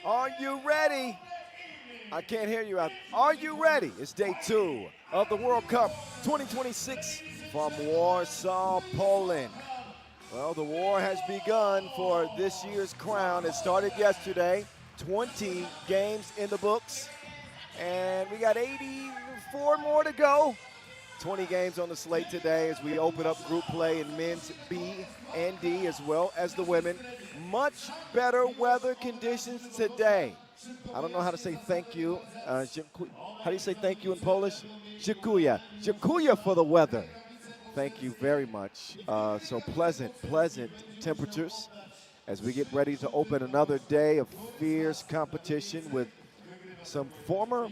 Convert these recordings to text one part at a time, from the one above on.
Are you ready? I can't hear you out. Are you ready? It's day 2 of the World Cup 2026 from Warsaw, Poland. Well, the war has begun for this year's crown. It started yesterday, 20 games in the books, and we got 84 more to go. 20 games on the slate today as we open up group play in men's B and D as well as the women. Much better weather conditions today. I don't know how to say thank you. How do you say thank you in Polish? Dziękuję. Dziękuję for the weather. Thank you very much. So pleasant temperatures as we get ready to open another day of fierce competition with some former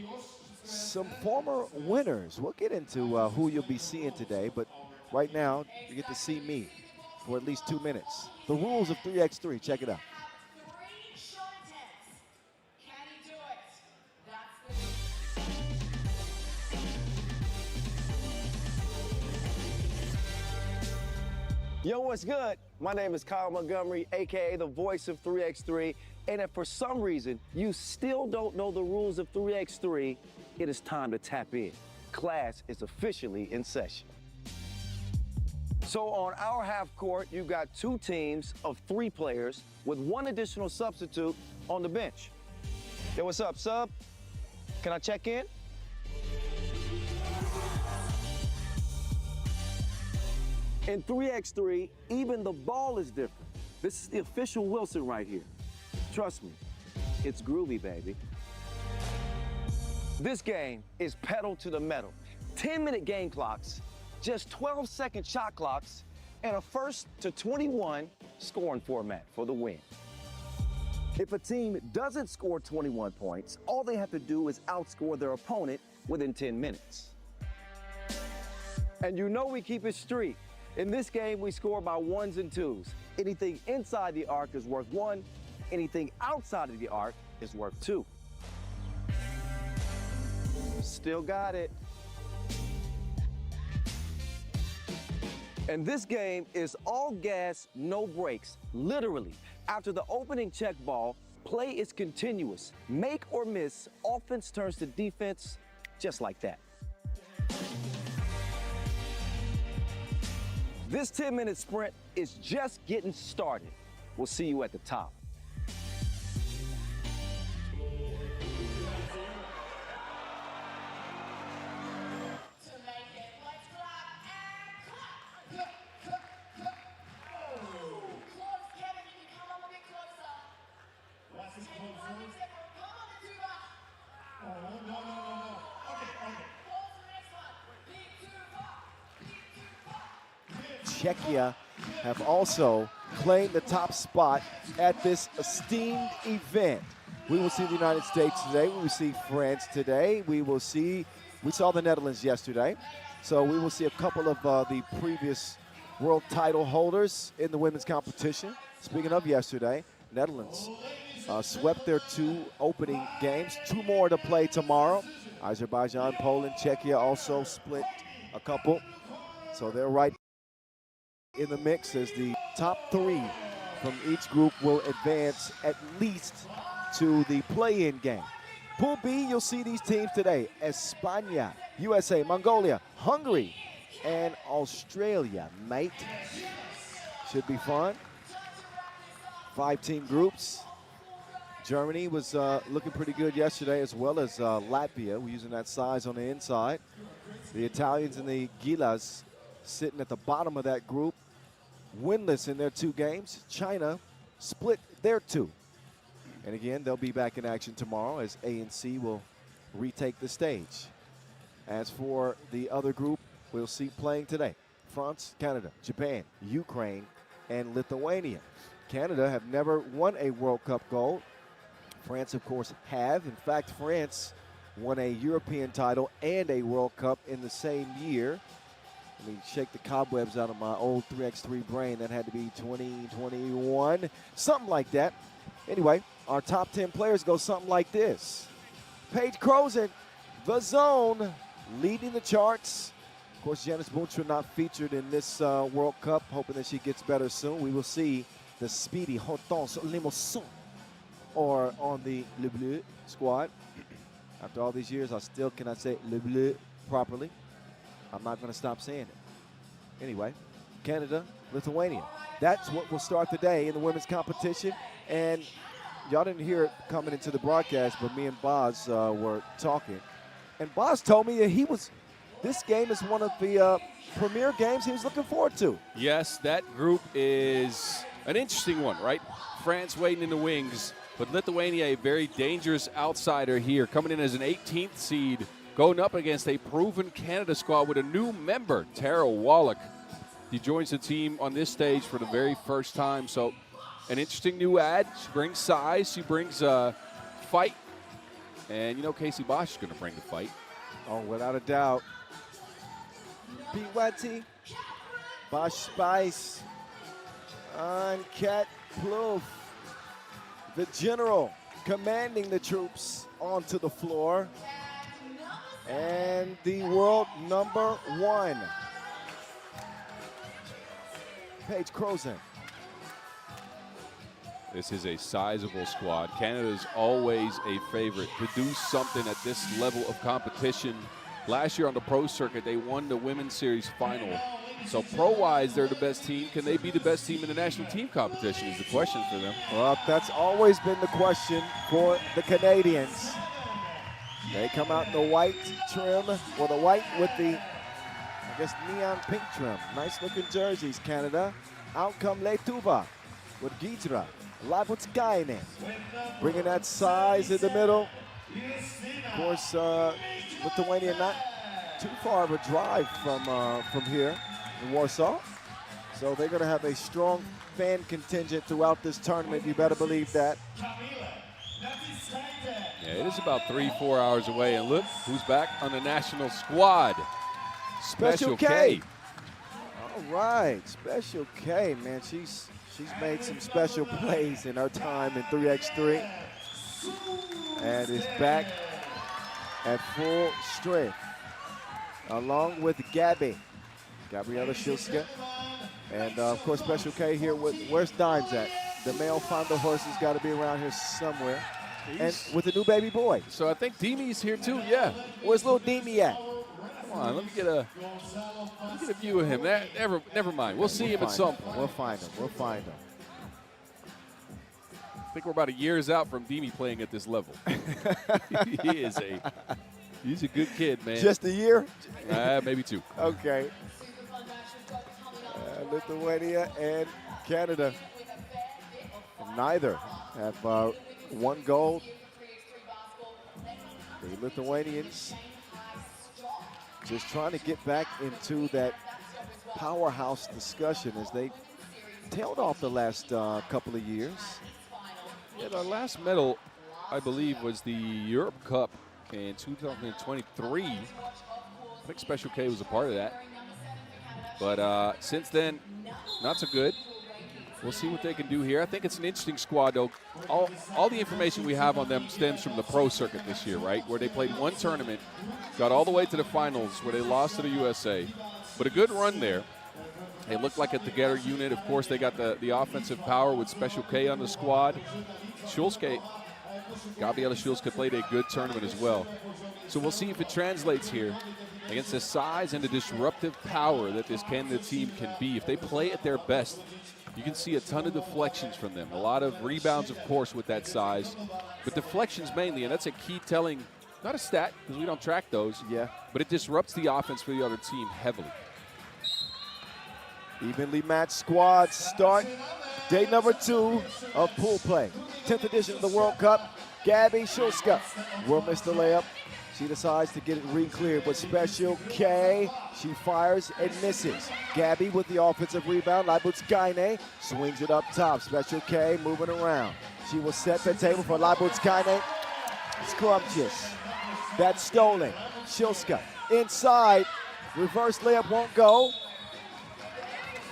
winners. We'll get into who you'll be seeing today, but right now you get to see me for at least 2 minutes. The rules of 3x3, check it out. Yo, what's good? My name is Kyle Montgomery, AKA the voice of 3x3. And if for some reason you still don't know the rules of 3x3, it is time to tap in. Class is officially in session. So on our half court, you've got 2 teams of 3 players with 1 additional substitute on the bench. Yo, what's up, sub? Can I check in? In 3x3, even the ball is different. This is the official Wilson right here. Trust me, it's groovy, baby. This game is pedal to the metal. 10-minute game clocks, just 12-second shot clocks, and a 1st to 21 scoring format for the win. If a team doesn't score 21 points, all they have to do is outscore their opponent within 10 minutes. And you know we keep it street. In this game, we score by 1s and 2s. Anything inside the arc is worth 1. Anything outside of the arc is worth 2. Still got it. And this game is all gas, no brakes. Literally, after the opening check ball, play is continuous. Make or miss, offense turns to defense just like that. This 10-minute sprint is just getting started. We'll see you at the top. Czechia have also claimed the top spot at this esteemed event. We will see the United States today. We will see France today. We saw the Netherlands yesterday. So we will see a couple of the previous world title holders in the women's competition. Speaking of yesterday, Netherlands swept their 2 opening games. 2 more to play tomorrow. Azerbaijan, Poland, Czechia also split a couple. So they're right in the mix as the top 3 from each group will advance at least to the play-in game. Pool B, you'll see these teams today: España, USA, Mongolia, Hungary, and Australia, mate. Should be fun. 5-team groups. Germany was looking pretty good yesterday, as well as Latvia. We're using that size on the inside. The Italians and the Gilas sitting at the bottom of that group, winless in their 2 games. China split their 2. And again, they'll be back in action tomorrow as A and C will retake the stage. As for the other group, we'll see playing today: France, Canada, Japan, Ukraine, and Lithuania. Canada have never won a World Cup gold. France, of course, have. In fact, France won a European title and a World Cup in the same year. Let me shake the cobwebs out of my old 3x3 brain. That had to be 2021, something like that. Anyway, our top 10 players go something like this. Paige Crozen, the zone, leading the charts. Of course, Janice Buntra not featured in this World Cup, hoping that she gets better soon. We will see the speedy Hortense Limousin or on the Le Bleu squad. After all these years, I still cannot say Le Bleu properly. I'm not going to stop saying it. Anyway, Canada, Lithuania. That's what will start the day in the women's competition. And y'all didn't hear it coming into the broadcast, but me and Boz were talking. And Boz told me that this game is one of the premier games he was looking forward to. Yes, that group is an interesting one, right? France waiting in the wings, but Lithuania, a very dangerous outsider here, coming in as an 18th seed, going up against a proven Canada squad with a new member, Tara Wallach. He joins the team on this stage for the very first time, so an interesting new ad. She brings size, she brings fight, and you know Casey Bosch is going to bring the fight. Oh, without a doubt. Piwati, Bosch Spice, and Kat Plouffe, the general commanding the troops onto the floor. And the world number 1, Paige Crozan. This is a sizable squad. Canada is always a favorite to do something at this level of competition. Last year on the pro circuit, they won the women's series final. So pro-wise, they're the best team. Can they be the best team in the national team competition is the question for them. Well, that's always been the question for the Canadians. They come out in the white trim, or the white with the, I guess, neon pink trim. Nice looking jerseys, Canada. Out come Letuva with Gidra. Labutskainen, bringing that size in the middle. Of course, Lithuania not too far of a drive from here in Warsaw. So they're going to have a strong fan contingent throughout this tournament. You better believe that. Yeah, it is about 3-4 hours away, and look who's back on the national squad. Special K. All right, Special K, man, she's made some special plays in her time in 3x3 and is back at full strength, along with Gabriela Shilska, and of course Special K here with, where's Dimes at? The male Fonda horse has got to be around here somewhere, and with the new baby boy. So I think Demi's here too, yeah. Where's little Demi at? Come on, let me get a view of him. Never mind. We'll see him at some point. We'll find him. I think we're about a year's out from Demi playing at this level. He's a good kid, man. Just a year? Maybe 2. Okay. Lithuania and Canada. Neither have one gold. The Lithuanians just trying to get back into that powerhouse discussion as they tailed off the last couple of years. Yeah, the last medal, I believe, was the Europe Cup in 2023. I think Special K was a part of that. But since then, not so good. We'll see what they can do here. I think it's an interesting squad, though. All the information we have on them stems from the pro circuit this year, right, where they played one tournament, got all the way to the finals, where they lost to the USA. But a good run there. They look like a together unit. Of course, they got the offensive power with Special K on the squad. Gabriela Shulska played a good tournament as well. So we'll see if it translates here against the size and the disruptive power that this Canada team can be. If they play at their best, you can see a ton of deflections from them. A lot of rebounds, of course, with that size. But deflections mainly, and that's a key telling, not a stat, because we don't track those. Yeah. But it disrupts the offense for the other team heavily. Evenly matched squads start day number 2 of pool play. 10th edition of the World Cup. Gabby Shulska will miss the layup. She decides to get it re-cleared with Special K. She fires and misses. Gabby with the offensive rebound. Labutskainen swings it up top. Special K moving around. She will set the table for Labutskainen. Scrumptious. That's stolen. Shulska inside. Reverse layup won't go.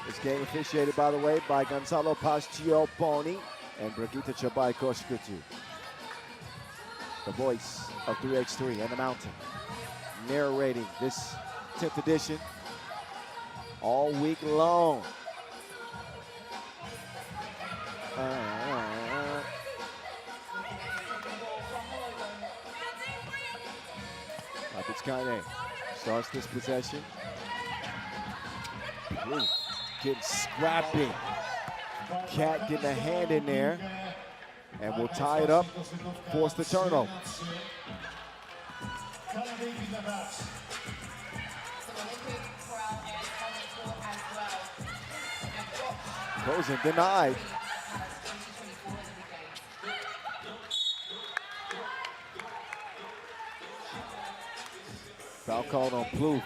This game officiated, by the way, by Gonzalo Pascioponi and Brigitte Chabai-Koshkutu. The voice of 3x3 and the Mountain, narrating this 10th edition all week long. Labutskine starts this possession. Ooh, getting scrappy. Cat getting a hand in there. And we'll tie it up, force the turnover. Rosen denied. Foul called on Plouffe.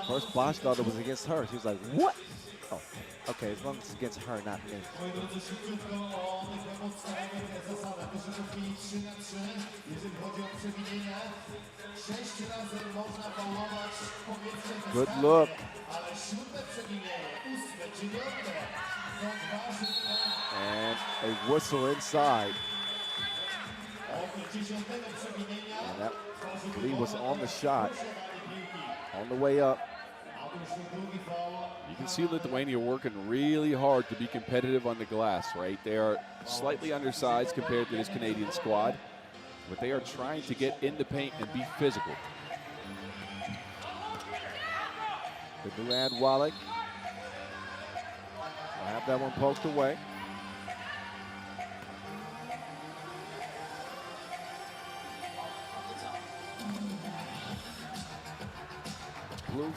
First Bosch thought it was against her. She was like, what? Oh, okay, as long as it's against her, not me. Good look. And a whistle inside. And that Lee was on the shot, on the way up. You can see Lithuania working really hard to be competitive on the glass, right? They are slightly undersized compared to this Canadian squad, but they are trying to get in the paint and be physical. The Durand Wallach will have that one poked away. Blue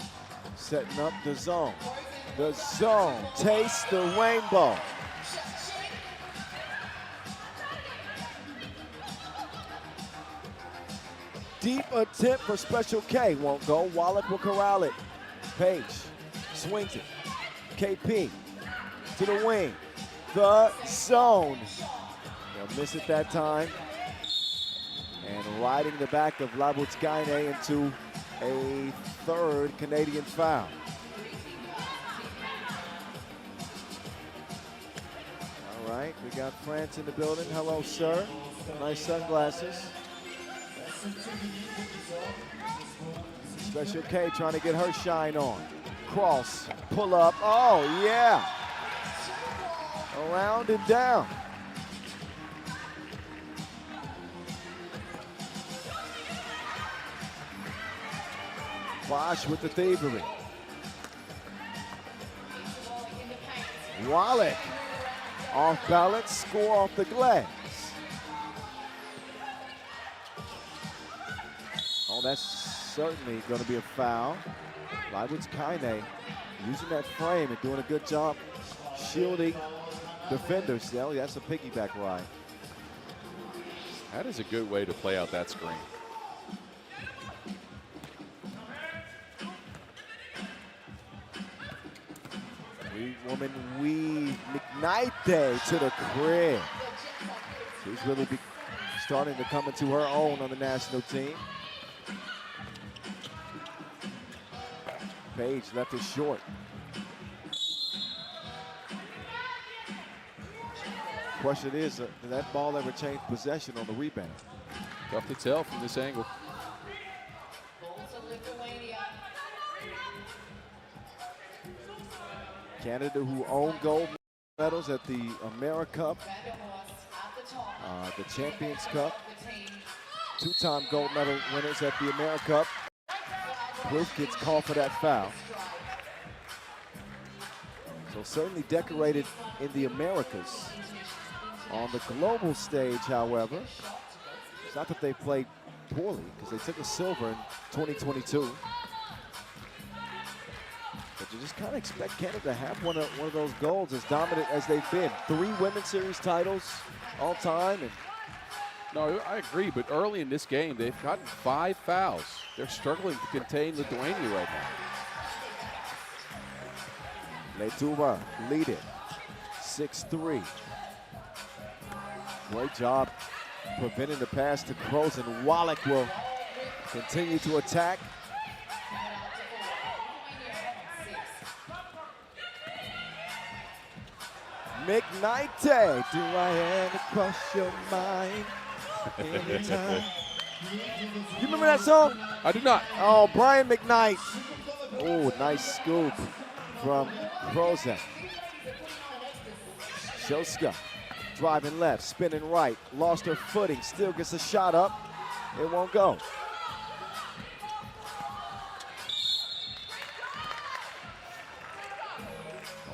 setting up the zone. The zone tastes the rainbow. Deep attempt for Special K. Won't go. Wallach will corral it. Page swings it. KP to the wing. The zone. They'll miss it that time. And riding the back of Labutskine into a third Canadian foul. All right, we got France in the building. Hello, sir. Nice sunglasses. Special K trying to get her shine on. Cross, pull up. Oh, yeah. Around and down. Bosch with the thievery. Wallach off balance, score off the glass. Oh, that's certainly going to be a foul. Labutskine using that frame and doing a good job shielding defenders. Yeah, that's a piggyback ride. That is a good way to play out that screen. Woman weave McKnight to the crib. She's really starting to come into her own on the national team. Page left it short. Question is, did that ball ever change possession on the rebound? Tough to tell from this angle. Canada, who own gold medals at the AmeriCup, the Champions Cup, two-time gold medal winners at the AmeriCup. Plouffe gets called for that foul. So certainly decorated in the Americas. On the global stage, however, it's not that they played poorly, because they took a silver in 2022. But you just kind of expect Canada to have one of those golds as dominant as they've been. 3 Women's Series titles all time. And no, I agree, but early in this game, they've gotten 5 fouls. They're struggling to contain Lithuania right now. Lietuva lead it, 6-3. Great job preventing the pass to Kroos, Wallach will continue to attack. McKnight, do I ever cross your mind anytime? You remember that song? I do not. Oh, Brian McKnight. Oh, nice scoop from Kroos. Shoska driving left, spinning right, lost her footing, still gets a shot up. It won't go.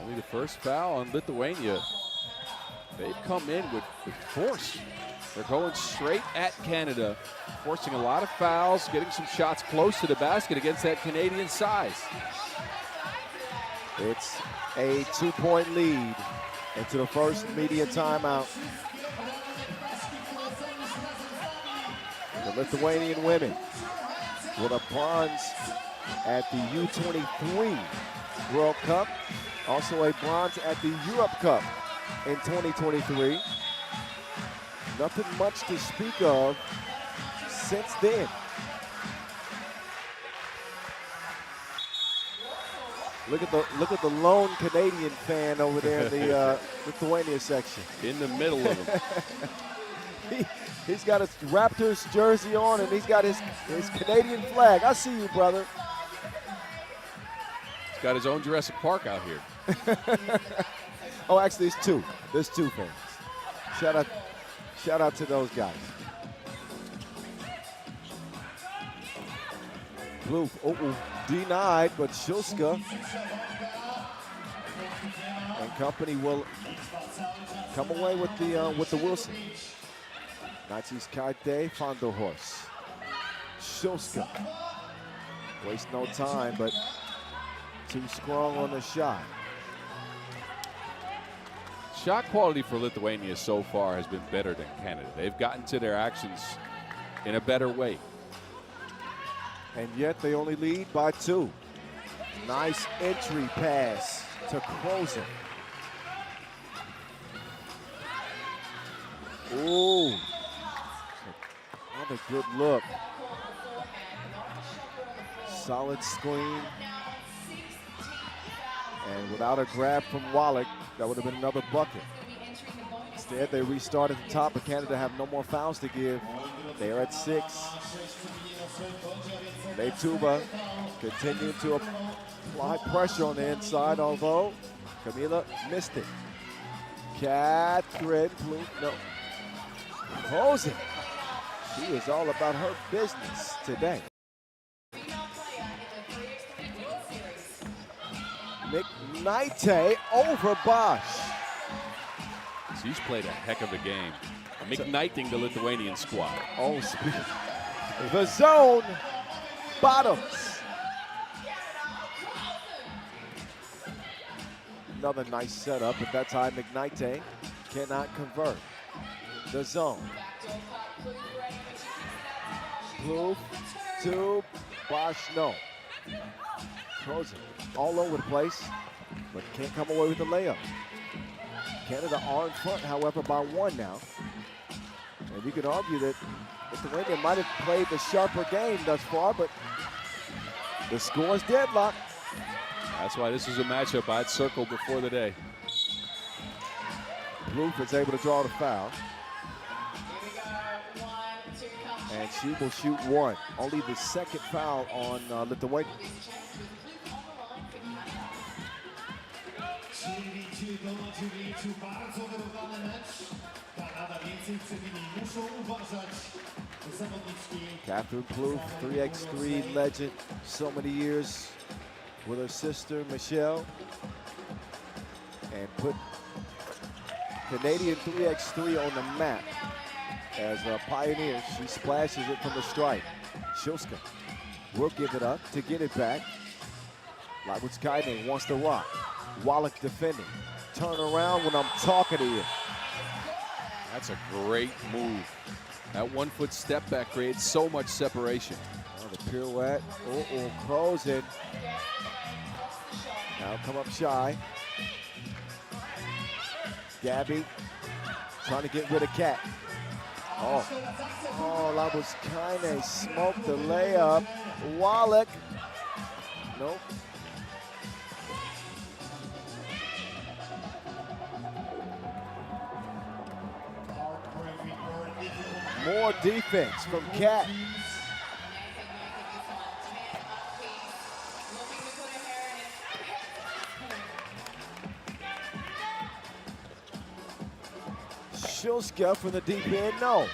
Only the first foul on Lithuania. They've come in with force. They're going straight at Canada, forcing a lot of fouls, getting some shots close to the basket against that Canadian size. It's a 2-point lead into the first media timeout. The Lithuanian women with a bronze at the U23 World Cup, also a bronze at the Europe Cup in 2023. Nothing much to speak of since then. Look at the lone Canadian fan over there in the Lithuania section. In the middle of them. He's got his Raptors jersey on and he's got his Canadian flag. I see you, brother. He's got his own Jurassic Park out here. Oh, actually, there's two. There's two fans. Shout out to those guys. Blue, denied, but Shilska and company will come away with the Wilson. Nazis Kaite Fondorhorst. Shilska. Waste no time, but too strong on the shot. Shot quality for Lithuania so far has been better than Canada. They've gotten to their actions in a better way. And yet they only lead by 2. Nice entry pass to Krozen. Ooh. Another good look. Solid screen. And without a grab from Wallach, that would have been another bucket. Instead, they restart at the top, but Canada have no more fouls to give. They're at 6. Letuba continue to apply pressure on the inside, although Camila missed it. Catherine Bloom, no. Krozen. She is all about her business today. McKnight over Bosch. She's played a heck of a game. McKnighting the Lithuanian squad. Oh, the zone bottoms. Another nice setup, but that time McKnight cannot convert. The zone. Plouffe to Bosch, no. Krozen all over the place, but can't come away with the layup. Canada are in front, however, by 1 now. And you could argue that Lithuania might have played the sharper game thus far, but the score is deadlocked. That's why this is a matchup I'd circle before the day. Plouffe is able to draw the foul. And she will shoot 1. Only the second foul on Lithuania. Catherine Plouffe, 3x3 legend, so many years with her sister Michelle, and put Canadian 3x3 on the map as a pioneer. She splashes it from the stripe. Shilska will give it up to get it back. Lawitz-Kainen wants to rock. Wallach defending. Turn around when I'm talking to you. That's a great move. That 1-foot step back creates so much separation. Oh, the pirouette. Krozen. Now come up shy. Gabby trying to get rid of Cat. Oh, Lawitz-Kainen smoked the layup. Wallach. Nope. More defense from Cat. Shilska from the deep end, no.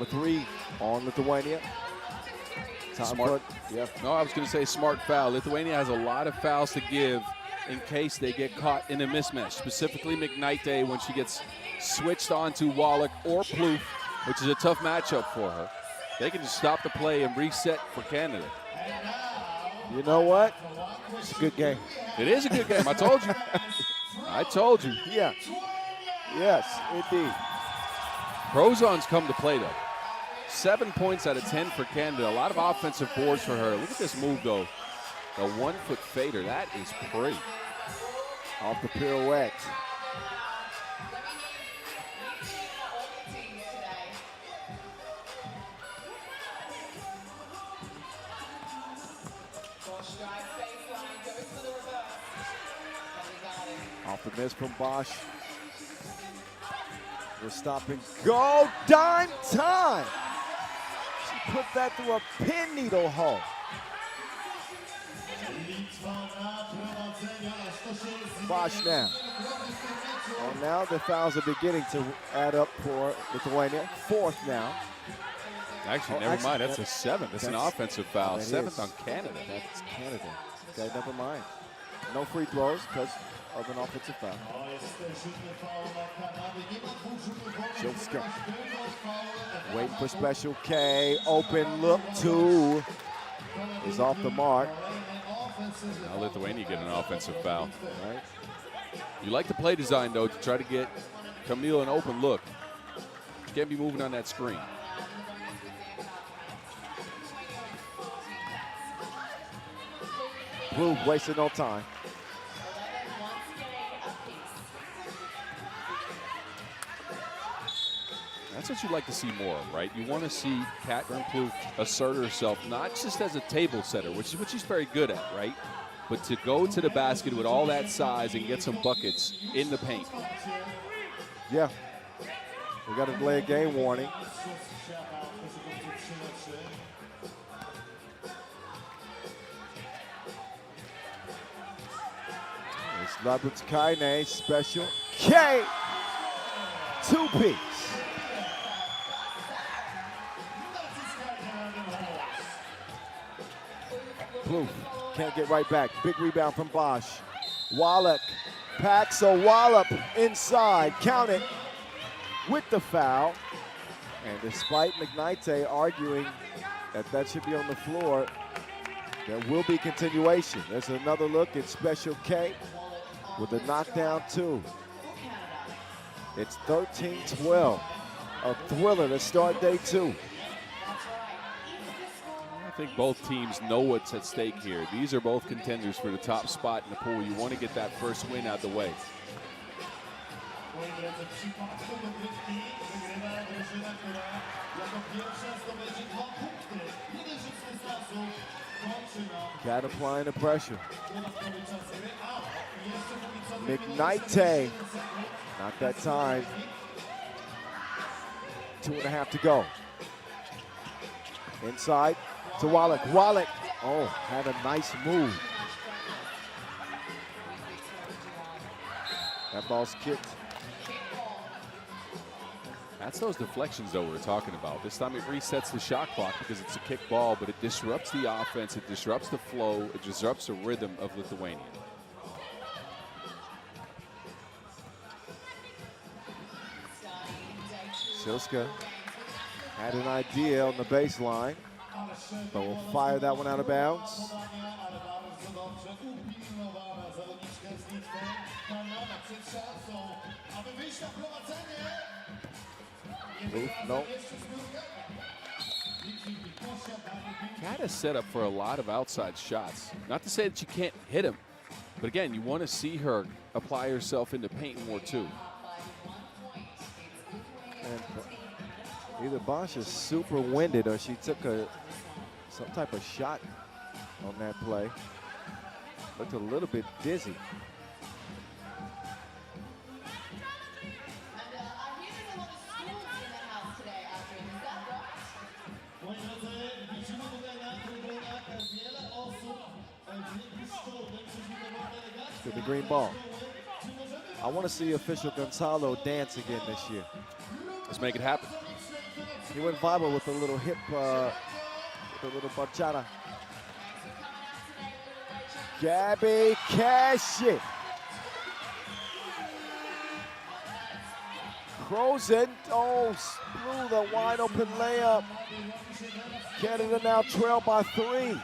Number 3 on Lithuania. Smart. Yeah. No, I was going to say smart foul. Lithuania has a lot of fouls to give in case they get caught in a mismatch, specifically McKnight when she gets switched on to Wallach or Plouffe, which is a tough matchup for her. They can just stop the play and reset for Canada. You know what? It's a good game. It is a good game. I told you. I told you. Yeah. Yes, indeed. Crozon's come to play, though. 7 points out of 10 for Canada. A lot of offensive boards for her. Look at this move, though. A 1-foot fader. That is pretty. Off the pirouette. Off the miss from Bosch. We're stopping. Go dime time. She put that through a pin needle hole. Bosch now. Well, now the fouls are beginning to add up for Lithuania. 4th now. Actually, never mind. That's a 7th. That's an offensive foul. 7th on Canada. That's Canada. Okay, never mind. No free throws because of an offensive foul. Shilska waiting for Special K. Open look 2 is off the mark. Now Lithuania get an offensive foul. Right. You like the play design, though, to try to get Camille an open look. Can't be moving on that screen. Blue wasting no time. That's what you'd like to see more of, right? You want to see Katrin Plouffe assert herself, not just as a table setter, which is what she's very good at, right? But to go to the basket with all that size and get some buckets in the paint. Yeah. We got a delay game warning. It's Labutskaine, Special K. 2-piece. Plouffe can't get right back. Big rebound from Bosch. Wallach packs a wallop inside. Count it with the foul. And despite McKnight arguing that should be on the floor, there will be continuation. There's another look at Special K with a knockdown 2. It's 13-12. A thriller to start day 2. I think both teams know what's at stake here. These are both contenders for the top spot in the pool. You want to get that first win out the way. Cat applying the pressure. McKnight, not that time. 2.5 to go. Inside to Wallach. Wallach, oh, had a nice move. That ball's kicked. That's those deflections, though, we're talking about. This time it resets the shot clock because it's a kick ball, but it disrupts the offense, it disrupts the flow, it disrupts the rhythm of Lithuania. Shilska had an idea on the baseline, but will fire that one out of bounds. No. Cat is set up for a lot of outside shots. Not to say that you can't hit him, but again, you want to see her apply herself into paint more too. And either Bosch is super winded or she took some type of shot on that play. Looked a little bit dizzy. To the green ball. I want to see official Gonzalo dance again this year. Let's make it happen. He went viral with a little hip, with a little bachata. Gabby cash it. Crozen, blew the wide open layup. Canada now trail by 3.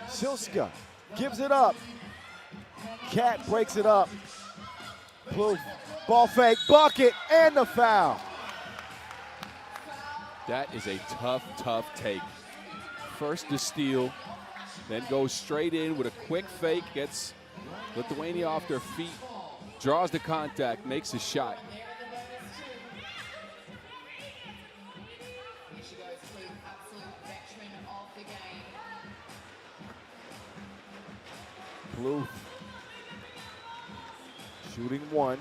Silska gives it up. Cat breaks it up. Blue, ball fake, bucket, and the foul. That is a tough, tough take. First to steal, then goes straight in with a quick fake, gets Lithuania off their feet, draws the contact, makes a shot. Blue shooting 1.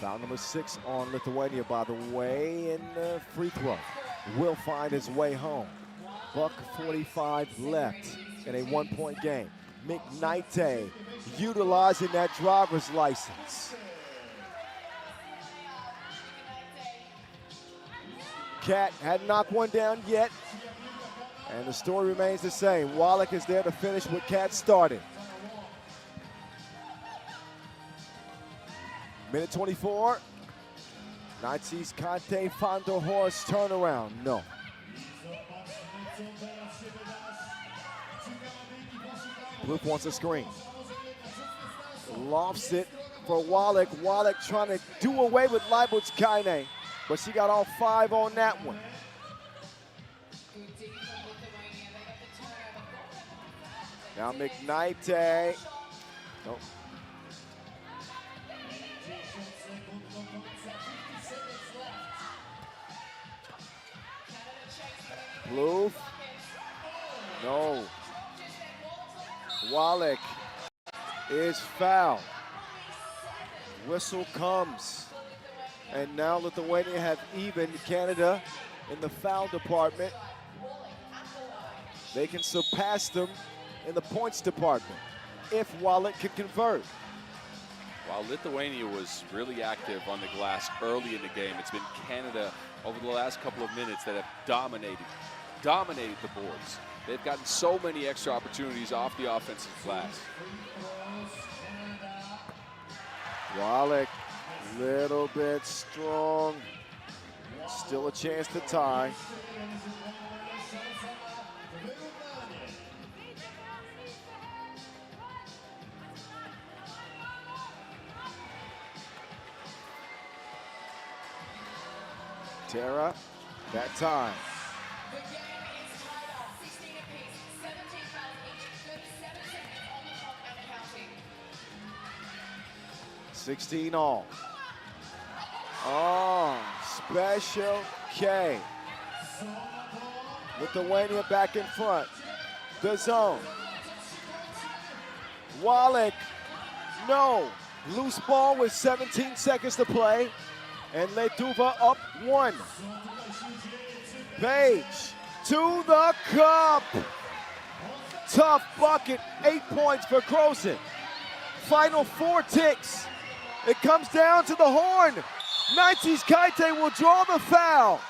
Foul number 6 on Lithuania, by the way, and the free throw will find his way home. Buck 45 left in a 1-point game. McKnight utilizing that driver's license. Cat hadn't knocked one down yet, and the story remains the same. Wallach is there to finish what Cat started. Minute 24. Nazis Kante Fondo Horse turnaround. No. Blue wants a screen. Lofts it for Wallach. Wallach trying to do away with Leibutzkaine, but she got all 5 on that one. Now McKnight. Nope. Blue. No. Wallach is fouled. Whistle comes. And now Lithuania have evened Canada in the foul department. They can surpass them in the points department if Wallach can convert. While Lithuania was really active on the glass early in the game, it's been Canada over the last couple of minutes that have dominated the boards. They've gotten so many extra opportunities off the offensive glass. Wallach, little bit strong. Still a chance to tie. Tara, that time. 16 all. Special K. Lithuania back in front. The zone. Wallach, no. Loose ball with 17 seconds to play. And Leduva up 1. Page to the cup. Tough bucket, 8 points for Croson. Final 4 ticks. It comes down to the horn. Nazis Kaite will draw the foul.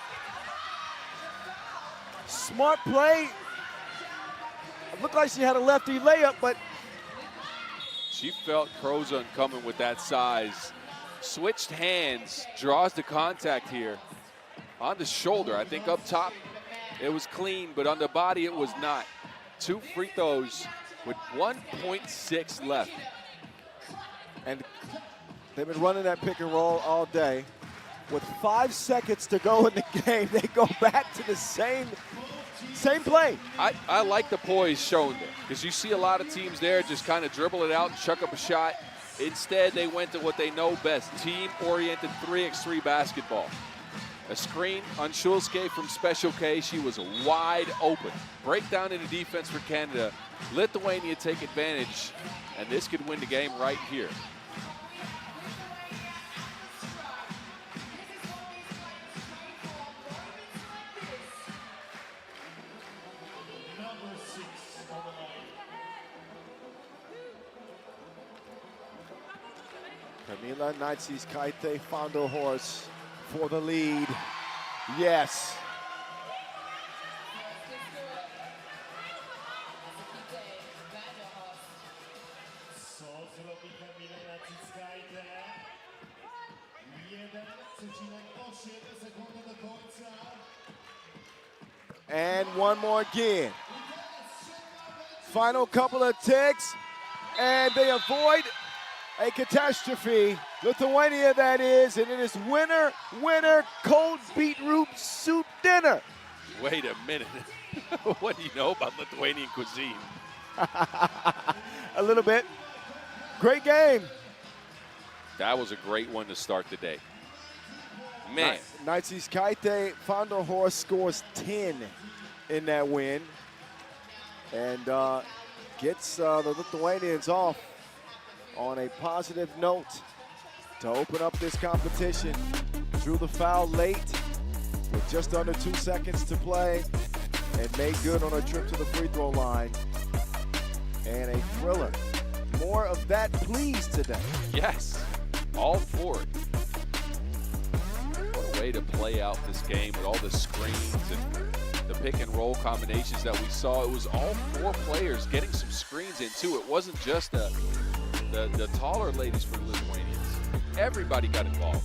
Smart play. It looked like she had a lefty layup, but she felt Croson coming with that size. Switched hands, draws the contact here. On the shoulder, I think up top, it was clean, but on the body, it was not. 2 free throws with 1.6 left. And they've been running that pick and roll all day. With 5 seconds to go in the game, they go back to the same play. I like the poise shown there, because you see a lot of teams there just kind of dribble it out and chuck up a shot. Instead, they went to what they know best, team-oriented 3x3 basketball. A screen on Schulske from Special K. She was wide open. Breakdown in the defense for Canada. Lithuania take advantage, and this could win the game right here. Camila Nazis Kaite Fondo Horse for the lead. Yes. And one more again. Final couple of ticks, and they avoid a catastrophe. Lithuania, that is, and it is winner, winner, cold beetroot soup dinner. Wait a minute. What do you know about Lithuanian cuisine? A little bit. Great That was a great one to start the day. Man. Naitsis-Kaite Vanderhorst scores 10 in that win and gets the Lithuanians off on a positive note to open up this competition. Drew the foul late with just under 2 seconds to play and made good on a trip to the free throw line. And a thriller. More of that, please, today. Yes, all for it. What a way to play out this game with all the screens and the pick and roll combinations that we saw. It was all 4 players getting some screens in too. It wasn't just the taller ladies for the Lithuanians. Everybody got involved.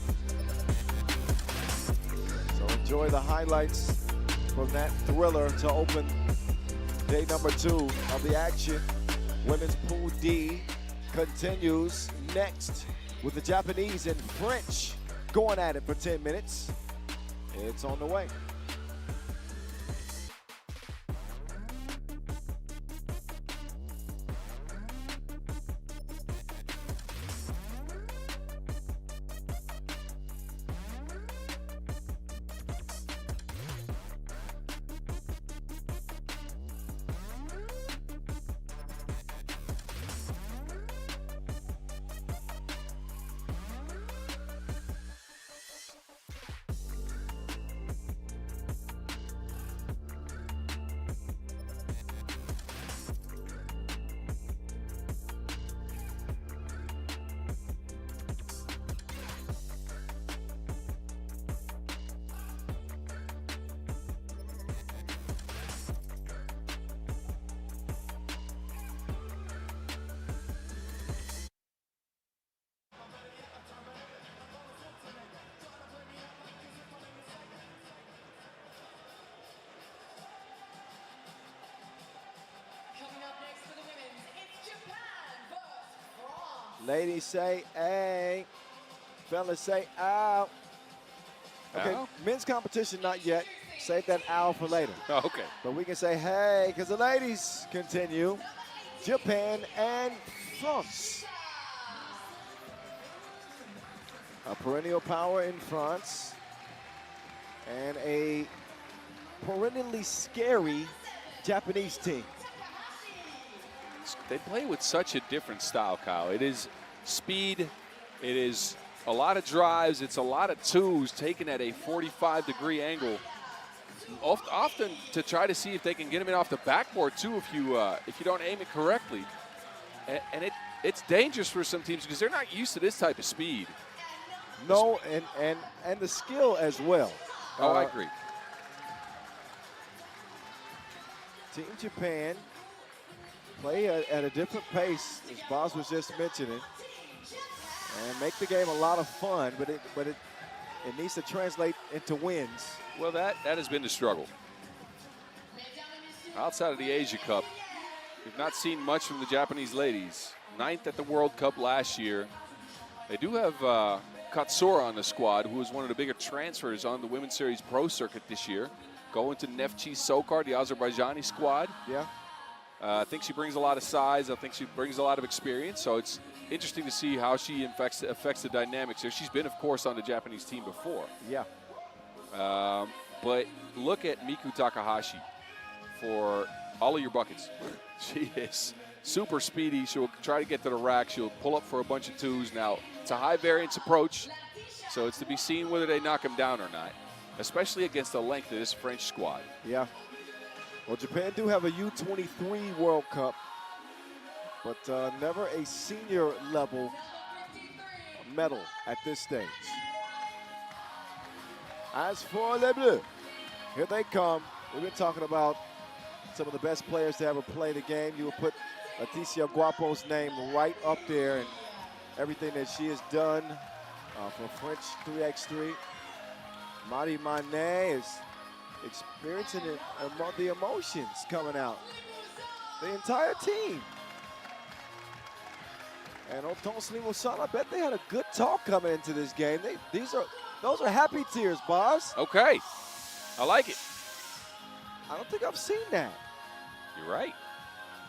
So enjoy the highlights from that thriller to open day number 2 of the action. Women's Pool D continues next with the Japanese and French going at it for 10 minutes. It's on the way. Ladies say A, fellas say ow. Okay, Ow? men's competition not yet. Save that ow for later. Oh, okay. But we can say hey, because the ladies continue. Japan and France. A perennial power in France. And a perennially scary Japanese team. They play with such a different style, Kyle. It is speed. It is a lot of drives. It's a lot of twos taken at a 45-degree angle. Often to try to see if they can get them in off the backboard too if you don't aim it correctly. And it's dangerous for some teams because they're not used to this type of speed. No, and the skill as well. Oh, I agree. Team Japan play at a different pace, as Boz was just mentioning, and make the game a lot of fun, but it needs to translate into wins. Well, that has been the struggle. Outside of the Asia Cup, we've not seen much from the Japanese ladies. 9th at the World Cup last year. They do have Katsura on the squad, who was one of the bigger transfers on the Women's Series Pro Circuit this year, going to Neftchi Sokar, the Azerbaijani squad. Yeah. I think she brings a lot of size. I think she brings a lot of experience. So it's interesting to see how she affects the dynamics there. She's been, of course, on the Japanese team before. Yeah. But look at Miku Takahashi for all of your buckets. She is super speedy. She'll try to get to the rack. She'll pull up for a bunch of twos. Now, it's a high variance approach, so it's to be seen whether they knock him down or not, especially against the length of this French squad. Yeah. Well, Japan do have a U23 World Cup, but never a senior level medal at this stage. As for Les Bleus, here they come. We've been talking about some of the best players to ever play the game. You will put Leticia Guapo's name right up there and everything that she has done For French 3x3. Mari Mané is experiencing the emotions coming out. The entire team. And Hortense Limousin, I bet they had a good talk coming into this game. Those are happy tears, Boz. Okay, I like it. I don't think I've seen that. You're right.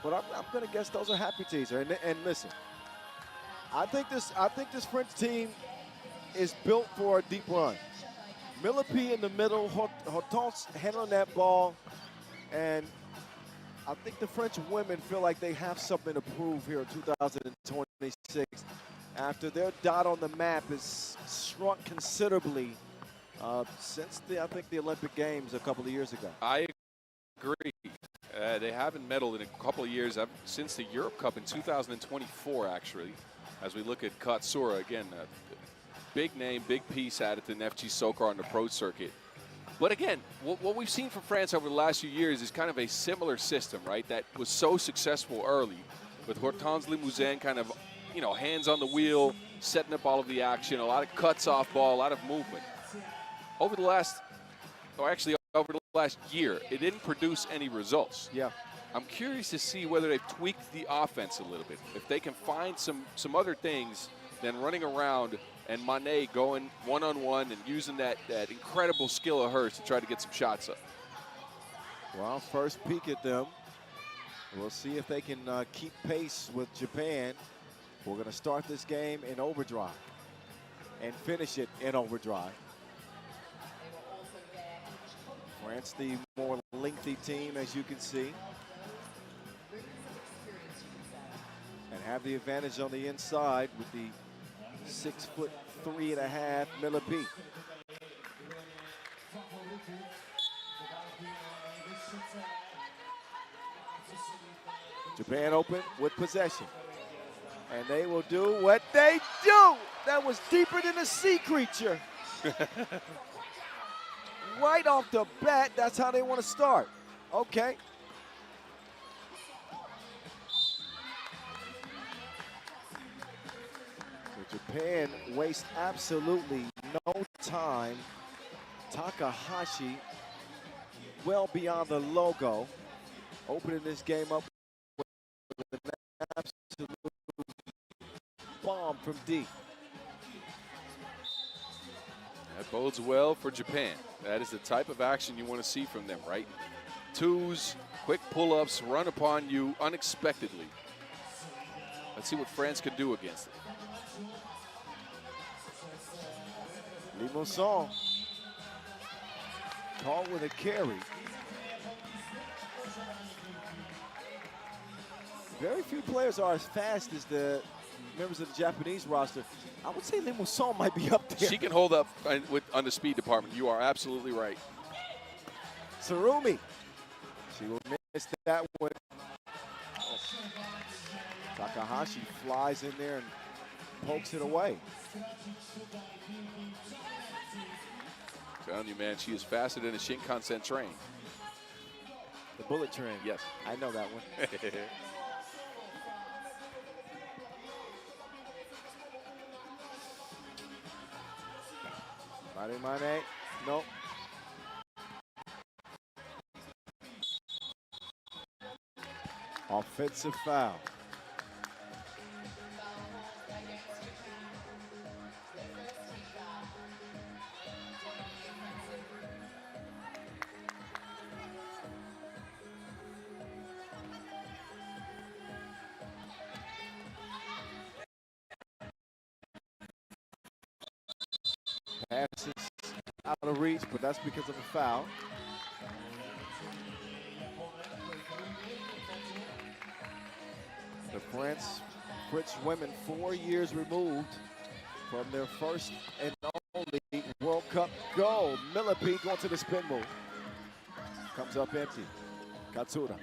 But I'm going to guess those are happy tears. And listen, I think this French team is built for a deep run. Millipede in the middle, Hortense handling that ball, and I think the French women feel like they have something to prove here in 2026 after their dot on the map is shrunk considerably since I think the Olympic Games a couple of years ago. I agree. They haven't medaled in a couple of years, since the Europe Cup in 2024, actually. As we look at Katsura, again, big name, big piece added to FG Soccer on the pro circuit. But again, what we've seen from France over the last few years is kind of a similar system, right? That was so successful early with Hortense Limousin kind of, hands on the wheel, setting up all of the action, a lot of cuts off ball, a lot of movement. Over the last year, it didn't produce any results. Yeah. I'm curious to see whether they've tweaked the offense a little bit. If they can find some other things than running around and Mané going one-on-one and using that incredible skill of hers to try to get some shots up. Well, first peek at them. We'll see if they can keep pace with Japan. We're going to start this game in overdrive and finish it in overdrive. France, the more lengthy team, as you can see, and have the advantage on the inside with the 6'3.5" Millipede. Japan open with possession. And they will do what they do. That was deeper than a sea creature. Right off the bat, that's how they want to start. Okay. So Japan wastes absolutely no time. Takahashi, well beyond the logo, opening this game up with an absolute bomb from deep. That bodes well for Japan. That is the type of action you want to see from them, right? Twos, quick pull-ups, run upon you unexpectedly. Let's see what France can do against it. Limousin caught with a carry. Very few players are as fast as the members of the Japanese roster. I would say Limousin might be up there. She can hold up on the speed department. You are absolutely right. Sarumi. She will miss that one. Oh. Takahashi flies in there and pokes it away. I'm telling you, man, she is faster than a Shinkansen train. The bullet train. Yes. I know that one. Mané, no. Offensive foul. Passes out of reach, but that's because of a foul. The French women 4 years removed from their first and only World Cup goal. Millipede going to the spin move. Comes up empty. Katsura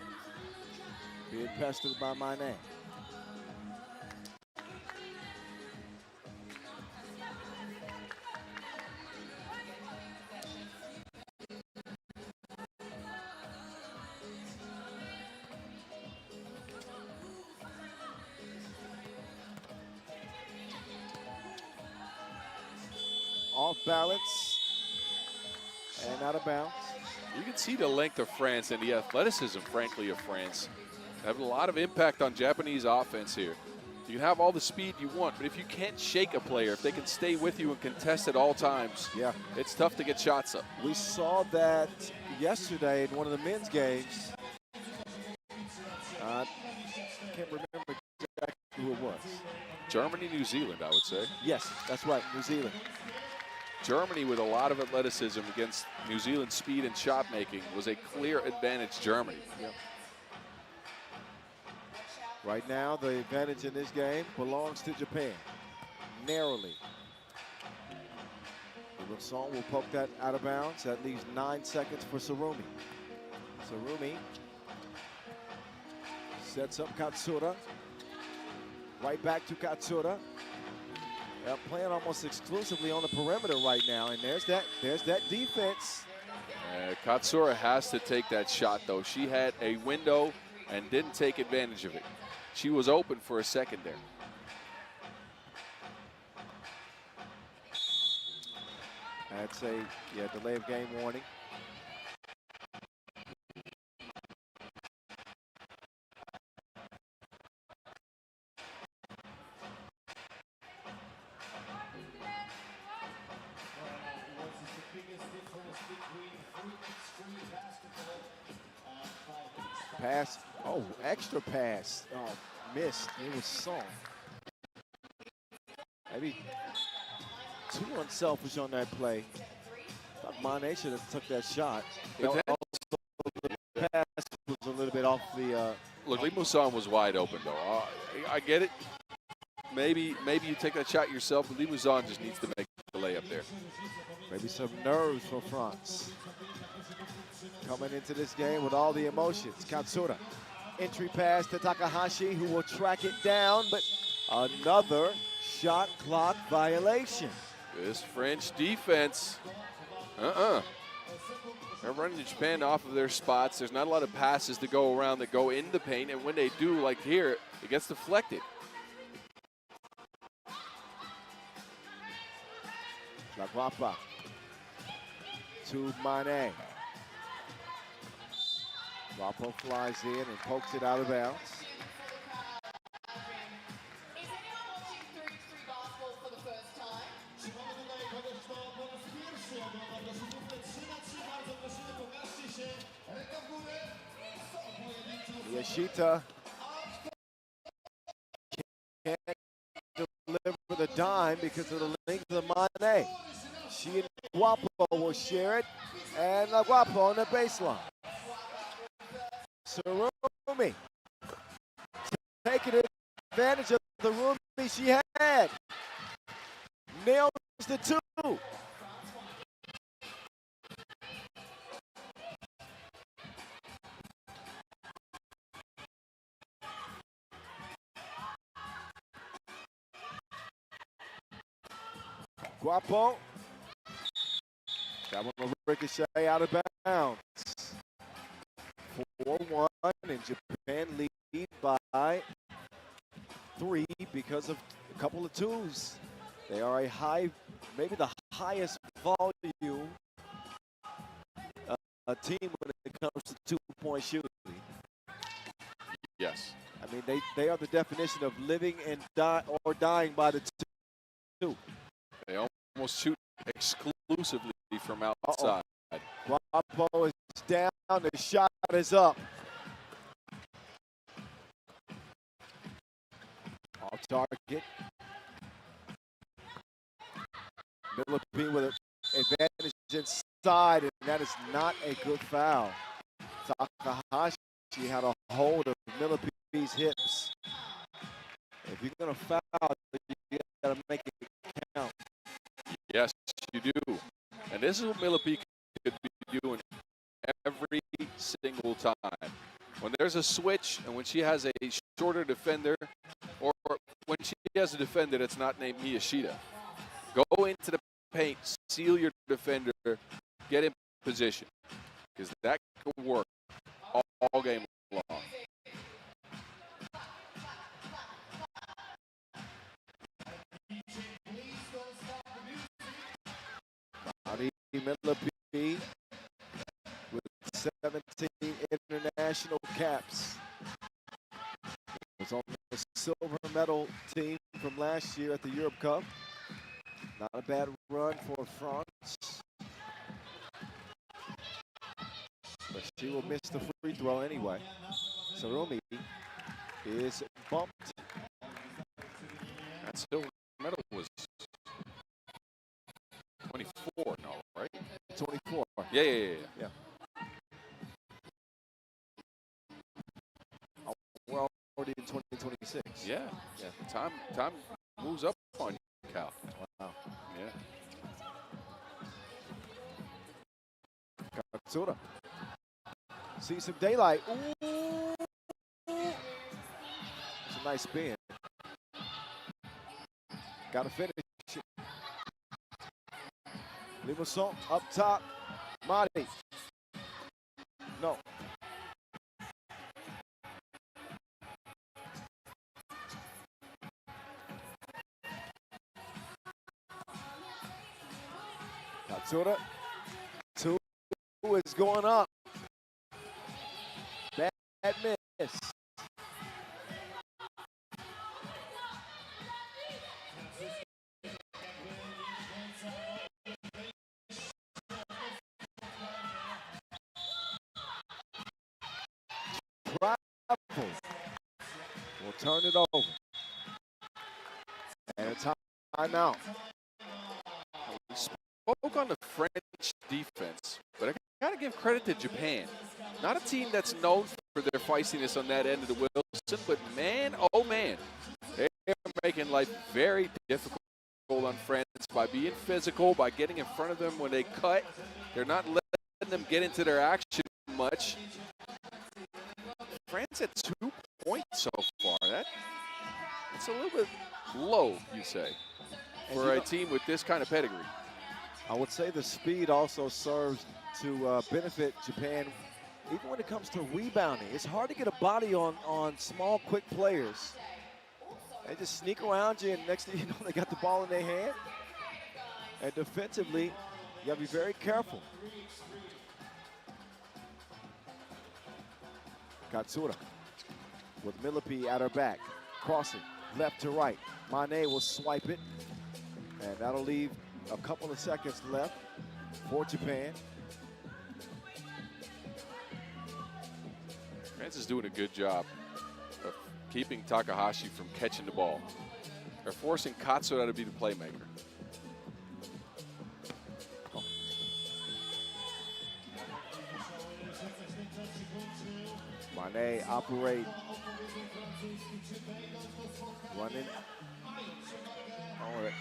being pestered by Mané. balance and out of bounds. You can see the length of France and the athleticism, frankly, of France. Have a lot of impact on Japanese offense here. You can have all the speed you want, but if you can't shake a player, if they can stay with you and contest at all times, yeah, it's tough to get shots up. We saw that yesterday in one of the men's games. I can't remember exactly who it was. Germany, New Zealand, I would say. Yes, that's right, New Zealand. Germany, with a lot of athleticism against New Zealand's speed and shot making, was a clear advantage Germany. Yep. Right now, the advantage in this game belongs to Japan, narrowly. Song will poke that out of bounds. That leaves 9 seconds for Sarumi. Sarumi sets up Katsura. Right back to Katsura. They're playing almost exclusively on the perimeter right now, and there's that defense. Katsura has to take that shot, though. She had a window and didn't take advantage of it. She was open for a second there. That's a delay of game warning. Pass. Oh, extra pass. Oh, missed. It was Song. Maybe too unselfish on that play. Thought Mane should have took that shot. Also, the pass was a little bit off the. Look, Lee Musan was wide open, though. I get it. Maybe you take that shot yourself, but Lee Musan just needs to make the layup there. Maybe some nerves for France. Coming into this game with all the emotions. Katsura. Entry pass to Takahashi, who will track it down, but another shot clock violation. This French defense, they're running Japan off of their spots. There's not a lot of passes to go around that go in the paint, and when they do, like here, it gets deflected. Laguapa to Mane. Guapo flies in and pokes it out of bounds. Yashita can't deliver the dime because of the length of Mane. She and Guapo will share it, and Guapo on the baseline. Sarumi taking advantage of the room she had. Nails the two. Guapo. That one will ricochet out of bounds. 4-1, and Japan lead by 3 because of a couple of twos. They are a maybe the highest volume team when it comes to two-point shooting. Yes. I mean, they are the definition of living and dying by the two. They almost shoot exclusively from outside. Guapo is down, the shot is up. Off target. Millipede with an advantage inside, and that is not a good foul. Takahashi had a hold of Millipede's hips. If you're going to foul, you got to make it count. Yes, you do. And this is what Millipede could be doing every single time. When there's a switch and when she has a shorter defender, or when she has a defender that's not named Miyashita, go into the paint, seal your defender, get in position, because that can work all game long. Millipede with 17 international caps. Was on the silver medal team from last year at the Europe Cup. Not a bad run for France. But she will miss the free throw anyway. Sarumi is bumped. That silver medal was 24 now, right? 24. Yeah. We're already in 2026. Yeah. Time moves up on you, Cal. Wow. Yeah. Katsura. See some daylight. Ooh. It's a nice spin. Got to finish it. Limason up top. Marty. No. Katsura. Two is going up. Bad miss. Will turn it over. And a timeout. We spoke on the French defense, but I got to give credit to Japan. Not a team that's known for their feistiness on that end of the Wilson, but man, oh man, they're making life very difficult on France by being physical, by getting in front of them when they cut. They're not letting them get into their action much. France at 2 points so far. That's a little bit low, you say, for a team with this kind of pedigree. I would say the speed also serves to benefit Japan, even when it comes to rebounding. It's hard to get a body on small, quick players. They just sneak around you, and next thing you know, they got the ball in their hand. And defensively, you got to be very careful. Katsura with Millipede at her back. Crossing left to right. Mane will swipe it. And that'll leave a couple of seconds left for Japan. France is doing a good job of keeping Takahashi from catching the ball. They're forcing Katsura to be the playmaker. Mane operate. Running. All right.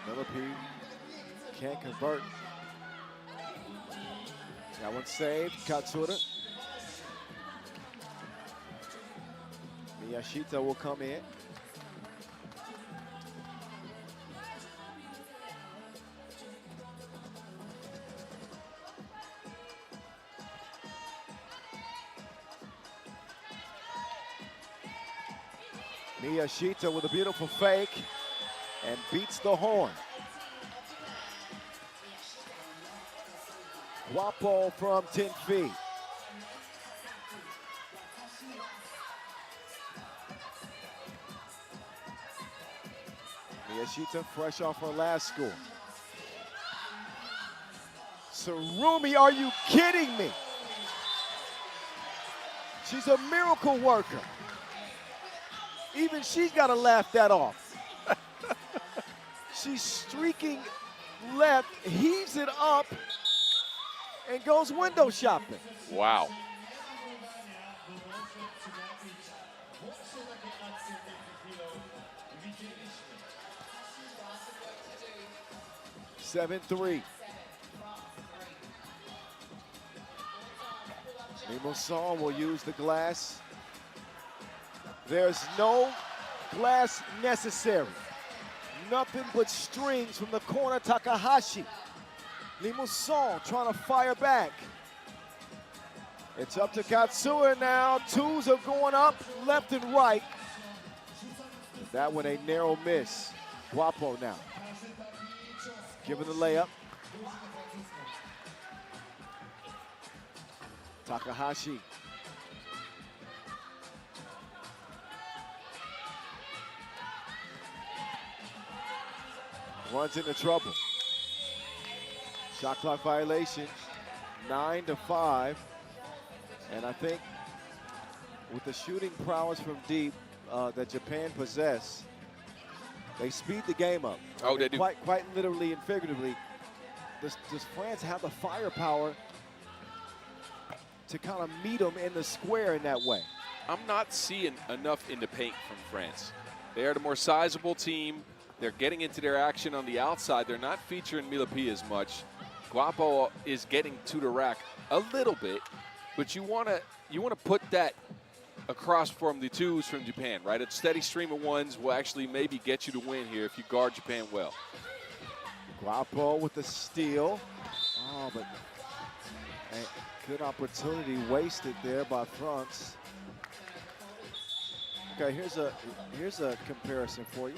Millipede can't convert. That one saved. Katsura. Miyashita will come in. Miyashita with a beautiful fake and beats the horn. Guapo from 10 feet. Miyashita fresh off her last score. Sarumi, are you kidding me? She's a miracle worker. Even she's got to laugh that off. She's streaking left, heaves it up, and goes window shopping. Wow. Seven, 3. Mimosan will use the glass. There's no glass necessary. Nothing but strings from the corner, Takahashi. Limuson trying to fire back. It's up to Katsura now. Twos are going up left and right. That one a narrow miss. Guapo now. Giving the layup. Takahashi. Runs into trouble. Shot clock violation, 9-5. And I think with the shooting prowess from deep that Japan possess, they speed the game up. Oh, they do. Quite literally and figuratively. Does France have the firepower to kind of meet them in the square in that way? I'm not seeing enough in the paint from France. They are the more sizable team. They're getting into their action on the outside. They're not featuring Milapi as much. Guapo is getting to the rack a little bit, but you want to put that across from the twos from Japan, right? A steady stream of ones will actually maybe get you to win here if you guard Japan well. Guapo with the steal. Oh, but a good opportunity wasted there by France. Okay, here's a comparison for you.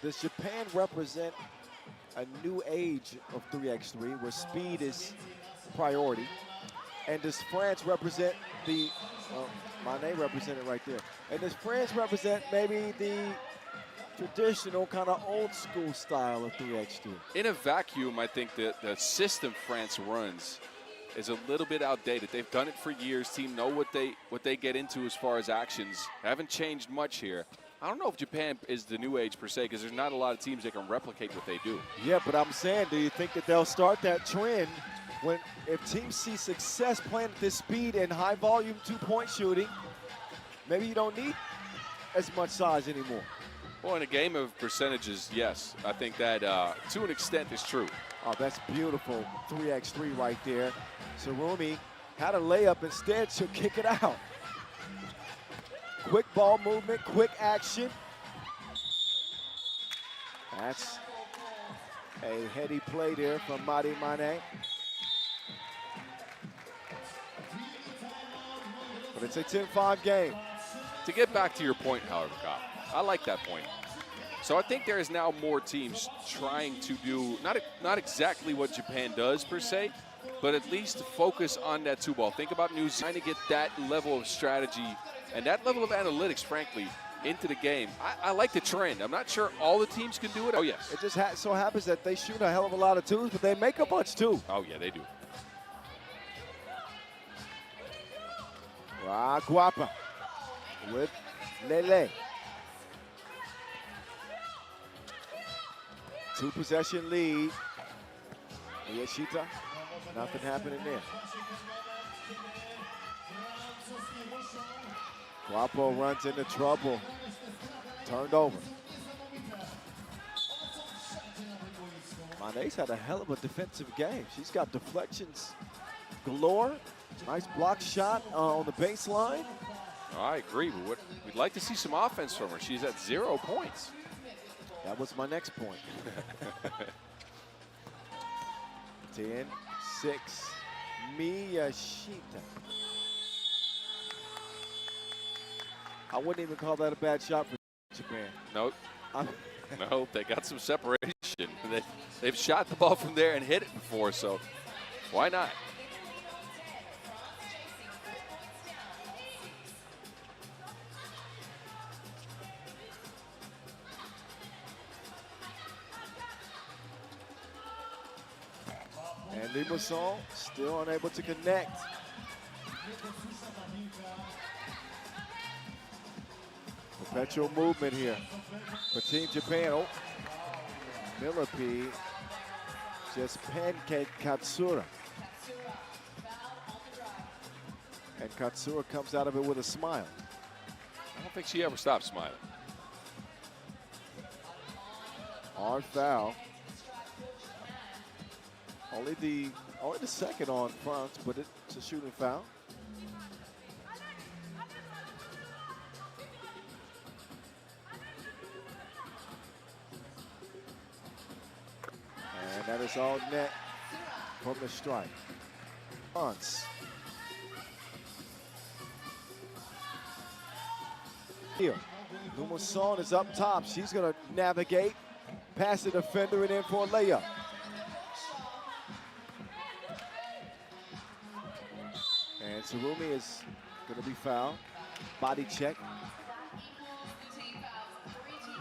Does Japan represent a new age of 3x3 where speed is priority? And does France represent the, Mané represented right there. And does France represent maybe the traditional kind of old school style of 3x3? In a vacuum, I think that the system France runs is a little bit outdated. They've done it for years. Team know what they get into as far as actions. Haven't changed much here. I don't know if Japan is the new age per se, because there's not a lot of teams that can replicate what they do. Yeah, but I'm saying, do you think that they'll start that trend when if teams see success playing at this speed and high volume 2-point shooting, maybe you don't need as much size anymore? Well, in a game of percentages, yes. I think that to an extent is true. Oh, that's beautiful 3x3 right there. Sarumi had a layup, instead she'll kick it out. Quick ball movement, quick action. That's a heady play there from Mari Mané. But it's a 10-5 game. To get back to your point, however, Kyle, I like that point. So I think there is now more teams trying to do, not exactly what Japan does per se, but at least focus on that two ball. Think about New Zealand, trying to get that level of strategy and that level of analytics, frankly, into the game. I like the trend. I'm not sure all the teams can do it. Oh, yes. It just so happens that they shoot a hell of a lot of twos, but they make a bunch too. Oh, yeah, they do. Guapa with Lele. 2-possession lead. Miyashita, nothing happening there. Guapo runs into trouble. Turned over. Mané's had a hell of a defensive game. She's got deflections galore. Nice block shot on the baseline. I agree. But we'd like to see some offense from her. She's at 0 points. That was my next point. 10-6. Miyashita. I wouldn't even call that a bad shot for Japan. Nope. No, they got some separation. They've shot the ball from there and hit it before, so why not? And Limassol still unable to connect. Perpetual movement here for Team Japan. Oh, Milapi just pancake Katsura. And Katsura comes out of it with a smile. I don't think she ever stopped smiling. Hard foul. Only the second on France, but it's a shooting foul. And that is all net from the strike. France. Here, Lumasson is up top. She's going to navigate, pass the defender, and in for a layup. And Surumi is going to be fouled. Body check.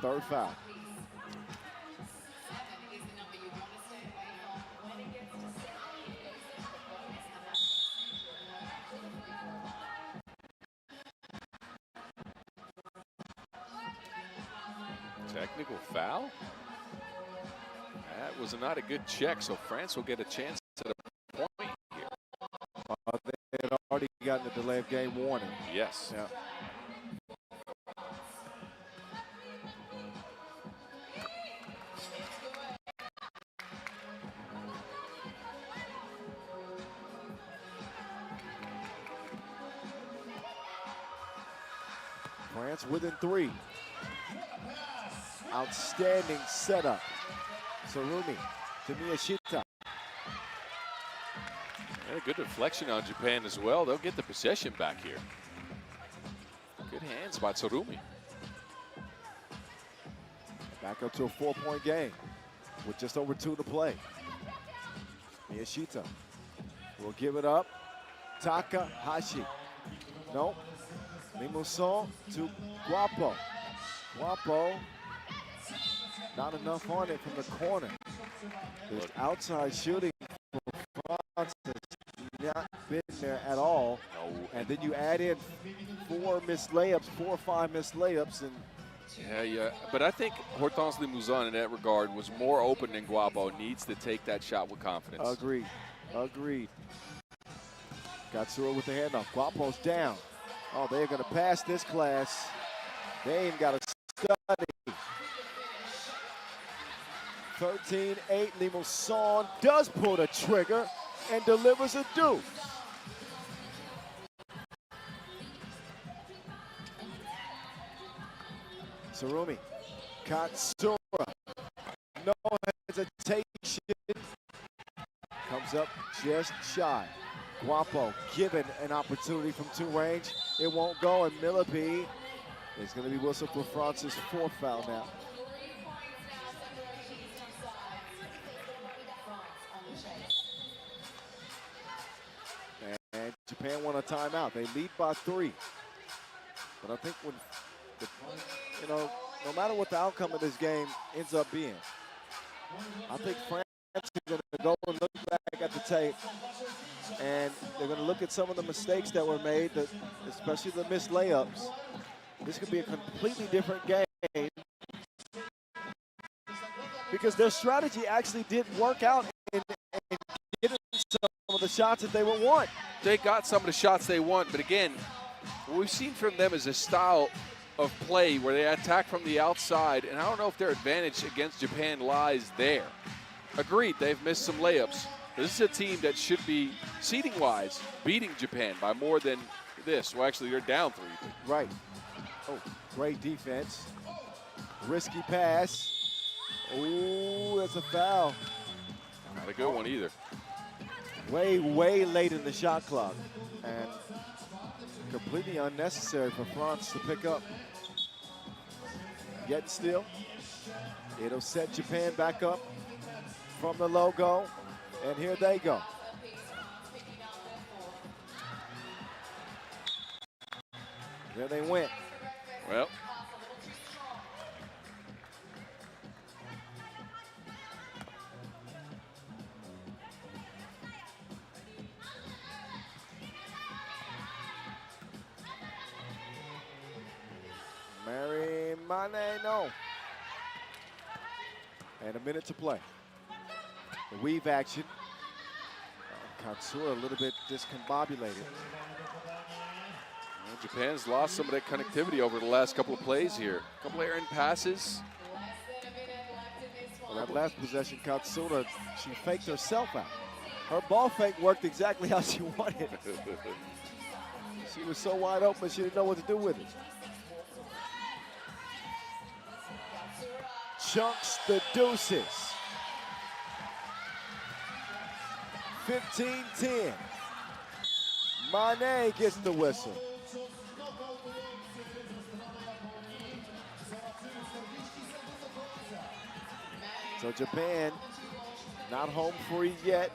Third foul. Technical foul? That was not a good check, so France will get a chance at a point here. They had already gotten a delay of game warning. Yes. Yeah. France within 3. Outstanding setup. Surumi to Miyashita. And a good deflection on Japan as well. They'll get the possession back here. Good hands by Surumi. Back up to a 4-point game with just over 2 to play. Miyashita will give it up. Takahashi. No. Limuson to Guapo. Guapo, not enough on it from the corner. There's outside shooting for France has not been there at all. No. And then you add in 4 missed layups, 4 or 5 missed layups, and Yeah. But I think Hortense Limousin in that regard was more open than Guapo. Needs to take that shot with confidence. agreed. Katsura with the handoff. Guapo's down. Oh, they're going to pass this class. They ain't got to study. 13-8, Limuson does pull the trigger and delivers a deuce. Surumi, Katsura, no hesitation. Comes up just shy. Guapo given an opportunity from 2 range. It won't go, and Millipede is going to be whistled for France's 4th foul now. And Japan won a timeout. They lead by 3. But I think when, no matter what the outcome of this game ends up being, I think France is going to go and look back at the tape, and they're going to look at some of the mistakes that were made, especially the missed layups. This could be a completely different game because their strategy actually did work out in getting some of the shots that they would want. They got some of the shots they want, but again, what we've seen from them is a style of play where they attack from the outside, and I don't know if their advantage against Japan lies there. Agreed, they've missed some layups. This is a team that should be, seeding-wise, beating Japan by more than this. Well, actually, they're down 3. Right. Oh, great defense. Risky pass. Ooh, that's a foul. Not a good one either. Way late in the shot clock. And completely unnecessary for France to pick up. Yet still, it'll set Japan back up from the logo. And here they go. There they went. Well, Mary Mane, no. And a minute to play. The weave action. Katsura a little bit discombobulated. well, Japan's lost some of that connectivity over the last couple of plays here. A couple of errant passes. Well, that last possession, Katsura, she faked herself out. Her ball fake worked exactly how she wanted. She was so wide open, she didn't know what to do with it. Chunks the deuces. 15-10. Mane gets the whistle. So Japan not home free yet.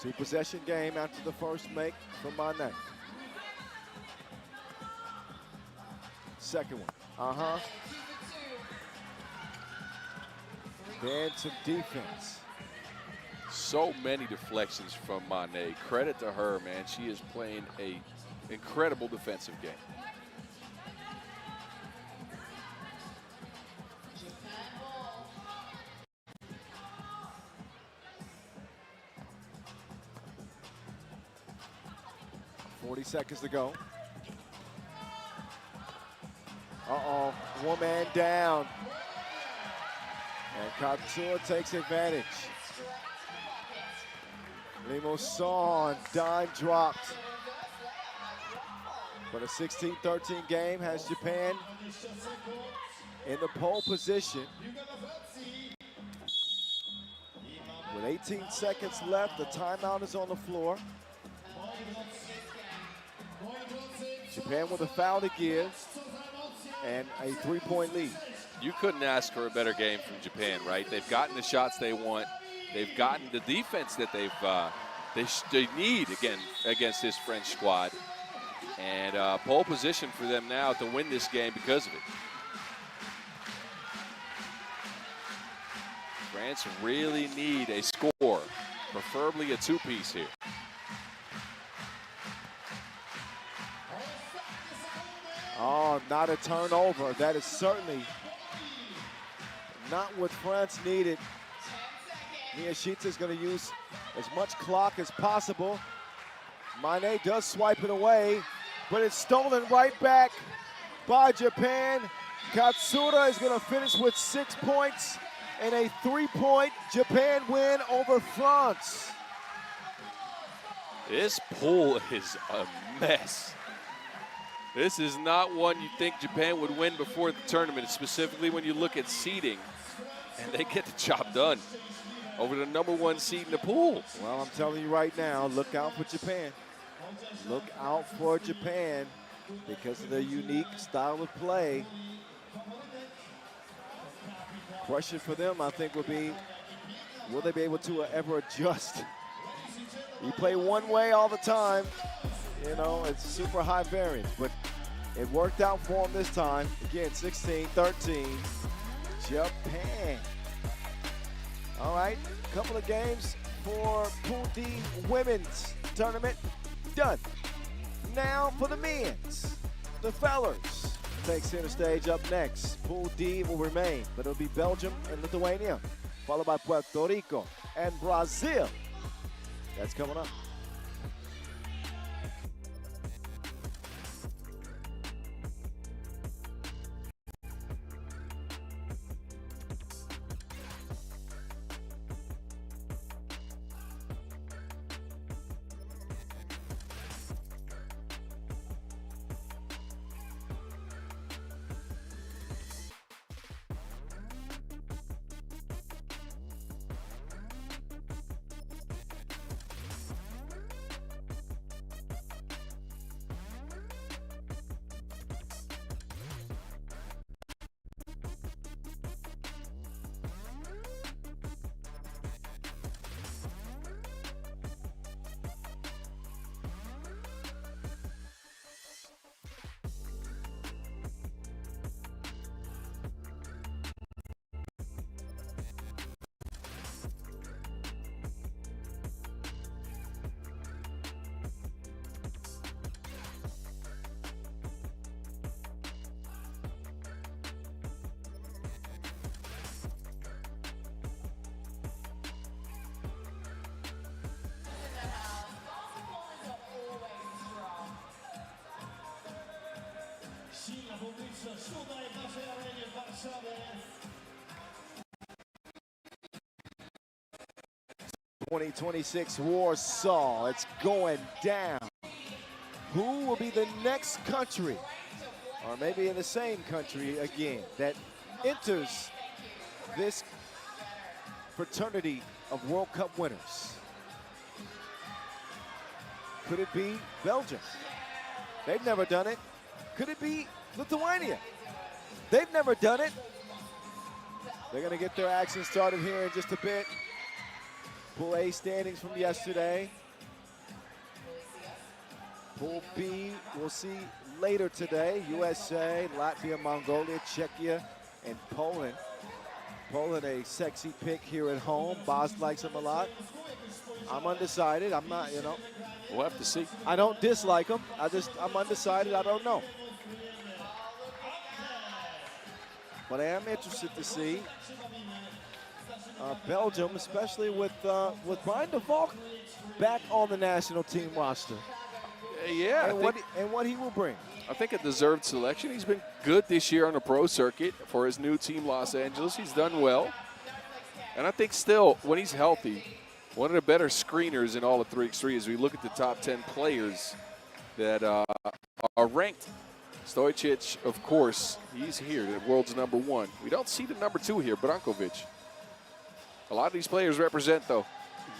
Two-possession game after the first make from Mane. Second one. Then some defense. So many deflections from Mane. Credit to her, man. She is playing a incredible defensive game. Seconds to go. One man down. And Katsura takes advantage. Limousin, dime dropped. But a 16-13 game has Japan in the pole position. With 18 seconds left, the timeout is on the floor. Japan with a foul to give and a 3-point lead. You couldn't ask for a better game from Japan, right? They've gotten the shots they want. They've gotten the defense that they need again against this French squad. And pole position for them now to win this game because of it. France really need a score, preferably a two-piece here. Oh, not a turnover. That is certainly not what France needed. Miyashita is going to use as much clock as possible. Mane does swipe it away, but it's stolen right back by Japan. Katsura is going to finish with 6 points and a 3-point Japan win over France. This pool is a mess. This is not one you think Japan would win before the tournament, specifically when you look at seeding, and they get the job done over the #1 seed in the pool. Well, I'm telling you right now, look out for Japan. Look out for Japan because of their unique style of play. Question for them, I think, would be, will they be able to ever adjust? You play one way all the time. You know, it's super high variance, but it worked out for them this time. Again, 16-13, Japan. All right, a couple of games for Pool D women's tournament done. Now for the men's, the fellers take center stage up next. Pool D will remain, but it'll be Belgium and Lithuania, followed by Puerto Rico and Brazil. That's coming up. Tutaj w naszej arenie w Warszawie. 2026 Warsaw, it's going down. Who will be the next country, or maybe in the same country again, that enters this fraternity of World Cup winners? Could it be Belgium? They've never done it. Could it be Lithuania? They've never done it. They're going to get their action started here in just a bit. Pool A standings from yesterday. Pool B, we'll see later today. USA, Latvia, Mongolia, Czechia, and Poland. Poland, a sexy pick here at home. Boz likes him a lot. I'm undecided. I'm not, We'll have to see. I don't dislike him. I'm undecided. I don't know. But I am interested to see Belgium, especially with Brian de Valk back on the national team roster. Yeah, And what he will bring. I think a deserved selection. He's been good this year on the pro circuit for his new team, Los Angeles. He's done well. And I think still, when he's healthy, one of the better screeners in all of 3x3 as we look at the top 10 players that are ranked. Stojcic, of course, he's here, the world's #1. We don't see the #2 here, Brankovic. A lot of these players represent, though.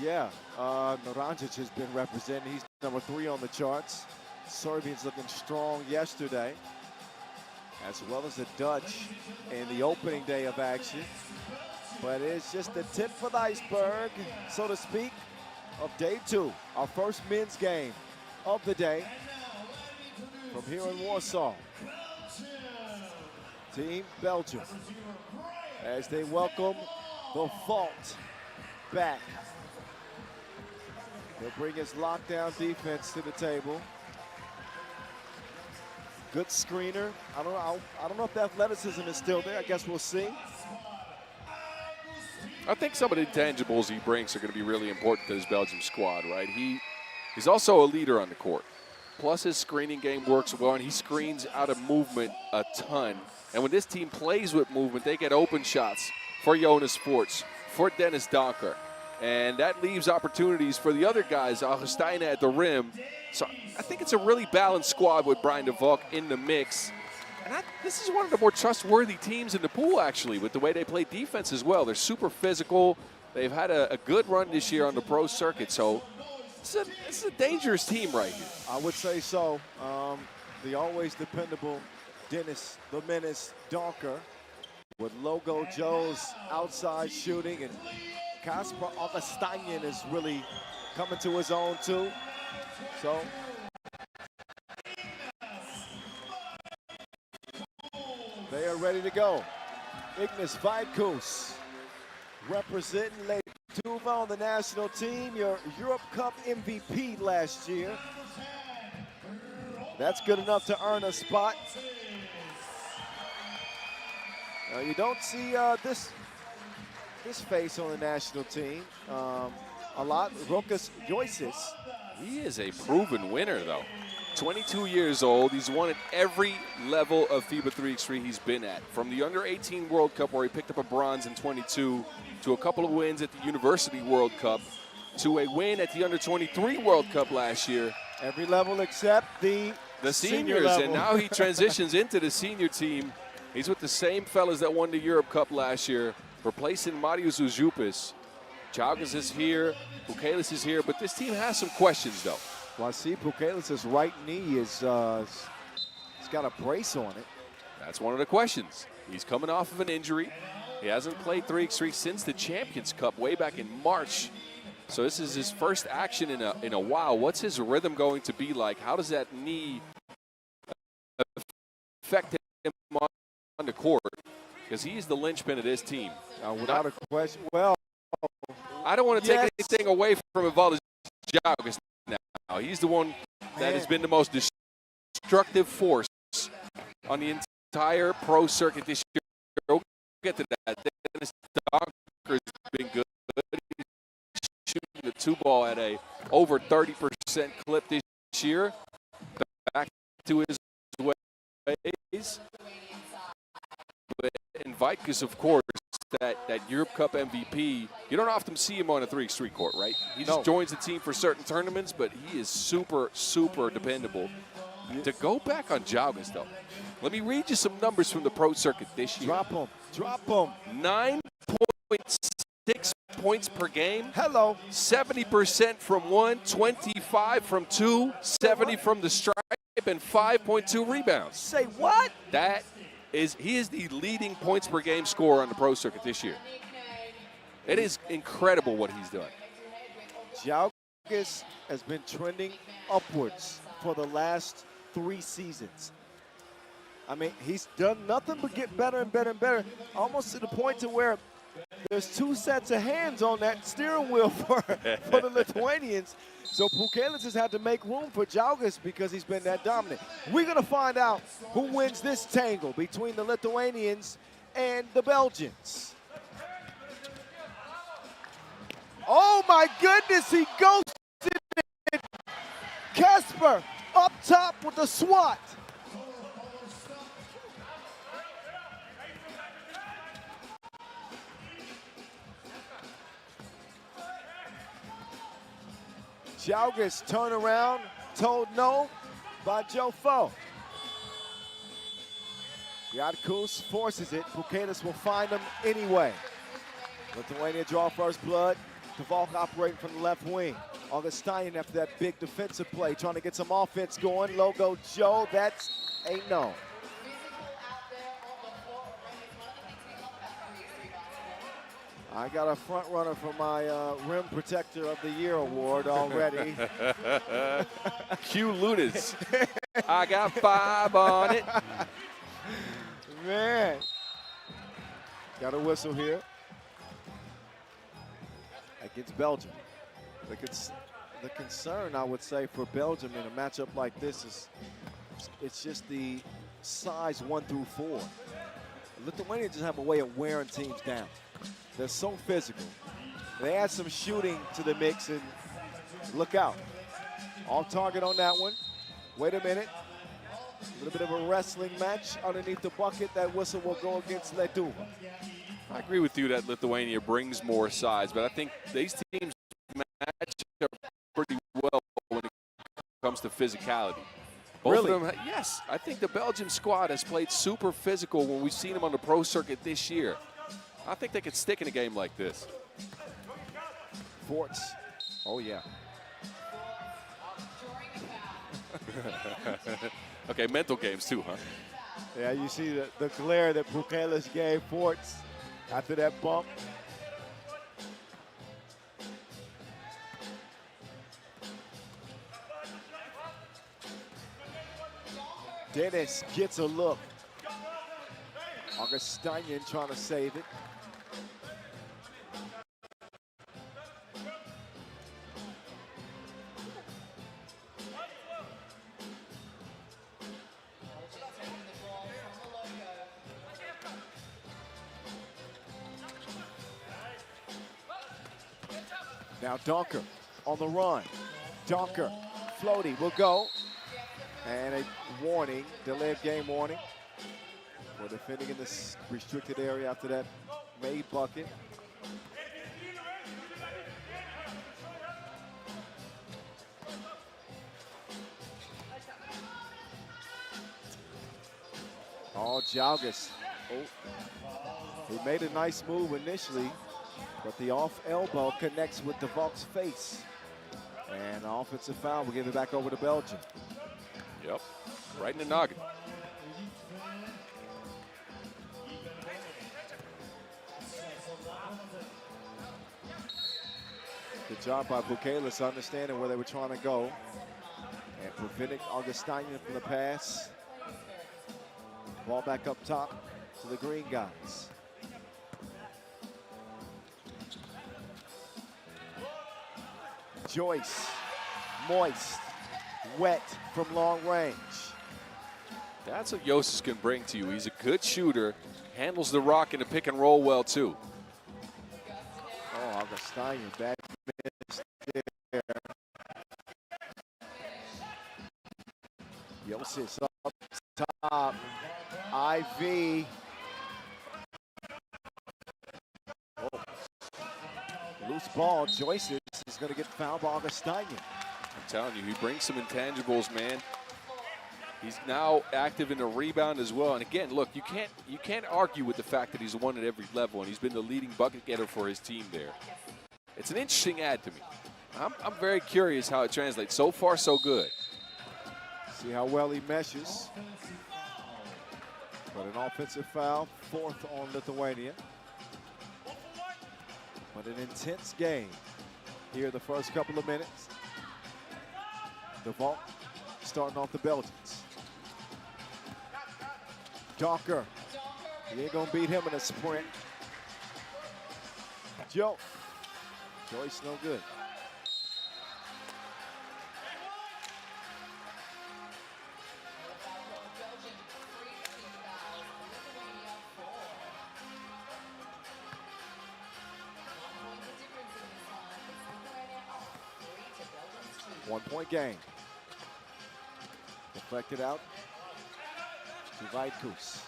Yeah, Naranjic has been represented. He's #3 on the charts. Serbians looking strong yesterday, as well as the Dutch in the opening day of action. But it's just the tip of the iceberg, so to speak, of day 2, our first men's game of the day from here in Warsaw. Team Belgium, as they welcome the Vault back. He'll bring his lockdown defense to the table. Good screener. I don't know if the athleticism is still there. I guess we'll see. I think some of the intangibles he brings are going to be really important to this Belgium squad, right? He's also a leader on the court. Plus his screening game works well, and he screens out of movement a ton. And when this team plays with movement, they get open shots for Jonas Sports, for Dennis Donker. And that leaves opportunities for the other guys, Augustine at the rim. So I think it's a really balanced squad with Brian de Valk in the mix. And this is one of the more trustworthy teams in the pool, actually, with the way they play defense as well. They're super physical. They've had a good run this year on the pro circuit. So this is a dangerous team right here. I would say so. The always dependable Dennis the Menace Donker with Logo Joe's outside shooting, and Kasper Augustinian is really coming to his own too. So they are ready to go. Ignas Vaikus representing Tuva on the national team, your Europe Cup MVP last year. That's good enough to earn a spot. You don't see this face on the national team a lot. Rokas Joicis. He is a proven winner, though. 22 years old. He's won at every level of FIBA 3x3 he's been at. From the Under-18 World Cup, where he picked up a bronze in 22, to a couple of wins at the University World Cup, to a win at the Under-23 World Cup last year. Every level except the seniors, level. and now he transitions into the senior team. He's with the same fellas that won the Europe Cup last year, replacing Marius Uzupis. Chaugas is here, Bukelis is here, but this team has some questions, though. Well, I see Bukelis' right knee is he's got a brace on it. That's one of the questions. He's coming off of an injury. He hasn't played 3x3 since the Champions Cup way back in March. So this is his first action in a while. What's his rhythm going to be like? How does that knee affect him on the court? Because he's the linchpin of this team. Without a question. Well, I don't want to take anything away from Evaldo Chaugas now. He's the one that has been the most destructive force on the entire pro circuit this year. We'll get to that. Dennis Donker has been good. He's shooting the 2-ball at a over 30% clip this year. Back to his ways. And Vaikus, of course, that Europe Cup MVP, you don't often see him on a 3x3 court, right? He just joins the team for certain tournaments, but he is super, super dependable. To go back on Chaugas, though, let me read you some numbers from the pro circuit this year. Drop them. 9.6 points per game. Hello. 70% from one, 25 from two, 70 from the stripe, and 5.2 rebounds. Say what? He is the leading points per game scorer on the pro circuit this year. It is incredible what he's done. Jalgis has been trending upwards for the last 3 seasons. I mean, he's done nothing but get better and better and better, almost to the point to where there's 2 sets of hands on that steering wheel for the Lithuanians. So Pukelis has had to make room for Jalgis because he's been that dominant. We're going to find out who wins this tangle between the Lithuanians and the Belgians. Oh my goodness, he ghosted it. Kasper up top with the swat. Jalgis turn around, told no by Joe Foe. Yadkus forces it. Pukelis will find him anyway. Lithuania draw first blood. Kavalk operating from the left wing. Augustinian after that big defensive play, trying to get some offense going. Logo Joe, that's a no. I got a front runner for my Rim Protector of the Year award already. Q Lunas. I got 5 on it. Man. Got a whistle here against Belgium. The concern, I would say, for Belgium in a matchup like this is it's just the size 1 through 4. Lithuania just have a way of wearing teams down. They're so physical. They add some shooting to the mix, and look out. Off target on that one. Wait a minute. A little bit of a wrestling match underneath the bucket. That whistle will go against Letuva. I agree with you that Lithuania brings more size, but I think these teams match up pretty well when it comes to physicality. Both Really? of them, yes. I think the Belgian squad has played super physical when we've seen them on the pro circuit this year. I think they could stick in a game like this. Forts. Oh, yeah. Okay, mental games too, huh? Yeah, you see the glare that Pukelis gave Forts after that bump. Dennis gets a look. Augustinian trying to save it. Now Donker on the run. Donker, floaty, will go. And a warning, delay of game warning. We're defending in this restricted area after that made bucket. Oh, Jalgis. Oh. He made a nice move initially, but the off elbow connects with DeValk's face. And an offensive foul will give it back over to Belgium. Yep, right in the noggin. Good job by Pukelis understanding where they were trying to go and preventing Augustinian from the pass. Ball back up top to the green guys. Joyce, moist, wet from long range. That's what Yossis can bring to you. He's a good shooter, handles the rock in the pick and roll well too. Oh, Augustinian, bad miss there. Yossis up top. IV. Oh. Loose ball. Joyce is going to get fouled by Augustinian. I'm telling you, he brings some intangibles, man. He's now active in the rebound as well. And again, look, you can't argue with the fact that he's won at every level, and he's been the leading bucket getter for his team there. It's an interesting add to me. I'm very curious how it translates. So far, so good. See how well he meshes. But an offensive foul, 4th on Lithuania. But an intense game. here the first couple of minutes. The vault starting off the Belgians. Donker. He ain't gonna beat him in a sprint. Joyce no good. One-point game. Deflected out to Vaitkus.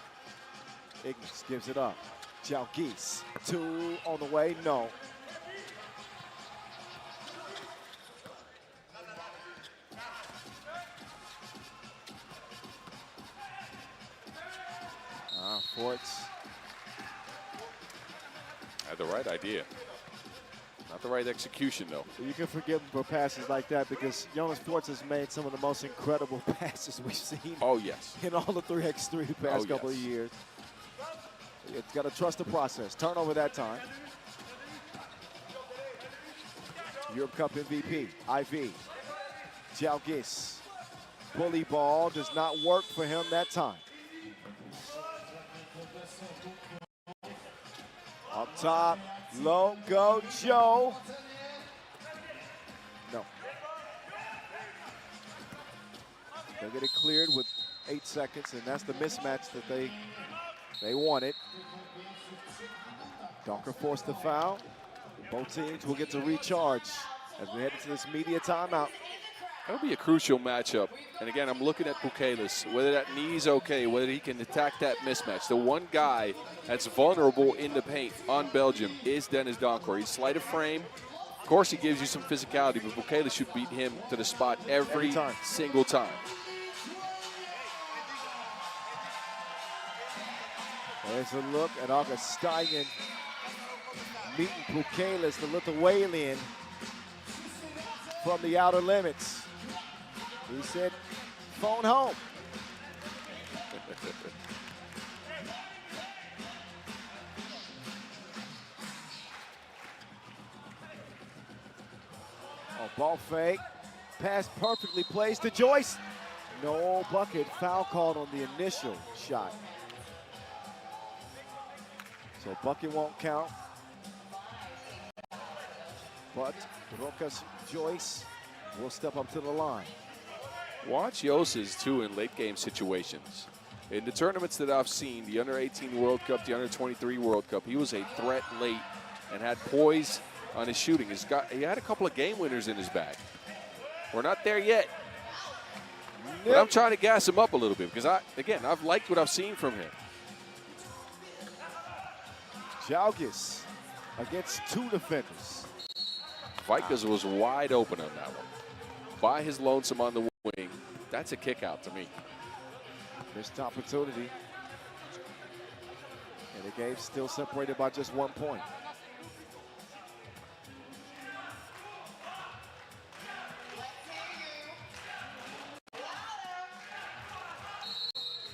Ignis gives it up. Jalgis, 2 on the way, no. Forts. Had the right idea. Not the right execution, though. You can forgive him for passes like that because Jonas Forts has made some of the most incredible passes we've seen. Oh, yes. In all the 3x3 the past couple of years. It's got to trust the process. Turnover that time. Europe Cup MVP, IV. Jalgis. Bully ball does not work for him that time. Up top, low go Joe. No. They'll get it cleared with 8 seconds, and that's the mismatch that they wanted. Donker forced the foul. Both teams will get to recharge as we head into this media timeout. That'll be a crucial matchup. And again, I'm looking at Bukelis, whether that knee's okay, whether he can attack that mismatch. The one guy that's vulnerable in the paint on Belgium is Dennis Donker. He's slight of frame. Of course, he gives you some physicality, but Bukelis should beat him to the spot every single time. There's a look at Augustinian meeting Bukelis, the Lithuanian, from the outer limits. He said, phone home. Ball fake. Pass perfectly placed to Joyce. No bucket. Foul called on the initial shot. So bucket won't count. But Rokas Joyce will step up to the line. Watch Yosses, too, in late-game situations. In the tournaments that I've seen, the Under-18 World Cup, the Under-23 World Cup, he was a threat late and had poise on his shooting. He had a couple of game winners in his bag. We're not there yet. But I'm trying to gas him up a little bit because, I've liked what I've seen from him. Jalgis against 2 defenders. Vikas was wide open on that one. By his lonesome on the wing. That's a kick out to me. Missed opportunity. And the game's still separated by just 1 point.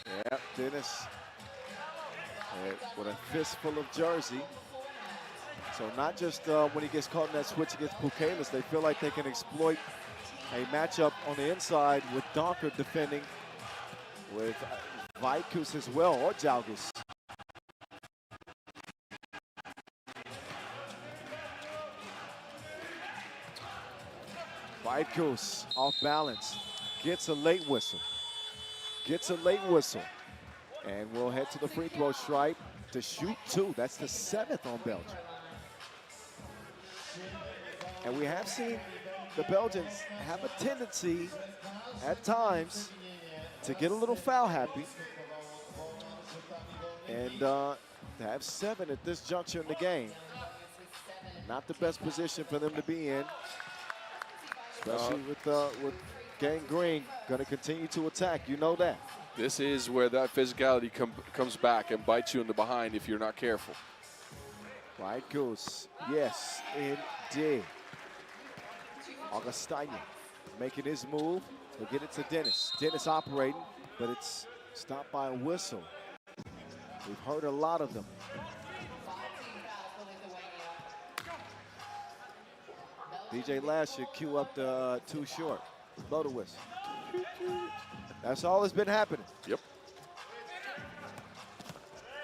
Yeah, Dennis with a fistful of jersey. So not just when he gets caught in that switch against Bukelis, they feel like they can exploit a matchup on the inside with Donker defending with Vaitkus as well, or Jalgis. Vaitkus off balance, gets a late whistle. And we'll head to the free throw stripe to shoot 2. That's the 7th on Belgium. And we have seen the Belgians have a tendency at times to get a little foul happy. And to have 7 at this juncture in the game, not the best position for them to be in, especially with Gang Green going to continue to attack. You know that. This is where that physicality comes back and bites you in the behind if you're not careful. Right goes. Yes, indeed. Augustinian making his move. He'll get it to Dennis. Dennis operating, but it's stopped by a whistle. We've heard a lot of them. DJ Lash should cue up the too short. Blow the whistle. That's all that's been happening. Yep.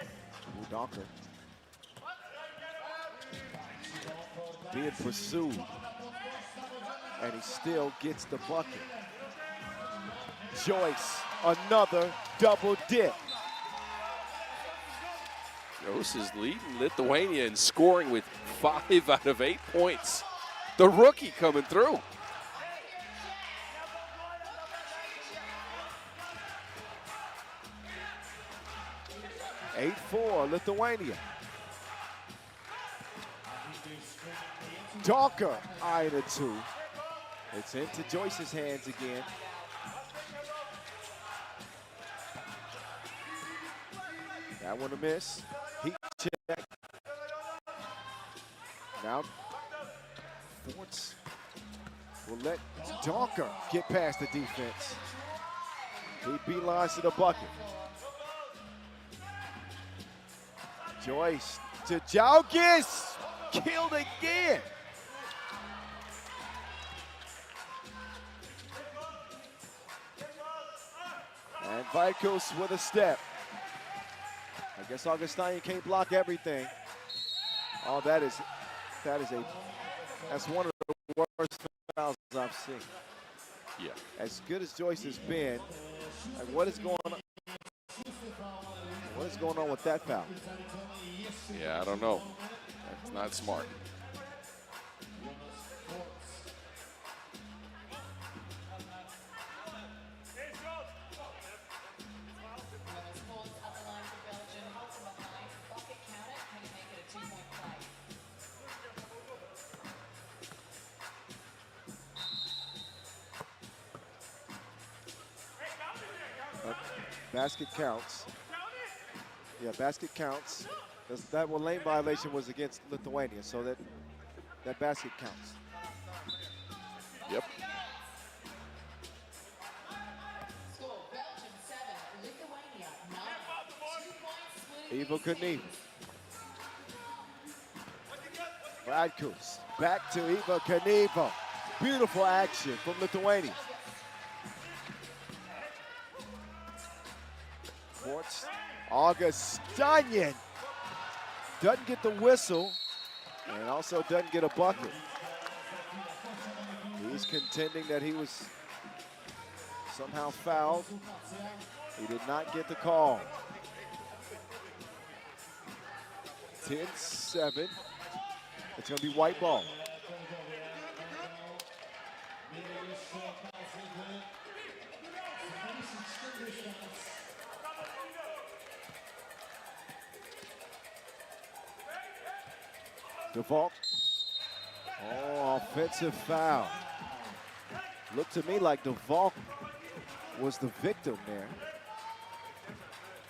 Ooh, Donker. Being pursued. And he still gets the bucket. Joyce, another double dip. Joyce is leading Lithuania in scoring with 5 out of 8 points. The rookie coming through. Eight 8-4, Lithuania. Donker, eye to 2. It's into Joyce's hands again. That one a miss. Heat check. Now, Forts will let Donker get past the defense. He beelines to the bucket. Joyce to Jalgis. Killed again. And Vikus with a step. I guess Augustine can't block everything. Oh, that's one of the worst fouls I've seen. Yeah. As good as Joyce has been, like what is going on? What is going on with that foul? Yeah, I don't know. That's not smart. Basket counts. Yeah, basket counts. That one lane violation was against Lithuania, so that basket counts. Yep. Ivo Knievel. Radkus back to Ivo Knievel. Beautiful action from Lithuania. Forts, Augustinian doesn't get the whistle and also doesn't get a bucket. He's contending that he was somehow fouled. He did not get the call. 10-7. It's going to be white ball. DeVault. Oh, offensive foul. Looked to me like DeVault was the victim there.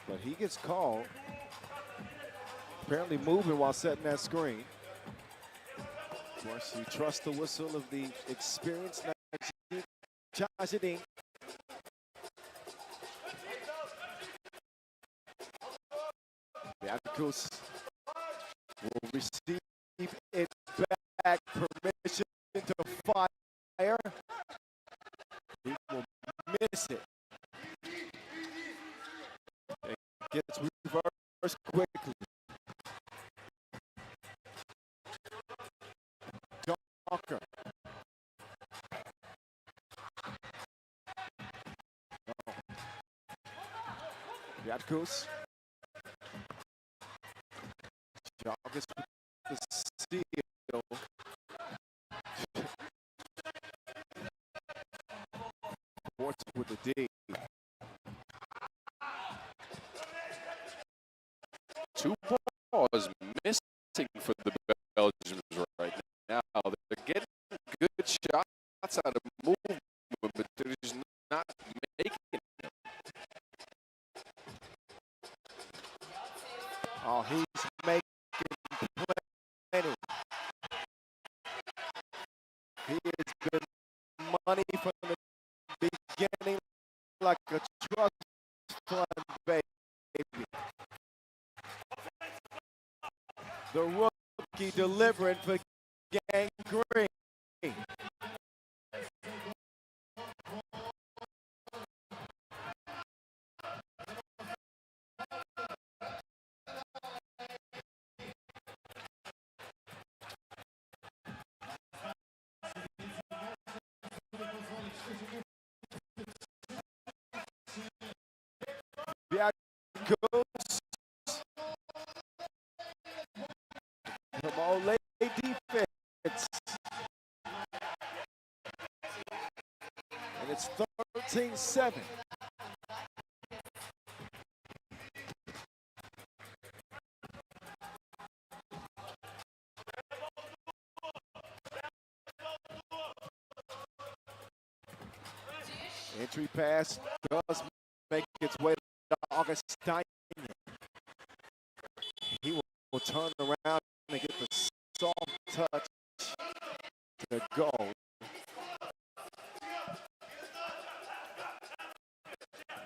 But he gets called. Apparently moving while setting that screen. Of course, you trust the whistle of the experienced Chazidin. Radkus will receive it back. Permission to fire. He will miss it. And gets reversed quickly. Donker. Radkus. Jalgis with the steal. Forts with the D. 2 balls missing for the Belgians right now. They're getting good shots out of movement, but they're just not making them. Oh, he's making plenty. He has been money from the beginning like a trust fund baby. The rookie delivering for Gang Green. It's 13-7. Entry pass does make its way to Augustine. He will turn around and get the soft touch to go.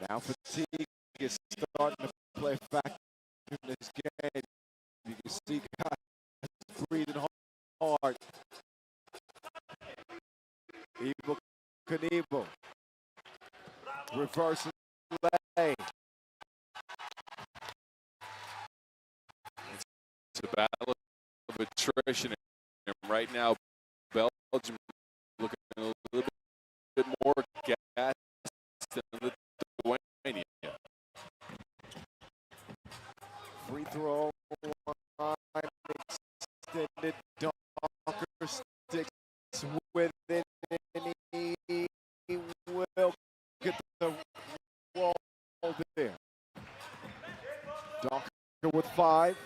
Now fatigue is starting to play a factor in this game. You can see guys breathing hard. Evel Knievel. Reverse lay. It's a battle of attrition, and right now Belgium looking a little bit more gas than Lithuania. Free throw line extended. Donker sticks with it, and he will get the roll there. Donker with 5.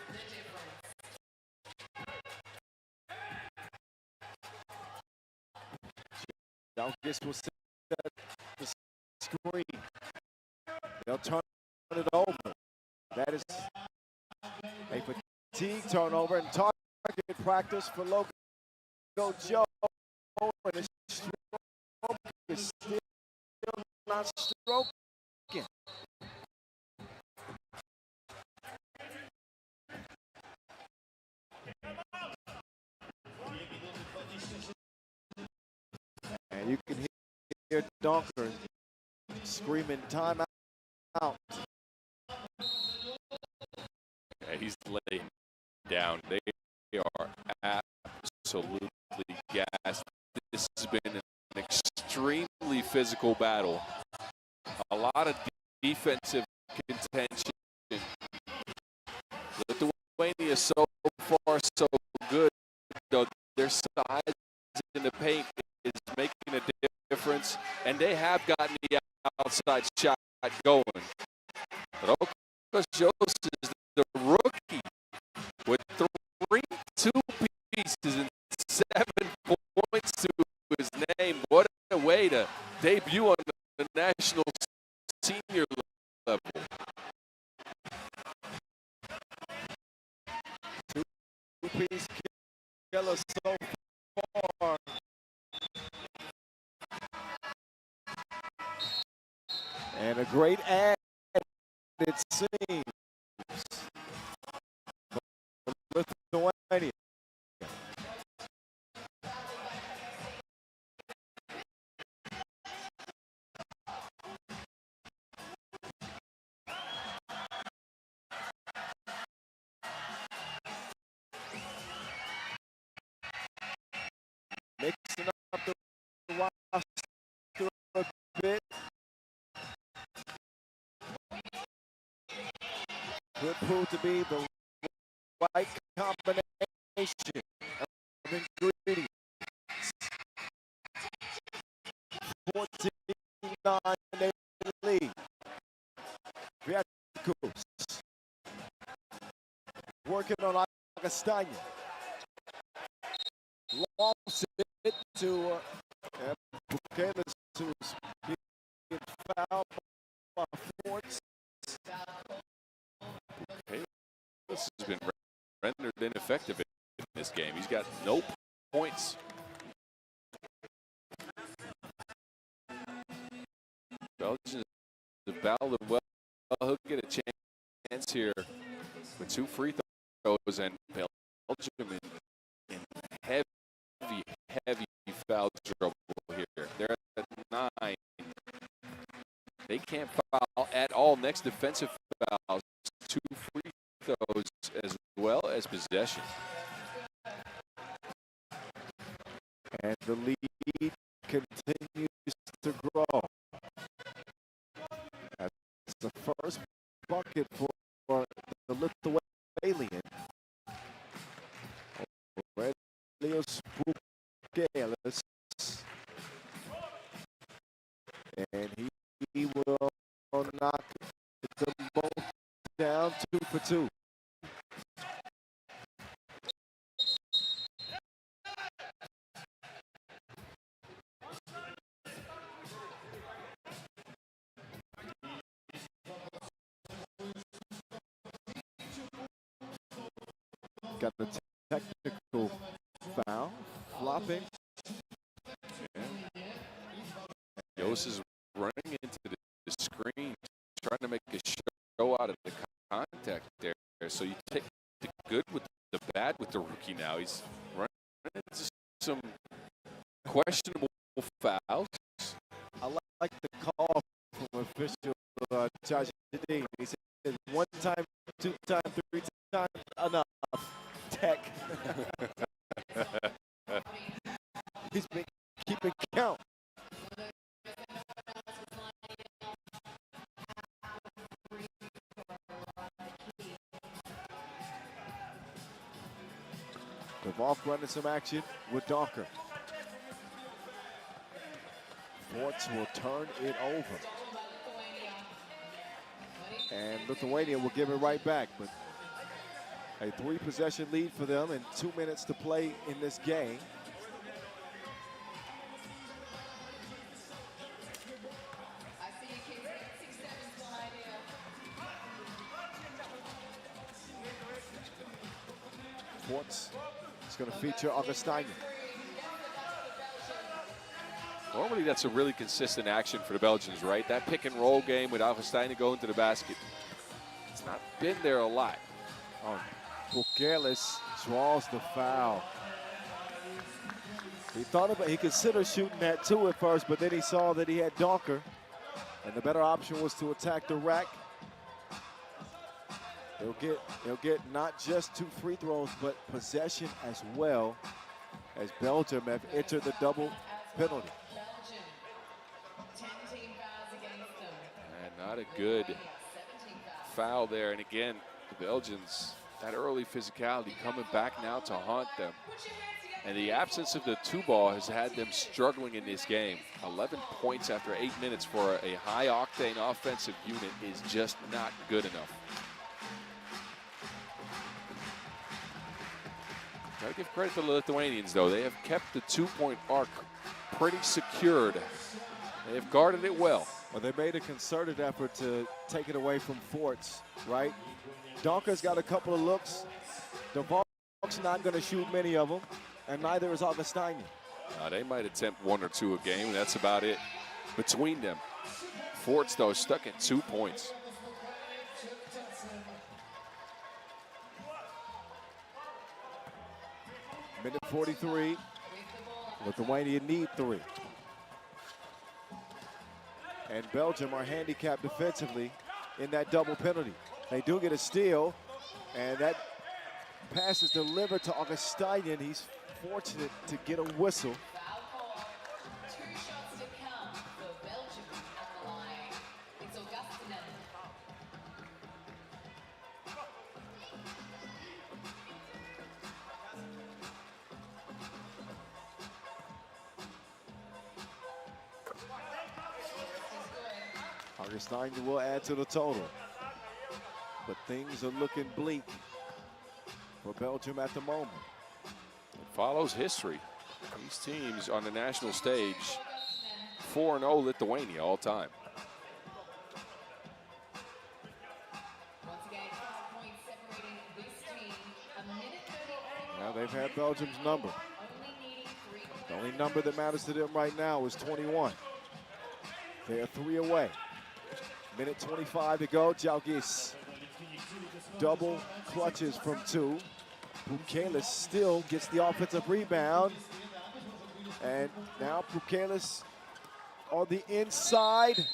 Donkis will set the screen. They'll turn it over. That is a fatigue turnover and target practice for Loco Joe. And his stroke is still not stroking. And you can hear Donker screaming timeout. Yeah, he's laying down. They are absolutely gassed. This has been an extremely physical battle. A lot of defensive contention. Lithuania is so far so good, though their size in the paint is making a difference, and they have gotten the outside shot going. But Okos is the rookie with 3 two-pieces and 7 points to his name. What a way to debut on the national senior level. Two-piece killer so far. And a great ad, it seems, for Lithuania. Mixing up the roster a bit. Could prove to be the right combination of ingredients. 14-9 they lead. Viaticus working on Augustine. Lost it to Buchalis, who's being fouled by Forts. This has been rendered ineffective in this game. He's got no points. Belgium have battled him well. He'll get a chance here with 2 free throws, and Belgium in heavy foul trouble here. They're at 9. They can't foul at all. Next defensive fouls, 2 free throws as well as possession. And the lead continues to grow. That's the first bucket for the Lithuanian. Aurelius Bukelis for 2. Got the technical foul, flopping. Yos is running into the screen, trying to make a show out of the contact there. So you take the good with the bad with the rookie now. He's running into some questionable fouls. I like the call from official Tajideen. He said 1 time, 2 time, 3 times, enough. Tech. He's been keeping count. DeValk running some action with Donker. Forts will turn it over. And Lithuania will give it right back. But a 3-possession lead for them and 2 minutes to play in this game. Forts is going to feature Augustine. Normally that's a really consistent action for the Belgians, right? That pick and roll game with Augustine going to the basket. It's not been there a lot. Bukelis draws the foul. He considered shooting that 2 at first, but then he saw that he had Donker, and the better option was to attack the rack. He'll get not just 2 free throws, but possession as well, as Belgium have entered the double penalty. And not a good foul there. And again, the Belgians, that early physicality coming back now to haunt them. And the absence of the 2-ball has had them struggling in this game. 11 points after 8 minutes for a high-octane offensive unit is just not good enough. Got to give credit to the Lithuanians, though. They have kept the 2-point arc pretty secured. They have guarded it well. Well, they made a concerted effort to take it away from Forts, right? Donker's got a couple of looks. DeValk's not going to shoot many of them, and neither is Augustine. They might attempt 1 or 2 a game, and that's about it between them. Forts, though, stuck at 2 points. Minute 43. Lithuania need 3. And Belgium are handicapped defensively in that double penalty. They do get a steal, and that pass is delivered to Augustine. He's fortunate to get a whistle. Augustine will add to the total. But things are looking bleak for Belgium at the moment. It follows history. These teams on the national stage, 4-0 Lithuania all time. Now they've had Belgium's number. The only number that matters to them right now is 21. They are 3 away. Minute 25 to go. Jalgis double clutches from 2. Bukelis still gets the offensive rebound. And now Bukelis on the inside.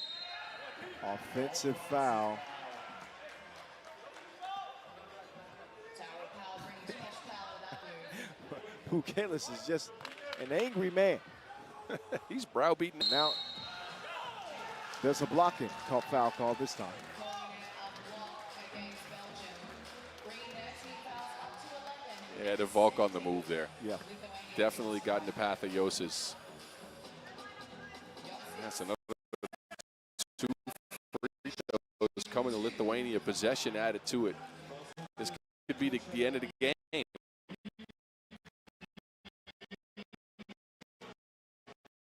Offensive foul. Bukelis is just an angry man. He's browbeaten. Now there's a blocking foul call this time. Yeah, DeValk on the move there. Yeah. Definitely got in the path of Yos's. That's another 2 free throws coming to Lithuania. Possession added to it. could be the end of the game.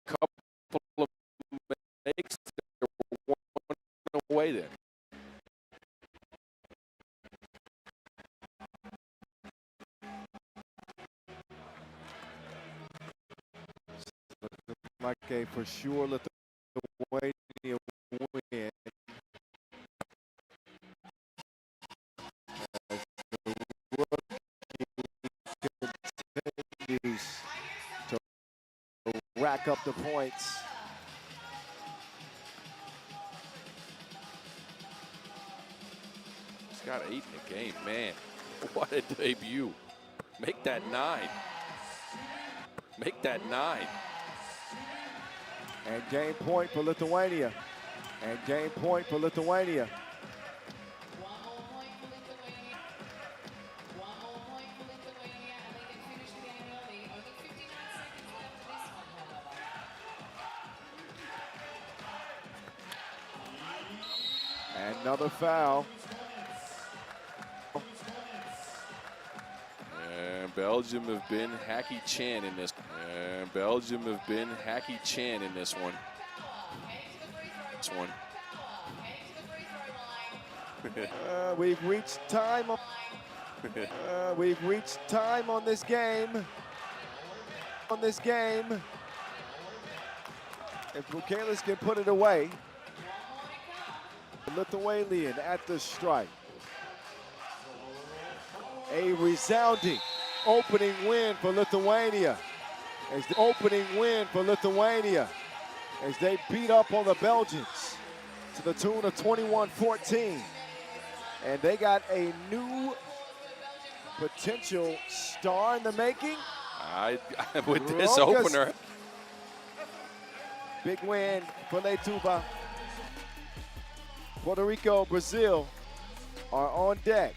Couple of mistakes, they're 1 away then. Like a for sure Lithuania win. As the rookie continues to rack up the points. He's got 8 in the game, man. What a debut. Make that 9. Make that 9. And game point for Lithuania. And game point for Lithuania. One more point for Lithuania. One more point for Lithuania, and they can finish the game early. Only 59 seconds left to this one, however. Another foul. And Belgium have been Hacky Chan in this. And Belgium have been Hacky Chan in this one. We've reached time. We've reached time on this game. If Bukelis can put it away, Lithuanian at the strike. A resounding opening win for Lithuania. As the opening win for Lithuania as they beat up on the Belgians to the tune of 21-14. And they got a new potential star in the making. With this Rokas. opener. Big win for Leituva. Puerto Rico, Brazil are on deck.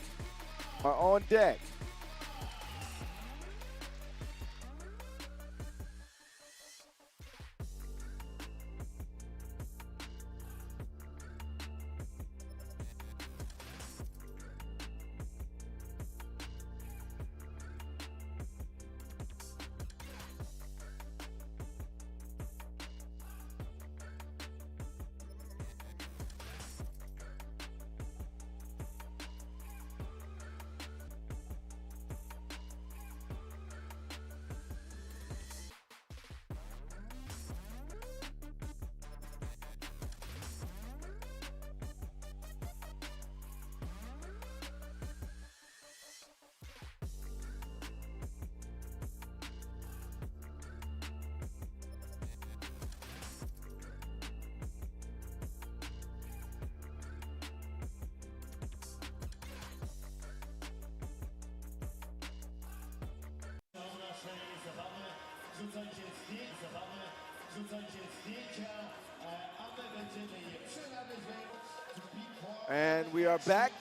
And we are back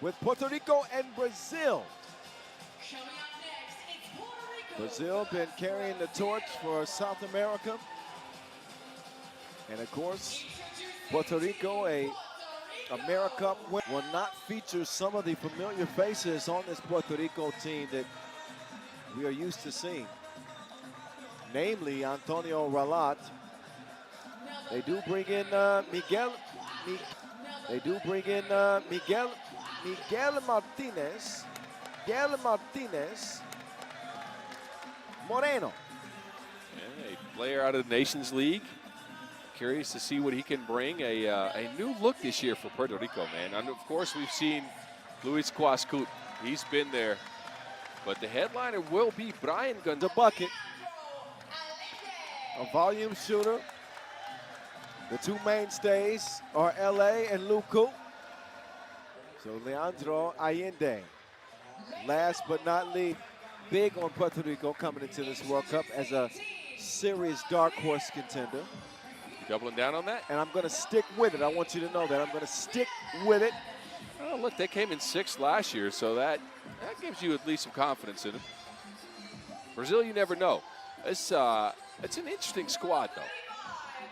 with Puerto Rico and Brazil. Coming up next, it's Puerto Rico. Brazil been carrying the torch for South America. And of course, Puerto Rico, a AmeriCup win, will not feature some of the familiar faces on this Puerto Rico team that we are used to seeing. Namely, Antonio Ralat. They do bring in Miguel Martinez. Moreno. And a player out of the Nations League. Curious to see what he can bring. A new look this year for Puerto Rico, man. And of course, we've seen Luis Quascut. He's been there. But the headliner will be Brian Gonzalez. The bucket. A volume shooter. The two mainstays are LA and Luku. So Leandro Allende. Last but not least, big on Puerto Rico coming into this World Cup as a serious dark horse contender. Doubling down on that? And I'm going to stick with it. I want you to know that. I'm going to stick with it. Oh, look, they came in 6th last year, so that gives you at least some confidence in them. Brazil, you never know. It's an interesting squad, though.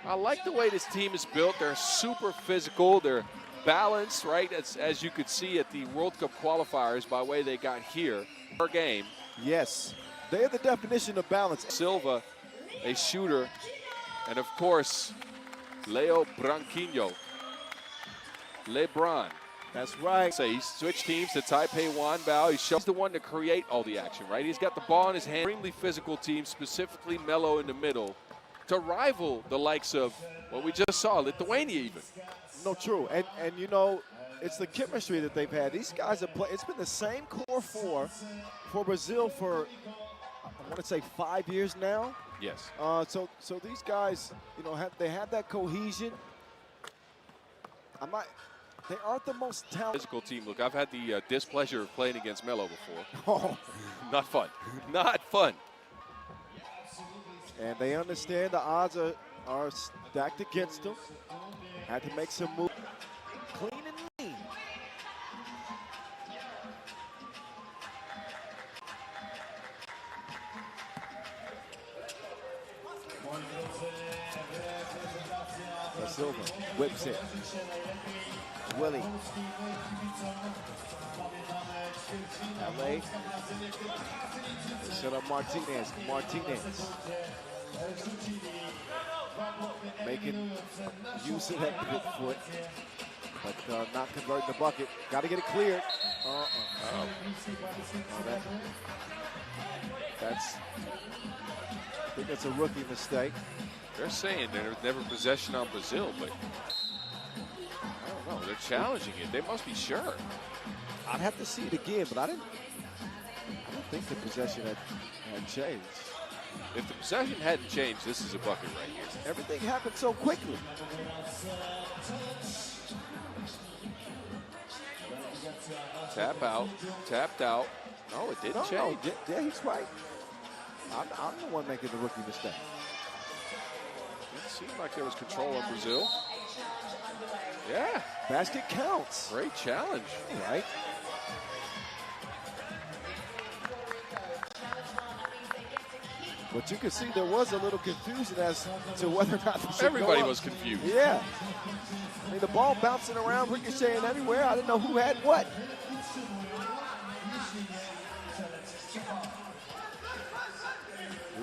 I like the way this team is built. They're super physical. They're balance, right? As you could see at the World Cup qualifiers by the way they got here per game. Yes, they are the definition of balance. Silva, a shooter, and of course, Leo Branquinho. LeBron. That's right. So he switched teams to Taipei Wanbao. He's the one to create all the action, right? He's got the ball in his hand. Extremely physical team, specifically Melo in the middle, to rival the likes of what we just saw, Lithuania even. No, true. And you know, it's the chemistry that they've had. These guys have played. It's been the same core four for Brazil for, I want to say, 5 years now. Yes. So these guys, you know, they have that cohesion. They aren't the most talented. Physical team. Look, I've had the displeasure of playing against Melo before. Oh. Not fun. Not fun. And they understand the odds are stacked against them. Had to make some moves. Clean and lean. Da Silva whips it. Willie. LA. They set up Martinez. Making use of that good foot, but not converting the bucket. Got to get it cleared. I think that's a rookie mistake. They're saying there's never possession on Brazil, but I don't know. They're challenging it. They must be sure. I'd have to see it again, but I don't think the possession had changed. If the possession hadn't changed, this is a bucket right here. Everything happened so quickly. Tap out, tapped out. No, it didn't change. No, yeah, he's right. I'm the one making the rookie mistake. It seemed like there was control of Brazil. Yeah. Basket counts. Great challenge. Right. But you can see there was a little confusion as to whether or not they should Everybody go up. was confused. Yeah. I mean, the ball bouncing around, ricocheting everywhere. I didn't know who had what.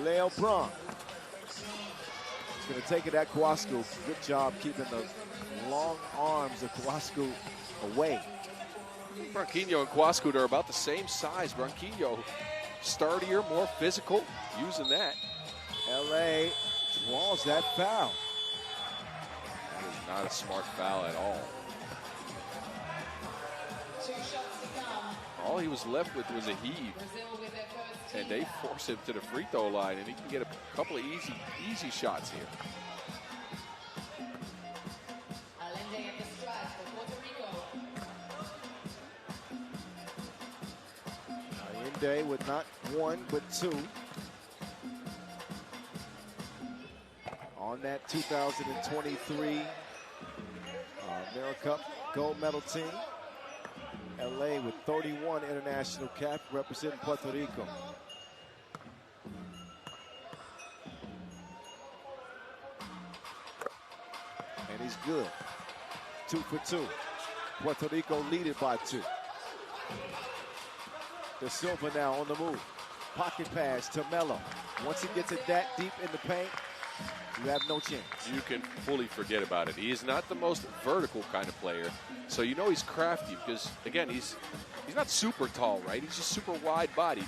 Leo Braun. He's going to take it at Kwasku. Good job keeping the long arms of Kwasku away. Branquinho and Kwasku are about the same size. Branquinho sturdier, more physical, using that. LA draws that foul. That is not a smart foul at all. All he was left with was a heave. And they force him to the free throw line, and he can get a couple of easy shots here. Allende with not one, but two. On that 2023 AmeriCup gold medal team. LA with 31 international cap representing Puerto Rico. And he's good. 2 for 2. Puerto Rico lead it by 2. Da Silva now on the move. Pocket pass to Melo. Once he gets it that deep in the paint, you have no chance. You can fully forget about it. He is not the most vertical kind of player. So you know he's crafty because, again, he's not super tall, right? He's just super wide bodied.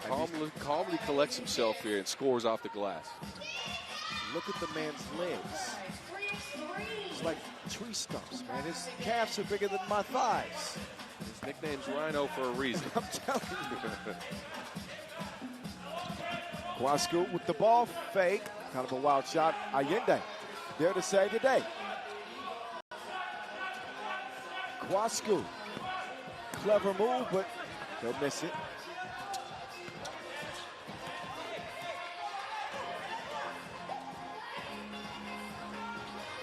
Calmly collects himself here and scores off the glass. Look at the man's legs. It's like tree stumps, man. His calves are bigger than my thighs. His nickname's Rhino for a reason. I'm telling you. Kwasku with the ball fake. Kind of a wild shot. Allende there to save the day. Kwasku. Clever move, but they'll miss it.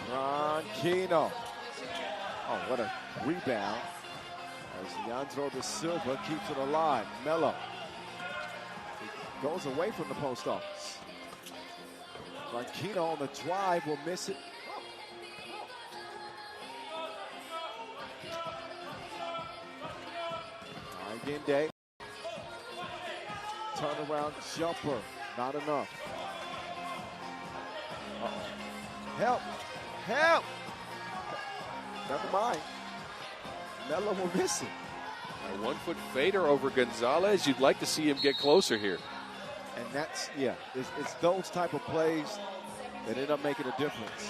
Branquinho. Oh, what a rebound. As Leandro da Silva keeps it alive. Melo goes away from the post office. Branquinho on the drive will miss it. Agende. Turnaround jumper, not enough. Help, help. Never mind. Melo will miss it. A 1 foot fader over Gonzalez. You'd like to see him get closer here. And that's, yeah, it's those type of plays that end up making a difference.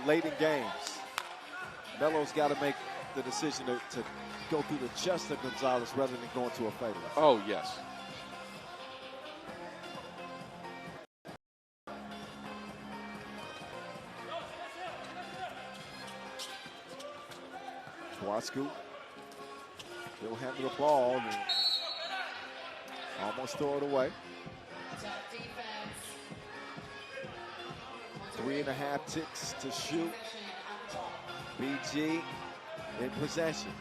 Late in games, Melo's got to make the decision to go through the chest of Gonzalez rather than going to a fadeaway. Oh, yes. Wasku will handle the ball and almost throw it away. 3.5 ticks to shoot. BG in possession.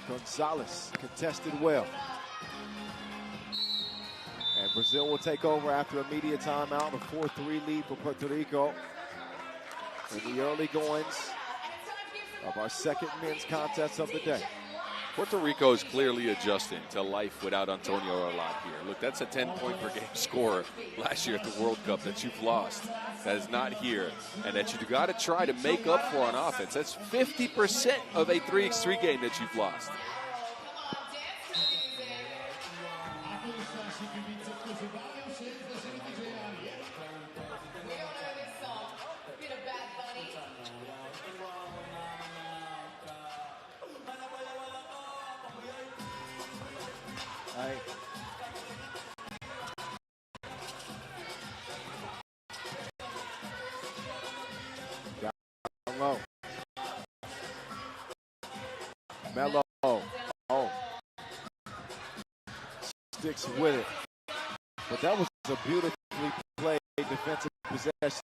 Gonzalez contested well. And Brazil will take over after a media timeout. A 4-3 lead for Puerto Rico in the early goings of our second men's contest of the day. Puerto Rico is clearly adjusting to life without Antonio Arlat here. Look, that's a 10-point per game scorer last year at the World Cup that you've lost. That is not here, and that you've got to try to make up for on offense. That's 50% of a 3x3 game that you've lost. Low. Melo. Oh. Sticks with it. But that was a beautifully played defensive possession.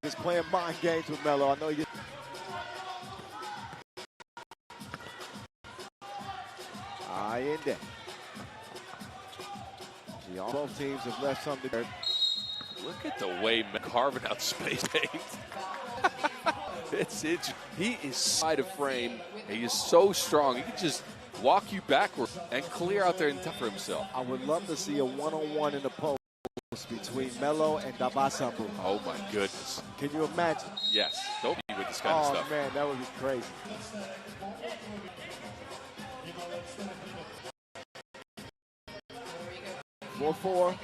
He's playing mind games with Melo. I know you. Allende. Both teams have left something there. Look at the way carving out space. He is side of frame. He is so strong. He can just walk you backward and clear out there and tough for himself. I would love to see a one-on-one in the post between Melo and Dabasambu. Oh my goodness. Can you imagine? Yes. Don't be with this kind of stuff. Oh man, that would be crazy. 4-4.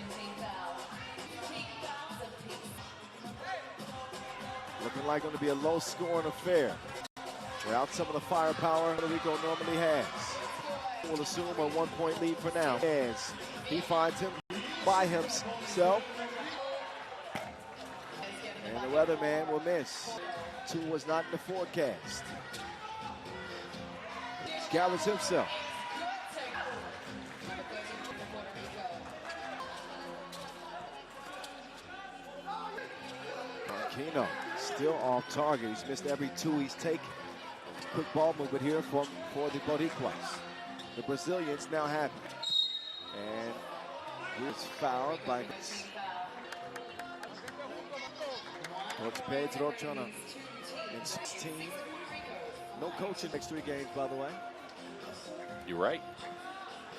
Looking like going to be a low-scoring affair. Without some of the firepower Puerto Rico normally has. We'll assume a 1-point lead for now. As he finds him by himself. And the weatherman will miss. 2 was not in the forecast. Gathers himself. Marquino still off target. He's missed every 2 he's taken. Quick ball movement here for the Boricuas. The Brazilians now have it. And he's fouled by Pedro Chona in 16. No coach in the next 3 games, by the way. You're right.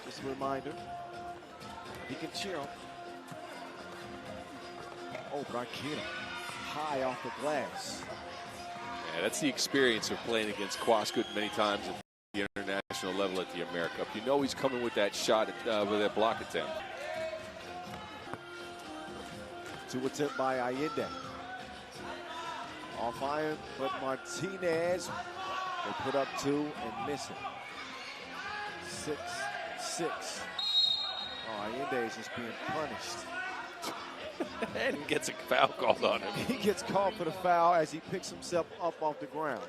Just a reminder. He can cheer him. Oh, Marquino. High off the glass. Yeah, that's the experience of playing against Quascut many times at the international level at the America Cup. You know he's coming with that shot, with that block attempt. 2 attempt by Allende. Off iron, but Martinez will put up 2 and miss it. 6-6. Oh, Allende is just being punished. And he gets a foul called on him. He gets called for the foul as he picks himself up off the ground.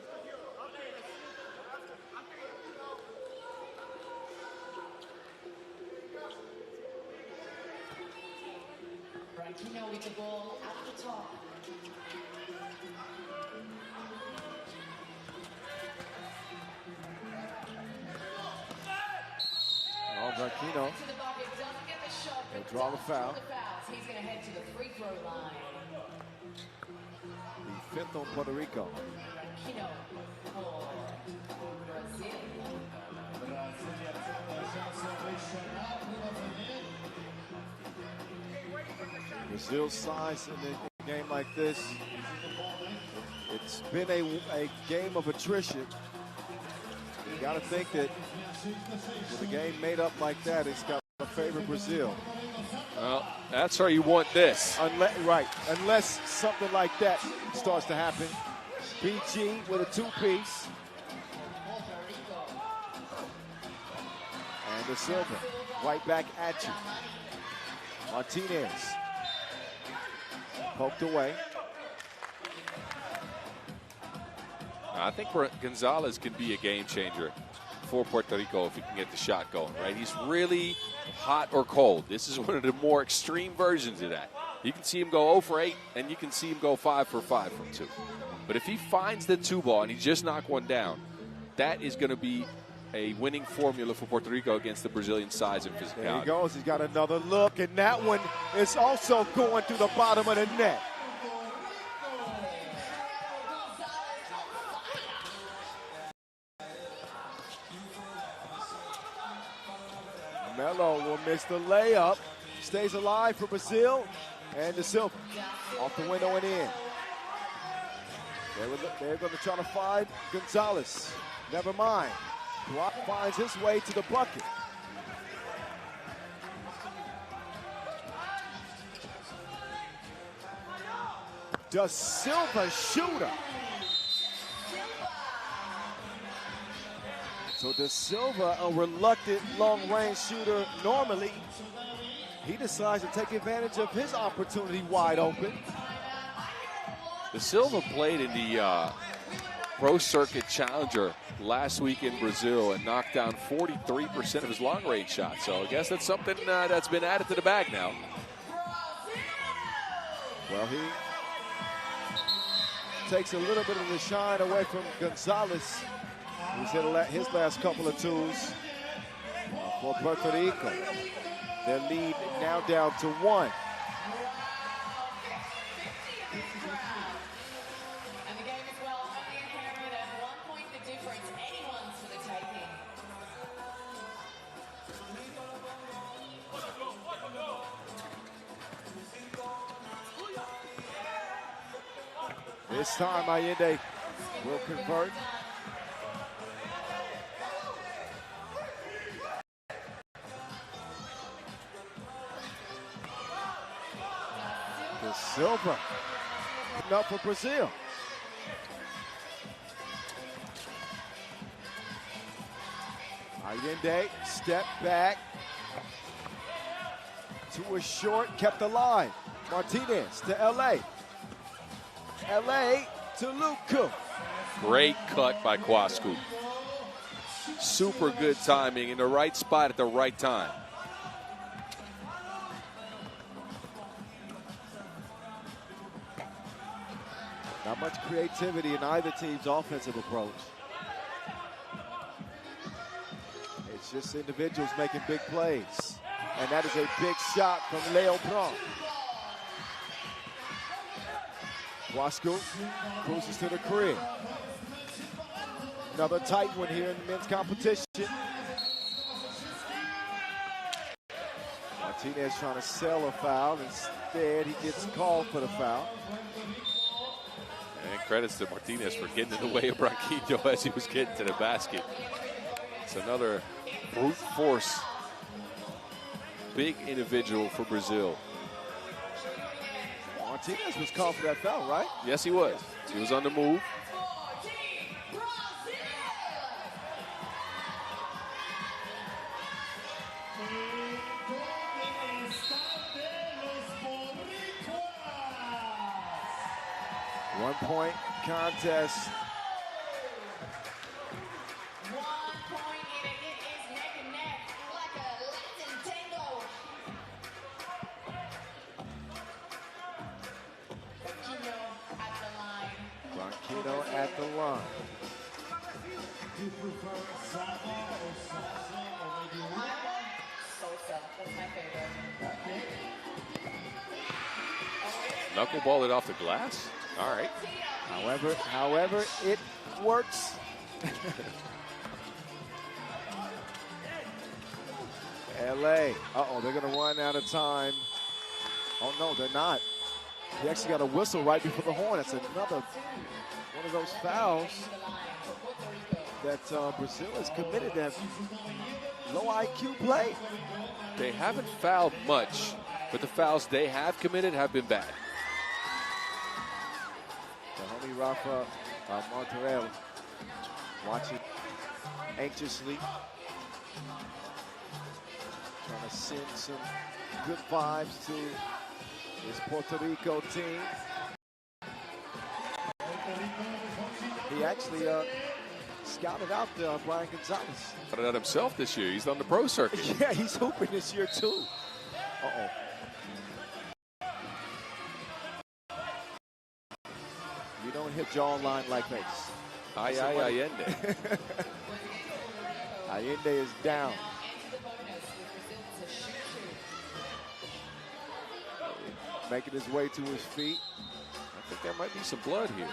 Brantino with the ball at the top. Branquinho To the bucket, doesn't get the shot, will but draw the does foul. the fouls. He's going to head to the free throw line. The fifth on Puerto Rico. Kino for Brazil. Brazil's size in a game like this, it's been a game of attrition. You got to think that with a game made up like that, it's got to favor Brazil. Well, that's how you want this. Unless something like that starts to happen. BG with a two-piece. And the Silva, right back at you. Martinez, poked away. I think Gonzalez can be a game changer for Puerto Rico if he can get the shot going, right? He's really hot or cold. This is one of the more extreme versions of that. You can see him go 0 for 8, and you can see him go 5 for 5 from 2. But if he finds the 2 ball and he just knocked one down, that is going to be a winning formula for Puerto Rico against the Brazilian size and physicality. There he goes. He's got another look, and that one is also going through the bottom of the net. Melo will miss the layup. Stays alive for Brazil. And the Silva off the window and in. They're going to try to find Gonzalez. Never mind. Rock finds his way to the bucket. Da Silva shooter. So Da Silva, a reluctant long-range shooter normally, he decides to take advantage of his opportunity wide open. Da Silva played in the Pro Circuit Challenger last week in Brazil and knocked down 43% of his long-range shots. So I guess that's something that's been added to the bag now. Well, he takes a little bit of the shine away from Gonzalez, who's hit his last couple of twos for Puerto Rico. Their lead now down to 1. And the game as well, only inherited at 1 point the difference. Anyone's for the taking. This time Allende will convert. Da Silva up for Brazil. Allende step back to a short, kept alive. Martinez to LA. LA to Luku. Great cut by Kwasku. Super good timing in the right spot at the right time. Not much creativity in either team's offensive approach. It's just individuals making big plays. And that is a big shot from Leo Bron. Wasco cruises to the crib. Another tight one here in the men's competition. Martinez trying to sell a foul. Instead, he gets called for the foul. And credits to Martinez for getting in the way of Branquinho as he was getting to the basket. It's another brute force, big individual for Brazil. Martinez was called for that foul, right? Yes, he was. He was on the move. One-point contest. 1 point in it. It is neck and neck like a Latin tango. Branquinho at the line. Do you prefer Saba or Sasa or maybe That's my favorite. Knuckleball it off the glass. All right. However, it works. LA. Uh-oh, they're going to run out of time. Oh, no, they're not. He actually got a whistle right before the horn. That's another one of those fouls that Brazil has committed. That low IQ play. They haven't fouled much, but the fouls they have committed have been bad. The homie Rafa Monterrey watching anxiously. Trying to send some good vibes to his Puerto Rico team. He actually scouted out Brian Gonzalez. But out himself this year. He's on the pro circuit. Yeah, he's hooping this year too. Uh-oh. You don't hit jawline like this. Allende. Allende is down. Making his way to his feet. I think there might be some blood here.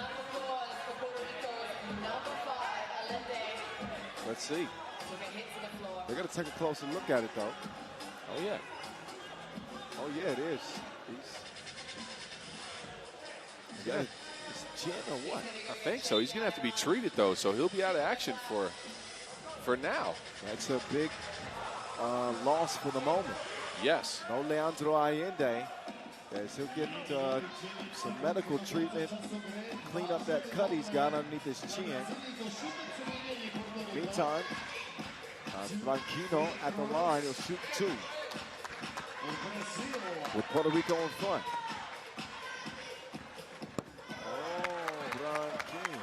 Let's see. They're going to take a closer look at it, though. Oh, yeah. Oh, yeah, it is. He's got his chin or what? I think so. He's going to have to be treated, though, so he'll be out of action for now. That's a big loss for the moment. Yes. No Leandro Allende. As he'll get some medical treatment, clean up that cut he's got underneath his chin. Meantime, Blanquino at the line, he'll shoot two. With Puerto Rico in front. Oh, Blanquino.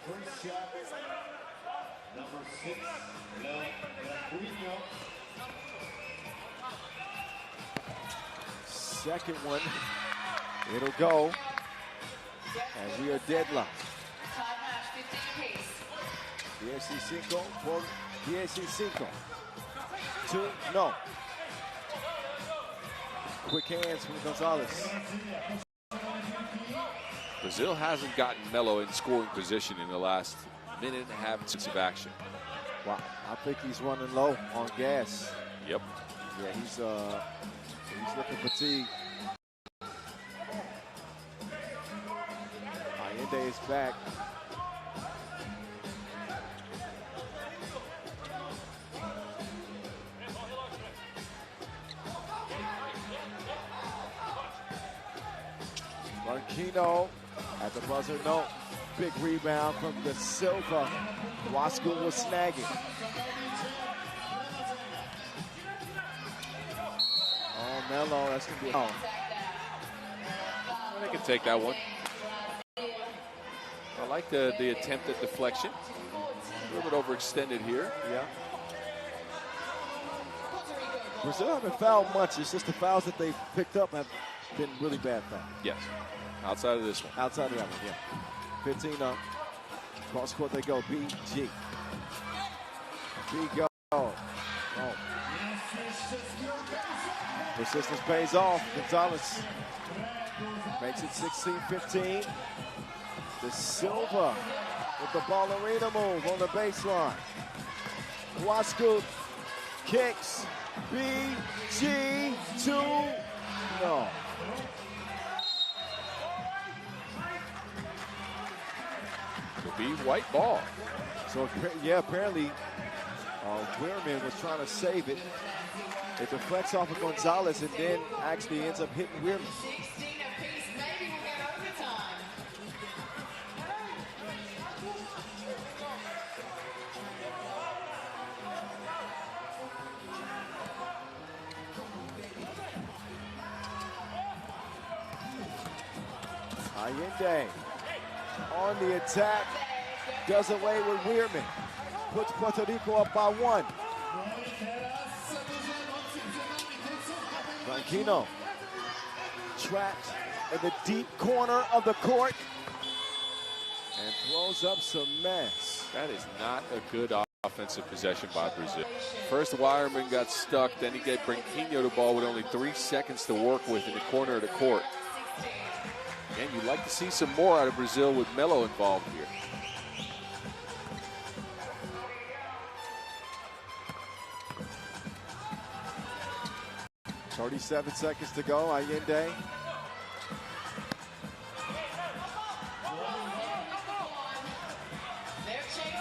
First shot, number 6, Blanquino. Second one, it'll go. And we are deadlocked. 15 por 15. Two, no. Quick hands from Gonzalez. Brazil hasn't gotten Melo in scoring position in the last minute and a half of action. Wow, I think he's running low on gas. Yep. Yeah, he's looking fatigued. Allende is back. Blanquino at the buzzer, no. Big rebound from the Silva. Wasco was snagging. Oh, Melo, that's going to be a They can take that one. I like the attempt at deflection. A little bit overextended here. Yeah. Brazil haven't fouled much. It's just the fouls that they've picked up have been really bad fouls. Yes. Outside of this one. Outside of that one, yeah. 15 up. Cross court they go. BG. B go. Oh. Persistence pays off. Gonzalez makes it 16-15. The Silva with the ballerina move on the baseline. Wasco kicks. BG 2. No. Could be white ball. So, yeah, apparently Weirman was trying to save it. It deflects off of Gonzalez and then actually ends up hitting Weirman. 16 apiece, maybe we'll get overtime. Allende on the attack, does away with Weirman. Puts Puerto Rico up by 1. Blanquino trapped in the deep corner of the court and throws up some mess. That is not a good Offensive possession by Brazil. First, Wireman got stuck. Then he gave Branquinho the ball with only 3 seconds to work with in the corner of the court. And you'd like to see some more out of Brazil with Melo involved here. – 37 seconds to go. Allende.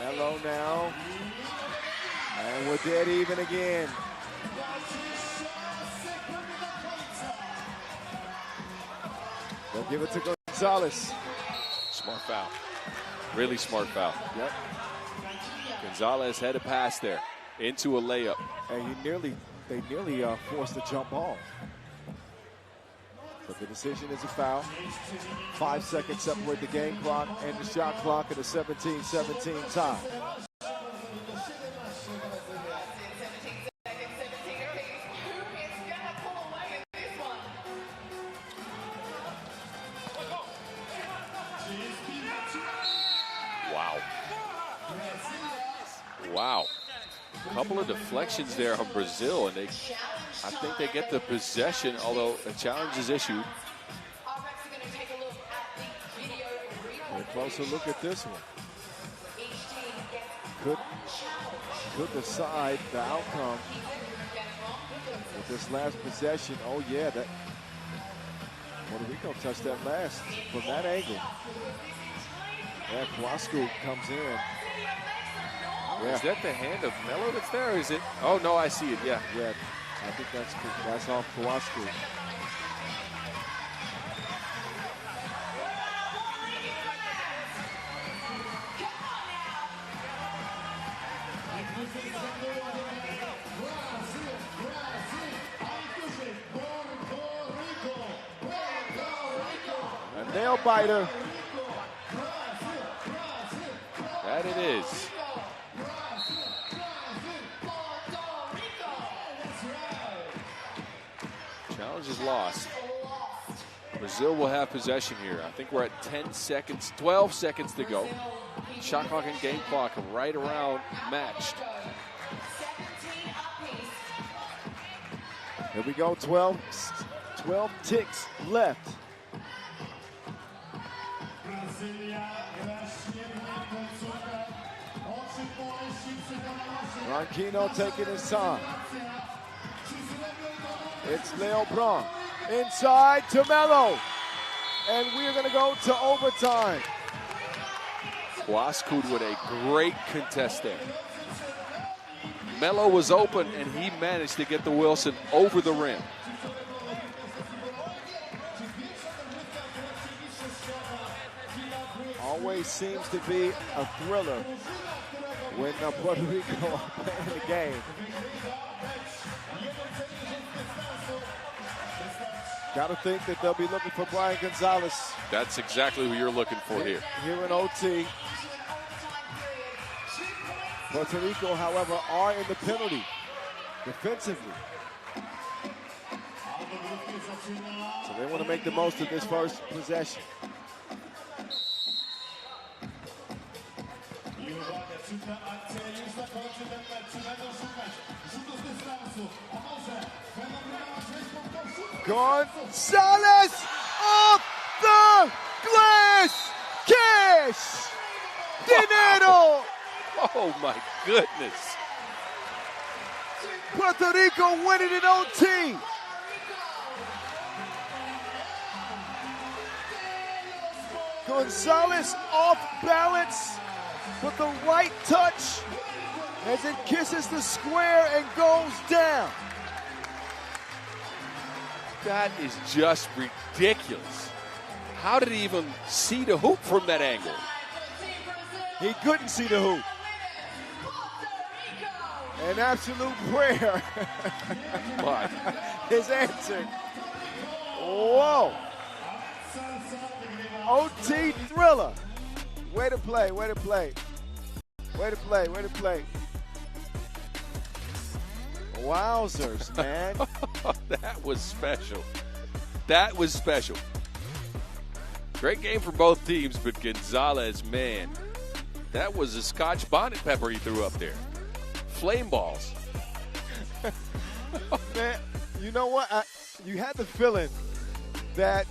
Melo now. And we're dead even again. They'll give it to Gonzalez. Smart foul. Really smart foul. Yep. Gonzalez had a pass there into a layup. And they nearly forced a jump ball. But the decision is a foul. 5 seconds separate the game clock and the shot clock at a 17-17 tie. Wow. Wow. A couple of deflections there on Brazil, and I think they get the possession, although a challenge is issued. A closer look at this one. Could decide the outcome with this last possession. Oh yeah, that Puerto Rico touched that last from that angle. Yeah, Kawasku comes in. Yeah. Is that the hand of Melo that's there, or is it? Oh no, I see it. Yeah. Yeah, I think that's off Kawasku. A nail biter. That it is. Challenge is lost. Brazil will have possession here. I think we're at 12 seconds to go. Shot clock and game clock right around matched. Here we go, 12 ticks left. Branquinho taking his time. It's Leo Braun inside to Melo. And we're going to go to overtime. Kawasku with a great contest there. Melo was open, and he managed to get the Wilson over the rim. Always seems to be a thriller when Puerto Rico are playing the game. Got to think that they'll be looking for Brian Gonzalez. That's exactly who you're looking for here. Here in OT. Puerto Rico, however, are in the penalty defensively. So they want to make the most of this first possession. Gonzalez off the glass. Cash. Dinero. Oh my goodness. Puerto Rico winning in OT. Gonzalez off balance with the right touch as it kisses the square and goes down. That is just ridiculous. How did he even see the hoop from that angle? He couldn't see the hoop. An absolute prayer is answered. Whoa. OT thriller. Way to play, way to play. Way to play, way to play. Wowzers, man. That was special. That was special. Great game for both teams, but Gonzalez, man, that was a Scotch bonnet pepper he threw up there. flame balls. Man, you know what? You had the feeling that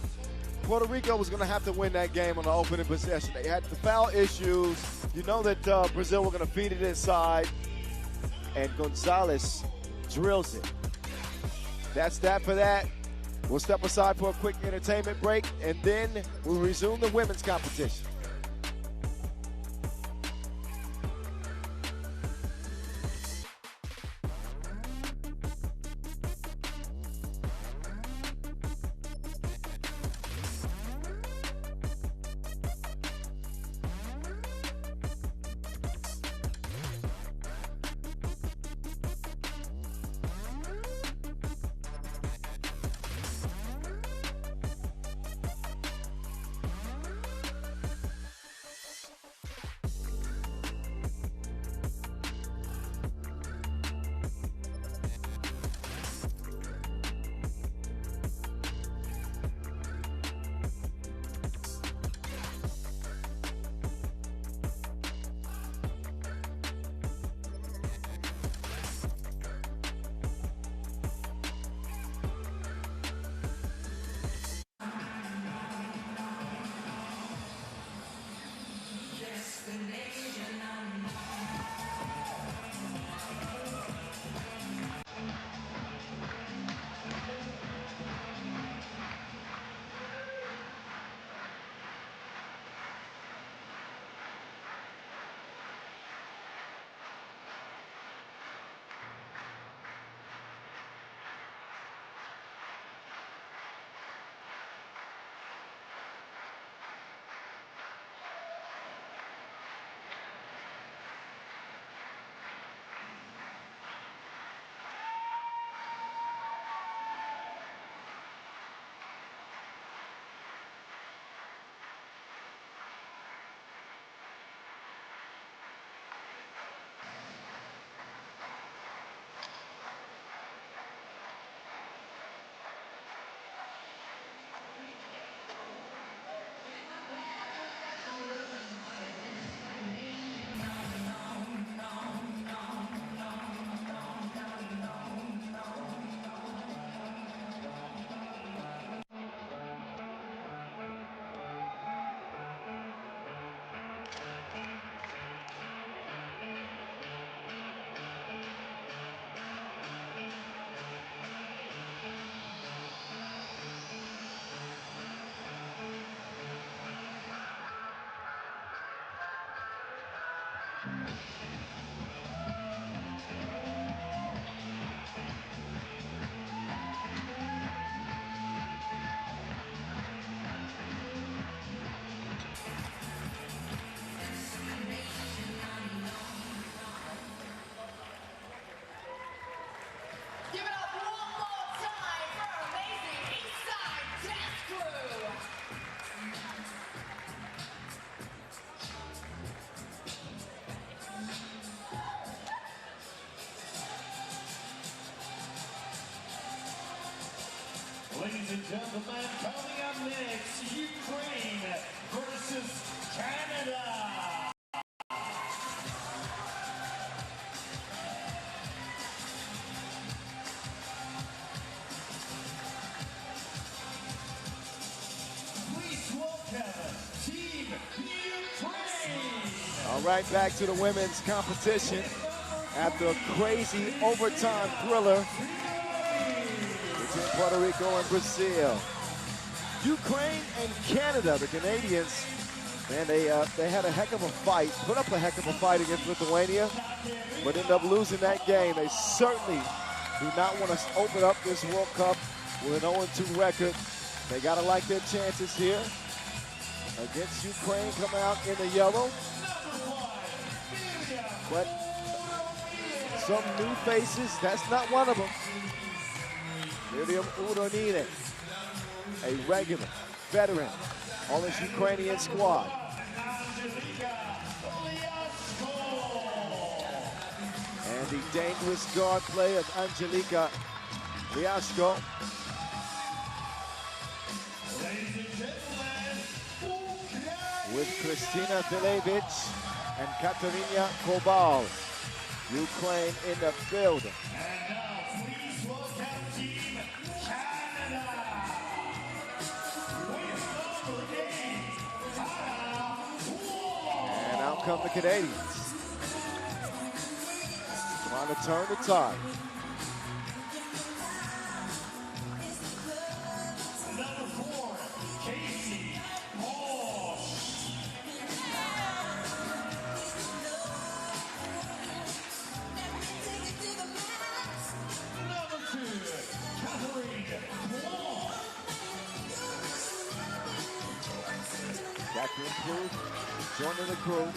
Puerto Rico was going to have to win that game on the opening possession. They had the foul issues. You know that Brazil were going to feed it inside, and Gonzalez drills it. That's that for that. We'll step aside for a quick entertainment break, and then we'll resume the women's competition. Give it up one more time for our amazing Eastside Dance Crew. Ladies and gentlemen, coming up next, Ukraine versus Canada. Please welcome Team Ukraine. All right, back to the women's competition after a crazy overtime thriller between Puerto Rico and Brazil. Ukraine and Canada, the Canadians, man, they had a heck of a fight, put up a heck of a fight against Lithuania, but ended up losing that game. They certainly do not want to open up this World Cup with an 0-2 record. They got to like their chances here against Ukraine, coming out in the yellow. But some new faces, that's not one of them. Miriam Udonine, a regular veteran on this Ukrainian squad. And the dangerous guard play of Angelika Liashko. With Kristina Televic and Katarina Kobal. Ukraine in the building. And now, please welcome Team Canada. With number 8, And out come the Canadians. Trying to turn the tide. number 4, Casey Hall. Number 2, Catherine Wong. Catherine Cruz joining the crew.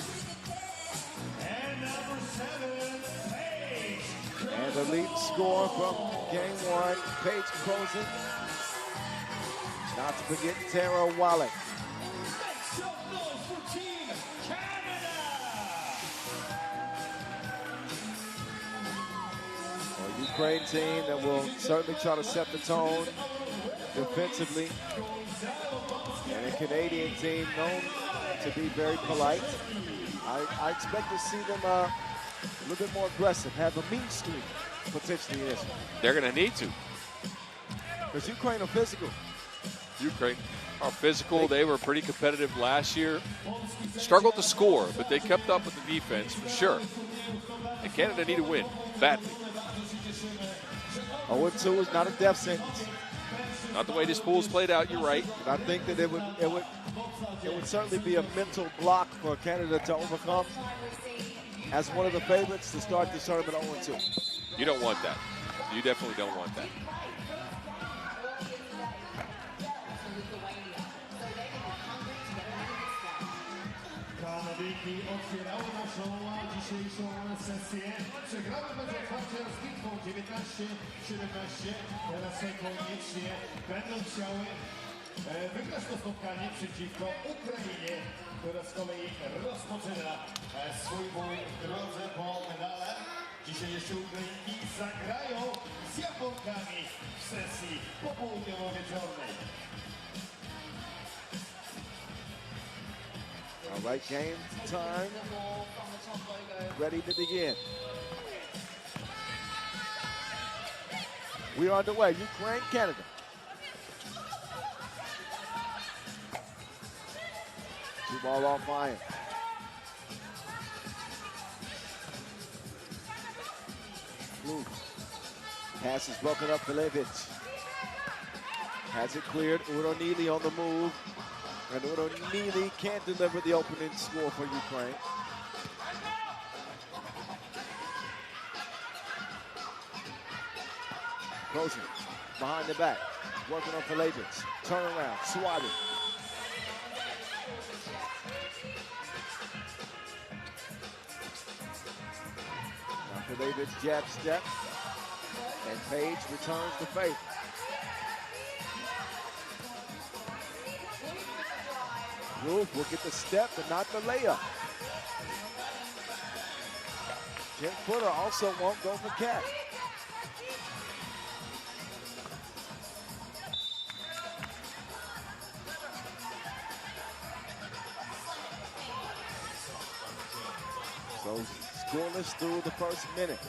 And number 7, Paige. And the lead score from game one, Paige closing. Not to forget Tara Wallach. Make some noise for Team Canada. A Ukraine team that will certainly try to set the tone defensively. And a Canadian team known to be very polite. I expect to see them a little bit more aggressive, have a mean streak potentially in this one. They're going to need to. Because Ukraine are physical. Ukraine are physical. They were pretty competitive last year. Struggled to score, but they kept up with the defense for sure. And Canada need to win badly. 0-2 is not a death sentence. Not the way this pool's played out. You're right. But I think that it would certainly be a mental block for Canada to overcome as one of the favorites to start this tournament 0-2. You don't want that. You definitely don't want that. Kanadyjki otwierały naszą dzisiejszą sesję. Przegramy bez otwarcia z bitwą 19-17. Teraz koniecznie będą chciały wygrać to spotkanie przeciwko Ukrainie, która z kolei rozpoczyna swój bój w drodze po medale. Dzisiaj jeszcze Ukrainki zagrają z Japonkami w sesji popołudniowo-wieczornej. All right, game time. Ready to begin. We are underway. Ukraine, Canada. Two ball off line. Blue. Pass is broken up for Levic. Has it cleared. Udo Neely on the move. And Udo Neely can't deliver the opening score for Ukraine. Crozier behind the back, working on Kalevich. Turn around, swatted. Now Kalevich jab step, and Paige returns the favor. Roof will get the step, but not the layup. 10-footer also won't go for Cat. So scoreless through the first minute.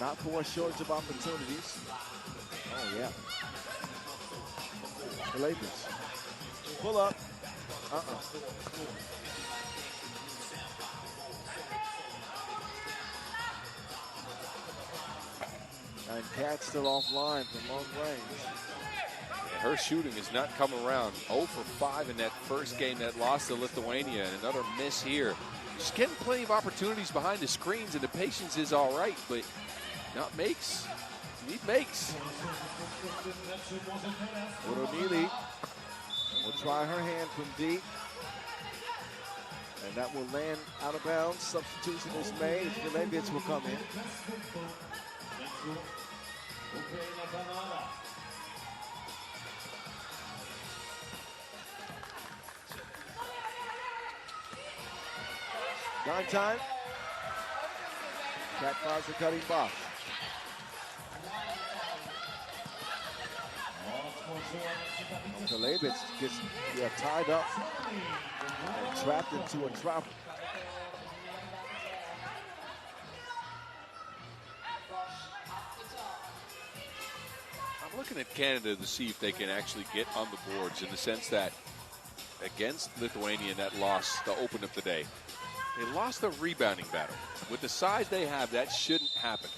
Not for a shortage of opportunities. Oh, yeah. The Lakers. Pull up. And Cat still offline from long range. Her shooting is not coming around. 0 for 5 in that first game that lost to Lithuania, and another miss here. She's getting plenty of opportunities behind the screens, and the patience is all right, but not makes. You need makes. Udo Neely will try her hand from deep. And that will land out of bounds. Substitution is made. Kalevich will come in. Nine time. Cat finds the cutting box. Kalevich gets tied up and trapped into a trap. looking at Canada to see if they can actually get on the boards, in the sense that against Lithuania in that loss to open up the day, they lost the rebounding battle. With the size they have, that shouldn't happen.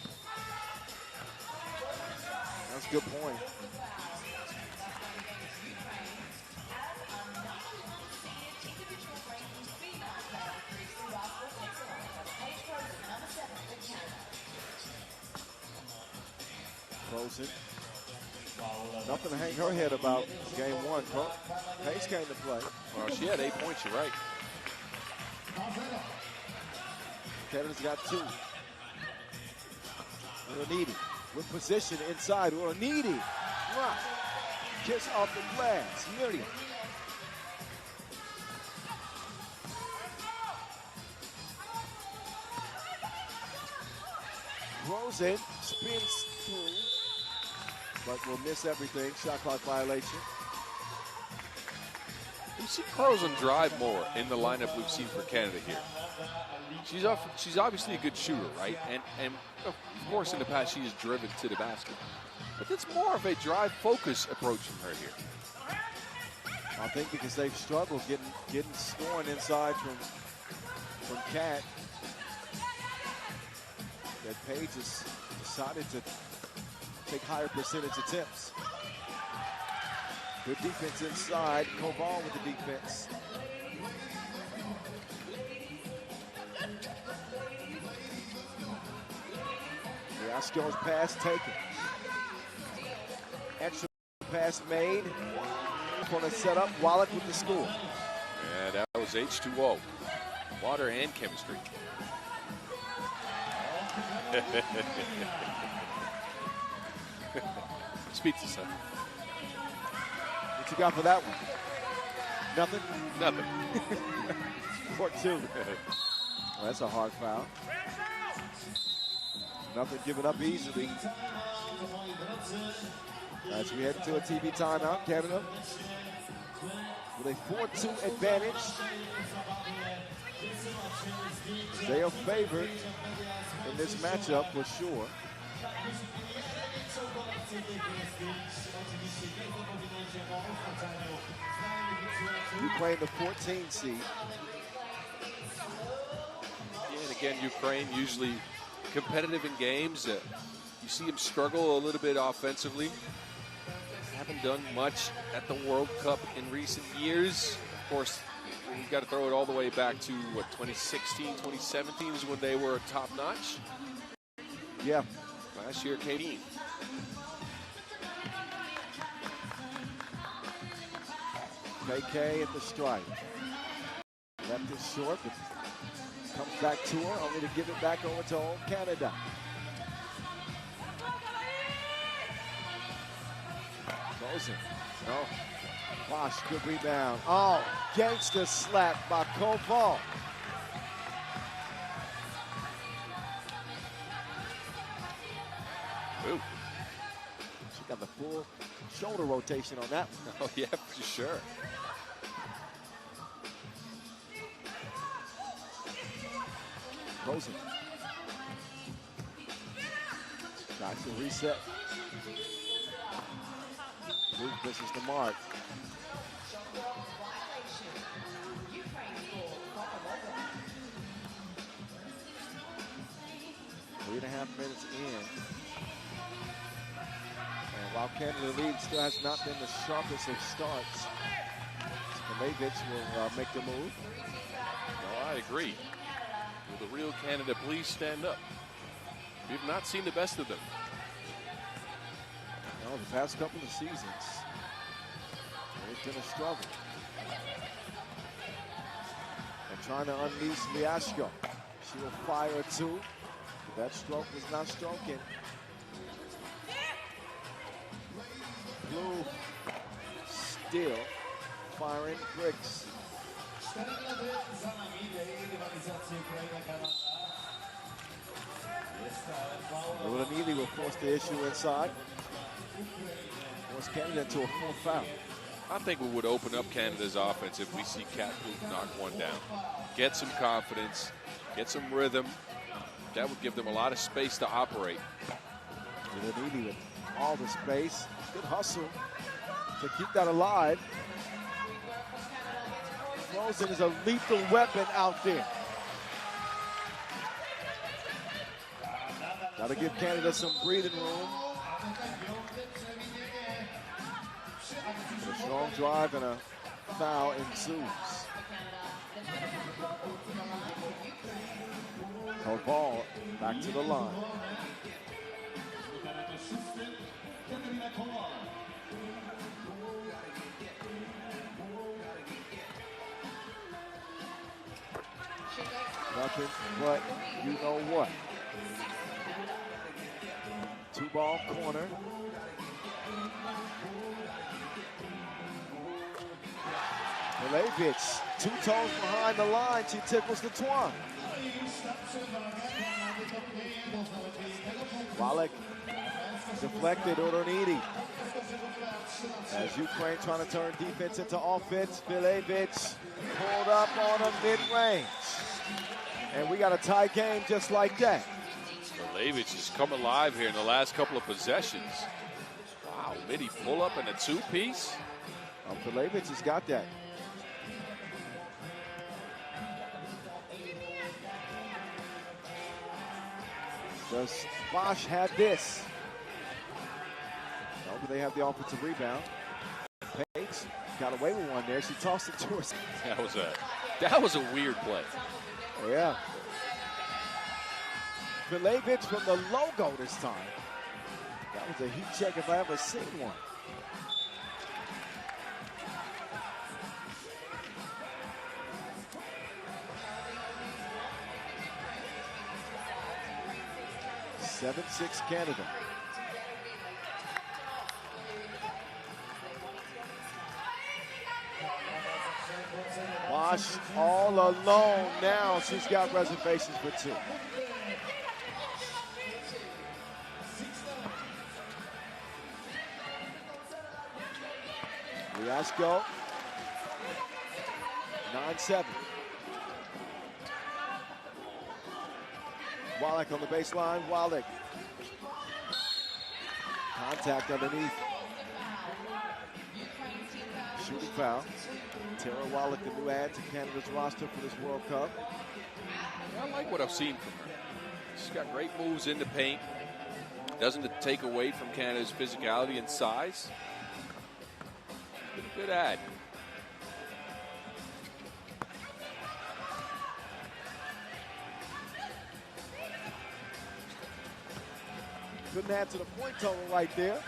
That's a good point. Rosen. Nothing to hang her head about game one. Pace came to play. Well, she had 8 points, you're right. Canada's got 2. Uranidi with position inside. Uranidi. Kiss off the glass. Miriam. Rosen spins through, but will miss everything. Shot clock violation. We see Rosen drive more in the lineup we've seen for Canada here. She's obviously a good shooter, right? And of course, in the past, she has driven to the basket. But it's more of a drive focus approach from her here. I think because they've struggled getting scoring inside from Cat, that Paige has decided to take higher percentage attempts. Good defense inside. Koval with the defense. Yasko's pass taken. Extra pass made. On a setup. Wallach with the score. And that was H2O. Water and chemistry. It's pizza, son. What you got for that one? Nothing? Nothing. Court 2. Well, that's a hard foul. Nothing given up easily. As we head into a TV timeout, Canada with a 4-2 advantage. They are favored in this matchup for sure. Ukraine, the 14 seed. Yeah, and again, Ukraine usually competitive in games. You see them struggle a little bit offensively. Haven't done much at the World Cup in recent years. Of course, we've got to throw it all the way back to, what, 2016, 2017 is when they were top-notch. Yeah. Last year, KD. KK at the strike. Left it short, but comes back to her, only to give it back over to home Canada. Rosen. No. Bosch, good rebound. Oh, gangster slap by Koval. Ooh. She got the full shoulder rotation on that one. Oh, yeah, for sure. Rosen. Got to reset. Luke, this is the mark. 3.5 minutes in. And while Canada lead still has not been the sharpest of starts, Skamevich will make the move. No, I agree. Will the real Canada please stand up? We've not seen the best of them. No, the past couple of seasons, it's been a struggle. And trying to unleash Liashko. She will fire a 2. That stroke was not stroking. Blue still firing bricks. Uranidi will force the issue inside. Force Canada into a 4th foul. I think we would open up Canada's offense if we see Cat Blue knock one down. Get some confidence, get some rhythm. That would give them a lot of space to operate. Uranidi with all the space. Good hustle to keep that alive. Rosen is a lethal weapon out there. Got to give Canada some breathing room. A strong drive and a foul ensues. Ball back to the line. Nothing but you know what. 2-ball corner. Milevich, 2 toes behind the line. She tickles the twine. Wallach deflected. Odonidi. As Ukraine trying to turn defense into offense, Milevich pulled up on a mid-range. And we got a tie game just like that. Milevich has come alive here in the last couple of possessions. Wow, midi pull up in a 2-piece. Milevich has got that. Does Bosch have this? No, but they have the offensive rebound. Paige got away with one there. She tossed it to her. That was a weird play. Yeah. Milevich from the logo this time. That was a heat check if I ever seen one. Seven, 6 Canada. Bosch all alone now. She's got reservations for 2. Riasco, 9-7. Wallach on the baseline. Wallach. Contact underneath. Shooting foul. Tara Wallach, the new add to Canada's roster for this World Cup. I like what I've seen from her. She's got great moves in the paint. Doesn't take away from Canada's physicality and size. Good add. Couldn't add to the point total right there.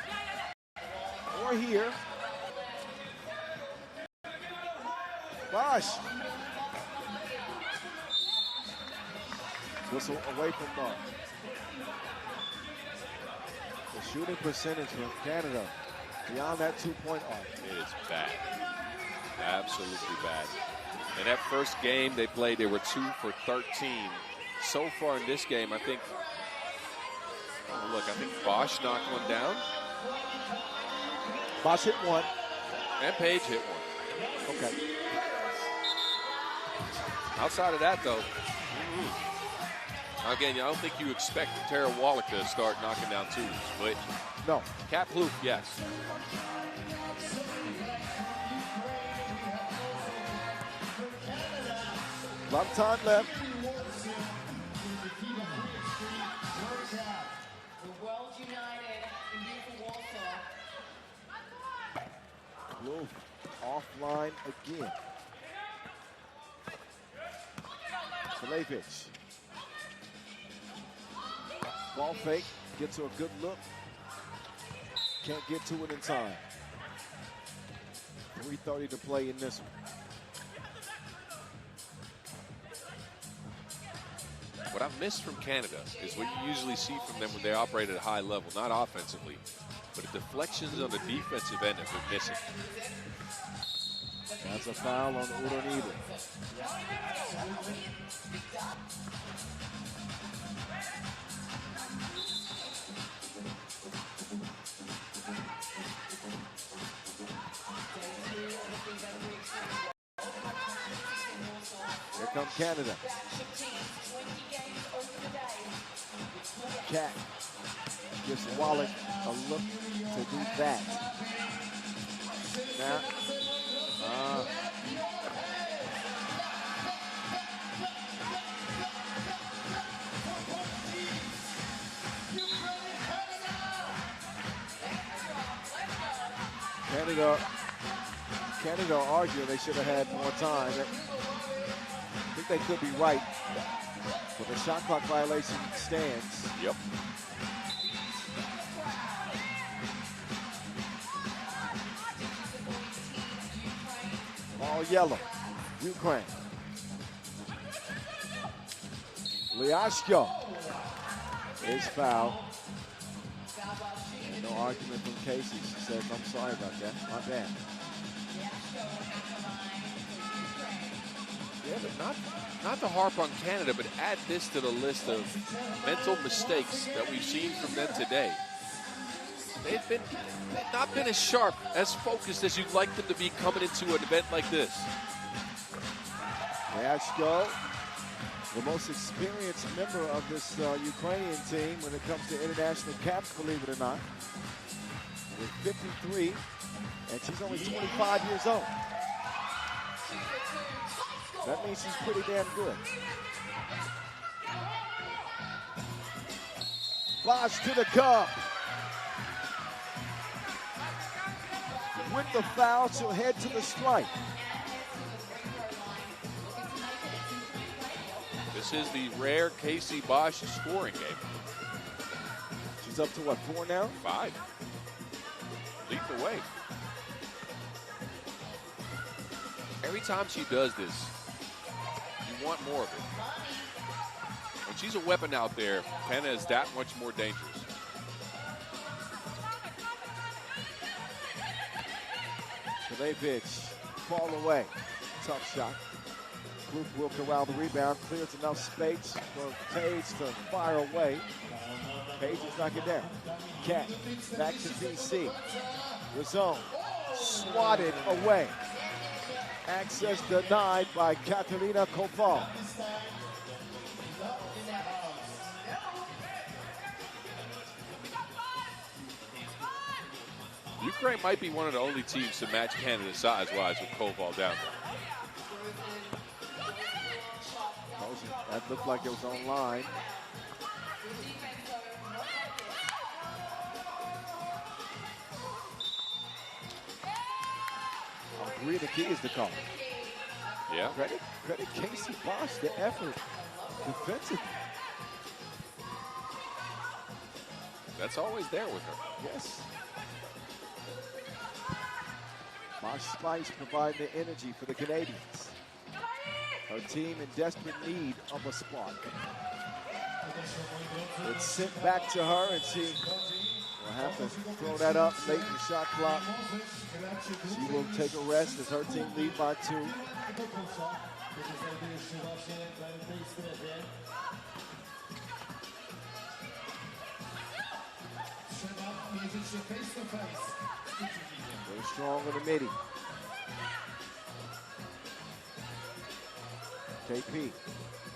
Or here. Bosch. Whistle away from Bosch. The shooting percentage from Canada beyond that 2-point arc. It is bad. Absolutely bad. In that first game they played, they were 2 for 13. So far in this game, I think Bosch knocked one down. Bosch hit one. And Paige hit one. Okay. Outside of that, though, again, I don't think you expect Tara Wallach to start knocking down 2s, but no. Cat Plouffe, yes. A lot of time left. Plouffe offline again. Milevich. Ball fake, gets her a good look. Can't get to it in time. 3:30 to play in this one. What I've missed from Canada is what you usually see from them when they operate at a high level, not offensively, but the deflections on the defensive end have been missing. That's a foul on Udonide. Here comes Canada. Cat. Gives Wallach a look to do that. Now, Canada arguing they should have had more time. I think they could be right, but the shot clock violation stands. Yep. All yellow, Ukraine. Liashko is fouled. No argument from Casey. She says, I'm sorry about that. My bad. Yeah, but not to harp on Canada, but add this to the list of mental mistakes that we've seen from them today. They've not been as sharp, as focused as you'd like them to be coming into an event like this. Liashko, the most experienced member of this Ukrainian team when it comes to international caps, believe it or not. With 53, and she's only 25 years old. That means she's pretty damn good. Bosch to the cup. With the foul, she'll head to the strike. This is the rare Casey Bosch scoring game. She's up to what, 4 now? 5. Lead the way. Every time she does this, you want more of it. When she's a weapon out there, Canada is that much more dangerous. Kovacevic, fall away. Tough shot. Group will corral the rebound, clears enough space for Page to fire away. Page is knocking down. Cat, back to DC. The zone, swatted away. Access denied by Katerina Koval. Ukraine might be one of the only teams to match Canada size-wise with Koval down there. That looked like it was online. I agree, the key is the call. Yeah. Credit Casey Bosch, the effort defensively. That's always there with her. Yes. Bosch Spice providing the energy for the Canadians. Her team in desperate need of a spark. It's sent back to her, and she will have to throw that up late in the shot clock. She will take a rest as her team lead by 2. Very strong in the midi. KP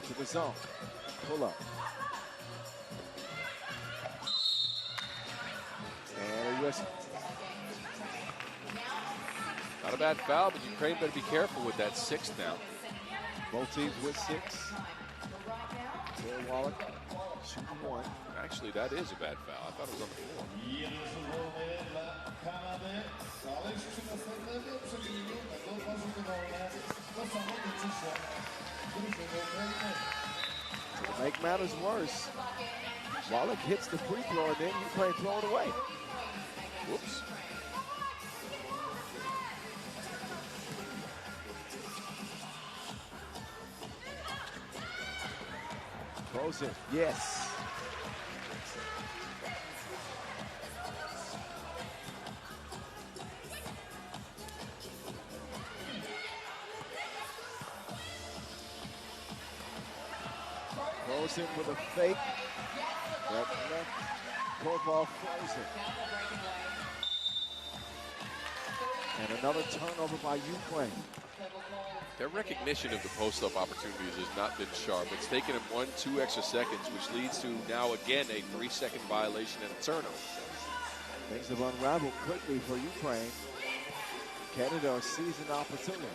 to the zone. Pull up. And a whistle. Not a bad foul, but Ukraine better be careful with that 6 now. Both teams with 6. Taylor Wallach shooting 1. Actually, that is a bad foul. I thought it was on the floor. To make matters worse, Wallach hits the free throw and then Ukraine throw it away. Whoops. Bosen, yes. Bosen with a fake that left Koval frozen. And another turnover by Ukraine. Their recognition of the post-up opportunities has not been sharp. It's taken them 1-2 extra seconds, which leads to now again a 3-second violation and a turnover. Things have unraveled quickly for Ukraine. Canada sees an opportunity.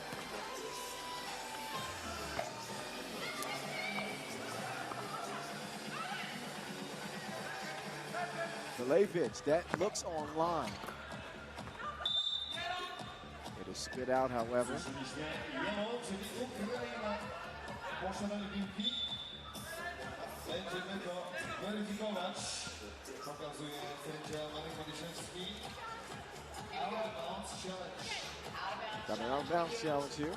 Relevich, that looks online. It is spit out, however. Posiadanie piłki. Będziemy to weryfikować. Pokazuje sędzia Marek Madiszewski. Out of bounds challenge. Got an out-of-bounds challenge here.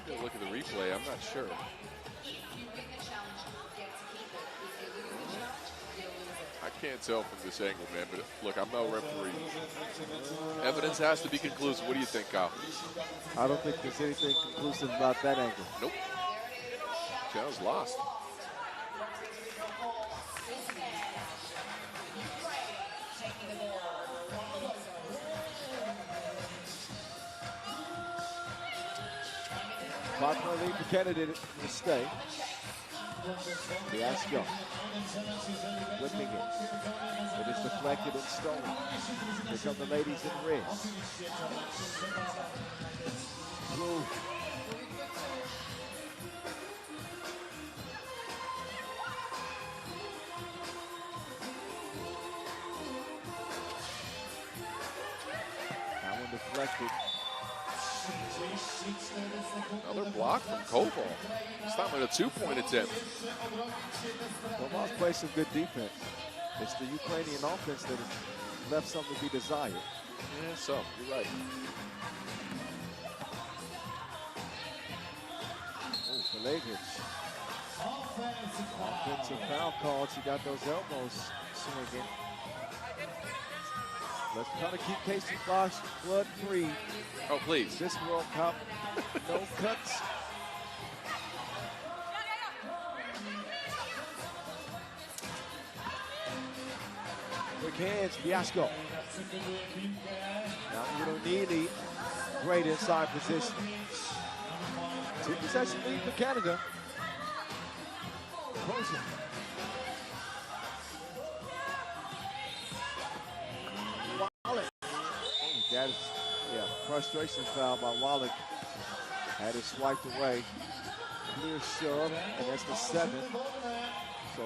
Good look at the replay. I'm not sure. I can't tell from this angle, man, but look, I'm no referee. Evidence has to be conclusive. What do you think, Kyle? I don't think there's anything conclusive about that angle. Nope. Channel's lost. Five-point lead for Canada to stay. Fiasco. Whipping it. It is deflected and stolen. Here come the ladies in red. Blue. That one deflected. Another block from Koval. It's not a 2-point attempt. Koval's played some good defense. It's the Ukrainian offense that has left something to be desired. Yeah, so you're right. Oh, Kalevich. Offensive foul called. She got those elbows swinging. Let's try to keep Casey Bosch blood free. Oh, please. This World Cup, no cuts. Quick hands, Fiasco. Now Neely, great inside position. 2-possession lead for Canada. Closing. That is, frustration foul by Wallach. Had it swiped away. Clear shove, and that's the 7th. So,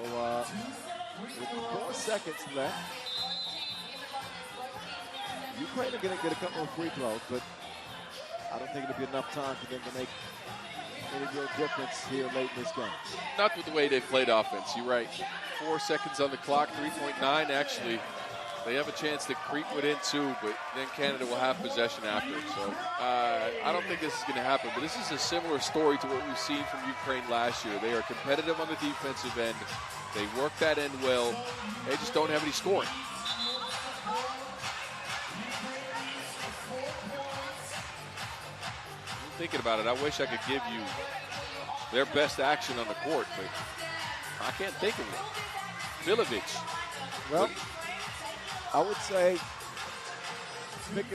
with 4 seconds left, Ukraine are going to get a couple of free throws, but I don't think it'll be enough time for them to make any real difference here late in this game. Not with the way they played offense. You're right. 4 seconds on the clock, 3.9 actually. They have a chance to creep within 2, but then Canada will have possession after. So I don't think this is going to happen, but this is a similar story to what we've seen from Ukraine last year. They are competitive on the defensive end. They work that end well. They just don't have any scoring. I'm thinking about it, I wish I could give you their best action on the court, but I can't think of it. Milovic. Well, I would say pick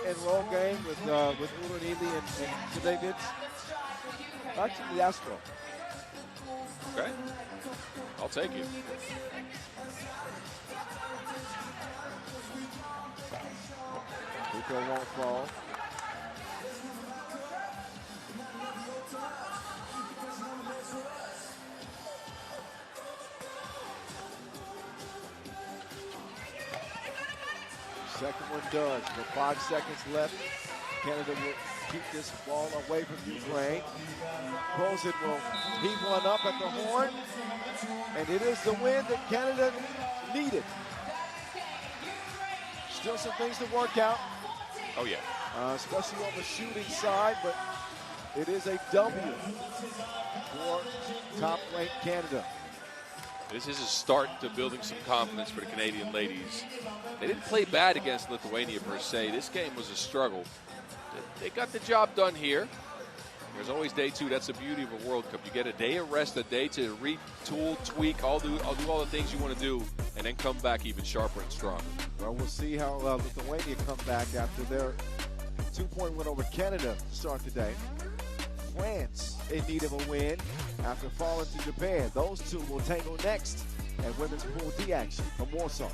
and roll game with Ulanili and David. Actually, the Astro. Okay, I'll take it. Rico won't fall. Second one does. With 5 seconds left, Canada will keep this ball away from Ukraine. Posen will heave one up at the horn, and it is the win that Canada needed. Still some things to work out. Oh, yeah. Especially on the shooting side, but it is a W for top-ranked Canada. This is a start to building some confidence for the Canadian ladies. They didn't play bad against Lithuania per se. This game was a struggle. They got the job done here. There's always day 2. That's the beauty of a World Cup. You get a day of rest, a day to retool, tweak, I'll do all the things you want to do, and then come back even sharper and stronger. Well, we'll see how Lithuania come back after their 2-point win over Canada to start the day. France in need of a win after falling to Japan. Those two will tangle next at women's Pool D action from Warsaw.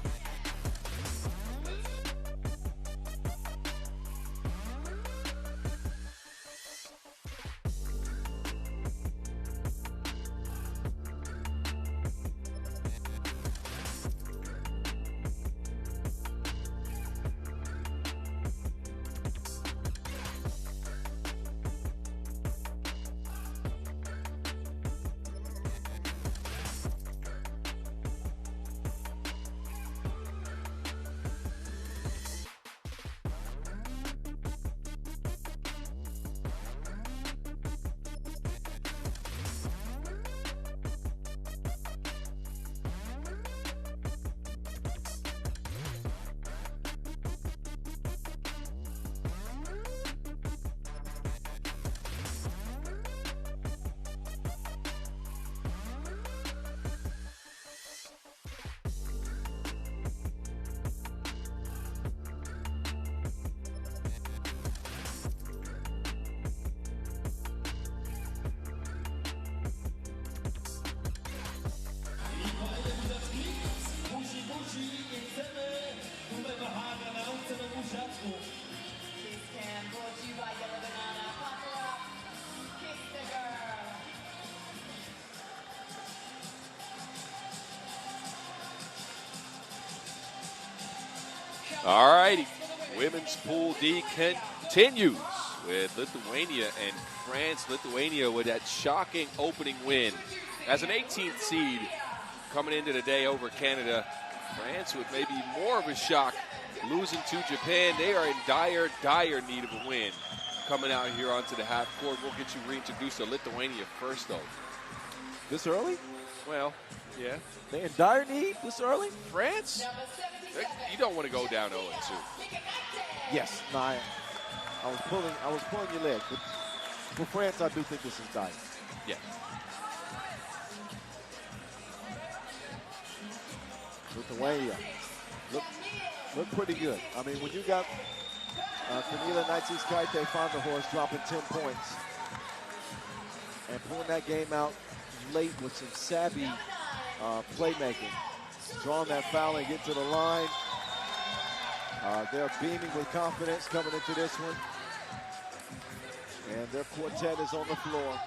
All righty, women's Pool D continues with Lithuania and France. Lithuania with that shocking opening win as an 18th seed coming into the day over Canada. France with maybe more of a shock losing to Japan. They are in dire, dire need of a win coming out here onto the half court. We'll get you reintroduced to Lithuania first, though. This early? Well, yeah. They in dire need this early? France? You don't want to go down 0-2. Yes. No, I was pulling your leg, but for France, I do think this is dire. Yeah. Lithuania look pretty good. I mean, when you got Kamila Knights-Kaite found the horse dropping 10 points and pulling that game out late with some savvy playmaking, drawing that foul and get to the line. They're beaming with confidence coming into this one. And their quartet is on the floor.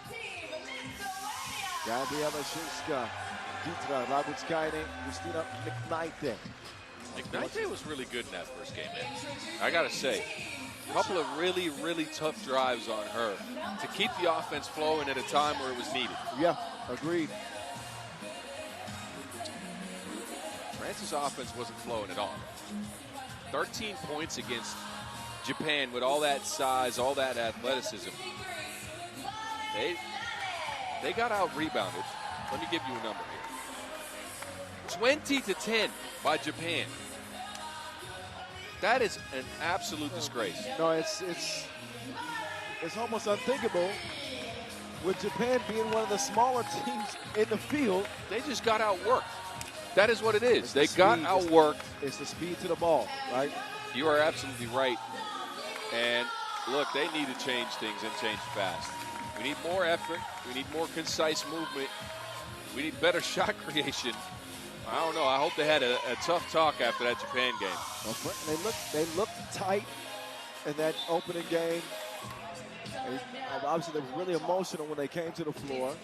Gabriela Szyszka, Ditra Raguckainen, Christina McKnight. McKnight was really good in that first game, man. I got to say, a couple of really, really tough drives on her to keep the offense flowing at a time where it was needed. Yeah, agreed. France's offense wasn't flowing at all. 13 points against Japan with all that size, all that athleticism. They got out-rebounded. Let me give you a number here. 20-10 by Japan. That is an absolute disgrace. No, it's almost unthinkable with Japan being one of the smaller teams in the field. They just got outworked. That is what it is. They got outworked. It's the speed to the ball, right? You are absolutely right. And look, they need to change things and change fast. We need more effort. We need more concise movement. We need better shot creation. I don't know. I hope they had a tough talk after that Japan game. Well, they looked tight in that opening game. Obviously, they were really emotional when they came to the floor.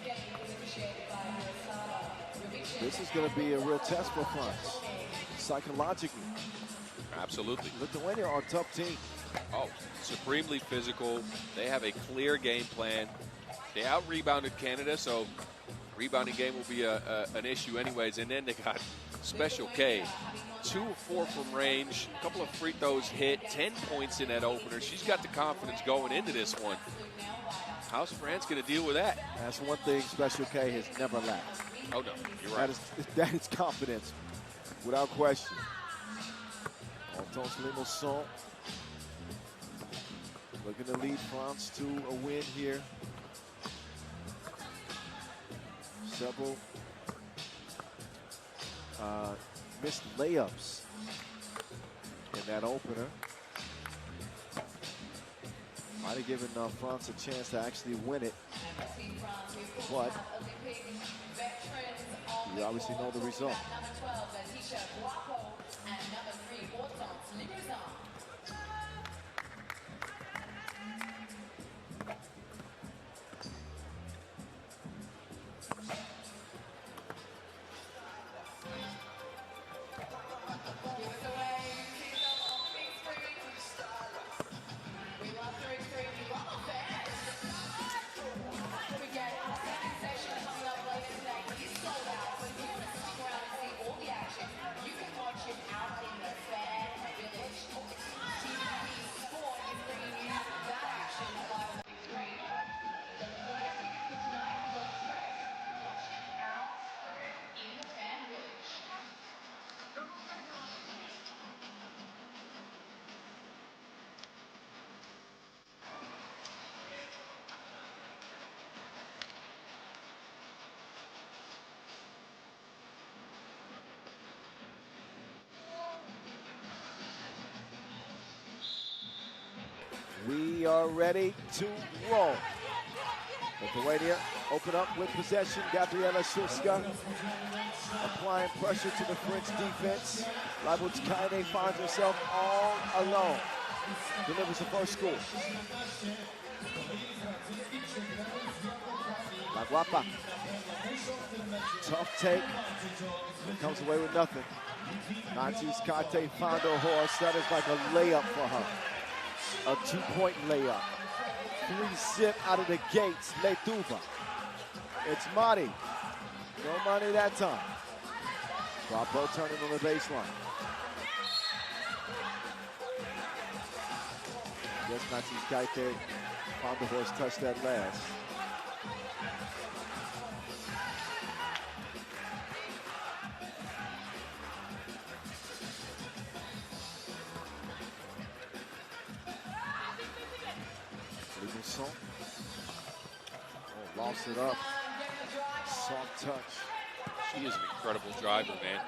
This is going to be a real test for France, psychologically. Absolutely. Lithuania are a tough team. Oh, supremely physical. They have a clear game plan. They out-rebounded Canada, so rebounding game will be an issue anyways. And then they got Special K. 2 of 4 from range, a couple of free throws hit, 10 points in that opener. She's got the confidence going into this one. How's France going to deal with that? That's one thing Special K has never lacked. Oh, no, you're right. That is confidence, without question. Hortense Limonson looking to lead France to a win here several missed layups in that opener. Might have given France a chance to actually win it, but you obviously know the result. We are ready to roll. Lithuania open up with possession. Gabriela Shuska applying pressure to the French defense. Kaine finds herself all alone. Delivers the first score. La Guapa. Tough take. Comes away with nothing. Nantes Kate found her horse. That is like a layup for her. A 2-point layup. 3-zip out of the gates. Letuva. It's Mari. No money that time. Guapo turning on the baseline. Guess Nantes Kate found the horse, touched that last. Oh, lost it up. Soft touch. She is an incredible driver, man.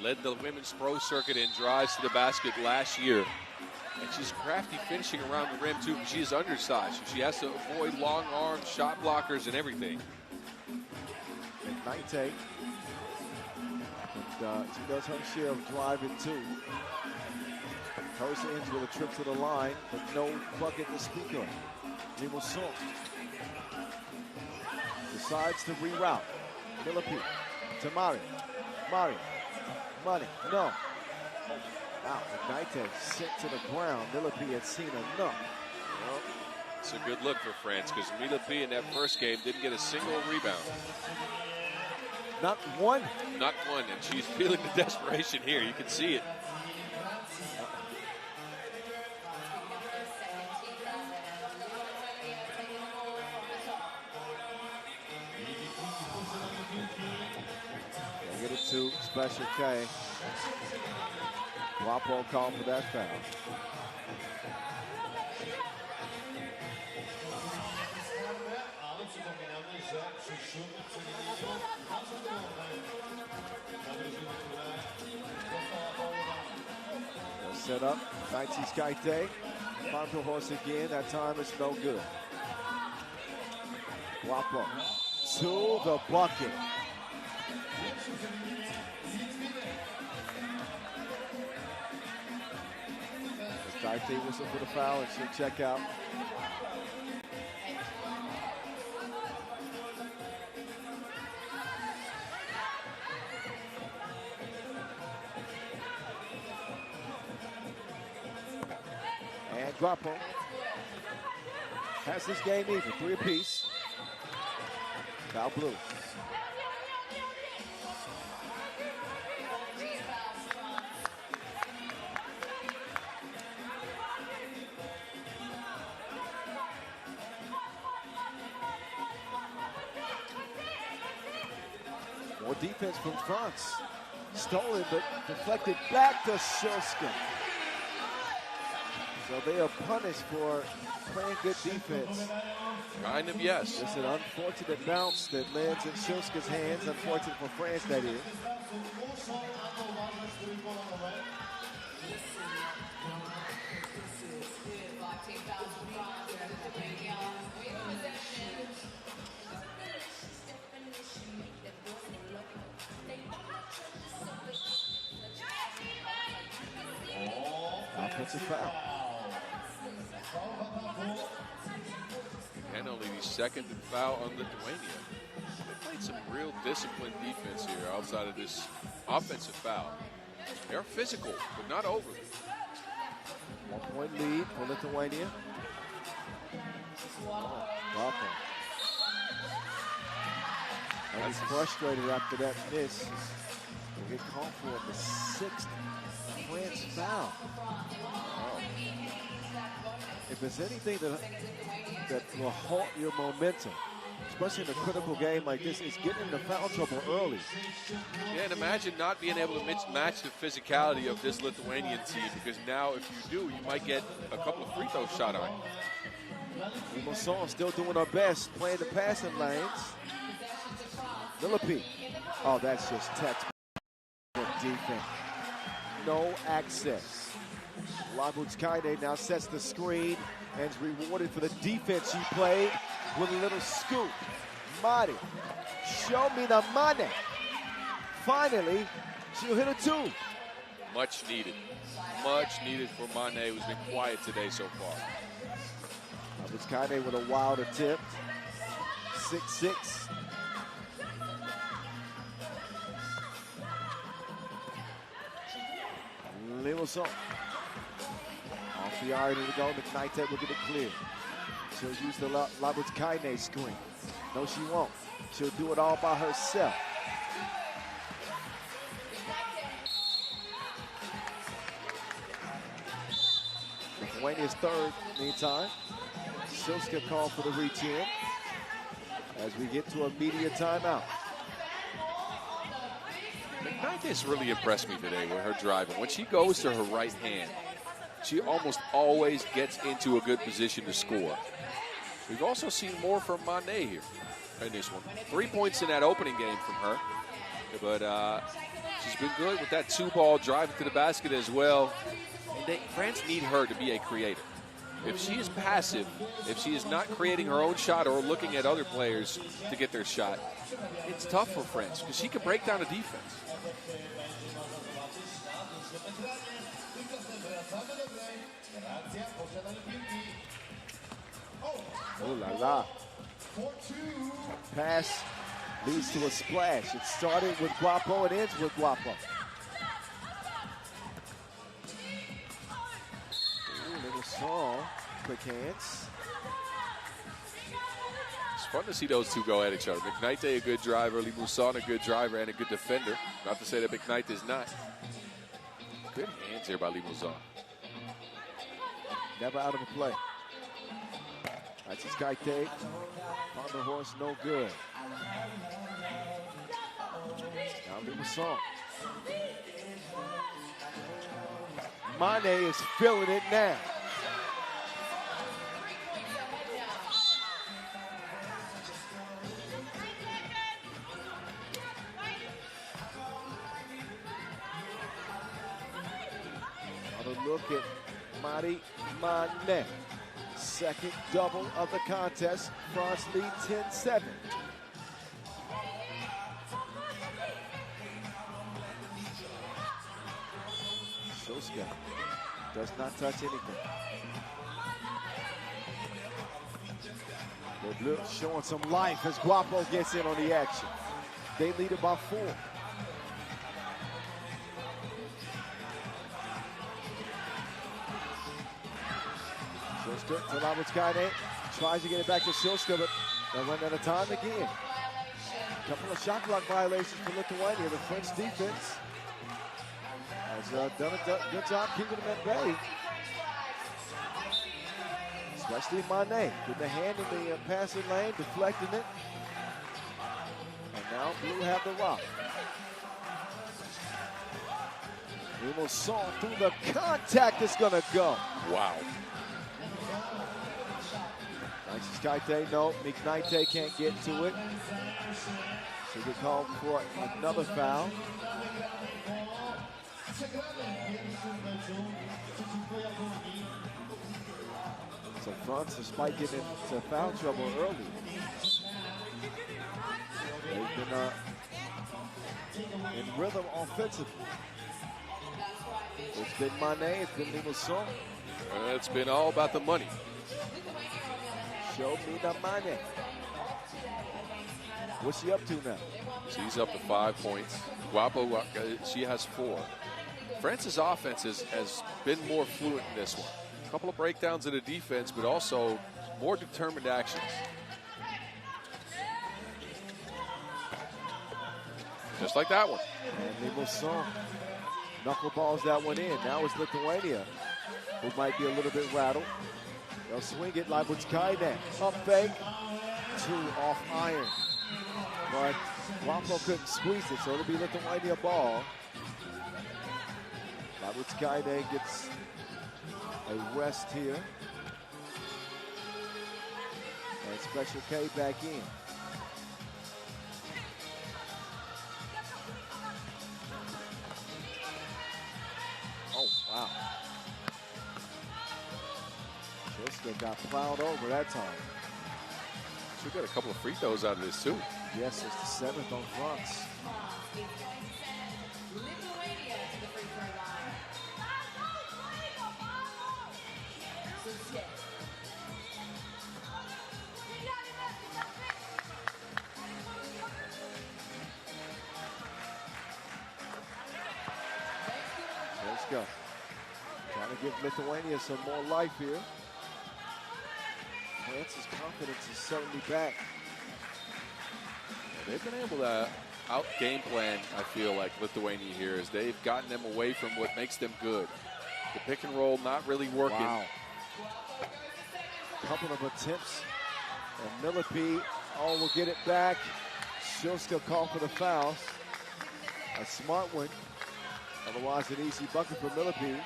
Led the women's pro circuit in drives to the basket last year. And she's crafty finishing around the rim, too, because she is undersized. So she has to avoid long arms, shot blockers, and everything. McKnight. And she does her share of driving, too. Hers ends with a trip to the line, but no bucket to speak of. Limonson decides to reroute. Philippi to Mari. Mari. Money. No. Wow. McKnight sent to the ground. Philippi had seen enough. Well, it's a good look for France because Philippi in that first game didn't get a single rebound. Not one. Not one. And she's feeling the desperation here. You can see it. To Special K. Guapo called for that foul. They'll set up. 90 Sky Day. Found the horse again. That time it's no good. Guapo to the bucket. Dite whistle for the foul and she'll check out. And Guapo has this game even, 3 apiece. Foul blue. More defense from France. Stolen, but deflected back to Shilskin. So they are punished for playing good defense. Kind of, yes. It's an unfortunate bounce that lands in Shilska's hands. Unfortunate for France, that is. Offensive foul. And only the second foul on Lithuania. They played some real disciplined defense here outside of this offensive foul. They're physical, but not overly. 1 point lead for Lithuania. Wapo. And he's frustrated after that miss. He'll get called for the 6th France foul. If there's anything that will halt your momentum, especially in a critical game like this, is getting into foul trouble early. Yeah, and imagine not being able to match the physicality of this Lithuanian team, because now if you do, you might get a couple of free throws shot on you. Limassol still doing our best, playing the passing lanes. Philippi. Oh, that's just textbook defense. No access. Labutskaide now sets the screen and is rewarded for the defense he played with a little scoop. Mari, show me the money. Finally, she'll hit a 2. Much needed. Much needed for Mane, who's been quiet today so far. Labutskaide with a wild attempt. 6-6. Limassol. Off the iron to go. McKnight will get it clear. She'll use the Labutskaide screen. No, she won't. She'll do it all by herself. Lithuania's third, meantime. Silska called for the reach-in as we get to a media timeout. McKnight has really impressed me today with her driving. When she goes to her right hand, she almost always gets into a good position to score. We've also seen more from Mane here in this one. 3 points in that opening game from her. But she's been good with that 2-ball driving to the basket as well. And France need her to be a creator. If she is passive, if she is not creating her own shot or looking at other players to get their shot, it's tough for France because she can break down a defense. Oh la la. Pass leads to a splash. It started with Guapo and ends with Guapo. Little Saul, quick hands. It's fun to see those two go at each other. McKnight a good driver, Limassol a good driver and a good defender. Not to say that McKnight is not. Good hands here by Limassol. Never out of the play. That's his guy take. On the horse, no good. Now Limassol. Mane is feeling it now. Another look at Mari Mane. Second double of the contest. France lead 10-7. Shoska does not touch anything. The Bleu showing some life as Guapo gets in on the action. They lead it by 4. Silska to Labutskaide. Tries to get it back to Silska, but they'll run out of time again. Couple of shot clock violations for Lithuania. The French defense has done a good job keeping them at bay. Especially Mane. Getting the hand in the passing lane, deflecting it. And now Blue have the rock. Limousin through the contact is going to go. Wow. Nice Kaite, no, McKnight can't get to it. Should be called for another foul. So France, despite getting into foul trouble early, they've been in rhythm offensively. It's been Mané, it's been Limousin. It's been all about the money. Show me the money. What's she up to now? She's up to 5 points. Guapo, she has 4. France's offense has been more fluent in this one. A couple of breakdowns in the defense, but also more determined actions. Just like that one. And Limousin knuckleballs that one in. Now it's Lithuania, who might be a little bit rattled. They'll swing it like what's Kaide. Up fake. 2 off iron. But Guapo couldn't squeeze it, so it'll be Lithuania ball. Labut's Kaide gets a rest here. And Special K back in. Oh, wow. Just got plowed over that time. She got a couple of free throws out of this, too. Yes, it's the 7th on France. Lithuania to the free throw line. Let's go. Trying to give Lithuania some more life here. France's confidence is certainly back. They've been able to out-game plan, I feel like, Lithuania here, as they've gotten them away from what makes them good. The pick and roll not really working. Wow. Couple of attempts. And Millipede, will get it back. She'll still call for the foul. A smart one. Otherwise, an easy bucket for Millipede.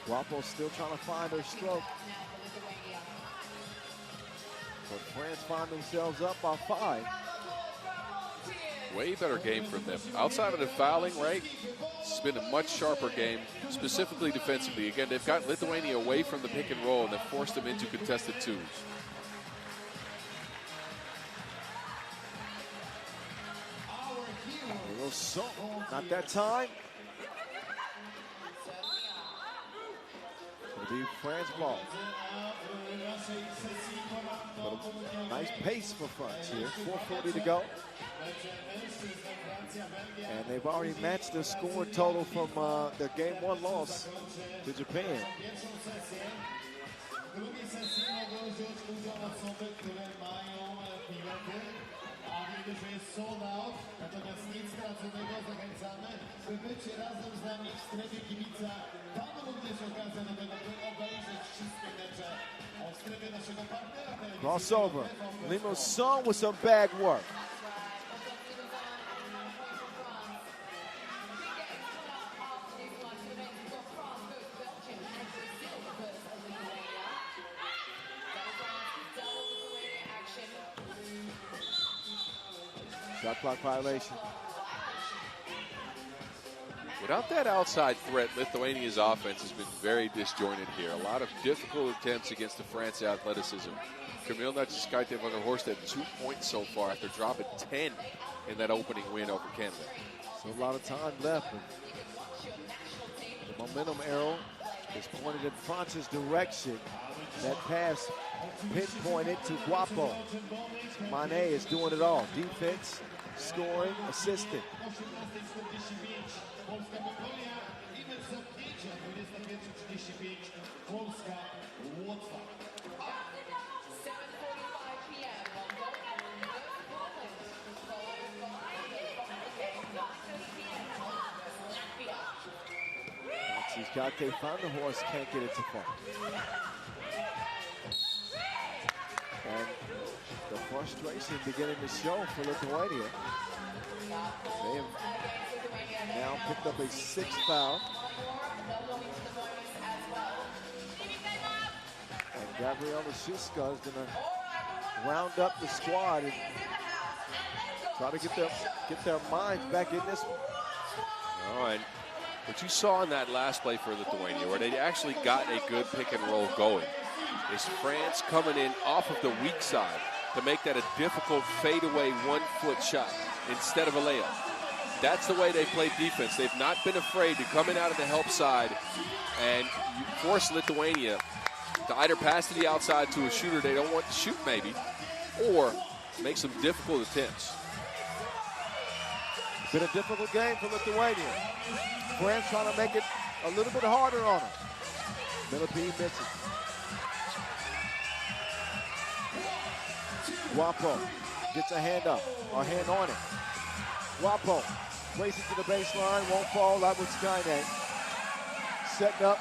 Guapo still trying to find her stroke. But France find themselves up by 5. Way better game from them. Outside of the fouling, right? It's been a much sharper game, specifically defensively. Again, they've got Lithuania away from the pick and roll, and they've forced them into contested 2s. Not that time. It'll be France ball. But a nice pace for France here. 4:40 to go. And they've already matched the score total from their Game 1 loss to Japan. Crossover. Limousin with some bag work. Shot clock violation. Without that outside threat, Lithuania's offense has been very disjointed here. A lot of difficult attempts against the France athleticism. Kamil Nachiskaite van der Horst had 2 points so far after dropping 10 in that opening win over Canada. So a lot of time left. The momentum arrow is pointed in France's direction. That pass pinpointed to Guapo. Mane is doing it all. Defense, scoring, assisting. Kaite found the horse, can't get it to fall. And the frustration beginning to show for Lithuania. They have Now picked up a 6th foul. And Gabriela Shuska is going to round up the squad and try to get their minds back in this one. All right. What you saw in that last play for Lithuania, where they actually got a good pick and roll going, is France coming in off of the weak side to make that a difficult fadeaway 1-foot shot instead of a layup. That's the way they play defense. They've not been afraid to come in out of the help side and you force Lithuania to either pass to the outside to a shooter they don't want to shoot maybe, or make some difficult attempts. Been a difficult game for Lithuania. France trying to make it a little bit harder on them. Philippines misses. Wapo gets a hand up, or hand on it. Wapo races to the baseline, won't fall. That was Skyne. Setting up.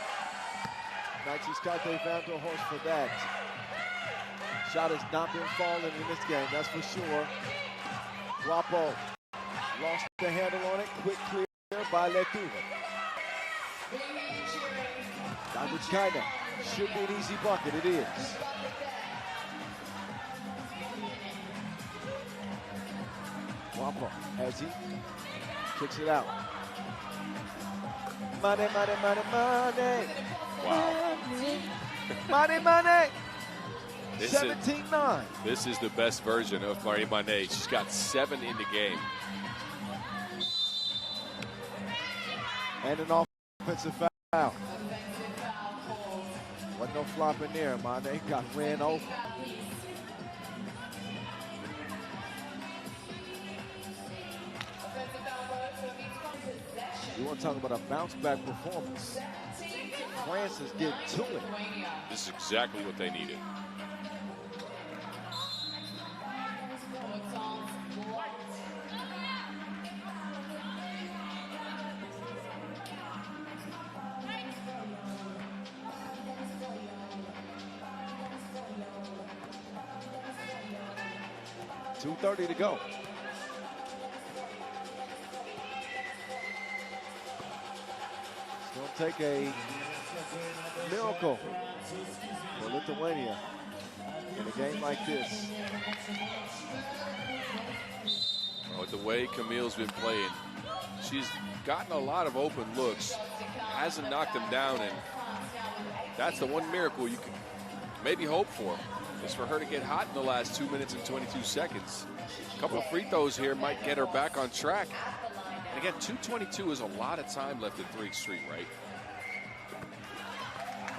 Nike Skyne found to a horse for that. Shot has not been falling in this game, that's for sure. Wapo lost the handle on it. Quick clear by Letuva. That was Skyne. Should be an easy bucket. It is. Wapo as he kicks it out. Money, money, money, money. Wow. Money, money. 17-9. This is the best version of Marie Mané. She's got 7 in the game. And an offensive foul. Wasn't no flop in there. Mané got ran over. You want to talk about a bounce-back performance. France is getting to it. This is exactly what they needed. .230 to go. It's going to take a miracle for Lithuania in a game like this. With the way Camille's been playing, she's gotten a lot of open looks, hasn't knocked them down, and that's the one miracle you can maybe hope for, is for her to get hot in the last 2 minutes and 22 seconds. A couple of free throws here might get her back on track. And again, 2:22 is a lot of time left at 3rd Street, right?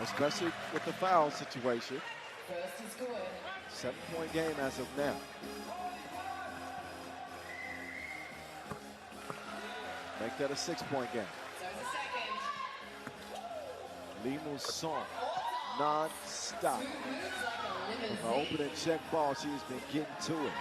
Especially with the foul situation. 7-point game as of now. Make that a 6-point game. Limusson, non-stop. With an open and check ball, she's been getting to it.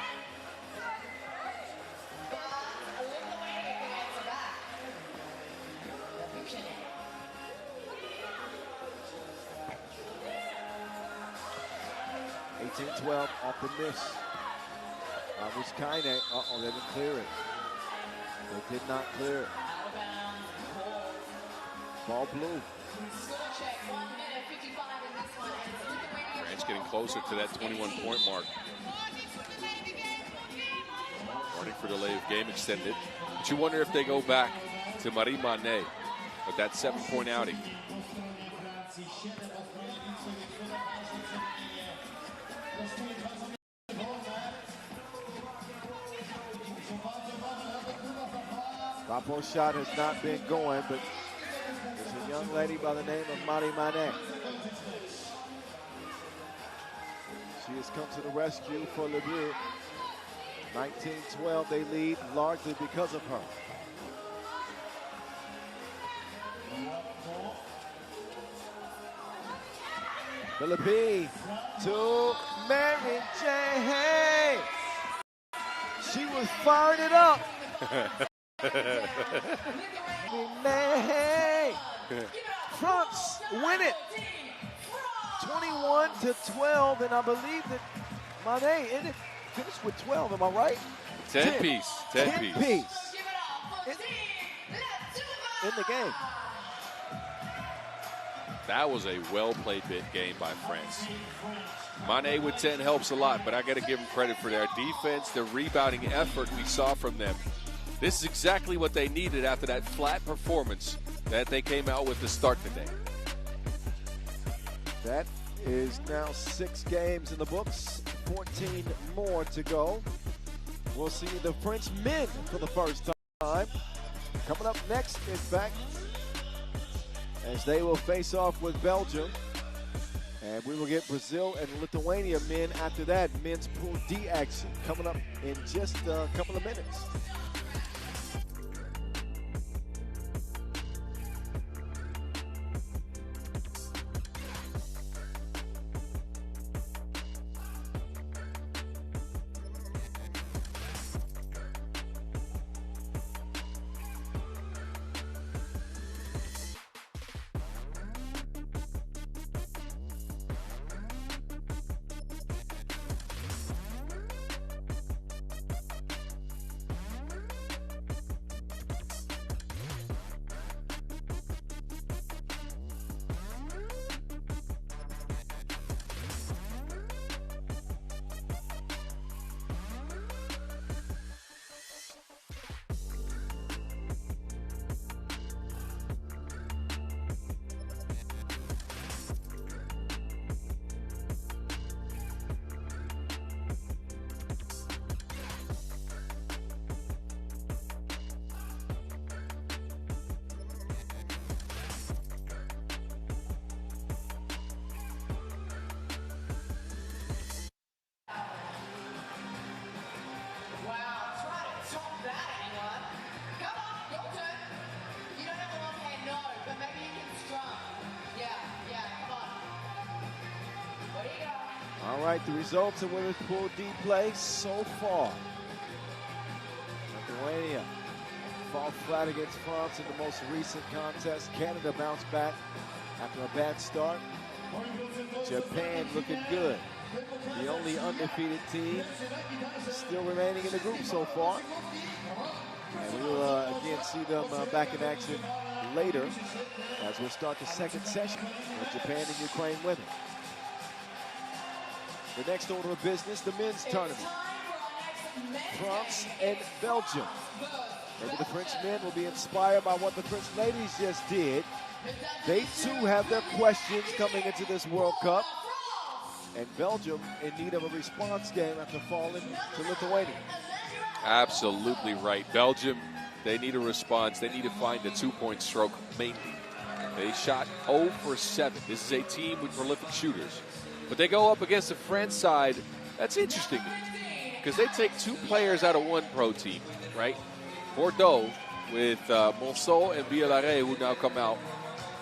.12 off the miss. That was Kaine. Uh-oh, they didn't clear it. They did not clear it. Ball blue. France getting closer to that 21-point mark. Warning for delay of game extended. But you wonder if they go back to Marie Mané with that 7-point outing. Vapo's shot has not been going, but there's a young lady by the name of Marie Mané. She has come to the rescue for Le Bleu. 19-12, they lead largely because of her. Philippines to Mary J. She was firing it up. France win it. 21-12, and I believe that Mané finished with 12. Am I right? 10 piece. 10 piece. in the game. That was a well-played game by France. Mane with 10 helps a lot, but I got to give them credit for their defense, the rebounding effort we saw from them. This is exactly what they needed after that flat performance that they came out with to start the day. That is now 6 games in the books, 14 more to go. We'll see the French men for the first time. Coming up next, in fact, as they will face off with Belgium. And we will get Brazil and Lithuania men after that. Men's Pool D action coming up in just a couple of minutes. All right, the results of Women's Pool D play so far. Lithuania fall flat against France in the most recent contest. Canada bounced back after a bad start. Japan looking good. The only undefeated team still remaining in the group so far. And we will again see them back in action later as we start the second session of Japan and Ukraine women. The next order of business, the men's tournament. France and Belgium. Maybe the French men will be inspired by what the French ladies just did. They too have their questions coming into this World Cup. And Belgium in need of a response game after falling to Lithuania. Absolutely right. Belgium, they need a response. They need to find the two-point stroke mainly. They shot 0 for 7. This is a team with prolific shooters. But they go up against the French side. That's interesting because they take 2 players out of 1 pro team, right? Bordeaux with Monceau and Villaret, who now come out.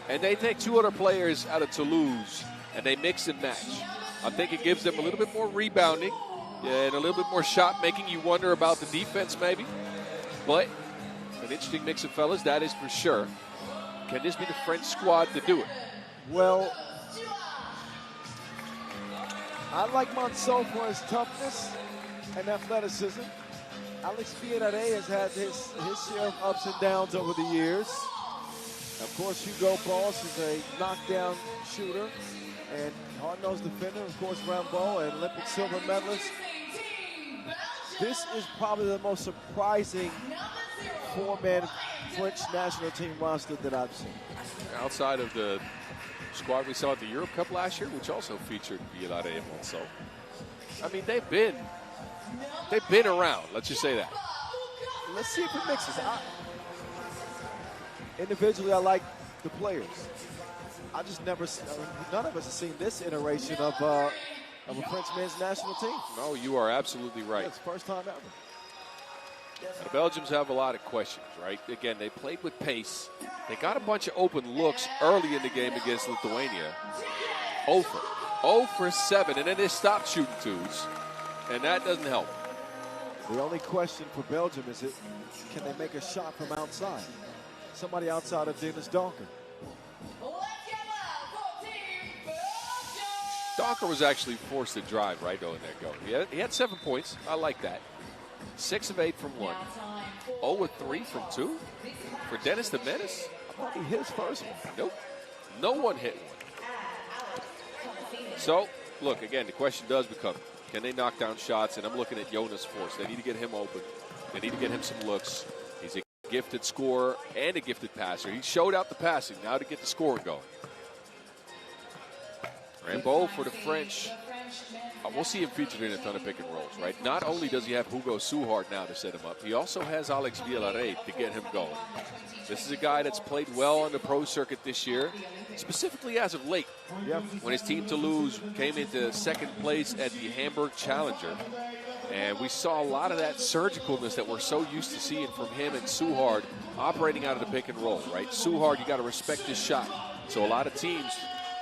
And they take 2 other players out of Toulouse, and they mix and match. I think it gives them a little bit more rebounding and a little bit more shot making. You wonder about the defense maybe. But an interesting mix of fellas, that is for sure. Can this be the French squad to do it? Well, I like Monceau for his toughness and athleticism. Alex Villaret has had his share of ups and downs over the years. Of course, Hugo Boss is a knockdown shooter and hard-nosed defender. Of course, Rambo, an Olympic silver medalist. This is probably the most surprising 4-man French national team roster that I've seen. Outside of the squad we saw at the Europe Cup last year, which also featured Villaret and Monceau. I mean, they've been around. Let's just say that. Let's see if it mixes. Individually, I like the players. I just never, none of us have seen this iteration of a French men's national team. No, you are absolutely right. It's the first time ever. The Belgians have a lot of questions, right? Again, they played with pace. They got a bunch of open looks early in the game against Lithuania. 0 for 7, and then they stopped shooting 2s, and that doesn't help. The only question for Belgium is, can they make a shot from outside? Somebody outside of Dennis Donker. Donker was actually forced to drive right though in that goal. He had 7 points. I like that. 6 of 8 from 1. 0 with 3 from 2 for Dennis the Menace. I thought he hit his first one. Nope. No one hit one. So, look, again, the question does become, can they knock down shots? And I'm looking at Jonas Forss. They need to get him open. They need to get him some looks. He's a gifted scorer and a gifted passer. He showed out the passing. Now to get the scoring going. Rambo for the French. We'll see him featured in a ton of pick and rolls, right? Not only does he have Hugo Suhard now to set him up, he also has Alex Villarreal to get him going. This is a guy that's played well on the pro circuit this year, specifically as of late. Yep. When his team Toulouse came into second place at the Hamburg Challenger. And we saw a lot of that surgicalness that we're so used to seeing from him and Suhard operating out of the pick and roll, right? Suhard, you got to respect his shot. So a lot of teams,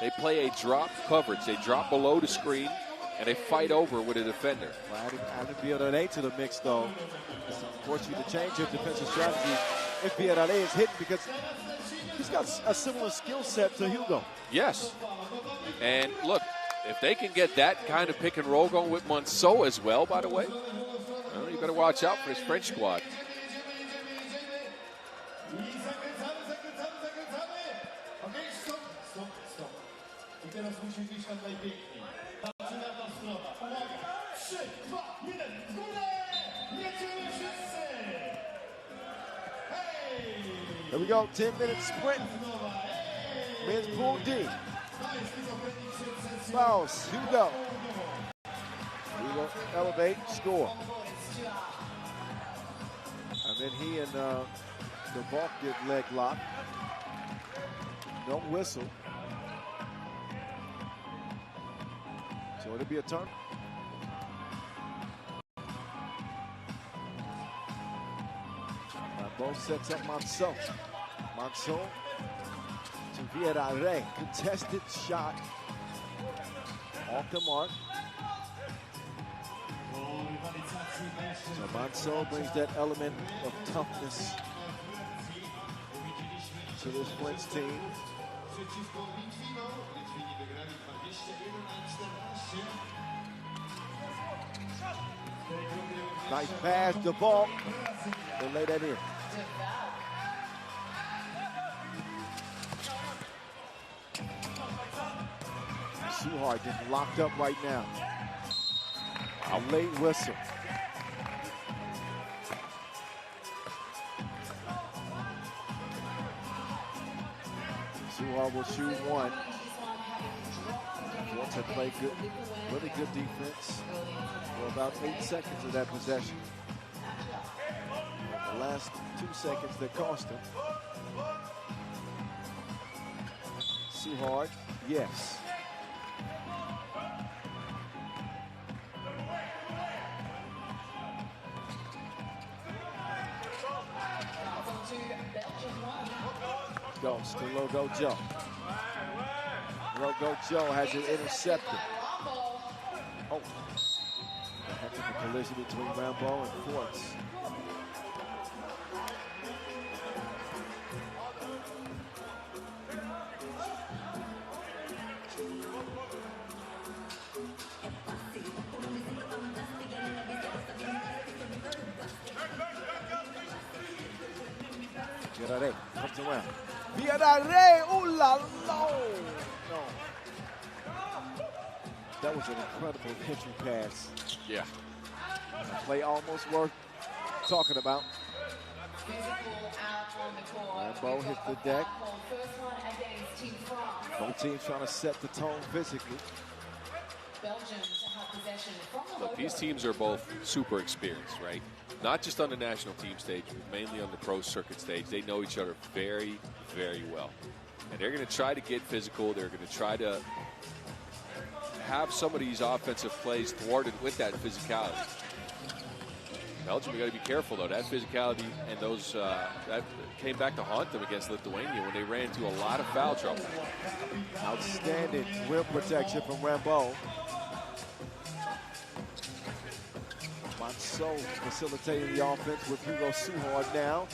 they play a drop coverage. They drop below the screen, and they fight over with a defender. Well, adding Villarreal to the mix, though, is to force you to change your defensive strategy if Villarreal is hitting, because he's got a similar skill set to Hugo. Yes. And look, if they can get that kind of pick and roll going with Monceau as well, by the way, well, you better watch out for this French squad. Here we go, 10-minute sprint. Men's pool D. Fouls, Hugo. Hugo elevate, score. And then he and DeValk did leg lock. Don't whistle. So it'll be a turn. Both sets up Monceau. Monceau to Villarreal. Contested shot. Off the mark. So Monceau brings that element of toughness to this French team. Nice pass, the ball. They lay that in. Suhard getting locked up right now. A late whistle. Suhard will shoot one. Want to play good, really good defense for about 8 seconds of that possession. The last 2 seconds that cost him. Suhard, yes. Go, still Logo Joe. Logo Joe has it intercepted. Oh, a collision between Rambo and Forts. Villarreal comes around. Villarreal, ooh la la! No. That was an incredible entry pass. Yeah. Play almost worth talking about. Rambo hit the deck. Both teams trying to set the tone physically. Look, these teams are both super experienced, right? Not just on the national team stage, but mainly on the pro circuit stage. They know each other very, very well. And they're going to try to get physical. They're going to try to have some of these offensive plays thwarted with that physicality. Belgium, we got to be careful, though. That physicality and those that came back to haunt them against Lithuania when they ran into a lot of foul trouble. Outstanding rim protection from Rambo. Monceau facilitating the offense with Hugo Suhard now.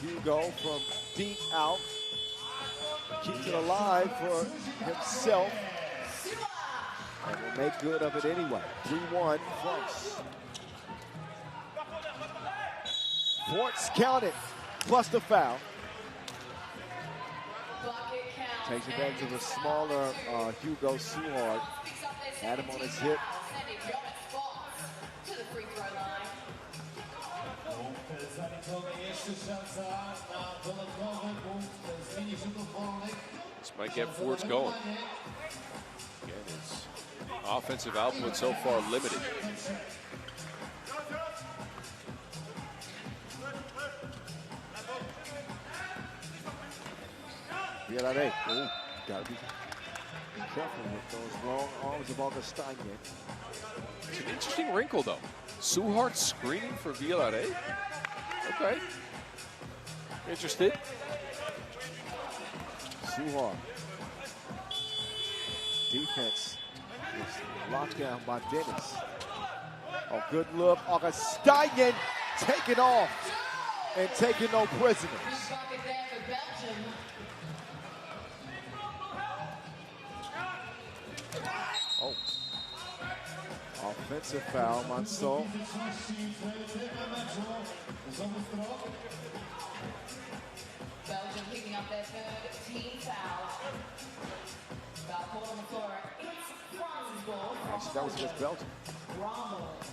Hugo from deep out. Keeps it alive for himself. And will make good of it anyway. 3-1 French. Forts counted, plus the foul. Bucket count. Takes advantage of a smaller Hugo Suhard. Had him on his hip. Sending Jonas Fox to the free throw line. This might get Fords going. Again, his offensive output so far limited. Villarreal. Oh, gotta be careful with those long arms of August Steinman. It's an interesting wrinkle, though. Suhard screening for Villarreal. Okay. Interested. Suhard. Defense is locked down by Dennis. Oh, good look. Augustinian taking off and taking no prisoners. Bucket there for Belgium. Oh. Offensive foul, Manso. Belgium picking up their third team foul. Foul called on the floor. It's France's ball. Actually, that was against Belgium. Ramos.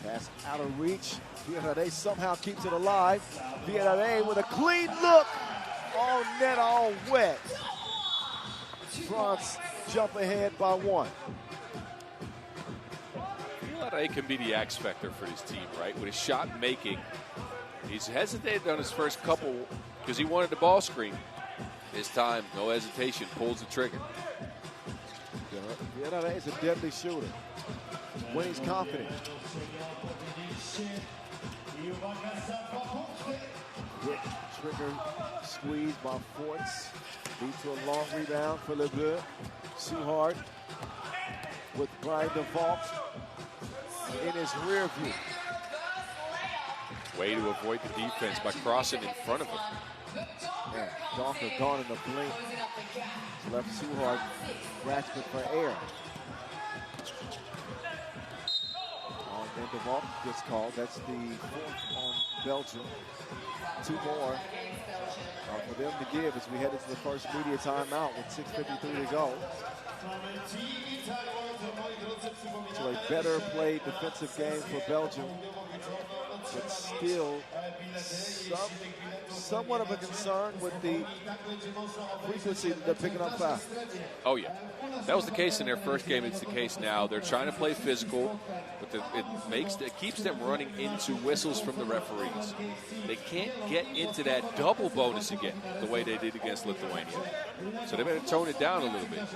Pass out of reach. Villarreal somehow keeps it alive. Villarreal with a clean look. All net, all wet. France jump ahead by one. Villarreal can be the X factor for his team, right? With his shot making, he's hesitated on his first couple because he wanted the ball screen. This time, no hesitation, pulls the trigger. Villarreal is a deadly shooter when he's confident. Quick trigger squeeze by Forts. Leads to a long rebound for LeBeau. Suhard with Brian DeVault in his rear view. Way to avoid the defense by crossing in front of him. Yeah, Donker gone in the blink. Left Suhard grasping for air. And DeVault gets called. That's the fourth on Belgium. Two more for them to give as we head into the first media timeout with 6:53 to go. To a better played defensive game for Belgium, but still somewhat of a concern with the frequency that they're picking up fouls. Oh, yeah. That was the case in their first game. It's the case now. They're trying to play physical, but it keeps them running into whistles from the referees. They can't get into that double bonus again the way they did against Lithuania. So they better tone it down a little bit. And if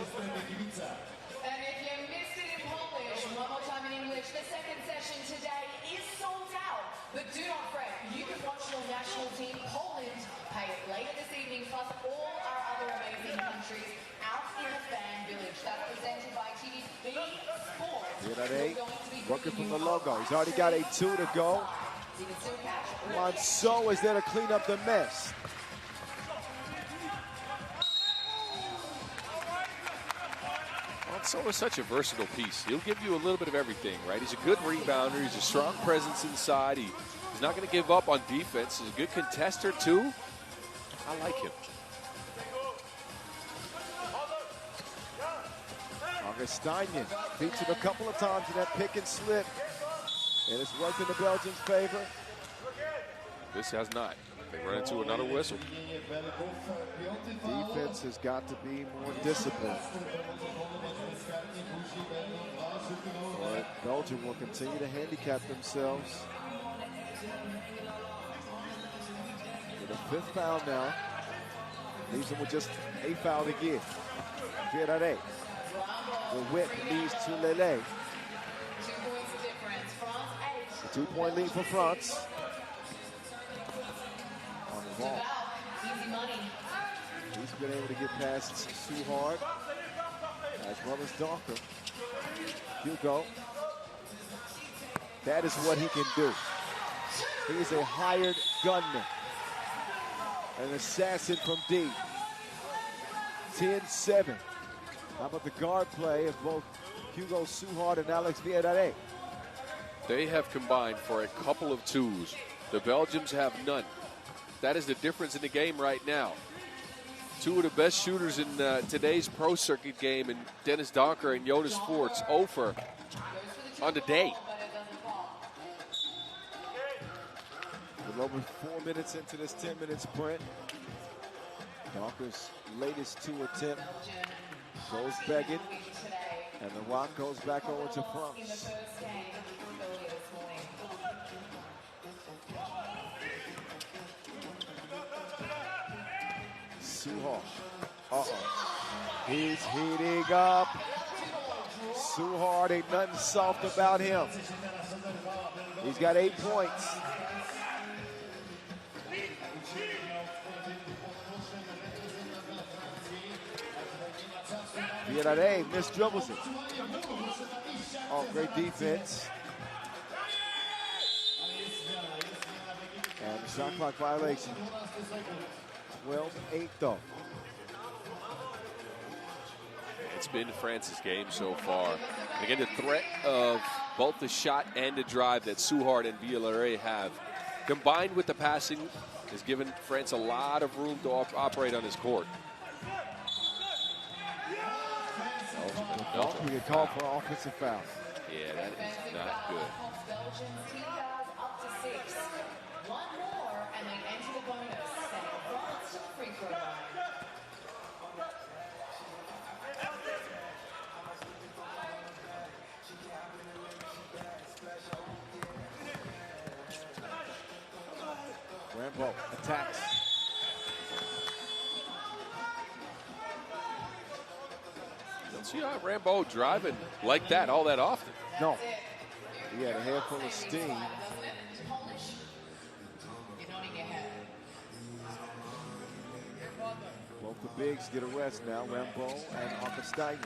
you missed it in Polish, one more time in English, the second session today is sold out. But do not fret, you can watch your national team, Poland, play it later this evening, plus all our other amazing countries out in the fan village. That's presented by TV Sports. Villarreal working from the logo. He's already got a 2 to go. You can still catch Manso is there to clean up the mess. Manso is such a versatile piece. He'll give you a little bit of everything, right? He's a good rebounder. He's a strong presence inside. He's not going to give up on defense. He's a good contester, too. I like him. Augustinian featured a couple of times in that pick and slip, and it's worked in the Belgians' favor. This has not. They run into another whistle. Defense has got to be more disciplined. But Belgium will continue to handicap themselves. With a fifth foul now. Leaves them with just a foul to give. Villarreal. The whip leads to Lele. 2 points difference. France 8. A 2-point lead for France. On the ball. Easy money. He's been able to get past Suhard, as well as Donker. Hugo. That is what he can do. He's a hired gunman. An assassin from deep. 10-7. How about the guard play of both Hugo Suhard and Alex Villarreal? They have combined for a couple of twos. The Belgians have none. That is the difference in the game right now. Two of the best shooters in today's pro circuit game, in Dennis Donker and Jonas Voorts, over on the day. A little over 4 minutes into this 10-minute sprint. Donker's latest 2 attempt goes begging, and the rock goes back over to France. Suhar. He's heating up. Suhar, ain't nothing soft about him. He's got 8 points. Viadare misdribbles it. Oh, great defense. And the shot clock violation. 12-8 though. It's been France's game so far. And again, the threat of both the shot and the drive that Suhard and Villaret have, combined with the passing, has given France a lot of room to operate on his court. We get called for an offensive foul. Yeah, that is not good. Belgium's team fouls up to 6. One more and they enter the bonus. Sending France to the free throw line. Rambo attacks. Don't see how Rambo driving like that all that often. No. He had a head full of steam. Both the bigs get a rest now, Rambo and Augustine.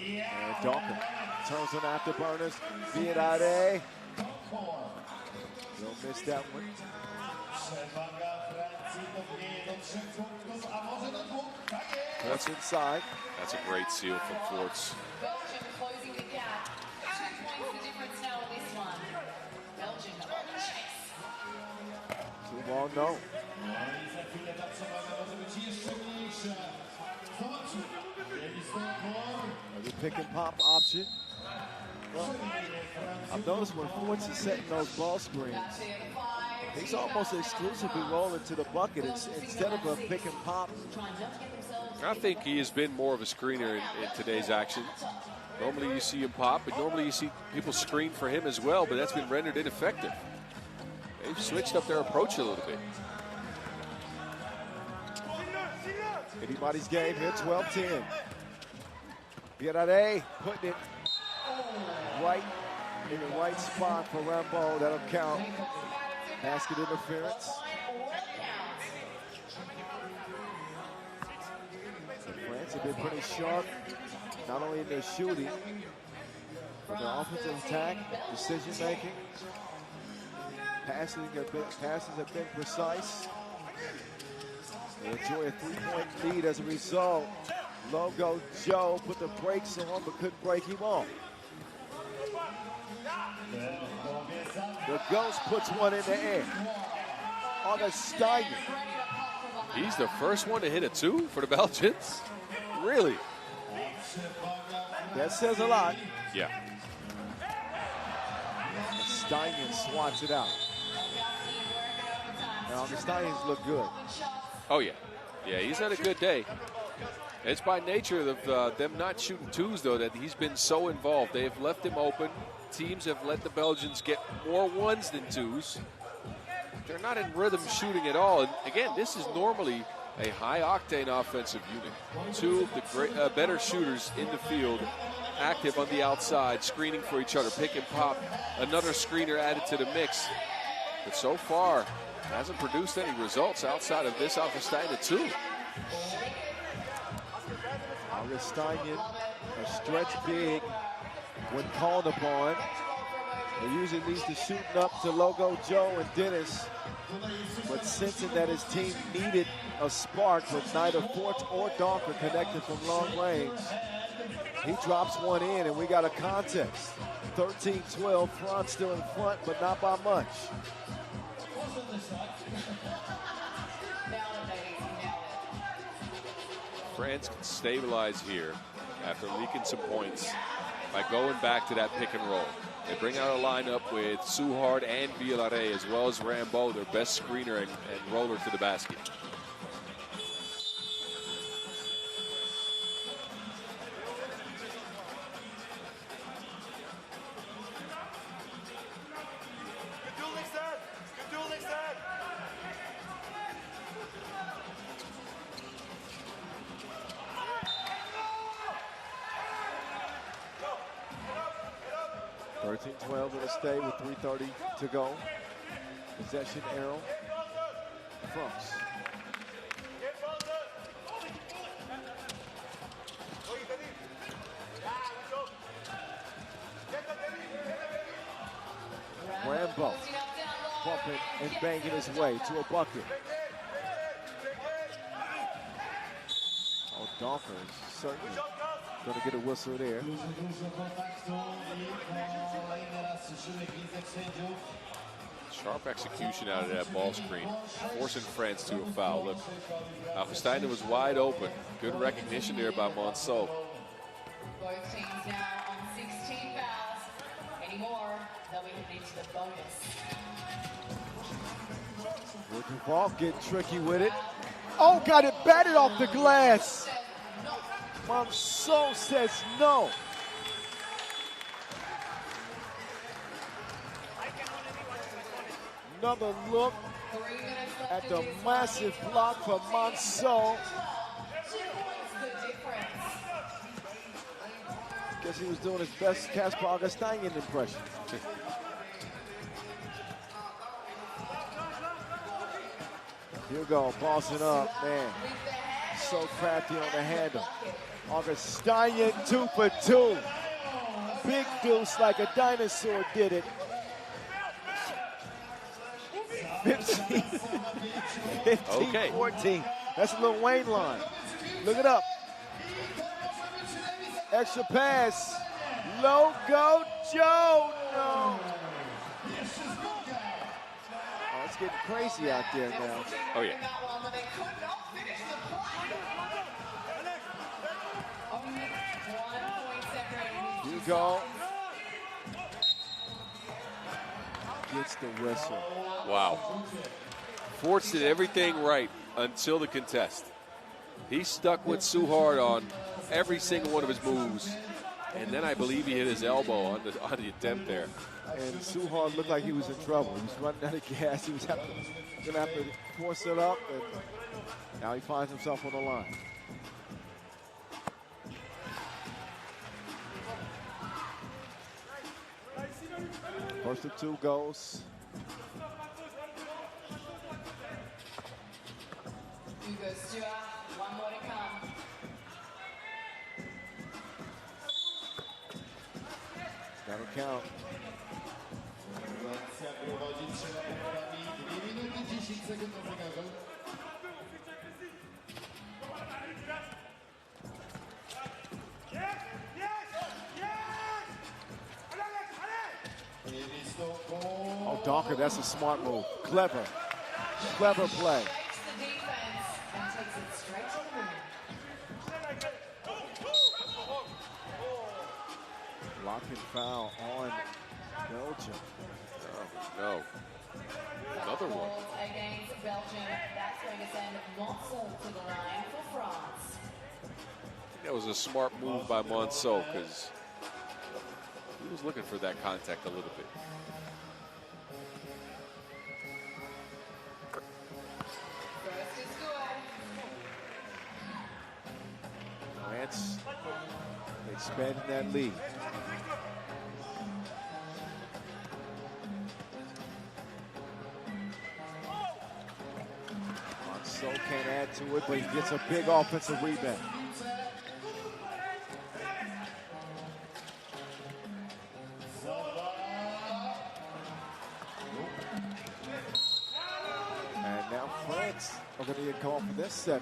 And Dawkins turns on afterburners. Viadare. Don't miss that one. That's inside. That's a great seal from Forts. Belgium closing the gap. 2 points the difference now on this one. Belgium on the chase. Too long, no. The pick and pop option. Well, I've noticed when Forts is setting those ball screens, he's almost exclusively rolling to the bucket instead of a pick and pop. I think he has been more of a screener in today's action. Normally you see him pop, but normally you see people screen for him as well, but that's been rendered ineffective. They've switched up their approach a little bit. Anybody's game here, 12-10. Viadare putting it right in the right spot for Rambo. That'll count. Basket interference. France have been pretty sharp, not only in their shooting, but their offensive attack, decision making. Passes have been precise. They enjoy a 3-point lead as a result. Logo Joe put the brakes on, but couldn't break him off. The Ghost puts one in the air. Augustine. He's the first one to hit a 2 for the Belgians? Really? That says a lot. Yeah. Augustine swats it out. Now, Augustine's look good. Oh, yeah. Yeah, he's had a good day. It's by nature of them not shooting 2s, though, that he's been so involved. They've left him open. Teams have let the Belgians get more 1s than 2s. They're not in rhythm shooting at all. And again, this is normally a high-octane offensive unit. 2 of the great, better shooters in the field, active on the outside, screening for each other, pick and pop. Another screener added to the mix. But so far, hasn't produced any results outside of this Augustine at 2. Augustine, a stretch big when called upon. They're using these to shooting up to Logo Joe and Dennis, but sensing that his team needed a spark with neither Forts or Donker connected from long range, he drops one in, and we got a contest. 13-12, France still in front, but not by much. France can stabilize here after leaking some points by going back to that pick and roll. They bring out a lineup with Suhard and Villare, as well as Rambeau, their best screener and roller to the basket. It'll stay with 3:30 to go. Possession arrow. France. Rambeau bumping and banging his way to a bucket. Oh, Donker is certainly going to get a whistle there. Sharp execution out of that ball screen, forcing France to a foul. Look, Alfesteiner was wide open. Good recognition there by Monceau. Both teams now on 16 fouls. Any more, they'll be heading into the bonus. With Duval getting tricky with it. Oh, got it batted off the glass. Monceau says no. Another look at the massive block from Monceau. Guess he was doing his best Casper Augustinian impression. Here we go, bossing up, man. So crafty on the handle. Augustinian 2 for 2. Big deuce like a dinosaur did it. 15, 14. That's a Lil Wayne line. Look it up. Extra pass. Logo Joe. No. Oh, it's getting crazy out there now. Oh, yeah. Here you go. Gets the whistle. Wow. Forts did everything right until the contest. He stuck with Suhard on every single one of his moves. And then I believe he hit his elbow on the attempt there. And Suhard looked like he was in trouble. He was running out of gas. He was going to have to force it up. And now he finds himself on the line. First of two goes. Hugo Stewart, one more to come. That'll count. Oh, Donker, that's a smart move. Clever. Clever play. Takes the defense and takes it straight to the rim. Block and foul on Belgium. Oh, no. Another one. Ball against Belgium. That's going to send Monceau to the line for France. I think that was a smart move by Monceau because he was looking for that contact a little bit. First is good. France expanding that lead. Monceau can't add to it, but he gets a big offensive rebound. are going to get called for their 7th.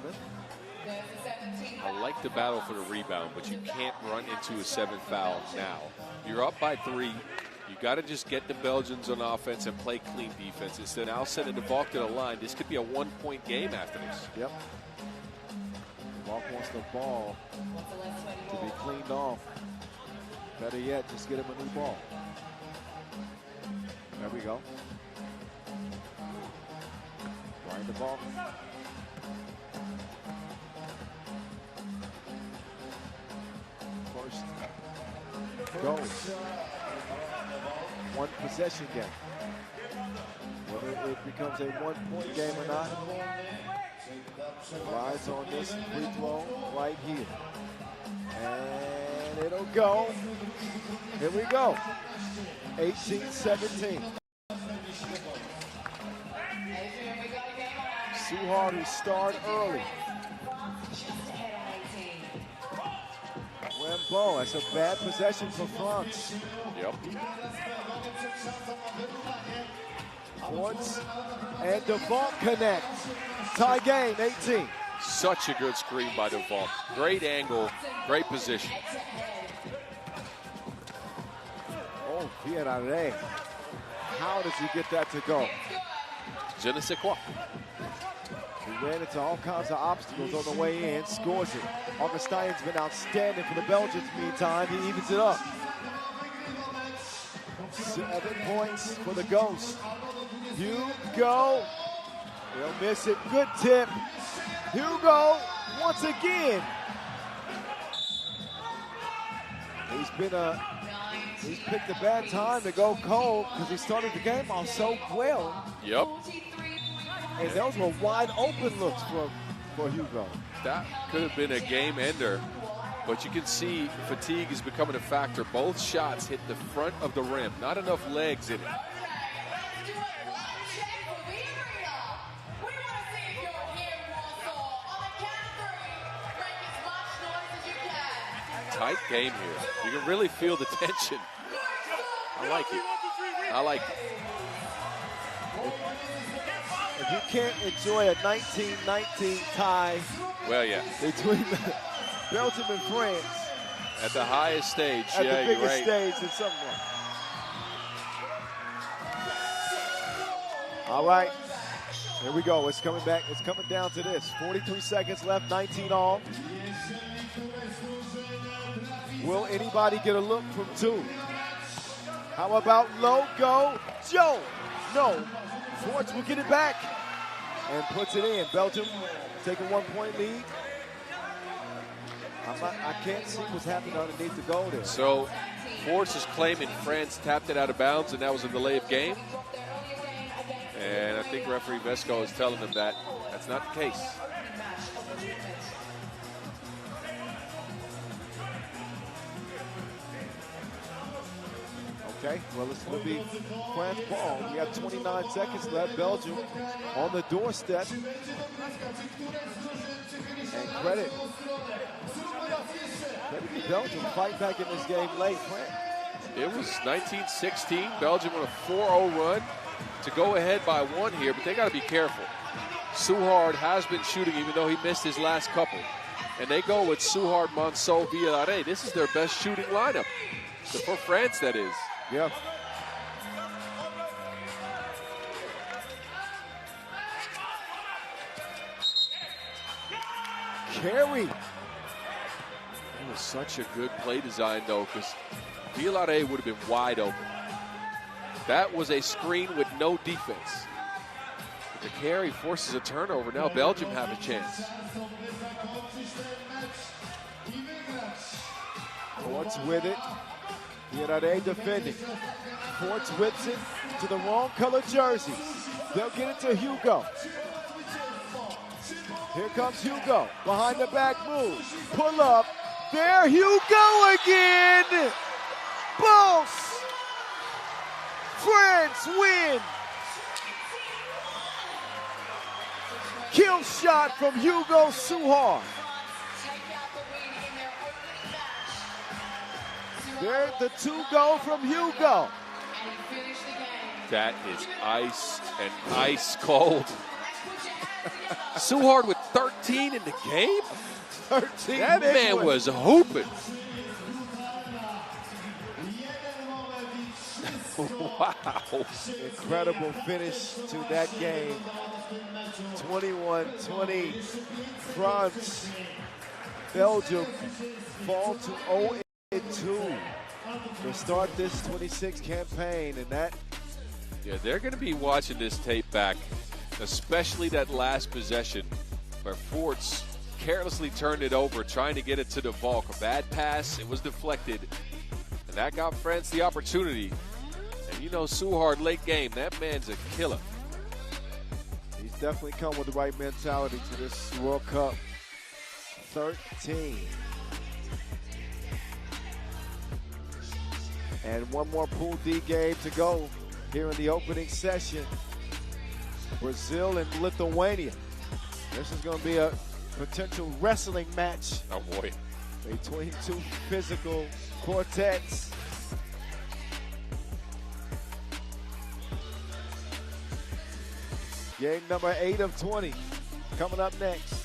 I like the battle for the rebound, but you can't run into a 7th foul now. You're up by 3. You got to just get the Belgians on offense and play clean defense. Instead, now sending the Valk to the line. This could be a 1-point game after this. Yep. Valk wants the ball to be cleaned off. Better yet, just get him a new ball. There we go. Right the ball. First goes. 1 possession game. Whether it becomes a 1-point game or not, rides on this free throw right here. And it'll go. Here we go. 18-17. Suhard, who starred early. Wembo, that's a bad possession for France. Yep. Points and DeVault connect. Tie game, 18. Such a good screen by DeVault. Great angle, great position. Oh, Pierre, how does he get that to go? Je ne sais quoi. He ran into all kinds of obstacles on the way in, scores it. Augustin's been outstanding for the Belgians meantime. He evens it up. 7 points for the Ghost. Hugo, he'll miss it. Good tip. Hugo, once again. He's picked a bad time to go cold because he started the game off so well. Yep. And those were wide open looks for Hugo. That could have been a game ender, but you can see fatigue is becoming a factor. Both shots hit the front of the rim. Not enough legs in it. Tight game here. You can really feel the tension. I like it. I like it. If you can't enjoy a 19-19 tie, well, yeah, between Belgium and France at the highest stage, at yeah, the biggest you're right. stage in some way. All right, here we go. It's coming back. It's coming down to this. 43 seconds left. 19 all. Will anybody get a look from 2? How about logo Joe? No. Forts will get it back and puts it in. Belgium taking 1-point lead. I can't see what's happening underneath the goal there. So Force is claiming France tapped it out of bounds and that was a delay of game. And I think referee Vesco is telling them that that's not the case. Okay, well, it's going to be France ball. We have 29 seconds left. Belgium on the doorstep. And credit to Belgium fight back in this game late. France. It was 19-16. Belgium on a 4-0 run to go ahead by 1 here, but they got to be careful. Suhard has been shooting even though he missed his last couple. And they go with Suhard, Monceau, Villare. This is their best shooting lineup. For France, that is. Yeah. Carey. It was such a good play design, though, because Villare would have been wide open. That was a screen with no defense. But the carry forces a turnover. Now Belgium have a chance. Forts with it. Villare defending. Forts whips it to the wrong color jersey. They'll get it to Hugo. Here comes Hugo. Behind the back move. Pull up. There Hugo again. Boss. France win. Kill shot from Hugo Suhard. There the 2 go from Hugo. That is ice and ice cold. Suhard with 13 in the game? 13. That man was hooping. Wow. Incredible finish to that game. 21-20. France. Belgium fall to 0-2 to start this 26 campaign, and that. Yeah, they're going to be watching this tape back, especially that last possession where Forts carelessly turned it over, trying to get it to the Volk. A bad pass, it was deflected, and that got France the opportunity. And you know, Suhard late game, that man's a killer. He's definitely come with the right mentality to this World Cup. 13. And one more Pool D game to go here in the opening session. Brazil and Lithuania. This is going to be a potential wrestling match. Oh boy. Between two physical quartets. Game number 8 of 20 coming up next.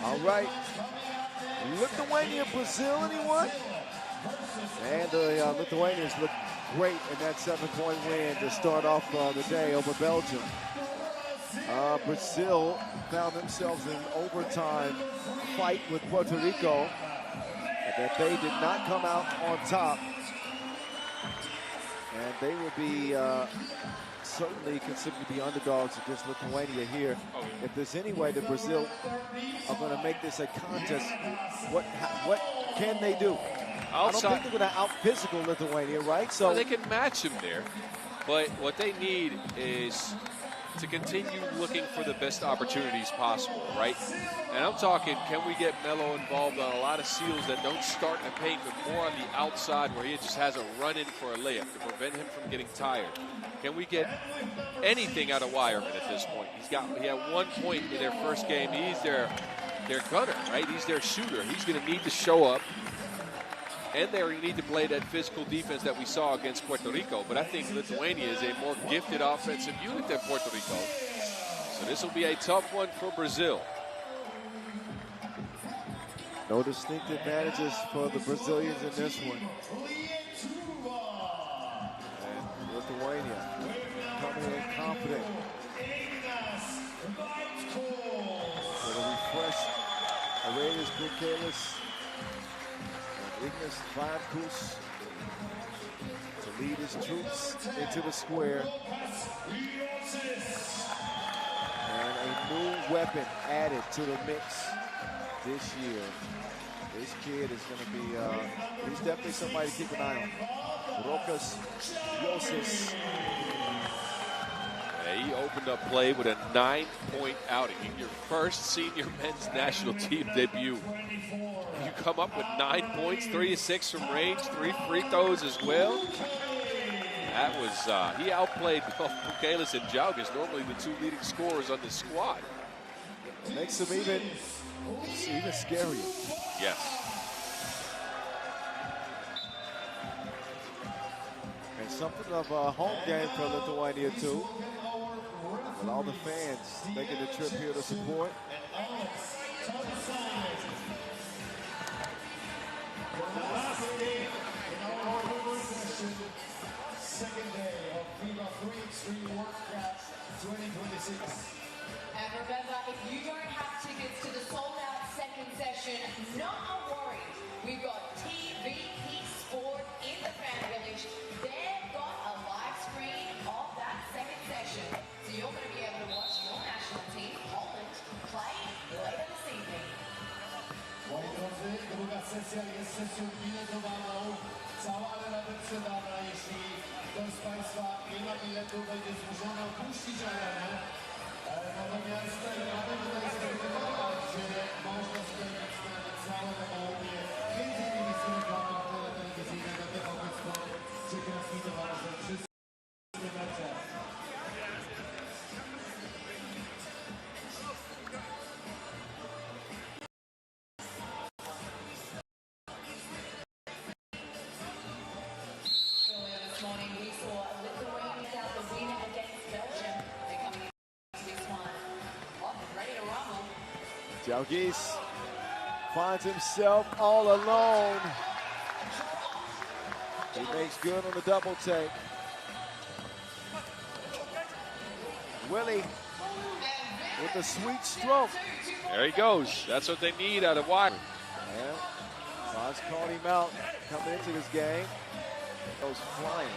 All right. Lithuania, Brazil, anyone? And the Lithuanians look great in that 7-point win to start off the day over Belgium. Brazil found themselves in overtime fight with Puerto Rico, that they did not come out on top. And they will be certainly considered to be underdogs against Lithuania here. If there's any way that Brazil are going to make this a contest, what can they do? I don't think they're going to out-physical Lithuania, right? So well, they can match them there, but what they need is to continue looking for the best opportunities possible, right? And I'm talking, can we get Melo involved on a lot of seals that don't start in the paint, but more on the outside where he just has a run-in for a layup to prevent him from getting tired? Can we get anything out of Wireman at this point? He had 1 point in their first game. He's their gunner, right? He's their shooter. He's going to need to show up. And they need to play that physical defense that we saw against Puerto Rico. But I think Lithuania is a more gifted offensive unit than Puerto Rico. So this will be a tough one for Brazil. No distinct advantages for the Brazilians in this one. And Lithuania coming in confident. With a refreshed Aurelius Bukelis. Ignas Vankus to lead his troops into the square. And a new weapon added to the mix this year. This kid is going to be, he's definitely somebody to keep an eye on. Rokas Yosis. He opened up play with a 9-point outing. Your first senior men's national team debut. You come up with 9 points, 3 of 6 from range, 3 free throws as well. That was, he outplayed both Bukelis and Jaugas, normally the 2 leading scorers on this squad. Makes them even scarier. Yes. And something of a home game for Lithuania too. With all the fans making the trip here to support. Second day of FIBA 3x3 World Cup zbiletowaną. Cała arena wyprzedana. Jeśli ktoś z Państwa nie ma biletu, będzie zmuszony opuścić arenę. Natomiast mamy tutaj zorganizować, gdzie można spędzić całe popołudnie, między innymi z reklamą telewizyjnego TVP Sport, gdzie transmitowane są wszystkie mecze. Earlier this morning, we saw Lithuania out the win against Belgium. They're coming into this one hot and ready to rumble. Jalgis finds himself all alone. He makes good on the double take. Willie with a sweet stroke. There he goes. That's what they need out of wide. Yeah. Ross called him out coming into this game. Goes flying.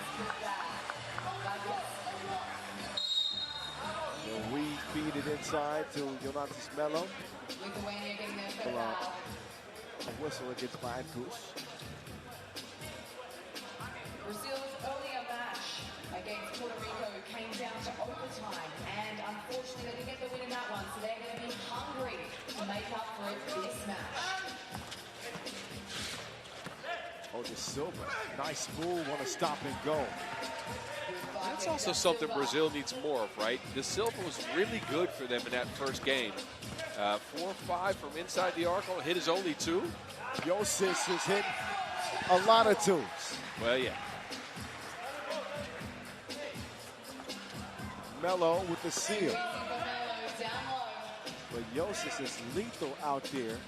And we feed it inside to Jonatas Mello. Lithuania getting their third foul. A whistle against Vancouver. Brazil's earlier match against Puerto Rico came down to overtime, and unfortunately they didn't get the win in that one, so they're going to be hungry to make up for it this match. Oh, De Silva. Nice move on a stop and go. That's also something Brazil needs more of, right? De Silva was really good for them in that first game. 4 or 5 from inside the arc. Hit his only 2. Yosis has hit a lot of twos. Well, yeah. Mello with the seal. Down low. But Yosis is lethal out there.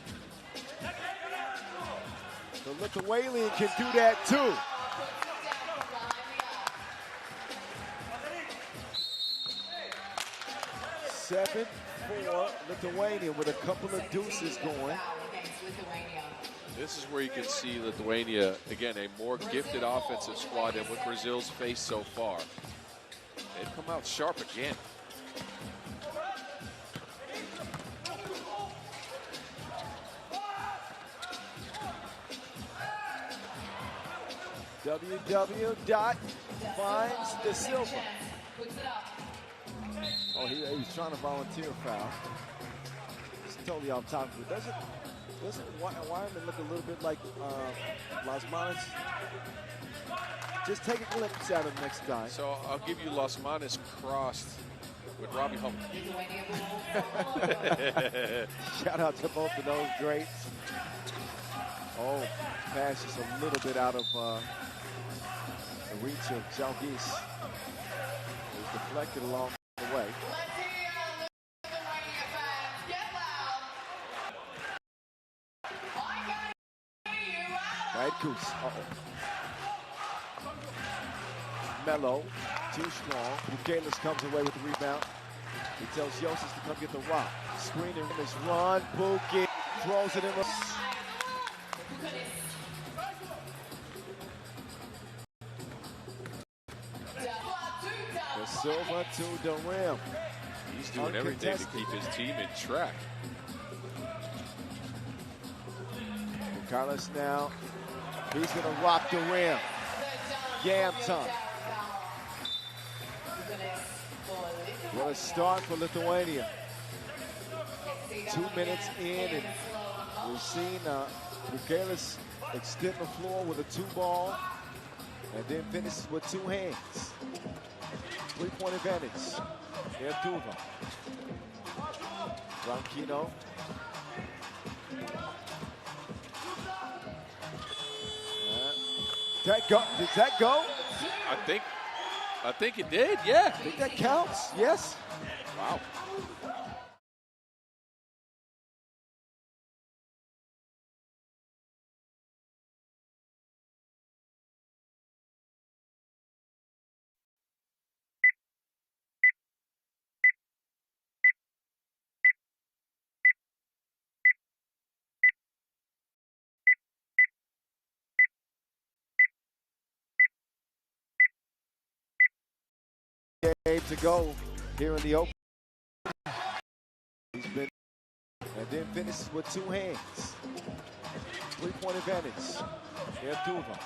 The Lithuanian can do that too. Puts it down from behind the arc. 7-4 Lithuania with a couple of deuces going. Foul against Lithuania. This is where you can see Lithuania, again, a more gifted offensive squad than what Brazil's faced so far. They've come out sharp again. Finds De Silva. Puts it up. Oh, he was trying to volunteer foul. It's totally off topic. Doesn't Wyman look a little bit like Las Manas? Just take a glimpse at him next time. So I'll give you Las Manas crossed with Robbie Hummel. Lithuania ball. Shout out to both of those greats. Oh, pass just a little bit out of the reach of Jalgis. It was deflected along the way. Let's hear Lithuania fans get loud. I can hear you out. Right, Goose. Uh-oh. Mello, too strong. Bukalis comes away with the rebound. He tells Yosis to come get the rock. Screen and this run. Buki throws it in the... De Silva to the rim. He's doing everything to keep his team in track. Bukalis now. He's going to rock the rim. Yam time. What a start for Lithuania. 2 minutes in, and we've seen Bukalis extend the floor with a 2-ball, and then finishes with 2 hands. 3-point advantage. There's Tuva. Branquino. Did that go? I think it did, yeah. I think that counts, yes. Wow. Game to go here in the open. He's been, and then finishes with 2 hands. 3-point advantage. Here's Duva.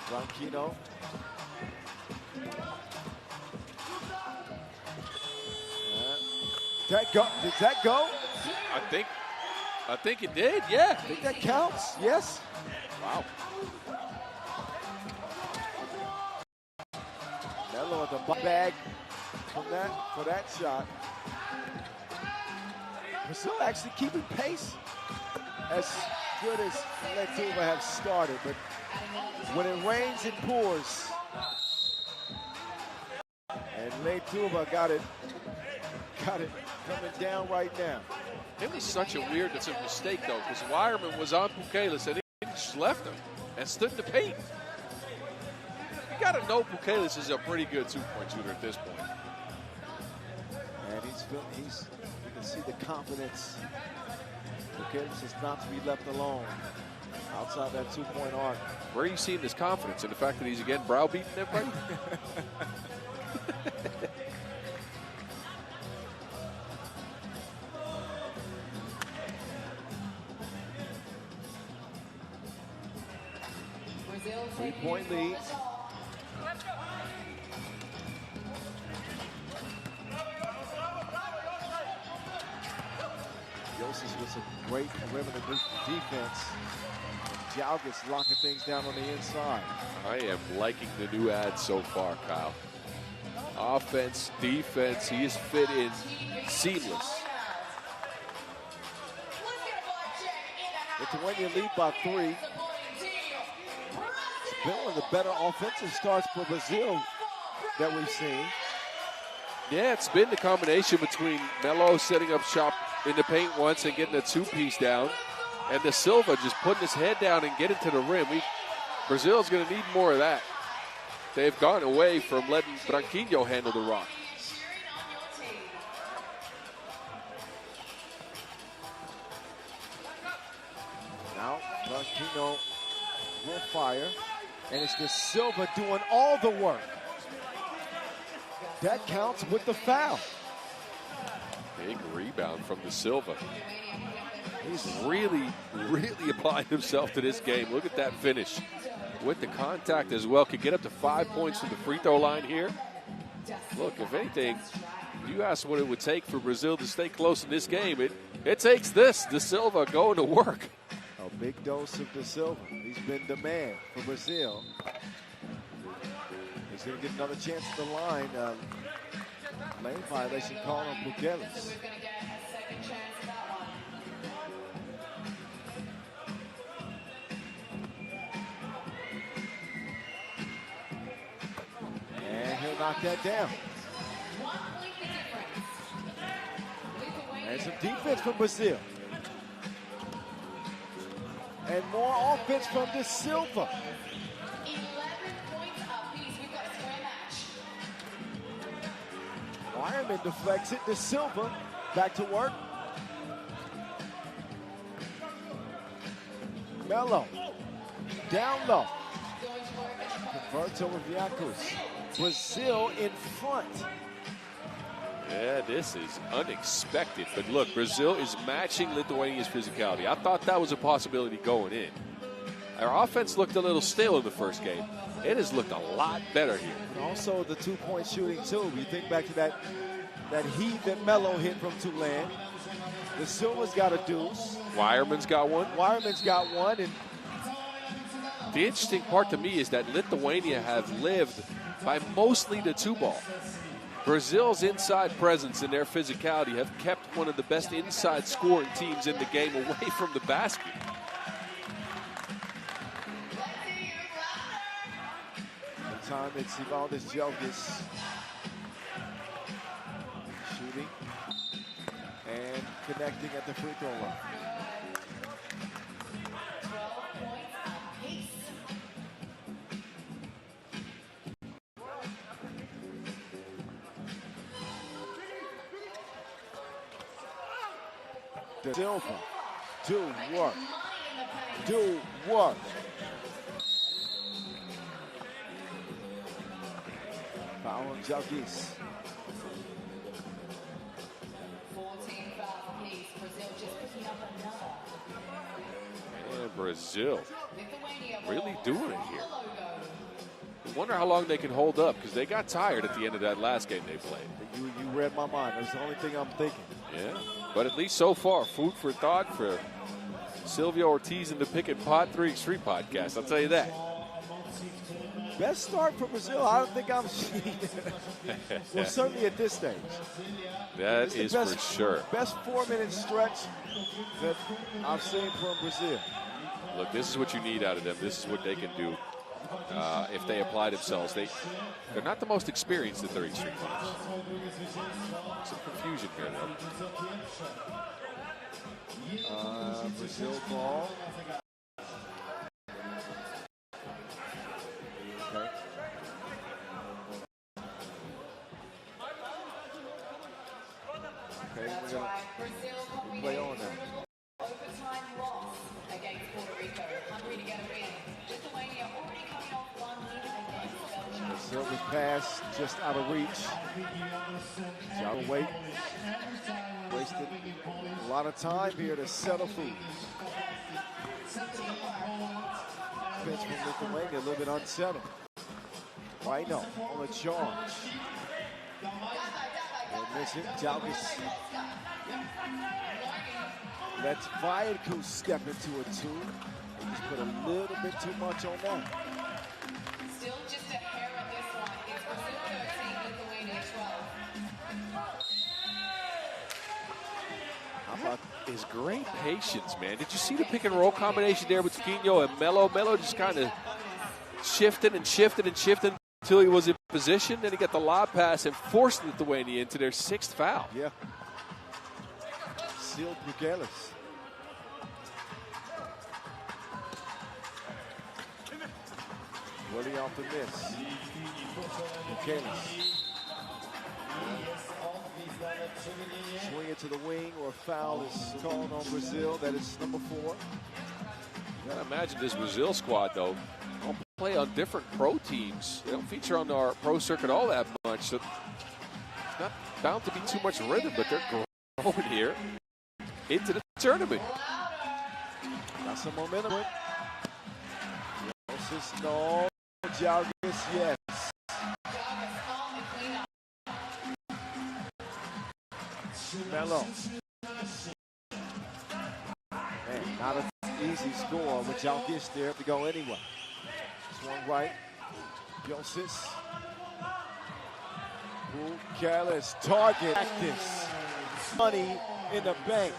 Branquinho. Did that go? I think it did, yeah. I think that counts, yes. Wow. Melo at the bag for that shot. Brazil actually keeping pace. As good as Letuva have started, but when it rains, it pours. And Letuva got it coming down right now. It was such a weird mistake, though, because Wireman was on Pukelis and he just left him and stood in the paint. You got to know Pukelis is a pretty good two-point shooter at this point. And you can see the confidence. Pukelis is not to be left alone outside that two-point arc. Where are you seeing this confidence? In the fact that he's again browbeating everybody? Three-point lead. Yossis with some great perimeter defense. Jalgis locking things down on the inside. I am liking the new ad so far, Kyle. Offense, defense, he is fit in seamless. Lithuania lead by 3. It's been one of the better offensive starts for Brazil that we've seen. Yeah, it's been the combination between Melo setting up shop in the paint once and getting a two-piece down, and the Silva just putting his head down and getting to the rim. Brazil's going to need more of that. They've gone away from letting Branquinho handle the rock. Now Branquinho will fire, and it's the Silva doing all the work. That counts with the foul. Big rebound from the Silva. He's really, really applied himself to this game. Look at that finish. With the contact as well. Could get up to 5 points from the free throw line here. Look, if anything, you asked what it would take for Brazil to stay close in this game. It takes this, De Silva going to work. A big dose of De Silva. He's been the man for Brazil. He's going to get another chance at the line. Lane violation called on Pukelis. And he'll knock that down. And some defense from Brazil. And more offense from De Silva. 11 points apiece. We've got a square match. Wireman deflects it. De Silva back to work. Melo down low. Converts over Viacus. Brazil in front. Yeah, this is unexpected. But look, Brazil is matching Lithuania's physicality. I thought that was a possibility going in. Our offense looked a little stale in the first game. It has looked a lot better here. And also the two-point shooting, too. You think back to that heat that Melo hit from Tulane. De Silva's got a deuce. Wireman's got one. Wireman's got one. And the interesting part to me is that Lithuania have lived by mostly the two ball. Brazil's inside presence and their physicality have kept one of the best inside scoring teams in the game away from the basket. the time it's Ivaldis Jalgis shooting and connecting at the free throw line. De Silva, do work. Foul on Jalgis. 14 foul apiece. Brazil just picking up another. And Brazil really doing it here. I wonder how long they can hold up, because they got tired at the end of that last game they played. You read my mind. That's the only thing I'm thinking. Yeah, but at least so far, food for thought for Silvio Ortiz and the Pick and Pod 3x3 podcast. I'll tell you that. Best start for Brazil. I don't think I'm well, certainly at this stage. That is for sure. Best 4-minute stretch that I've seen from Brazil. Look, this is what you need out of them. This is what they can do if they apply themselves. They're not the most experienced at 33 points. Some confusion here, though. Brazil ball. Okay, we're going to play on now. Overtime loss against Puerto Rico. Hungry to get a win. Lithuania already coming off one win against Belgium. Silva's pass just out of reach. John Wait wasted a lot of time here to settle food. Bench from Lithuania a little bit unsettled. Right now on a charge. They'll miss it. Jalgis lets Vaidku step into a 2. He just put a little bit too much on that. Still just a hair on this one. It's Brazil 13, Lithuania 12. How about His great patience, man. Did you see the pick and roll combination there with Quinho and Melo? Melo just kind of shifted and shifted and shifted until he was in position. Then he got the lob pass and forced Lithuania into their 6th foul. Yeah. Sealed Bukelis. Willie off the miss. Bukelis. Swing it to the wing, or a foul is called on Brazil. That is number 4. You gotta imagine this Brazil squad, though, don't play on different pro teams. They don't feature on our pro circuit all that much. So it's not bound to be too much rhythm, but they're growing here into the tournament. Got some momentum. No. Jalgis, yes. Melo. Man, not an easy score with Jalgis there to go anyway. Swung right. Yosis. Bukelis, target practice. Money in the bank.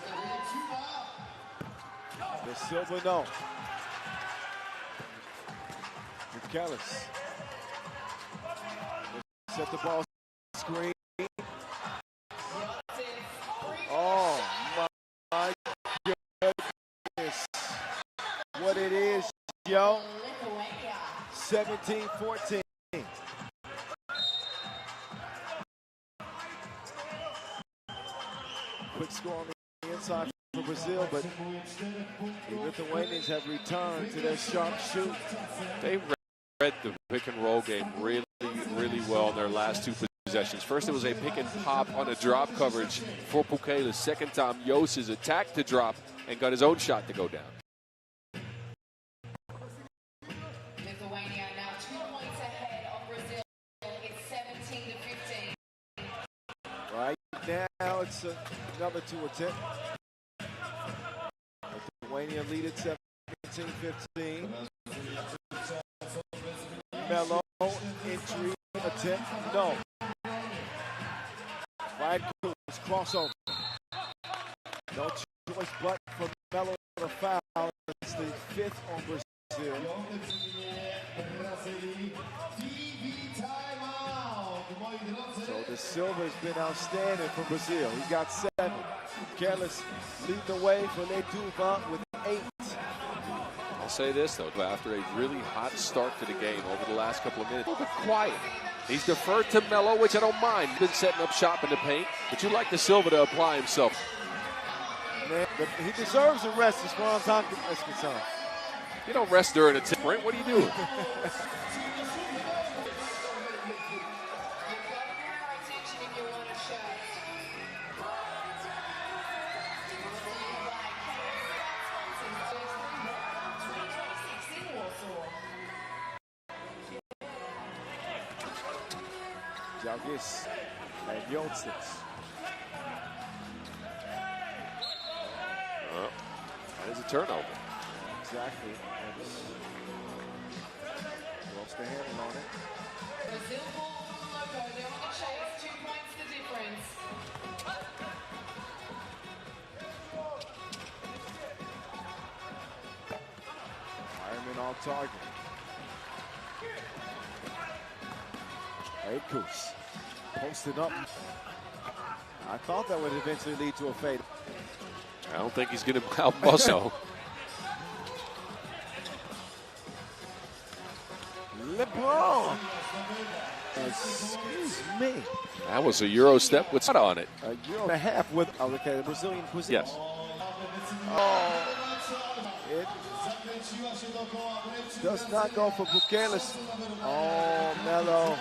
The Silva no. Bukelis. Set the ball screen. Oh my goodness. What it is, yo. 17-14. Quick score on the inside for Brazil, but the Lithuanians have returned to their sharp shoot. They read the pick and roll game really, really well in their last 2 possessions. First, it was a pick and pop on a drop coverage for Bukelis. Second time, Yosis attacked the drop and got his own shot to go down. Lithuania now 2 points ahead of Brazil. It's 17-15. Right now, it's another 2 attempt. Lithuania lead at 17-15. Melo, entry, attempt, no. Wide goes, crossover. No choice but for Melo to foul. It's the 5th on Brazil. So the Silva's been outstanding for Brazil. He got 7. Careless leading the way for Letuva with 8. I'll say this, though, after a really hot start to the game over the last couple of minutes, a little bit quiet. He's deferred to Melo, which I don't mind. Been setting up shop in the paint, but you like the Silva to apply himself. Man, but he deserves a rest as far as I'm concerned. You don't rest during a sprint. What are you doing? Jalgis and Jotsits. Well, that is a turnover. Exactly. Lost the handle on it. Brazil ball from Loco. They're on the chase. 2 points the difference. Ironman off target. Akus posted up. I thought that would eventually lead to a fade. I don't think he's going to out-muscle. LeBron. Excuse me. That was a Euro step with on it. A year and a half with the Brazilian cuisine. Yes. Oh, it does not go for Bukelis. Oh, Melo.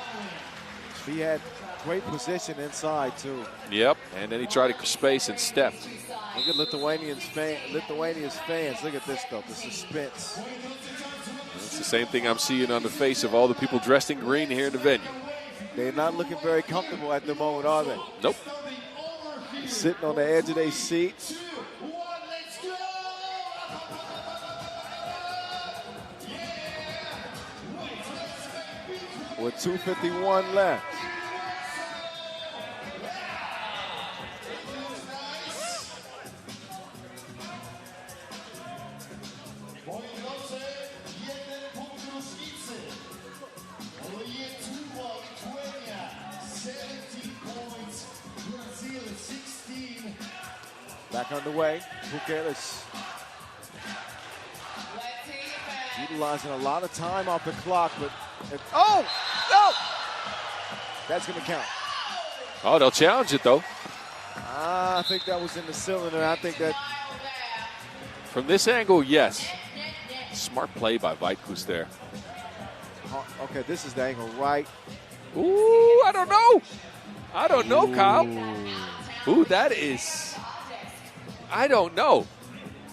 He had great position inside too. Yep, and then he tried to space and stepped. Look at Lithuania's fans. Look at this though, the suspense. It's the same thing I'm seeing on the face of all the people dressed in green here in the venue. They're not looking very comfortable at the moment, are they? Nope. Sitting on the edge of their seats. With 2:51 left. Back underway. Bukelis utilizing a lot of time off the clock, but oh no! That's going to count. Oh, they'll challenge it though. I think that was in the cylinder. I think that from this angle, yes. Smart play by Vaitkus there. Okay, this is the angle, right? Ooh, I don't know. I don't know, Kyle. Ooh, that is. I don't know.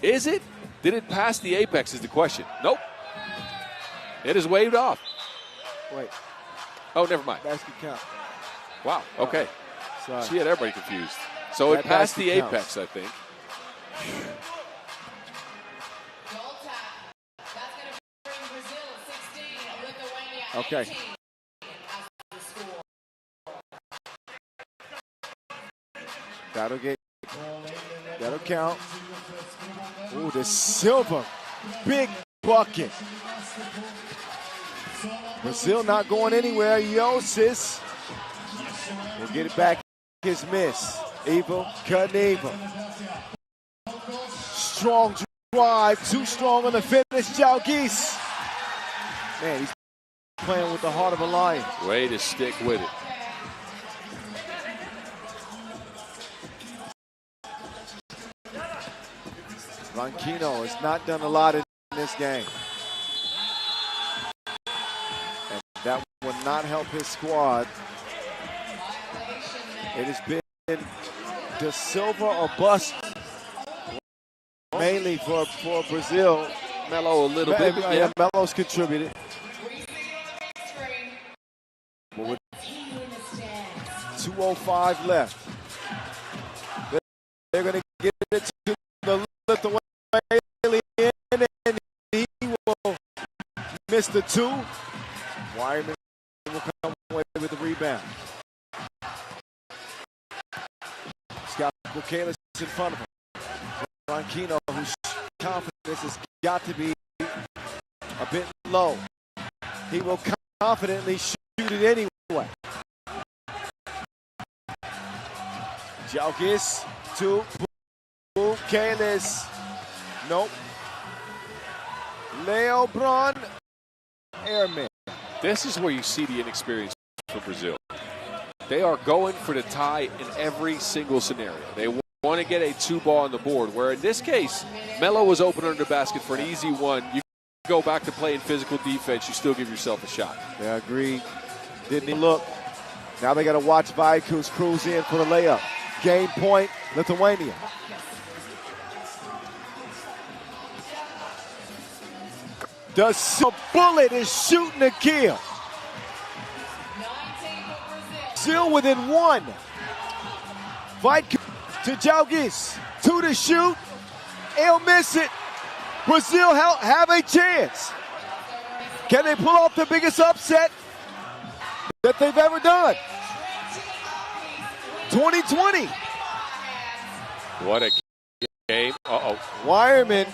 Is it? Did it pass the apex is the question. Nope. It is waved off. Wait. Oh, never mind. Basket count. Wow, okay. Sorry. She had everybody confused. So it passed the apex, I think. Okay. That'll count. Ooh, the silver. Big bucket. Brazil not going anywhere. Yosis will get it back. His miss. Evil, cutting evil. Strong drive. Too strong on the finish. Jalgis. Man, he's playing with the heart of a lion. Way to stick with it. Ronquillo has not done a lot in this game. And that will not help his squad. It has been De Silva or bust, mainly for Brazil. Melo a little bit. Yeah, Melo's contributed. But with 2:05 left, they're going to get it to the Lithuanian, and he will miss the two. Wireman will come away with the rebound. Scott Bukelis in front of him. Ronquillo, whose confidence has got to be a bit low. He will confidently shoot it anyway. Jalgis to Bukelis. Nope. LeBron, airman. This is where you see the inexperience for Brazil. They are going for the tie in every single scenario. They want to get a 2-ball on the board, where in this case, Melo was open under the basket for an easy one. You go back to playing physical defense, you still give yourself a shot. Yeah, agreed. Didn't he look? Now they got to watch Vaitkus cruise in for the layup. Game point, Lithuania. The bullet is shooting to kill. Brazil within one. Fight to Jalgis. 2 to shoot. He'll miss it. Brazil have a chance. Can they pull off the biggest upset that they've ever done? 2020. What a game. Uh-oh. Wireman.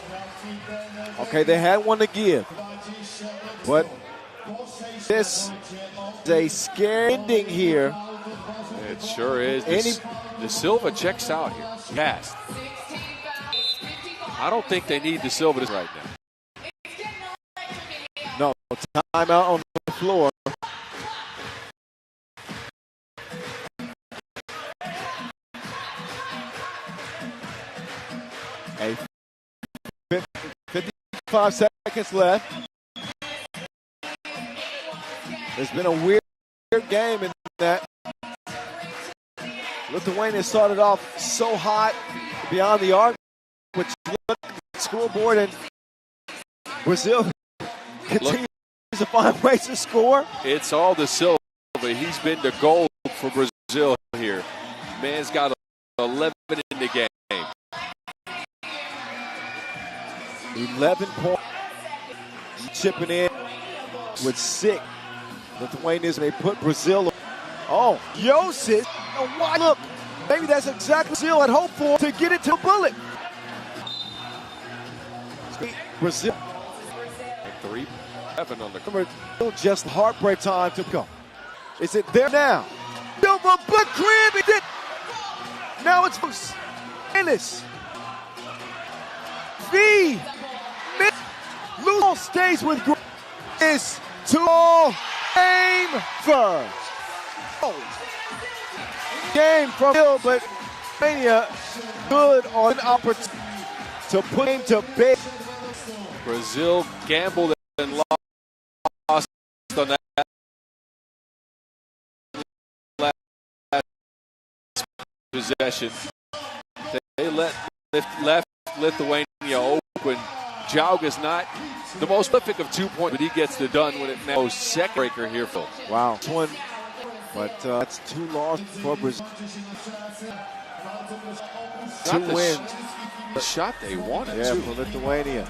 Okay, they had one to give. But this is a scary ending here. It sure is. The Silva checks out here. Yes. I don't think they need the Silva right now. No, timeout on the floor. Hey, 55 seconds left. It's been a weird game in that Lithuania started off so hot beyond the arc, which looked at the scoreboard, and Brazil continues to find ways to score. It's all the Silva. He's been the goal for Brazil here. Man's got 11 in the game. 11 points. Chipping in with 6. Lithuanians, they put Brazil. Oh, Yosef. Oh, look, maybe that's exactly what Brazil had hoped for to get it to a bullet. Brazil. 3-7 on the Remember, just heartbreak time to go. Is it there now? Silva, but crib it. Now it's Ennis. V. Luz stays with is to game first. Game from Hill, but Mania good on opportunity to put him to bed. Brazil gambled and lost on that last possession. They left Lithuania open. Jaug is not the most prolific of 2 points, but he gets it done when it matters. Second breaker here, Phil. Wow. One, but that's 2 losses for Brazil. 2 wins. The shot they wanted, yeah, too. for Lithuania.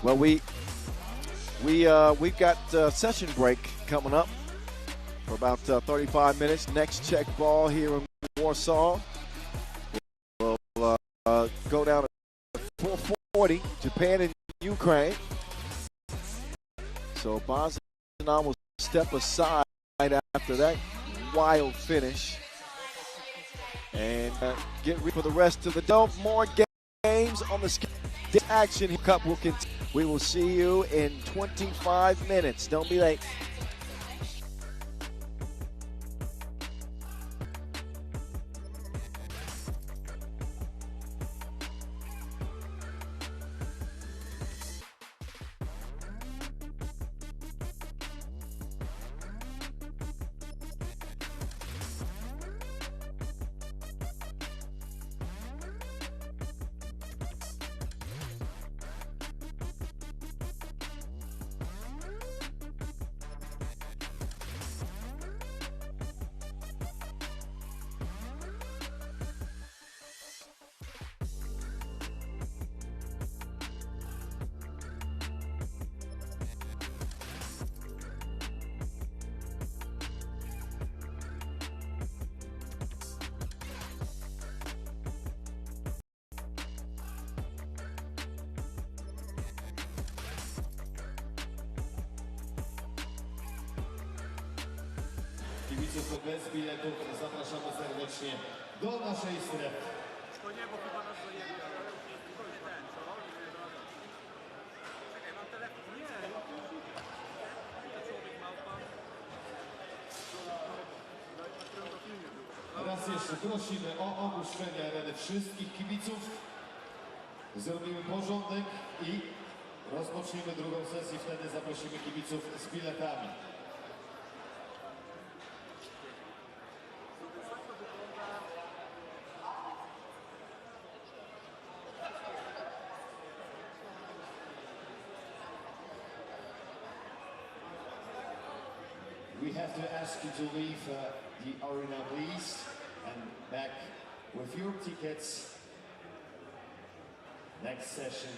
Well, we've got session break coming up for about 35 minutes. Next check ball here in Warsaw. We'll go down to 4:40, Japan and Ukraine. So Bosnia will step aside after that wild finish and get ready for the rest of the day. More games on the schedule. This action cup will continue. We will see you in 25 minutes. Don't be late. Kibiców bez biletów zapraszamy serdecznie do naszej strefy. Raz jeszcze prosimy o opuszczenie areny wszystkich kibiców. Zrobimy porządek i rozpoczniemy drugą sesję. Wtedy zaprosimy kibiców z biletami. we have to ask you to leave the arena, please, and back with your tickets. Next session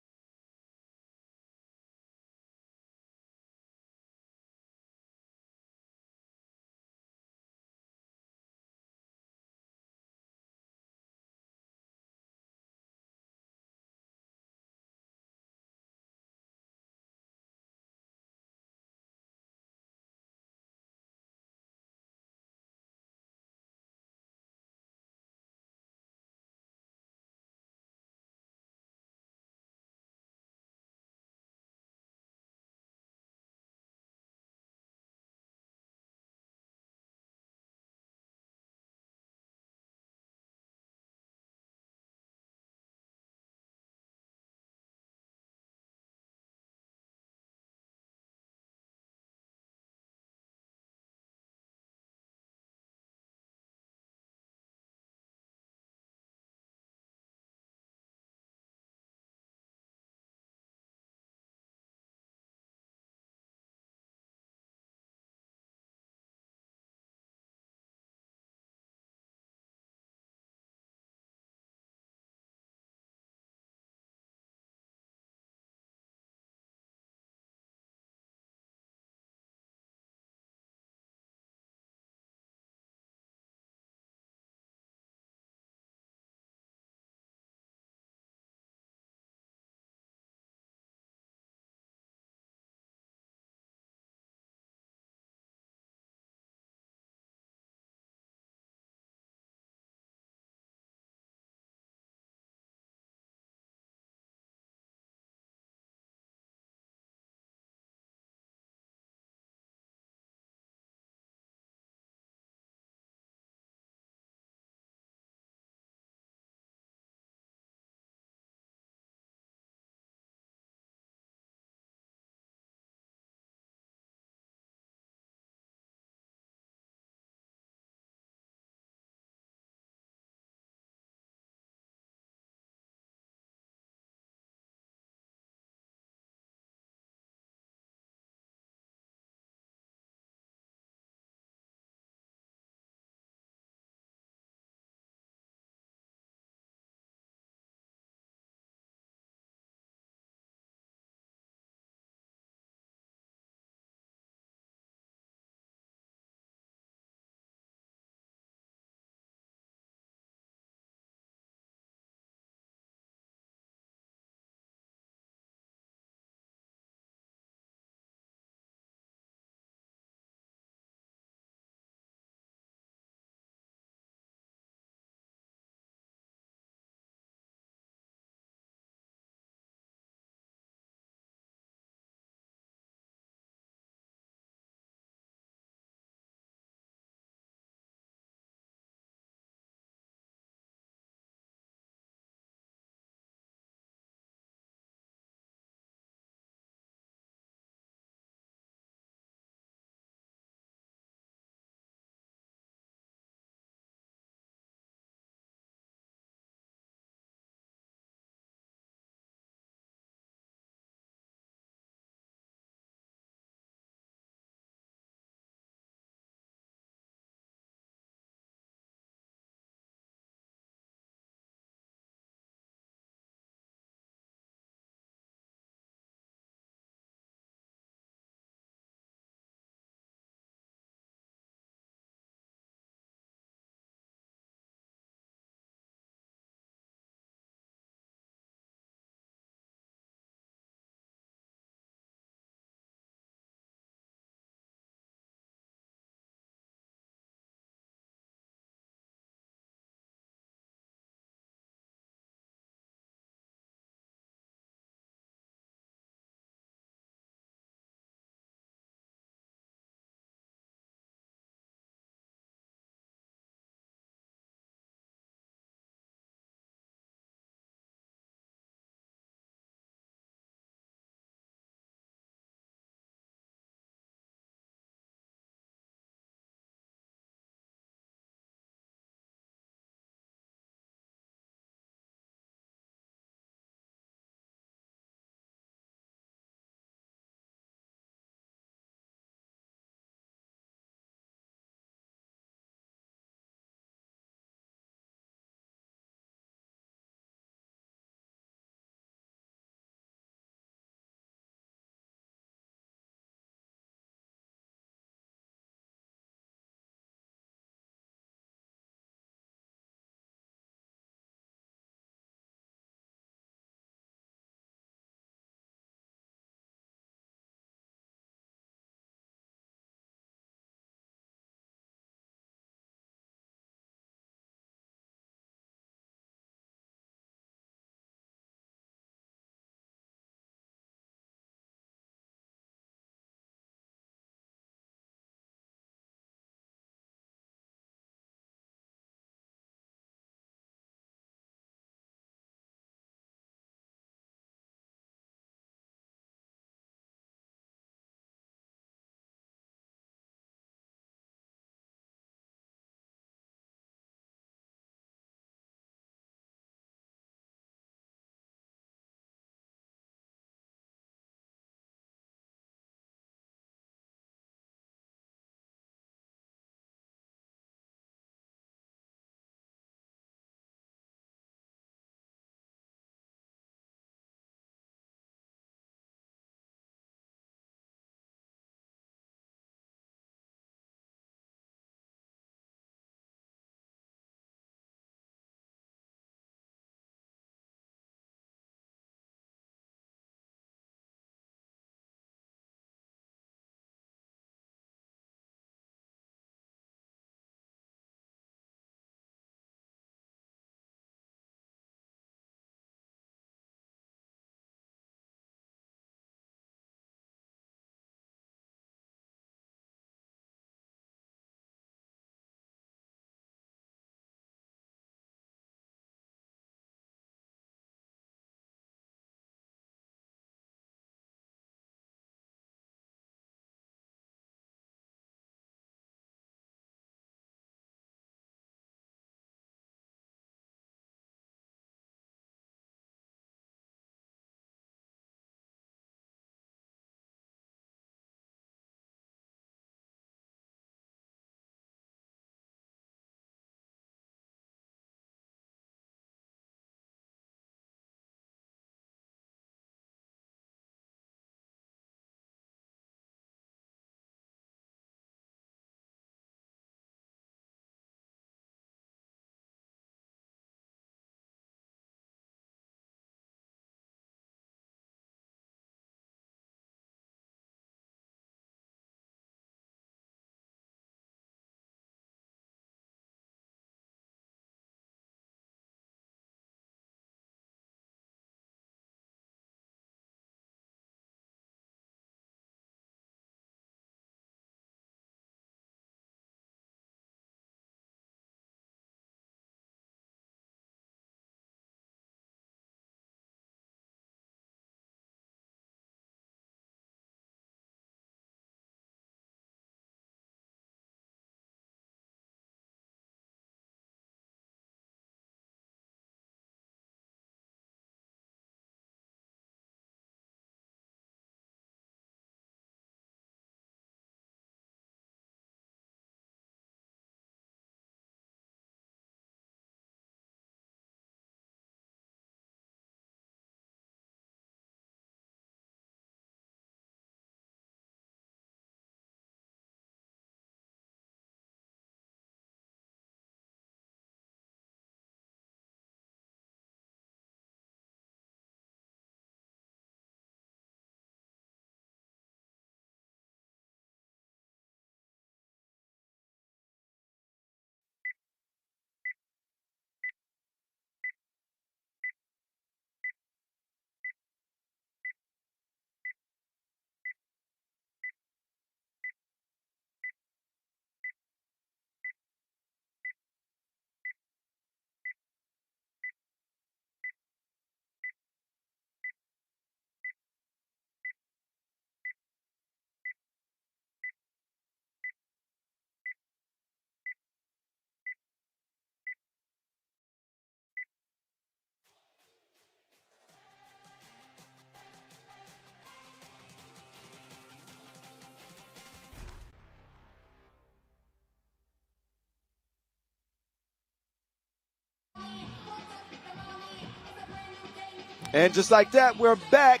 And just like that, we're back.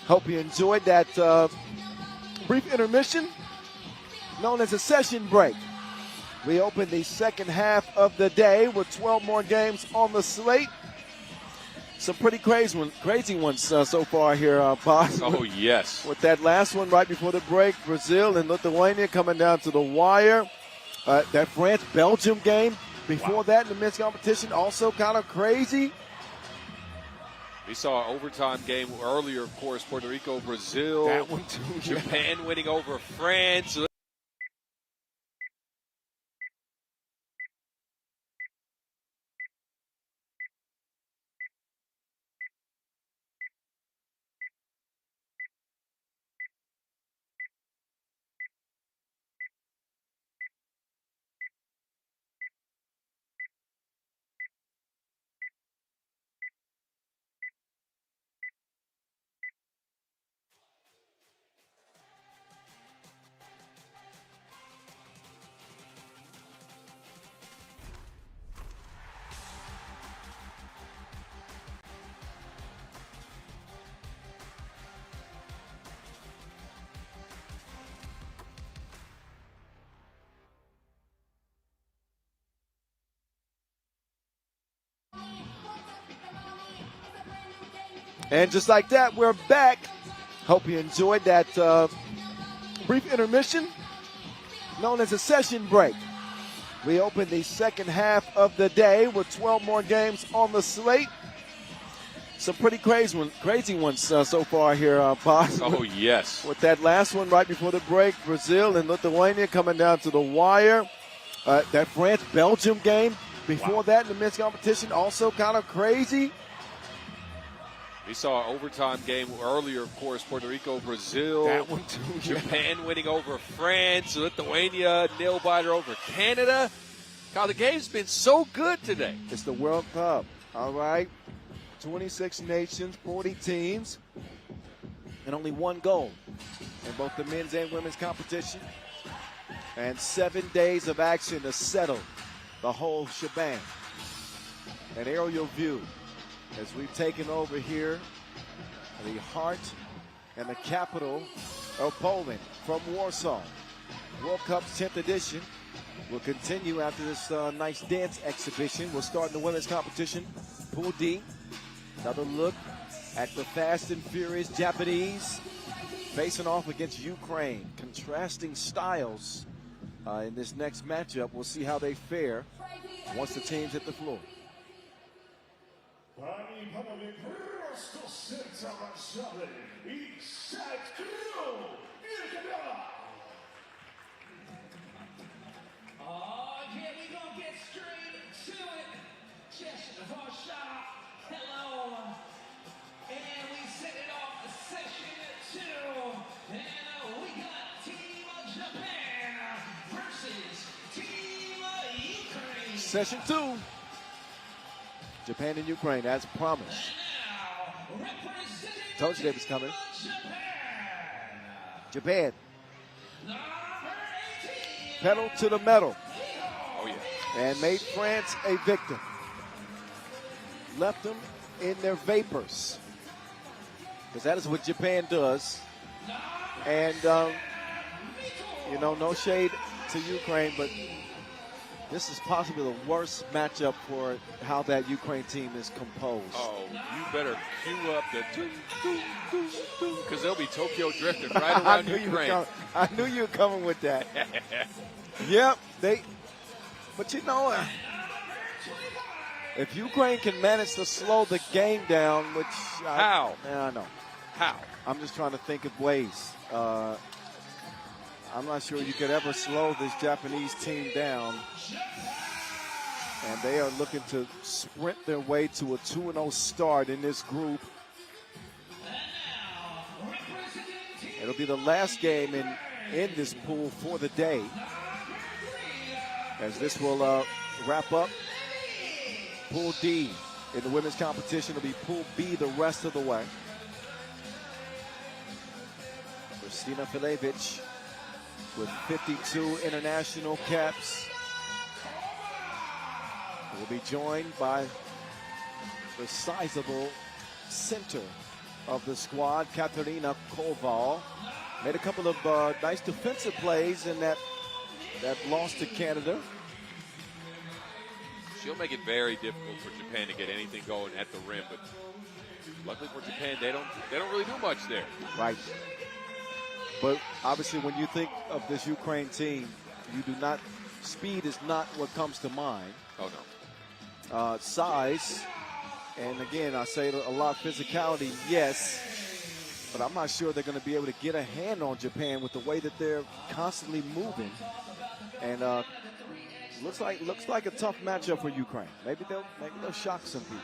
Hope you enjoyed that brief intermission known as a session break. We open the second half of the day with 12 more games on the slate. Some pretty crazy ones so far here, Boss. Oh, yes. With that last one right before the break, Brazil and Lithuania coming down to the wire. That France-Belgium game before that in the men's competition, also kind of crazy. We saw an overtime game earlier, of course, Puerto Rico, Brazil. That one too. Japan winning over France. And just like that, we're back. Hope you enjoyed that brief intermission known as a session break. We open the second half of the day with 12 more games on the slate. Some pretty crazy ones so far here, Boss. Oh, yes. With that last one right before the break, Brazil and Lithuania coming down to the wire. That France-Belgium game before that in the men's competition, also kind of crazy. We saw an overtime game earlier, of course, Puerto Rico, Brazil. That one too. Japan winning over France. Lithuania nail-biter over Canada. God, the game's been so good today. It's the World Cup, all right? 26 nations, 40 teams, and only one goal in both the men's and women's competition. And 7 days of action to settle the whole shebang. An aerial view as we've taken over here the heart and the capital of Poland from Warsaw. World Cup's 10th edition will continue after this nice dance exhibition. We'll start in the women's competition, Pool D. Another look at the fast and furious Japanese facing off against Ukraine. Contrasting styles in this next matchup. We'll see how they fare once the teams hit the floor. Panie i panowie, prosto z serca Warszawy i set crew! Wielka brawa! Oh, yeah, we gonna get straight to it. Cześć, Warszawa, hello. And we set it off session 2. And we got Team Japan versus Team Ukraine. Session 2. Japan and Ukraine, as promised. Told you they was coming. Japan. Pedal to the metal. Oh, yeah. And made France a victim. Left them in their vapors. Because that is what Japan does. And, you know, no shade to Ukraine, but this is possibly the worst matchup for how that Ukraine team is composed. Oh, you better cue up the because they'll be Tokyo drifting right around Ukraine. I knew you were coming with that. Yep, but you know, if Ukraine can manage to slow the game down, which I know. How? I'm just trying to think of ways. I'm not sure you could ever slow this Japanese team down. And they are looking to sprint their way to a 2-0 start in this group. It'll be the last game in this pool for the day. As this will wrap up Pool D in the women's competition. It'll be Pool B the rest of the way. Kristina Filevich with 52 international caps will be joined by the sizable center of the squad, Katerina Koval. Made a couple of nice defensive plays in that loss to Canada. She'll make it very difficult for Japan to get anything going at the rim, but luckily for Japan, they don't really do much there. Right. But obviously, when you think of this Ukraine team, speed is not what comes to mind. Oh, no. Size, and again, I say a lot of physicality, yes, but I'm not sure they're going to be able to get a hand on Japan with the way that they're constantly moving. And looks like a tough matchup for Ukraine. Maybe they'll shock some people.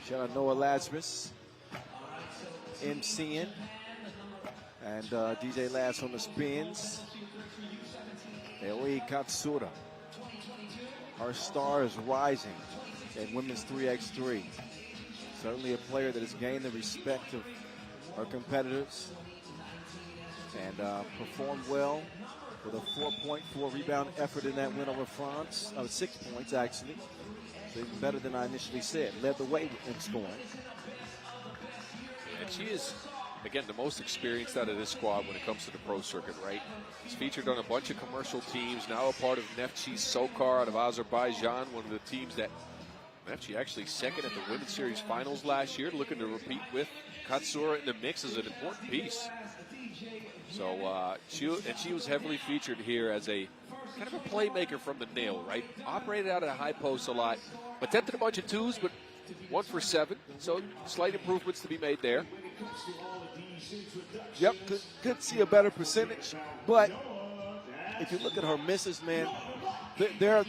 Shout out Noah Lazarus, MCing, and DJ Laz on the spins. Eoi Katsura. Our star is rising in women's 3x3. Certainly a player that has gained the respect of our competitors and performed well with a 4.4 rebound effort in that win over France. 6 points, actually. So even better than I initially said. Led the way in scoring. And she is, again, the most experienced out of this squad when it comes to the pro circuit, right? She's featured on a bunch of commercial teams, now a part of Neftchi Sokar out of Azerbaijan, one of the teams that Neftchi actually second at the Women's Series Finals last year, looking to repeat with Katsura in the mix as an important piece. So she was heavily featured here as a kind of a playmaker from the nail, right? Operated out of the high post a lot, attempted a bunch of twos, but 1 for 7. So slight improvements to be made there. Yep, could see a better percentage, but if you look at her misses, man, they're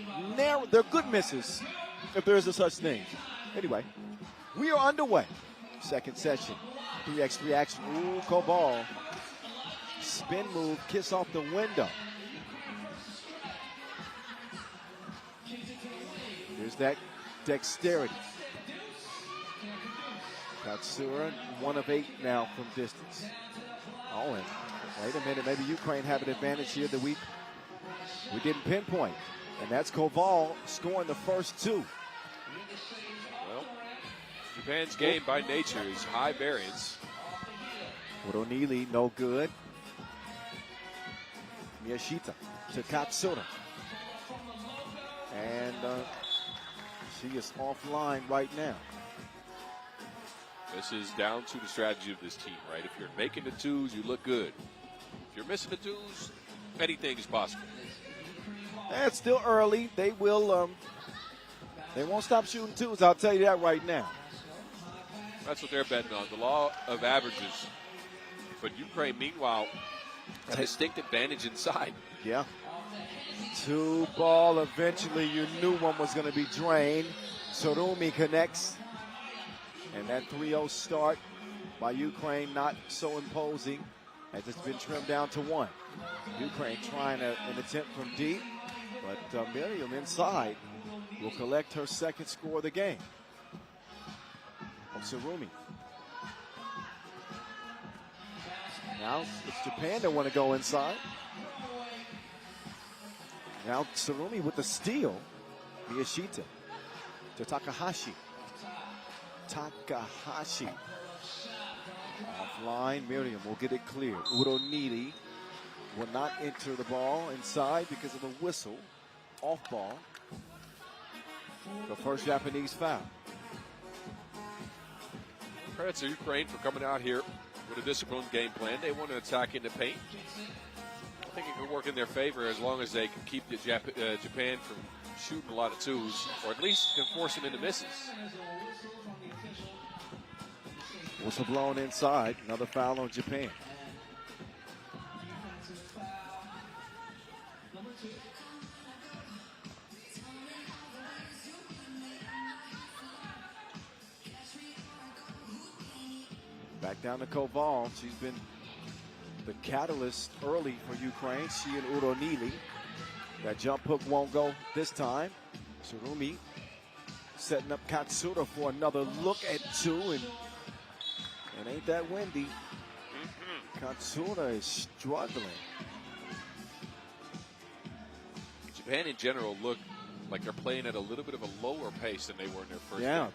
good misses, if there is a such thing. Anyway, we are underway. Second session, 3x3 action. Ooh, Koval. Spin move, kiss off the window. There's that dexterity. Katsura, 1 of 8 now from distance. Oh, and wait a minute, maybe Ukraine have an advantage here that we didn't pinpoint. And that's Koval scoring the first 2. Well, Japan's game by nature is high variance. Uronili, no good. Miyashita to Katsura. And she is offline right now. This is down to the strategy of this team, right? If you're making the twos, you look good. If you're missing the twos, anything is possible. It's still early. They will. They won't stop shooting twos. I'll tell you that right now. That's what they're betting on. The law of averages. But Ukraine, meanwhile, a distinct advantage inside. Yeah. 2 ball. Eventually, you knew one was going to be drained. Surumi connects. And that 3-0 start by Ukraine, not so imposing, as it's been trimmed down to 1. Ukraine trying an attempt from deep, but Miriam inside will collect her second score of the game. Surumi. Now it's Japan that want to go inside. Now Surumi with the steal. Miyashita to Takahashi. Offline, Miriam will get it clear. Uronili will not enter the ball inside because of the whistle. Off ball. The first Japanese foul. Credit to Ukraine for coming out here with a disciplined game plan. They want to attack in the paint. I think it could work in their favor as long as they can keep Japan from shooting a lot of twos, or at least can force them into misses. Whistle blown inside. Another foul on Japan. Back down to Koval. She's been the catalyst early for Ukraine. She and Uronili. That jump hook won't go this time. Surumi setting up Katsura for another look at 2, and ain't that windy. Katsura is struggling. Japan in general look like they're playing at a little bit of a lower pace than they were in their first game.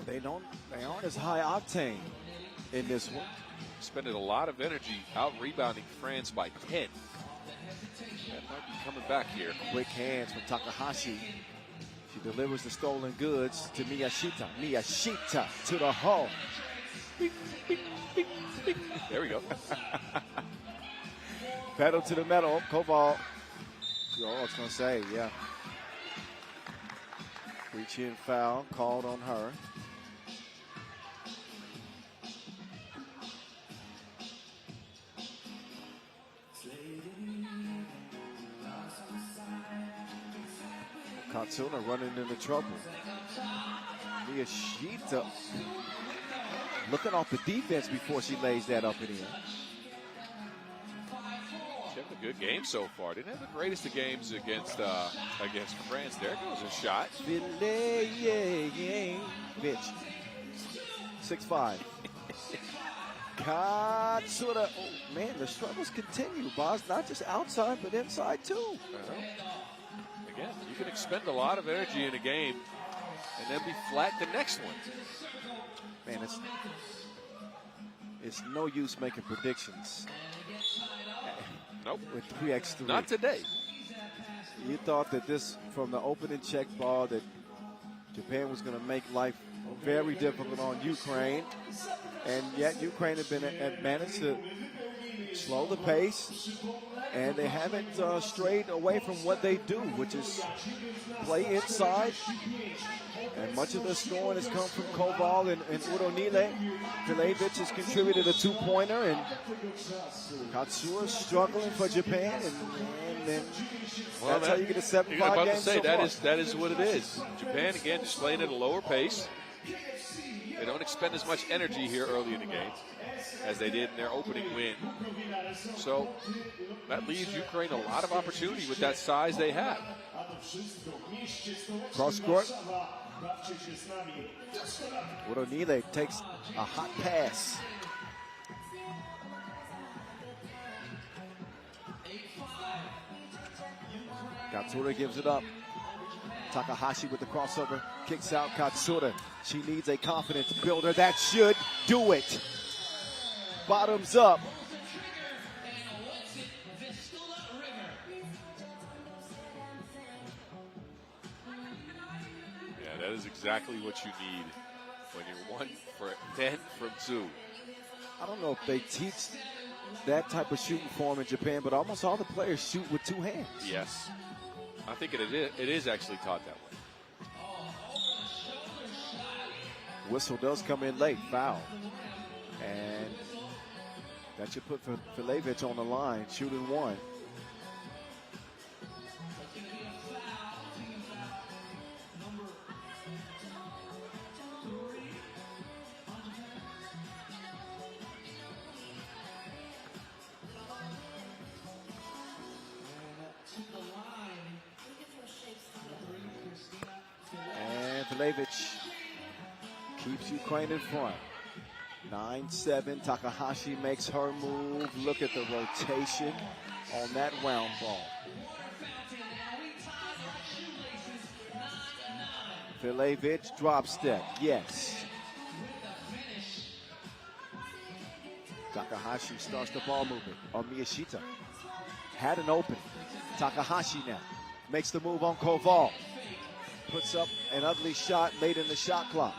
They aren't as high octane in this one. Spending a lot of energy out rebounding France by 10. That might be coming back here. Quick hands from Takahashi. She delivers the stolen goods to Miyashita. Miyashita to the hole. There we go. Pedal to the metal. Koval. Oh, I was going to say, yeah. Reaching foul called on her. Katsuna running into trouble. Miyashita looking off the defense before she lays that up in the air. She having a good game so far. Didn't have the greatest of games against France. There goes a shot. Bitch. 6'5". Katsura. Oh, man, the struggles continue, boss. Not just outside, but inside, too. Again, you can expend a lot of energy in a game and then be flat the next one. Man, it's no use making predictions. Nope. With 3x3. Not today. You thought that this, from the opening check ball, that Japan was going to make life very difficult on Ukraine. And yet Ukraine had managed to slow the pace. And they haven't strayed away from what they do, which is play inside. And much of the scoring has come from Koval and Uronile. Filevic has contributed a two-pointer, and Katsura struggling for Japan. And that's how you get a 7-5 game. I'm about to say, that is what it is. Japan, again, just playing at a lower pace. They don't expend as much energy here early in the game as they did in their opening win. So that leaves Ukraine a lot of opportunity with that size they have. Cross court. Uronile takes a hot pass. Katsura gives it up. Takahashi with the crossover, kicks out Katsura. She needs a confidence builder that should do it. Bottoms up. Yeah, that is exactly what you need when you're 1 for 10 from 2. I don't know if they teach that type of shooting form in Japan, but almost all the players shoot with 2 hands. Yes. I think it is actually taught that way. Whistle does come in late, foul. And that should put Filevic on the line, shooting 1. And Filevic keeps Ukraine in front. 9-7. Takahashi makes her move. Look at the rotation on that round ball. Filevic drop step. Yes. Takahashi starts the ball movement on Miyashita. Had an opening. Takahashi now makes the move on Koval. Puts up an ugly shot late in the shot clock.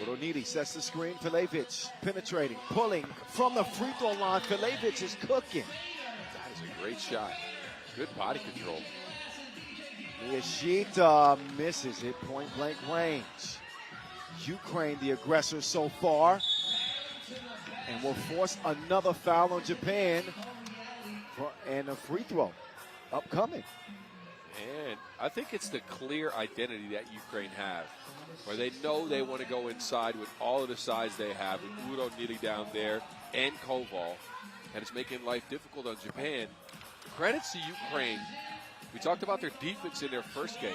Uronili sets the screen. Filevic penetrating, pulling from the free throw line. Filevic is cooking. That is a great shot. Good body control. Miyashita misses it point blank range. Ukraine the aggressor so far, and will force another foul on Japan and a free throw upcoming. And I think it's the clear identity that Ukraine have, where they know they want to go inside with all of the size they have, with Uronili down there and Koval, and it's making life difficult on Japan. Credits to Ukraine. We talked about their defense in their first game.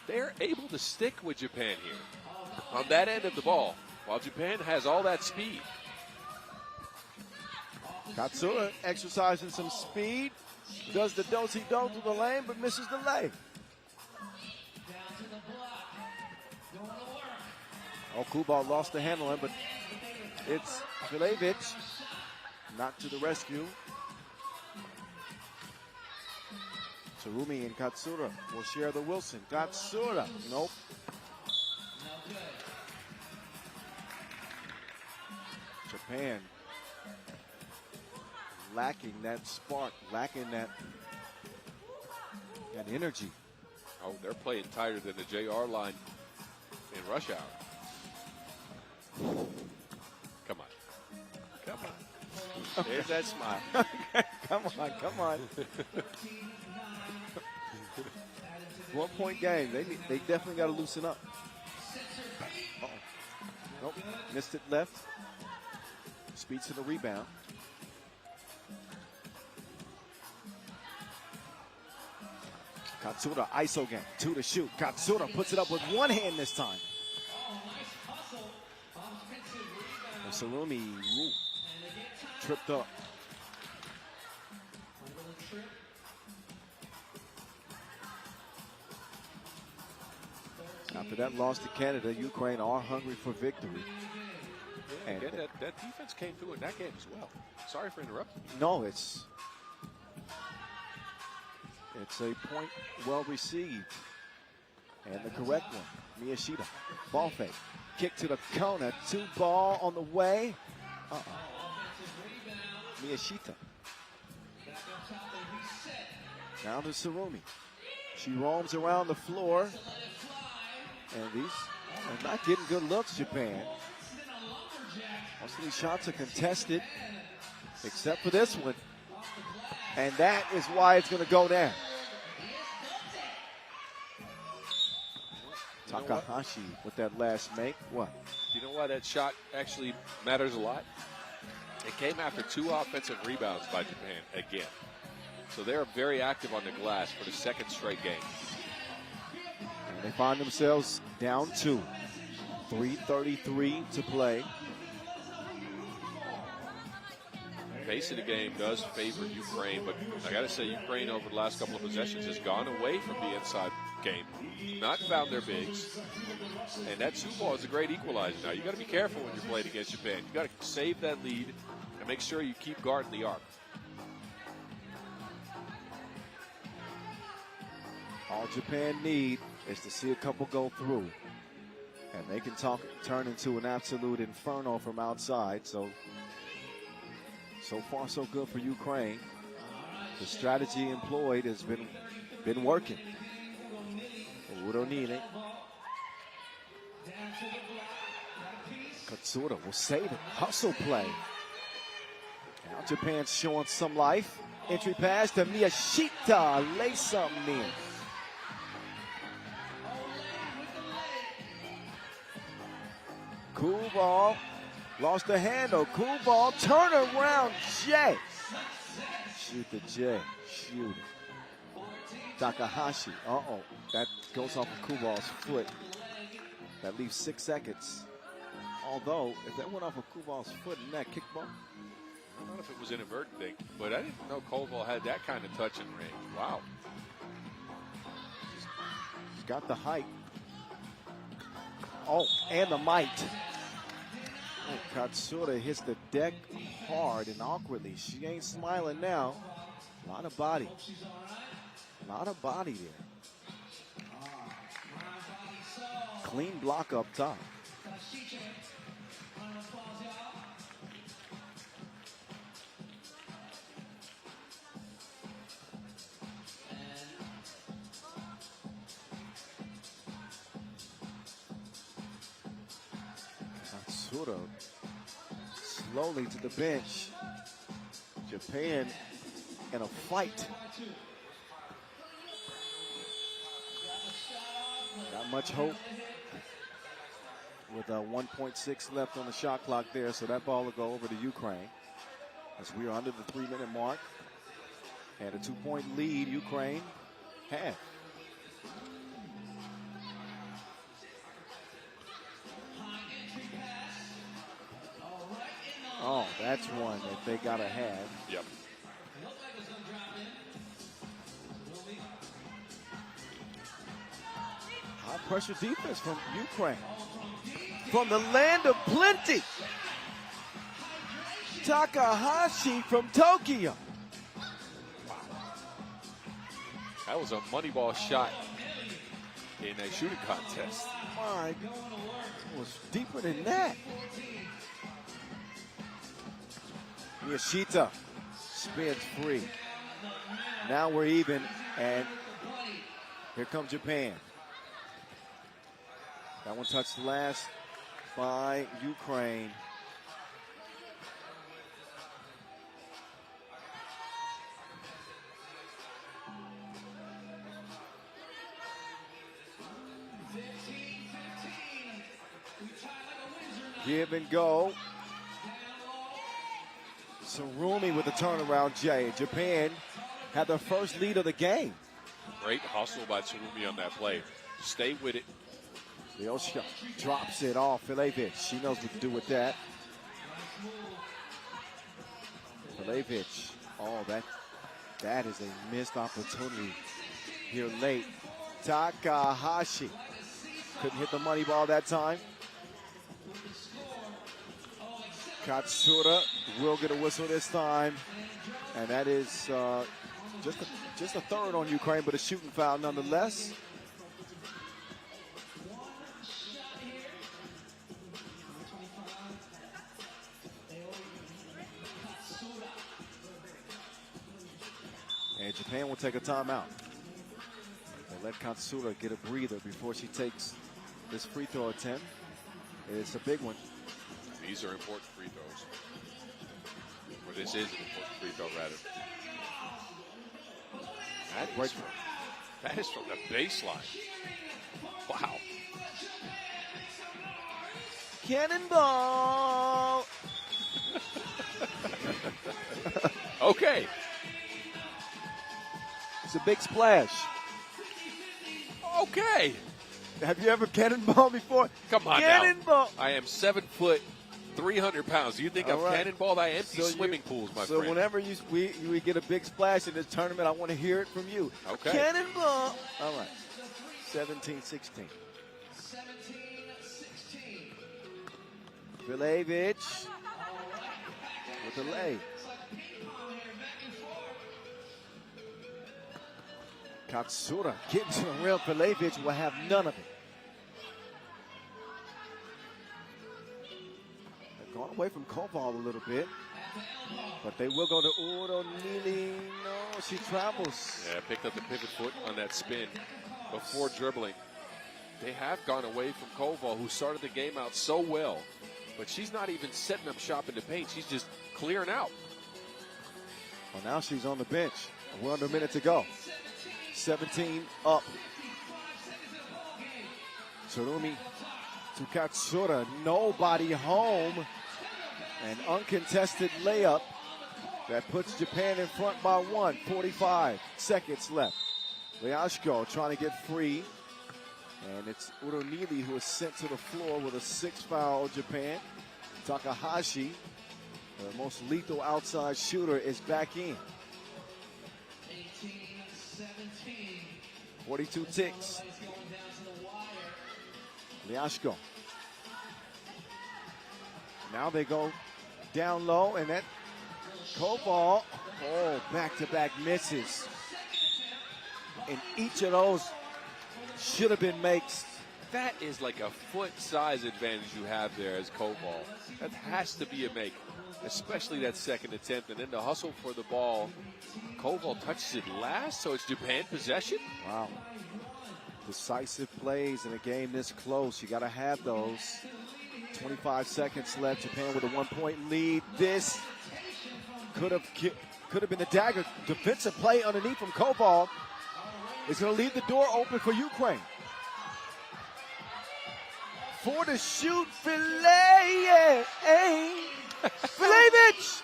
They're able to stick with Japan here. on that end of the ball, while Japan has all that speed. Katsura exercising some speed. Does the do-si-do to the lane, but misses the leg. Oh, Kubal lost the handling, but it's Vilevic. Not to the rescue. Tsarumi and Katsura will share the Wilson. Katsura, nope. Japan lacking that spark, lacking that energy. Oh, they're playing tighter than the JR line in rush hour. Come on. Come on. There's that smile. Come on. 1 point game. They definitely got to loosen up. Uh-oh. Nope. Missed it left. Speed to the rebound. Katsura, ISO game. 2 to shoot. Katsura puts it up with one hand this time. And Sarumi tripped up. After that loss to Canada, Ukraine are hungry for victory. And again, that defense came through in that game as well. Sorry for interrupting. No, it's a point well received. And the correct one, Miyashita. Ball fake. Kick to the corner. 2 ball on the way. Miyashita. Now to Sarumi. She roams around the floor. And these are not getting good looks, Japan. Most of these shots are contested, except for this one. And that is why it's going to go down. Takahashi with that last make. What? You know why that shot actually matters a lot? It came after 2 offensive rebounds by Japan again. So they're very active on the glass for the 2nd straight game. And they find themselves down 2. 3:33 to play. Pace of the game does favor Ukraine, but I got to say Ukraine over the last couple of possessions has gone away from the inside game, not found their bigs, and that 2 ball is a great equalizer. Now you got to be careful when you're playing against Japan. You got to save that lead and make sure you keep guarding the arc. All Japan need is to see a couple go through, and they can turn into an absolute inferno from outside. So far, so good for Ukraine. The strategy employed has been working. Uronine. Katsura will save it. Hustle play. Now Japan's showing some life. Entry pass to Miyashita. Lay something in. Cool ball. Lost the handle. Cool ball. Turn around. J. Shoot the J. Shoot it. Takahashi. That goes off of Kubal's foot. That leaves 6 seconds. Although, if that went off of Kubal's foot in that kickball, I don't know if it was inadvertent, but I didn't know Koval had that kind of touch in range. Wow. He's got the height. Oh, and the might. Oh, Katsura hits the deck hard and awkwardly. She ain't smiling now. A lot of body. A lot of body there. Clean block up top. Katsura slowly to the bench. Japan in a fight. Not much hope with 1.6 left on the shot clock there, so that ball will go over to Ukraine as we are under the 3-minute mark. And a 2-point lead Ukraine have. That's one that they got to have. Yep. High pressure defense from Ukraine. From the land of plenty, Takahashi from Tokyo. That was a money ball shot in a shooting contest. My, it was deeper than that. Yashita spins free. Now we're even, and here comes Japan. That one touched last by Ukraine. Give and go. Sarumi with the turnaround, Jay. Japan had the first lead of the game. Great hustle by Sarumi on that play. Stay with it. Leoshka drops it off. Filevic, she knows what to do with that. Filevic, oh, that is a missed opportunity here late. Takahashi couldn't hit the money ball that time. Katsura will get a whistle this time, and that is just a third on Ukraine, but a shooting foul nonetheless. And Japan will take a timeout. They let Katsura get a breather before she takes this free throw attempt. It's a big one. These are important free throws. Or this is an important free throw, rather. That is from the baseline. Wow. Cannonball! Okay. It's a big splash. Okay. Have you ever cannonball before? Come on Cannonball. now. I am 7 foot, 300 pounds. You think I've cannonballed? I empty swimming pools, my friend. So whenever we get a big splash in this tournament, I want to hear it from you. Okay. Cannonball. All right. 17-16. 17-16. Vilevic with the lay. Katsura getting to the rim. Vilevic will have none of it. They've gone away from Koval a little bit, but they will go to Uronili. No, she travels. Yeah, picked up the pivot foot on that spin before dribbling. They have gone away from Koval, who started the game out so well, but she's not even setting up shop in the paint. She's just clearing out. Well, now she's on the bench. We're under a minute to go. 17 up. Tsurumi to Katsura. Nobody home. An uncontested layup that puts Japan in front by 1. 45 seconds left. Leashko trying to get free. And it's Uronili who is sent to the floor with a 6th foul, Japan. Takahashi, the most lethal outside shooter, is back in. 42 ticks. Leashko. Now they go down low, and that Koval, back-to-back misses. And each of those should have been makes. That is like a foot size advantage you have there as Koval. That has to be a make, especially that second attempt. And then the hustle for the ball. Koval touches it last, so it's Japan possession. Wow. Decisive plays in a game this close. You got to have those. 25 seconds left. Japan with a 1-point lead. This could have been a dagger. Defensive play underneath from Koval is going to leave the door open for Ukraine. For the shoot, Filet. Filevic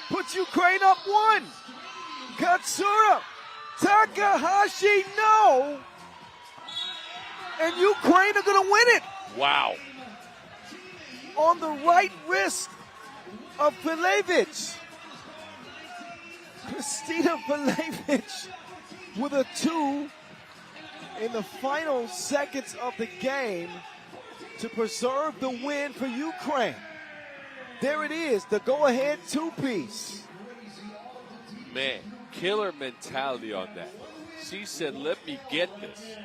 puts Ukraine up 1. Katsura, Takahashi, no. And Ukraine are going to win it. Wow. On the right wrist of Pilevic. Kristina Pilevic with a 2 in the final seconds of the game to preserve the win for Ukraine. There it is, the go-ahead two-piece. Man, killer mentality on that. She said, let me get this.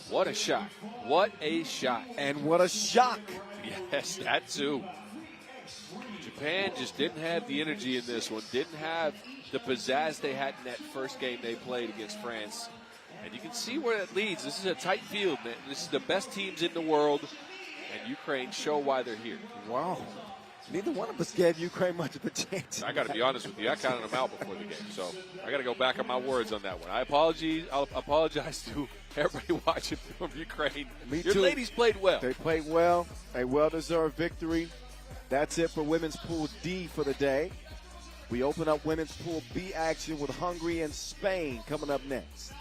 What a shot. What a shot. And what a shock. Yes, that too. Japan just didn't have the energy in this one, didn't have the pizzazz they had in that first game they played against France. And you can see where that leads. This is a tight field, man. This is the best teams in the world, and Ukraine show why they're here. Wow. Neither one of us gave Ukraine much of a chance. I got to be honest with you. I counted them out before the game, so I got to go back on my words on that one. I'll apologize to everybody watching from Ukraine. Me Your too. ladies played well. They played well. A well-deserved victory. That's it for Women's Pool D for the day. We open up Women's Pool B action with Hungary and Spain coming up next.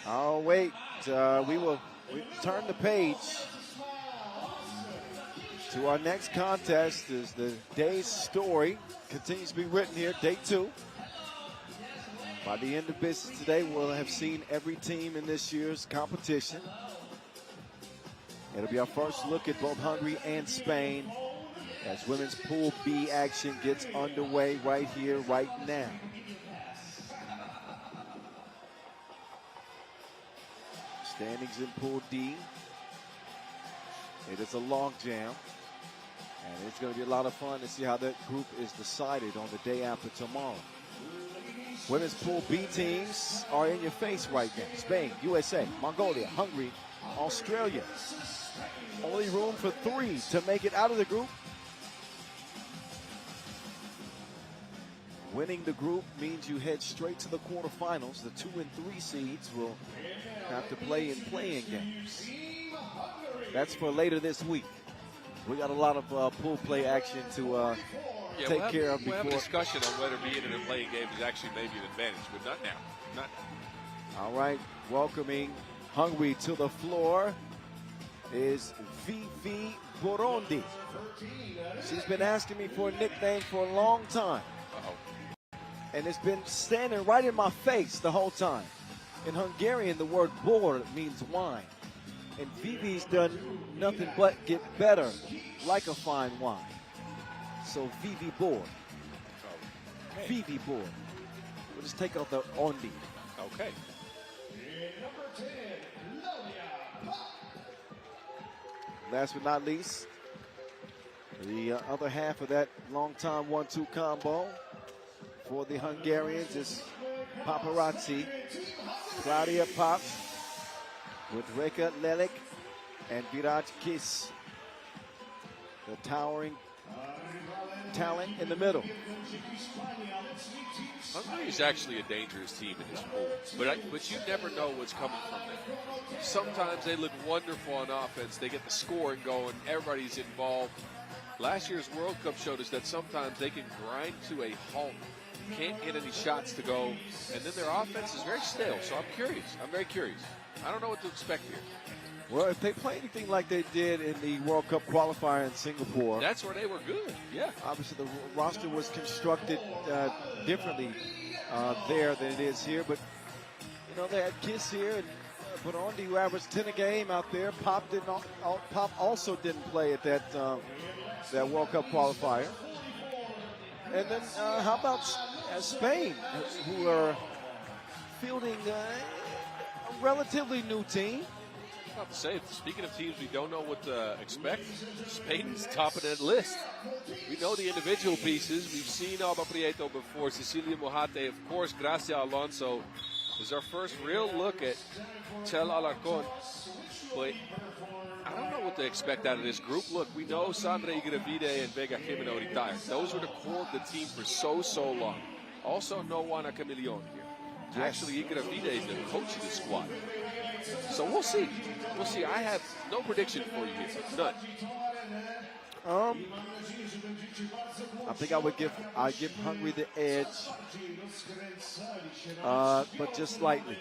Oh, wait. We turn the page to our next contest. Is the day's story continues to be written here, day 2. By the end of business today, we'll have seen every team in this year's competition. It'll be our first look at both Hungary and Spain as Women's Pool B action gets underway right here, right now. Standings in Pool D. It is a log jam, and it's going to be a lot of fun to see how that group is decided on the day after tomorrow. Women's Pool B teams are in your face right now. Spain, USA, Mongolia, Hungary, Australia. Only room for 3 to make it out of the group. Winning the group means you head straight to the quarterfinals. The 2 and 3 seeds will have to play in playing games. That's for later this week. We got a lot of pool play action to take care of before. We'll have a discussion on whether being in a playing game is actually maybe an advantage, but not now. Not now. All right, welcoming Hungary to the floor is Vivi Burundi. She's been asking me for a nickname for a long time. And it's been standing right in my face the whole time. In Hungarian, the word bor means wine. And Vivi's done nothing but get better, like a fine wine. So Vivi Bor. Okay. Vivi Bor. We'll just take out the ondi. Okay. Last but not least, the other half of that long-time 1-2 combo for the Hungarians is Paparazzi, Claudia Pop, with Reka Lelik and Viraj Kiss. The towering talent in the middle. Hungary is actually a dangerous team in this pool, but you never know what's coming from them. Sometimes they look wonderful on offense. They get the scoring going. Everybody's involved. Last year's World Cup showed us that sometimes they can grind to a halt, can't get any shots to go, and then their offense is very stale. So I'm curious. I'm very curious. I don't know what to expect here. Well, if they play anything like they did in the World Cup qualifier in Singapore, That's where they were good. Yeah. obviously the roster was constructed differently there than it is here. But, you know, they had Kiss here and Burundi, who averaged 10 a game out there. Pop also didn't play at that World Cup qualifier. And then how about Spain, who are fielding a relatively new team? I was about to say, speaking of teams we don't know what to expect, Spain's top of that list. We know the individual pieces. We've seen Alba Prieto before, Cecilia Mojate, of course, Gracia Alonso. This is our first real look at Chel Alarcon. But I don't know what to expect out of this group. Look, we know Sandra Igravide and Vega Jimeno retired. Those were the core of the team for so long. Also, no Juana Camilion here. Actually, Igravide is the coach of the squad. So we'll see. We'll see. I have no prediction for you here. None. I think I give Hungary the edge, but just slightly,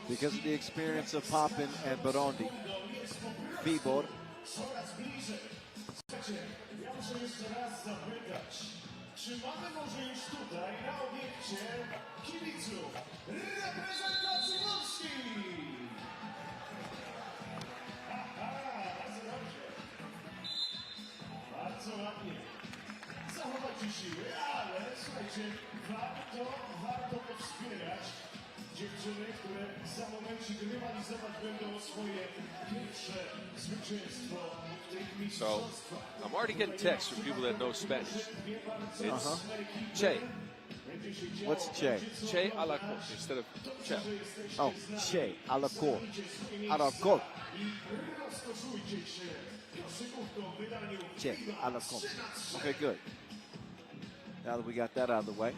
because of the experience of Pop and Burundi. FIBA. Czy mamy może już tutaj na obiekcie kibiców reprezentacji Polski? Bardzo dobrze. Bardzo ładnie. Zachowacie siły, ale słuchajcie, warto powspierać dziewczyny, które za momencik rywalizować będą o swoje pierwsze zwycięstwo w tych mistrzostwach. I'm already getting texts from people that know Spanish. It's Che. What's Che? Che Alarcon instead of Chel. Oh, Che Alarcon. Alarcon. Che Alarcon. Okay, good. Now that we got that out of the way,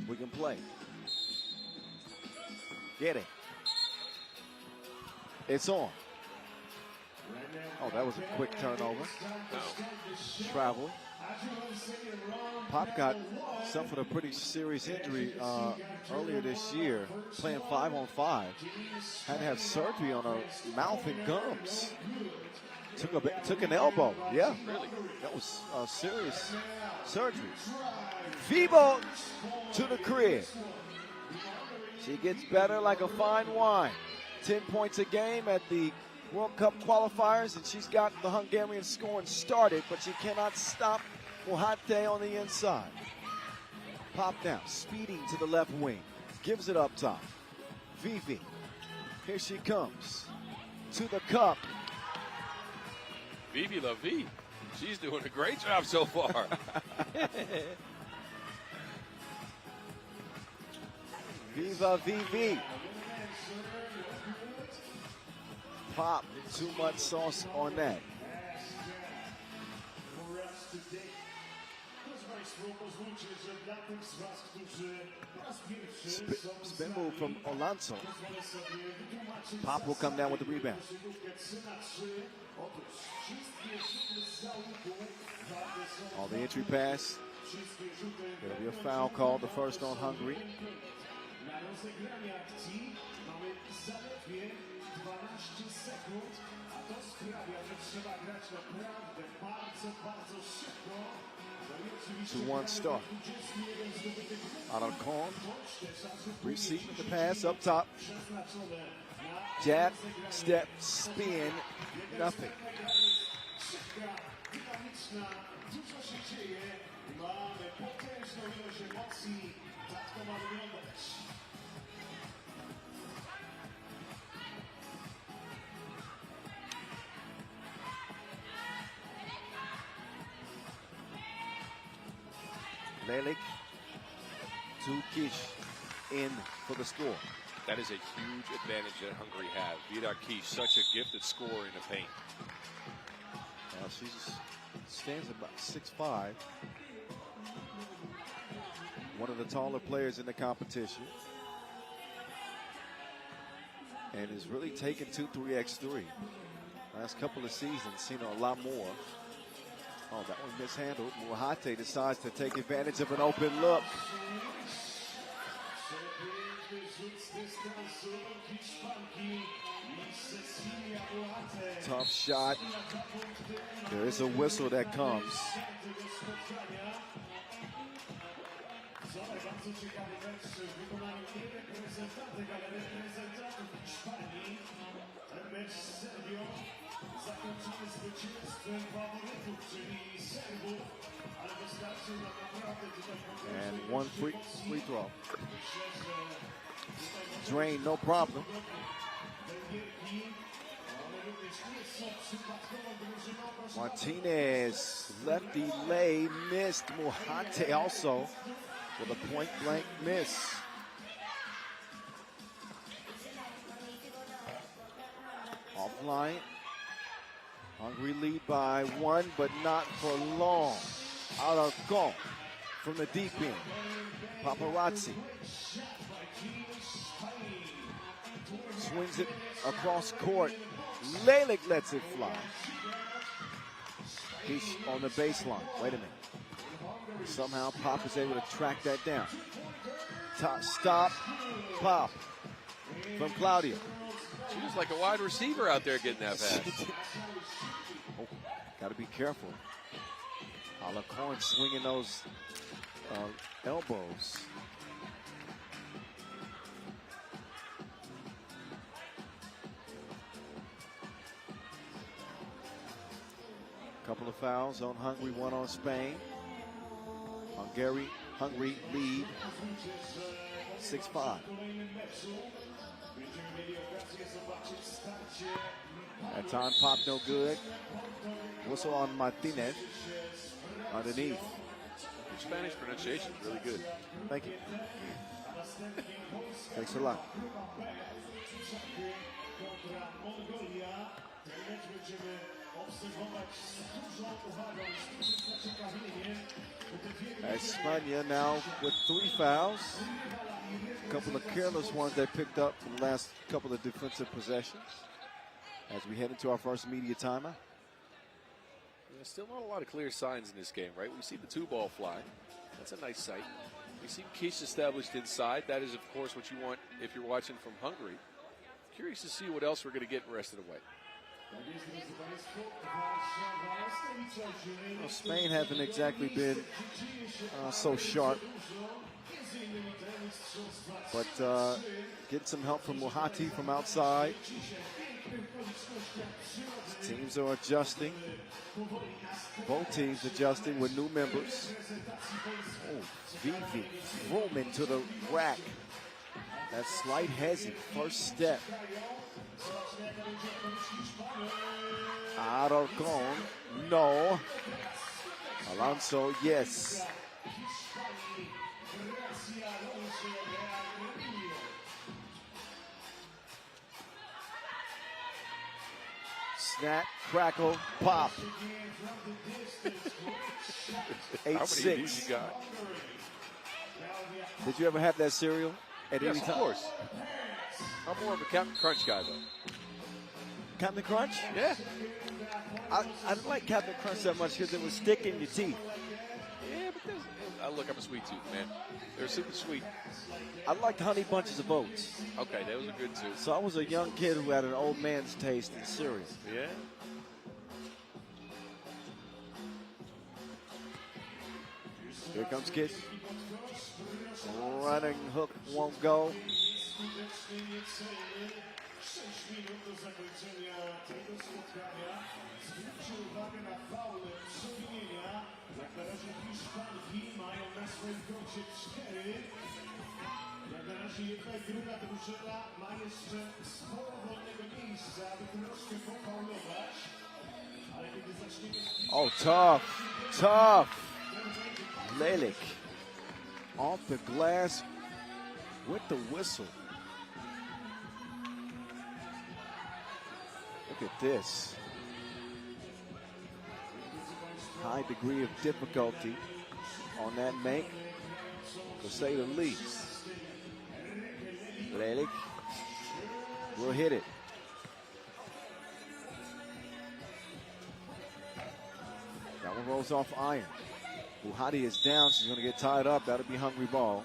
we can play. Get it. It's on. Oh, that was a quick turnover. Travel. Pop suffered a pretty serious injury earlier this year, playing 5-on-5. Had to have surgery on her mouth and gums. Took an elbow. Yeah, really. That was a serious surgery. FIBA to the crib. She gets better like a fine wine. 10 points a game at the World Cup qualifiers, and she's got the Hungarian scoring started, but she cannot stop Mojate on the inside. Pop down, speeding to the left wing. Gives it up top. Vivi, here she comes. To the cup. Vivi La Vie. She's doing a great job so far. Viva Vivi. Pop, too much sauce on that. Spin move from Alonso. Pop will come down with the rebound. On the entry pass, there'll be a foul called, the first on Hungary. To one start. Alarcon receiving the pass up top. Jab, step, spin, nothing. Lelik to Kish in for the score. That is a huge advantage that Hungary have. Vidar Kish, such a gifted scorer in the paint. stands about 6'5". One of the taller players in the competition. And is really taken to 3x3. Last couple of seasons, seen a lot more. Oh, that one mishandled. Muhate decides to take advantage of an open look. Tough shot. There is a whistle that comes. And one free throw. Drain, no problem. Martinez, lefty lay, missed. Muhate also with a point-blank miss. Offline. Hungry lead by one, but not for long. Out of goal from the deep end. Paparazzi swings it across court. Lelic lets it fly. He's on the baseline. Wait a minute. Somehow Pop is able to track that down. Stop. Pop from Claudia. She was like a wide receiver out there getting that pass. Oh, got to be careful. Alacorn swinging those elbows. Couple of fouls on Hungary, one on Spain. Hungary lead 6-5. That time Pop no good. Whistle on Martinez underneath. Spanish pronunciation is really good. Thank you. Thanks a lot. España now with 3 fouls. A couple of careless ones they picked up from the last couple of defensive possessions. As we head into our first media timeout. There's still not a lot of clear signs in this game, right? We see the 2-ball fly. That's a nice sight. We see Kish established inside. That is, of course, what you want if you're watching from Hungary. Curious to see what else we're going to get in the rest of the way. Well, Spain haven't exactly been so sharp. But get some help from Muhate from outside. Teams are adjusting. Both teams adjusting with new members. Oh, Vivi roaming to the rack. That slight hezzy, first step. Alarcón, no. Alonso, yes. Snap, crackle, pop. 8-6. You got? Did you ever have that cereal at Yes, any time? of course. I'm more of a Captain Crunch guy, though. Captain Crunch? Yeah. I didn't like Captain Crunch that much because it was stick in your teeth. Yeah, but look, I'm a sweet tooth, man. They're super sweet. I liked Honey Bunches of Oats. Okay, those are good, too. So I was a young kid who had an old man's taste in cereal. Yeah. Here comes Kish. Running hook won't go. Oh, tough. Lelic off the glass with the whistle. Look at this. high degree of difficulty on that make, to say the least. RELIVE will hit it. That one rolls off iron. Buhati is down. She's going to get tied up. That'll be hungry ball.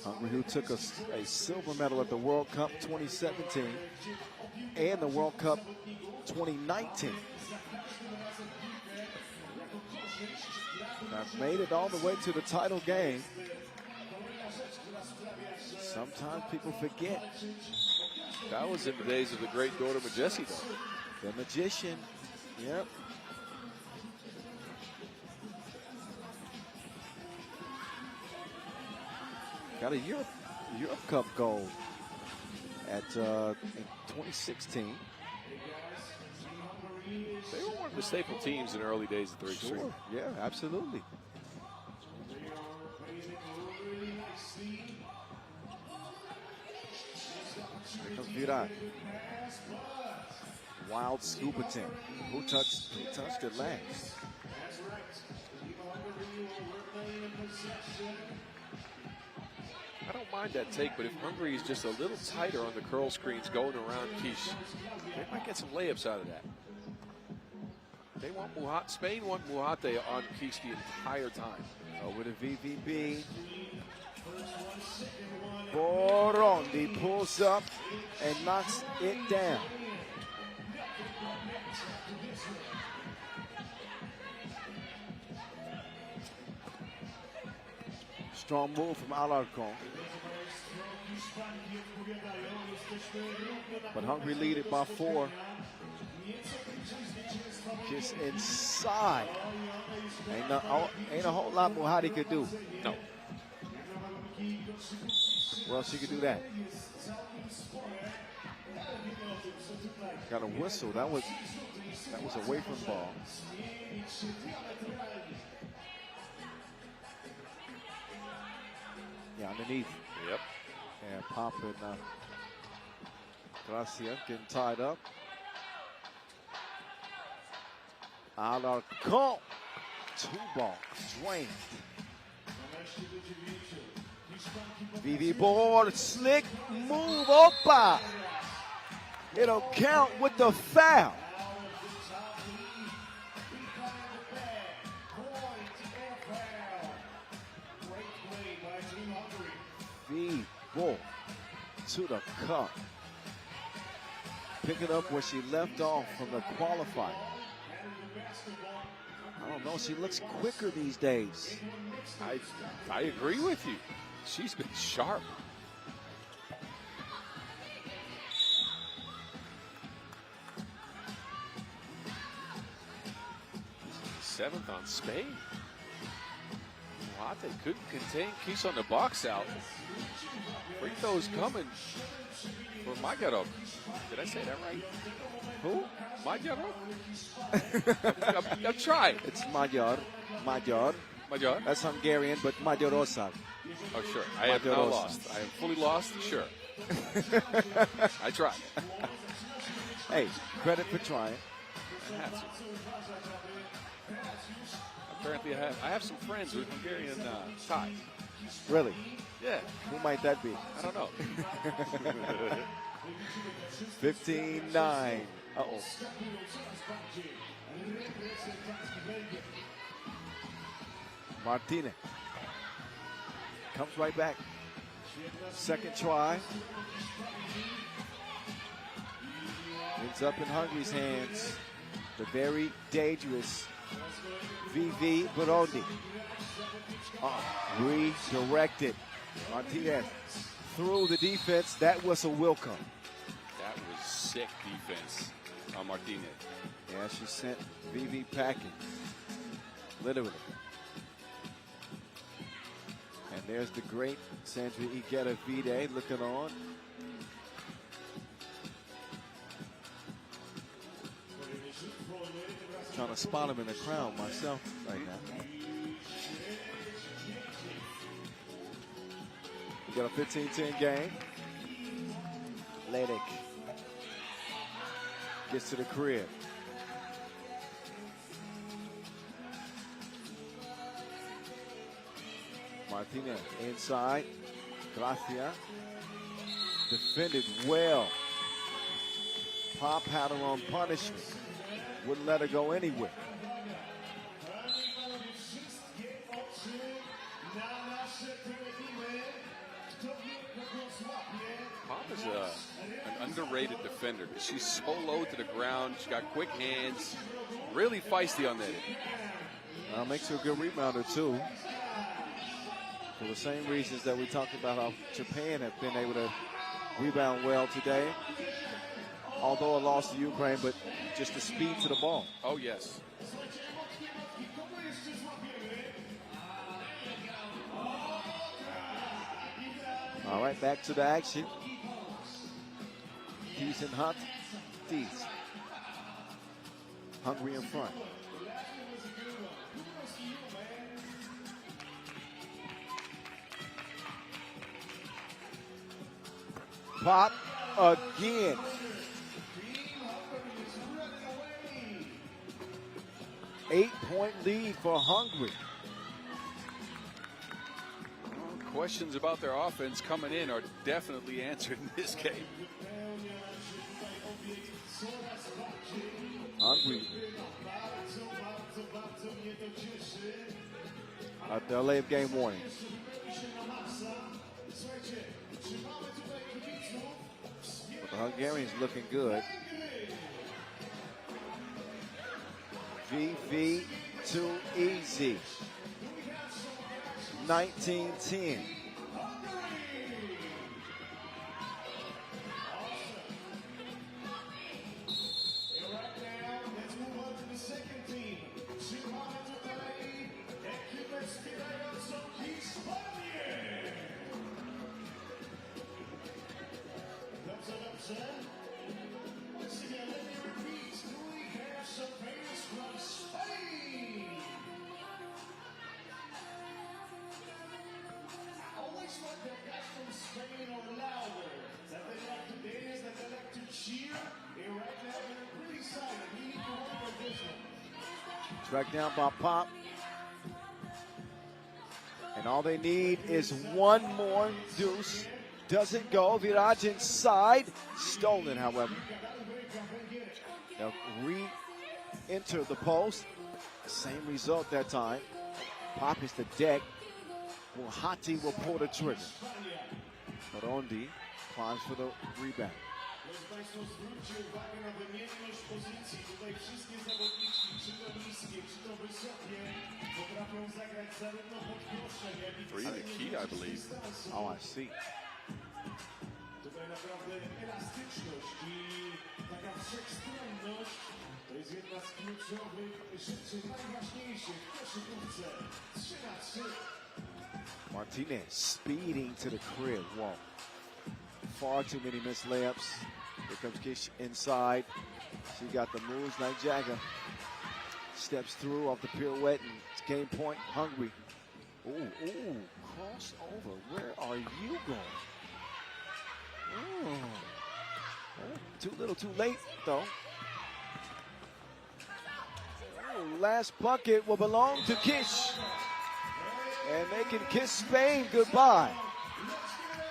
Hungary, who took a silver medal at the World Cup 2017 and the World Cup 2019. I've made it all the way to the title game. Sometimes people forget. That was in the days of the great Dora Majessi, though. The magician, yep. Got a Europe Cup gold at in 2016. They were one of the staple teams in the early days of 3x3. Sure. Yeah, absolutely. Here comes Virat. Wild scoop attempt. Who touched it last? I don't mind that take, but if Hungary is just a little tighter on the curl screens going around Quiche, they might get some layups out of that. They want Spain want Muhate on Quiche the entire time. Over to VVB. Borondi pulls up and knocks it down. Strong move from Alarcon. But Hungary lead it by 4. Just inside. Ain't a whole lot Muhati could do. No. Well, she could do that. Got a whistle. That was away from ball. Yeah, underneath. Yep. And Pop and Gracia getting tied up. Alarcon. 2 ball. Drained. VV board. Slick move. Opa. It'll count with the foul. V-ball to the cup. Pick it up where she left off from the qualifier. I don't know, she looks quicker these days. I agree with you. She's been sharp. Seventh on Spain. Muhate couldn't contain Quiche on the box out. Free throws coming for Magyarok. Did I say that right? Who? Magyarok? I'm trying. It's Magyar. Magyar? That's Hungarian, but Magyarország. Oh, sure. I am now lost. I am fully lost? Sure. I tried. Hey, credit for trying. I have to. Apparently, I have some friends with Hungarian ties. Really? Yeah. Who might that be? I don't know. 15-9. Uh-oh. Martinez comes right back. Second try. Ends up in Hungary's hands. The very dangerous VV Burundi. Redirected. Martinez through the defense. That whistle will come. That was sick defense on Martinez. Yeah, she sent VV packing. Literally. And there's the great Sandra Iguera-Vide looking on. Trying to spot him in the crowd myself right now. got a 15-10 game. Ledick gets to the crib. Martinez inside. Gracia defended well. Pop had her on punishment. Wouldn't let her go anywhere. Pop is an underrated defender. She's so low to the ground. She's got quick hands. Really feisty on that. Makes her a good rebounder, too. For the same reasons that we talked about how Japan have been able to rebound well today. Although a loss to Ukraine, but just the speed to the ball. Oh, yes. All right, back to the action. Tees and Hunt. Tees. Hungry in front. Pop again. Eight-point lead for Hungary. Questions about their offense coming in are definitely answered in this game. Hungry. A delay of game warning. But the Hungarians looking good. VV too easy. 19-10. Tracked down by Pop. And all they need is one more deuce. Doesn't go. Viraj inside. Stolen, however. They'll re-enter the post. Same result that time. Pop is the deck. Hati will pull the trigger. Rondi climbs for the rebound. Three the key, I believe. Oh, I see. Martinez speeding to the crib. Whoa. Far too many missed layups. Here comes Kish inside. She got the moves like Jagger. Steps through off the pirouette and it's game point. Hungry. Ooh, crossover. Where are you going? Too little, too late, though. Last bucket will belong to Kish. And they can kiss Spain goodbye.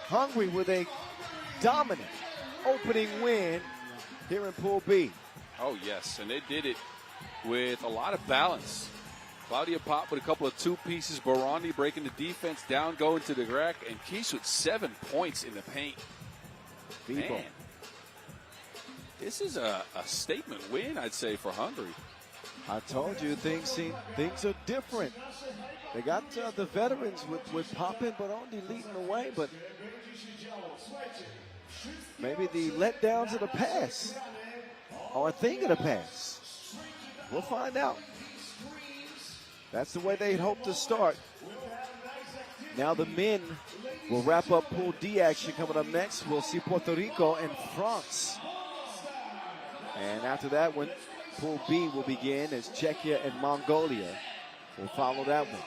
Hungary with a dominant opening win here in Pool B. Oh, yes, and they did it with a lot of balance. Claudia Pop with a couple of two pieces. Barandi breaking the defense down, going to the rack, and Kish with 7 points in the paint. Man, this is a statement win, I'd say, for Hungary. I told you things are different. They got the veterans with Pop and Barandi leading the way, but maybe the letdowns of the past are a thing of the past. We'll find out. That's the way they'd hope to start. Now the men will wrap up Pool D action coming up next. We'll see Puerto Rico and France. And after that one, Pool B will begin as Czechia and Mongolia will follow that one.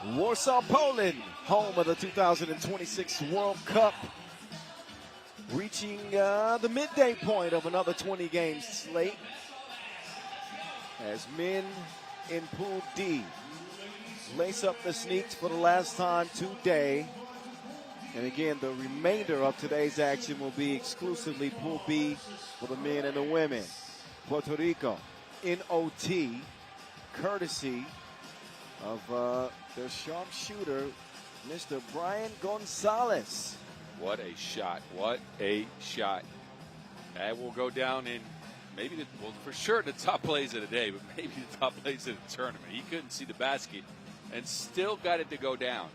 Warsaw, Poland, home of the 2026 World Cup, reaching the midday point of another 20-game slate as men in Pool D lace up the sneaks for the last time today. And again, the remainder of today's action will be exclusively Pool B for the men and the women. Puerto Rico in OT, courtesy of their sharpshooter, Mr. Brian Gonzalez. What a shot. What a shot. That will go down in maybe, for sure the top plays of the day, but maybe the top plays of the tournament. He couldn't see the basket and still got it to go down.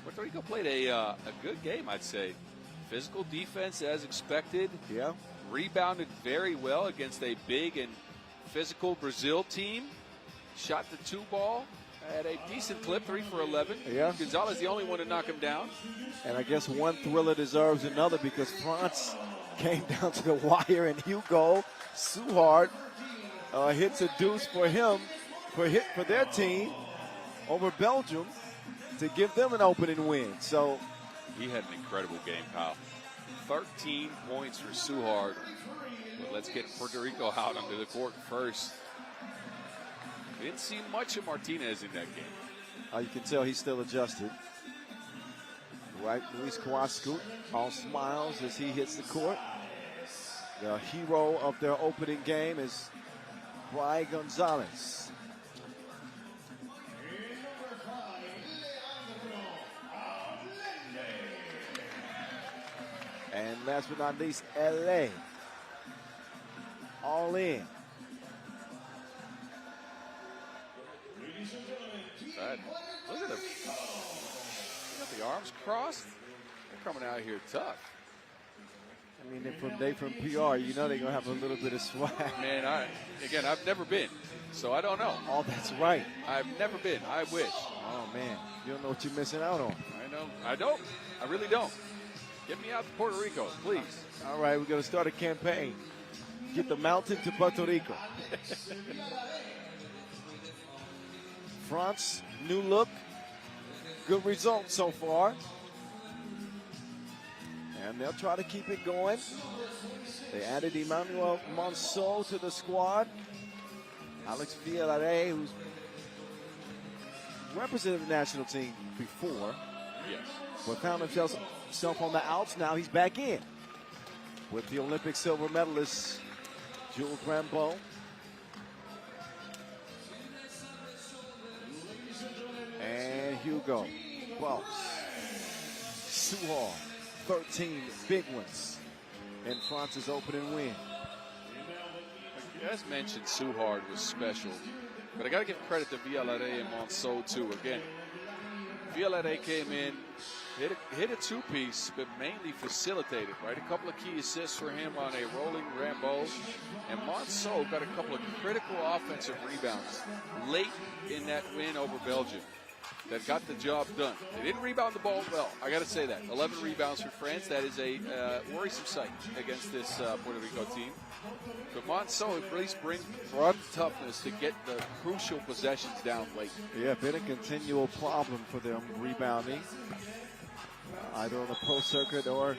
Puerto Rico played a good game, I'd say. Physical defense as expected. Yeah. Rebounded very well against a big and physical Brazil team. Shot the 2-ball at a decent clip, 3 for 11. Yeah. Gonzalez the only one to knock him down. And I guess one thriller deserves another because France came down to the wire and Hugo Suhard hits a deuce for him, for their team over Belgium to give them an opening win. So he had an incredible game, Kyle. 13 points for Suhard. But let's get Puerto Rico out onto the court first. We didn't see much of Martinez in that game. You can tell he's still adjusted. Right, Luis Carrasco, all smiles as he hits the court. The hero of their opening game is Brian Gonzalez. And last but not least, LA. All in. Look at the arms crossed. They're coming out here tough. I mean, they from PR, you know they're going to have a little bit of swag. Man, I've never been, so I don't know. Oh, that's right. I've never been. I wish. Oh, man. You don't know what you're missing out on. I know. I don't. I really don't. Get me out to Puerto Rico, please. All right, we're going to start a campaign. Get the mountain to Puerto Rico. France, new look. Good results so far. And they'll try to keep it going. They added Emmanuel Monceau to the squad. Alex Villarreal, who's represented the national team before. Yes. But found himself on the outs. Now he's back in with the Olympic silver medalist, Jules Rambeau. And Hugo. Well, Suhard, 13 big ones in France's opening win. As mentioned, Suhard was special, but I got to give credit to Villarreal and Monceau too. Again, Villarreal came in, hit a two-piece, but mainly facilitated, right? A couple of key assists for him on a rolling Rambeau. And Monceau got a couple of critical offensive rebounds late in that win over Belgium that got the job done. They didn't rebound the ball well. I got to say that. 11 rebounds for France. That is a worrisome sight against this Puerto Rico team. But Monceau at least brought toughness to get the crucial possessions down late. Yeah, been a continual problem for them rebounding, either on the pro circuit or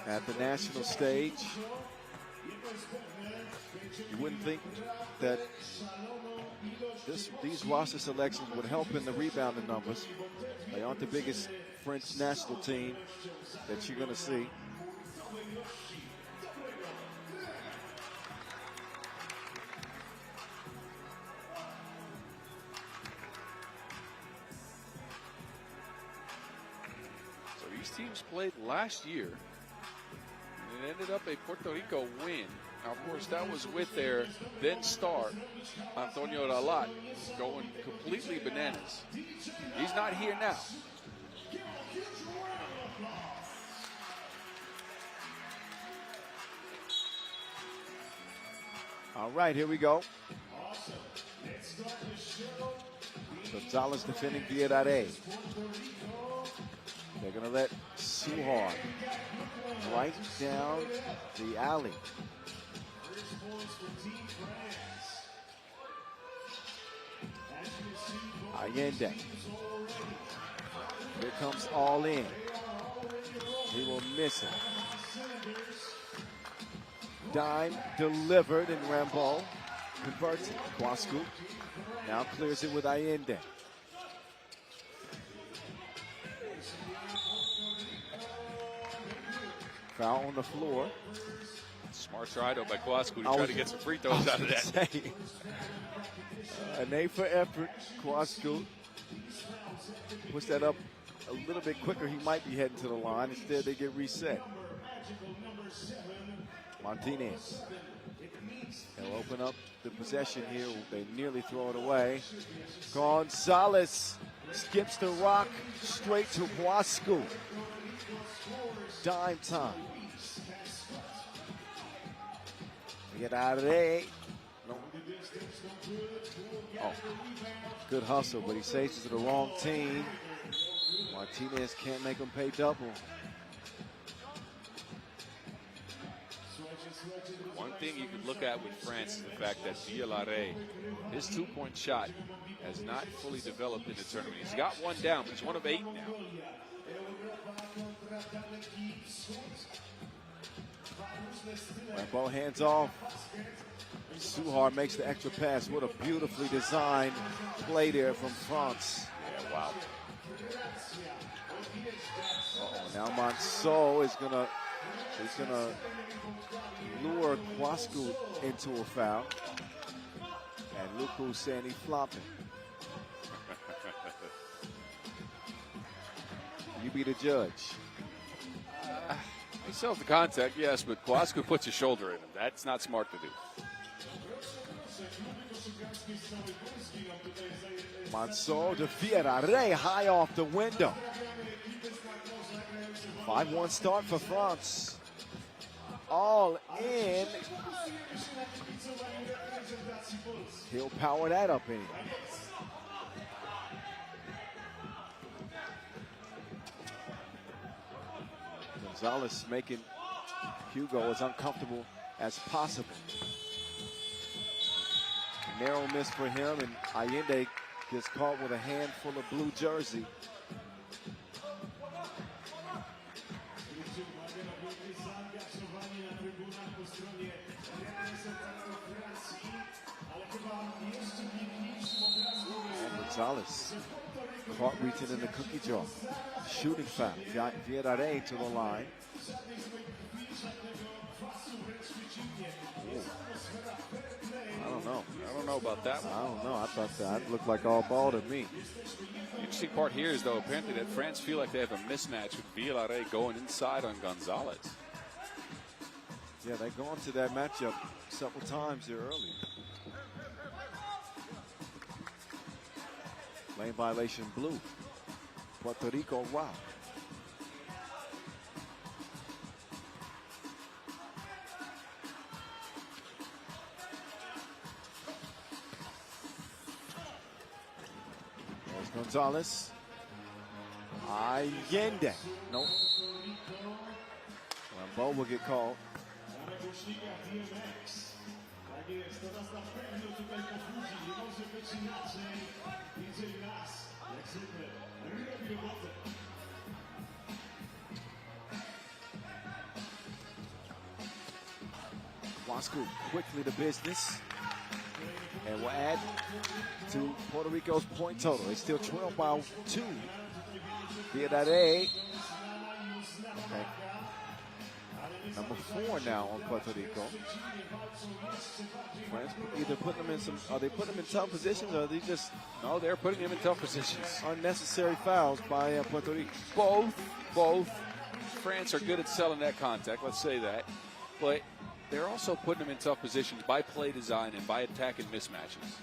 at the national stage. You wouldn't think that these roster selections would help in the rebounding numbers. They aren't the biggest French national team that you're going to see. So these teams played last year, and it ended up a Puerto Rico win. Now, of course, that was with their then star, Antonio Ralat, going completely bananas. He's not here now. All right, here we go. Gonzalez defending Villarreal. They're going to let Suhard right down the alley. Allende. Here comes all in. He will miss it. Dime delivered, and Rambo converts it. Kwasku now clears it with Allende. Foul on the floor. Smart try though by Kwasku to try to get some free throws out of that. An A for effort. Kwasku push that up a little bit quicker. He might be heading to the line. Instead, they get reset. Martinez. He'll open up the possession here. They nearly throw it away. Gonzalez skips the rock straight to Kwasku. Dime time. Get out of there. No. Oh, good hustle, but he saves it to the wrong team. Martinez can't make him pay double. One thing you can look at with France is the fact that Villaret, his two-point shot has not fully developed in the tournament. He's got one down, but he's one of 8 now. Rambo hands off. Suhar makes the extra pass. What a beautifully designed play there from France. Yeah, wow. Now Monceau is gonna lure Kwasku into a foul. And look who's saying he's flopping. You be the judge. He sells the contact, yes, but Kwasku puts his shoulder in him. That's not smart to do. Monceau to Villaret, high off the window. 5-1 start for France. All in. He'll power that up in. Gonzalez making Hugo as uncomfortable as possible. Narrow miss for him, and Allende gets caught with a handful of blue jersey. Gonzalez caught reaching in the cookie jar. Shooting foul. Villaret to the line. I don't know about that one. I don't know. I thought that looked like all ball to me. The interesting part here is, though, apparently that France feel like they have a mismatch with Villaret going inside on Gonzalez. Yeah, they've gone to that matchup several times here early. Lane violation blue. Puerto Rico, wow. There's Gonzalez. Allende. Nope. Rambo will get called. Kwasku quickly to business, and will add to Puerto Rico's point total. They still trail by 2. Villaret. Okay. Number 4 now on Puerto Rico. France either put them in are they putting them in tough positions, or are they just No, they're putting him in tough positions. unnecessary fouls by Puerto Rico? Both. France are good at selling that contact, let's say that. But they're also putting them in tough positions by play design and by attacking mismatches.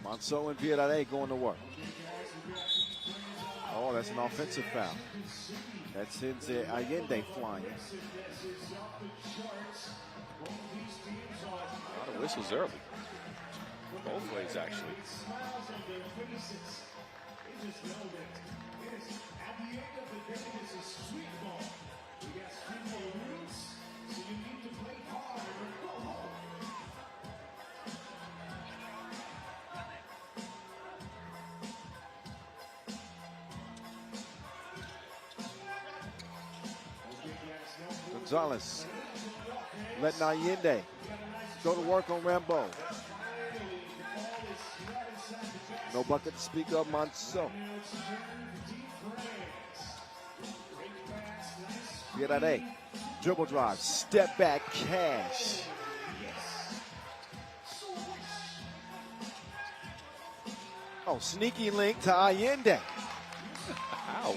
Monceau and Villaret going to work. Oh, that's an offensive foul. That sends Allende flying. A lot of whistles early. Both ways, actually. Gonzalez letting Allende go to work on Rambo. No bucket to speak of, Monso. Pierre, dribble drive, step back, cash. Oh, sneaky link to Allende. Ow.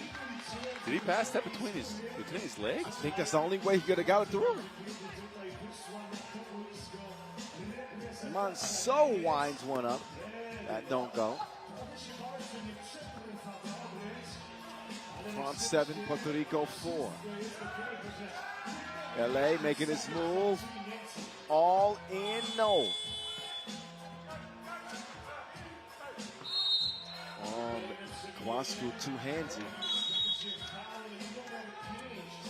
Did he pass that between his legs? I think that's the only way he could have got it through. Monso winds one up. That don't go. France 7, Puerto Rico 4. LA making his move. All in, no. Kwasku two-handsy.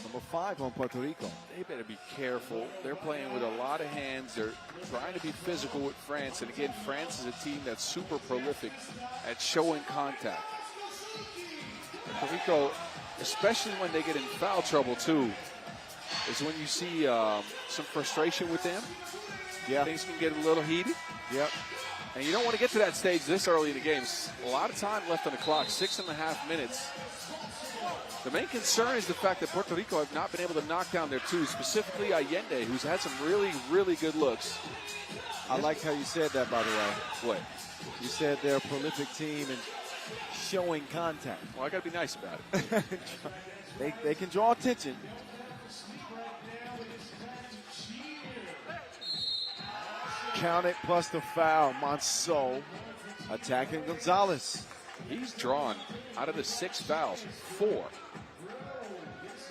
Number 5 on Puerto Rico. They better be careful. They're playing with a lot of hands. They're trying to be physical with France. And again, France is a team that's super prolific at showing contact. Puerto Rico, especially when they get in foul trouble too, is when you see some frustration with them. Yeah. Things can get a little heated. Yep. And you don't want to get to that stage this early in the game. A lot of time left on the clock, 6.5 minutes. The main concern is the fact that Puerto Rico have not been able to knock down their twos, specifically Allende, who's had some really, really good looks. I like how you said that, by the way. What? You said they're a prolific team and showing contact. Well, I got to be nice about it. They can draw attention. Count it plus the foul. Monso attacking Gonzalez. He's drawn out of the 6 fouls, 4.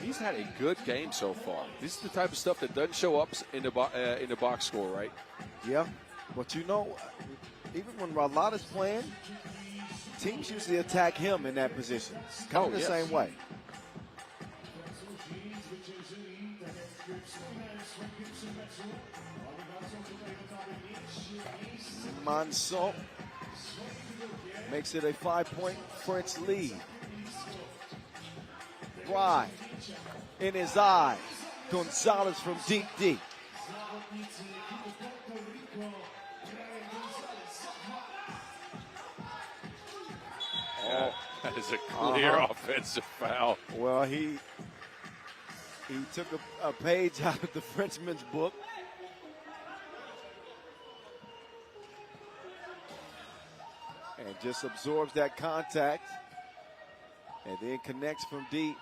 He's had a good game so far. This is the type of stuff that doesn't show up in the box score, right? Yeah, but you know, even when Ralada's playing, teams usually attack him in that position. It's kind of the same way. Monso makes it a 5-point French lead. Pride in his eye. Gonzalez from deep. Oh, that is a clear offensive foul. Well, he took a page out of the Frenchman's book. And just absorbs that contact. And then connects from deep.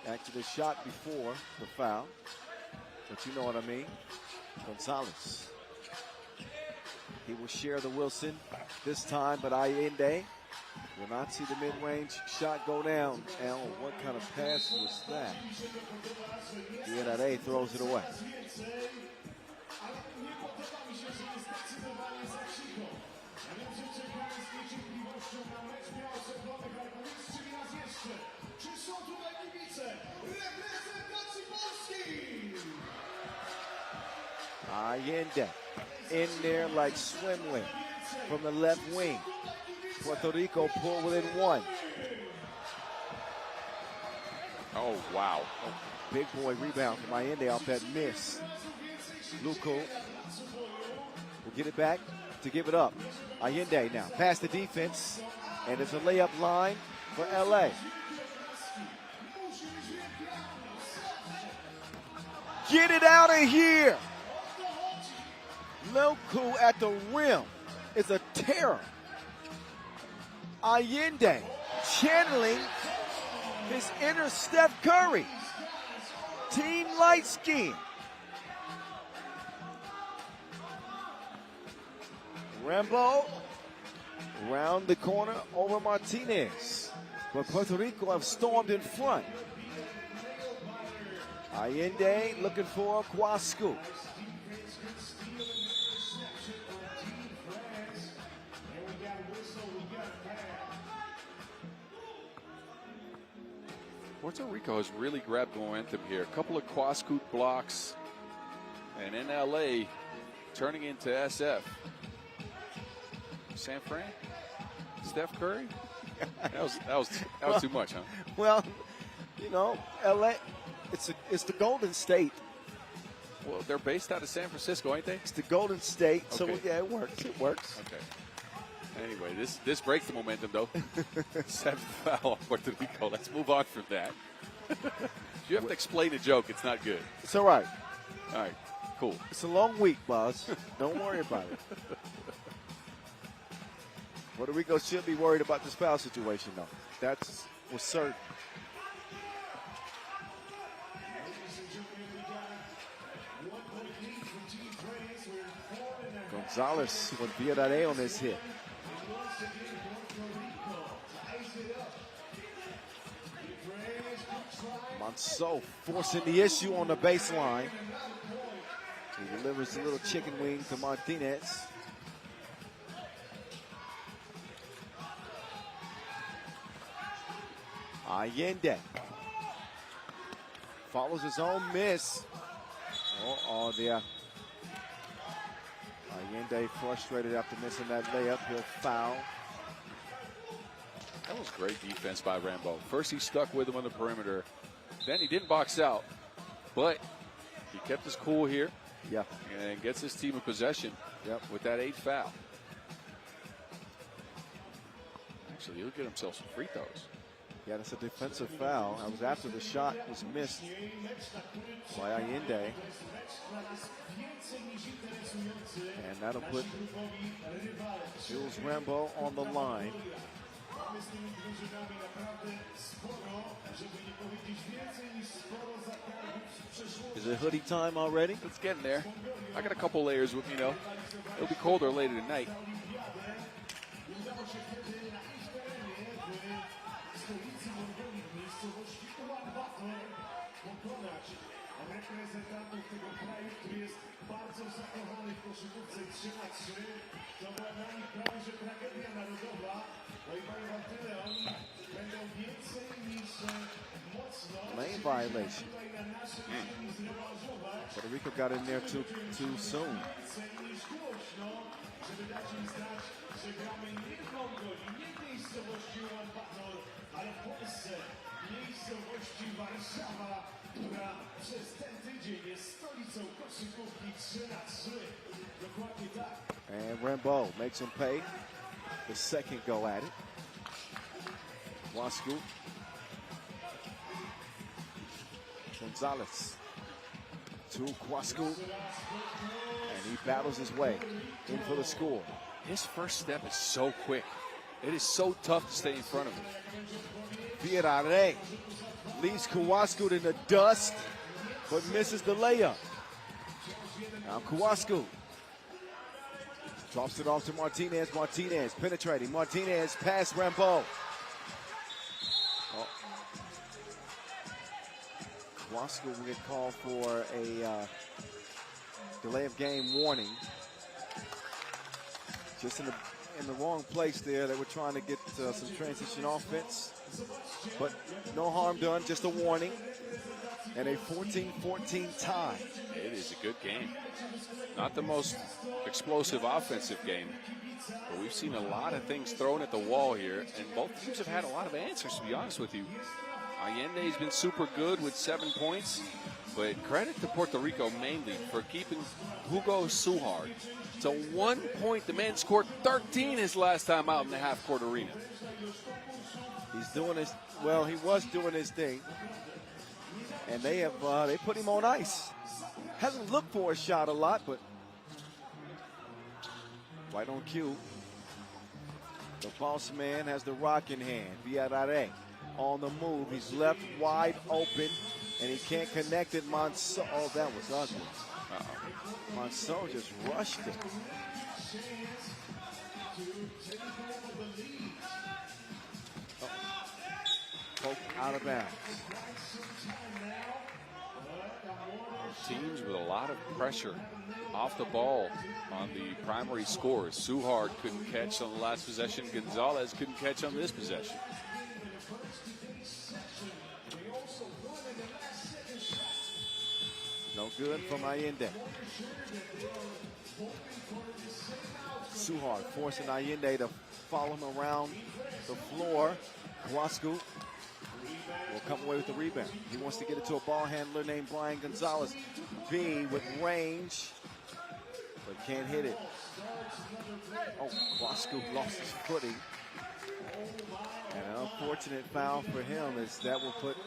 Actually shot before the foul. But you know what I mean. Gonzalez. He will share the Wilson this time, but Allende will not see the mid-range shot go down. Al, what kind of pass was that? Pierre throws it away. Allende in there like swimwear from the left wing. Puerto Rico pull within 1. Oh, wow. Big boy rebound from Allende off that miss. Luco will get it back to give it up. Allende now past the defense, and it's a layup line for LA. Get it out of here. Luco at the rim is a terror. Allende channeling his inner Steph Curry. Team light skin. Rambo around the corner over Martinez. But Puerto Rico have stormed in front. Allende looking for Kwasku. Puerto Rico has really grabbed momentum here. A couple of Kwasku blocks, and in LA, turning into SF. San Fran? Steph Curry? That was too much, huh? Well, you know, LA it's the Golden State. Well, they're based out of San Francisco, ain't they? It's the Golden State. So Okay. yeah, it works. It works. Okay. Anyway, this breaks the momentum, though. 7th foul on Puerto Rico. Let's move on from that. You have to explain a joke. It's not good. It's all right. All right. Cool. It's a long week, boss. Don't worry about it. Puerto Rico should be worried about this foul situation, though. That's for certain. Gonzalez with Villarreal on this hit. Monceau forcing the issue on the baseline. He delivers a little chicken wing to Martinez. Allende follows his own miss. Allende frustrated after missing that layup. He'll foul. That was great defense by Rambo. First, he stuck with him on the perimeter. Then he didn't box out, but he kept his cool here. Yeah. And gets his team in possession. Yep. With that 8th foul. Actually, he'll get himself some free throws. Yeah, that's a defensive foul. That was after the shot was missed by Allende. And that'll put Jules Rambo on the line. Is it hoodie time already? It's getting there. I got a couple layers with me, though. It'll be colder later tonight. Lane violation. Puerto Rico got in there too soon. And Rambo makes him pay the second go at it. Wascu. Gonzalez to Quascu, and he battles his way in for the score. His first step is so quick. It is so tough to stay in front of him. Villarreal leaves Quascu in the dust, but misses the layup. Now Quascu drops it off to Martinez. Martinez penetrating. Martinez past Rambo. Quascu will get called for a delay of game warning. Just in the wrong place there. They were trying to get some transition offense, but no harm done, just a warning. And a 14-14 tie. It is a good game. Not the most explosive offensive game, but we've seen a lot of things thrown at the wall here, and both teams have had a lot of answers, to be honest with you. Allende's been super good with 7 points, but credit to Puerto Rico mainly for keeping Hugo Suhard to 1 point. The man scored 13 his last time out in the half-court arena. He's doing his, well, he was doing his thing, and they put him on ice. Hasn't looked for a shot a lot, but right on cue. The boss man has the rock in hand. Villarreal on the move. He's left wide open, and he can't connect it. Monceau, oh, that was ugly. Monceau just rushed it. Poke out of bounds. Teams with a lot of pressure off the ball on the primary scores. Suhard couldn't catch on the last possession. Gonzalez couldn't catch on this possession. No good from Allende. Suhard forcing Allende to follow him around the floor. Quascu will come away with the rebound. He wants to get it to a ball handler named Brian Gonzalez. B with range, but can't hit it. Oh, Kwasku lost his footing. And an unfortunate foul for him is that will put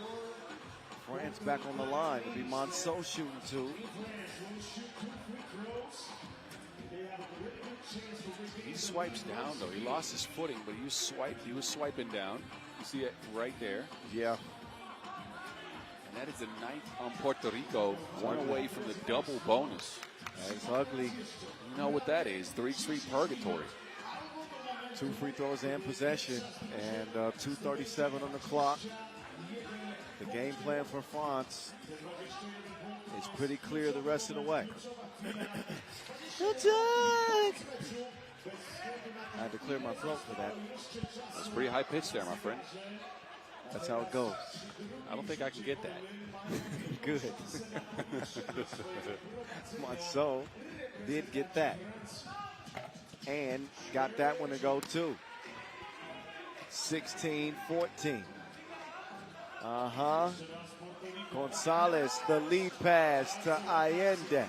France back on the line. It'll be Monceau shooting two. He swipes down, though. He lost his footing, but he was swiping down. You see it right there. Yeah. And that is the 9th on Puerto Rico, one away from the double bonus. That's ugly. You know what that is, 3-3 purgatory. 2 free throws and possession, and 2:37 on the clock. The game plan for France is pretty clear the rest of the way. I had to clear my throat for that. That's pretty high pitch there, my friend. That's how it goes. I don't think I can get that. Good. Monceau did get that. And got that one to go too. 16-14. Gonzalez, the lead pass to Allende.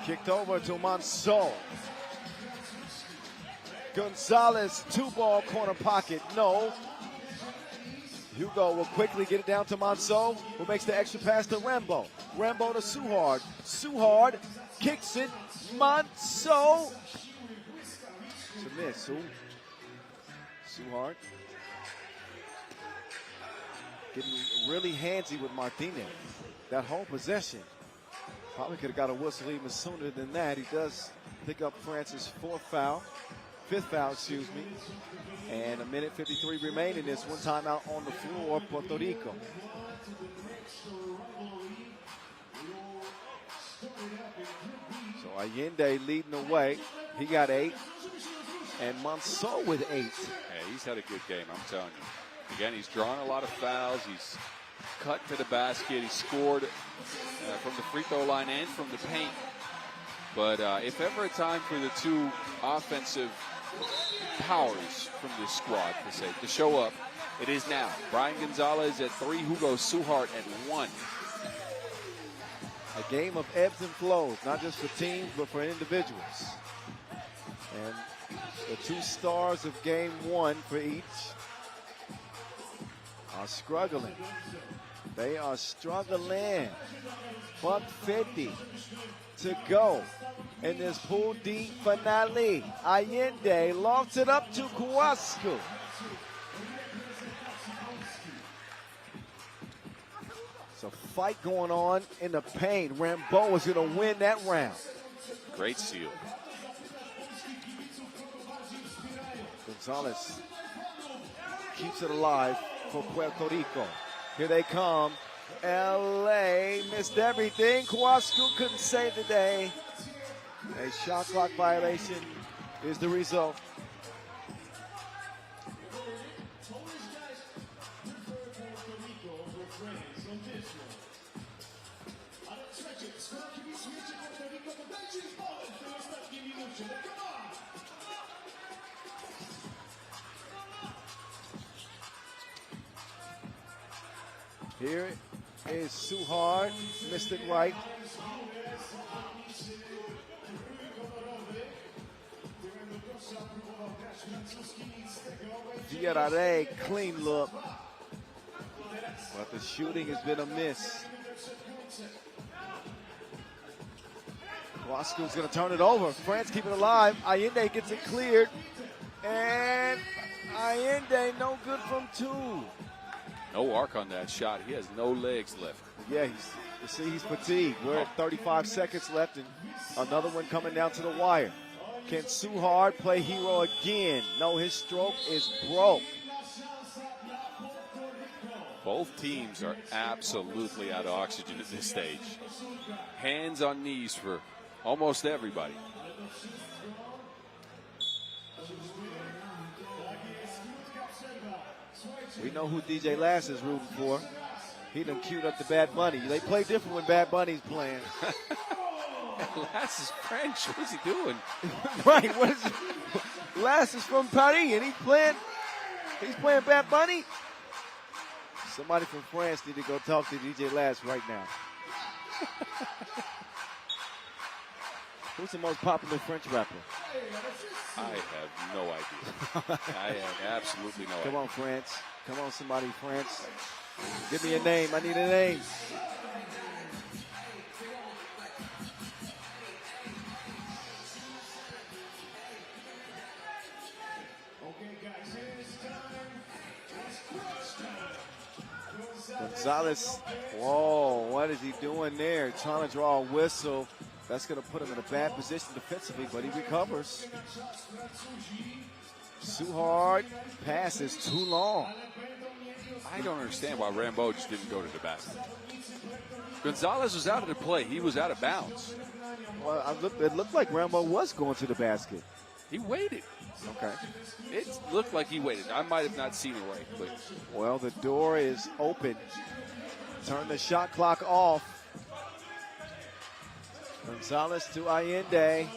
Kicked over to Monceau. Gonzalez, 2-ball corner pocket. No. Hugo will quickly get it down to Monceau, who makes the extra pass to Rambo. Rambo to Suhard. Suhard kicks it. Monceau. It's a miss. Suhard. Getting really handsy with Martinez. That whole possession. Probably could have got a whistle even sooner than that. He does pick up France's fifth foul, excuse me. And 1:53 remaining in this one. Timeout on the floor, Puerto Rico. So Allende leading the way. He got 8. And Monceau with 8. Yeah, he's had a good game, I'm telling you. Again, he's drawn a lot of fouls. He's cut to the basket. He scored from the free throw line and from the paint. But if ever a time for the two offensive powers from this squad to show up, it is now. Brian Gonzalez at 3, Hugo Suhart at 1. A game of ebbs and flows, not just for teams, but for individuals. And the 2 stars of game 1 for each are struggling. They are struggling. $150 to go in this Pool D finale. Allende lofts it up to Kwasku. It's a fight going on in the paint. Rambo is going to win that round. Great steal. Gonzalez keeps it alive for Puerto Rico. Here they come. LA missed everything. Kwasku couldn't save the day. A shot clock violation is the result. Here is Suhard, missed it right. Diarra, clean look. But the shooting has been a miss. Kwasku's going to turn it over. France keep it alive. Allende gets it cleared. And Allende no good from 2. No arc on that shot. He has no legs left. Yeah, you see he's fatigued. We're at 35 seconds left and another one coming down to the wire. Can Suhard play hero again? No, his stroke is broke. Both teams are absolutely out of oxygen at this stage. Hands on knees for almost everybody. We know who DJ Lass is rooting for. He done queued up the Bad Bunny. They play different when Bad Bunny's playing. Lass is French. What's he doing? Right. What is it? Lass is from Paris, and he's playing Bad Bunny. Somebody from France need to go talk to DJ Lass right now. Who's the most popular French rapper? I have no idea. I have absolutely no idea. Come on, France. Come on, somebody, France. Give me a name. I need a name. Okay, guys, it's time. It's crunch time. Gonzalez. Whoa, what is he doing there? Trying to draw a whistle. That's going to put him in a bad position defensively, but he recovers. Too hard. Pass is too long. I don't understand why Rambo just didn't go to the basket. Gonzalez was out of the play. He was out of bounds. Well, it looked like Rambo was going to the basket. He waited. Okay. It looked like he waited. I might have not seen it right, but Well, the door is open. Turn the shot clock off. Gonzalez to Allende.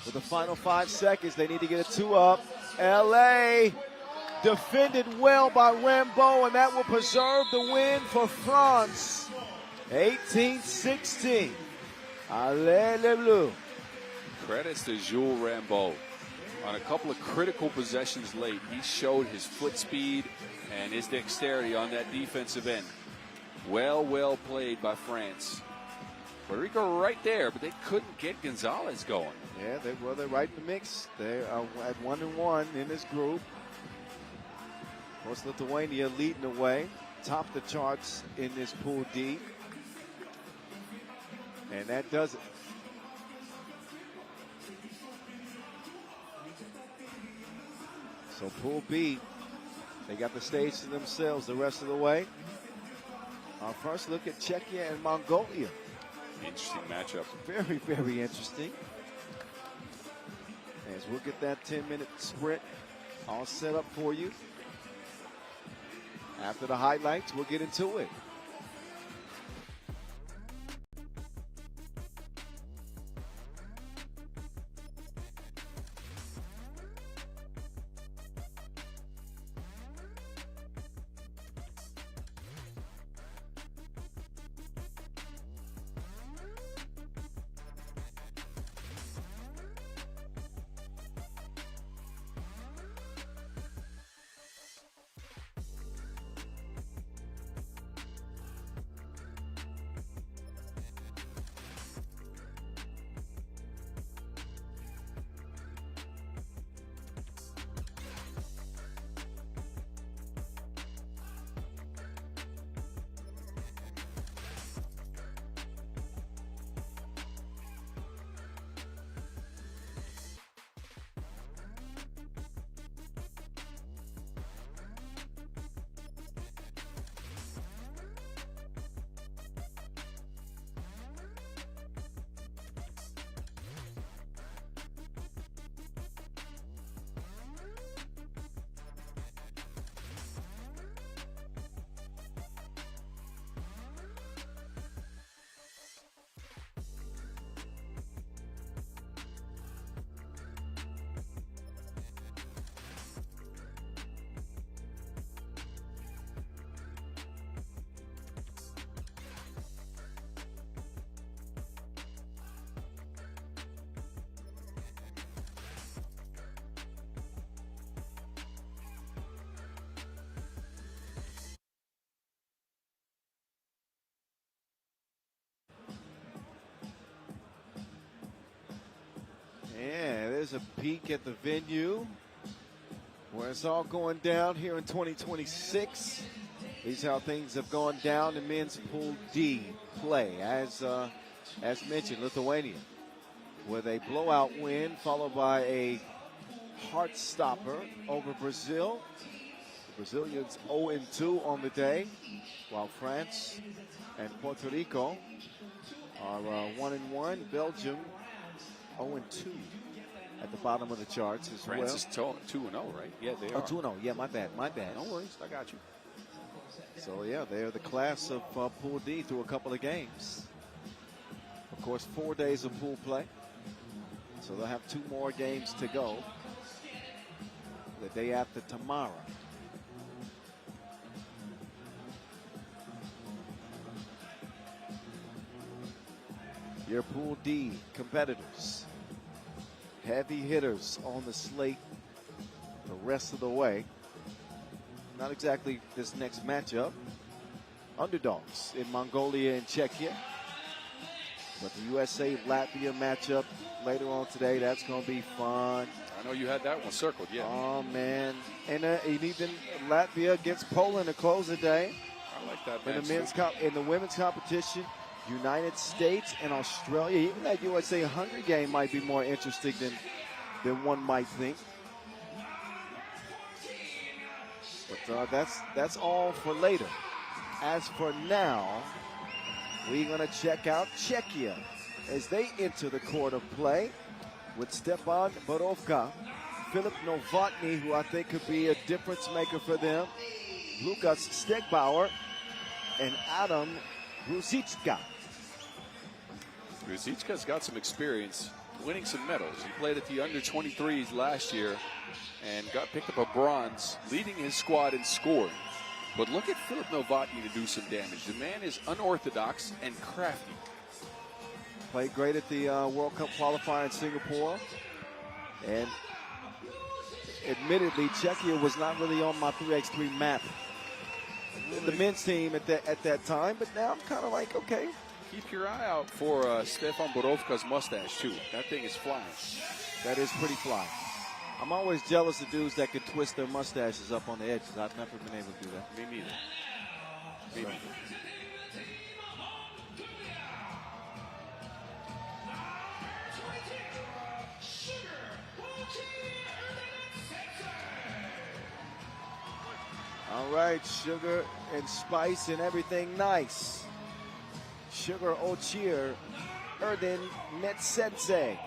With the final 5 seconds, they need to get a 2 up. LA defended well by Rambo, and that will preserve the win for France. 18-16. Allez les Bleus. credits to Jules Rambo. On a couple of critical possessions late, he showed his foot speed and his dexterity on that defensive end. Well played by France. Puerto Rico right there, but they couldn't get Gonzalez going. Yeah, they're right in the mix. They're at 1-1 in this group. Of course, Lithuania leading the way, top the charts in this Pool D. And that does it. So Pool B, they got the stage to themselves the rest of the way. Our first look at Czechia and Mongolia. Interesting matchup. Very, very interesting. As we'll get that 10-minute sprint all set up for you. After the highlights, we'll get into it. Yeah, there's a peek at the venue where it's all going down here in 2026. These are how things have gone down in men's Pool D play. As mentioned, Lithuania with a blowout win followed by a heart stopper over Brazil. The Brazilians 0-2 on the day, while France and Puerto Rico are 1-1. Belgium 0-2 at the bottom of the charts as well. France is 2-0, right? Yeah, they are. 2-0. Yeah, my bad. No worries, I got you. So, yeah, they're the class of Pool D through a couple of games. Of course, 4 days of pool play. So they'll have 2 more games to go the day after tomorrow. Your Pool D competitors. Heavy hitters on the slate the rest of the way. Not exactly this next matchup. Underdogs in Mongolia and Czechia. But the USA-Latvia matchup later on today, that's going to be fun. I know you had that one circled, yeah. Oh, man. And even Latvia against Poland to close the day. I like that In match. the in the women's competition, United States and Australia. Even that USA-Hungary game might be more interesting than one might think. But that's all for later. As for now, we're going to check out Czechia as they enter the court of play with Stepan Borovka, Filip Novotny, who I think could be a difference maker for them, Lukas Stegbauer, and Adam Ruzicka. Ruzicka's got some experience winning some medals. He played at the under-23s last year and picked up a bronze, leading his squad in scoring. But look at Filip Novotny to do some damage. The man is unorthodox and crafty. Played great at the World Cup qualifier in Singapore. And admittedly, Czechia was not really on my 3x3 map. The men's team at that time, but now I'm kind of like, okay. Keep your eye out for Stefan Borovka's mustache, too. That thing is flying. That is pretty fly. I'm always jealous of dudes that can twist their mustaches up on the edges. I've never been able to do that. Me neither. Me neither. All right, sugar and spice and everything nice. Sugar Ochir Erdin Metsedze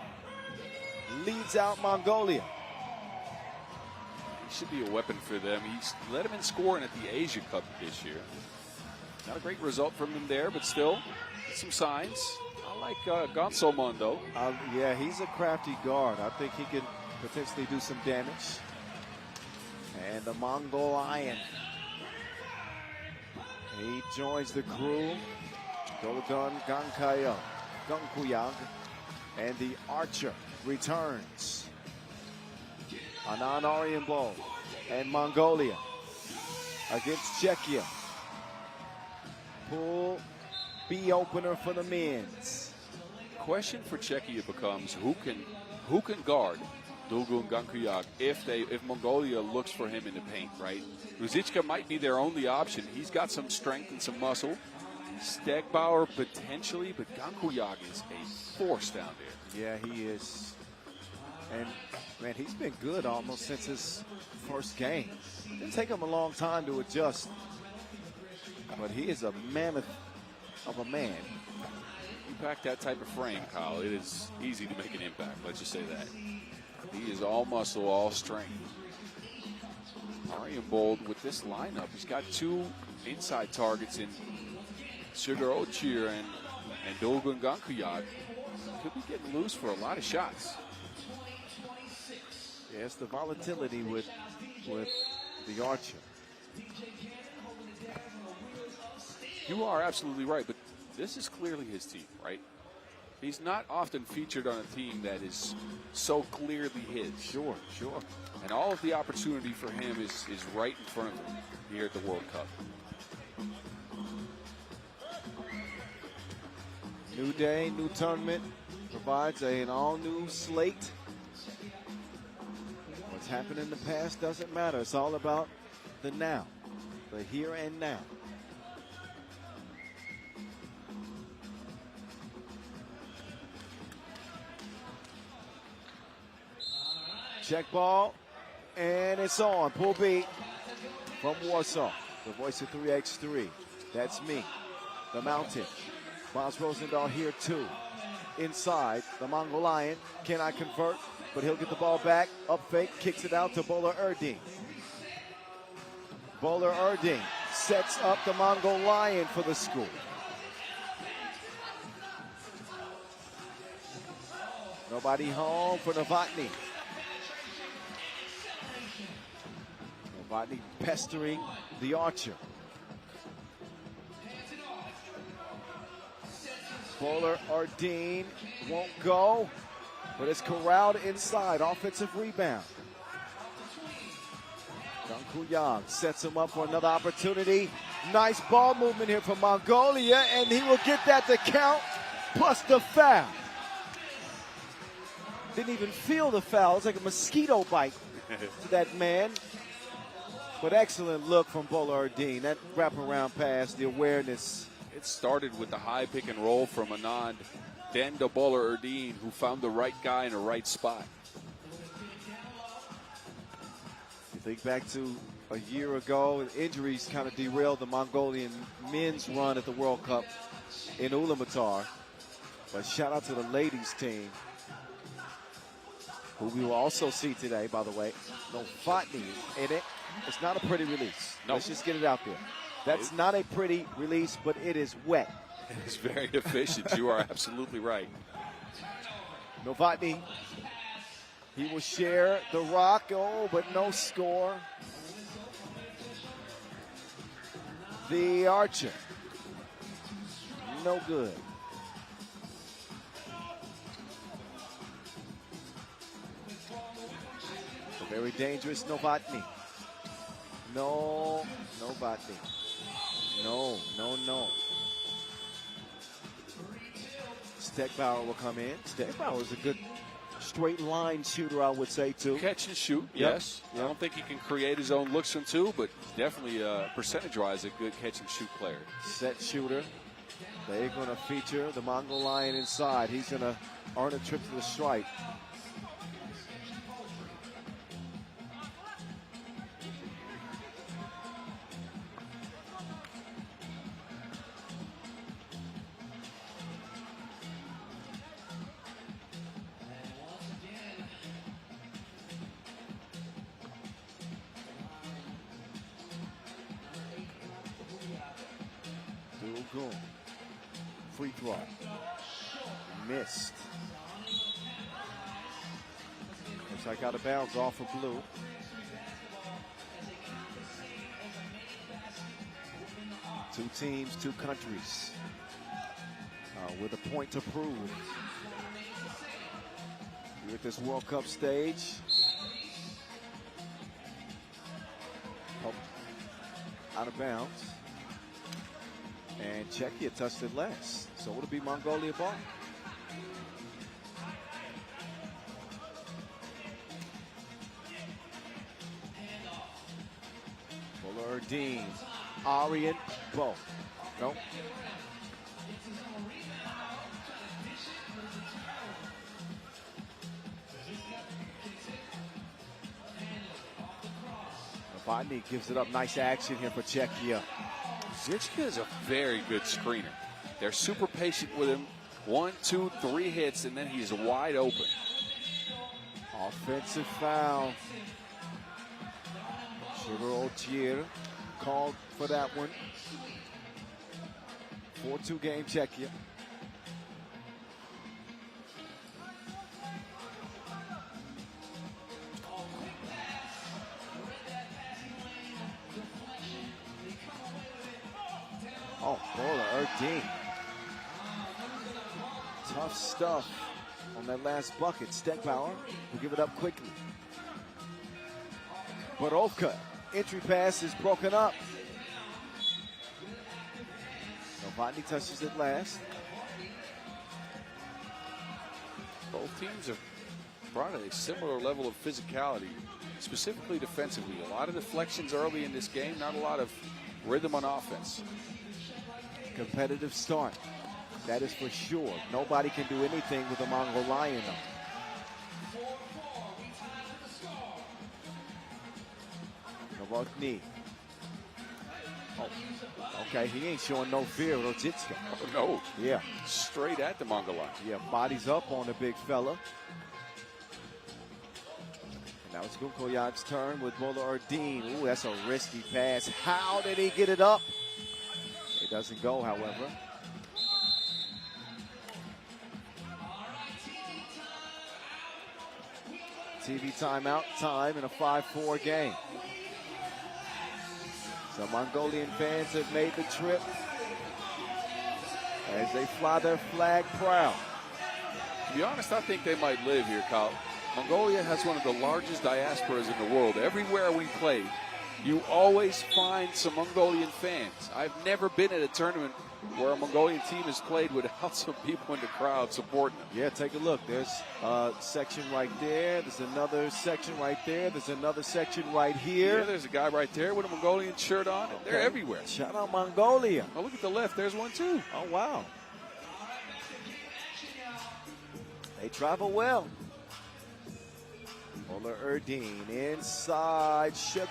leads out Mongolia. He should be a weapon for them. He's led him in scoring at the Asia Cup this year. Not a great result from him there, but still some signs. I like Gonsolmon, though. Yeah, he's a crafty guard. I think he can potentially do some damage. And the Mongol Lion. He joins the crew. Dolagun Gankuyag. And the Archer returns. Anand Arianbol and Mongolia against Czechia. Pool B opener for the men's. Question for Czechia becomes who can guard Dolgun Gankuyag if Mongolia looks for him in the paint, right? Ruzicka might be their only option. He's got some strength and some muscle. Stegbauer potentially, but Gankuyag is a force down there. Yeah, he is. And, man, he's been good almost since his first game. It'll take him a long time to adjust. But he is a mammoth of a man. You pack that type of frame, Kyle, it is easy to make an impact. Let's just say that. He is all muscle, all strength. Arianbol with this lineup, he's got 2 inside targets in Sugar Ochir and Dolgun Gankuyag. Could be getting loose for a lot of shots. Yeah, it's the volatility with the Archer. You are absolutely right, but this is clearly his team, right? He's not often featured on a team that is so clearly his. Sure. And all of the opportunity for him is right in front of him here at the World Cup. New day, new tournament provides an all-new slate. What's happened in the past doesn't matter. It's all about the now, the here and now. Check ball, and it's on. Pool B from Warsaw, the voice of 3x3. That's me, the Mountain. Miles Rosendahl here too. Inside, the Mongol Lion cannot convert, but he'll get the ball back. Up fake, kicks it out to Bowler Erding. Bowler Erding sets up the Mongol Lion for the score. Nobody home for Novotny. Novotny pestering the Archer. Bowler Ardeen won't go, but it's corralled inside. Offensive rebound. Kuyang sets him up for another opportunity. Nice ball movement here from Mongolia, and he will get that to count, plus the foul. Didn't even feel the foul. It's like a mosquito bite to that man. But excellent look from Bowler Ardeen. That wraparound pass, the awareness. It started with the high pick and roll from Anand, then to Bowler Ardeen, who found the right guy in the right spot. You think back to a year ago, injuries kind of derailed the Mongolian men's run at the World Cup in Ulaanbaatar. But shout out to the ladies team, who we will also see today, by the way. Novotny in it. It's not a pretty release. No. Let's just get it out there. That's not a pretty release, but it is wet. It's very efficient. You are absolutely right. Novotny, he will share the rock. Oh, but no score. The Archer, no good. A very dangerous Novotny. No, Novotny. No. Steckbauer will come in. Steckbauer is a good straight line shooter, I would say, too. Catch and shoot, yes. I don't think he can create his own looks from two, but definitely percentage-wise a good catch and shoot player. Set shooter. They're going to feature the Mongol Lion inside. He's going to earn a trip to the stripe. Free throw. Missed. Looks like out of bounds off of blue. Two teams, two countries. With a point to prove. Here at this World Cup stage. Out of bounds. And Czechia touched it less. So it'll be Mongolia ball. Bowler Ardeen. Aryan Bo. Nope. Novotny gives it up. Nice action here for Czechia. Zichka is a very good screener. They're super patient with him. 1, 2, 3 hits, and then he's wide open. Offensive foul. Sugar Otier called for that one. 4-2 game Czechia. Oh, Bowler Ardeen. Tough stuff on that last bucket. Steckbauer will give it up quickly. Borovka, entry pass is broken up. Novotny touches it last. Both teams have brought a similar level of physicality, specifically defensively. A lot of deflections early in this game, not a lot of rhythm on offense. Competitive start. That is for sure. Nobody can do anything with the Mongol Lion, though. Novotny. Oh, okay, he ain't showing no fear with Ojitska. Oh, no. Yeah. Straight at the Mongol Lion. Yeah, bodies up on the big fella. And now it's Gukoyat's turn with Bowler Ardeen. Ooh, that's a risky pass. How did he get it up? It doesn't go, however. TV timeout time in a 5-4 game. Some Mongolian fans have made the trip as they fly their flag proud. To be honest, I think they might live here, Kyle. Mongolia has one of the largest diasporas in the world. Everywhere we play, you always find some Mongolian fans. I've never been at a tournament where a Mongolian team has played without some people in the crowd supporting them. Yeah, take a look. There's a section right there. There's another section right there. There's another section right here. Yeah, there's a guy right there with a Mongolian shirt on. Okay. They're everywhere. Shout out Mongolia. Oh, look at the left. There's one, too. Oh, wow. They travel well. Ola Erdine inside Sugar.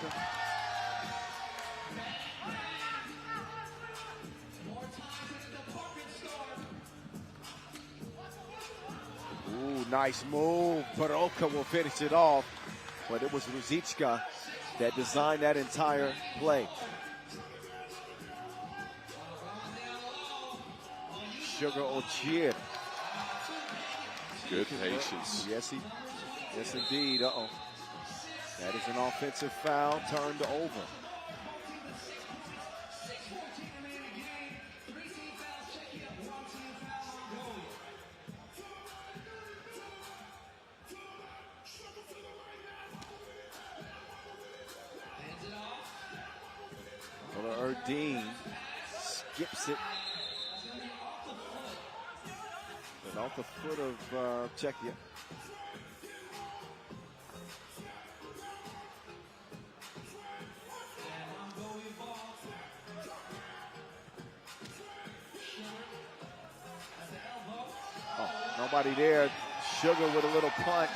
Ooh, nice move. Baroka will finish it off, but it was Ruzichka that designed that entire play. Sugar Ochir. Good patience. Yes, indeed. Uh-oh. That is an offensive foul turned over. Erdine skips it. But off the foot of Czechia. Oh, nobody there. Sugar with a little punch.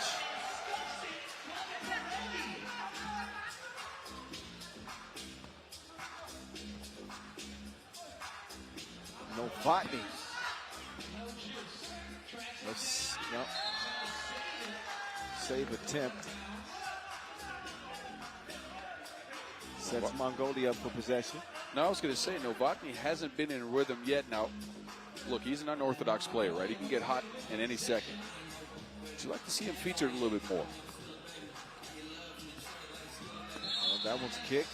Novotny. No. Save attempt. Sets Mongolia up for possession. No, I was going to say, Novotny hasn't been in rhythm yet. Now, look, he's an unorthodox player, right? He can get hot in any second. Would you like to see him featured a little bit more? Well, that one's kicked.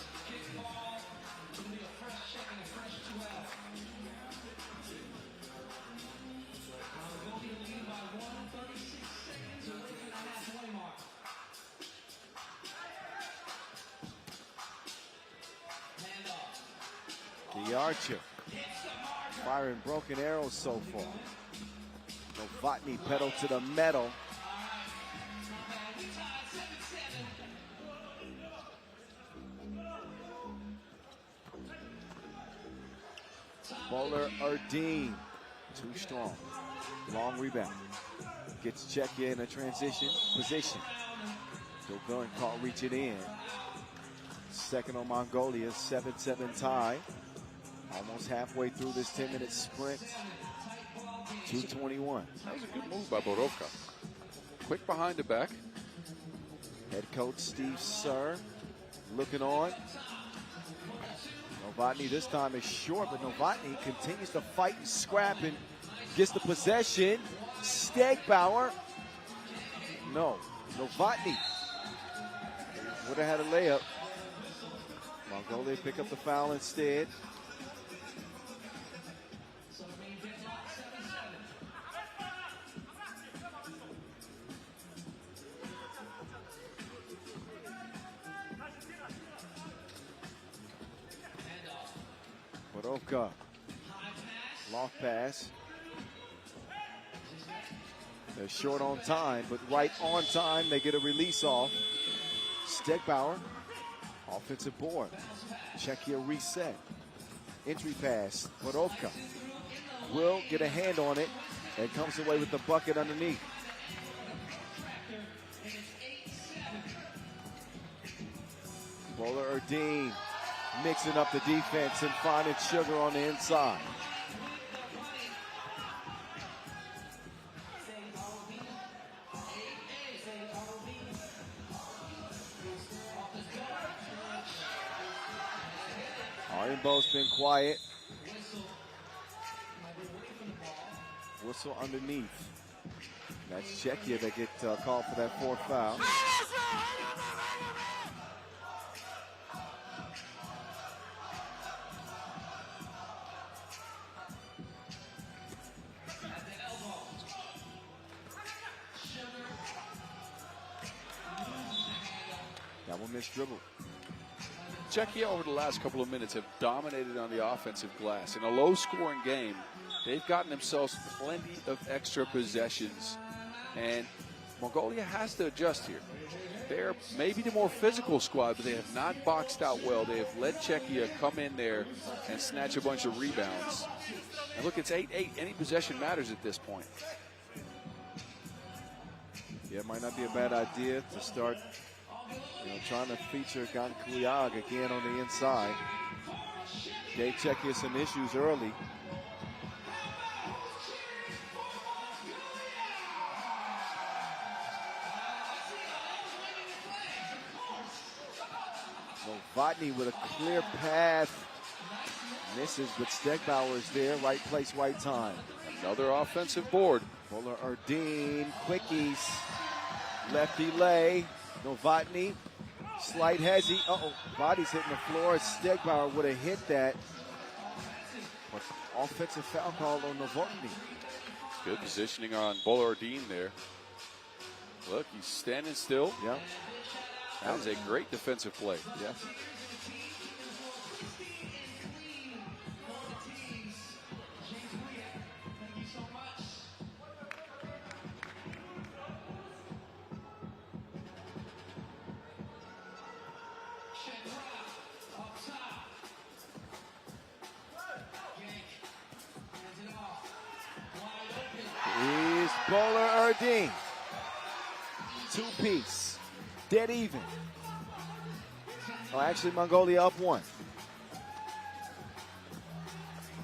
The Archer firing broken arrows so far. Novotny pedal to the metal. Bowler Erdine, too strong. Long rebound. Gets Czechia in a transition position. Gilbillon can't reach it in. Second on Mongolia, 7-7 tie. Almost halfway through this 10-minute sprint. 2:21. That was a good move by Borovka. Quick behind the back. Head coach Steve Sir looking on. Novotny this time is short, but Novotny continues to fight and scrap and gets the possession. Stegbauer. No. Novotny would have had a layup. Mongolia pick up the foul instead. Borovka. Loft pass. They're short on time, but right on time, they get a release off. Stegbauer, offensive board. Czechia reset. Entry pass, Borovka. Will get a hand on it and comes away with the bucket underneath. Bowler Erdine mixing up the defense and finding Sugar on the inside. Arimbo's been quiet. Whistle underneath. That's Czechia that get called for that fourth foul. That one missed dribble. Czechia over the last couple of minutes have dominated on the offensive glass. In a low-scoring game, they've gotten themselves plenty of extra possessions. And Mongolia has to adjust here. They're maybe the more physical squad, but they have not boxed out well. They have let Czechia come in there and snatch a bunch of rebounds. And look, it's 8-8. Any possession matters at this point. Yeah, it might not be a bad idea to start trying to feature Gankuyag again on the inside. Gave Czechia some issues early. Novotny with a clear path. Misses, but Stegbauer is there. Right place, right time. Another offensive board. Fuller Erdine, quickies. Lefty lay. Novotny. Slight hezzy. Body's hitting the floor. Stegbauer would have hit that. But offensive foul call on Novotny. Good positioning on Bollardine there. Look, he's standing still. Yep. That was a great defensive play. Yeah. Here's Bowler Erdine. Two-piece. Dead even. Oh, actually, Mongolia up one.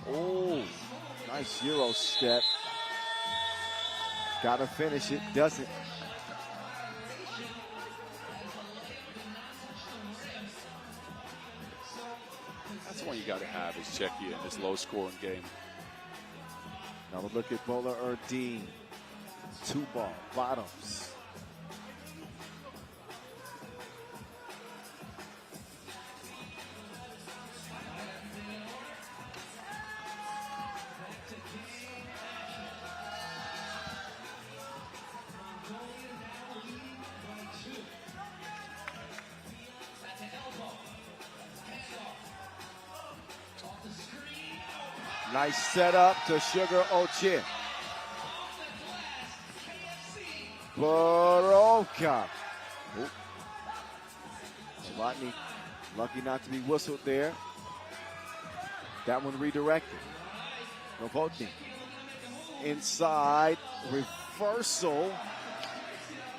Oh, nice Euro step. Got to finish it. Doesn't. That's one you got to have is Czechia in this low-scoring game. Now we look at Bowler Erdine. Two ball, bottoms. Nice setup to Sugar Ochin. Borovka. Novotny lucky not to be whistled there. That one redirected. Novotny inside. Reversal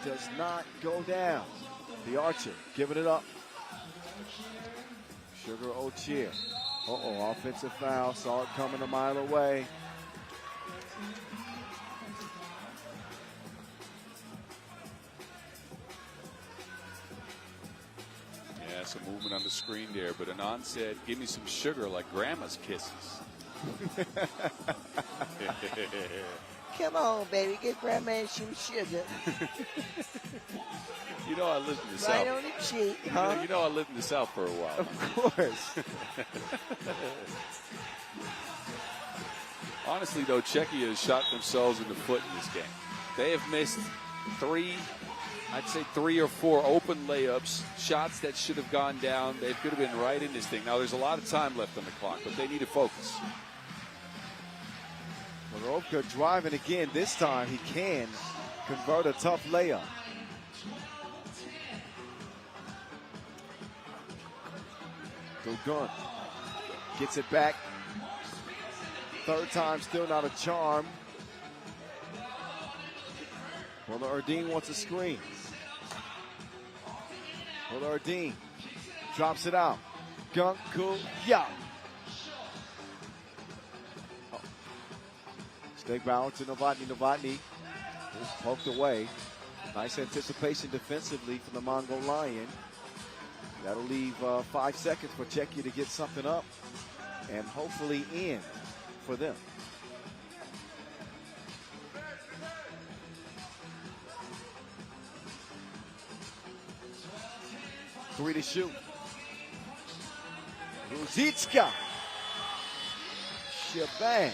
does not go down. The Archer giving it up. Sugar Ochin. Offensive foul. Saw it coming a mile away. Yeah, some movement on the screen there, but Anand said, give me some sugar like grandma's kisses. Come on, baby, get grandma some sugar. You know I lived in the Right South. on the cheek, huh? You know I lived in the South for a while. Of course. Honestly, though, Czechia has shot themselves in the foot in this game. They have missed three or four open layups, shots that should have gone down. They could have been right in this thing. Now, there's a lot of time left on the clock, but they need to focus. Borovka driving again. This time he can convert a tough layup. Gogun gets it back. Third time, still not a charm. Bowler Erdine wants a screen. Bowler Erdine drops it out. Gankuyag. Stegbauer to Novotny. Novotny is poked away. Nice anticipation defensively from the Mongol Lion. That'll leave 5 seconds for Czechia to get something up and hopefully in for them. 3 to shoot. Ruzicka. Shebang.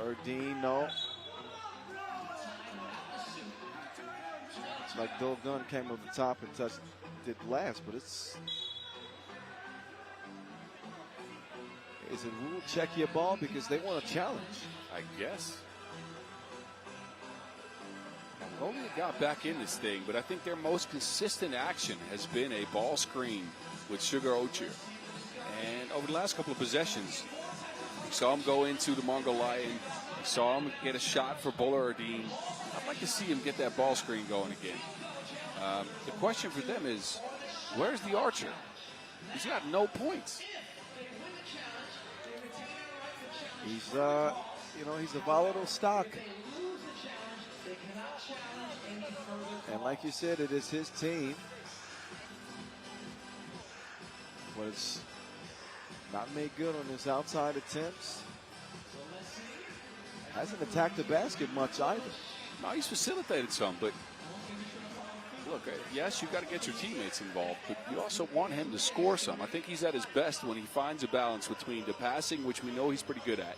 Erdine, no. It's like Bill Gunn came over the top and touched it last, but it's. Is it rule check your ball because they want a challenge? I guess. Only got back in this thing, but I think their most consistent action has been a ball screen with Sugar Ochir. And over the last couple of possessions, we saw him go into the Mongol Lion. We saw him get a shot for Bowler Erdine. I'd like to see him get that ball screen going again. The question for them is, where's the Archer? He's got no points. He's, he's a volatile stock. And like you said, it is his team. But it's not made good on his outside attempts. Hasn't attacked the basket much either. No, he's facilitated some, but look, yes, you've got to get your teammates involved, but you also want him to score some. I think he's at his best when he finds a balance between the passing, which we know he's pretty good at,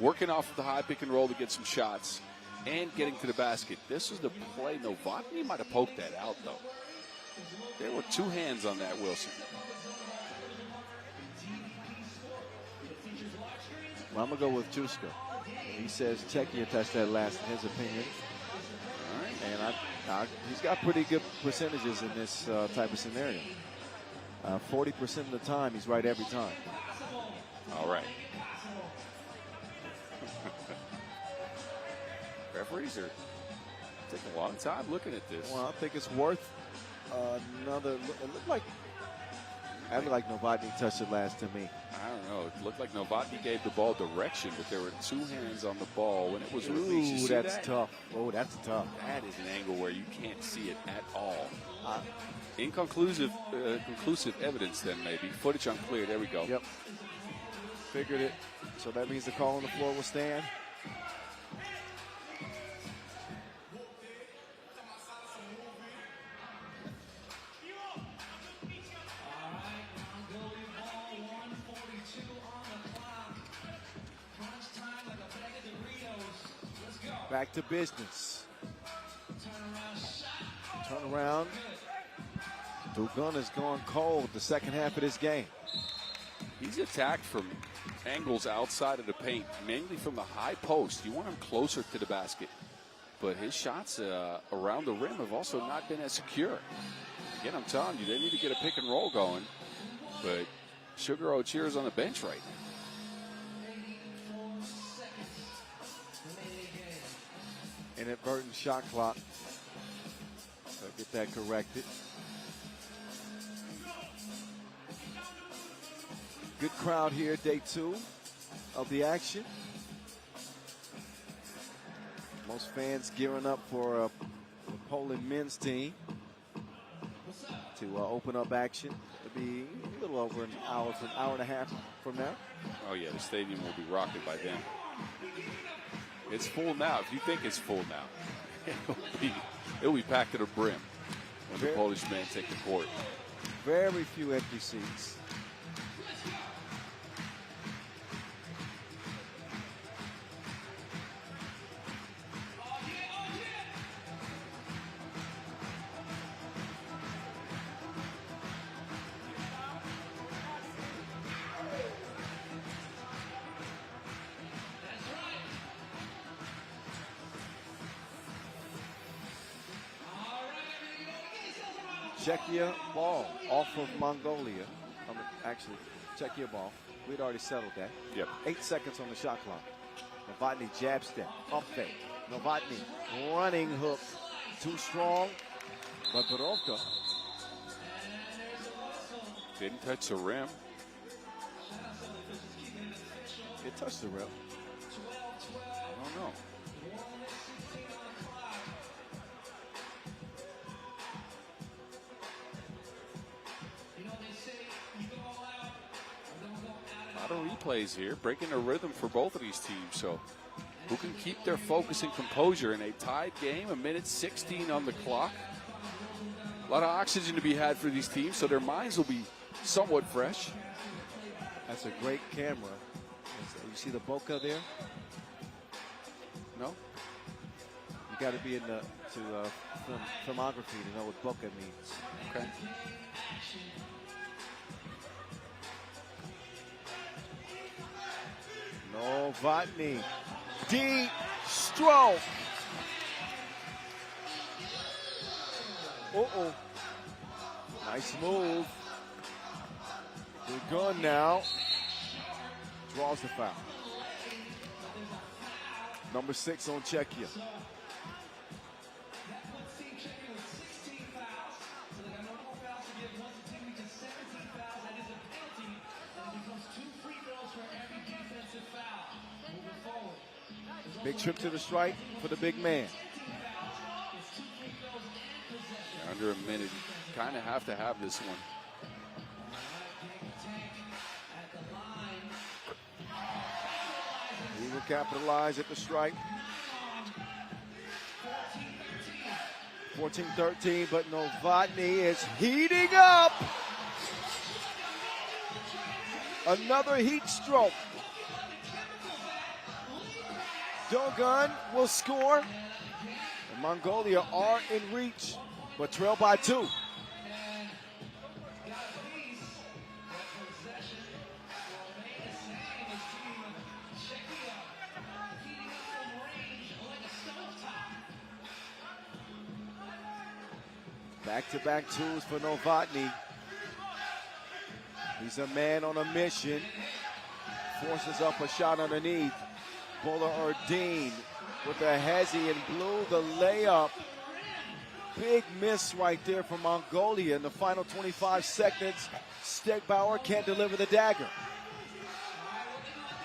working off of the high pick and roll to get some shots, and getting to the basket. This is the play. Novotny might have poked that out, though. There were two hands on that, Wilson. Well, I'm going to go with Chuska. He says Czechia touched that last, in his opinion. All right. And he's got pretty good percentages in this type of scenario. 40% of the time, he's right every time. All right. Referees are taking a long time looking at this. Well, I think it's worth another. It looked like Novotny touched it last to me. I don't know. It looked like Novotny gave the ball direction, but there were two hands on the ball when it was released. You Ooh, see that's that? tough. Oh, that's tough. That is an angle where you can't see it at all. Inconclusive conclusive evidence then, maybe. Footage unclear. There we go. Yep. Figured it. So that means the call on the floor will stand. Back to business. Turn around. Dugan has gone cold the second half of this game. He's attacked from angles outside of the paint, mainly from the high post. You want him closer to the basket. But his shots around the rim have also not been as secure. Again, I'm telling you, they need to get a pick and roll going. But Sugar Ochir is on the bench right now. Inadvertent shot clock. So get that corrected. Good crowd here, day 2 of the action. Most fans gearing up for the Poland men's team to open up action. It'll be a little over an hour and a half from now. Oh, yeah, the stadium will be rocking by then. It's full now. If you think it's full now, it'll be packed to the brim when the Polish men take the court. Very few empty seats. Czechia ball off of Mongolia. Actually, Czechia ball. We'd already settled that. Yep. 8 seconds on the shot clock. Novotny jab step, up fake. Novotny running hook. Too strong, but Borovka didn't touch the rim. It touched the rim. I don't know. A lot of plays here, breaking a rhythm for both of these teams. So who can keep their focus and composure in a tied game, a minute 16 on the clock. A lot of oxygen to be had for these teams, so their minds will be somewhat fresh. That's a great camera. You see the bokeh there? No? You got to be in the filmography to know what bokeh means. Okay. Novotny. Deep stroke. Uh-oh. Nice move. Good gun now. Draws the foul. Number 6 on Czechia. Big trip to the stripe for the big man. Under a minute, kind of have to have this one. He will capitalize at the stripe. 14-13, but Novotny is heating up. Another heat stroke. Dogun will score. And Mongolia are in reach, but trail by 2. Back-to-back twos for Novotny. He's a man on a mission. Forces up a shot underneath. Bola-Erdene with the hezzy in blue, the layup. Big miss right there from Mongolia in the final 25 seconds. Stegbauer can't deliver the dagger.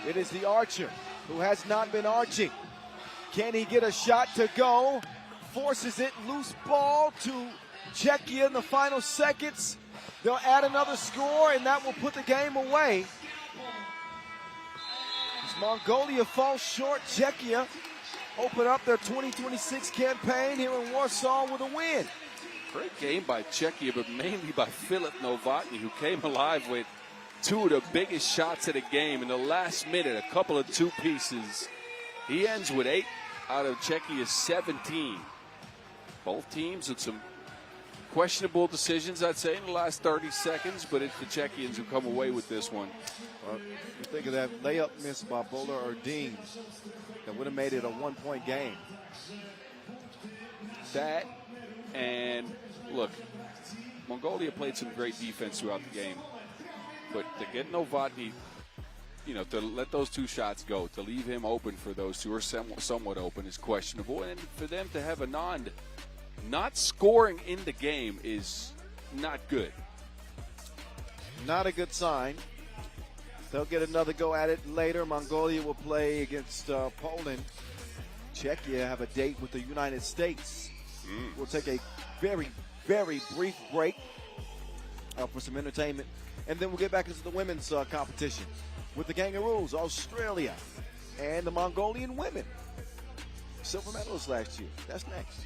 It is the archer who has not been arching. Can he get a shot to go? Forces it, loose ball to Czechia in the final seconds. They'll add another score, and that will put the game away. As Mongolia falls short, Czechia open up their 2026 campaign here in Warsaw with a win. Great game by Czechia, but mainly by Filip Novotny, who came alive with 2 of the biggest shots of the game in the last minute, a couple of 2 pieces. He ends with 8 out of Czechia's 17. Both teams with some questionable decisions, I'd say, in the last 30 seconds, but it's the Czechians who come away with this one. Well, you think of that layup miss by Bola-Erdene that would have made it a 1-point game. That, and look, Mongolia played some great defense throughout the game, but to get Novotny, you know, to let those 2 shots go, to leave him open for those 2 or somewhat open is questionable, and for them to have Anand not scoring in the game is not good. Not a good sign. They'll get another go at it later. Mongolia will play against Poland. Czechia have a date with the United States. We'll take a very, very brief break for some entertainment, and then we'll get back into the women's competition with the Kangaroos, Australia, and the Mongolian women. Silver medalists last year. That's next.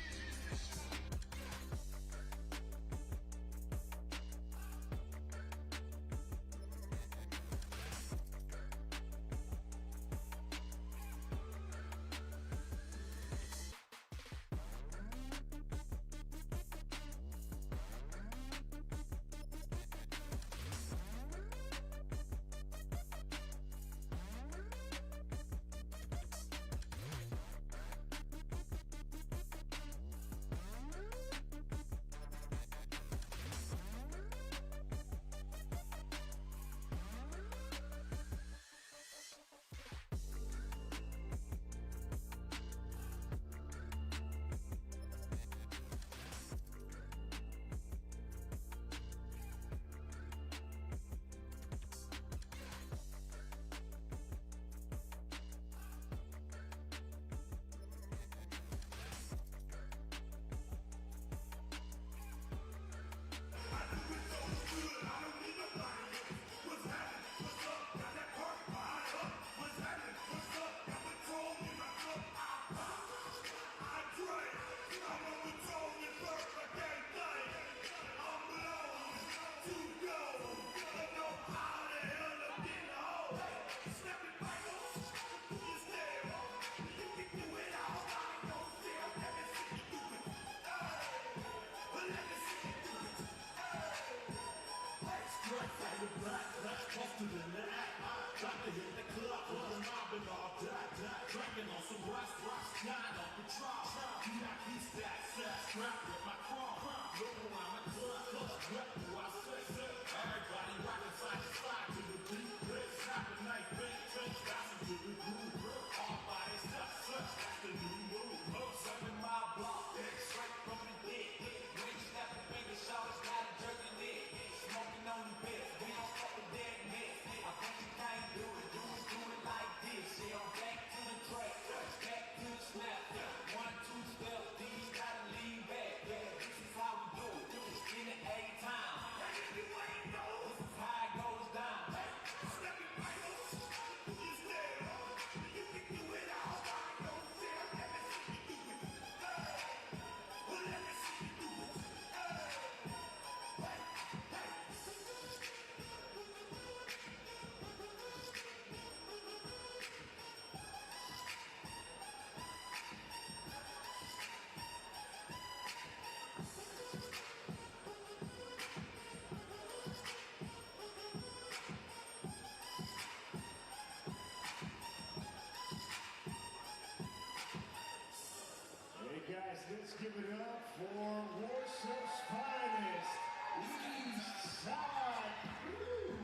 Hey guys, let's give it up for Warsaw's finest, East Side Crew.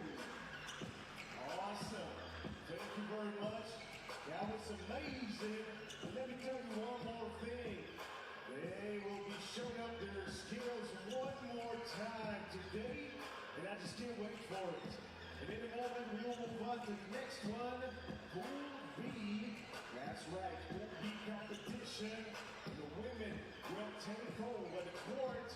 Awesome. Thank you very much. That was amazing. But let me tell you one more thing. They will be showing up their skills one more time today, and I just can't wait for it. And in a moment, we will move on to the next one, Pool B. That's right, Pool B competition. And the women will take over the court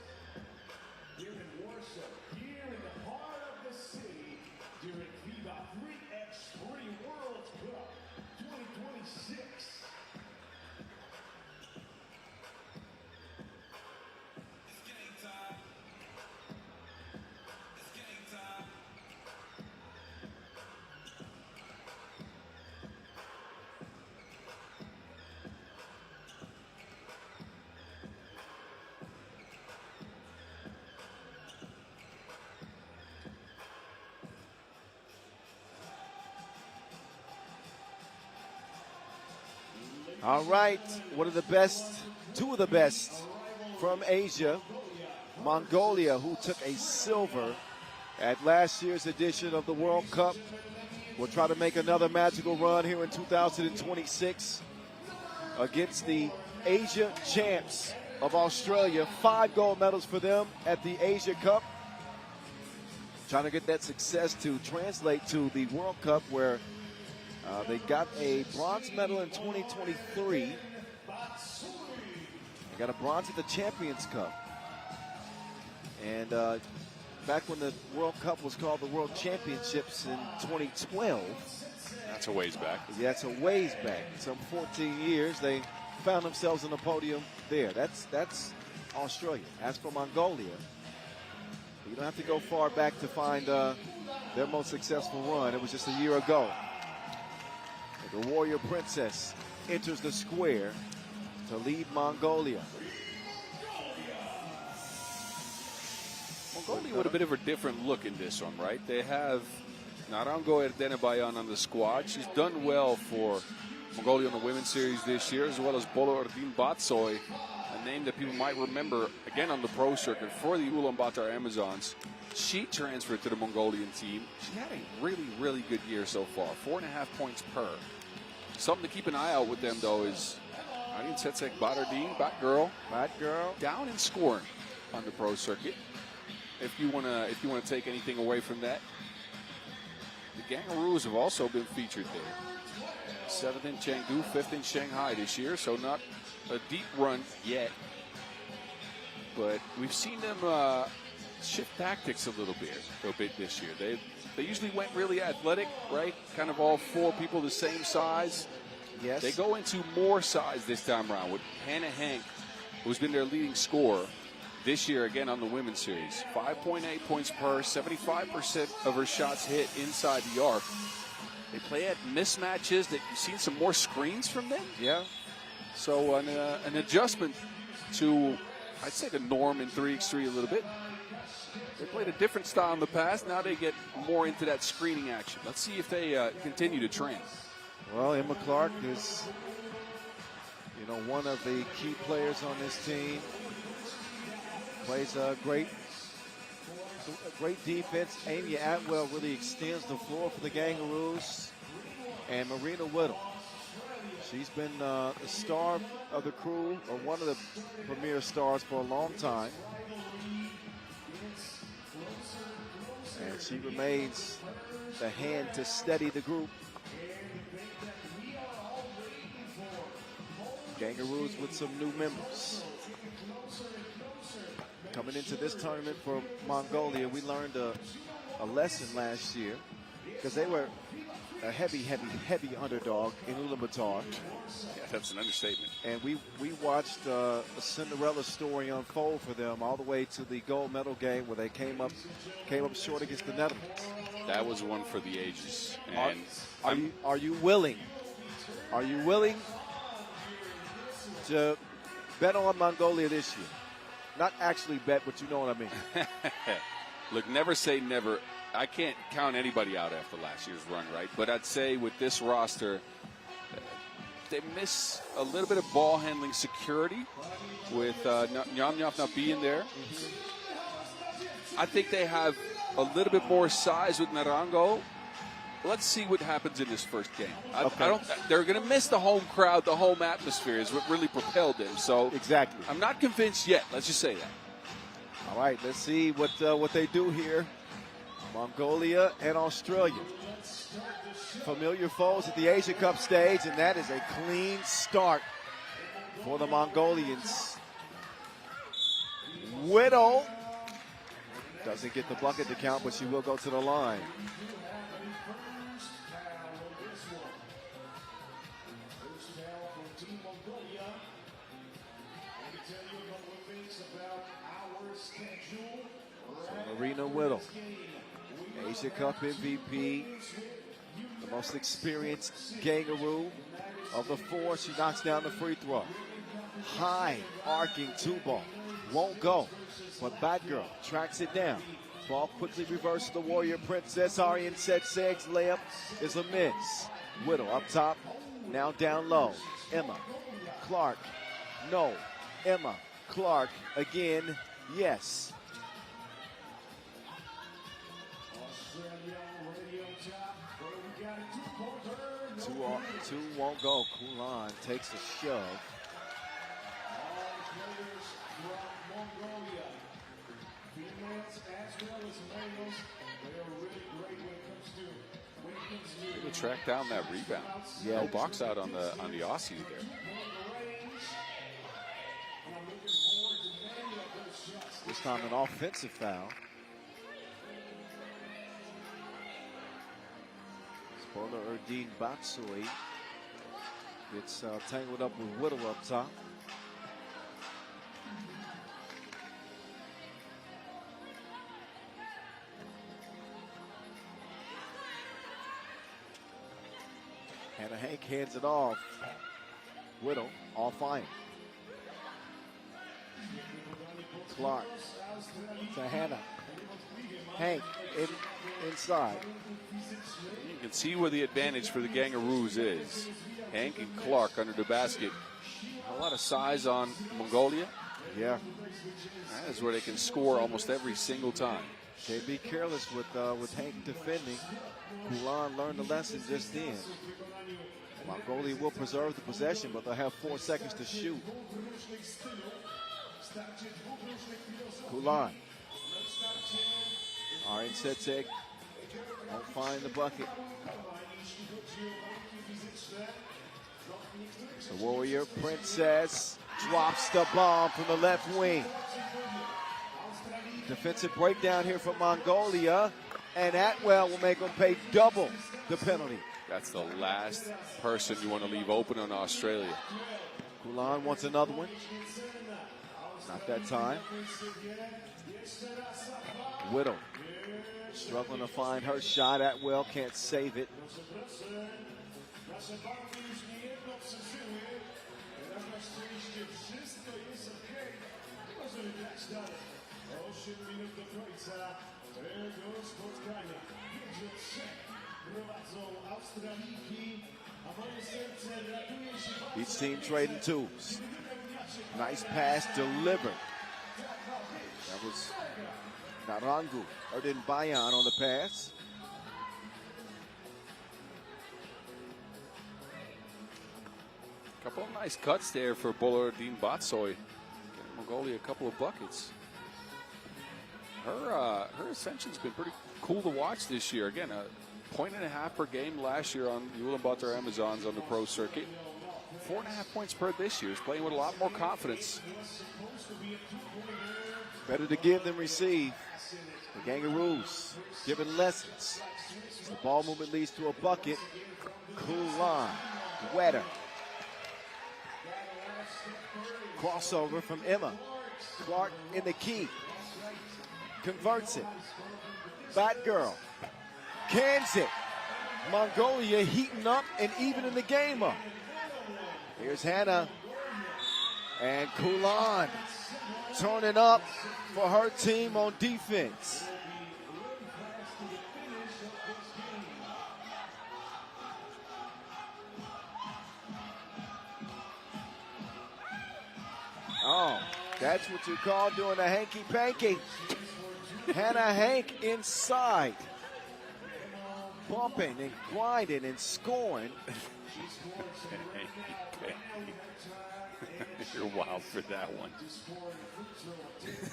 here in Warsaw, here in the heart of the city, during FIBA 3x3 World Cup 2026. All right, one of the best, two of the best from Asia, Mongolia, who took a silver at last year's edition of the World Cup, will try to make another magical run here in 2026 against the Asia champs of Australia. 5 gold medals for them at the Asia Cup. Trying to get that success to translate to the World Cup, where they got a bronze medal in 2023. They got a bronze at the Champions Cup. And back when the World Cup was called the World Championships in 2012. That's a ways back. Yeah, it's a ways back. Some 14 years, they found themselves on the podium there. That's Australia. As for Mongolia, you don't have to go far back to find their most successful run. It was just a year ago. The Warrior Princess enters the square to lead Mongolia. Mongolia with a bit of a different look in this one, right? They have Narango Erdenebayan on the squad. She's done well for Mongolia on the Women's Series this year, as well as Bolo Erdin Batsoy, a name that people might remember again on the pro circuit for the Ulaanbaatar Amazons. She transferred to the Mongolian team. She had a really, really good year so far, 4.5 points per. Something to keep an eye out with them, though, is Arin Tsetsek Batardin, Batgirl, down in scoring on the pro circuit. If you wanna take anything away from that, the Gangaroos have also been featured there. 7th in Chengdu, 5th in Shanghai this year, so not a deep run yet. But we've seen them shift tactics a little bit this year. They usually went really athletic, right? Kind of all 4 people the same size. Yes. They go into more size this time around with Hannah Hank, who's been their leading scorer this year again on the Women's Series. 5.8 points per, 75% of her shots hit inside the arc. They play at mismatches. You've seen some more screens from them. Yeah. So an adjustment to, I'd say, the norm in 3x3 a little bit. They played a different style in the past. Now they get more into that screening action. Let's see if they continue to train. Well, Emma Clark is, one of the key players on this team. Plays a great defense. Amy Atwell really extends the floor for the Kangaroos. And Marina Whittle. She's been the star of the crew, or one of the premier stars for a long time. And she remains the hand to steady the group. Kangaroos with some new members. Coming into this tournament for Mongolia, we learned a lesson last year because they were a heavy underdog in Ulaanbaatar. Yeah, that's an understatement. And we watched a Cinderella story unfold for them all the way to the gold medal game where they came up short against the Netherlands. That was one for the ages. And are you willing? Are you willing to bet on Mongolia this year? Not actually bet, but you know what I mean. Look, never say never. I can't count anybody out after last year's run, right? But I'd say with this roster, they miss a little bit of ball handling security with Nyamnyov not being there. I think they have a little bit more size with Narango. Let's see what happens in this first game. They're going to miss the home crowd, the home atmosphere is what really propelled them. So exactly, I'm not convinced yet. Let's just say that. All right, let's see what they do here. Mongolia and Australia, familiar foes at the Asia Cup stage, and that is a clean start for the Mongolians. Whittle doesn't get the bucket to count, but she will go to the line. Marina Whittle, Asia Cup MVP, the most experienced Kangaroo of the four. She knocks down the free throw. High arcing two ball, won't go, but Batgirl tracks it down. Ball quickly reverses the Warrior Princess. Arian set six, layup is a miss. Whittle up top, now down low. Emma Clark, no. Emma Clark again, yes. Two won't go. Kulan takes a shove. Able to track down that rebound. Yeah. No box out on the Aussie there. This time an offensive foul. Spoiler Erdine Batsui gets tangled up with Whittle up top. Hannah Hank hands it off. Whittle off iron. Clark to Hannah. Hank inside. You can see where the advantage for the Kangaroos is. Hank and Clark under the basket. A lot of size on Mongolia. Yeah. That is where they can score almost every single time. Can't be careless with Hank defending. Kulan learned the lesson just then. Mongolia will preserve the possession, but they'll have 4 seconds to shoot. Kulan. Arian Setek won't find the bucket. The Warrior Princess drops the bomb from the left wing. Defensive breakdown here for Mongolia, and Atwell will make them pay double the penalty. That's the last person you want to leave open on Australia. Kulan wants another one. Not that time. Whittle struggling to find her shot. Atwell can't save it. Each team trading twos. Nice pass delivered That was Narangu, or didn't Bayan on the pass. Couple of nice cuts there for Bolardin Batsoy. Getting Mongolia a couple of buckets. Her ascension's been pretty cool to watch this year. Again, a 1.5 per game last year on Ulaanbaatar Amazons on the pro circuit. 4.5 points per this year. Is playing with a lot more confidence. Better to give than receive. The Kangaroos giving lessons. As the ball movement leads to a bucket. Cool line. Wetter. Crossover from Emma. Clark in the key. Converts it. Batgirl. Cans it. Mongolia heating up and evening the game up. Here's Hannah. And Kulan turning up for her team on defense. Oh, that's what you call doing a hanky-panky. Hannah Hank inside. Bumping and grinding and scoring. You're wild for that one.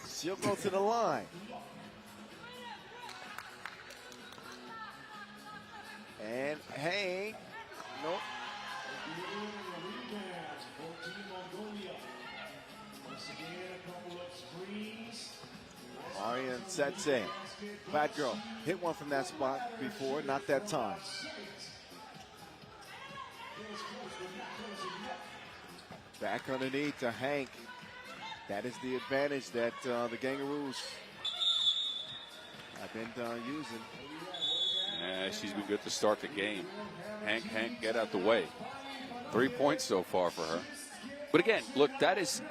She'll go to the line. And Hank, nope. Arian Setse. Bad girl. Hit one from that spot before, not that time. Back underneath to Hank. That is the advantage that the Kangaroos have been using. Yeah, she's been good to start the game. Hank, get out the way. 3 points so far for her. But again, look, that is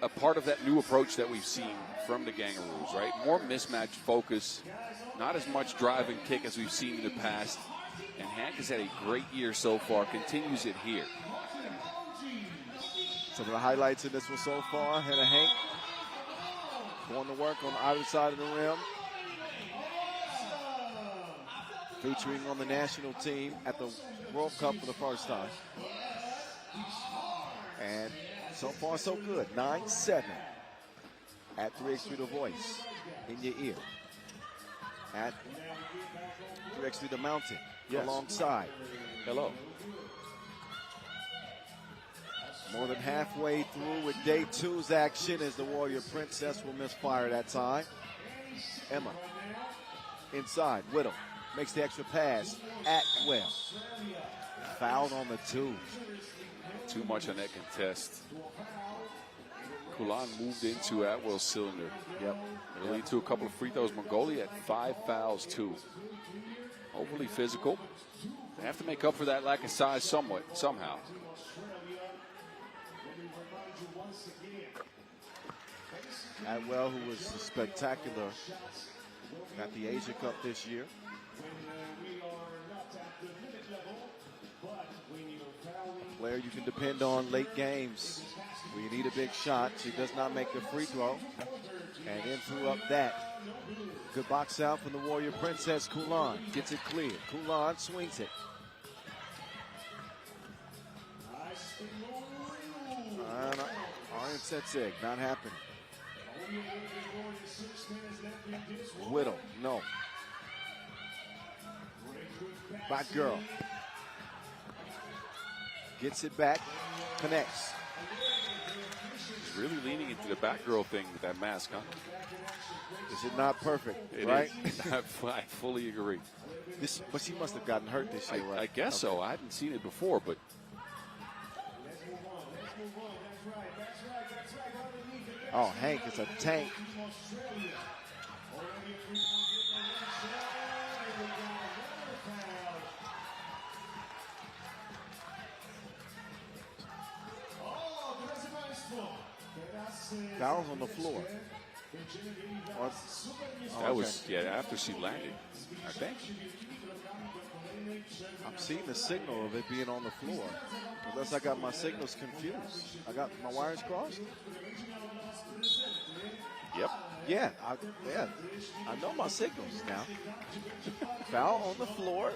a part of that new approach that we've seen from the Kangaroos, right? More mismatch focus, not as much drive and kick as we've seen in the past. And Hank has had a great year so far, continues it here. Some of the highlights in this one so far, Hannah Hank going to work on either side of the rim. Featuring on the national team at the World Cup for the first time. And so far, so good. 9-7 at 3x3 The Voice in your ear. At 3x3 The Mountain, yes. Alongside. Hello. More than halfway through with day two's action as the Warrior Princess will misfire that time. Emma inside, Whittle makes the extra pass. Atwell fouled on the two. Too much on that contest. Kulan moved into Atwell's cylinder. Yep. It'll lead to a couple of free throws. Mongolia at 5 fouls, too. Overly physical. They have to make up for that lack of size somehow. Atwell, who was spectacular at the Asia Cup this year. A player you can depend on late games where you need a big shot. She does not make the free throw. And then threw up that. Good box out from the Warrior Princess. Kulan gets it clear. Kulan swings it. Arian Setsig, not happening. Whittle, no. Back girl. Gets it back, connects. He's really leaning into the back girl thing with that mask, huh? Is it not perfect, It right? is. I fully agree. But she must have gotten hurt this year, right? I guess so. I hadn't seen it before, but oh, Hank is a tank. Fouls on the floor. that was, after she landed, I think. I'm seeing the signal of it being on the floor. Unless I got my signals confused. I got my wires crossed? Yep. Yeah, I know my signals now. Foul on the floor.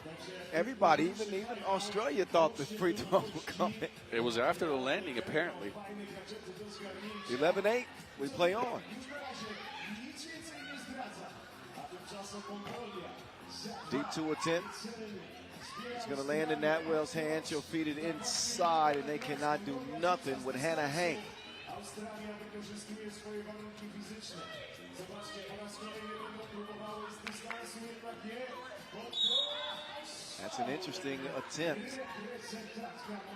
Everybody, even Australia, thought the free throw was coming. It was after the landing, apparently. 11-8, we play on. Deep 2 attempts. It's going to land in Atwell's hand. She'll feed it inside, and they cannot do nothing with Hannah Hank. That's an interesting attempt.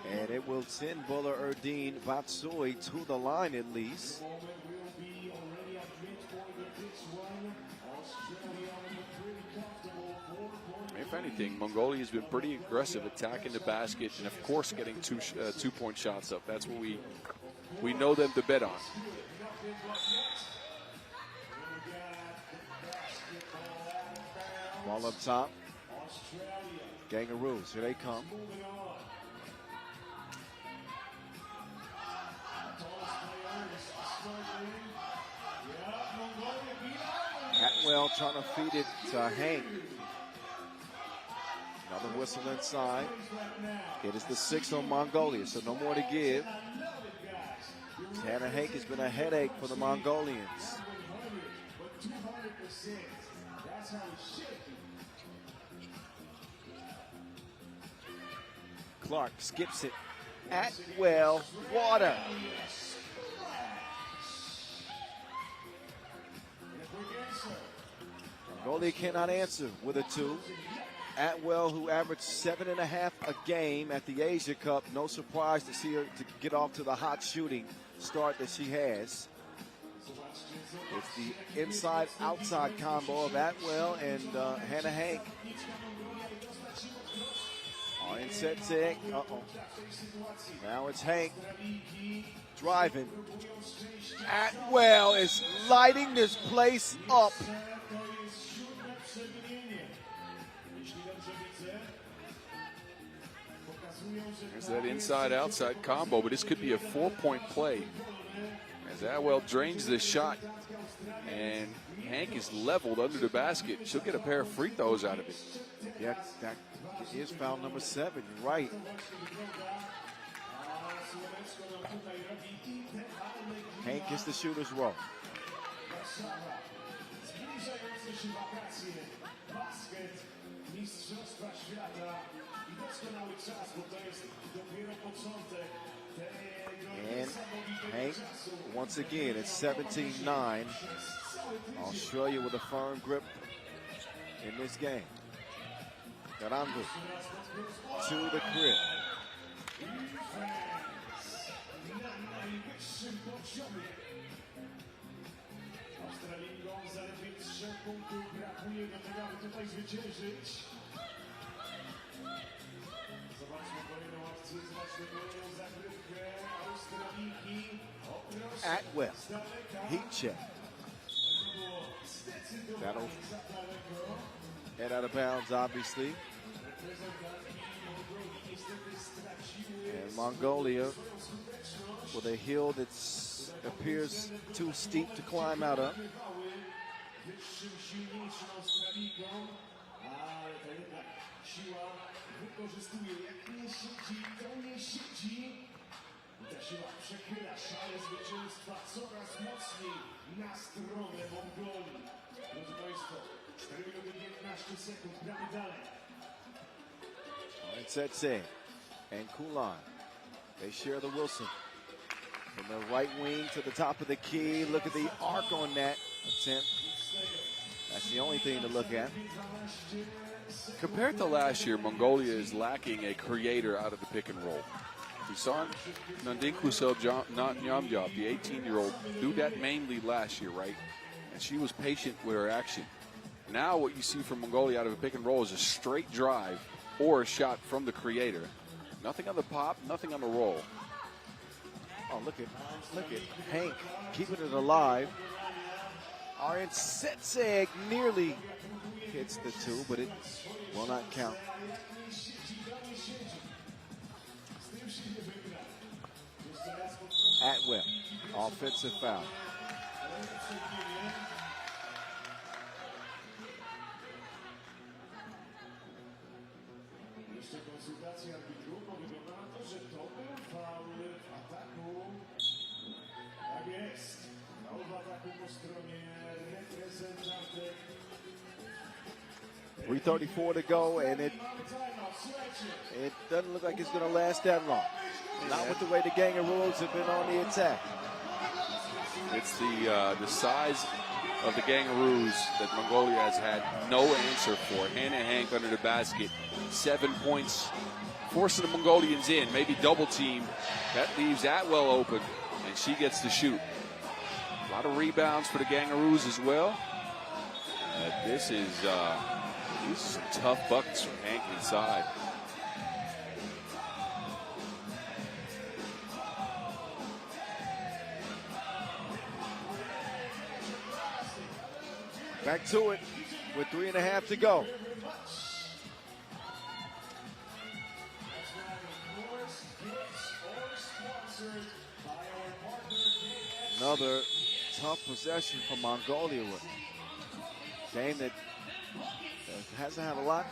And it will send Buller Erdine Batsui to the line at least. If anything, Mongolia has been pretty aggressive attacking the basket and, of course, getting two-point shots up. That's what we know them to bet on. Ball up top. Kangaroos, here they come. Atwell trying to feed it to Hank. Another whistle inside. It is the 6 on Mongolia, so no more to give. Hannah Hank has been a headache for the Mongolians. Clark skips it. Atwell, water. Mongolia cannot answer with a 2. Atwell, who averaged 7.5 a game at the Asia Cup. No surprise to see her to get off to the hot shooting start that she has. It's the inside-outside combo of Atwell and Hannah Hank. In set six. Now it's Hank driving. Atwell is lighting this place up. There's that inside-outside combo, but this could be a 4-point play. As Atwell drains this shot, and Hank is leveled under the basket. She'll get a pair of free throws out of it. Yeah, that is foul number 7, right. Hank gets the shooter's roll. And Hank, once again, it's 17-9. Australia with a firm grip in this game. Garango to the crib. Atwell, heat check. That'll head out of bounds, obviously. And Mongolia with a hill that appears too steep to climb out of. It's Setse and Kulan. They share the Wilson. From the right wing to the top of the key. Look at the arc on that attempt. That's the only thing to look at. Compared to last year, Mongolia is lacking a creator out of the pick and roll. We saw Nandinku Nyamjab, the 18-year-old, do that mainly last year, right? And she was patient with her action. Now what you see from Mongolia out of a pick and roll is a straight drive or a shot from the creator. Nothing on the pop, nothing on the roll. Oh, look at Hank keeping it alive. Aryan Setseg nearly hits the 2, but it will not count. Atwell, offensive foul. Jeszcze konsultacja arbitru, bo wygląda na to, że to był faul w ataku. Tak jest. Faul w ataku po stronie reprezentantek. 3:34 to go, and it doesn't look like it's going to last that long. Not with the way the Kangaroos have been on the attack. It's the size of the Kangaroos that Mongolia has had no answer for. Hannah Hank under the basket, 7 points, forcing the Mongolians in, maybe double team. That leaves Atwell open, and she gets to shoot. A lot of rebounds for the Kangaroos as well. These are some tough buckets from Hank inside. Back to it with 3.5 to go. Another tough possession for Mongolia. Game that hasn't had a lot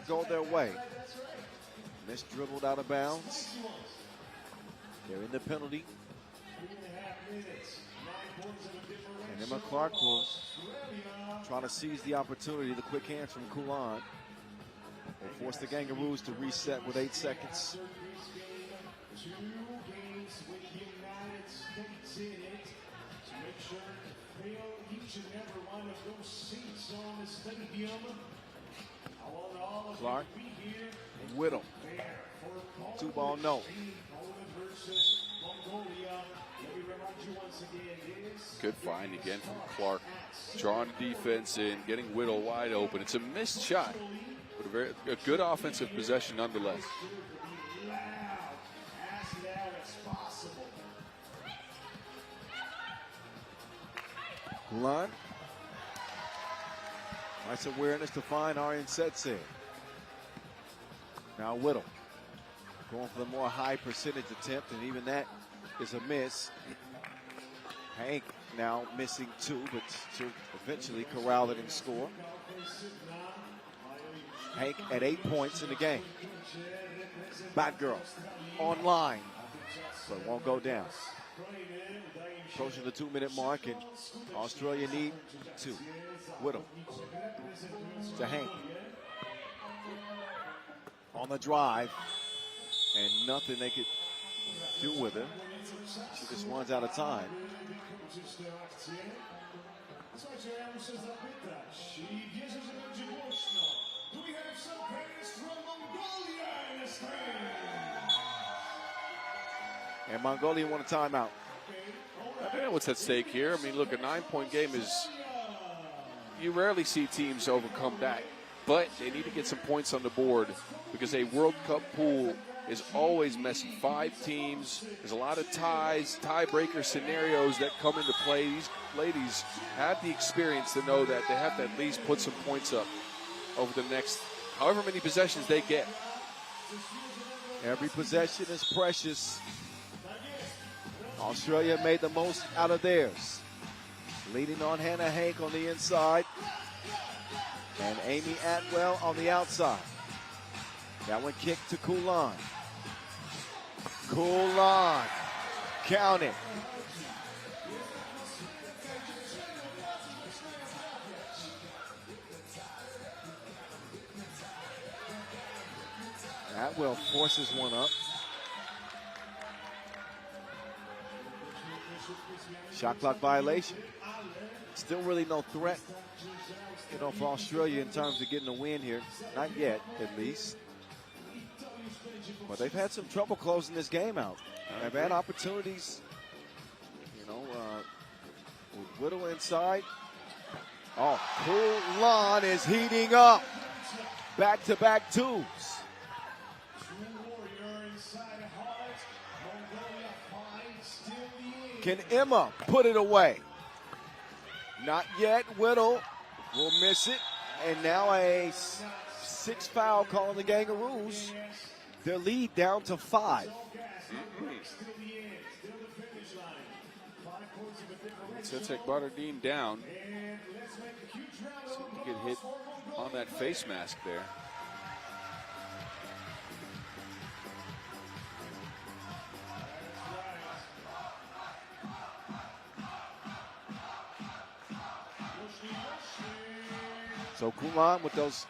go their way. Miss dribbled out of bounds. They're in the penalty. And Emma Clark will try to seize the opportunity. The quick hands from Kulan will force the Kangaroos to reset with 8 seconds. 2 games with the United States in it to make sure to fill each and every one of those seats on the stadium. I want all of Clark, you to be here and Whittle, there for 2-ball no. Poland versus Mongolia. Let me remind you once again, this Good find again from Clark. Drawing the defense in, getting Whittle wide open. It's a missed shot, but a good offensive possession nonetheless. as loud as possible. Kulan. Nice awareness to find Aryan Setse. Now Whittle going for the more high percentage attempt, and even that is a miss. Hank now missing 2, but she'll eventually corral it and score. Hank at 8 points in the game. Batgirl online, but won't go down. Approaching the 2-minute mark, and Australia need 2. Whittle to Hank. On the drive, and nothing they could do with her. She just runs out of time. Słuchajcie, ja muszę zapytać i wierzę, że będzie głośno. Do we have some players from Mongolia in the screen? And Mongolia want a timeout. I don't know what's at stake here. I mean, look, a 9-point game is, you rarely see teams overcome that, but they need to get some points on the board because a World Cup pool is always messy. 5 teams, there's a lot of ties, tiebreaker scenarios that come into play. These ladies have the experience to know that they have to at least put some points up over the next however many possessions they get. Every possession is precious. Australia made the most out of theirs. Leading on Hannah Hank on the inside. And Amy Atwell on the outside. That one kicked to Kulan. Kulan. Count it. Atwell forces one up. Shot clock violation. Still really no threat, for Australia in terms of getting a win here. Not yet, at least. But they've had some trouble closing this game out. They've had opportunities, with Whittle inside. Oh, Kulan is heating up. Back-to-back 2s. Can Emma put it away? Not yet. Whittle will miss it. And now a 6 foul call on the Kangaroos. Their lead down to 5. Setsek Bardardine down. Seemed to get hit on that face mask there. So Kuman with those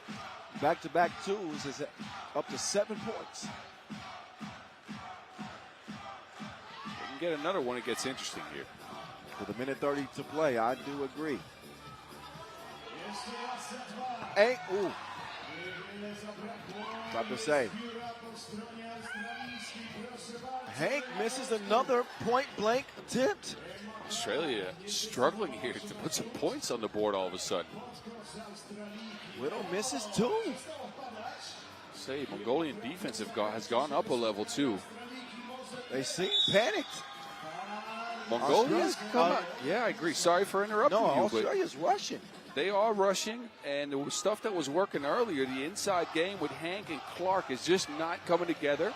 back-to-back twos is up to 7 points. We can get another one. It gets interesting here. With a minute 30 to play, I do agree. Hey, ooh. About to say. Hank misses another point-blank attempt. Australia struggling here to put some points on the board all of a sudden. Whittle misses 2. Say, Mongolian defense has gone up a level too. They seem panicked. Mongolia's come out. Yeah, I agree. Sorry for interrupting you. Australia's rushing. They are rushing, and the stuff that was working earlier, the inside game with Hank and Clark, is just not coming together.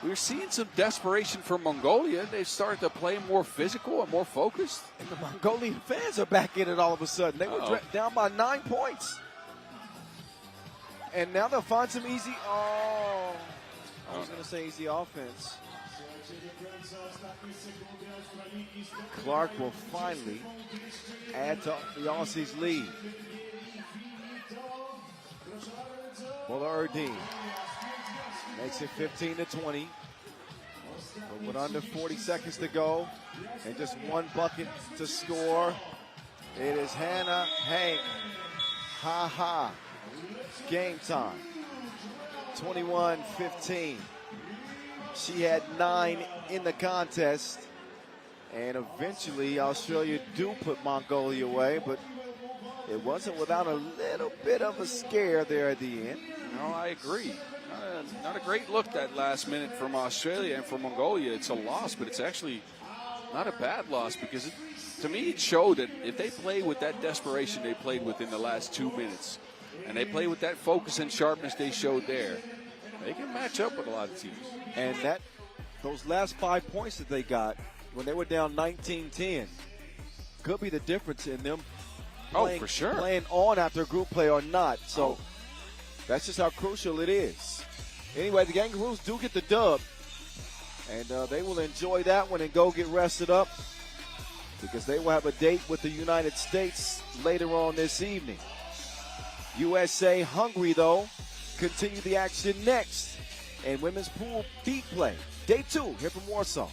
We're seeing some desperation from Mongolia. They've started to play more physical and more focused. And the Mongolian fans are back in it all of a sudden. They were down by 9 points. And now they'll find some easy, I was going to say easy offense. Clark will finally add to the Aussies' lead. Erdine makes it 15-20. But with under 40 seconds to go and just one bucket to score, it is Hannah Hank. Ha. Game time. 21-15. She had 9 in the contest. And eventually Australia do put Mongolia away, but it wasn't without a little bit of a scare there at the end. No, I agree. Not a great look that last minute from Australia, and for Mongolia it's a loss, but it's actually not a bad loss because to me it showed that if they play with that desperation they played with in the last 2 minutes, and they play with that focus and sharpness they showed there, they can match up with a lot of teams. And those last 5 points that they got when they were down 19-10 could be the difference in them playing, for sure, playing on after group play or not. So that's just how crucial it is. Anyway, the Kangaroos do get the dub, and they will enjoy that one and go get rested up because they will have a date with the United States later on this evening. USA Hungary, though, continue the action next. And women's pool B play. Day 2 here from Warsaw.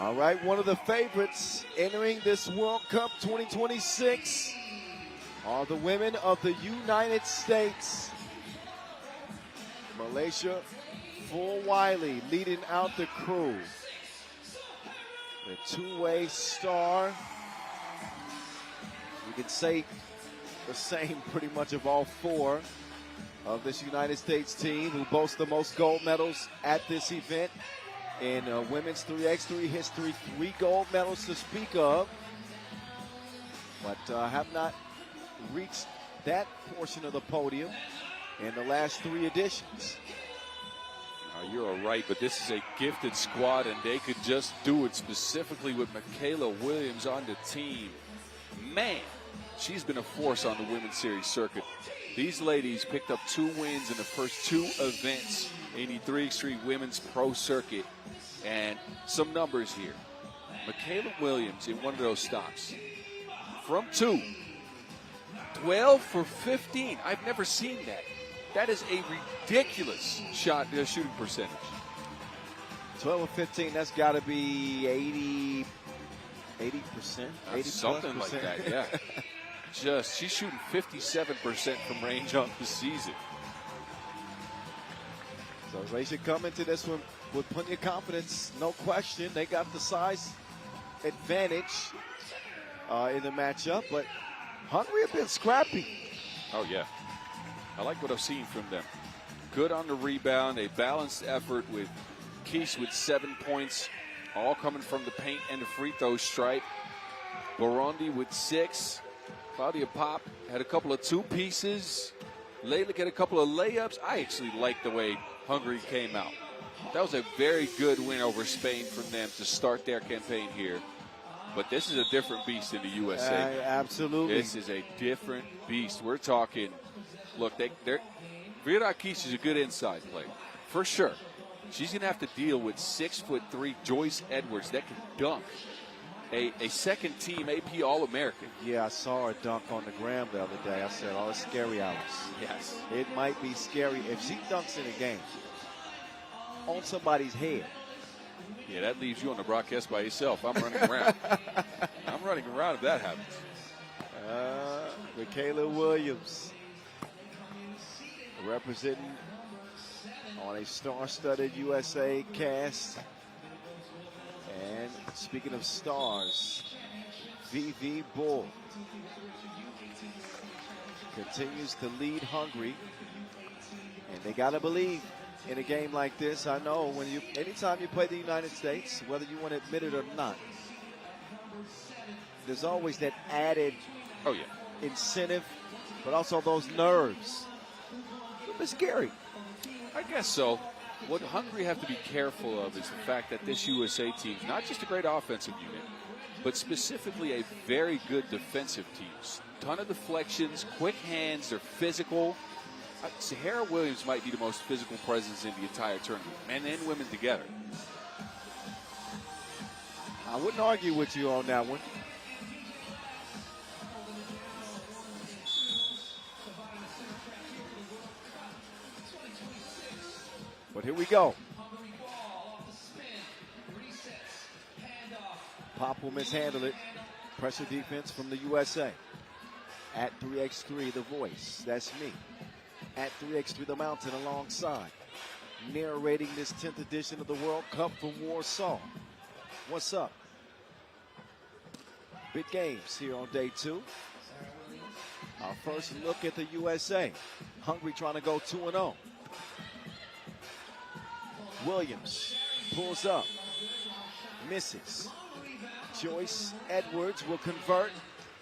All right, one of the favorites entering this World Cup 2026 are the women of the United States. Malaysia, Full Wiley leading out the crew. The two-way star. You could say the same pretty much of all 4 of this United States team who boasts the most gold medals at this event. In women's 3x3 history, 3 gold medals to speak of, but have not reached that portion of the podium. in the last 3 editions. You're right, but this is a gifted squad, and they could just do it specifically with Michaela Williams on the team. Man, she's been a force on the women's series circuit. These ladies picked up 2 wins in the first 2 events in the 3x3 Women's Pro Circuit. And some numbers here. Michaela Williams in one of those stops. From 2, 12 for 15. I've never seen that. That is a ridiculous shooting percentage. 12 of 15, that's got to be 80%. 80 Something like that, yeah. She's shooting 57% from range on the season. So they should come into this one with plenty of confidence, no question. They got the size advantage in the matchup, but Hungary have been scrappy. Oh, yeah. I like what I've seen from them. Good on the rebound, a balanced effort with Keish with 7 points, all coming from the paint and the free throw stripe. Burundi with 6. Claudia Pop had a couple of 2 pieces. Leylik had a couple of layups. I actually like the way Hungary came out. That was a very good win over Spain from them to start their campaign here. But this is a different beast in the USA. Absolutely. This is a different beast. We're talking, look, Vera Keish is a good inside player, for sure. She's going to have to deal with 6'3" Joyce Edwards that can dunk. A second-team AP All-American. Yeah, I saw her dunk on the gram the other day. I said, oh, it's scary, Alex. Yes. It might be scary. If she dunks in a game on somebody's head. Yeah, that leaves you on the broadcast by yourself. I'm running around. I'm running around if that happens. Michaela Williams representing on a star-studded USA cast. And speaking of stars, VV Bull continues to lead Hungary. And they got to believe in a game like this. I know anytime you play the United States, whether you want to admit it or not, there's always that added incentive, but also those nerves. It's scary. I guess so. What Hungary have to be careful of is the fact that this USA team is not just a great offensive unit, but specifically a very good defensive team. Ton of deflections, quick hands, they're physical. Sahara Williams might be the most physical presence in the entire tournament, men and women together. I wouldn't argue with you on that one. But here we go. Pop will mishandle it. Pressure defense from the USA. At 3x3, the voice. That's me. At 3x3, the mountain alongside. Narrating this 10th edition of the World Cup from Warsaw. What's up? Big games here on day 2. Our first look at the USA. Hungary trying to go 2-0. Williams pulls up, misses. Joyce Edwards will convert.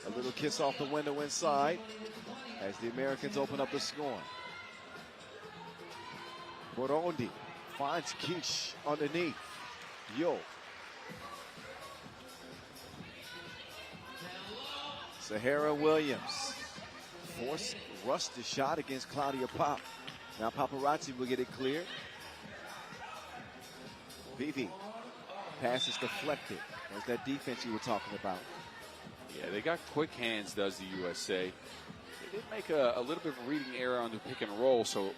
A little kiss off the window inside as the Americans open up the scoring. Burundi finds Keish underneath. Yo. Sahara Williams rushed the shot against Claudia Pop. Now Paparazzi will get it cleared. Vivi, pass is deflected. There's that defense you were talking about. Yeah, they got quick hands, does the USA. They did make a little bit of a reading error on the pick and roll, so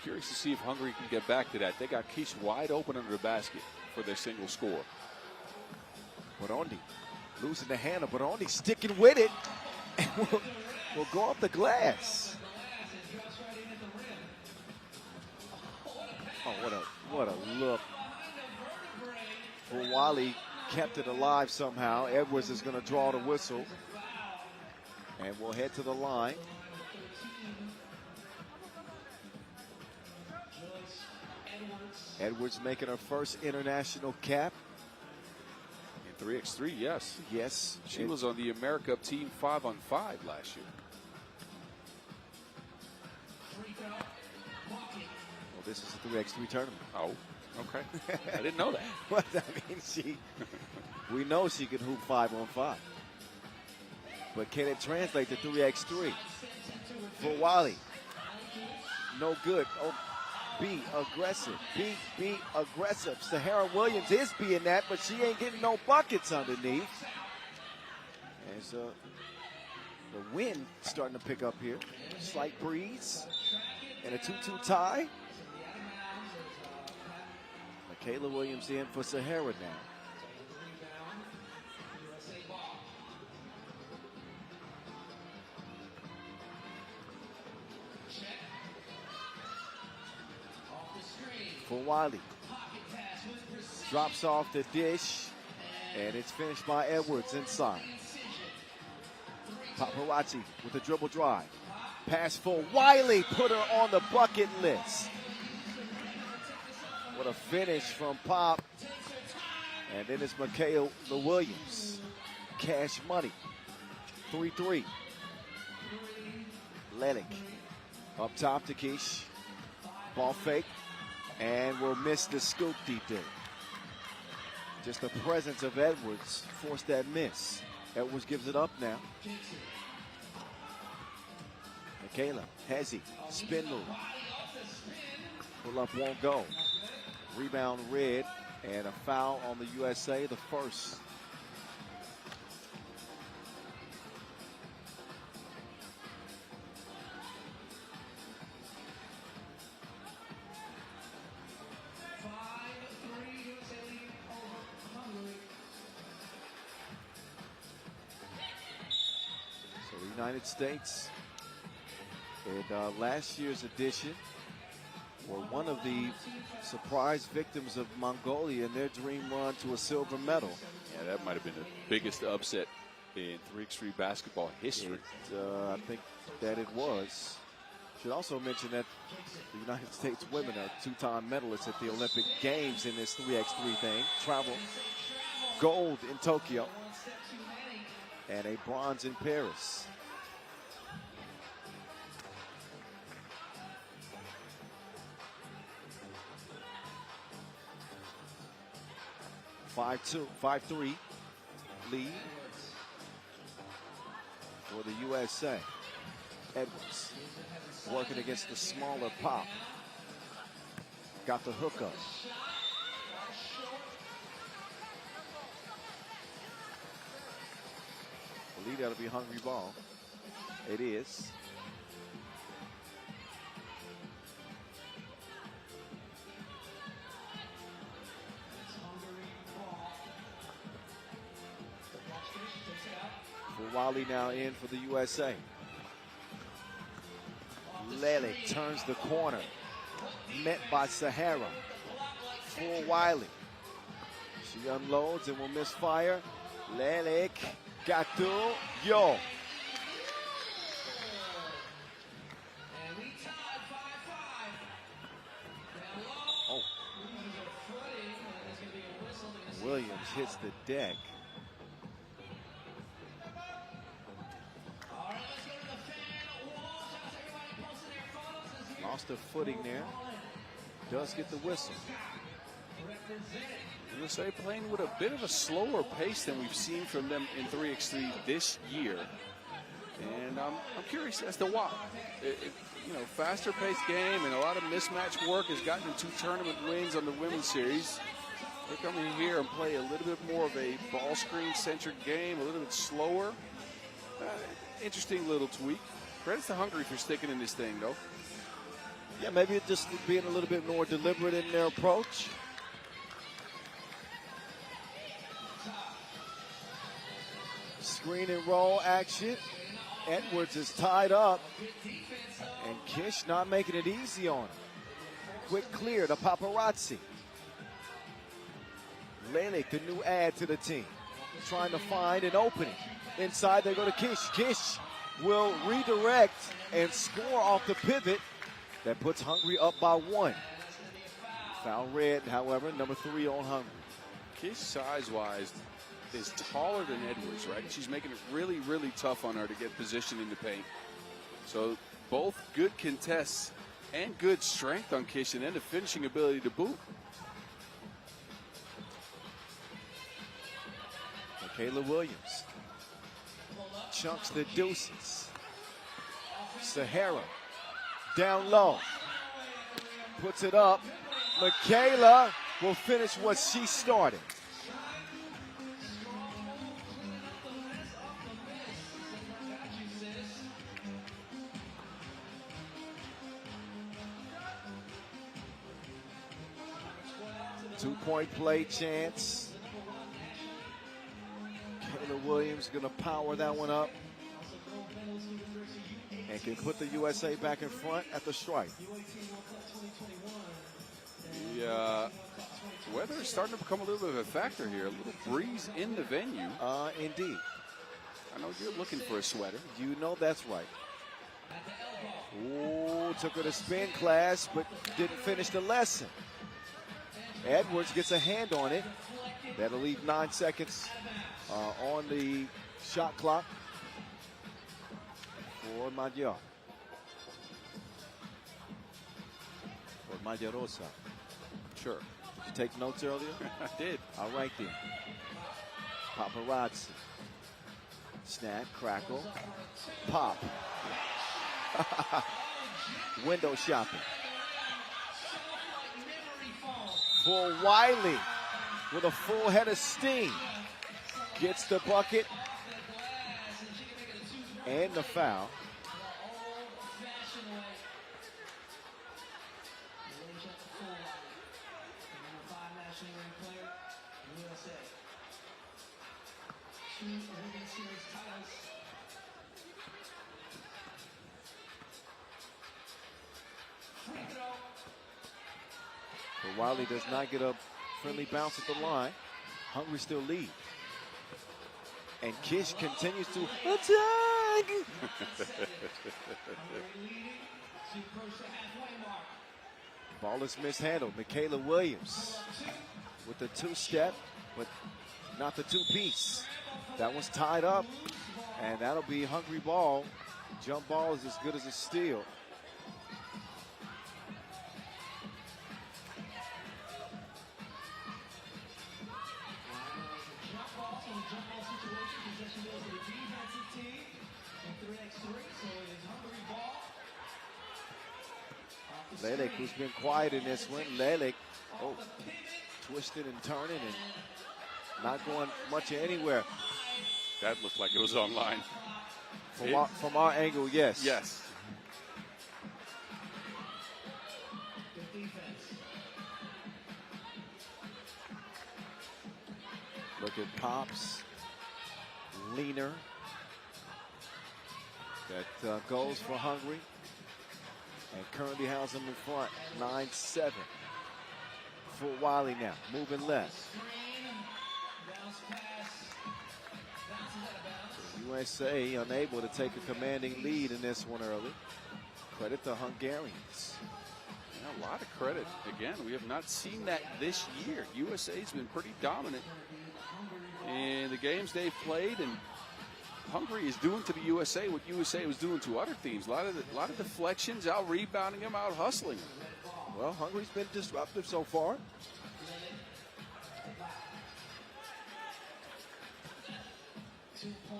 curious to see if Hungary can get back to that. They got Keish wide open under the basket for their single score. Burundi losing the handle. Burundi sticking with it. And will go off the glass. Oh, what a look. Wally kept it alive somehow. Edwards is going to draw the whistle. And we'll head to the line. Edwards making her first international cap. In 3x3, yes. Yes. She was on the America team 5-on-5 last year. this was a 3x3 tournament. Oh, okay. I didn't know that. But I mean, we know she can hoop 5-on-5. But can it translate to 3x3? For Wally, no good. Oh, be aggressive. Be aggressive. Sahara Williams is being that, but she ain't getting no buckets underneath. And so the wind starting to pick up here. Slight breeze and a 2-2 tie. Michaela Williams in for Sahara now. For Wiley. Drops off the dish, and it's finished by Edwards inside. Paparazzi with a dribble drive. Pass for Wiley, put her on the bucket list. What a finish from Pop. And then it's Michaela Williams. Cash money. 3-3. Lennox up top to Keish. Ball fake. And will miss the scoop deep there. Just the presence of Edwards forced that miss. Edwards gives it up now. Michaela, Hezzy, spin move. Pull up won't go. Rebound Red, and a foul on the USA, the first. United States in last year's edition were one of the surprise victims of Mongolia in their dream run to a silver medal. Yeah, that might have been the biggest upset in 3x3 basketball history. I think that it was. Should also mention that the United States women are two-time medalists at the Olympic Games in this 3x3 thing. Travel gold in Tokyo and a bronze in Paris. 5-3 lead for the USA. Edwards working against the smaller Pop. Got the hook up. I believe that'll be hungry ball. It is. Wally now in for the USA. Lelik turns the corner. Met by Sahara. For Wiley. She unloads and will misfire. Lelik. Gatu. Yo. Oh. Williams hits the deck. Lost her footing there. Does get the whistle. USA playing with a bit of a slower pace than we've seen from them in 3x3 this year. And I'm curious as to why. Faster paced game and a lot of mismatch work has gotten them 2 tournament wins on the women's series. They come in here and play a little bit more of a ball screen centered game, a little bit slower. Interesting little tweak. Credits to Hungary for sticking in this thing, though. Yeah, maybe just being a little bit more deliberate in their approach. Screen and roll action. Edwards is tied up. And Kish not making it easy on him. Quick clear to Paparazzi. Lenik, the new add to the team. Trying to find an opening. Inside they go to Kish. Kish will redirect and score off the pivot. That puts Hungary up by 1. Foul Red, however, number 3 on Hungary. Kish size-wise is taller than Edwards, right? She's making it really, really tough on her to get positioned in the paint. So both good contests And good strength on Kish, and then the finishing ability to boot. Michaela Williams chunks the deuces. Sahara down low. Puts it up. Michaela will finish what she started. Two-point play chance. Kayla Williams going to power that one up and can put the USA back in front at the strike. The weather is starting to become a little bit of a factor here. A little breeze in the venue. Indeed. I know you're looking for a sweater. You know that's right. Ooh, took her to spin class, but didn't finish the lesson. Edwards gets a hand on it. That'll leave 9 seconds on the shot clock for Magyar. For Magyarosa. Sure. Did you take notes earlier? I did. All right then. Paparazzi. Snap, crackle, pop. Window shopping. For Wiley with a full head of steam. Gets the bucket and the foul. But Wiley does not get a friendly bounce at the line. Hungary still lead. And Kish continues to attack. Ball is mishandled. Michaela Williams with the two-step, but not the two-piece. That one's tied up, and that'll be Hungary ball. Jump ball is as good as a steal. Lelek, who's been quiet in this one. Lelek, twisted and turning and not going much anywhere. That looked like it was online. From our angle, yes. Yes. Look at Pops, leaner. That goes for Hungary. And currently has them in front, 9-7. For Wiley now, moving left. USA unable to take a commanding lead in this one early. Credit the Hungarians. Yeah, a lot of credit. Again, we have not seen that this year. USA's been pretty dominant in the games they've played, and Hungary is doing to the USA what USA was doing to other teams. A lot of deflections, out rebounding them, out hustling them. Well, Hungary's been disruptive so far.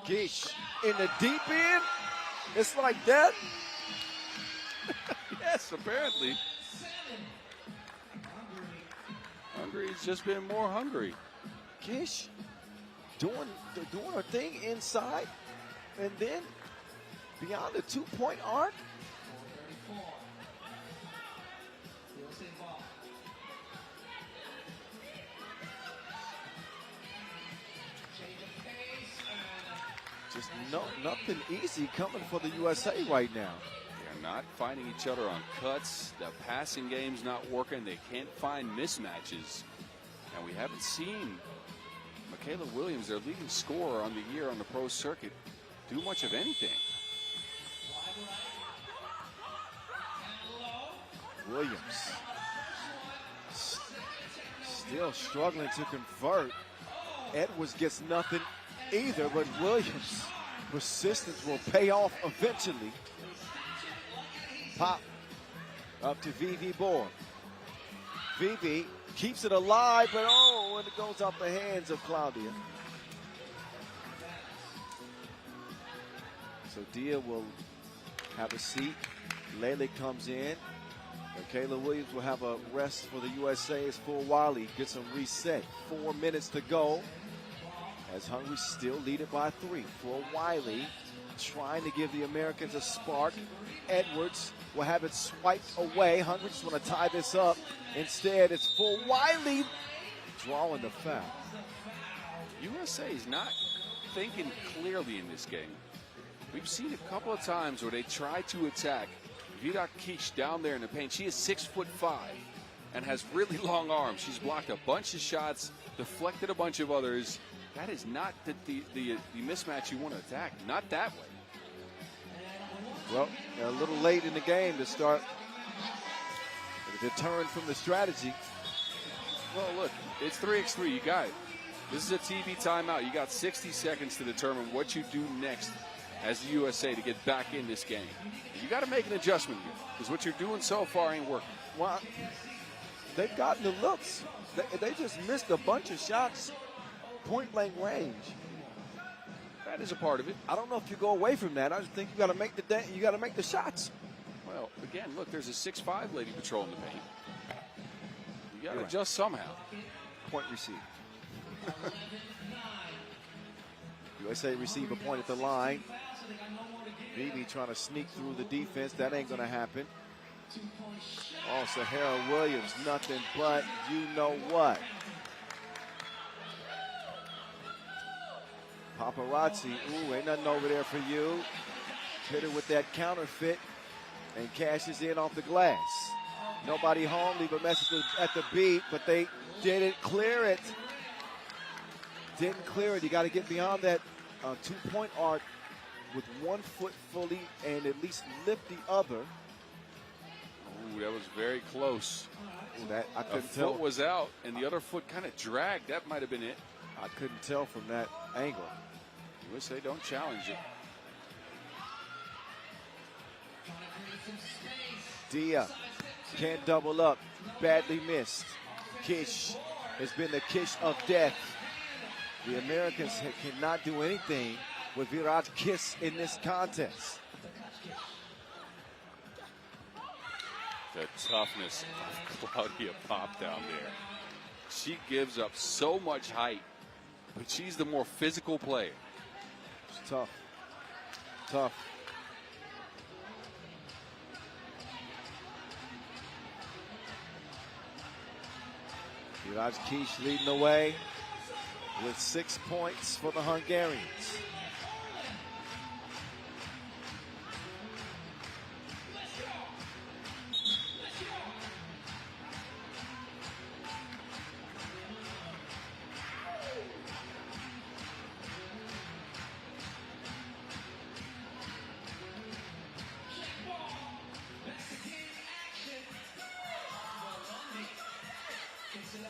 Gish in the deep end. It's like that. Yes, apparently. Hungary's just been more hungry. Gish doing her thing inside, and then beyond the two-point arc. Just nothing easy coming for the USA right now. They're not finding each other on cuts. The passing game's not working. They can't find mismatches. And we haven't seen Michaela Williams, their leading scorer on the year on the pro circuit, do much of anything. Williams still struggling to convert. Edwards gets nothing either, but Williams' persistence will pay off eventually. Pop Up to Vivi Bourne. Vivi keeps it alive, but oh, and it goes off the hands of Claudia. So Dia will have a seat. Lele comes in. And Kayla Williams will have a rest for the USA as Wiley gets them reset. 4 minutes to go. As Hungary still lead it by 3. Wiley trying to give the Americans a spark. Edwards will have it swiped away. Hungary just want to tie this up. Instead, it's Wiley drawing the foul. USA is not thinking clearly in this game. We've seen a couple of times where they try to attack Virat Kish down there in the paint. She is 6'5" and has really long arms. She's blocked a bunch of shots, deflected a bunch of others. That is not the mismatch you want to attack. Not that way. Well, they're a little late in the game to start deterring from the strategy. Well, look, it's 3x3. You got it. This is a TV timeout. You got 60 seconds to determine what you do next as the USA to get back in this game. You got to make an adjustment here because what you're doing so far ain't working. Well, they've gotten the looks. They just missed a bunch of shots, point-blank range. That is a part of it. I don't know if you go away from that. I just think you got to make the shots. Well, again, look, there's a 6'5" lady patrolling the paint. You got to adjust somehow. Point receive. USA receive a point at the line. Vivi trying to sneak through the defense. That ain't going to happen. Oh, Sahara Williams, nothing but you know what. Paparazzi, ooh, ain't nothing over there for you. Hit her with that counterfeit and cashes in off the glass. Nobody home, leave a message at the beat, but they didn't clear it. Didn't clear it. You got to get beyond that 2-point arc with 1 foot fully and at least lift the other. Ooh, that was very close. Ooh, that I A couldn't tell. foot was out, and the other foot kind of dragged. That might have been it. I couldn't tell from that angle. USA don't challenge it. Dia can't double up. Badly missed. Kish has been the Kish of death. The Americans cannot do anything with Virat Kish in this contest. The toughness of Claudia Pop down there. She gives up so much height, but she's the more physical player. It's tough. Tough. Virat Kish leading the way with 6 points for the Hungarians.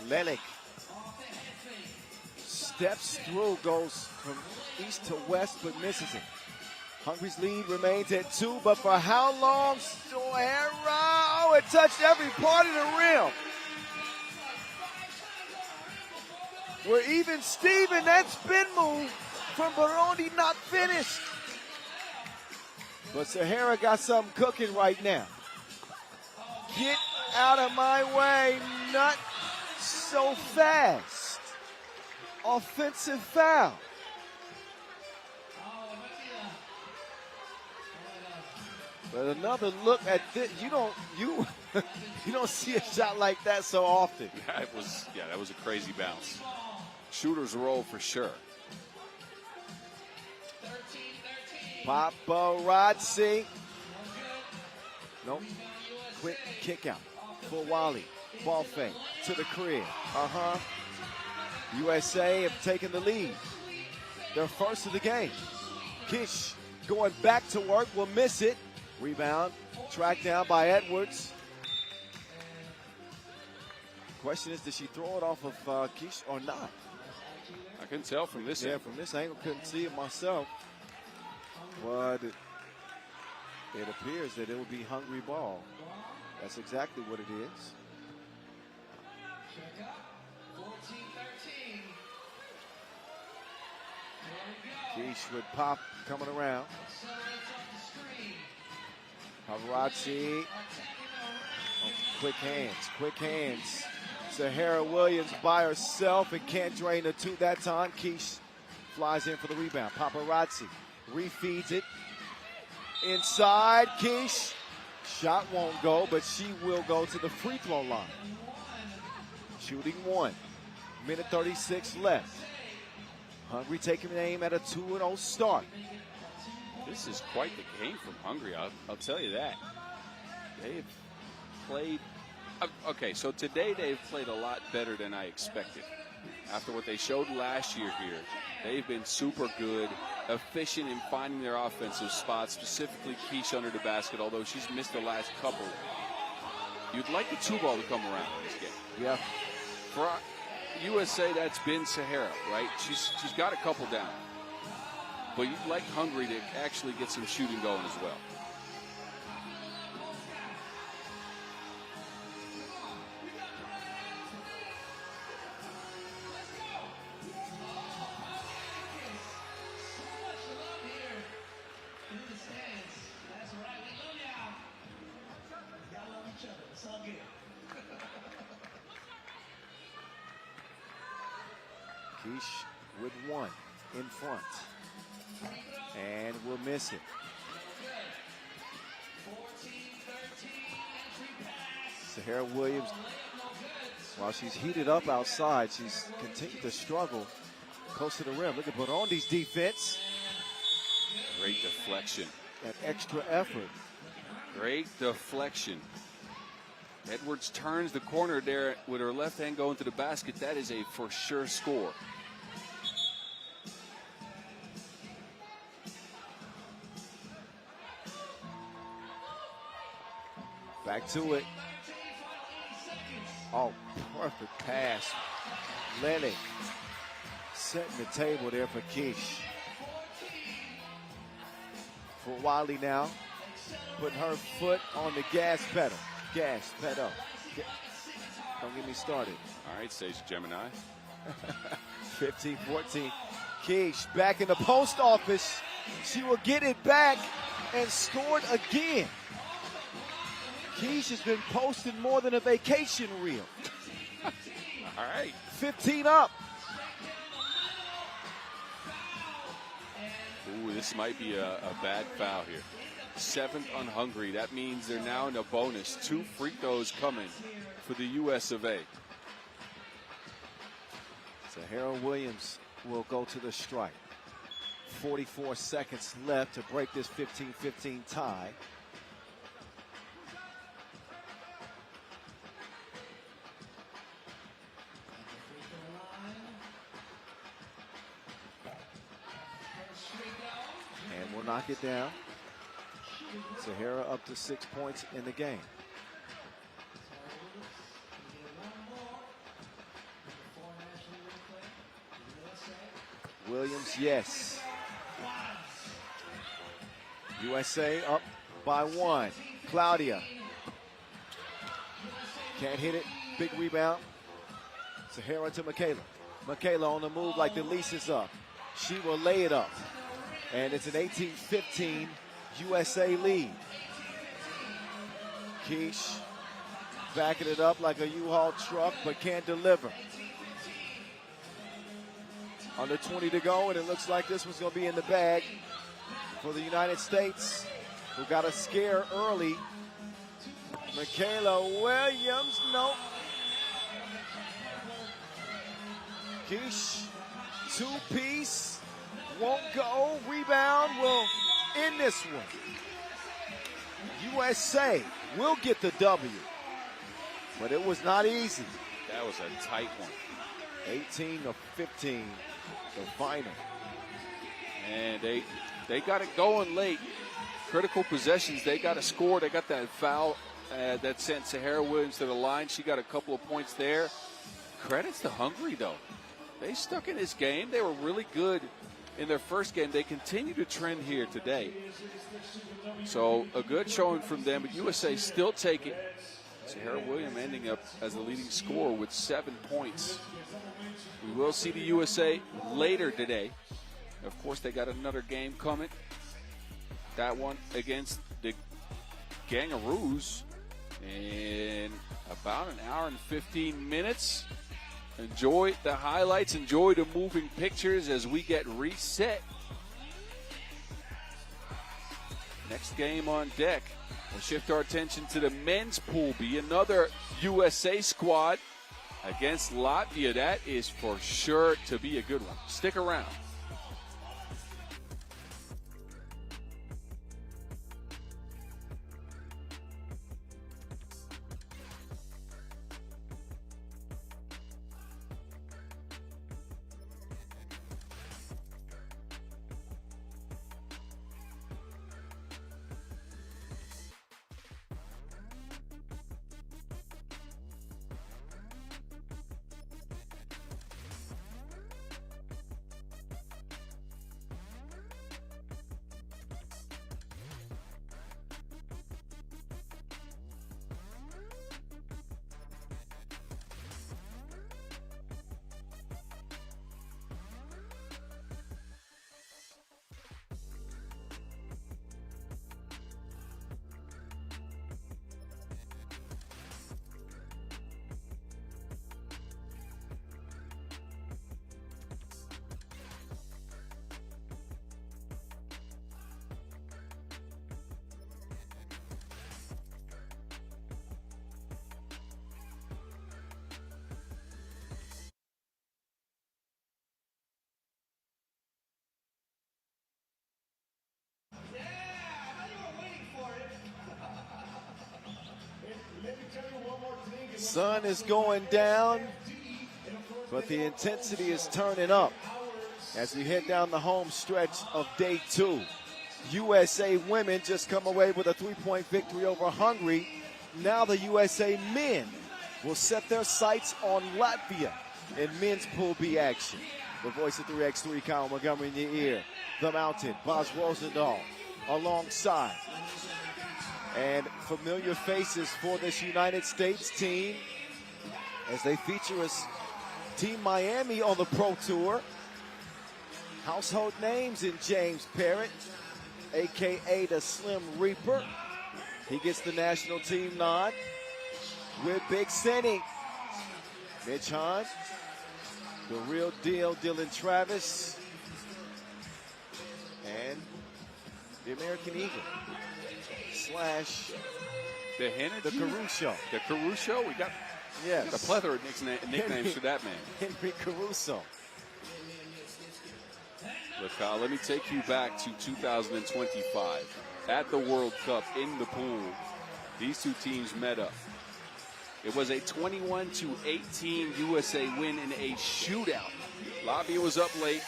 Lelik steps through, goes from east to west, but misses it. Hungary's lead remains at 2, but for how long? Oh, it touched every part of the rim. We're even Steven. That spin move from Baroni not finished. But Sahara got something cooking right now. Get out of my way, not so fast. Offensive foul. But another look at this. You don't see a shot like that so often. That was a crazy bounce. Shooter's roll for sure. Paparazzi. Nope. Quick kick out for Wally. Ball fake to the crib. USA have taken the lead. They're first of the game. Kish going back to work, will miss it. Rebound, tracked down by Edwards. Question is, did she throw it off of Kish or not? I couldn't tell from this Yeah, angle. from this angle, couldn't see it myself. But it appears that it will be Hungary ball That's exactly what it is. Check up. 14-13. Keish with Pop coming around. Paparazzi. Oh, quick hands. Sahara Williams by herself and can't drain the two that time. Keish flies in for the rebound. Paparazzi refeeds it. Inside, Keish. Shot won't go, but she will go to the free throw line. Shooting 1. Minute 36 left. Hungary taking aim at a 2-0 start. This is quite the game from Hungary, I'll tell you that. They've played, okay, so today they've played a lot better than I expected. After what they showed last year here, they've been super good, efficient in finding their offensive spots, specifically Keish under the basket, although she's missed the last couple. You'd like the 2-ball to come around in this game. Yeah. For USA, that's been Sahara, right? She's got a couple down. But you'd like Hungary to actually get some shooting going as well. Keish with 1 in front. And we'll miss it. Sahara Williams, while she's heated up outside, she's continued to struggle close to the rim. Look at Burondi's defense. Great deflection. That extra effort. Great deflection. Edwards turns the corner there with her left hand going to the basket. That is a for sure score. Back to it. Oh, perfect pass. Lenny setting the table there for Keish. For Wiley now, putting her foot on the gas pedal. Gas pedal. Don't get me started. All right, Sage Gemini. 15-14. Keish back in the post office. She will get it back and scored again. Keish has been posting more than a vacation reel. All right. 15 up. Ooh, this might be a bad foul here. 7th on Hungary. That means they're now in a bonus. 2 free throws coming for the US of A. Sahara Williams will go to the strike. 44 seconds left to break this 15-15 tie. And we'll knock it down. Sahara up to 6 points in the game. Williams, yes. USA up by 1. Claudia can't hit it. Big rebound. Sahara to Michaela. Michaela on the move like the leash is up. She will lay it up. And it's an 18-15 USA lead. Keish backing it up like a U-Haul truck, but can't deliver. Under 20 to go, and it looks like this one's going to be in the bag for the United States, who got a scare early. Michaela Williams, nope. Keish, 2-piece, won't go. Rebound will end this one. USA will get the W, but it was not easy. That was a tight one. 18-15, the final. And they got it going late. Critical possessions, they got a score. They got that foul that sent Sahara Williams to the line. She got a couple of points there. Credits to Hungary, though. They stuck in this game. They were really good in their first game. They continue to trend here today. So a good showing from them, but USA still take it. Sahara Williams ending up as the leading scorer with 7 points. We will see the USA later today. Of course, they got another game coming. That one against the Gangaroos in about an hour and 15 minutes. Enjoy the highlights, enjoy the moving pictures as we get reset. Next game on deck. We'll shift our attention to the men's pool B. Another USA squad against Latvia. That is for sure to be a good one. Stick around. Sun is going down, but the intensity is turning up as we head down the home stretch of day 2. USA women just come away with a 3-point victory over Hungary. Now the USA men will set their sights on Latvia in men's Pool B action. The voice of 3x3, Kyle Montgomery in your ear. The Mountain, Boz Rosendahl alongside. And familiar faces for this United States team as they feature us Team Miami on the Pro Tour. Household names in James Parrott, a.k.a. the Slim Reaper. He gets the national team nod with Big Senny. Mitch Hahn, the real deal, Dylan Travis, and the American Eagle. Slash the Henry, the Caruso. The Caruso? We got a plethora of nicknames for that man. Henry Caruso. Look, Kyle, let me take you back to 2025. At the World Cup in the pool, these two teams met up. It was a 21-18 USA win in a shootout. Latvia was up late,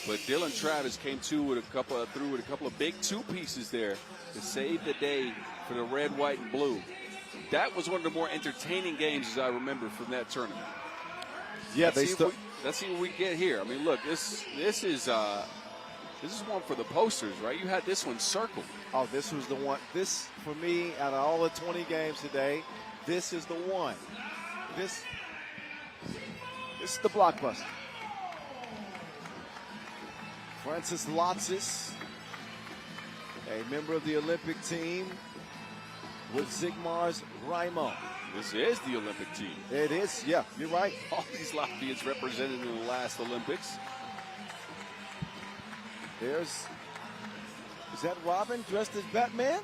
but Dylan Travis came through with a couple of big two pieces there to save the day for the red, white, and blue. That was one of the more entertaining games, as I remember, from that tournament. Yeah, let's see what we get here. I mean, look, this is one for the posters, right? You had this one circled. Oh, this was the one. This, for me, out of all the 20 games today, this is the one. This is the blockbuster. Francis Lotsis, a member of the Olympic team with Sigmar's Raimo. This is the Olympic team. It is, yeah, you're right. All these Latvians represented in the last Olympics. Is that Robin dressed as Batman?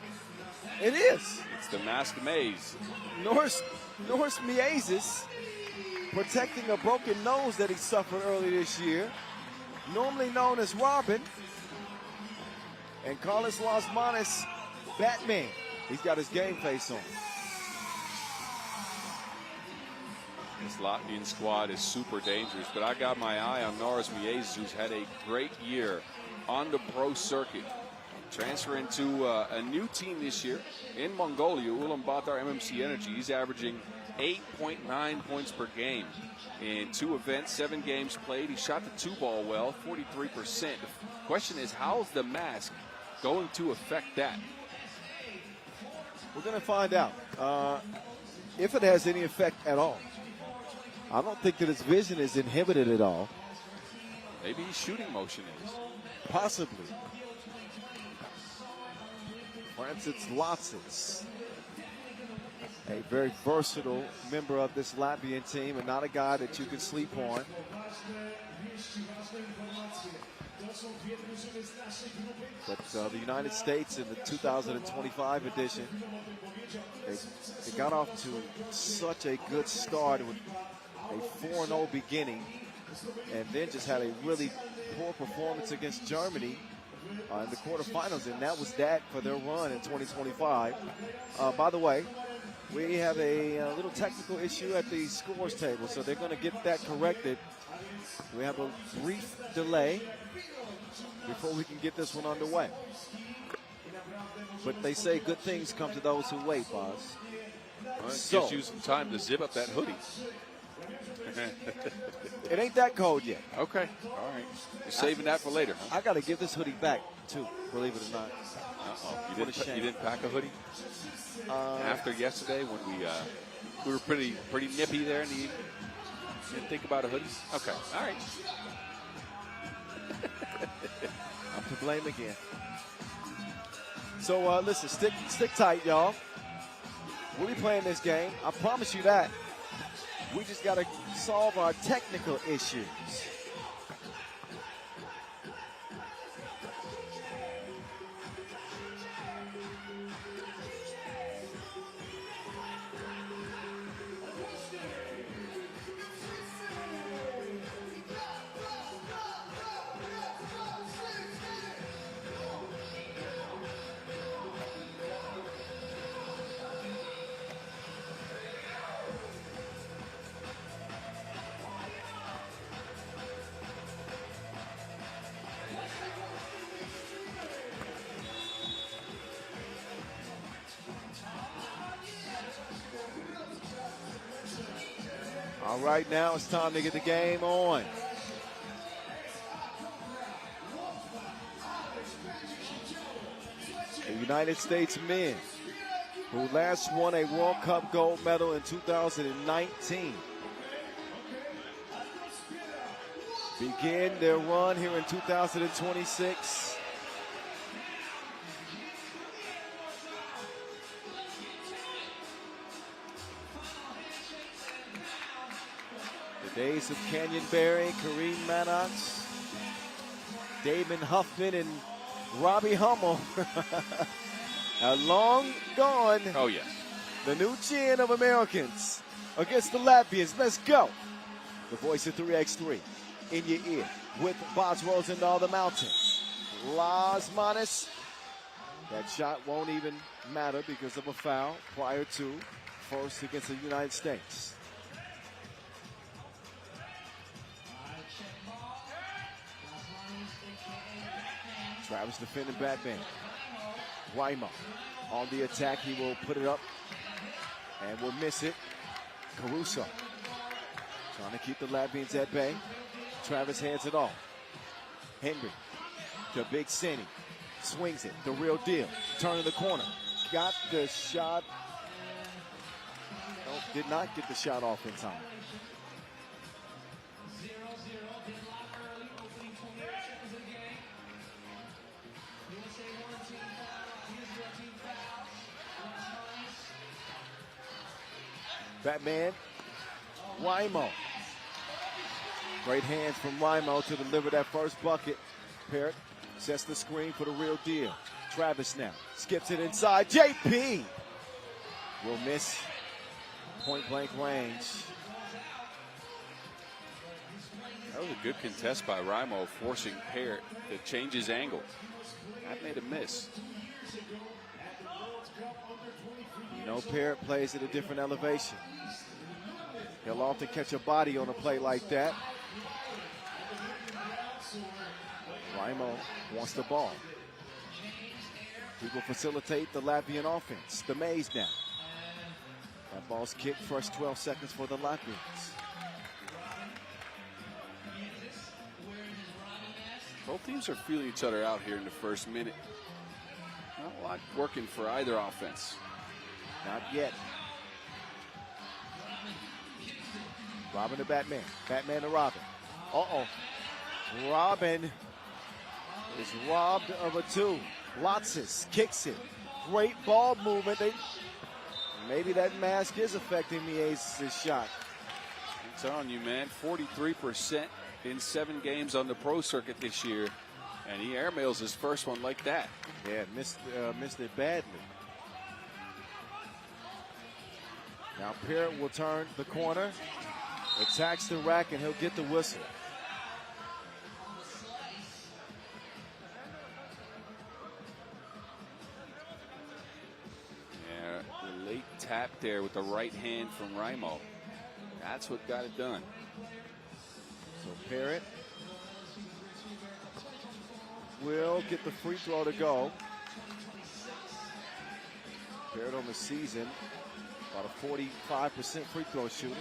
It is. It's the masked maze. Norris Miezes protecting a broken nose that he suffered earlier this year, normally known as Robin. And Carlos Las Manos, Batman. He's got his game face on. This Latvian squad is super dangerous, but I got my eye on Norris Miezes, who's had a great year on the pro circuit. transferring to a new team this year in Mongolia, Ulaanbaatar MMC Energy. He's averaging 8.9 points per game in 2 events, 7 games played. He shot the 2-ball well, 43%. The question is, how's the mask going to affect that? We're going to find out if it has any effect at all. I don't think that his vision is inhibited at all. Maybe his shooting motion is. Possibly. Francis Lotzis, a very versatile member of this Latvian team and not a guy that you can sleep on. But the United States in the 2025 edition, they got off to such a good start with a 4-0 beginning, and then just had a really poor performance against Germany in the quarterfinals, and that was that for their run in 2025. By the way, we have a little technical issue at the scores table, so they're going to get that corrected. We have a brief delay before we can get this one underway. But they say good things come to those who wait, boss. Well, it gives you some time to zip up that hoodie. It ain't that cold yet. Okay, all right. You're saving that for later, huh? I got to give this hoodie back, too, believe it or not. Uh-oh. You didn't pack a hoodie? After yesterday when we were pretty nippy there in the evening? You didn't think about a hoodie? Okay, all right. I'm to blame again. So, listen, stick tight, y'all. We'll be playing this game. I promise you that. We just got to solve our technical issues. All right, now it's time to get the game on. The United States men, who last won a World Cup gold medal in 2019, begin their run here in 2026. The days of Canyon Berry, Kareem Manox, Damon Huffman, and Robbie Hummel are long gone. Oh, yes. The new chin of Americans against the Latvians. Let's go. The voice of 3x3 in your ear with Boz Rosendahl, the Mountain. Las Manis. That shot won't even matter because of a foul prior to first against the United States. Travis defending Batman. Wyma on the attack. He will put it up and will miss it. Caruso trying to keep the Latvians at bay. Travis hands it off. Henry to Big Cinny. Swings it. The real deal. Turning the corner. Got the shot. Nope, did not get the shot off in time. Batman, Wymo. Great hands from Wymo to deliver that first bucket. Parrott sets the screen for the real deal. Travis now skips it inside. JP will miss point blank range. That was a good contest by Rymo, forcing Parrott to change his angle. That made a miss. You know, Parrott plays at a different elevation. He'll often catch a body on a play like that. Wymo wants the ball. People facilitate the Latvian offense. The Mays now. That ball's kicked, first 12 seconds for the Latvians. Both teams are feeling each other out here in the first minute. Not a lot working for either offense. Not yet. Robin to Batman. Batman to Robin. Uh-oh. Robin is robbed of a two. Lotsis kicks it. Great ball movement. Maybe that mask is affecting Miez's shot. I'm telling you, man, 43% in 7 games on the pro circuit this year. And he airmails his first one like that. Yeah, missed it badly. Now Parrott will turn the corner, attacks the rack, and he'll get the whistle. Yeah, the late tap there with the right hand from Raimo. That's what got it done. So Parrott will get the free throw to go. Parrott on the season, about a 45% free throw shooter.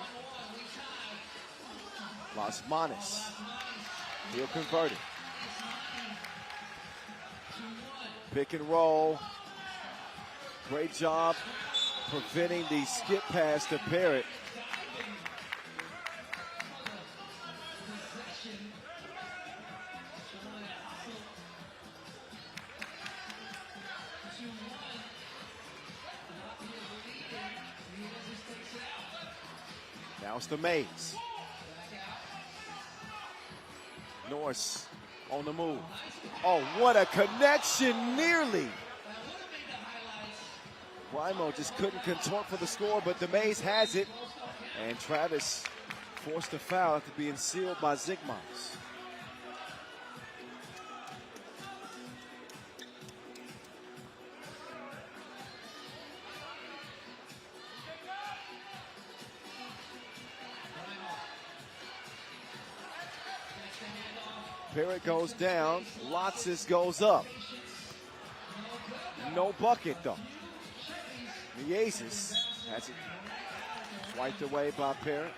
Las Manas, he'll convert it. Pick and roll. Great job preventing the skip pass to Parrott. Now it's the Mays. Norris on the move. Oh, what a connection, nearly. Raimo just couldn't contort for the score, but the Mays has it. And Travis forced a foul after being sealed by Zygmunt. Parrott goes down, Lotsis goes up. No bucket though. Miezis has it swiped away by Parrott.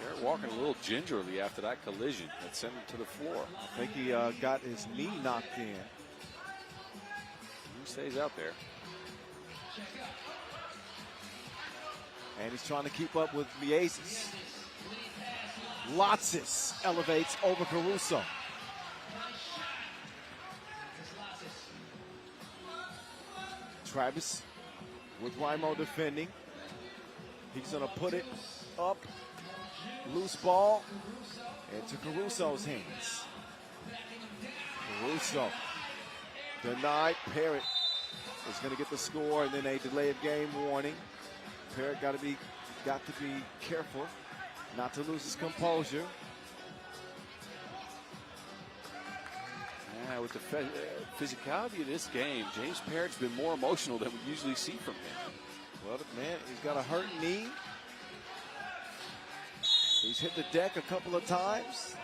Parrott walking a little gingerly after that collision that sent him to the floor. I think he got his knee knocked in. He stays out there. And he's trying to keep up with Miezis. Lotsis elevates over Caruso. Travis with Raimo defending. He's going to put it up. Loose ball into Caruso's hands. Caruso denied. Parrott is going to get the score, and then a delay of game warning. Parrott got to be careful not to lose his composure. Yeah, with the physicality of this game, James Parrott's been more emotional than we usually see from him. Well, man, he's got a hurt knee. He's hit the deck a couple of times.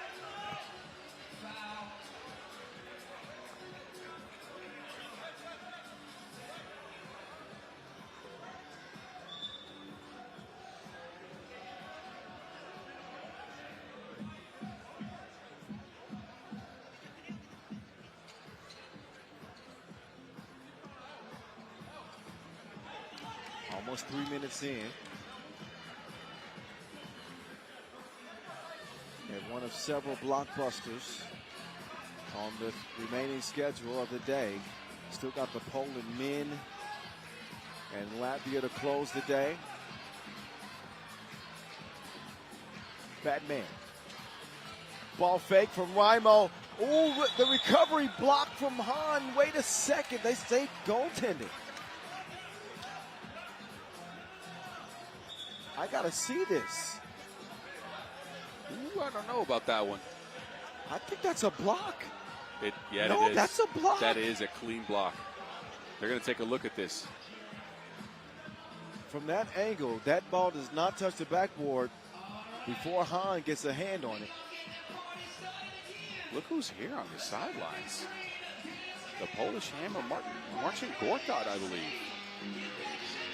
Almost 3 minutes in. And one of several blockbusters on the remaining schedule of the day. Still got the Poland men and Latvia to close the day. Batman. Ball fake from Raimo. Ooh, the recovery block from Hahn. Wait a second, they say goaltending. I gotta see this. Ooh, I don't know about that one. I think that's a block. Yeah, no, it is. That's a block. That is a clean block. They're going to take a look at this. From that angle, that ball does not touch the backboard before Hahn gets a hand on it. Look who's here on the sidelines. the Polish hammer, Marcin Gortat, I believe.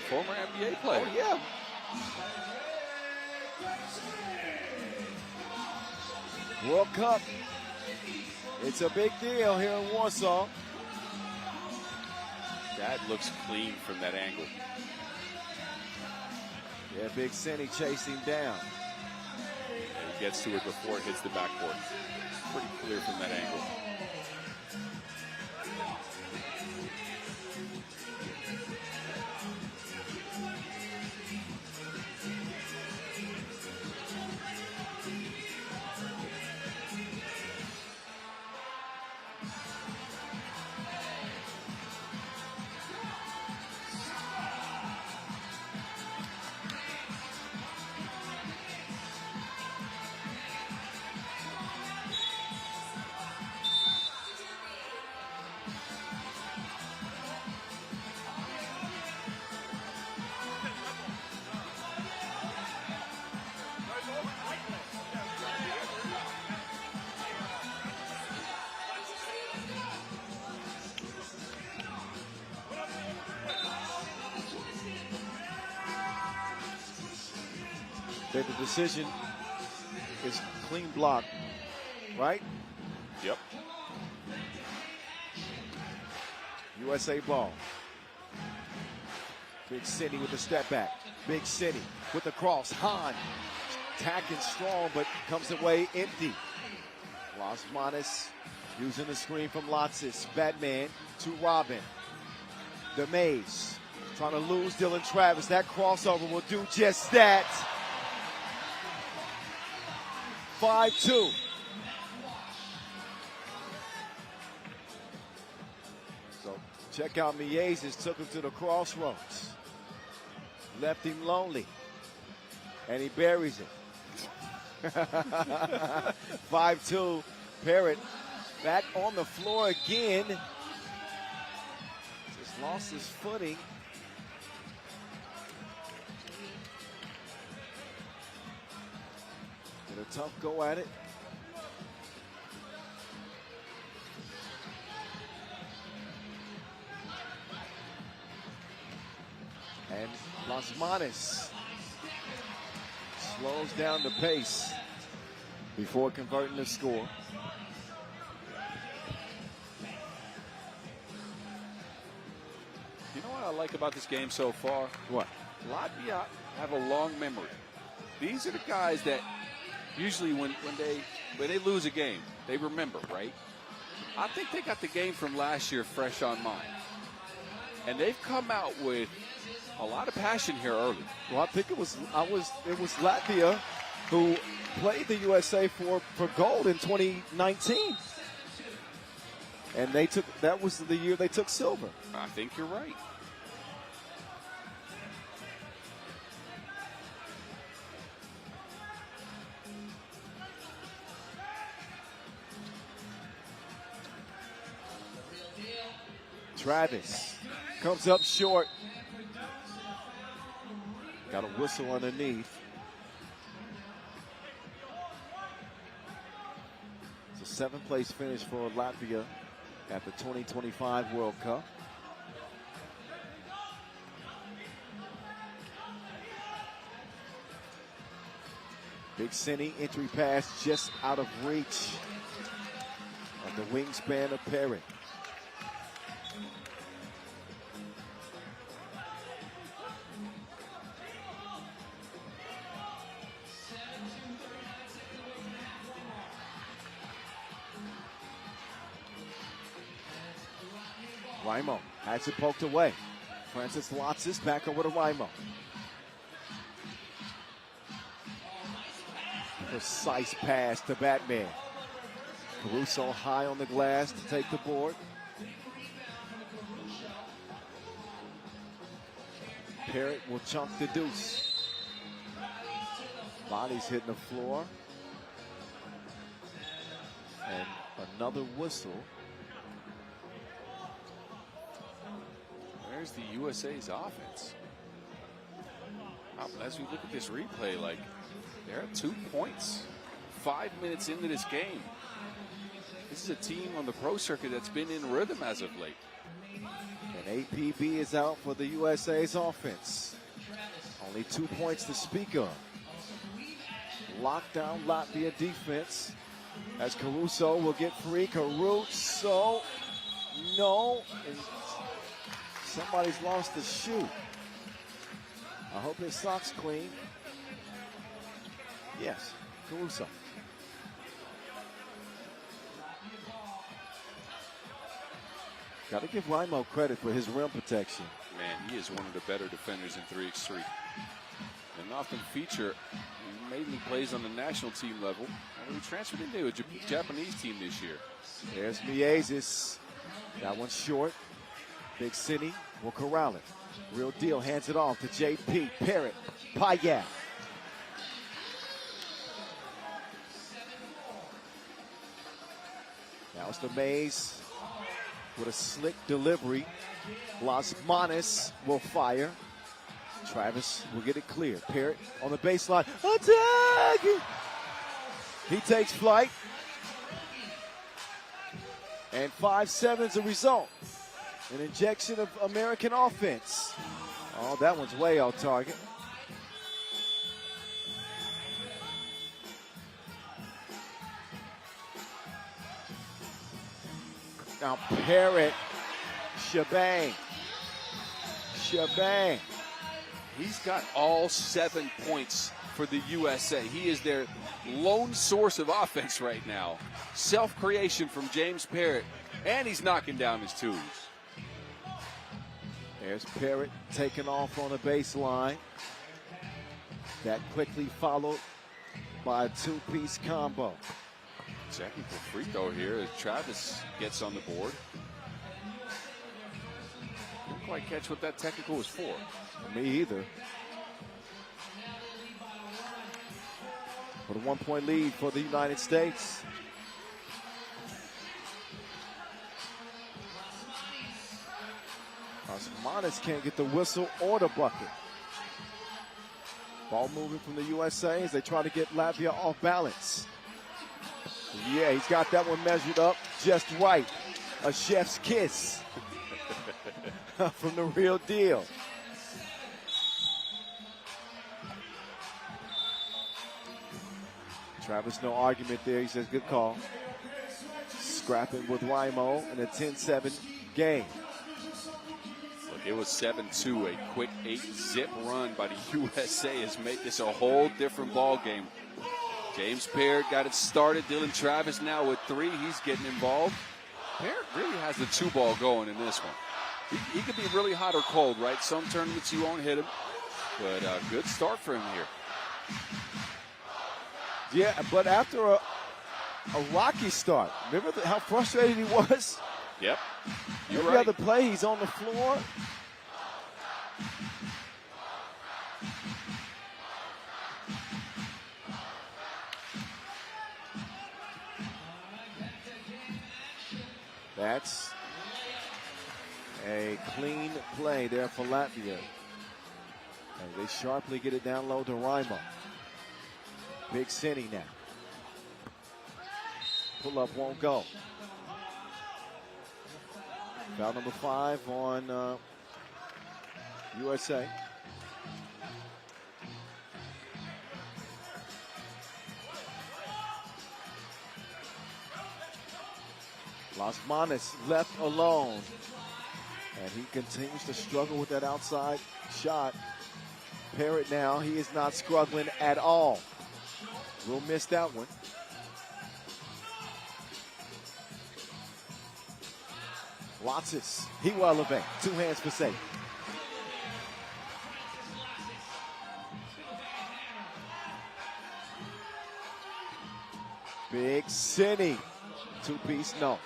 Former NBA player. Oh, yeah. World Cup. It's a big deal here in Warsaw. That looks clean from that angle. Yeah, Big Cindy chased him down. And he gets to it before it hits the backboard. Pretty clear from that angle. That the decision is clean block, right? Yep. USA ball. Big City with the step back. Big City with the cross. Hahn attacking strong, but comes away empty. Las Manas using the screen from Lotsis. Batman to Robin. The Maze trying to lose Dylan Travis. That crossover will do just that. 5-2. So check out Miezes, took him to the crossroads. Left him lonely. And he buries it. 5-2. Parrott back on the floor again. Just lost his footing. Did a tough go at it. And Las Manas slows down the pace before converting the score. You know what I like about this game so far? What? Latvia have a long memory. These are the guys that usually when they lose a game, they remember, right? I think they got the game from last year fresh on mind. And they've come out with a lot of passion here early. Well, I think it was Latvia who played the USA for gold in 2019. And that was the year they took silver. I think you're right. Travis comes up short. Got a whistle underneath. It's a 7th place finish for Latvia at the 2025 World Cup. Big Cine entry pass just out of reach of the wingspan of Parrott. Raimo has it poked away. Francis Lotsis back over to Raimo. Precise pass to Batman. Caruso high on the glass to take the board. Parrott will chunk the deuce. Body's hitting the floor. And another whistle. There's the USA's offense. As we look at this replay, like, they're at 2 points. 5 minutes into this game. This is a team on the pro circuit that's been in rhythm as of late. And APB is out for the USA's offense. Only 2 points to speak of. Lockdown Latvia defense as Caruso will get free. Caruso, no. And somebody's lost the shoe. I hope his sock's clean. Yes, Caruso. Got to give Rimo credit for his rim protection. Man, he is one of the better defenders in 3x3. An often feature, he mainly plays on the national team level. And he transferred into a Japanese team this year. There's Miezis. That one's short. Big City will corral it. Real deal hands it off to JP. Parrott. Payet. Now it's the Mays with a slick delivery. Las Manas will fire. Travis will get it clear. Parrott on the baseline. Attack! He takes flight. And 5-7's a result. An injection of American offense. Oh, that one's way off target. Now Parrott, shebang. Shebang. He's got all 7 points for the USA. He is their lone source of offense right now. Self-creation from James Parrott, and he's knocking down his twos. There's Parrott taking off on the baseline. That quickly followed by a two-piece combo. Technical free throw here as Travis gets on the board. Didn't quite catch what that technical was for. Me either. But a 1-point lead for the United States. Osmanis can't get the whistle or the bucket. Ball moving from the USA as they try to get Latvia off balance. Yeah, he's got that one measured up just right. A chef's kiss from the real deal. Travis, no argument there. He says, good call. Scrapping with Rimo in a 10-7 game. Look, it was 7-2. A quick 8-zip run by the USA has made this a whole different ball game. James Parrott got it started. Dylan Travis now with 3. He's getting involved. Parrott really has the 2-ball going in this one. He could be really hot or cold, right? Some tournaments you won't hit him. But a good start for him here. Yeah, but after a rocky start, remember how frustrated he was? Yep. You're Every right. other play, he's on the floor. That's a clean play there for Latvia. And they sharply get it down low to Rimo. Big City now. Pull up won't go. Foul number 5 on USA. Las Manas left alone. And he continues to struggle with that outside shot. Parrott now, he is not struggling at all. We'll miss that one. Watsis, he will elevate. 2 hands for safe. Big City. 2-piece, no.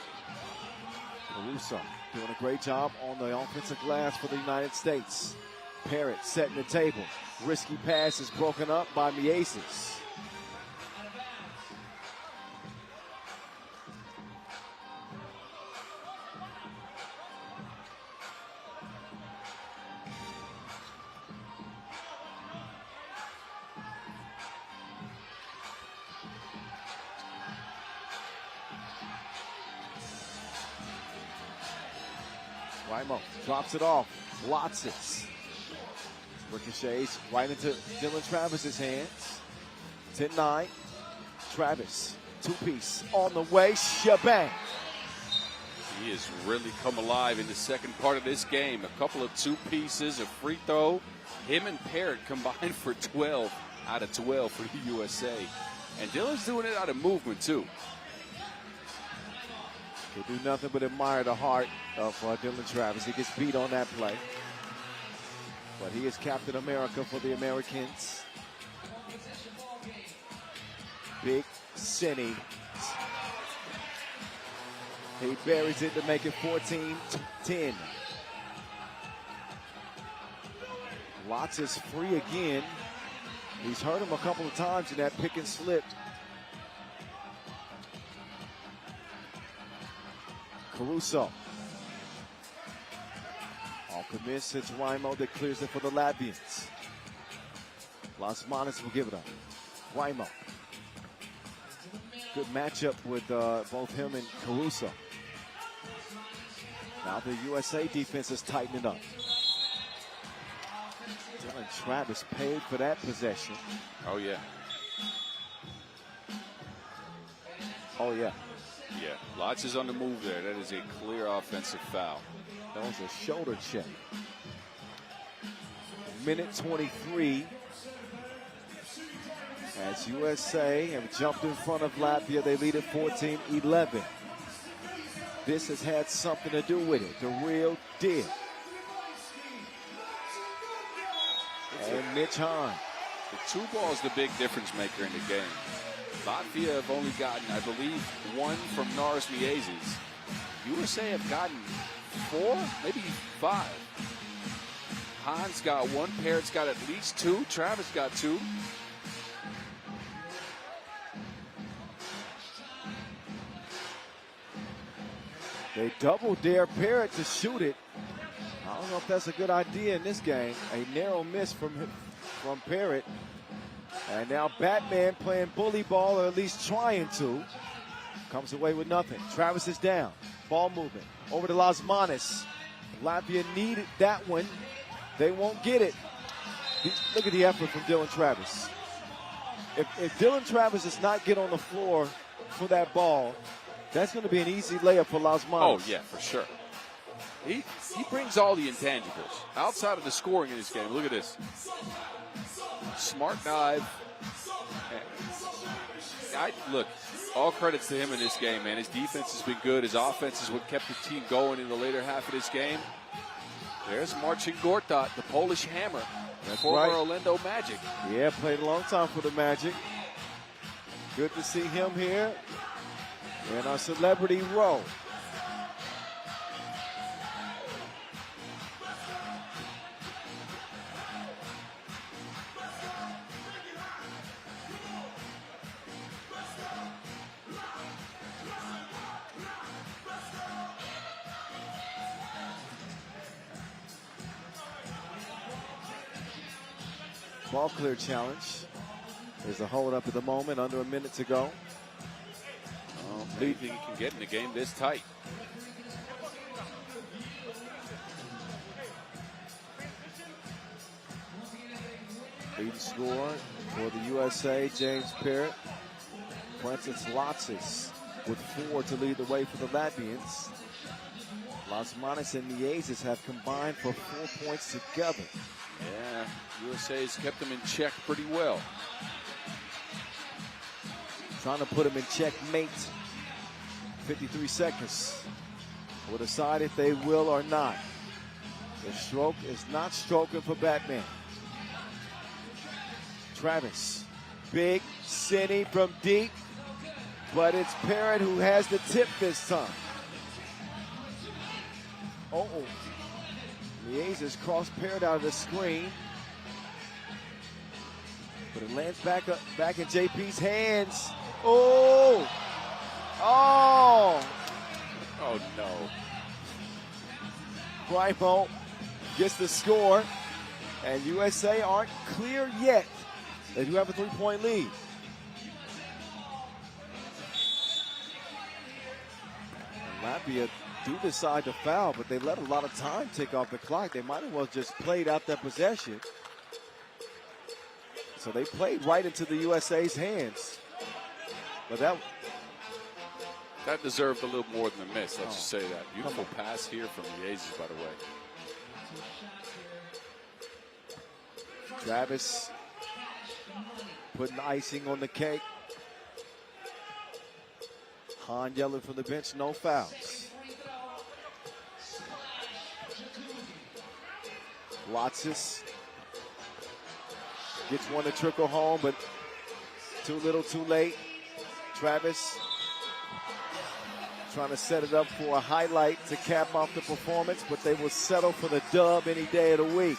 Caruso doing a great job on the offensive glass for the United States. Parrott setting the table. Risky pass is broken up by Miezis. Raimo drops it off. Lotzes. Ricochets right into Dylan Travis's hands. 10-9. Travis, two-piece on the way. Shabang. He has really come alive in the second part of this game. A couple of two pieces, a free throw. Him and Parrott combined for 12 out of 12 for the USA. And Dylan's doing it out of movement, too. Can do nothing but admire the heart of Dylan Travis. He gets beat on that play. But he is Captain America for the Americans. Big Cinny. He buries it to make it 14-10. Lots is free again. He's hurt him a couple of times in that pick and slip. Caruso. All commits. It's Raimo that clears it for the Latvians. Las Manas will give it up. Raimo. Good matchup with both him and Caruso. Now the USA defense is tightening up. Dylan Travis paid for that possession. Oh, yeah. Oh, yeah. Yeah, Lots is on the move there. That is a clear offensive foul. That was a shoulder check. Minute 23. As USA have jumped in front of Latvia, they lead at 14-11. This has had something to do with it. The real deal. And Mitch Hahn. The two ball is the big difference maker in the game. Latvia have only gotten, I believe, one from Norris Miezes. USA have gotten 4, maybe 5. Hahn's got 1, Parrott's got at least 2, Travis got 2. They double dare Parrott to shoot it. I don't know if that's a good idea in this game. A narrow miss from Parrott. And now Batman playing bully ball, or at least trying to. Comes away with nothing. Travis is down. Ball movement. Over to Las Manas. Latvia needed that one. They won't get it. Look at the effort from Dylan Travis. If Dylan Travis does not get on the floor for that ball, that's going to be an easy layup for Las Manas. Oh, yeah, for sure. He brings all the intangibles outside of the scoring in this game. Look at this. Smart dive. Look, all credits to him in this game, man. His defense has been good. His offense is what kept the team going in the later half of this game. There's Marcin Gortat, the Polish hammer. That's former right. Orlando Magic. Yeah, played a long time for the Magic. Good to see him here in our celebrity row. Ball clear challenge. There's a hold up at the moment, under a minute to go. Anything you can get in the game this tight. Leading scorer for the USA, James Parrott. Francis Lotzes with 4 to lead the way for the Latvians. Las Manas and Miezes have combined for 4 points together. Yeah, USA has kept them in check pretty well. Trying to put him in checkmate. 53 seconds. Will decide if they will or not. The stroke is not stroking for Batman. Travis. Big Cinny from deep. But it's Parrott who has the tip this time. Oh. Miezes crossed Parrott out of the screen. But it lands back in JP's hands. Oh! Oh! Oh, no. Raimo gets the score. And USA aren't clear yet. They do have a 3-point lead. Latvia do decide to foul, but they let a lot of time tick off the clock. They might as well just played out that possession. So they played right into the USA's hands. But that deserved a little more than a miss, let's just say that. Beautiful pass here from Miezes, by the way. Travis putting icing on the cake. Hahn yelling from the bench, no fouls. Lotsis gets one to trickle home, but too little, too late. Travis trying to set it up for a highlight to cap off the performance, but they will settle for the dub any day of the week.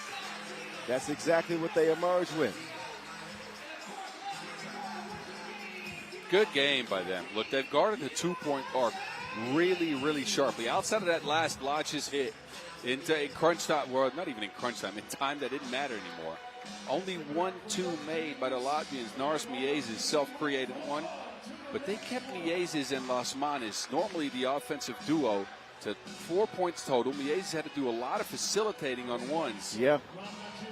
That's exactly what they emerge with. Good game by them. Look, they've guarded the two-point arc really, really sharply. Outside of that last Lodge's hit in crunch time, well, not even in crunch time, in time that didn't matter anymore. Only 1-2 made by the Latvians. Norris Miezes self-created one, but they kept Miezes and Los Manes, normally the offensive duo, to 4 points total. Miezes had to do a lot of facilitating on ones. Yeah.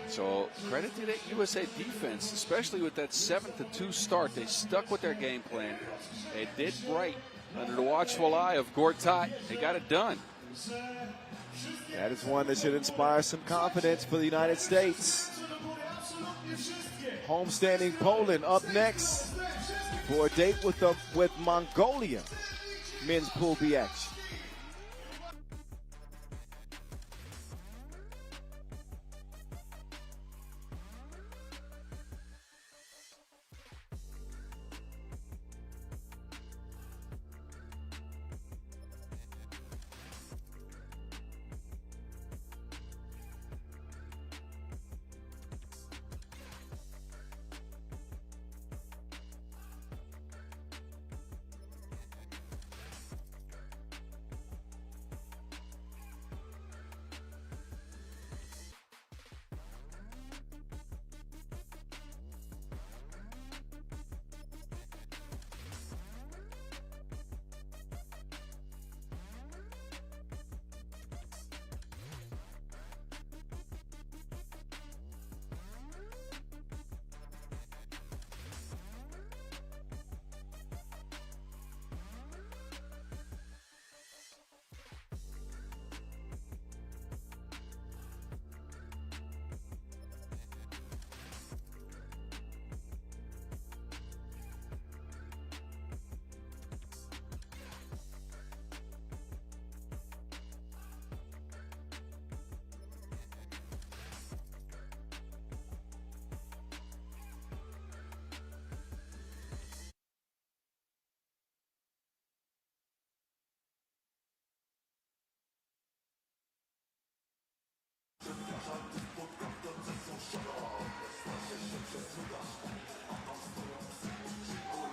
So credit to that USA defense, especially with that 7-2 start. They stuck with their game plan. They did right under the watchful eye of Gortat. They got it done. That is one that should inspire some confidence for the United States. Homestanding Poland up next for a date with Mongolia. Men's Pool B action.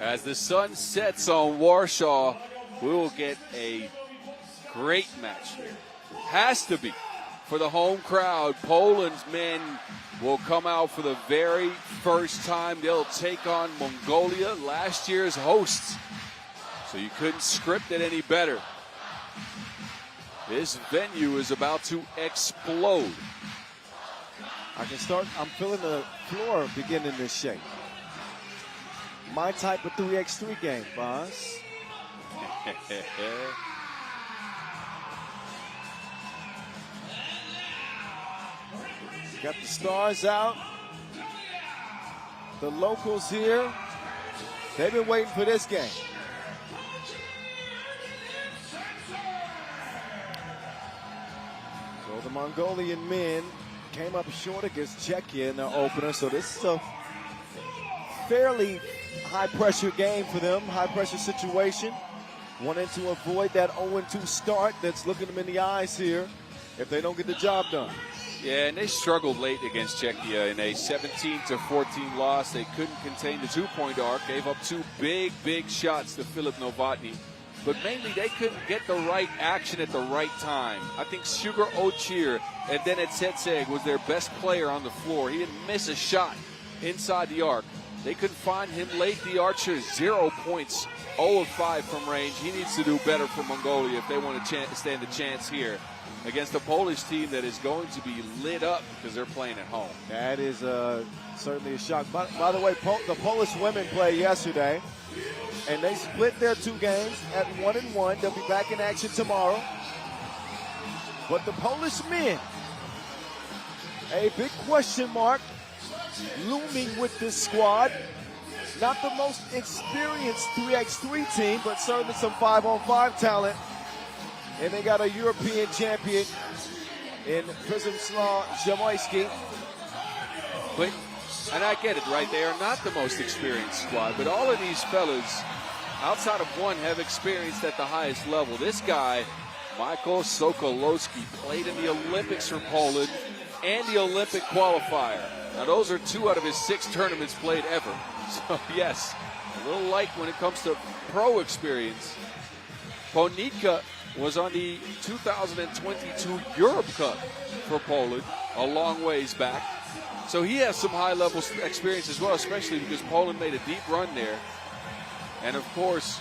As the sun sets on Warsaw, we will get a great match here. Has to be. For the home crowd, Poland's men will come out for the very first time. They'll take on Mongolia, last year's hosts. So you couldn't script it any better. This venue is about to explode. I'm feeling the floor beginning to shake. My type of 3x3 game, boss. Got the stars out. The locals here. They've been waiting for this game. So the Mongolian men came up short against Czechia in their opener. So this is a fairly high-pressure game for them, high-pressure situation. Wanting to avoid that 0-2 start that's looking them in the eyes here if they don't get the job done. Yeah, and they struggled late against Czechia in a 17-14 loss. They couldn't contain the two-point arc, gave up two big shots to Filip Novotny. But mainly they couldn't get the right action at the right time. I think Sugar Ochir and then Etsetseg was their best player on the floor. He didn't miss a shot inside the arc. They couldn't find him late. The Archer, 0 points, 0 of 5 from range. He needs to do better for Mongolia if they want to stand a chance here against a Polish team that is going to be lit up because they're playing at home. That is certainly a shock. By the way, the Polish women played yesterday, and they split their 2 games at 1-1. They'll be back in action tomorrow. But the Polish men, a big question mark looming with this squad. Not the most experienced 3x3 team, but certainly some 5-on-5 talent. And they got a European champion in Przemysław Zamoyski. But, and I get it, right? They are not the most experienced squad, but all of these fellas, outside of one, have experienced at the highest level. This guy, Michael Sokolowski, played in the Olympics for Poland and the Olympic qualifier. Now, those are 2 out of his 6 tournaments played ever. So, yes, a little light when it comes to pro experience. Ponitka was on the 2022 Europe Cup for Poland a long ways back. So he has some high-level experience as well, especially because Poland made a deep run there. And, of course,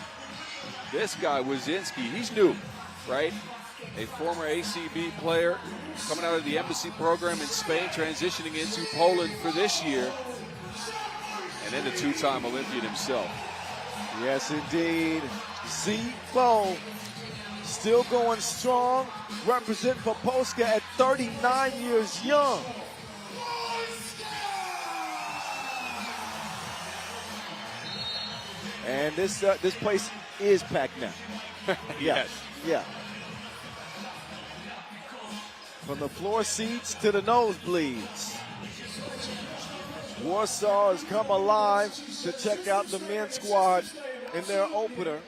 this guy, Wazinski, he's new, right? A former ACB player coming out of the embassy program in Spain, transitioning into Poland for this year. And then the 2-time Olympian himself. Yes, indeed. Z-Bo still going strong, representing for Polska at 39 years young. And this place is packed now. Yes. Yeah. From the floor seats to the nosebleeds. Warsaw has come alive to check out the men's squad in their opener.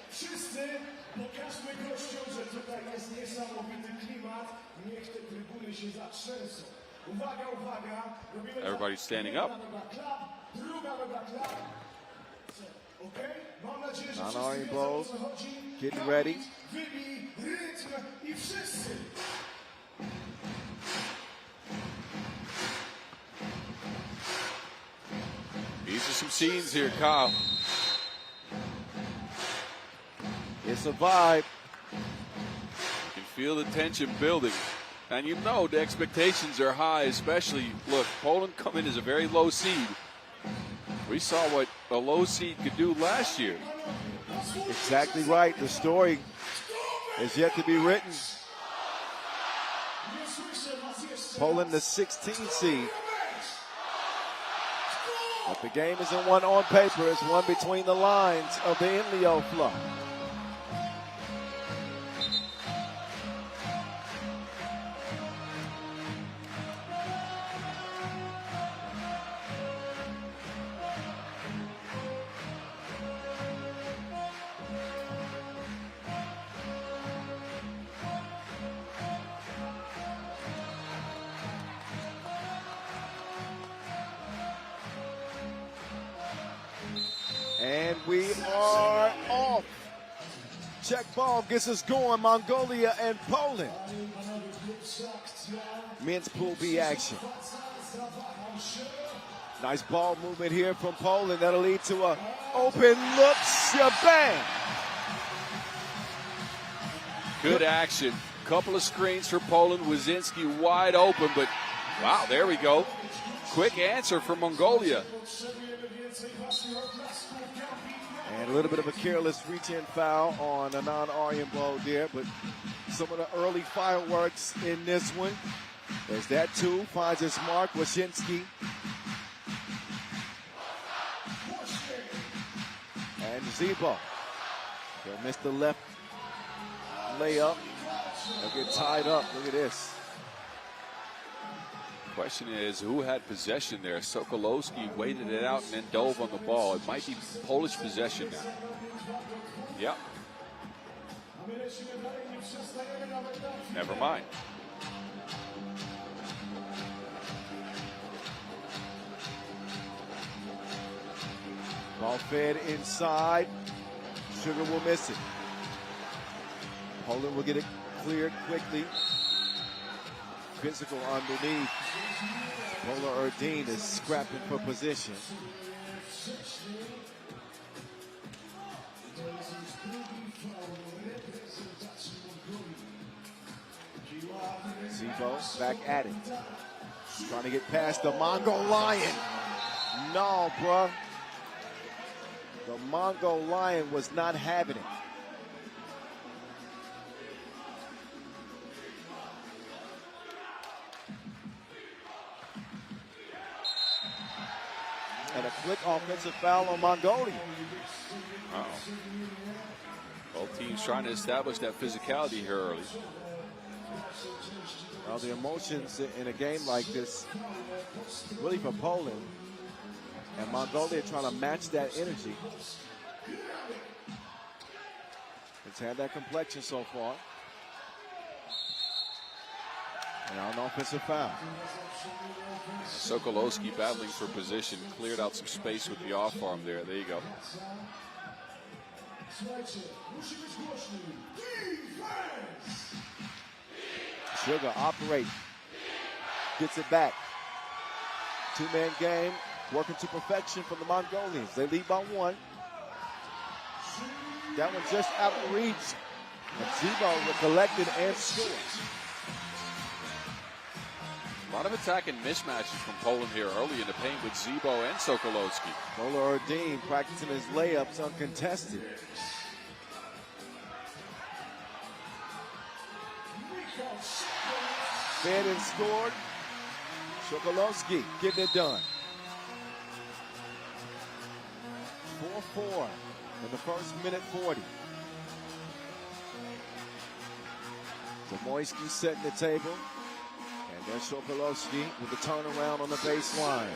Everybody's standing up. Non-Aryan Bowl getting ready. These are some scenes here, Kyle. It's a vibe. You can feel the tension building. And you know the expectations are high, especially, look, Poland come in as a very low seed. We saw what a low seed could do last year. Exactly right. The story is yet to be written. Poland, the 16th seed. But the game isn't one on paper. It's one between the lines of the Inleo flow. And we are off. Check ball gets us going. Mongolia and Poland. Men's Pool B action. Nice ball movement here from Poland. That'll lead to a open look. Shabang! Good action. Couple of screens for Poland. Wazinski wide open, but wow, there we go. Quick answer for Mongolia. And a little bit of a careless reach-in foul on a non-Aryan ball there, but some of the early fireworks in this one. There's that too, finds its mark, Wazinski. And Z-Bo. He'll miss the left layup. They'll get tied up, look at this. Question is, who had possession there? Sokolowski waited it out and then dove on the ball. It might be Polish possession now. Yep. Never mind. Ball fed inside. Sugar will miss it. Poland will get it cleared quickly. Physical underneath. Pola Erdine is scrapping for position. Zebo back at it. Trying to get past the Mongol Lion. No, bruh. The Mongol Lion was not having it. And a quick offensive foul on Mongolia. Both teams trying to establish that physicality here early. Well, the emotions in a game like this, really for Poland, and Mongolia trying to match that energy. It's had that complexion so far. And now an offensive foul. Sokolowski battling for position, cleared out some space with the off arm there. There you go. Sugar operate, gets it back. Two-man game, working to perfection for the Mongolians. They lead by one. That one just out of reach. And Zebo collected and scored. A lot of attack and mismatches from Poland here early in the paint with Zebo and Sokolowski. Mola Erdine practicing his layups uncontested. Fed and scored. Sokolowski getting it done. 4-4 in the first minute 40. Zamoyski setting the table. And then Sokolowski with the turnaround on the baseline.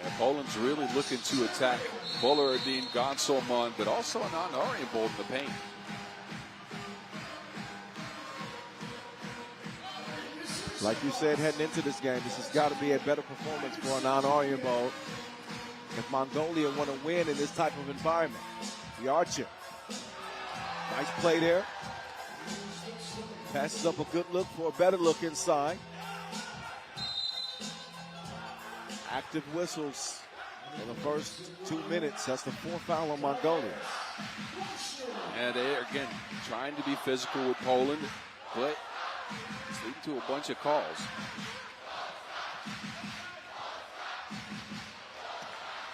And Poland's really looking to attack Bolerodine, Gonsolman, but also Anand Arienbold in the paint. Like you said, heading into this game, this has got to be a better performance for Anand Arienbold if Mongolia want to win in this type of environment. The Archer. Nice play there. Passes up a good look for a better look inside. Active whistles in the first 2 minutes. That's the fourth foul on Mongolia. And they are, again, trying to be physical with Poland, but it's leading to a bunch of calls.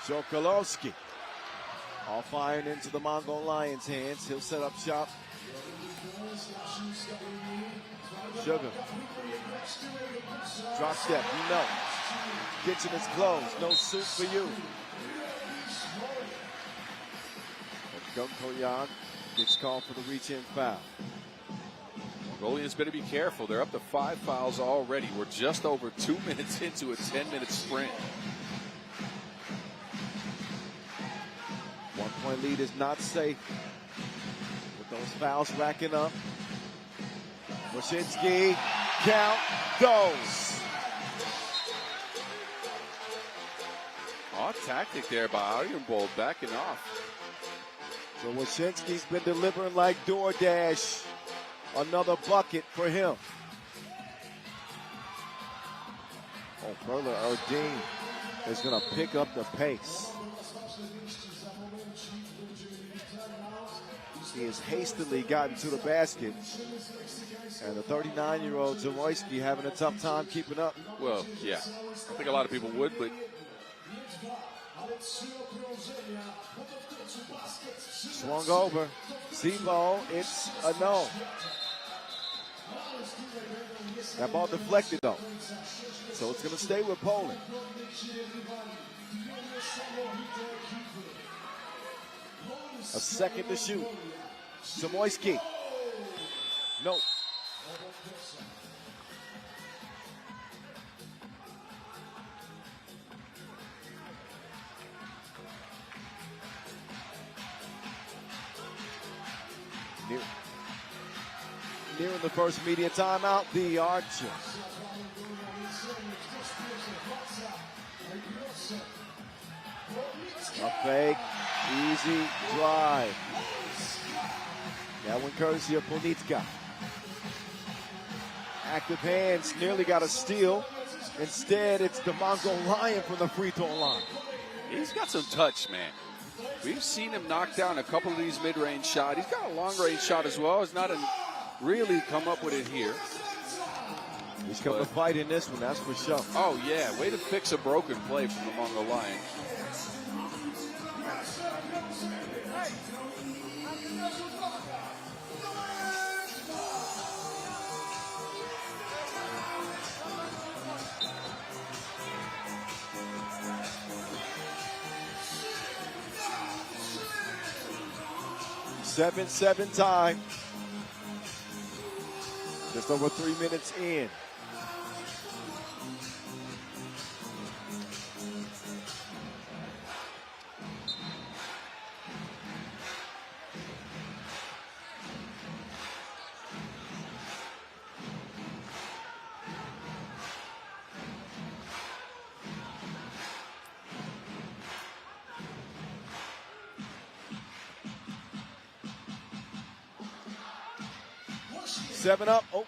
Sokolowski. All firing into the Mongol Lions' hands. He'll set up shop. Sugar. Drop step, you know. Kitchen is closed. No soup for you. But Gumkoyan gets called for the reach-in foul. Mongolians better be careful. They're up to 5 fouls already. We're just over 2 minutes into a 10-minute sprint. 1 point lead is not safe with those fouls racking up. Woshinski, count, goes. Odd tactic there by Arienbold, backing off. So Woshinski's been delivering like DoorDash. Another bucket for him. Oh, Perla Erdine is going to pick up the pace. He has hastily gotten to the basket. And the 39-year-old Zamoyski having a tough time keeping up. Well, yeah. I think a lot of people would, but swung over. Z-ball, it's a no. That ball deflected, though. So it's going to stay with Poland. A second to shoot. Zamoyski. No. Nearing the first media timeout, the Archer. A fake, easy drive. That one courtesy of Ponitska. Active hands, nearly got a steal. Instead, it's the Mongol Lion from the free throw line. He's got some touch, man. We've seen him knock down a couple of these mid-range shots. He's got a long-range shot as well. He's not really come up with it here. He's coming to fight in this one, that's for sure. Oh, yeah. Way to fix a broken play from the Mongol Lion. Seven time. Just over 3 minutes in. Seven up. Oh.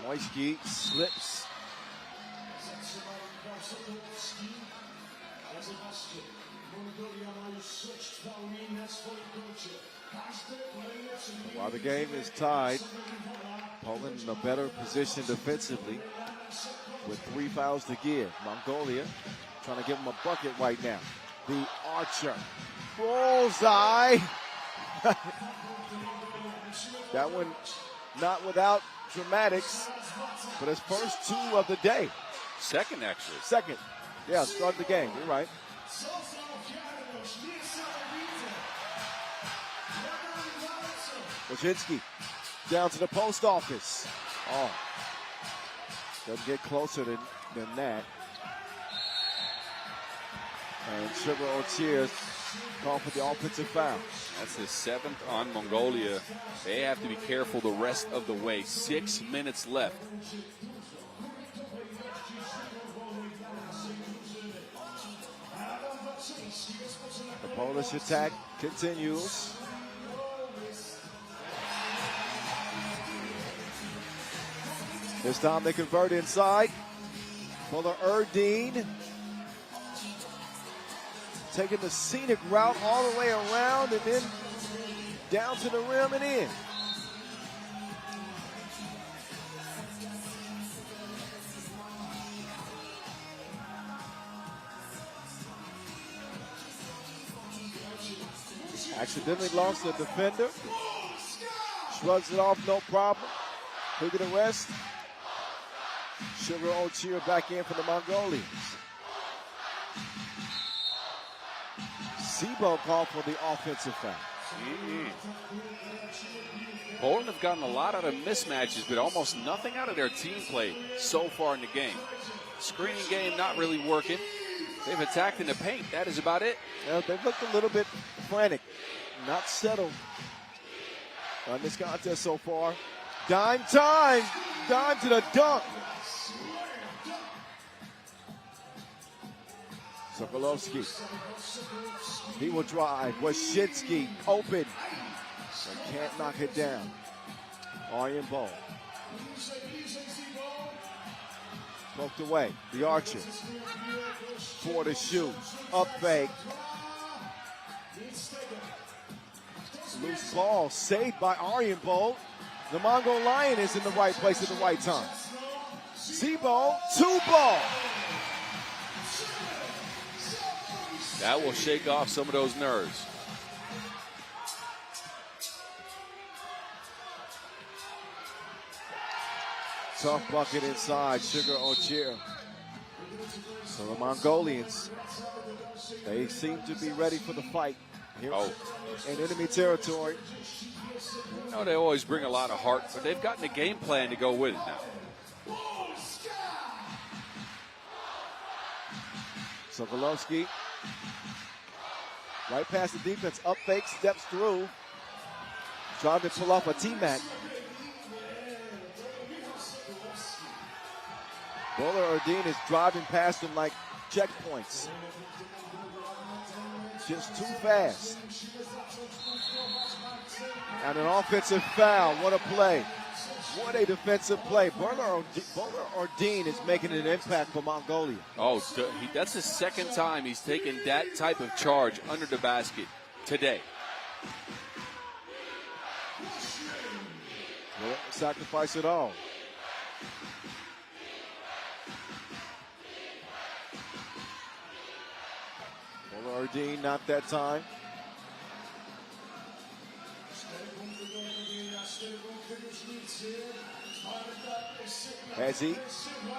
Nowitzki slips. While the game is tied, Poland in a better position defensively with 3 fouls to give. Mongolia trying to give him a bucket right now. The Archer. Bullseye. That one not without dramatics, but his first 2 of the day. Second, actually. Second. Yeah, start the game. You're right. Wojcicki down to the post office. Oh. Doesn't get closer than that. And Sugar O'Cheers called for the offensive foul. That's his 7th on Mongolia. They have to be careful the rest of the way. 6 minutes left. The Polish attack continues. This time they convert inside. Fuller Erdine taking the scenic route all the way around and then down to the rim and in. Accidentally lost the defender. Shrugs it off, no problem. Who get the rest? Sugar O'Cheer back in for the Mongolians. Sebo called for the offensive foul. Poland have gotten a lot out of mismatches, but almost nothing out of their team play so far in the game. Screening game not really working. They've attacked in the paint. That is about it. Well, they've looked a little bit frantic, not settled on this contest so far. Dime time. Dime to the dunk. Sokolovsky. He will drive. Wojcicki open. But can't knock it down. Arjen Bol. Poked away. The Archer. For the shoot. Up fake. Loose ball. Saved by Arjen Bol. The Mongol Lion is in the right place at the right time. Sebo, 2 ball. That will shake off some of those nerves. Tough bucket inside, Sugar O'Cheer. So the Mongolians, they seem to be ready for the fight here in enemy territory. You know, they always bring a lot of heart, but they've gotten a game plan to go with it now. Sokolovsky, right past the defense, up fake, steps through. Trying to pull off a T-Mac. Bowler Erdine is driving past him like checkpoints. Just too fast. And an offensive foul. What a play. What a defensive play. Bowler Ordine is making an impact for Mongolia. Oh, that's the second time he's taken that type of charge under the basket today. Well, sacrifice it all. Bowler Ordine, not that time. Has he?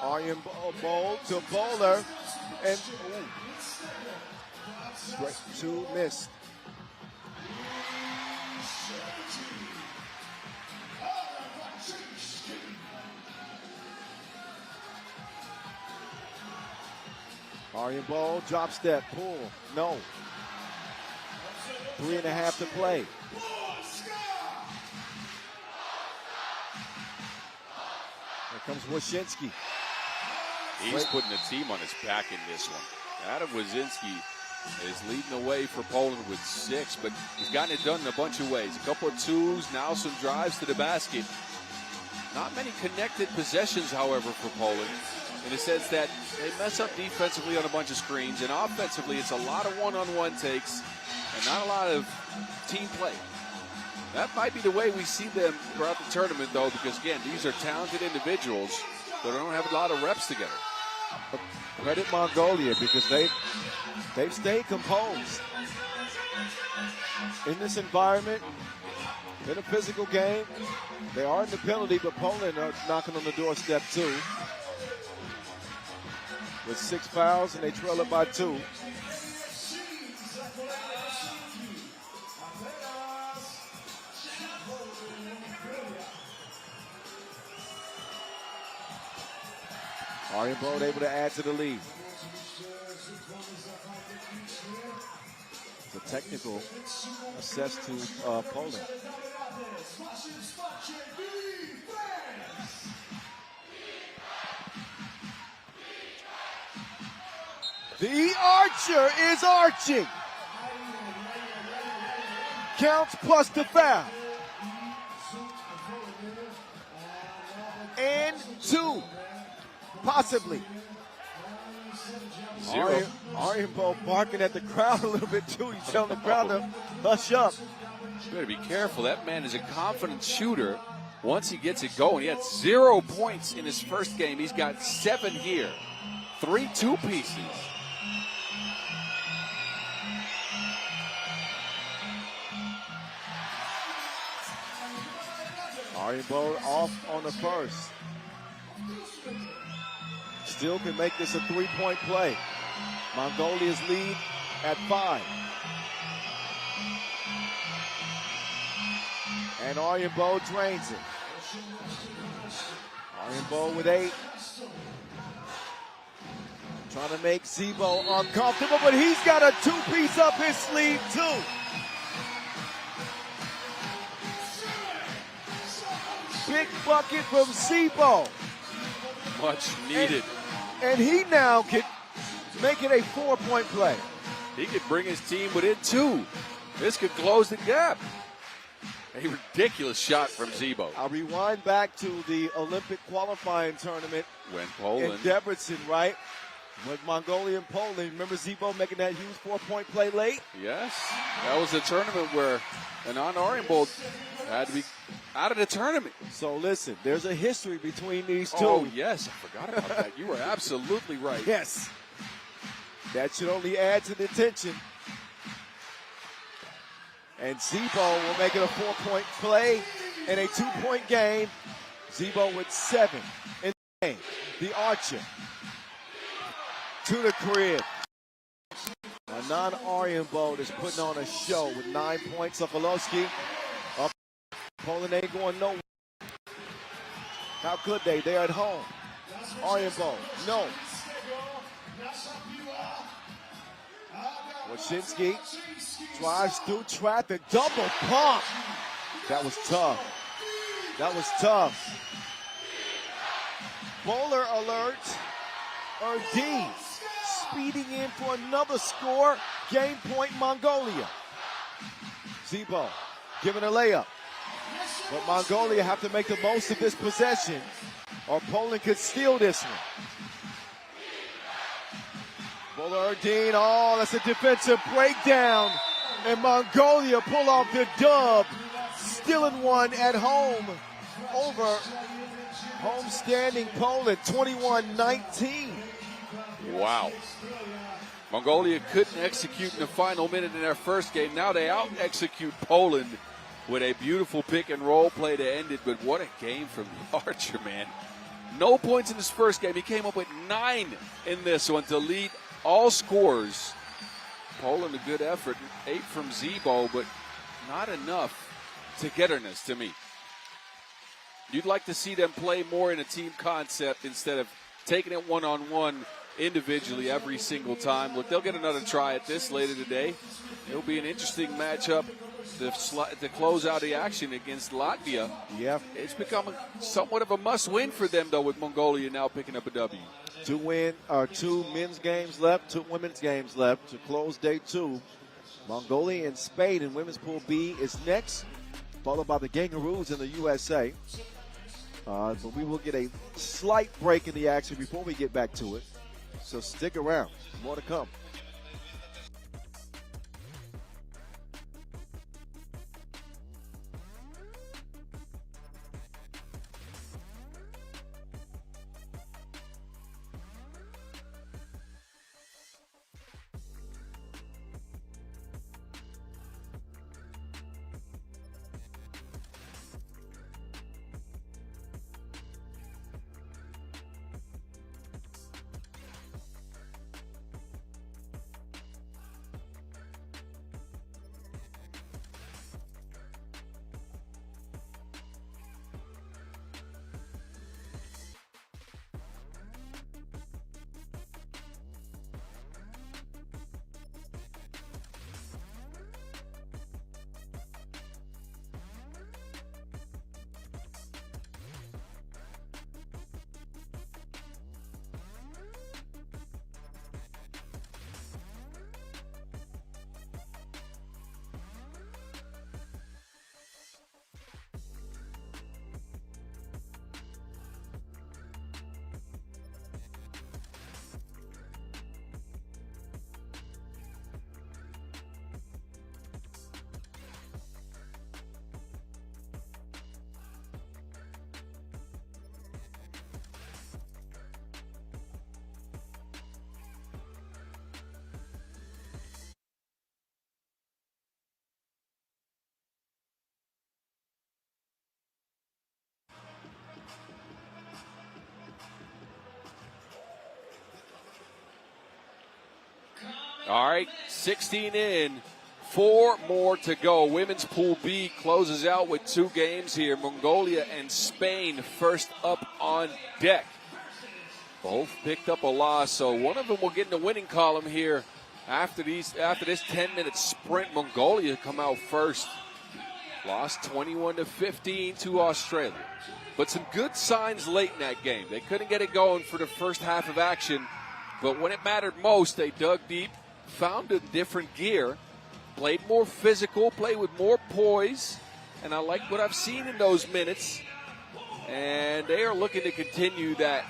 Aryan Bowl to Bowler. And straight two missed. Aryan Bowl, drop step, pull. No. 3.5 to play. Here comes Wyszynski. He's putting the team on his back in this one. Adam Wyszynski is leading the way for Poland with 6, but he's gotten it done in a bunch of ways. A couple of twos, now some drives to the basket. Not many connected possessions, however, for Poland, in the sense that they mess up defensively on a bunch of screens, and offensively it's a lot of one-on-one takes and not a lot of team play. That might be the way we see them throughout the tournament, though, because, again, these are talented individuals, but they don't have a lot of reps together. Credit Mongolia because they've stayed composed. In this environment, in a physical game, they are in the penalty, but Poland are knocking on the doorstep, too. With 6 fouls, and they trail it by 2. Aryan Bowl able to add to the lead. It's a technical assess to Poland. The archer is arching. Counts plus the foul. And 2. Possibly. 0. Aryan Bowl barking at the crowd a little bit too. He's telling the crowd to hush up. You better be careful. That man is a confident shooter. Once he gets it going, he had 0 points in his first game. He's got 7 here. 3 two-pieces. Aryan Bowl off on the first. Still can make this a 3-point play. Mongolia's lead at 5. And Aryan Bowl drains it. Aryan Bowl with 8. Trying to make Zebo uncomfortable, but he's got a 2-piece up his sleeve too. Big bucket from Zebo. Much needed. And he now can make it a 4-point play. He could bring his team within 2. This could close the gap. A ridiculous shot from Zebo. I'll rewind back to the Olympic qualifying tournament When Poland. in Debrecen, right? With Mongolia and Poland. Remember Zebo making that huge 4-point play late? Yes. That was a tournament where an Aryan Bowl had to be out of the tournament. So listen, there's a history between these two. Oh, yes. I forgot about that. You were absolutely right. Yes. That should only add to the tension. And Zebo will make it a 4-point play in a 2-point game. Zebo with 7 in the game. The Archer to the crib. A non-Aryan Bowl is putting on a show with 9 points. Sokolowski up. Poland ain't going nowhere. How could they? They're at home. Aryan Bowl, no. Wyszynski drives through traffic. Double pump. That was tough. That was tough. Bowler alert. Ordine speeding in for another score. Game point Mongolia. Zebo giving a layup. But Mongolia have to make the most of this possession, or Poland could steal this one. Bullardine, oh, that's a defensive breakdown. And Mongolia pull off the dub, stealing one at home over homestanding Poland, 21-19. Wow. Mongolia couldn't execute in the final minute in their first game. Now they out-execute Poland with a beautiful pick and roll play to end it. But what a game from the Archer, man. No points in his first game. He came up with 9 in this one to lead all scorers. Poland, a good effort. 8 from Zebo, but not enough togetherness to me. You'd like to see them play more in a team concept instead of taking it one-on-one individually every single time. Look, they'll get another try at this later today. It'll be an interesting matchup to close out the action against Latvia. Yeah. It's become somewhat of a must-win for them, though, with Mongolia now picking up a W. 2 men's games left, 2 women's games left to close day 2. Mongolia and Spain in women's pool B is next, followed by the Kangaroos in the USA. But we will get a slight break in the action before we get back to it. So stick around. More to come. All right, 16 in, 4 more to go. Women's Pool B closes out with 2 games here. Mongolia and Spain first up on deck. Both picked up a loss, so one of them will get in the winning column here after this 10-minute sprint. Mongolia come out first. Lost 21-15 to Australia. But some good signs late in that game. They couldn't get it going for the first half of action, but when it mattered most, they dug deep, found a different gear, played more physical, played with more poise, and I like what I've seen in those minutes. And they are looking to continue that.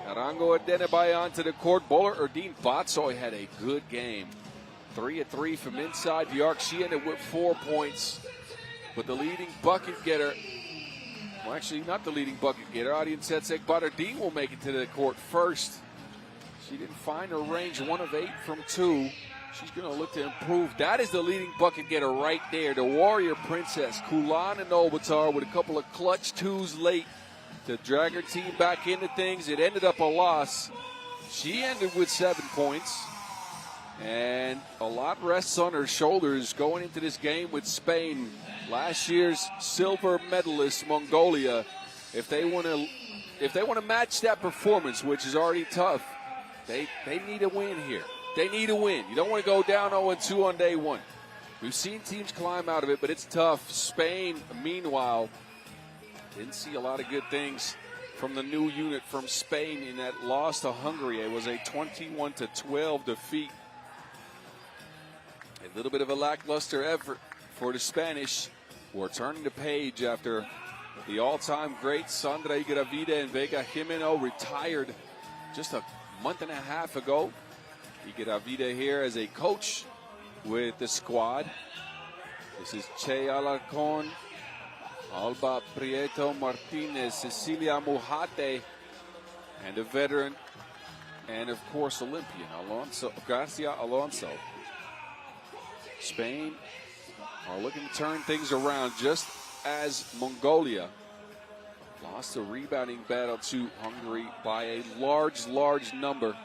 Arango Adenabay onto the court. Bowler Erdine Vatsoy had a good game. 3 of 3 from inside the arc. She ended with 4 points. But the leading bucket getter, well, actually not the leading bucket getter, Audience Setsek Badardine will make it to the court first. She didn't find her range, 1 of 8 from 2. She's going to look to improve. That is the leading bucket getter right there, the Warrior Princess, Kulana Novatar, with a couple of clutch 2s late to drag her team back into things. It ended up a loss. She ended with 7 points. And a lot rests on her shoulders going into this game with Spain. Last year's silver medalist, Mongolia. If they want to match that performance, which is already tough, they need a win here. They need a win. You don't want to go down 0-2 on day 1. We've seen teams climb out of it, but it's tough. Spain, meanwhile, didn't see a lot of good things from the new unit from Spain in that loss to Hungary. It was a 21-12 defeat. A little bit of a lackluster effort for the Spanish. We're turning the page after the all-time great Sandra Igravide and Vega Jimeno retired just a month and a half ago. Igravide here as a coach with the squad. This is Che Alarcon, Alba Prieto Martinez, Cecilia Mujate, and a veteran, and of course Olympian, Garcia Alonso. Spain are looking to turn things around just as Mongolia lost a rebounding battle to Hungary by a large number.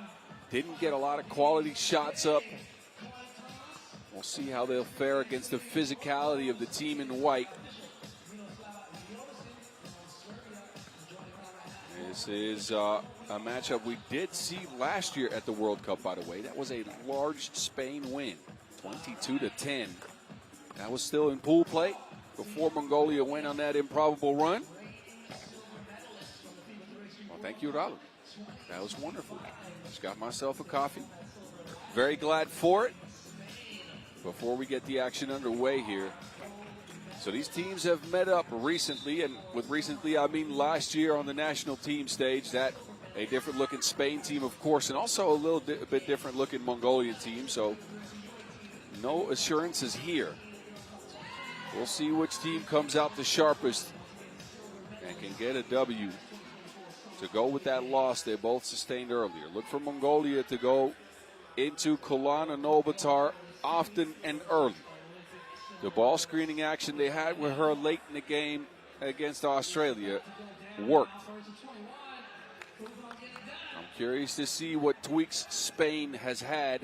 Didn't get a lot of quality shots up. We'll see how they'll fare against the physicality of the team in white. This is a matchup we did see last year at the World Cup, by the way. That was a large Spain win, 22-10. That was still in pool play before Mongolia went on that improbable run. Well, thank you, Raul. That was wonderful. Just got myself a coffee. Very glad for it. Before we get the action underway here. So these teams have met up recently, and with recently I mean last year on the national team stage. That a different looking Spain team, of course, and also a little bit different looking Mongolian team. So no assurances here. We'll see which team comes out the sharpest and can get a W to go with that loss they both sustained earlier. Look for Mongolia to go into Ulaanbaatar often and early. The ball screening action they had with her late in the game against Australia worked. I'm curious to see what tweaks Spain has had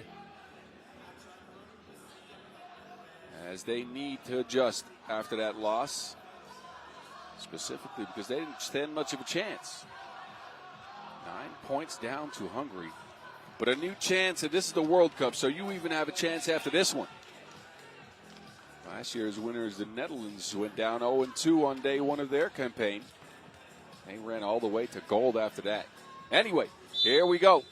as they need to adjust after that loss, specifically because they didn't stand much of a chance. 9 points down to Hungary. But a new chance, and this is the World Cup, so you even have a chance after this one. Last year's winners, the Netherlands, went down 0-2 on day one of their campaign. They ran all the way to gold after that. Anyway, here we go.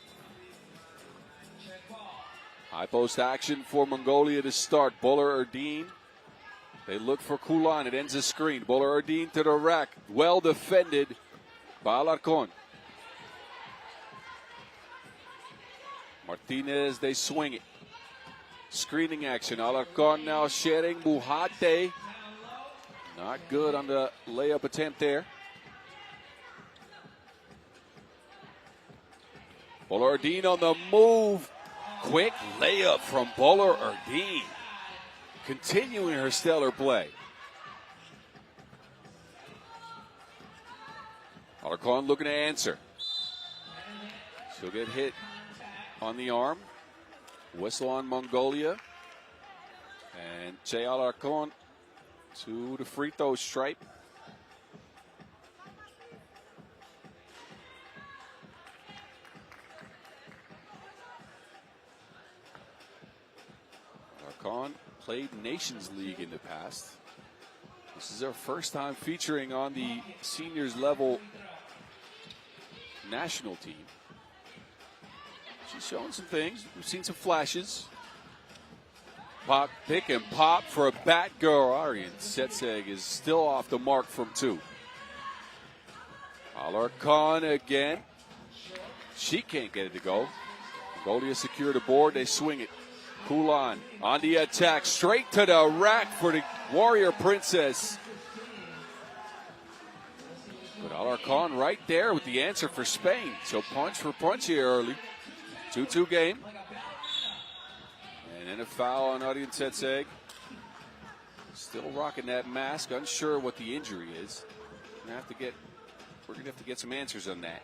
High post action for Mongolia to start. Bowler Erdene. They look for Kulan. It ends a screen. Bowler Erdene to the rack. Well defended by Alarcon. Martinez, they swing it. Screening action. Alarcon now sharing. Mujate. Not good on the layup attempt there. Bowler Erdene on the move. Quick layup from Bowler Erdene. Continuing her stellar play. Alarcon looking to answer. She'll get hit on the arm. Whistle on Mongolia. And Che Alarcon to the free throw stripe. Alarcon played Nations League in the past. This is her first time featuring on the seniors level national team. She's showing some things. We've seen some flashes. Pop, pick and pop for a bat girl. Arian Setseg is still off the mark from two. Alarcon again. She can't get it to go. Mongolia secured a board. They swing it. Kulan on the attack. Straight to the rack for the Warrior Princess. But Alarcon right there with the answer for Spain. So punch for punch here early. 2-2 game. And then a foul on Arian Setseg. Still rocking that mask. Unsure what the injury is. We're gonna have to get some answers on that.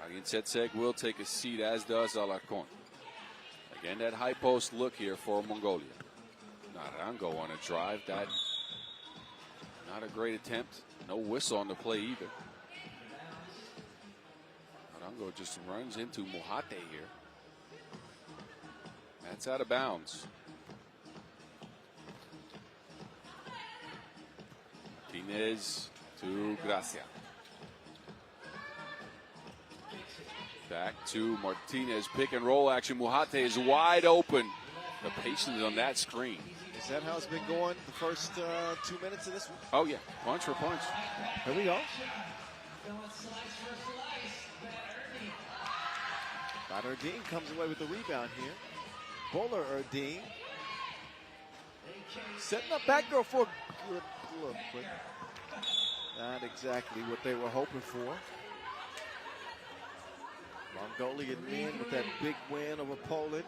Arian Setseg will take a seat, as does Alarcon. Again, that high post look here for Mongolia. Narango on a drive. That not a great attempt. No whistle on the play either. Narango just runs into Mujate here. That's out of bounds. Martinez to Gracia. Back to Martinez. Pick and roll action. Mujate is wide open. The patience on that screen. Is that how it's been going the first 2 minutes of this one? Oh, yeah. Punch for punch. Here we go. But Erdine comes away with the rebound here. Bowler Erdine. Setting up back girl for a good look, but not exactly what they were hoping for. Mongolian men with that big win over Poland.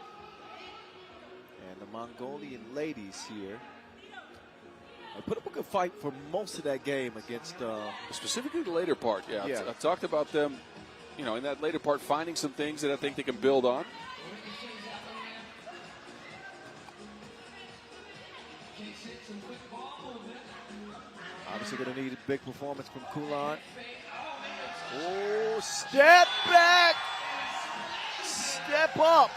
And the Mongolian ladies here put up a good fight for most of that game against... Specifically the later part, yeah. Yeah. I've talked about them, in that later part, finding some things that I think they can build on. Obviously going to need a big performance from Kulan. Oh, step back! Step up!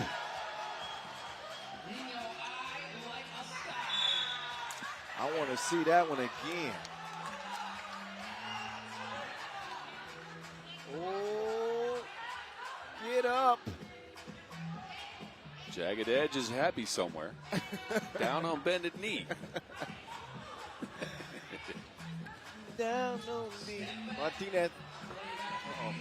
I want to see that one again. Oh, get up. Jagged Edge is happy somewhere. Down on bended knee. Down on me. Martinez. Uh-oh.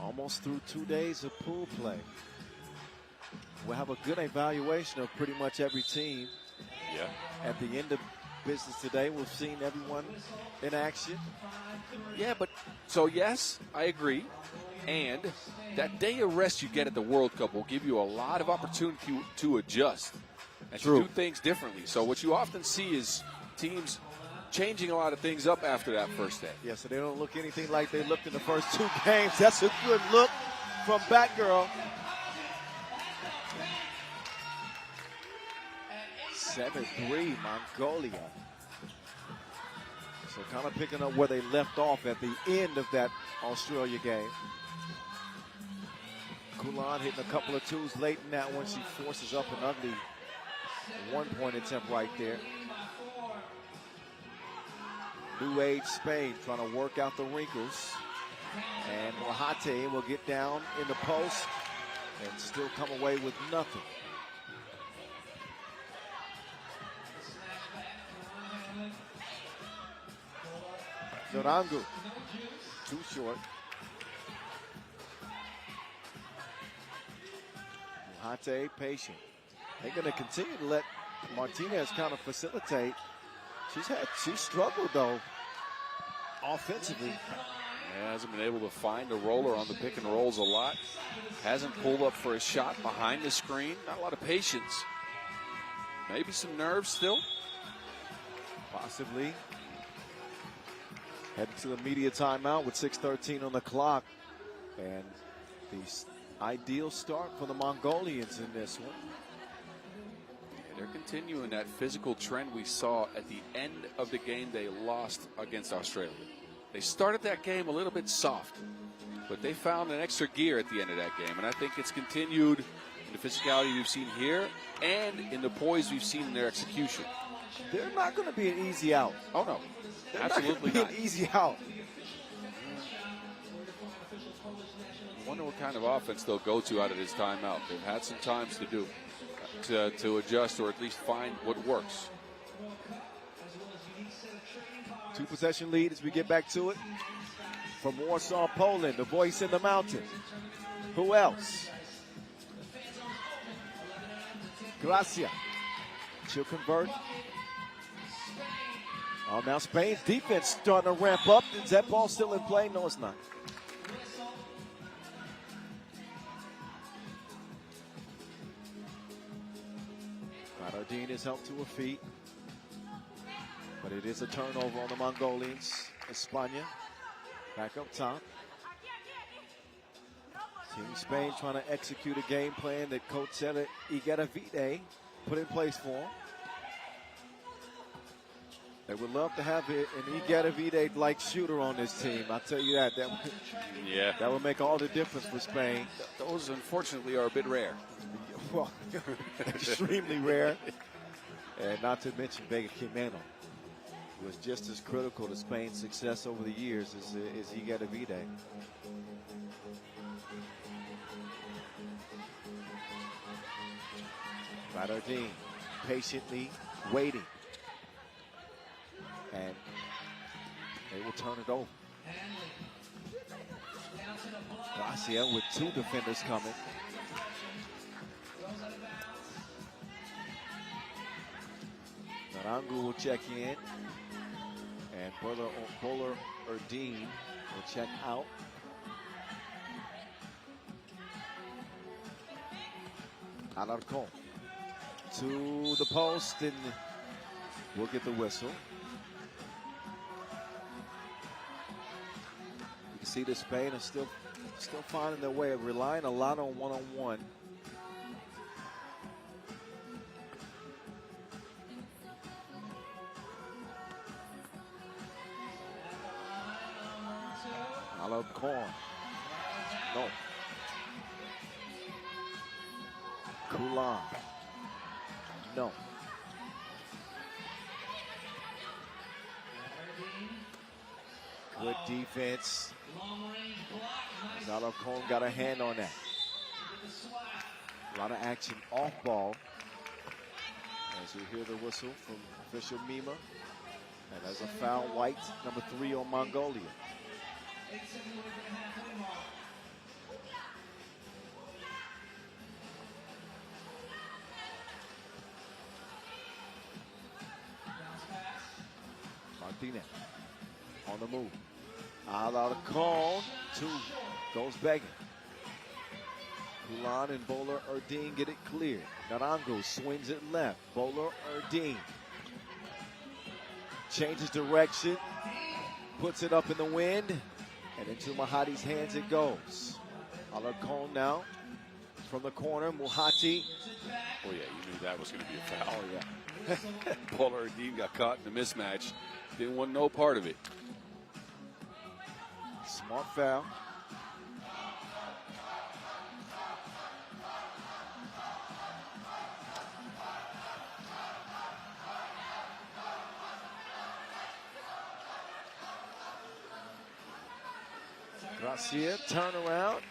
Almost through 2 days of pool play. We'll have a good evaluation of pretty much every team. Yeah. At the end of business today, we've seen everyone in action. Yeah, but so yes, I agree. And that day of rest you get at the World Cup will give you a lot of opportunity to adjust and True. to do things differently. So what you often see is teams changing a lot of things up after that first day. Yeah, so they don't look anything like they looked in the first 2 games. That's a good look from Batgirl. 7-3 Mongolia. So kind of picking up where they left off at the end of that Australia game. Kulan hitting a couple of twos late in that one. She forces up an ugly 1-point attempt right there. New age Spain trying to work out the wrinkles. And Wahate will get down in the post and still come away with nothing. Zorangu, too short. Wahate patient. They're going to continue to let Martinez kind of facilitate. She's struggled though offensively. Yeah, hasn't been able to find a roller on the pick and rolls a lot. Hasn't pulled up for a shot behind the screen. Not a lot of patience. Maybe some nerves still. Possibly. Heading to the media timeout with 6:13 on the clock. And the ideal start for the Mongolians in this one. They're continuing that physical trend we saw at the end of the game they lost against Australia. They started that game a little bit soft, but they found an extra gear at the end of that game, and I think it's continued in the physicality we've seen here and in the poise we've seen in their execution. They're not going to be an easy out. Oh, no. They're Absolutely not. not. An easy out. I wonder what kind of offense they'll go to out of this timeout. They've had some times to adjust or at least find what works. 2-possession lead as we get back to it. From Warsaw, Poland, the voice in the mountain. Who else? Gracia. She'll convert. Oh, now Spain's defense starting to ramp up. Is that ball still in play? No, it's not. Ardine is helped to her feet. But it is a turnover on the Mongolians. España back up top. Team Spain trying to execute a game plan that Coach Igaravide put in place for them. They would love to have an Igaravide-like shooter on this team. I'll tell you that. That would make all the difference for Spain. Those, unfortunately, are a bit rare. Well, extremely rare. And not to mention Vega Quimeno. was just as critical to Spain's success over the years as Iga Davide. Badardine patiently waiting. And they will turn it over. Garcia with two defenders coming. Narangu will check in. And Bowler Erdine will check out. Alarcon to the post, and we'll get the whistle. You can see that Spain is still finding their way, relying a lot on one-on-one. Alarcon. No. Kulan. No. Good defense. Alarcon got a hand on that. A lot of action off ball. As you hear the whistle from official Mima. And as a foul, white, number 3 on Mongolia. Martinez on the move. Alarcon, 2, goes begging. Kulan and Bowler Erdine get it clear. Narangu swings it left. Bowler Erdine changes direction, puts it up in the wind, and into Mahati's hands it goes. Alarcon now from the corner. Muhati. Oh, yeah, you knew that was going to be a foul. Oh, yeah. Bowler Erdine got caught in the mismatch. Didn't want no part of it. Smart foul. Garcia, turn around.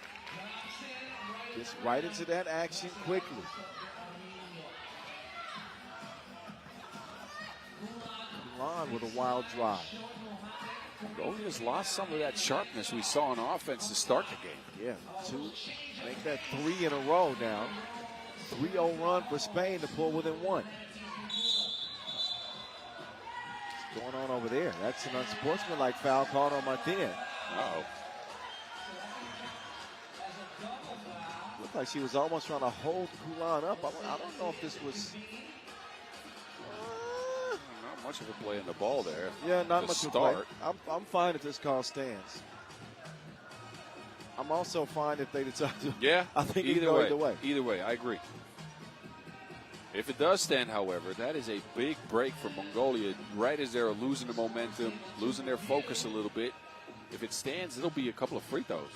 Gets right into that action quickly. Kulan with a wild drive. Mongolia's lost some of that sharpness we saw on offense to start the game. Yeah, 2, make that 3 in a row now. 3-0 run for Spain to pull within 1. What's going on over there? That's an unsportsmanlike foul called on Martinez. Uh-oh. Looked like she was almost trying to hold Kulan up. I don't know if this was... Not much of a play in the ball there. Yeah, not to much of a start. play. I'm fine if this call stands. I'm also fine if they decide to. Yeah, I think either way. Either way, I agree. If it does stand, however, that is a big break for Mongolia right as they're losing the momentum, losing their focus a little bit. If it stands, it'll be a couple of free throws.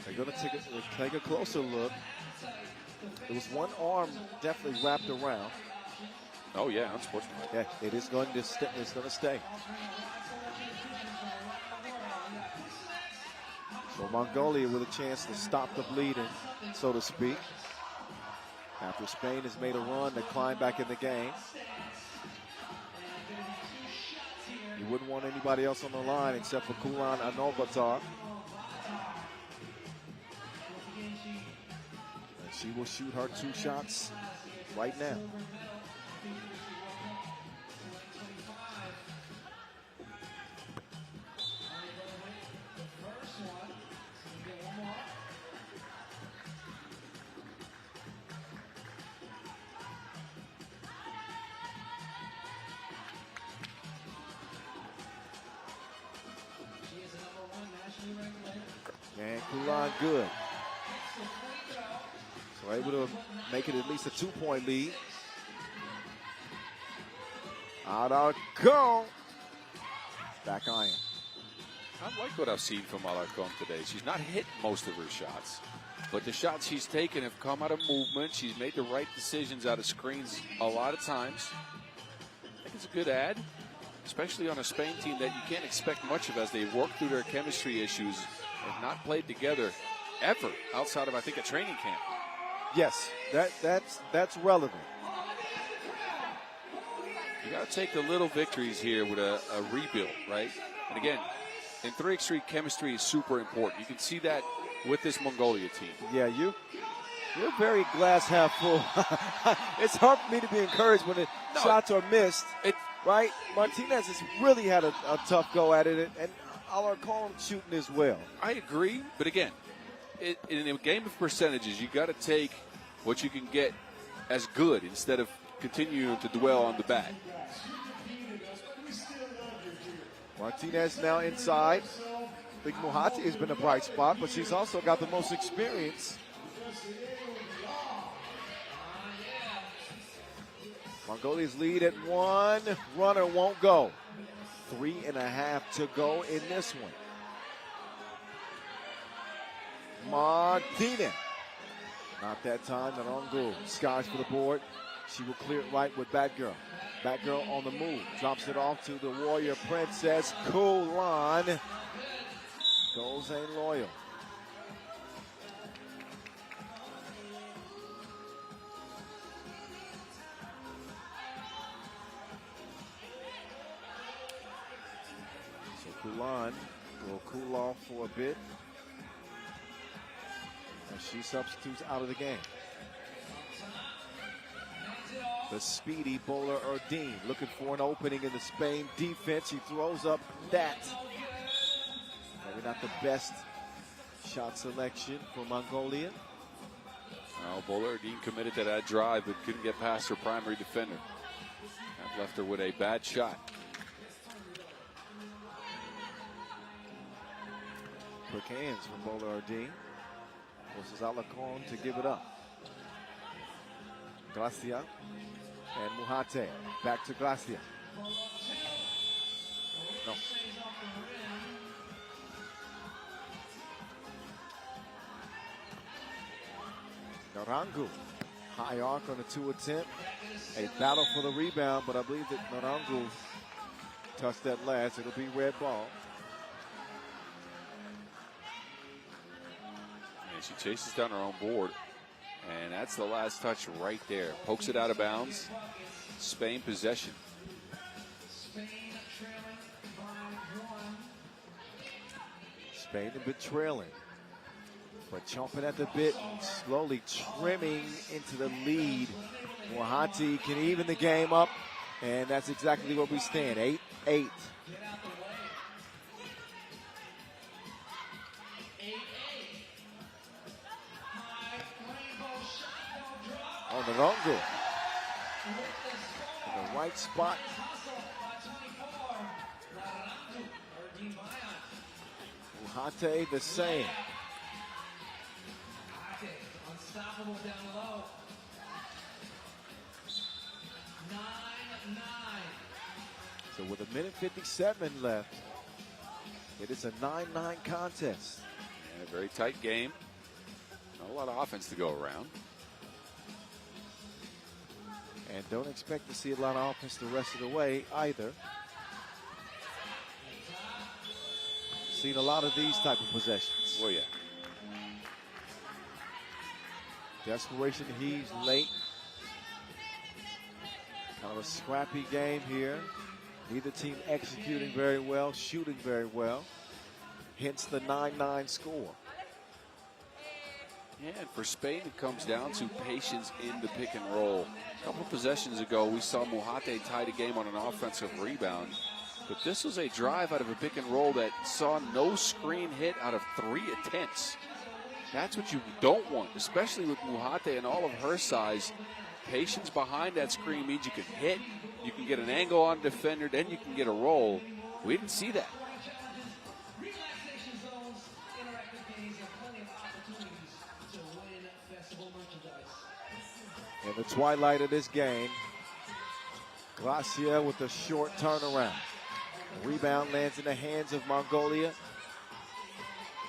They're going to take a closer look. It was one arm definitely wrapped around. Oh, yeah, unsportsmanlike. Yeah, it is going to stay. It's going to stay. So Mongolia with a chance to stop the bleeding, so to speak. After Spain has made a run to climb back in the game. You wouldn't want anybody else on the line except for Kulan Anobatar. And she will shoot her 2 shots right now. And Kulan good. So able to make it at least a 2-point lead. Alarcon. Back iron. I like what I've seen from Alarcon today. She's not hit most of her shots, but the shots she's taken have come out of movement. She's made the right decisions out of screens a lot of times. think it's a good ad, especially on a Spain team that you can't expect much of as they work through their chemistry issues and not played together ever outside of, I think, a training camp. Yes, that's relevant. You got to take the little victories here with a rebuild, right? And again, in 3x3, chemistry is super important. You can see that with this Mongolia team. Yeah, you're very glass half full. It's hard for me to be encouraged when the shots are missed, right? Martinez has really had a tough go at it, and I'll call him shooting as well. I agree, but again, in a game of percentages, you got to take what you can get as good instead of continuing to dwell on the bad. Martinez now inside. I think Muhati has been a bright spot, but she's also got the most experience. Mongolia's lead at 1. Runner won't go. 3.5 to go in this one. Martinez. Not that time. Narangu skies for the board. She will clear it right with Batgirl. Batgirl on the move. Drops it off to the Warrior Princess. Kulan. Goals ain't loyal. So Kulan will cool off for a bit as she substitutes out of the game. The speedy bowler Erdine looking for an opening in the Spain defense. He throws up that. Maybe not the best shot selection for Mongolia. Well, bowler Erdine committed to that drive but couldn't get past her primary defender. That left her with a bad shot. Quick hands from bowler Erdine. Forces Alarcon to give it up. Gracia and Muhate. Back to Gracia. No. Narangu. High arc on the 2 attempt. A battle for the rebound, but I believe that Narangu touched that last. It'll be red ball. And she chases down her own board. And that's the last touch right there. Pokes it out of bounds. Spain possession. Spain a bit trailing, but chomping at the bit, slowly trimming into the lead. Muhati can even the game up, and that's exactly where we stand. 8-8. On the Narangu. In the right spot. Muhate the same. Unstoppable down low. 9-9. So with 1:57 left, it is a 9-9 contest. Yeah, very tight game. Not a lot of offense to go around. And don't expect to see a lot of offense the rest of the way either. Seen a lot of these type of possessions. Oh, yeah. Desperation heaves late. Kind of a scrappy game here. Neither team executing very well, shooting very well. Hence the 9-9 score. Yeah, and for Spain, it comes down to patience in the pick and roll. A couple possessions ago, we saw Muhate tie the game on an offensive rebound. But this was a drive out of a pick and roll that saw no screen hit out of 3 attempts. That's what you don't want, especially with Muhate and all of her size. Patience behind that screen means you can hit, you can get an angle on a defender, then you can get a roll. We didn't see that. Relaxation zones, interactive games, and plenty of opportunities to win festival merchandise. In the twilight of this game, Gracia with a short turnaround. The rebound lands in the hands of Mongolia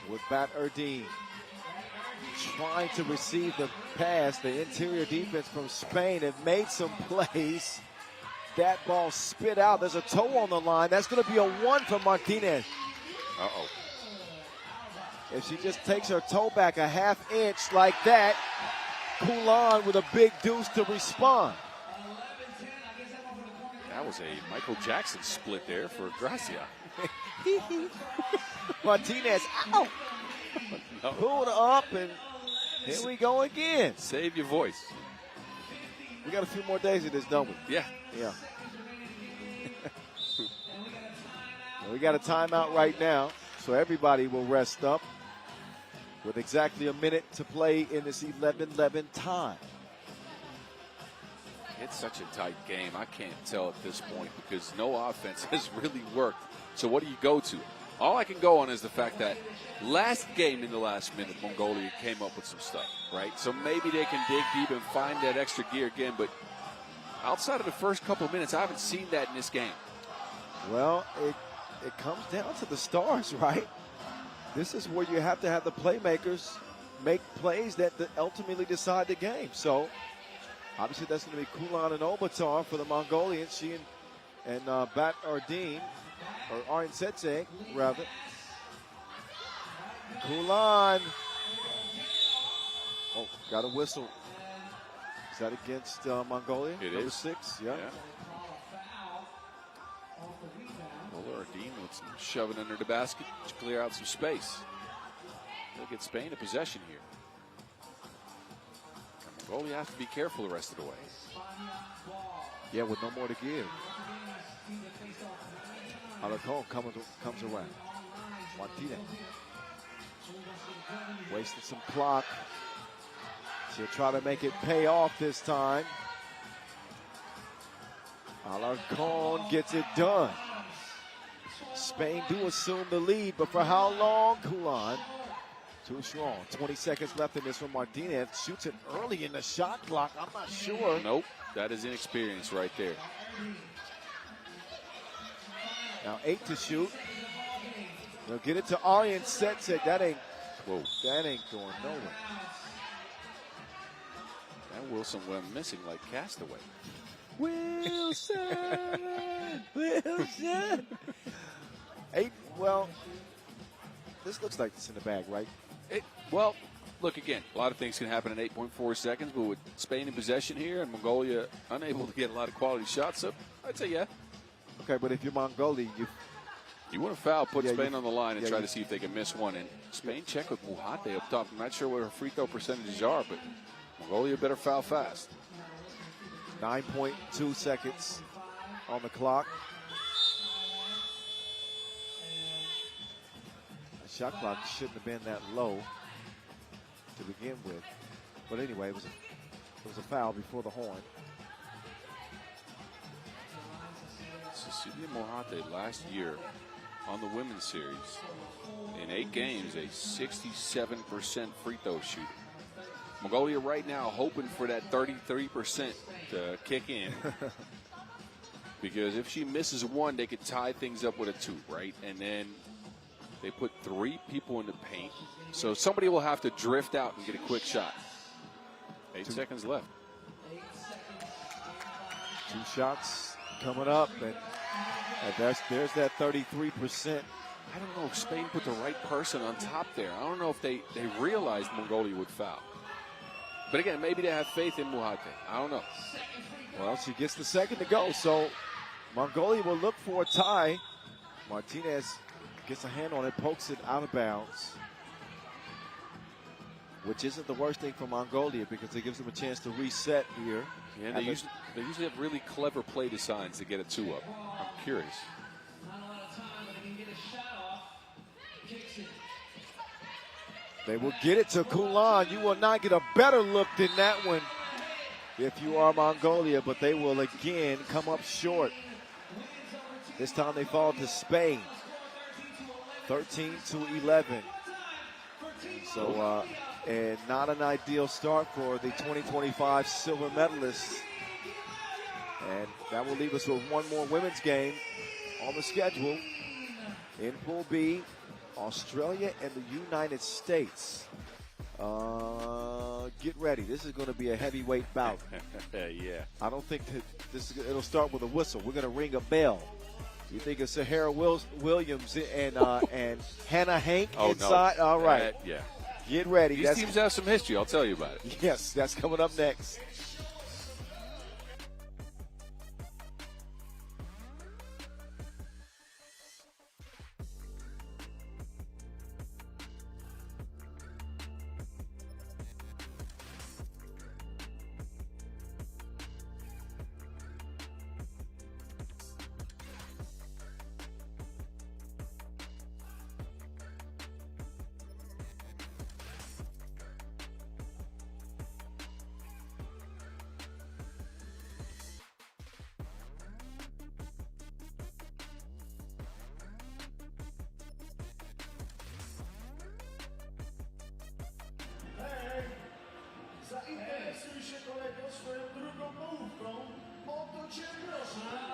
with Bat Erdine trying to receive the pass. The interior defense from Spain have made some plays. that ball spit out. There's a toe on the line. That's going to be a 1 for Martinez. Uh-oh. If she just takes her toe back a half inch like that, Kulan with a big deuce to respond. That was a Michael Jackson split there for Gracia. Martinez, ow! No. Pulled up, and here we go again. Save your voice. We got a few more days of this, don't we? Yeah. Yeah. We got a timeout right now, so everybody will rest up with exactly a minute to play in this 11-11 tie. It's such a tight game. I can't tell at this point because no offense has really worked. So what do you go to? All I can go on is the fact that last game in the last minute, Mongolia came up with some stuff, right? So maybe they can dig deep and find that extra gear again. But outside of the first couple of minutes, I haven't seen that in this game. Well, it comes down to the stars, right? This is where you have to have the playmakers make plays that ultimately decide the game. So obviously that's going to be Kulan and Obatar for the Mongolians. She and Bat Ardeen, or Aryan Setse, rather. Kulan. Oh, got a whistle. Is that against Mongolia? It Number is. 6, yeah. Well, Ardeen with some shoving under the basket to clear out some space. They'll get Spain in possession here. And Mongolia has to be careful the rest of the way. Yeah, with no more to give. Alarcon comes around. Martinez. Wasting some clock. She'll try to make it pay off this time. Alarcon gets it done. Spain do assume the lead, but for how long? Kulan too strong. 20 seconds left in this one. Martinez shoots it early in the shot clock. I'm not sure. Nope, that is inexperience right there. Now 8 to shoot. They'll get it to Aryan Setse. That ain't going nowhere. And Wilson went missing like Castaway. Wilson! Wilson! 8, well, this looks like it's in the bag, right? Well, look again, a lot of things can happen in 8.4 seconds, but with Spain in possession here and Mongolia unable to get a lot of quality shots up, I'd say yeah. Okay, but if you're Mongolia, you want to foul, put Spain on the line and try you- to see if they can miss one. And Spain check with Muhate up top. I'm not sure what her free throw percentages are, but Mongolia better foul fast. 9.2 seconds on the clock. The shot clock shouldn't have been that low to begin with. But anyway, it was a foul before the horn. Cecilia Mohate last year on the women's series in 8 games, a 67% free throw shooter. Mongolia right now hoping for that 33% to kick in. Because if she misses one, they could tie things up with a 2, right? And then they put 3 people in the paint. So somebody will have to drift out and get a quick shot. 8 seconds left. 2 shots coming up, and there's that 33%. I don't know if Spain put the right person on top there. I don't know if they realized Mongolia would foul. But again, maybe they have faith in Muhate. I don't know. Well, she gets the second to go, so Mongolia will look for a tie. Martinez gets a hand on it, pokes it out of bounds, which isn't the worst thing for Mongolia because it gives them a chance to reset here. Yeah, they usually have really clever play designs to get a 2 up. I'm curious. They will get it to Kulan. You will not get a better look than that one if you are Mongolia, but they will again come up short. This time they fall to Spain, 13-11. So, and not an ideal start for the 2025 silver medalists. And that will leave us with one more women's game on the schedule. In Pool B, Australia and the United States. Get ready. This is going to be a heavyweight bout. Yeah. I don't think that it'll start with a whistle. We're going to ring a bell. You think of Sahara Williams and Hannah Hank inside? No. All right. Yeah. Get ready. These teams have some history. I'll tell you about it. Yes, that's coming up next.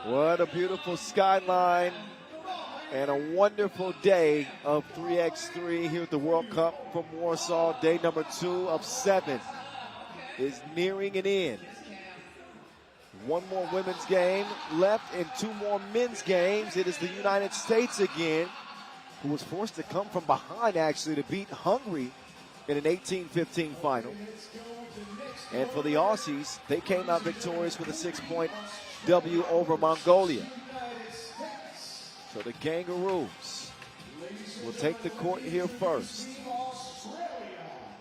What a beautiful skyline and a wonderful day of 3x3 here at the World Cup from Warsaw. Day number 2 of 7 is nearing an end. One more women's game left and 2 more men's games. It is the United States again, who was forced to come from behind actually to beat Hungary in an 18-15 final. And for the Aussies, they came out victorious with a 6-point W over Mongolia. So the Kangaroos will take the court here first.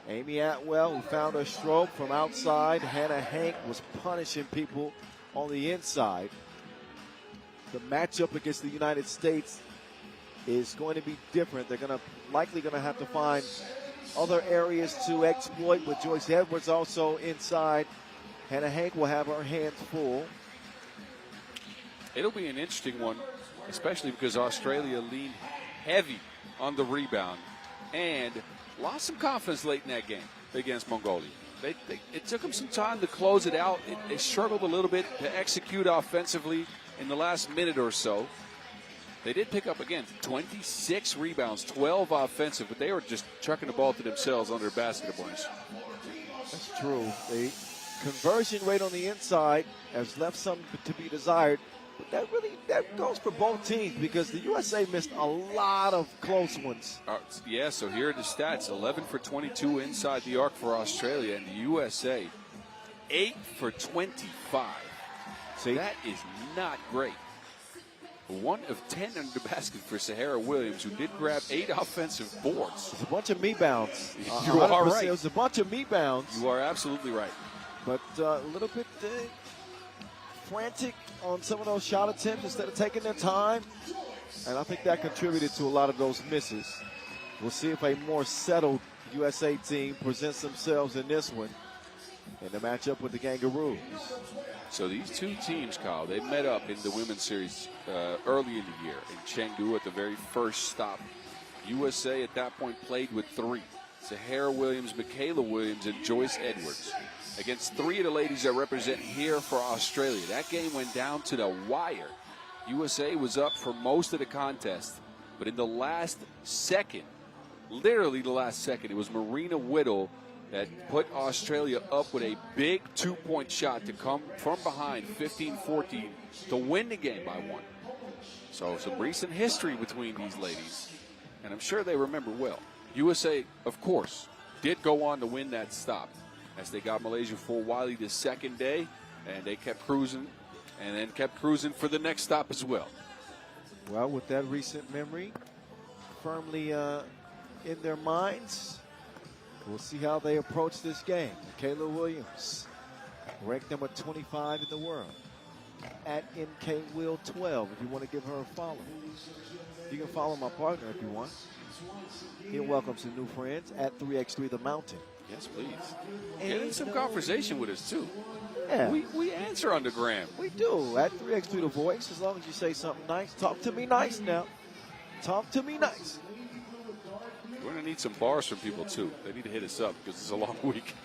Amy Atwell, who found a stroke from outside. Hannah Hank was punishing people on the inside. The matchup against the United States is going to be different. They're likely going to have to find other areas to exploit, with Joyce Edwards also inside. Hannah Hank will have her hands full. It'll be an interesting one, especially because Australia leaned heavy on the rebound and lost some confidence late in that game against Mongolia. It took them some time to close it out. They struggled a little bit to execute offensively in the last minute or so. They did pick up, again, 26 rebounds, 12 offensive, but they were just chucking the ball to themselves under a basket of points. That's true. The conversion rate on the inside has left some to be desired. But that goes for both teams, because the USA missed a lot of close ones. Yeah, so here are the stats. 11 for 22 inside the arc for Australia, and the USA 8 for 25. See? That is not great. 1 of 10 under the basket for Sahara Williams, who did grab 8 offensive boards. It's a bunch of me-bounds. You are right. It was a bunch of me-bounds. You are absolutely right. But a little bit frantic on some of those shot attempts instead of taking their time. And I think that contributed to a lot of those misses. We'll see if a more settled USA team presents themselves in this one in the matchup with the Kangaroos. So these two teams, Kyle, they met up in the women's series early in the year in Chengdu at the very first stop. USA at that point played with 3. Sahara Williams, Michaela Williams, and Joyce Edwards against 3 of the ladies that represent here for Australia. That game went down to the wire. USA was up for most of the contest, but in the last second, literally the last second, it was Marina Whittle that put Australia up with a big 2-point shot to come from behind 15-14 to win the game by 1. So some recent history between these ladies, and I'm sure they remember well. USA, of course, did go on to win that stop as they got Malaysia for Wiley the second day, and they kept cruising and then kept cruising for the next stop as well. Well, with that recent memory firmly in their minds, we'll see how they approach this game. Michaela Williams, ranked number 25 in the world, at MKWill12 if you want to give her a follow. You can follow my partner if you want. He'll welcome some new friends at 3x3 The Mountain. Yes, please. Get in some conversation with us, too. Yeah. We answer on the gram. We do. At 3x3 The Voice, as long as you say something nice. Talk to me nice now. Talk to me nice. We're going to need some bars from people, too. They need to hit us up because it's a long week.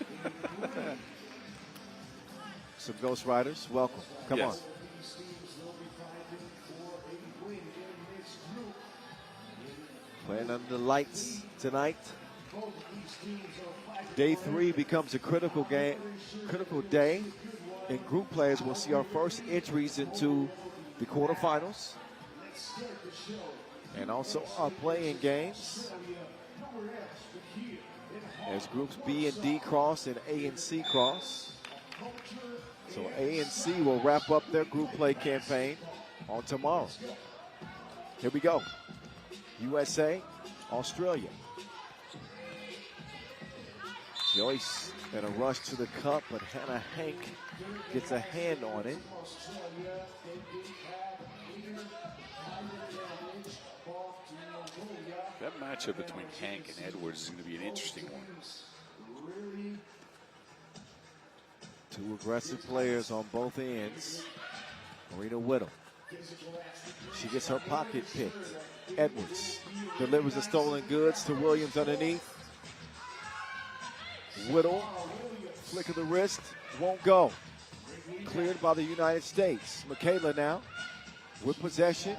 Some Ghost Riders, welcome. Come on. Playing under the lights tonight Day 3 becomes a critical day in group plays. We'll see our first entries into the quarterfinals and also our play-in games as groups B and D cross and A and C cross. So A and C will wrap up their group play campaign on tomorrow. Here we go. USA, Australia. Joyce in a rush to the cup, but Hannah Hank gets a hand on it. That matchup between Hank and Edwards is going to be an interesting one. Two aggressive players on both ends. Marina Whittle. She gets her pocket picked. Edwards delivers the stolen goods to Williams underneath. Whittle, flick of the wrist, won't go. Cleared by the United States. Michaela now with possession,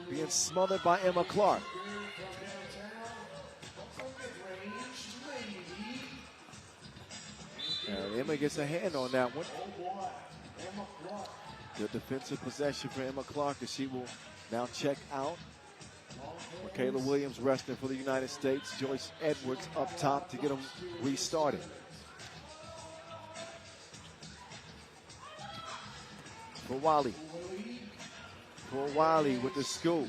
being smothered by Emma Clark. And Emma gets a hand on that one. Good defensive possession for Emma Clark as she will now check out. Michaela Williams resting for the United States. Joyce Edwards up top to get them restarted. For Wiley. For Wiley with the scoop.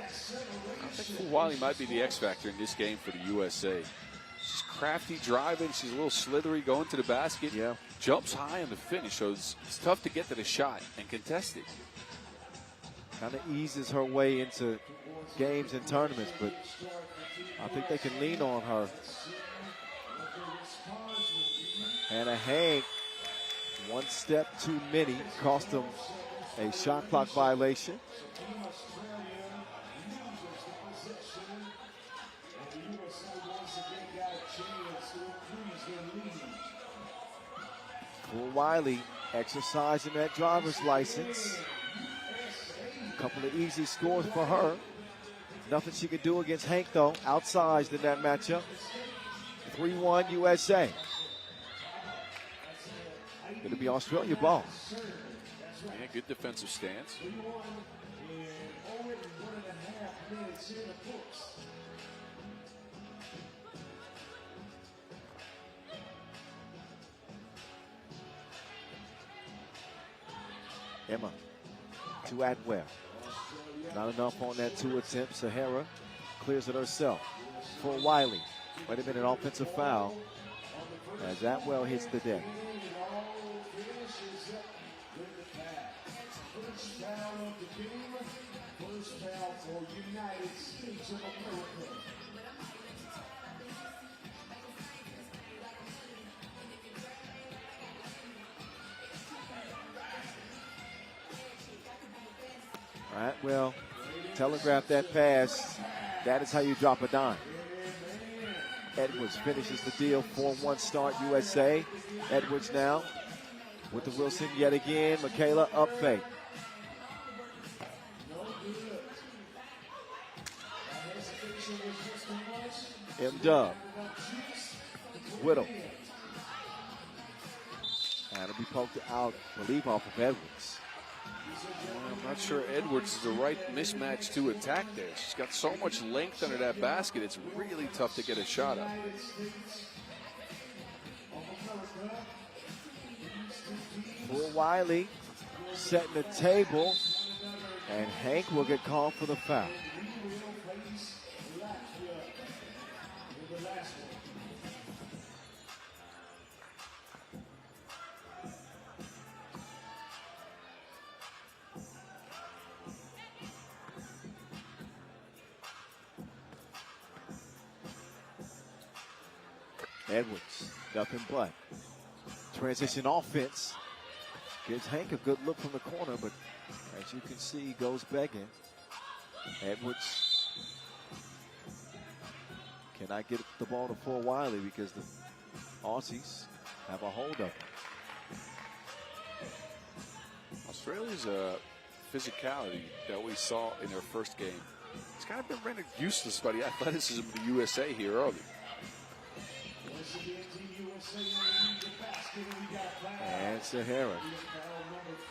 I think Wiley might be the X factor in this game for the USA. She's crafty driving. She's a little slithery going to the basket. Yeah. Jumps high on the finish, so it's tough to get to the shot and contest it. Kind of eases her way into games and tournaments, but I think they can lean on her. Hannah Hank, one step too many, cost them a shot clock violation. For Wiley, exercising that driver's license. A couple of easy scores for her. Nothing she could do against Hank, though. Outsized in that matchup. 3-1 USA. Going to be Australia ball. Yeah, good defensive stance. Emma to Atwell. Not enough on that 2 attempt. Sahara clears it herself. For Wiley. Might have been an offensive foul as Atwell hits the deck. Atwell telegraphed that pass. That is how you drop a dime. Edwards finishes the deal. 4-1 start USA. Edwards now with the Wilson yet again. Michaela up fake. M-Dub. Whittle. And it'll be poked out. Relief off of Edwards. I'm not sure Edwards is the right mismatch to attack there. She's got so much length under that basket, it's really tough to get a shot up. For Wiley, setting the table, and Hank will get called for the foul. Edwards, nothing but. Transition offense. Gives Hank a good look from the corner, but as you can see, goes begging. Edwards cannot get the ball to Fort Wiley because the Aussies have a hold of him. Australia's physicality that we saw in their first game He's kind of been rendered useless by the athleticism of the USA here early. And Sahara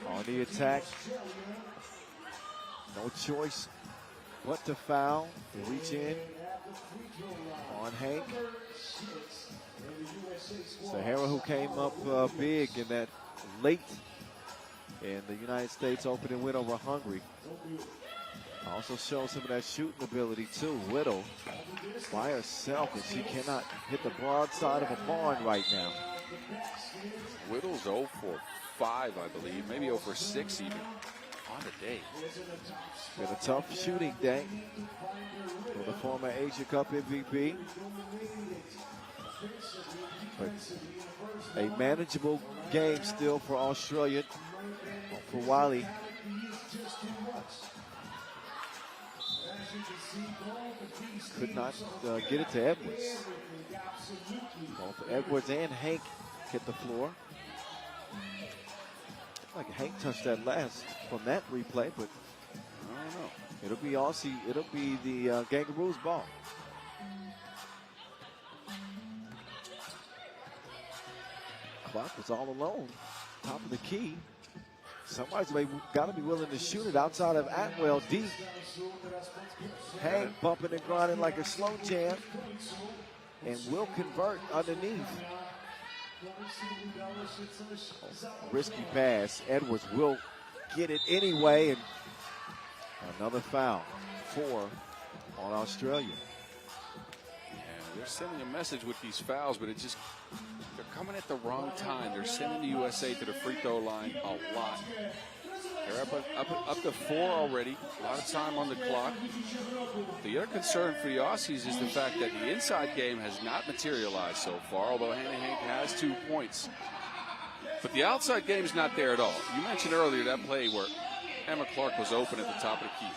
on the attack. No choice but to foul, to reach in on Hank. Sahara, who came up big in that late in the United States Open win over Hungary. Also shows some of that shooting ability too. Whittle by herself, and she cannot hit the broadside of a barn right now. Whittle's 0 for 5, I believe, maybe 0 for 6 even on the day. Been a tough shooting day for the former Asia Cup MVP. But a manageable game still for Australia. For Wiley. Could not get it to Edwards. Both Edwards and Hank hit the floor. Like Hank touched that last from that replay, but I don't know. It'll be Aussie. It'll be the Kangaroos' ball. Clark was all alone, top of the key. Somebody's got to be willing to shoot it outside of Atwell deep. Hank bumping and grinding like a slow jam, and will convert underneath. Risky pass. Edwards will get it anyway, and another foul. 4 on Australia. Yeah, they're sending a message with these fouls, but they're coming at the wrong time. They're sending the USA to the free throw line a lot. They're up to 4 already. A lot of time on the clock. The other concern for the Aussies is the fact that the inside game has not materialized so far, although Hannah Hank has 2 points. But the outside game is not there at all. You mentioned earlier that play where Emma Clark was open at the top of the key.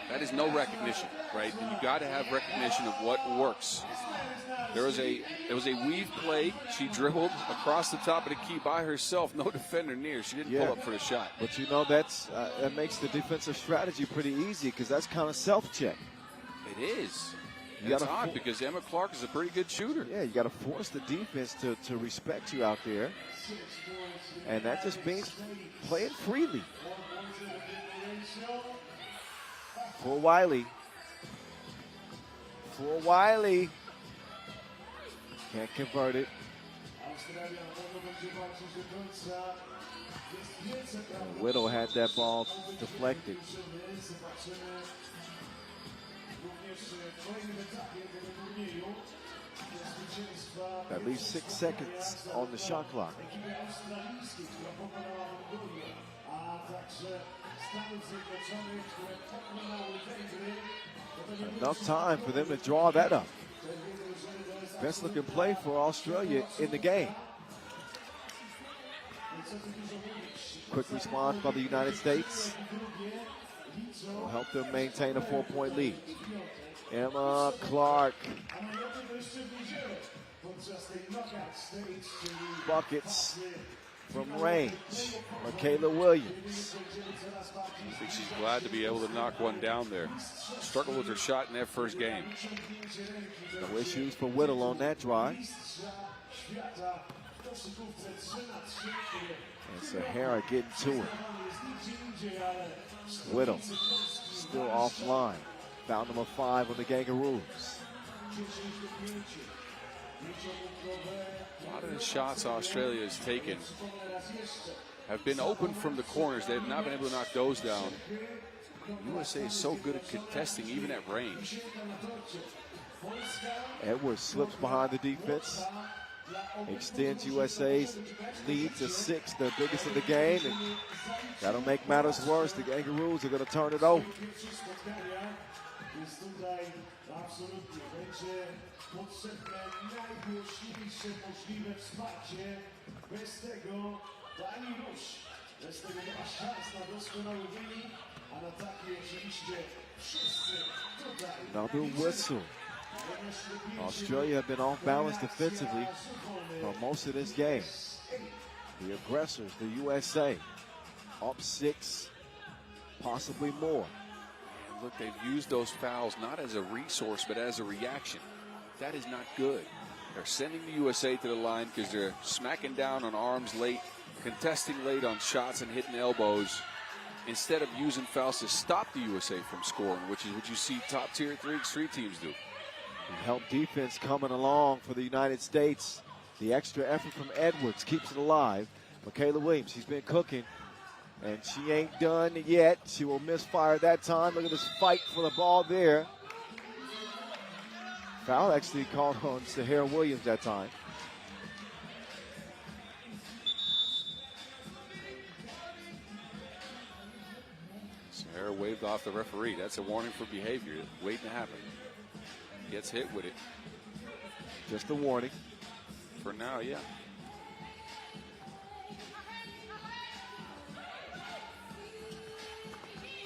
That is no recognition, right? And you got to have recognition of what works. There was a weave play. She dribbled across the top of the key by herself. No defender near. She didn't pull up for the shot. But you know, that makes the defensive strategy pretty easy because that's kind of self-check. It is. It's odd because Emma Clark is a pretty good shooter. Yeah, you got to force the defense to respect you out there. And that just means playing freely. For Wiley. Can't convert it. Whittle had that ball deflected. At least 6 seconds on the shot clock. Enough time for them to draw that up. Best looking play for Australia in the game. Quick response by the United States will help them maintain a 4-point lead. Emma Clark. Buckets from range. Michaela Williams. I think she's glad to be able to knock one down there. Struggled with her shot in that first game. No issues for Whittle on that drive. And Sahara getting to it. Whittle still offline. Foul number 5 on the Kangaroos. A lot of the shots Australia has taken have been open from the corners. They have not been able to knock those down. USA is so good at contesting, even at range. Edwards slips behind the defense. Extends USA's lead to 6, the biggest in the game. And that'll make matters worse. The Kangaroos are going to turn it over. Another whistle. Australia have been off balance defensively for most of this game. The aggressors, the USA, up 6, possibly more. Look, they've used those fouls not as a resource, but as a reaction. That is not good. They're sending the USA to the line because they're smacking down on arms late, contesting late on shots and hitting elbows, instead of using fouls to stop the USA from scoring, which is what you see top tier 3x3 teams do. Help defense coming along for the United States. The extra effort from Edwards keeps it alive. Michaela Williams, she's been cooking, and she ain't done yet. She will misfire that time. Look at this fight for the ball there. Foul actually called on Sahara Williams that time. Sahara waved off the referee. That's a warning for behavior waiting to happen. Gets hit with it. Just a warning. For now, yeah.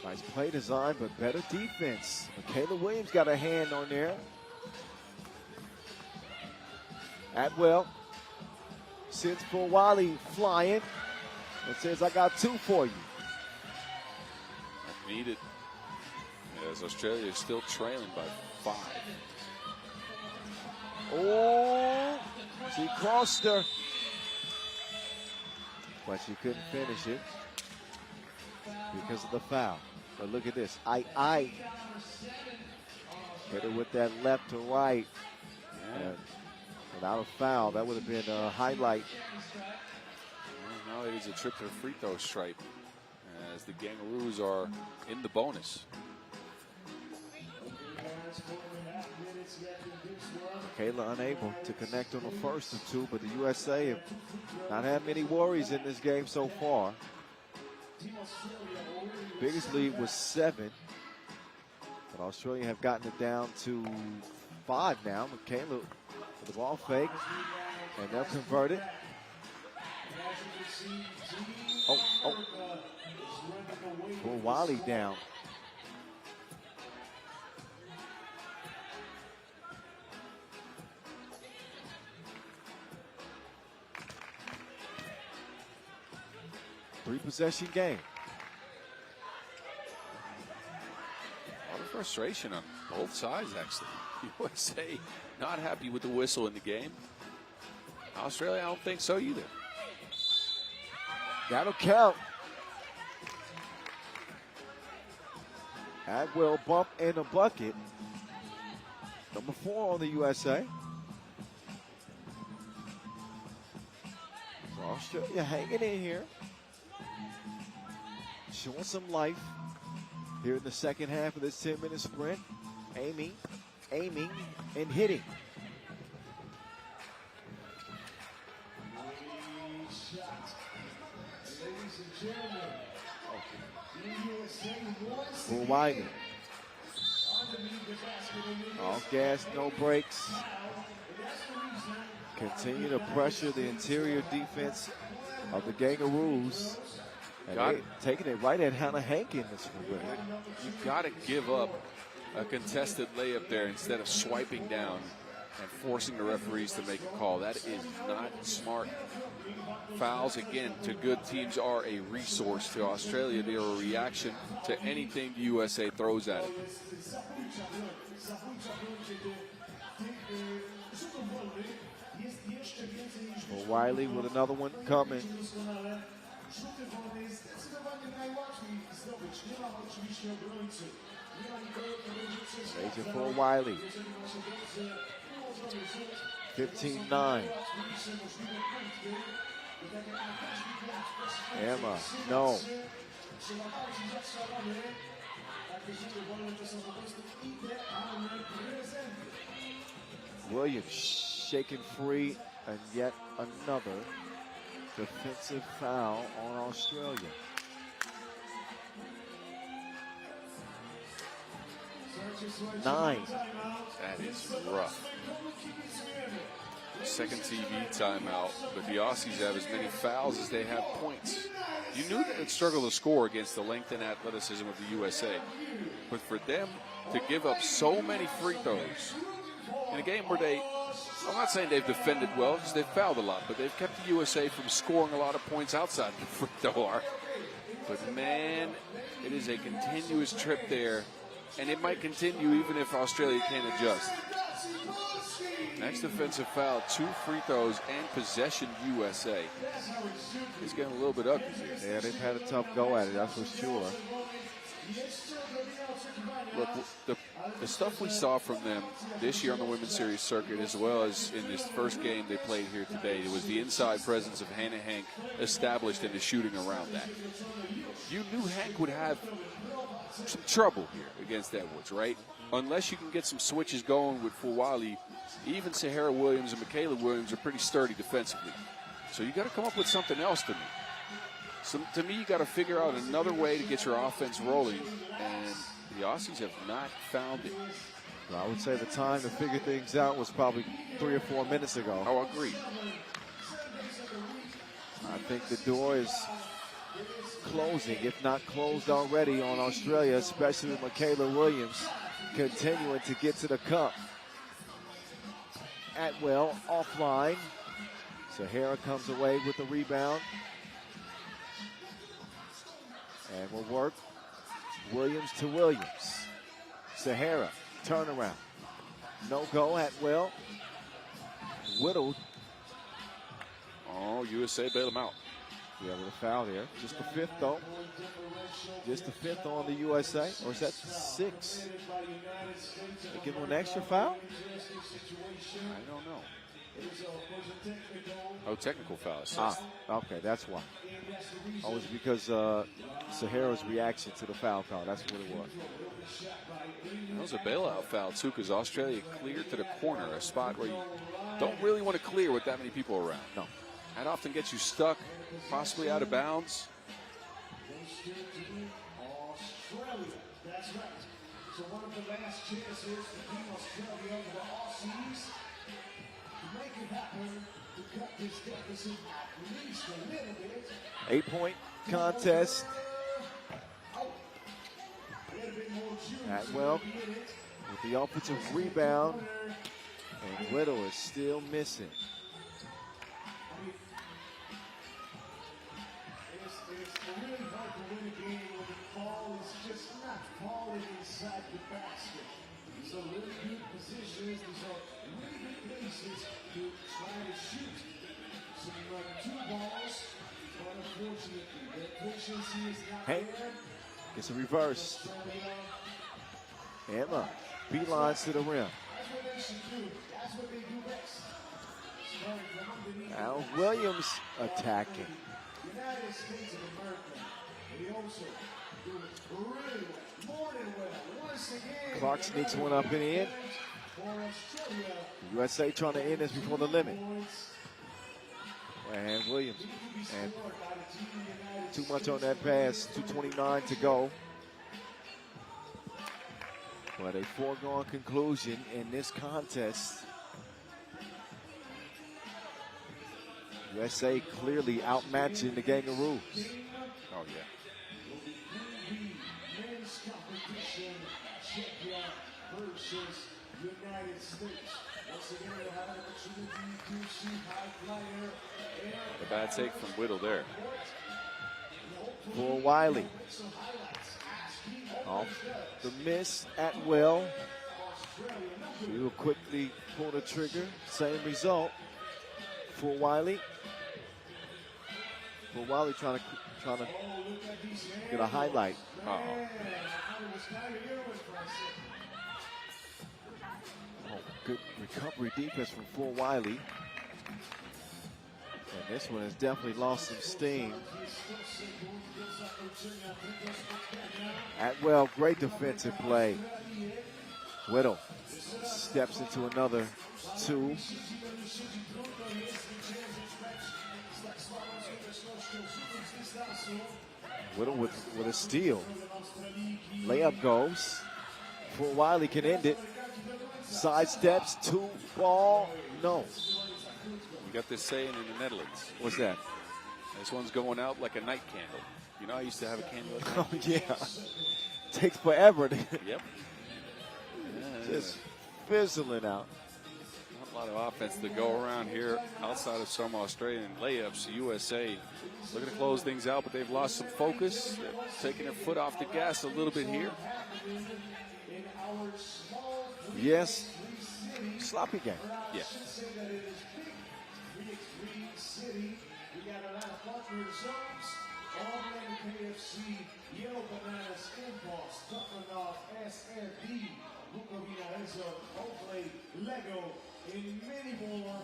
Nice play design, but better defense. Michaela Williams got a hand on there. Atwell sends for Wiley flying and says, I got two for you. Needed, as Australia is still trailing by 5. Oh, she crossed her, but she couldn't finish it because of the foul. But look at this, hit her with that left to right. And without a foul, that would have been a highlight. Well, now it is a trip to the free throw stripe, as the Kangaroos are in the bonus. Kayla unable to connect on the first of two, but the USA have not had many worries in this game so far. Biggest lead was 7, but Australia have gotten it down to 5 now. Michaela with the ball fake, and they'll convert it. Oh. Pull Wiley down. Three-possession game. A lot of frustration on both sides, actually. USA not happy with the whistle in the game. Australia, I don't think so either. That'll count. Agwell bump in the bucket. Number 4 on the USA. So Australia hanging in here. Showing some life here in the second half of this 10-minute sprint. Aiming, and hitting. For Wiley. All gas, no brakes. Continue to pressure the interior defense of the Kangaroos. And they're taking it right at Hannah Hank in this one. You've got to give up a contested layup there instead of swiping down and forcing the referees to make a call. That is not smart. Fouls, again, to good teams are a resource. To Australia, they are a reaction to anything the USA throws at it. Well, Wiley with another one coming. Major for Wiley. 15-9. Emma, no. Williams shaken free, and yet another defensive foul on Australia. Nine. That is rough. Second TV timeout, but the Aussies have as many fouls as they have points. You knew they would struggle to score against the length and athleticism of the USA, but for them to give up so many free throws in a game where I'm not saying they've defended well, because they've fouled a lot, but they've kept the USA from scoring a lot of points outside the free throw arc. But man, it is a continuous trip there and it might continue even if Australia can't adjust. Next offensive foul, 2 free throws, and possession USA. It's getting a little bit ugly here. Yeah, they've had a tough go at it, that's for sure. Look, the stuff we saw from them this year on the women's series circuit, as well as in this first game they played here today, it was the inside presence of Hannah Hank established and the shooting around that. You knew Hank would have some trouble here against Edwards, right? Unless you can get some switches going with Fulwiley, even Sahara Williams and Michaela Williams are pretty sturdy defensively. So you got to come up with something else to me. To me, you got to figure out another way to get your offense rolling, and the Aussies have not found it. Well, I would say the time to figure things out was probably 3 or 4 minutes ago. Oh, agreed. I think the door is closing, if not closed already, on Australia, especially with Michaela Williams continuing to get to the cup. Atwell offline. Sahara comes away with the rebound. And will work Williams to Williams. Sahara, turnaround. No go, Atwell. Whittled. Oh, USA bail him out. Yeah, with a foul there. Just the 5th, though. Just the 5th on the USA. Or is that 6? They give him an extra foul? I don't know. Oh, technical foul. Okay, that's why. Oh, it's because Sahara's reaction to the foul call. That's what it was. That was a bailout foul, too, because Australia cleared to the corner, a spot where you don't really want to clear with that many people around. No. That often gets you stuck, possibly out of bounds. Australia, that's right. So one of the last chances to beat Australia over the Aussies to make it happen, to cut this deficit at least a little bit. 8-point contest. Atwell with the offensive rebound. And Whittle is still missing. It's really hard to win a game when the ball is just not falling inside the basket. These are really good positions. These are really good places to try to shoot. So you have 2 balls, but unfortunately, the efficiency is not Hank there. gets a reverse. Emma beelines to the rim. That's what they should do. That's what they do best. Starting from underneath. Now Williams attacking. United States of America. They also do it really well, more than well. Once again, Clark sneaks one up and in. for Australia. The USA trying to end this before the limit. And Williams. And too much on that pass. 2:29 to go. But a foregone conclusion in this contest. USA clearly outmatching the Kangaroos. Oh, yeah. Men's competition, Czechia versus United States. Once again, we'll have an opportunity to see high flyer. A bad take from Whittle there. For Wiley. Off the miss at will. He will quickly pull the trigger. Same result for Wiley. For Wiley trying to get a highlight. Oh, good recovery defense from Fort Wiley. And this one has definitely lost some steam. Atwell, great defensive play. Whittle steps into another 2. Whittle with a steal. Layup goes. Fort Wiley can end it. Side steps, 2 ball, no. You got this saying in the Netherlands. What's that? This one's going out like a night candle. You know, I used to have a candle at night. Oh, yeah. Takes forever to Yep. just fizzling out. Not a lot of offense to go around here outside of some Australian layups. The USA looking to close things out, but they've lost some focus. They're taking their foot off the gas a little bit here. Yes, sloppy game. Yeah. We got a lot of partner zones. All Land KFC, Yellow Bananas, Impulse, Duffanoff, SFD, Bukovina Rezo, Oakley, Lego, and many more.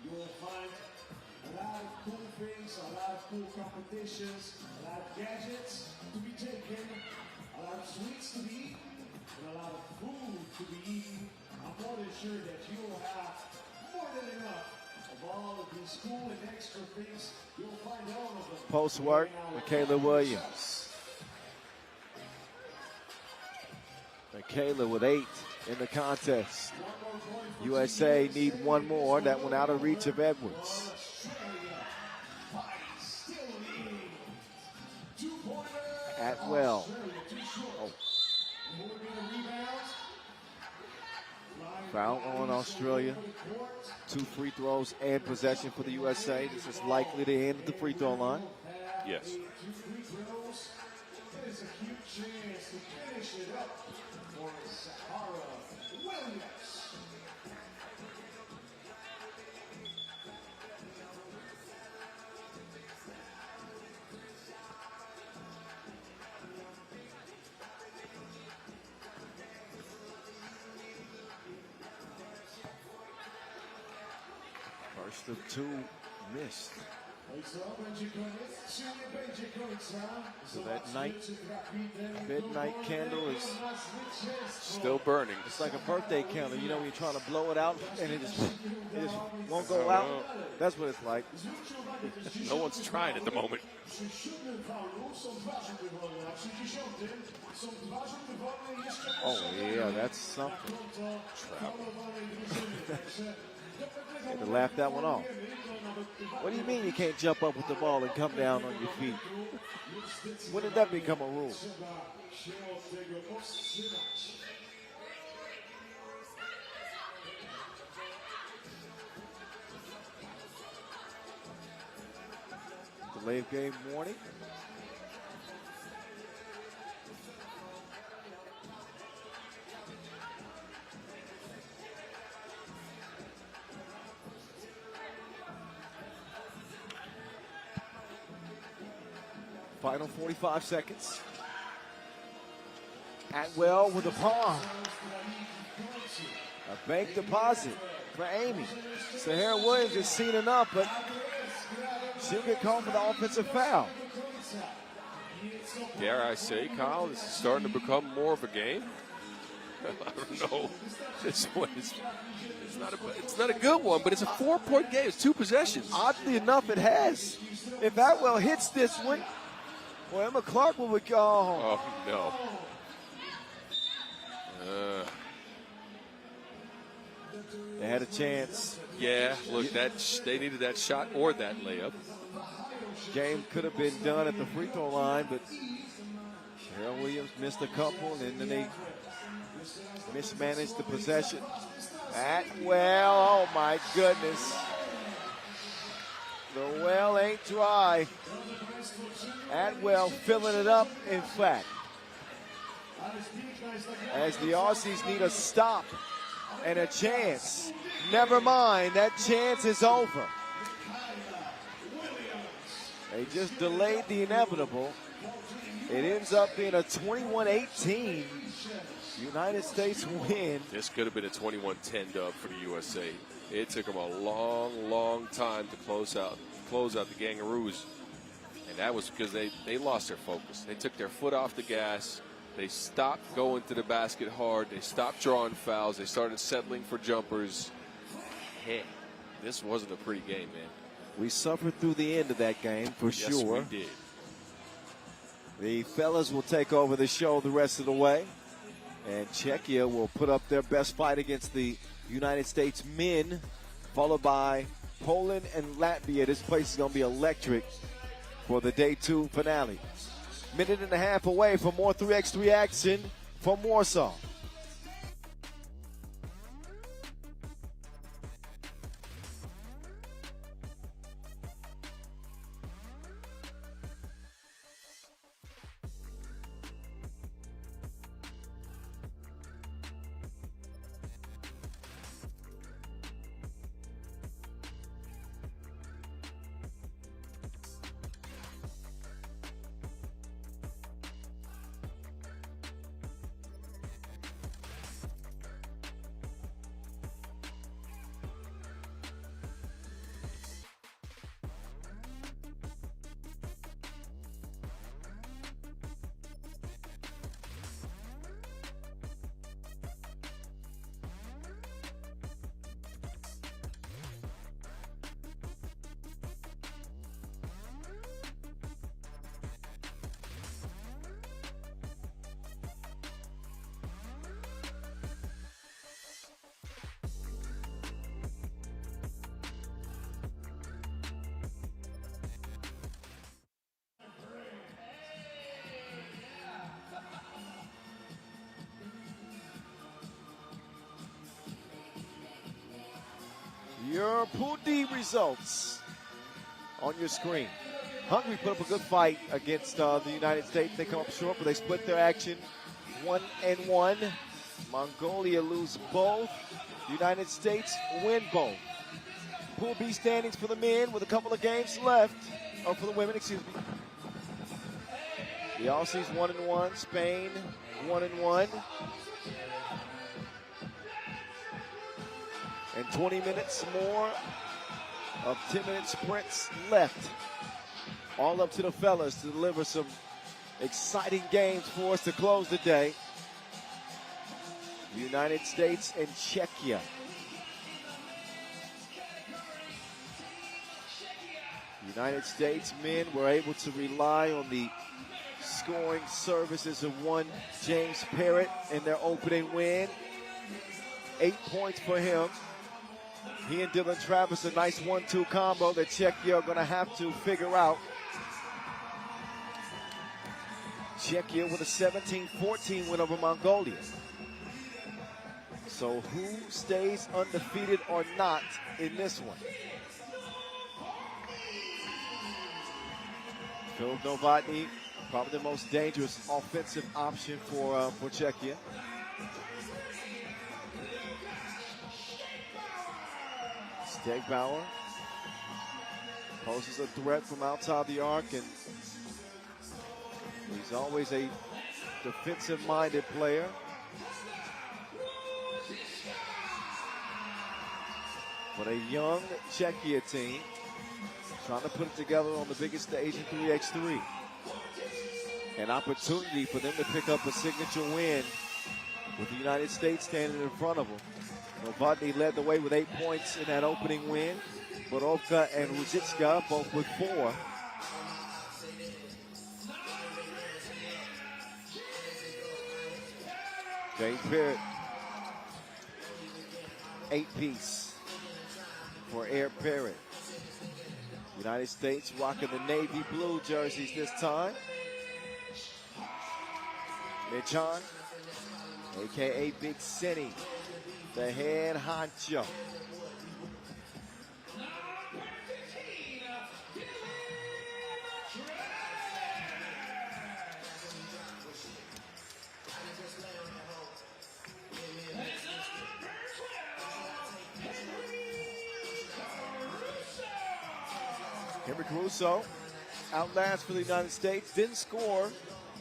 You will find a lot of cool things, a lot of cool competitions, a lot of gadgets to be taken, a lot of sweets to be eaten, and a lot of food to be eaten. I'm more than sure that you will have more than enough of all of these cool and extra things. You'll find all of them. Post work, Michaela Williams. Michaela with 8 in the contest. USA need one more. That one out of reach of Edwards. Atwell. Oh. Foul on Australia. 2 free throws and possession for the USA. This is likely to end at the free throw line. Yes. It is a huge chance to finish it up for Sahara Williams. First of 2 missed. So that midnight candle is Still burning. it's like a birthday candle. You know when you're trying to blow it out and it just won't go out? That's what it's like. No one's trying at the moment. Oh yeah, that's something. Had to laugh that one off. What do you mean you can't jump up with the ball and come down on your feet? When did that become a rule? Delay of game warning. Final 45 seconds. Atwell with a palm. A bank deposit for Amy. Sahara Williams has seen enough, but she'll get called for the offensive foul. Dare I say, Kyle, this is starting to become more of a game. I don't know. This one is it's not a good one, but it's a 4-point game. It's 2 possessions. Oddly enough, it has. If Atwell hits this one, well, Emma Clark will go. Oh, no. They had a chance. Yeah, look, they needed that shot or that layup. Game could have been done at the free throw line, but Sahara Williams missed a couple, and then they mismanaged the possession. Atwell, oh my goodness. The well ain't dry. Atwell filling it up, in fact. As the Aussies need a stop and a chance. Never mind, that chance is over. They just delayed the inevitable. It ends up being a 21-18 United States win. This could have been a 21-10 dub for the USA. It took them a long, long time to close out the Kangaroos. And that was because they lost their focus. They took their foot off the gas. They stopped going to the basket hard. They stopped drawing fouls. They started settling for jumpers. Hey, this wasn't a pretty game, man. We suffered through the end of that game, for sure. Yes, we did. The fellas will take over the show the rest of the way. And Czechia will put up their best fight against the United States men, followed by Poland and Latvia. This place is going to be electric for the day 2 finale. Minute and a half away from more 3x3 action from Warsaw. Pool D results on your screen. Hungary put up a good fight against the United States. They come up short, but they split their action 1-1. Mongolia lose both. The United States win both. Pool B standings for the men with a couple of games left. Oh, for the women, excuse me. The Aussies 1-1. Spain 1-1. And 20 minutes more of 10-minute sprints left. All up to the fellas to deliver some exciting games for us to close the day. The United States and Czechia. United States men were able to rely on the scoring services of one James Parrott in their opening win. 8 points for him. He and Dylan Travis, a nice 1-2 combo that Czechia are going to have to figure out. Czechia with a 17-14 win over Mongolia. So who stays undefeated or not in this one? Phil Novotny, probably the most dangerous offensive option for Czechia. Stegbauer poses a threat from outside the arc, and he's always a defensive-minded player. But a young Czechia team trying to put it together on the biggest stage in 3x3. An opportunity for them to pick up a signature win with the United States standing in front of them. Novotny led the way with 8 points in that opening win. Borovka and Ruzicka both with 4. James Parrott, 8-piece for Air Parrott. United States rocking the navy blue jerseys this time. Michan, a.k.a. Big Cinny, the head honcho. Henry Caruso out last for the United States. Didn't score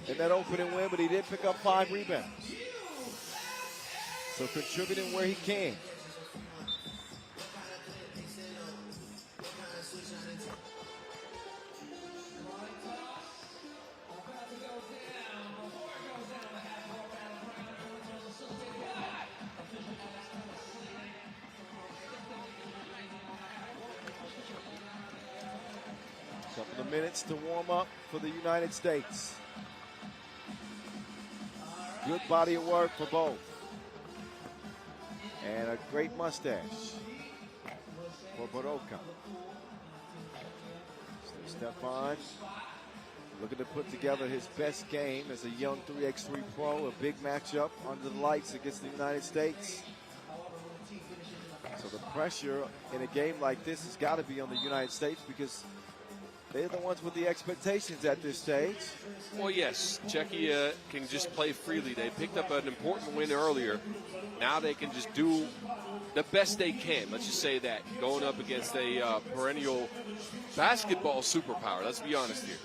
in that opening win, but he did pick up 5 rebounds. So contributing where he can. Couple of minutes to warm up for the United States. Good body of work for both. And a great mustache for Borovka. Stefan looking to put together his best game as a young 3x3 pro. A big matchup under the lights against the United States. So the pressure in a game like this has got to be on the United States because they're the ones with the expectations at this stage. Well, yes, Czechia can just play freely. They picked up an important win earlier. Now they can just do the best they can. Let's just say that. Going up against a perennial basketball superpower. Let's be honest here.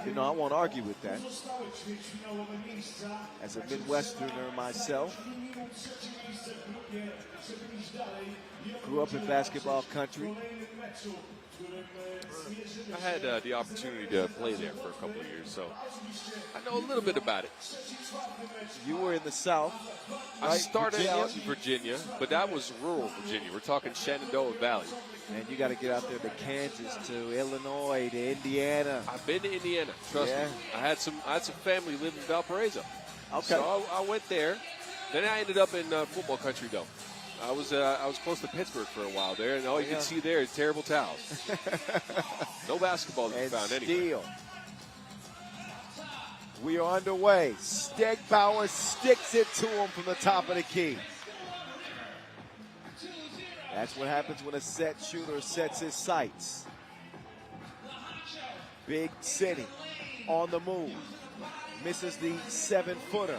You know, I won't argue with that. As a Midwesterner myself, grew up in basketball country. I had the opportunity to play there for a couple of years, so I know a little bit about it. You were in the South. I right? started Virginia. out in Virginia, but that was rural Virginia. We're talking Shenandoah Valley. And you got to get out there to Kansas, to Illinois, to Indiana. I've been to Indiana. Trust me. I had some family live in Valparaiso. Okay. So I went there. Then I ended up in football country, though. I was close to Pittsburgh for a while there, and all you can see there is terrible towels. No basketball to be found anywhere. We are underway. Stegbauer sticks it to him from the top of the key. That's what happens when a set shooter sets his sights. Big City on the move. Misses the 7-footer.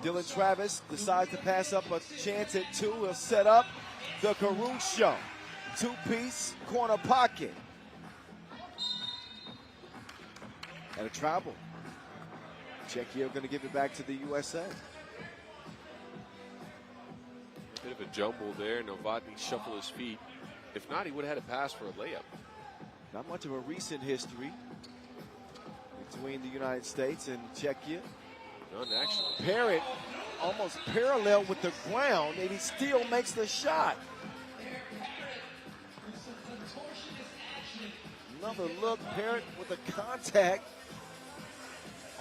Dylan Travis decides to pass up a chance at two. He'll set up the Caruso. Two-piece corner pocket. And a travel. Czechia going to give it back to the USA. A bit of a jumble there. Novotny shuffled his feet. If not, he would have had a pass for a layup. Not much of a recent history between the United States and Czechia. None, actually. Parrott almost parallel with the ground, and he still makes the shot. Another look, Parrott with a contact.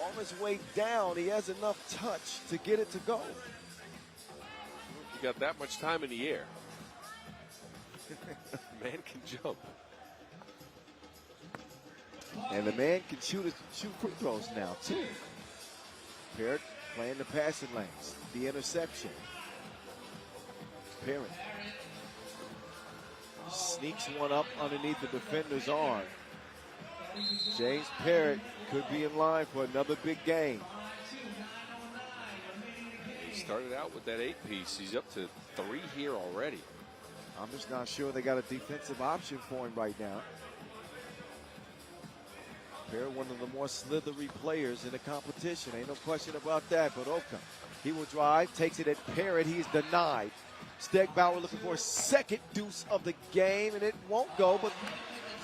On his way down, he has enough touch to get it to go. You got that much time in the air. Man can jump. And the man can shoot free throws now, too. Parrott playing the passing lanes. The interception. Parrott sneaks one up underneath the defender's arm. James Parrott could be in line for another big game. He started out with that 8-piece. He's up to 3 here already. I'm just not sure they got a defensive option for him right now. Parrott, one of the more slithery players in the competition. Ain't no question about that. But Oka, he will drive, takes it at Parrott. He's denied. Stegbauer looking for a second deuce of the game, and it won't go, but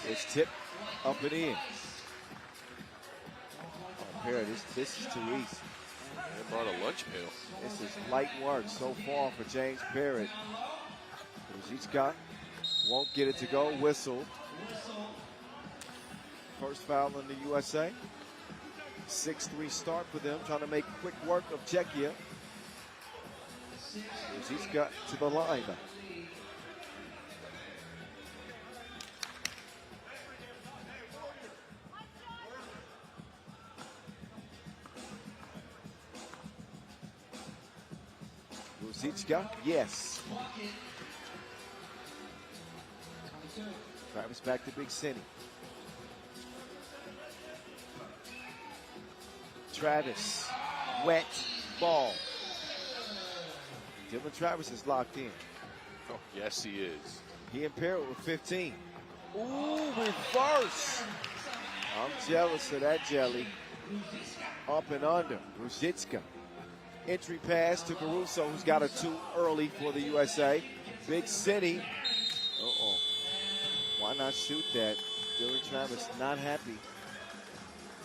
it's tipped up and in. Oh, Parrott, this is too easy. They brought a lunch pail. This is light work so far for James Parrott. Ruzicka won't get it to go. Whistle. First foul in the USA. 6-3 start for them, trying to make quick work of Czechia. Ruzicka to the line. Ruzicka, yes. Travis back to Big City. Travis, wet ball. Dylan Travis is locked in. Oh, yes, he is. He and Parrott with 15. Ooh, reverse. I'm jealous of that jelly. Up and under. Ruzicka. Entry pass to Caruso, who's got a 2 early for the USA. Big City. Uh-oh. Why not shoot that? Dylan Travis not happy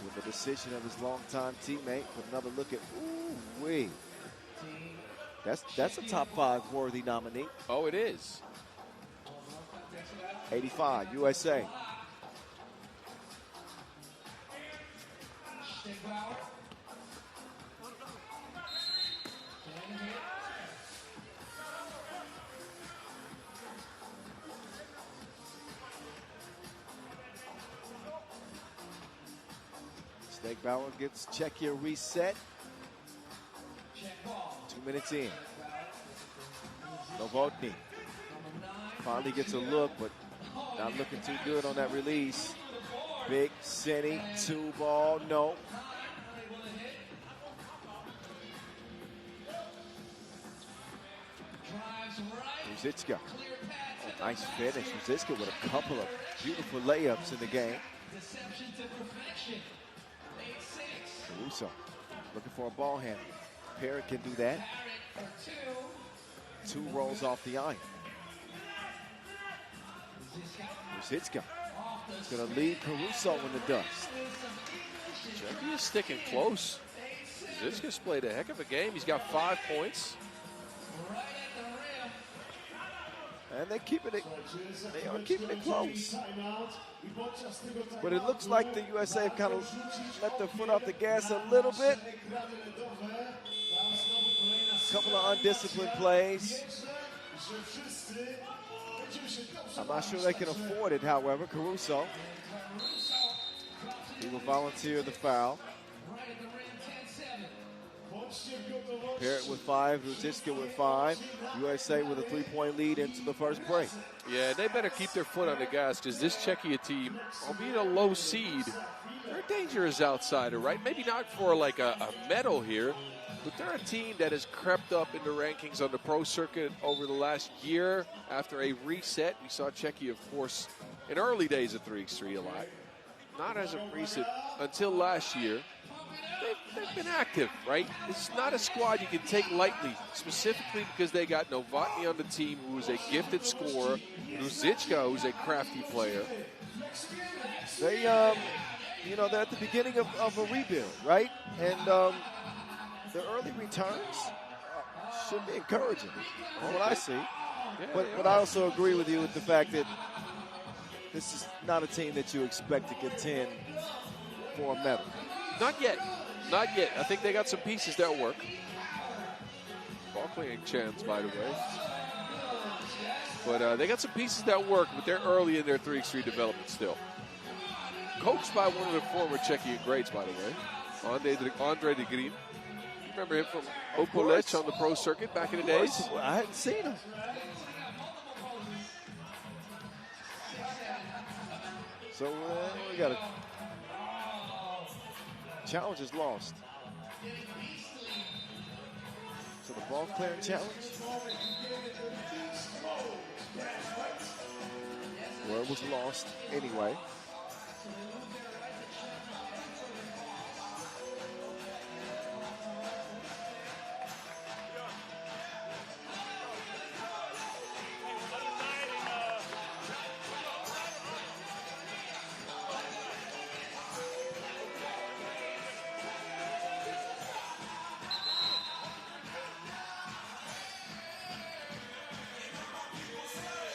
with the decision of his longtime teammate. But another look at, ooh-wee. That's a top 5 worthy nominee. Oh, it is. 85, USA. Stegbauer gets Czechia reset. 2 minutes in. Novotny finally gets a look, but not looking too good on that release. Big City, 2 ball, no. Ruzicka, oh, nice finish. Ruzicka with a couple of beautiful layups in the game. Caruso looking for a ball handle. Parrott can do that. 2 rolls off the iron. Ruzicka is going to leave Caruso in the dust. Czechia is sticking close. Ruzicka's played a heck of a game. He's got 5 points. And they're keeping it. They are keeping it close. But it looks like the USA have kind of let their foot off the gas a little bit. A couple of undisciplined plays. I'm not sure they can afford it, however. Caruso, he will volunteer the foul. Parrott with 5, Ruzicka with 5. USA with a 3-point lead into the first break. Yeah, they better keep their foot on the gas because this Czechia team, albeit a low seed, they're a dangerous outsider, right? Maybe not for like a medal here, but they're a team that has crept up in the rankings on the pro circuit over the last year after a reset. We saw Czechia, of course, in early days of 3x3 a lot. Not as of recent until last year. They've been active, right? It's not a squad you can take lightly, specifically because they got Novotny on the team, who is a gifted scorer, Ruzicka, who's a crafty player. They, they're at the beginning of a rebuild, right? And their early returns should be encouraging, from what I see. Yeah, But I also agree with you with the fact that this is not a team that you expect to contend for a medal. Not yet. Not yet. I think they got some pieces that work. Ball clearing chance, by the way. But they got some pieces that work, but they're early in their 3x3 development still. Coached by one of the former Czechian greats, by the way, Andre de Green. You remember him from Opolec on the pro circuit back in the days? I hadn't seen him. So we got a challenge is lost. So the ball clearing challenge. Well, it was lost anyway.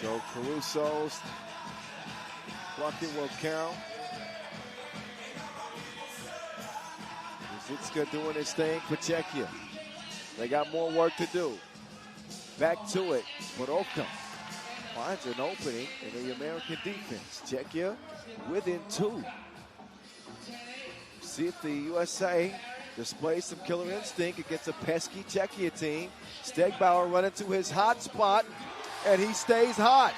So Caruso's bucket will count. Ruzicka doing his thing for Czechia. They got more work to do. Back to it, but Oka finds an opening in the American defense. Czechia within 2. See if the USA displays some killer instinct against a pesky Czechia team. Stegbauer running to his hot spot, and he stays hot.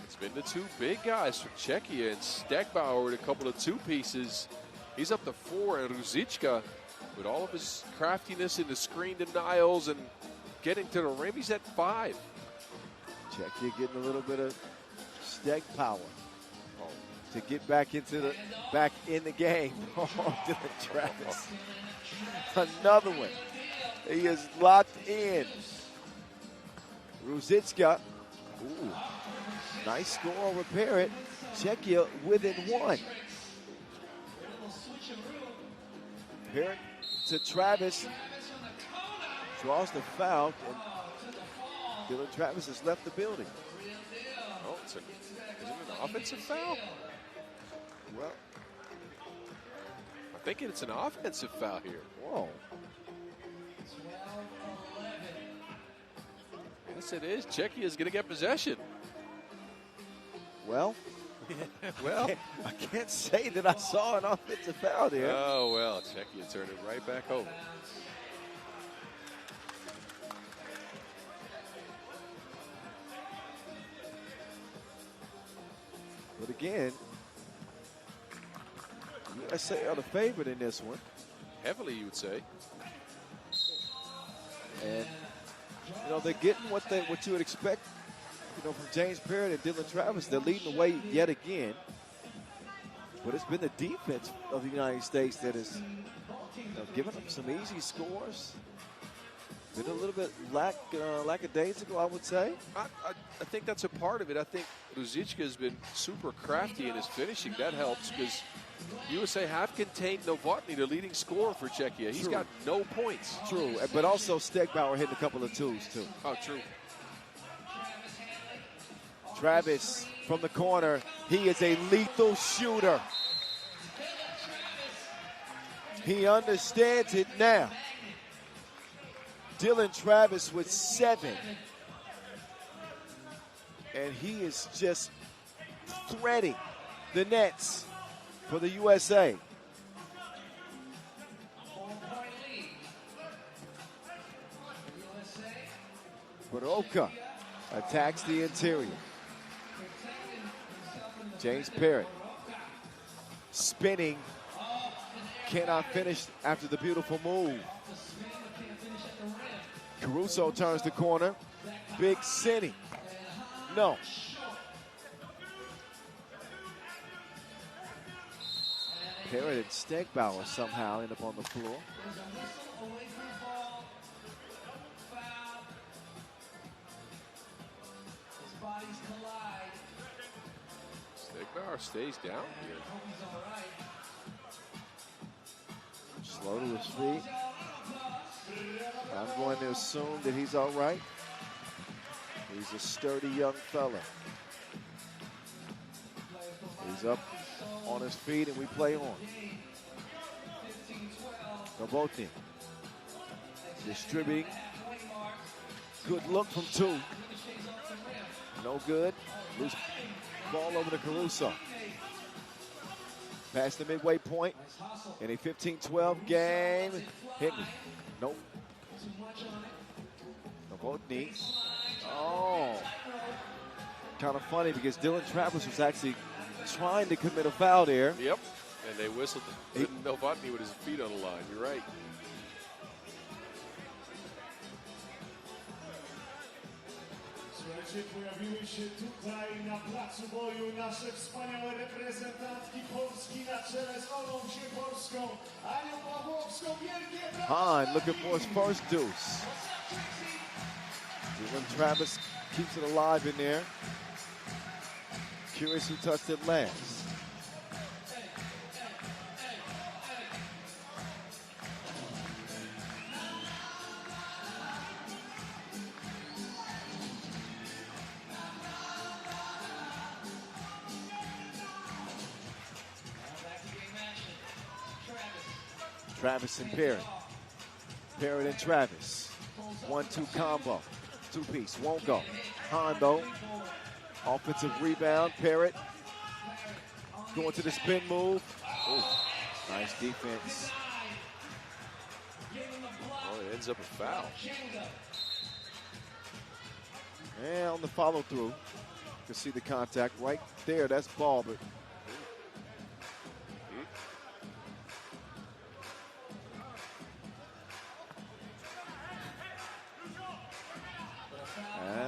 It's been the two big guys for Czechia, and Stegbauer with a couple of two pieces. He's up to 4, and Ruzicka, with all of his craftiness in the screen denials and getting to the rim, he's at 5. Czechia getting a little bit of Steg power to get back in the game. Oh, Dylan Travis. Another one. He is locked in. Ruzicka. Ooh. Nice score over Parrott. Czechia within 1. Parrott to Travis. Draws the foul. And Dylan Travis has left the building. Oh, isn't it an offensive foul? Well, I think it's an offensive foul here. whoa. Yes, it is. Czechia is going to get possession. Well, Well, I can't say that I saw an offensive foul there. oh, well, Czechia turned it right back over. But again, USA are the favorite in this one. Heavily, you would say. And, they're getting what you would expect, from James Parrott and Dylan Travis. They're leading the way yet again. But it's been the defense of the United States that has given them some easy scores. Been a little bit lackadaisical, I would say. I think that's a part of it. I think Ruzicka has been super crafty in his finishing. That helps because USA have contained Novotny, the leading scorer for Czechia. He's got no points. True, but also Stegbauer hitting a couple of twos, too. Oh, true. Travis from the corner. He is a lethal shooter. He understands it now. Dylan Travis with 7. And he is just threading the nets for the USA. Baroka attacks the interior. James Parrott spinning, cannot finish after the beautiful move. Caruso turns the corner. Big City. No. Parrott and Stegbauer somehow end up on the floor. Stegbauer stays down here. Slow to his feet. I'm going to assume that he's all right. He's a sturdy young fella. He's up on his feet and we play on. Novotny distributing. Good look from two. No good. Loose ball over to Caruso. Past the midway point in a 15-12 game. Hit me. Nope. Novotny. Oh. Kind of funny because Dylan Travis was actually trying to commit a foul there. Yep. And they whistled. Novotny with his feet on the line. You're right. Słuchajcie, pojawiły się tutaj na placu boju nasze wspaniałe reprezentantki Polski na czele z Olą Sieporską, Anią Pawłowską. Wielkie brawa! Hahn looking for his first deuce. Dylan Travis keeps it alive in there. Curious who touched it last. Travis and Parrott. Parrott and Travis. 1-2 combo. Two-piece. Won't go. Hahn, though. Offensive rebound. Parrott going to the spin move. Ooh, nice defense. Oh, it ends up a foul. And on the follow-through, you can see the contact right there. That's ball, but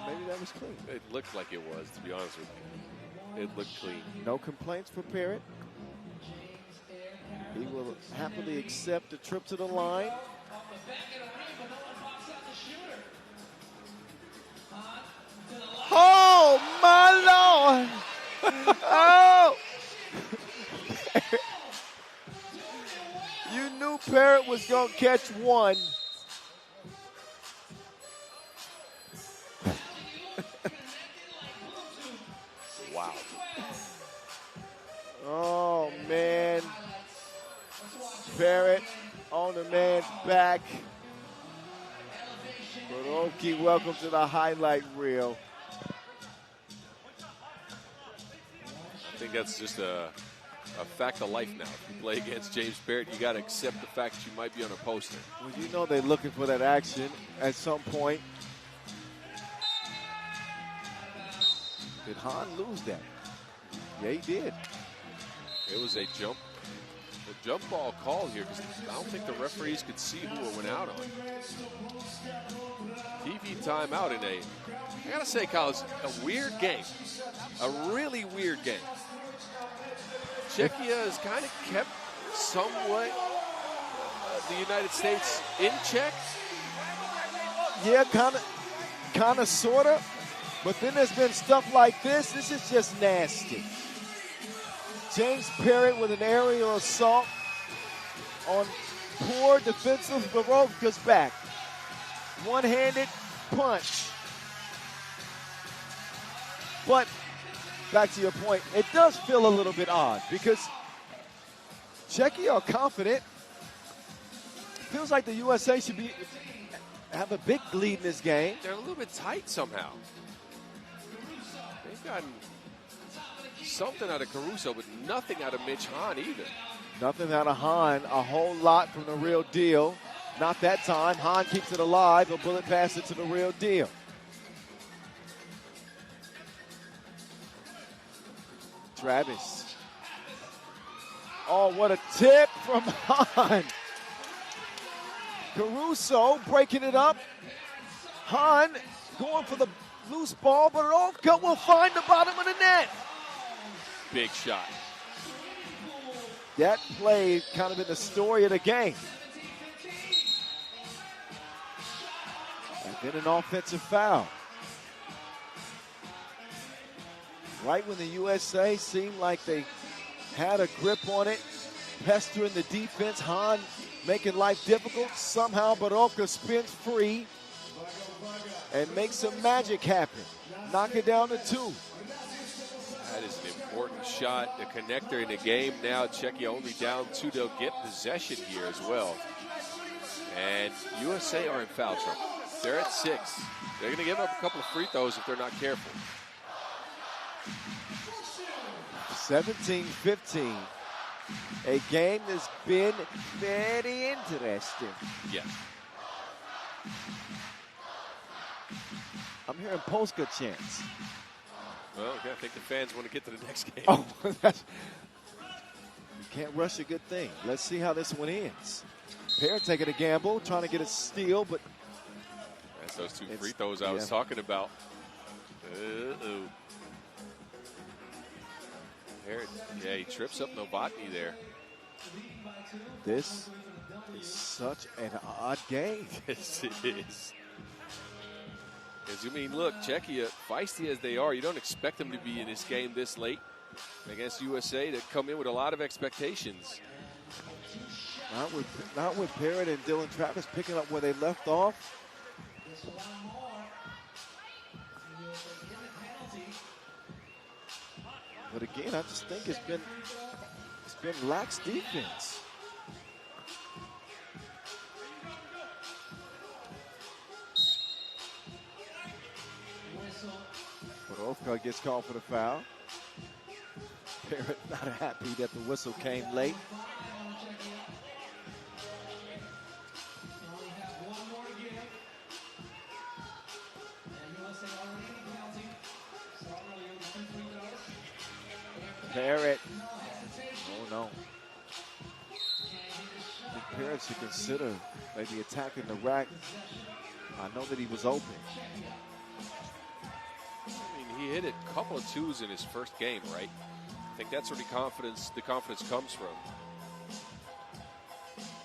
maybe that was clean. It looked like it was, to be honest with you. It looked clean. No complaints for Parrott. He will happily accept the trip to the line. Oh, my Lord. Oh. You knew Parrott was going to catch one. Wow. Oh, man. Parrott on the man's back. Baroki, welcome to the highlight reel. I think that's just a fact of life now. If you play against James Parrott, you got to accept the fact that you might be on a poster. Well, you know they're looking for that action at some point. Did Hahn lose that? Yeah, he did. It was a jump ball call here because I don't think the referees could see who it went out on. TV timeout in I gotta say, Kyle, it's a weird game. A really weird game. Czechia has kind of kept somewhat the United States in check. Yeah, kind of, sort of. But then there's been stuff like this. This is just nasty. James Parrott with an aerial assault on poor defensive Baroka's back. One-handed punch. But back to your point, it does feel a little bit odd because Czechia are confident. Feels like the USA should have a big lead in this game. They're a little bit tight somehow. They've gotten something out of Caruso, but nothing out of Mitch Hahn either. Nothing out of Hahn, a whole lot from the real deal. Not that time. Hahn keeps it alive. A bullet pass it to the real deal. Travis. Oh, what a tip from Hahn. Caruso breaking it up. Hahn going for the loose ball, but Oka will find the bottom of the net. Big shot. That play kind of been the story of the game. And then an offensive foul. Right when the USA seemed like they had a grip on it, pestering the defense, Hahn making life difficult. Somehow Baroka spins free and makes some magic happen. Knock it down to 2. That is an important shot, the connector in the game now. Czechia only down 2. They'll get possession here as well. And USA are in foul trouble. They're at 6. They're going to give up a couple of free throws if they're not careful. 17-15. A game that's been very interesting. Yeah. I'm hearing Polska chants. Well, I think the fans want to get to the next game. Oh, you can't rush a good thing. Let's see how this one ends. Parrott taking a gamble, trying to get a steal, but that's those 2 free throws I was talking about. Uh-oh. Parrott, yeah, he trips up Novotny there. This is such an odd game. Yes, it is. Because, I mean, look, Czechia, feisty as they are, you don't expect them to be in this game this late against USA that come in with a lot of expectations. Not with Parrott and Dylan Travis picking up where they left off. But again, I just think it's been lax defense. Borovka gets called for the foul. Parrott not happy that the whistle came late. Parrott. Oh no. I think Parrott should consider maybe attacking the rack. I know that he was open. I mean, he hit a couple of 2s in his first game, right? I think that's where the confidence comes from.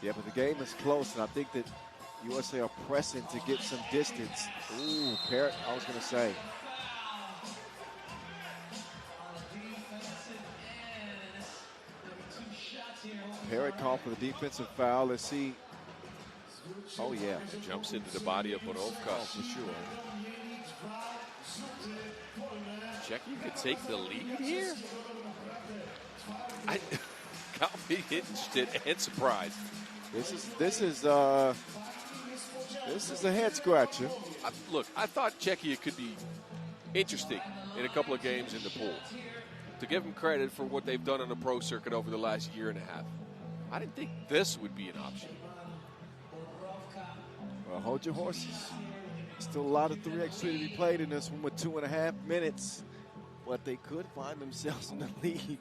Yeah, but the game is close, and I think that USA are pressing to get some distance. Ooh, Parrott, I was going to say. Parrott called for the defensive foul. Let's see. Oh, yeah. It jumps into the body of Borovka. Oh, for sure. Czechia could take the lead here? I got me interested and surprised. This is a head scratcher. Look, I thought Czechia could be interesting in a couple of games in the pool. To give them credit for what they've done on the pro circuit over the last year and a half. I didn't think this would be an option. Well, hold your horses. Still a lot of 3x3 to be played in this one with 2.5 minutes. But they could find themselves in the lead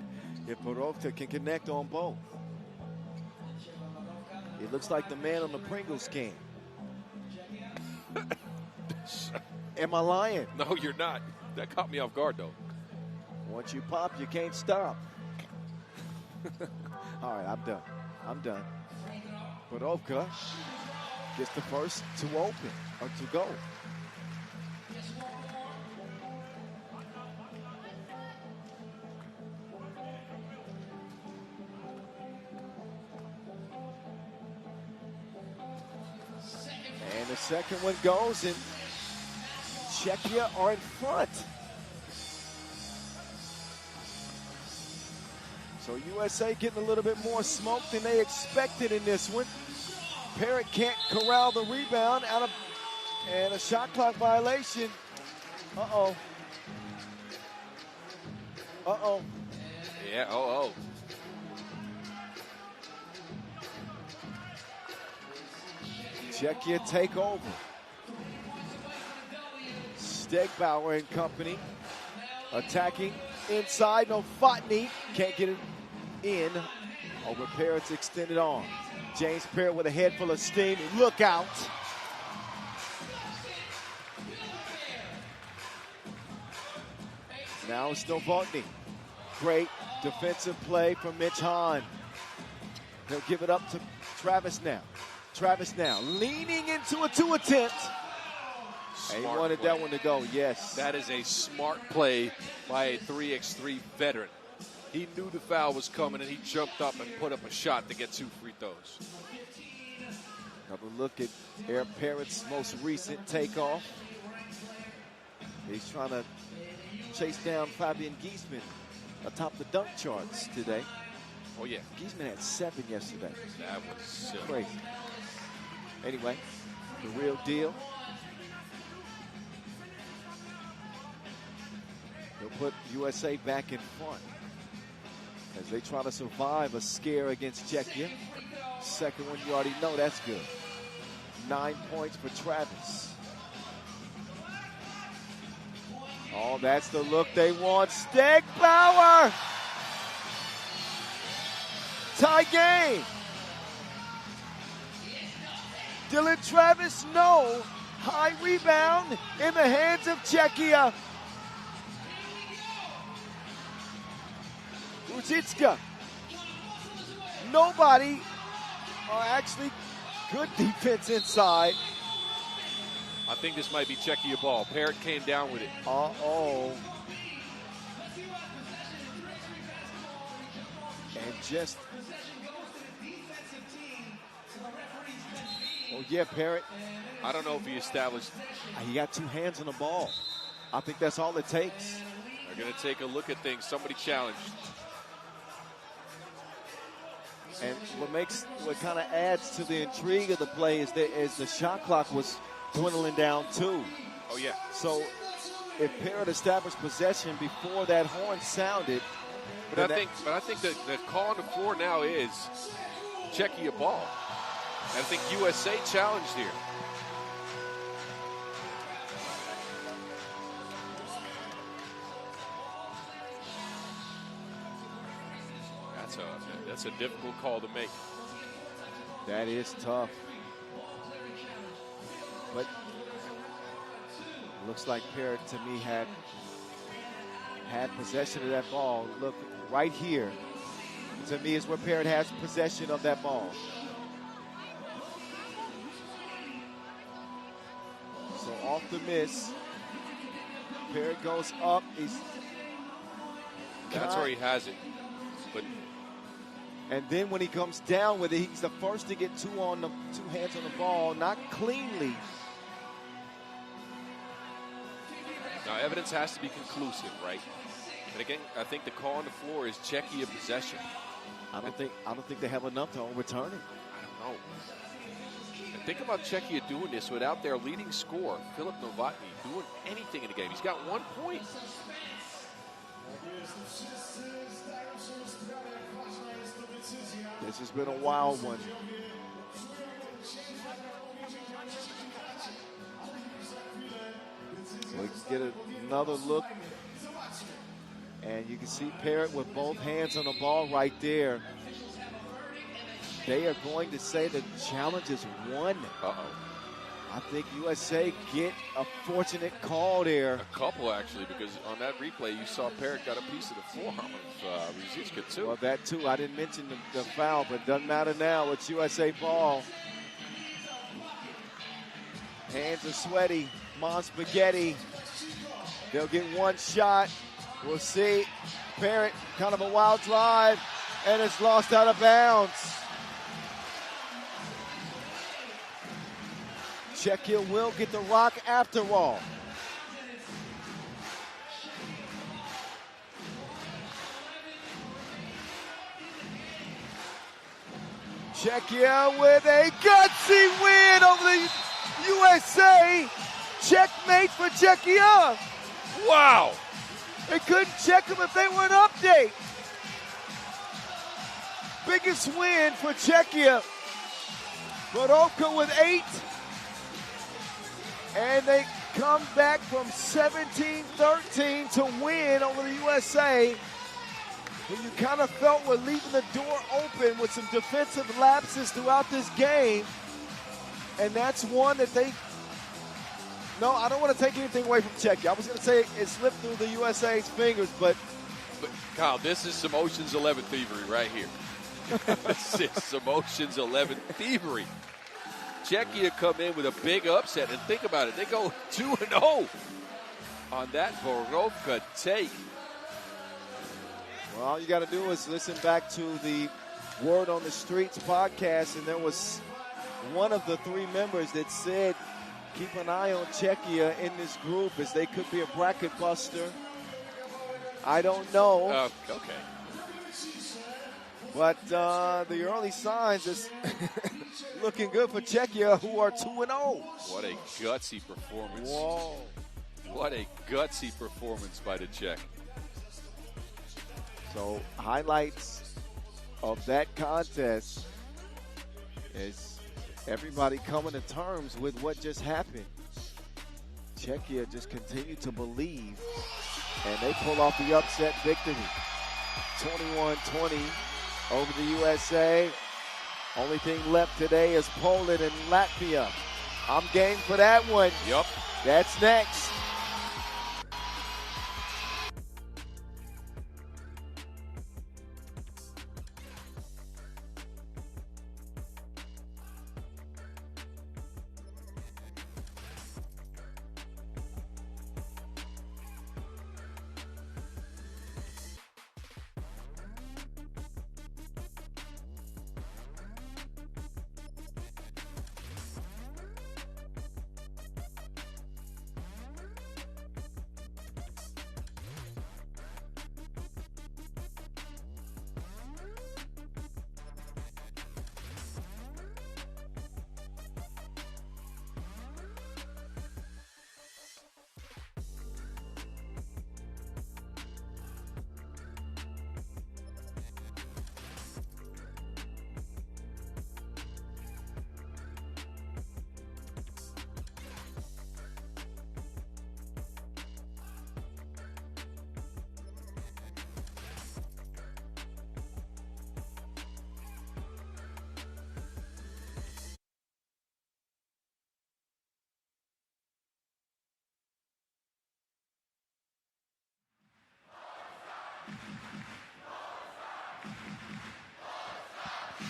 if Borovka can connect on both. It looks like the man on the Pringles can. Am I lying? No, you're not. That caught me off guard, though. Once you pop, you can't stop. All right, I'm done. Borovka gets the first to open, or to go. And the second one goes, and Czechia are in front. So USA getting a little bit more smoke than they expected in this one. Parrott can't corral the rebound and a shot clock violation. Uh-oh. Uh-oh. Yeah, oh. Czechia take over. Stegbauer and company attacking inside. Novotny can't get it in over Parrott's extended arm. James Parrott with a head full of steam. Look out. Now it's Novotny. Great defensive play from Mitch Hahn. He'll give it up to Travis now. Travis now leaning into a 2 attempt. And he wanted that one to go, yes. That is a smart play by a 3x3 veteran. He knew the foul was coming, and he jumped up and put up a shot to get 2 free throws. Another look at Eric Parrott's most recent takeoff. He's trying to chase down Fabian Giesman atop the dunk charts today. Oh, yeah. Giesman had 7 yesterday. That was crazy. Anyway, the real deal. He'll put USA back in front as they try to survive a scare against Czechia. Second one, you already know that's good. 9 points for Travis. Oh, that's the look they want. Stegbauer! Tie game. Dylan Travis, no. High rebound in the hands of Czechia. Ruzicka. Nobody, or actually good defense inside. I think this might be Czechia ball. Parrott came down with it. Uh-oh. And just... Oh, yeah, Parrott. I don't know if he established. He got 2 hands on the ball. I think that's all it takes. They're going to take a look at things. Somebody challenged. And what kind of adds to the intrigue of the play is that as the shot clock was dwindling down too. Oh, yeah. So if Parrott established possession before that horn sounded. But I think the call on the floor now is Czechia ball. I think USA challenged here. That's a difficult call to make. That is tough. But looks like Parrott to me had possession of that ball. Look right here. To me is where Parrott has possession of that ball. So off the miss. Parrott goes up. That's where he has it. But and then when he comes down with it, he's the first to get 2 hands on the ball, not cleanly. Now evidence has to be conclusive, right? And again, I think the call on the floor is Czechia possession. I don't think they have enough to overturn it. I don't know. And think about Czechia doing this without their leading scorer, Filip Novotny, doing anything in the game. He's got 1 point. This has been a wild one. We get another look. And you can see Parrott with both hands on the ball right there. They are going to say the challenge is won. Uh-oh. I think USA get a fortunate call there. A couple, actually, because on that replay, you saw Parrott got a piece of the forearm of Ruzicka, too. Well, that, too. I didn't mention the foul, but it doesn't matter now. It's USA ball. Hands are sweaty. Mon Spaghetti. They'll get 1 shot. We'll see. Parrott, kind of a wild drive, and it's lost out of bounds. Czechia will get the rock after all. Czechia with a gutsy win over the USA. Checkmate for Czechia. Wow. They couldn't check them if they were an update. Biggest win for Czechia. Borovka with 8. And they come back from 17-13 to win over the USA. When you kind of felt we're leaving the door open with some defensive lapses throughout this game. And that's one that they, no, I don't want to take anything away from Czechia. I was going to say it slipped through the USA's fingers, but Kyle, this is some Ocean's 11 thievery right here. This is some Ocean's 11 thievery. Czechia come in with a big upset, and think about it. They go 2-0 on that Borovka take. well, all you got to do is listen back to the Word on the Streets podcast, and there was one of the 3 members that said, keep an eye on Czechia in this group as they could be a bracket buster. I don't know. Okay. But the early signs is looking good for Czechia, who are 2-0. What a gutsy performance. Whoa. What a gutsy performance by the Czech. So highlights of that contest is everybody coming to terms with what just happened. Czechia just continued to believe, and they pull off the upset victory. 21-20 over the USA. Only thing left today is Poland and Latvia. I'm game for that one. Yep. That's next.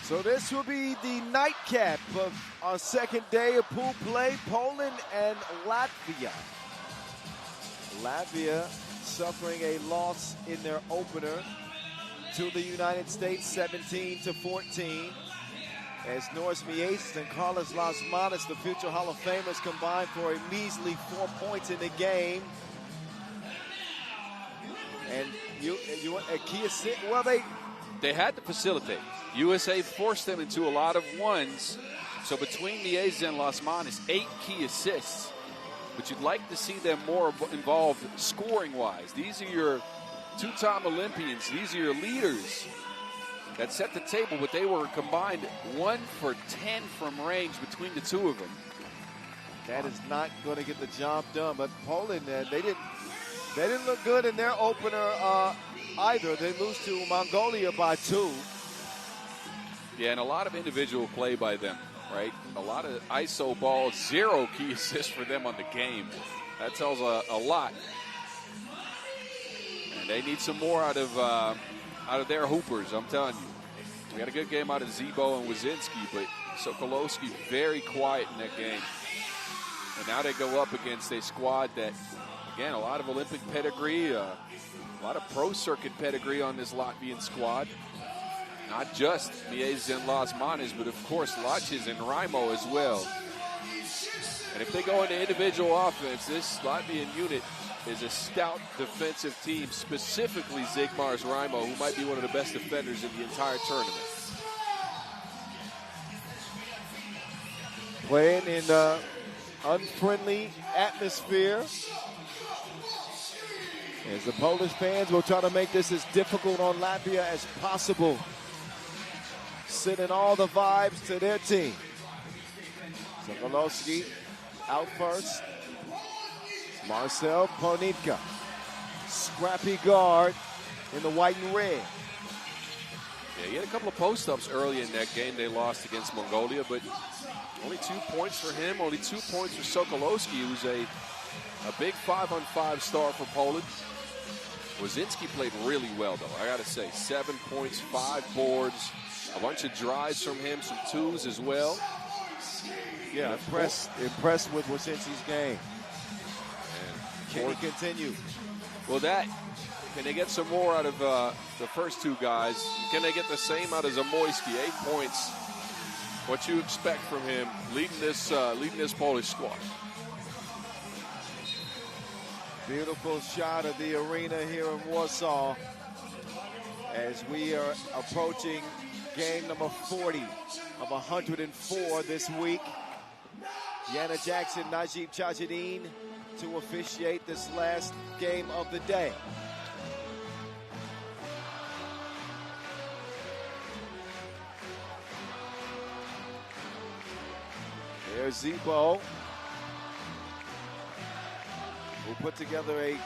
So this will be the nightcap of our second day of pool play, Poland and Latvia. Latvia suffering a loss in their opener to the United States, 17-14. As Norris Miestas and Carlos Lasmanis, the future Hall of Famers, combined for a measly 4 points in the game. And They had to facilitate. USA forced them into a lot of ones. So between Miestas and Lasmanis, 8 key assists. But you'd like to see them more involved scoring-wise. These are your 2-time Olympians. These are your leaders that set the table, but they were combined 1 for 10 from range between the 2 of them. That is not going to get the job done. But Poland, they didn't look good in their opener either. They lose to Mongolia by 2. Yeah, and a lot of individual play by them, right? A lot of ISO balls, 0 key assists for them on the game. That tells a lot. And they need some more out of their hoopers, I'm telling you. We had a good game out of Zebo and Wazinski, but Sokolowski very quiet in that game. And now they go up against a squad that, again, a lot of Olympic pedigree, a lot of pro circuit pedigree on this Latvian squad. Not just Miestas and Lasmanis, but of course Laches and Raimo as well. And if they go into individual offense, this Latvian unit is a stout defensive team, specifically Zigmars Raimo, who might be one of the best defenders in the entire tournament. Playing in an unfriendly atmosphere. As the Polish fans will try to make this as difficult on Latvia as possible, sending all the vibes to their team. Sokolowski out first. Marcel Ponitka, scrappy guard in the white and red. Yeah, he had a couple of post-ups early in that game they lost against Mongolia, but only 2 points for him, only 2 points for Sokolowski, who's a big 5-on-5 star for Poland. Wazinski played really well, though, I got to say. 7 points, 5 boards, a bunch of drives from him, some twos as well. Yeah, impressed with Wazinski's game. Can he continue? Well, can they get some more out of the first two guys? Can they get the same out of Zamoyski? 8 points. What you expect from him leading this Polish squad? Beautiful shot of the arena here in Warsaw as we are approaching game number 40 of 104 this week. Yana Jackson, Najib Chajidin to officiate this last game of the day. There's Zebo, who put together a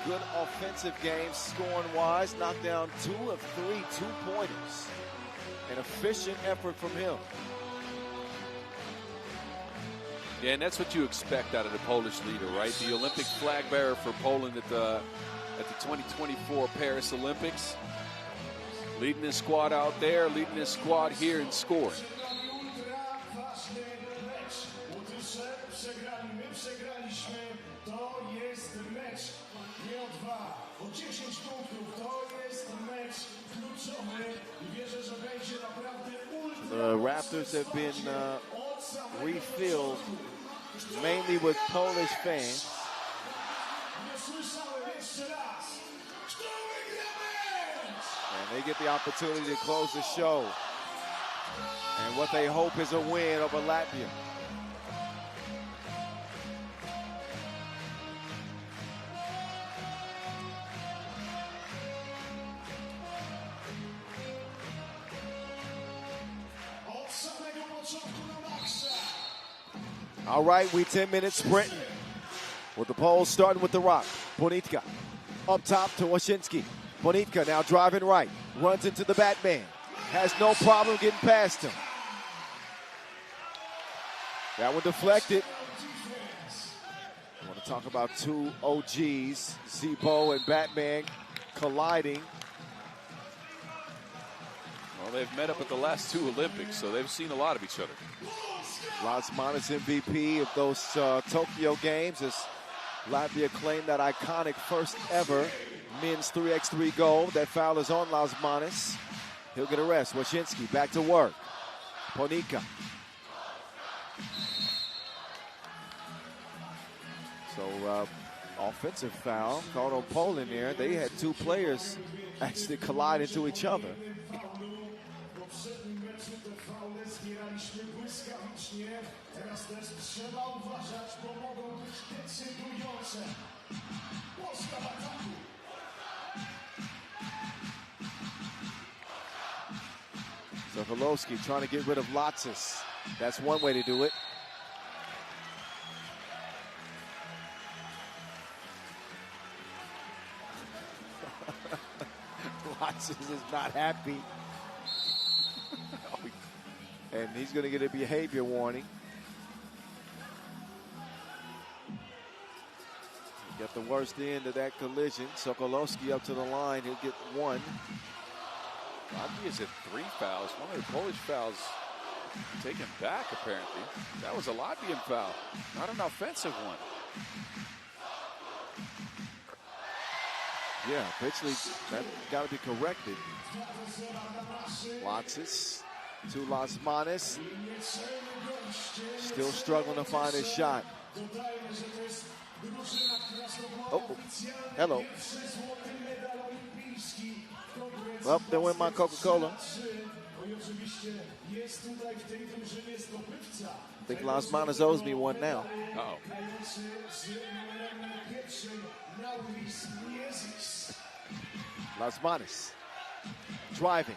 good offensive game scoring-wise, knocked down 2 of 3 two-pointers. An efficient effort from him. Yeah, and that's what you expect out of the Polish leader, right? The Olympic flag bearer for Poland at the 2024 Paris Olympics. Leading his squad out there, leading his squad here in scoring. The Raptors have been refilled mainly with Polish fans. And they get the opportunity to close the show. And what they hope is a win over Latvia. All right, we 10-minute sprinting with the Poles starting with the rock. Ponitka up top to Wazinski. Ponitka now driving right, runs into the Batman. Has no problem getting past him. That one deflected. I want to talk about two OGs, Zebo and Batman colliding. Well, they've met up at the last 2 Olympics, so they've seen a lot of each other. Lasmanis MVP of those Tokyo games as Latvia claimed that iconic first ever men's 3x3 goal. That foul is on Lasmanis. He'll get a rest. Wazinski back to work. Ponitka. So offensive foul called on Poland there. They had 2 players actually collide into each other. Sokolowski trying to get rid of Latsis. That's one way to do it. Latsis is not happy. And he's going to get a behavior warning. Got the worst end of that collision. Sokolowski up to the line. He'll get 1. Latvia's at 3 fouls. One of the Polish fouls taken back, apparently. That was a Latvian foul, not an offensive one. Yeah, eventually that got to be corrected. Latsis to Lasmanis. Still struggling to find his shot. Oh, hello. Well, there went my Coca-Cola. I think Lasmanis owes me one now. Uh-oh. Las Manos driving.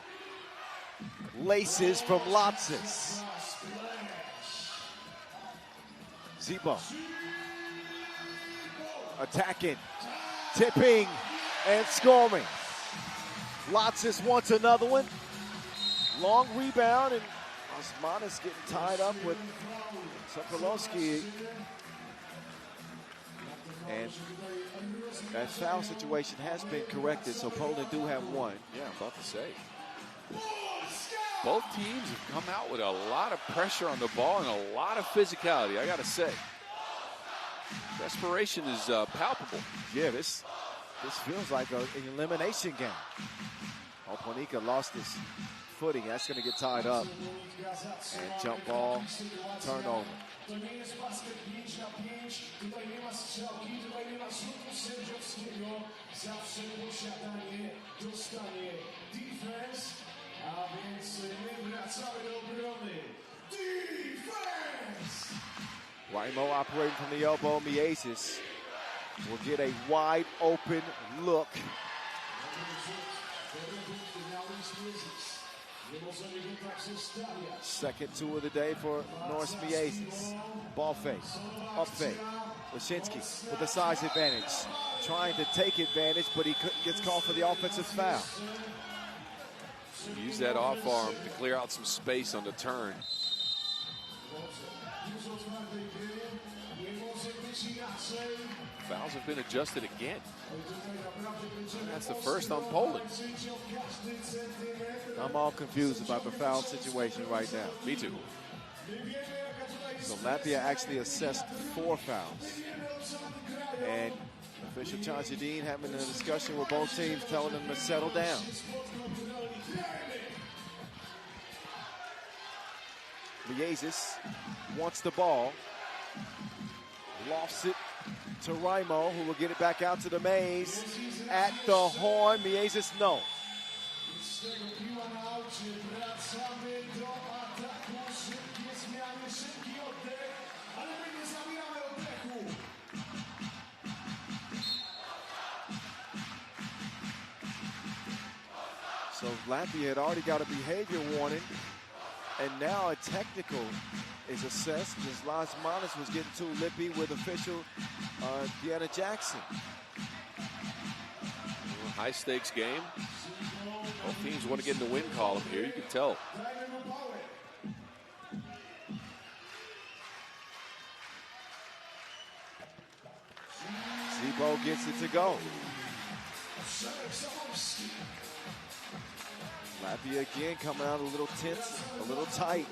Laces from Lotsis. Zebo attacking, tipping, and scoring. Lotsis wants another one. Long rebound, and Las Manos getting tied up with Sokolowski. And that foul situation has been corrected, so Poland do have one. Yeah, I'm about to say. Both teams have come out with a lot of pressure on the ball and a lot of physicality, I got to say. Desperation is palpable. Yeah, this feels like an elimination game. Oponika lost his footing. That's going to get tied up. And jump ball, turnover. To nie jest basket 5 na 5, tutaj nie ma strzałki, tutaj nie ma rzutu sędziowskiego. Zawsze posiadanie dostanie defense, a więc my wracamy do obrony. Defense! Raimo operating from the elbow. Miezis will get a wide open look. Second two of the day for Norris Miezis. Ball fake, up fake. Wyszynski with the size advantage. Trying to take advantage, but he gets called for the offensive foul. Use that off arm to clear out some space on the turn. Fouls have been adjusted again. That's the first on Poland. I'm all confused about the foul situation right now. Me too. So Latvia actually assessed 4 fouls. And official Chauncey Dean having a discussion with both teams, telling them to settle down. Miezis wants the ball. Lofts it to Raimo, who will get it back out to the maze. At the horn, Miezis, no. So Latvia had already got a behavior warning, and now a technical is assessed as Las Manos was getting too lippy with official Deanna Jackson. High stakes game. Both teams want to get in the win column here, you can tell. Zebo gets it to go. Latvia again coming out a little tense, a little tight.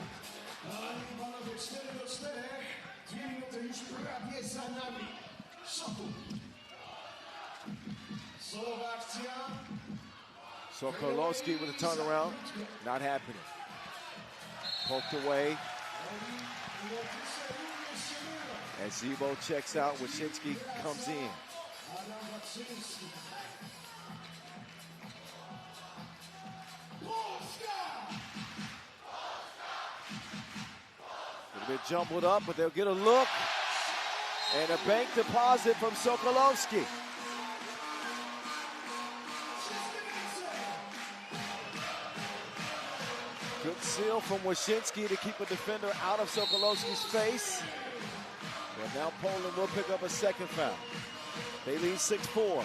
Sokolowski with a turnaround, not happening. Poked away. As Zebo checks out, Wyszynski comes in. A bit jumbled up, but they'll get a look. And a bank deposit from Sokolowski. Good seal from Wyszynski to keep a defender out of Sokolowski's face. But now Poland will pick up a second foul. They lead 6-4.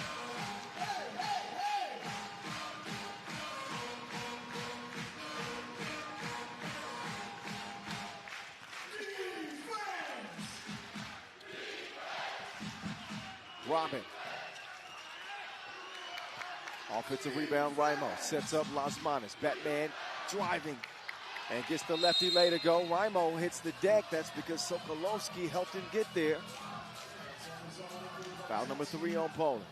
Robin. Offensive rebound, Raimo sets up Las Manos. Batman driving and gets the lefty lay to go. Raimo hits the deck. That's because Sokolowski helped him get there. Foul number 3 on Poland.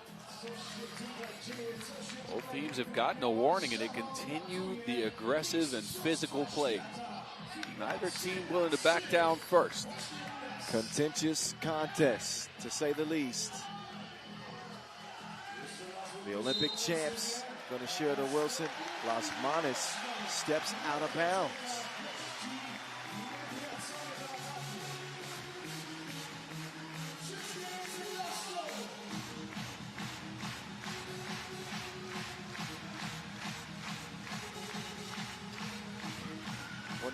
Both teams have gotten a warning and they continue the aggressive and physical play. Neither team willing to back down first. Contentious contest, to say the least. The Olympic champs going to share the Wilson. Las Manos steps out of bounds.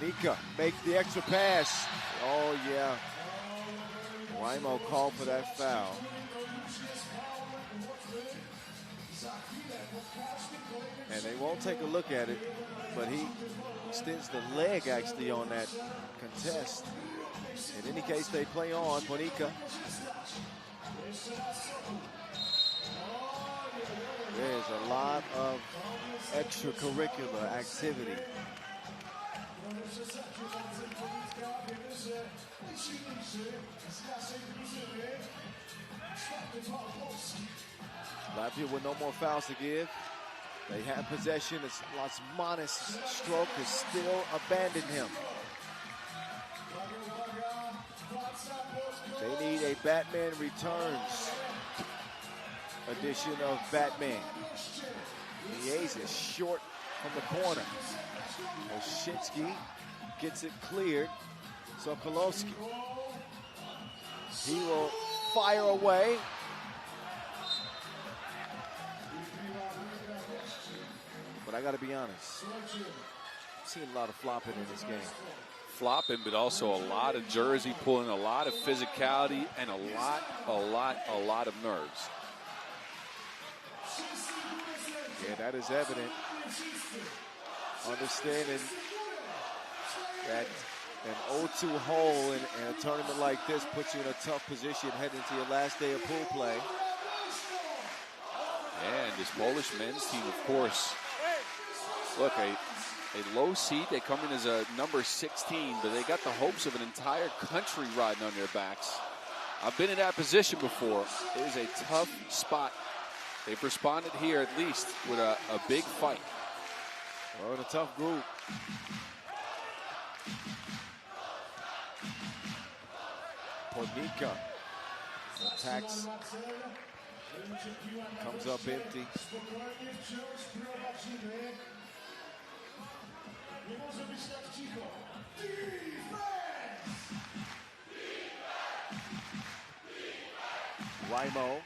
Monika make the extra pass. Oh, yeah. Raimo called for that foul. And they won't take a look at it, but he extends the leg actually on that contest. In any case, they play on. Monika. There's a lot of extracurricular activity. Latvia with no more fouls to give. They have possession as Lasmanis' stroke has still abandoned him. They need a Batman Returns edition of Batman. Miez is short from the corner. Oshinsky gets it cleared. Sokolowski. He will fire away. But I got to be honest, I've seen a lot of flopping in this game. Flopping, but also a lot of jersey pulling, a lot of physicality, and a lot of nerves. Yeah, that is evident. Understanding that an 0-2 hole in a tournament like this puts you in a tough position heading into your last day of pool play. And this Polish men's team, of course, look, a low seed. They come in as a number 16, but they got the hopes of an entire country riding on their backs. I've been in that position before. It is a tough spot. They've responded here at least with a big fight. Well, in a tough group. Monika attacks. Comes up empty. Raimo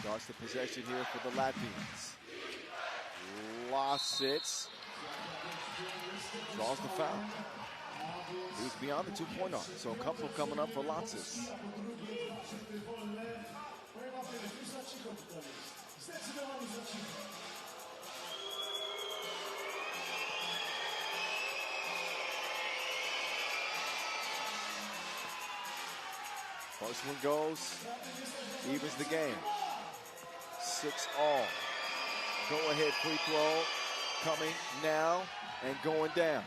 starts the possession here for the Latvians. Losits draws the foul. He's beyond the two-point arc, so a couple coming up for Lotsis. First one goes, evens the game. 6-all. Go-ahead free throw coming now and going down.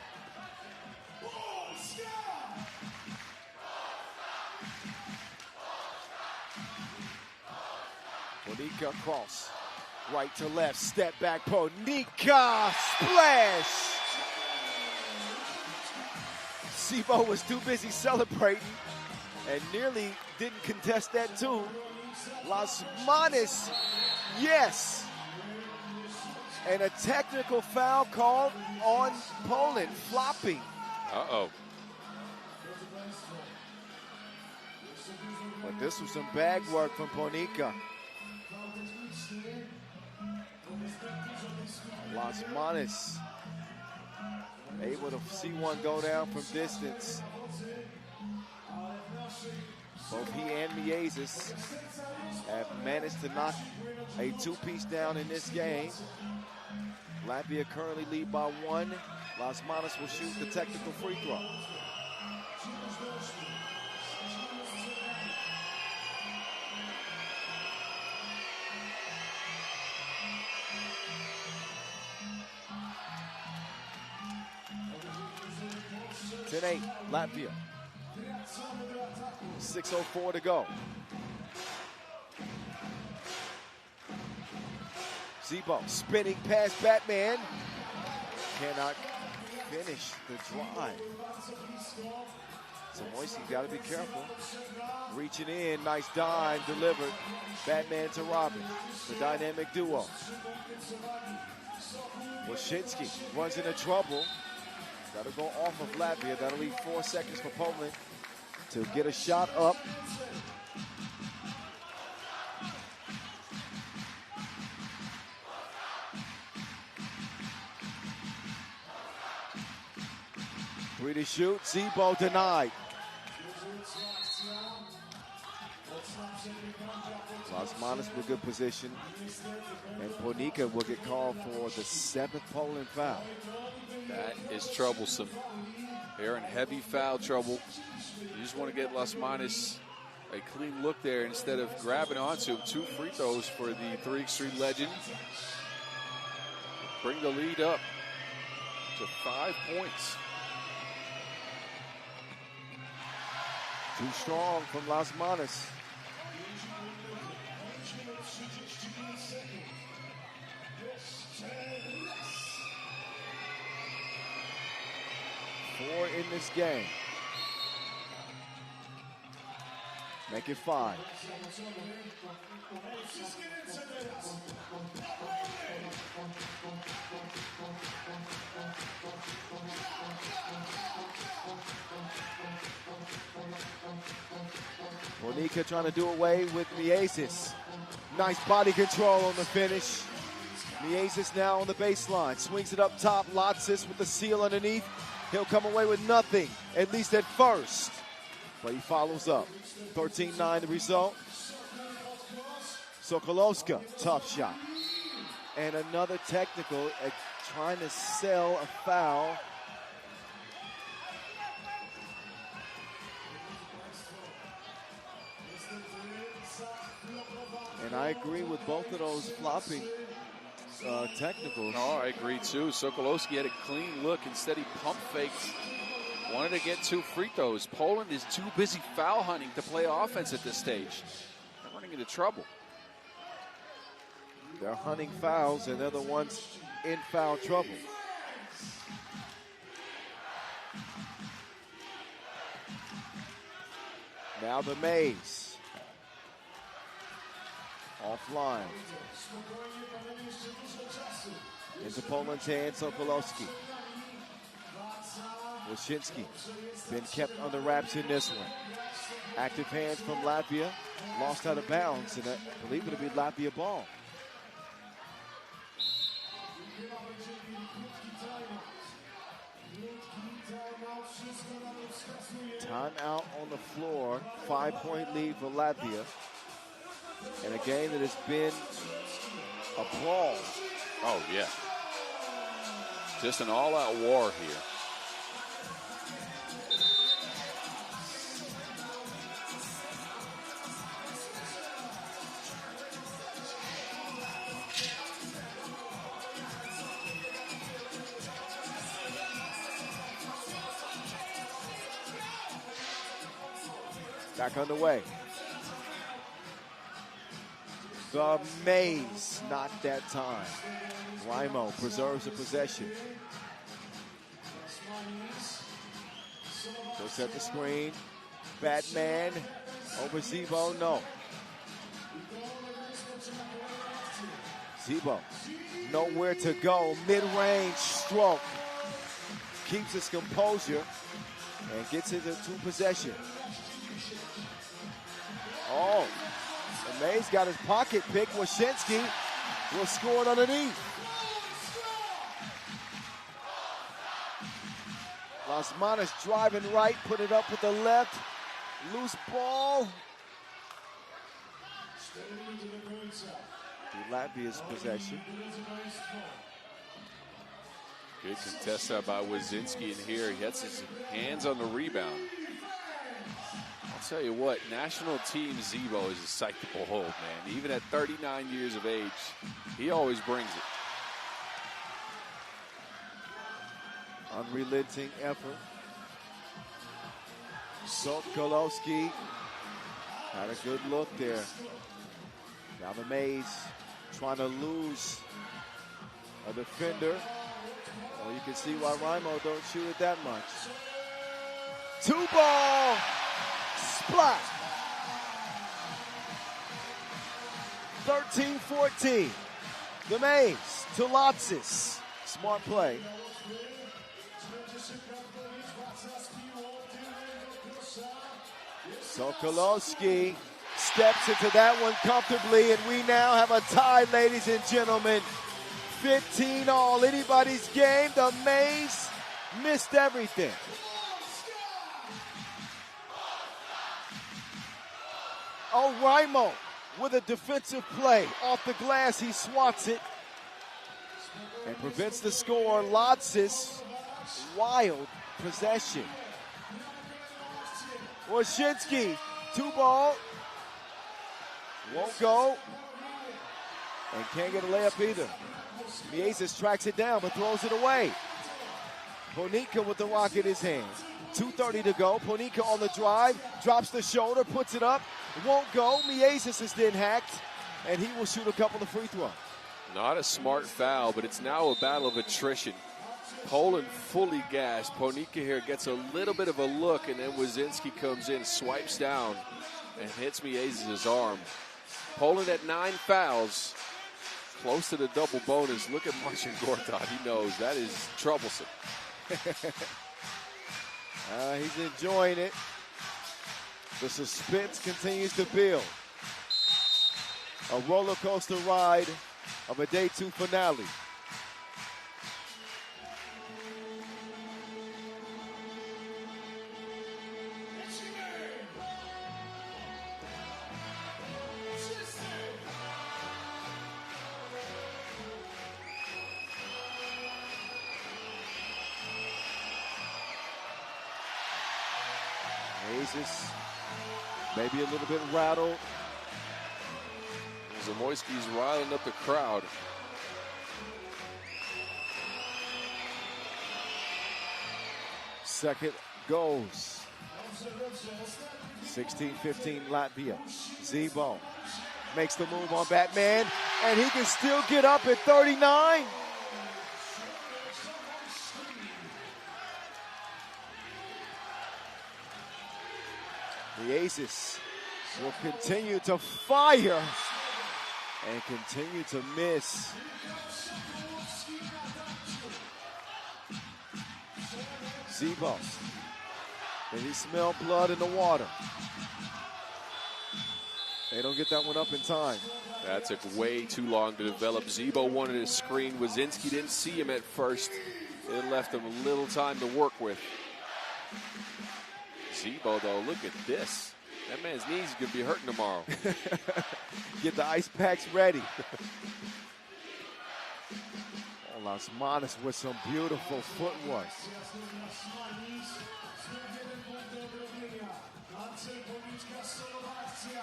Monika cross, right to left, step back, Monika splash! Sibo was too busy celebrating and nearly didn't contest that too. Lasmanis, yes! And a technical foul called on Poland, flopping. Uh-oh. But this was some bag work from Monika. Lasmanis able to see one go down from distance. Both he and Miezis have managed to knock a two-piece down in this game. Latvia currently lead by 1. Lasmanis will shoot the technical free throw. (10-8) Latvia. 6:04 to go. Zebo spinning past Batman. Cannot finish the drive. Samoyski's got to be careful. Reaching in, nice dive delivered. Batman to Robin, the dynamic duo. Washinsky runs into trouble. Got to go off of Latvia. That'll leave 4 seconds for Poland to get a shot up. Free to shoot. Zebo denied. Las Manas with good position. And Ponica will get called for the 7th Poland foul. That is troublesome. They're in heavy foul trouble. You just want to get Las Manas a clean look there instead of grabbing onto him. 2 free throws for the 3x3 legend. Bring the lead up to 5 points. Too strong from Las Manas. Four in this game. Make it 5. Monica trying to do away with Miasis. Nice body control on the finish. Miasis now on the baseline. Swings it up top. Lotsis with the seal underneath. He'll come away with nothing, at least at first. But he follows up. 13-9 the result. Sokolowska, tough shot. And another technical, trying to sell a foul. And I agree with both of those flopping technicals. Oh, I agree too. Sokolowski had a clean look. Instead, he pump faked. Wanted to get 2 free throws. Poland is too busy foul hunting to play offense at this stage. They're running into trouble. They're hunting fouls, and they're the ones in foul trouble. Now the Mays. Offline. Into Poland's hand, Sokolowski. Wyszynski been kept under wraps in this one. Active hands from Latvia. Lost out of bounds, and I believe it'll be Latvia ball. Time out on the floor. 5-point lead for Latvia. In a game that has been applause. Oh, yeah. Just an all-out war here. Back underway. The Mays, not that time. Raimo preserves the possession. Go set the screen. Batman over Zebo, no. Zebo, nowhere to go. Mid-range stroke. Keeps his composure and gets into 2 possession. Oh, the Mays got his pocket pick. Wyszynski will score it underneath. Las Manas driving right, put it up with the left. Loose ball. The Latvia's possession. Good contest out by Wyszynski in here. He gets his hands on the rebound. I'll tell you what, national team Zebo is a sight to behold, man. Even at 39 years of age, he always brings it. Unrelenting effort. Sokolowski had a good look there. Now the Mays trying to lose a defender. Well, you can see why Raimo don't shoot it that much. 2-ball. Splat. 13-14. The Mays to Lotsis. Smart play. Sokolowski steps into that one comfortably, and we now have a tie, ladies and gentlemen. 15 all. Anybody's game. The Mays missed everything. Oh, Raimo with a defensive play. Off the glass, he swats it and prevents the score. Lotz's wild possession. Wojcinski, 2-ball. Won't go. And can't get a layup either. Miezis tracks it down but throws it away. Ponika with the rock in his hand. 2:30 to go. Ponika on the drive, drops the shoulder, puts it up, won't go. Miezis is then hacked, and he will shoot a couple of free throws. Not a smart foul, but it's now a battle of attrition. Poland fully gassed. Ponika here gets a little bit of a look, and then Wojcinski comes in, swipes down, and hits Miezis' arm. Poland at 9 fouls, close to the double bonus. Look at Marcin Gortat. He knows that is troublesome. He's enjoying it. The suspense continues to build. A roller coaster ride of a day 2 finale. Miezis maybe a little bit rattled. Zamoyski's riling up the crowd. Second goes. 16-15 Latvia. Zebo makes the move on Batman, and he can still get up at 39. Miezis will continue to fire and continue to miss. Zebo. And he smelled blood in the water. They don't get that one up in time. That took way too long to develop. Zebo wanted to screen. Wojcinski didn't see him at first. It left him a little time to work with. Zebo, though, look at this. That man's knees is going to be hurting tomorrow. Get the ice packs ready. Las Manos with some beautiful footwork.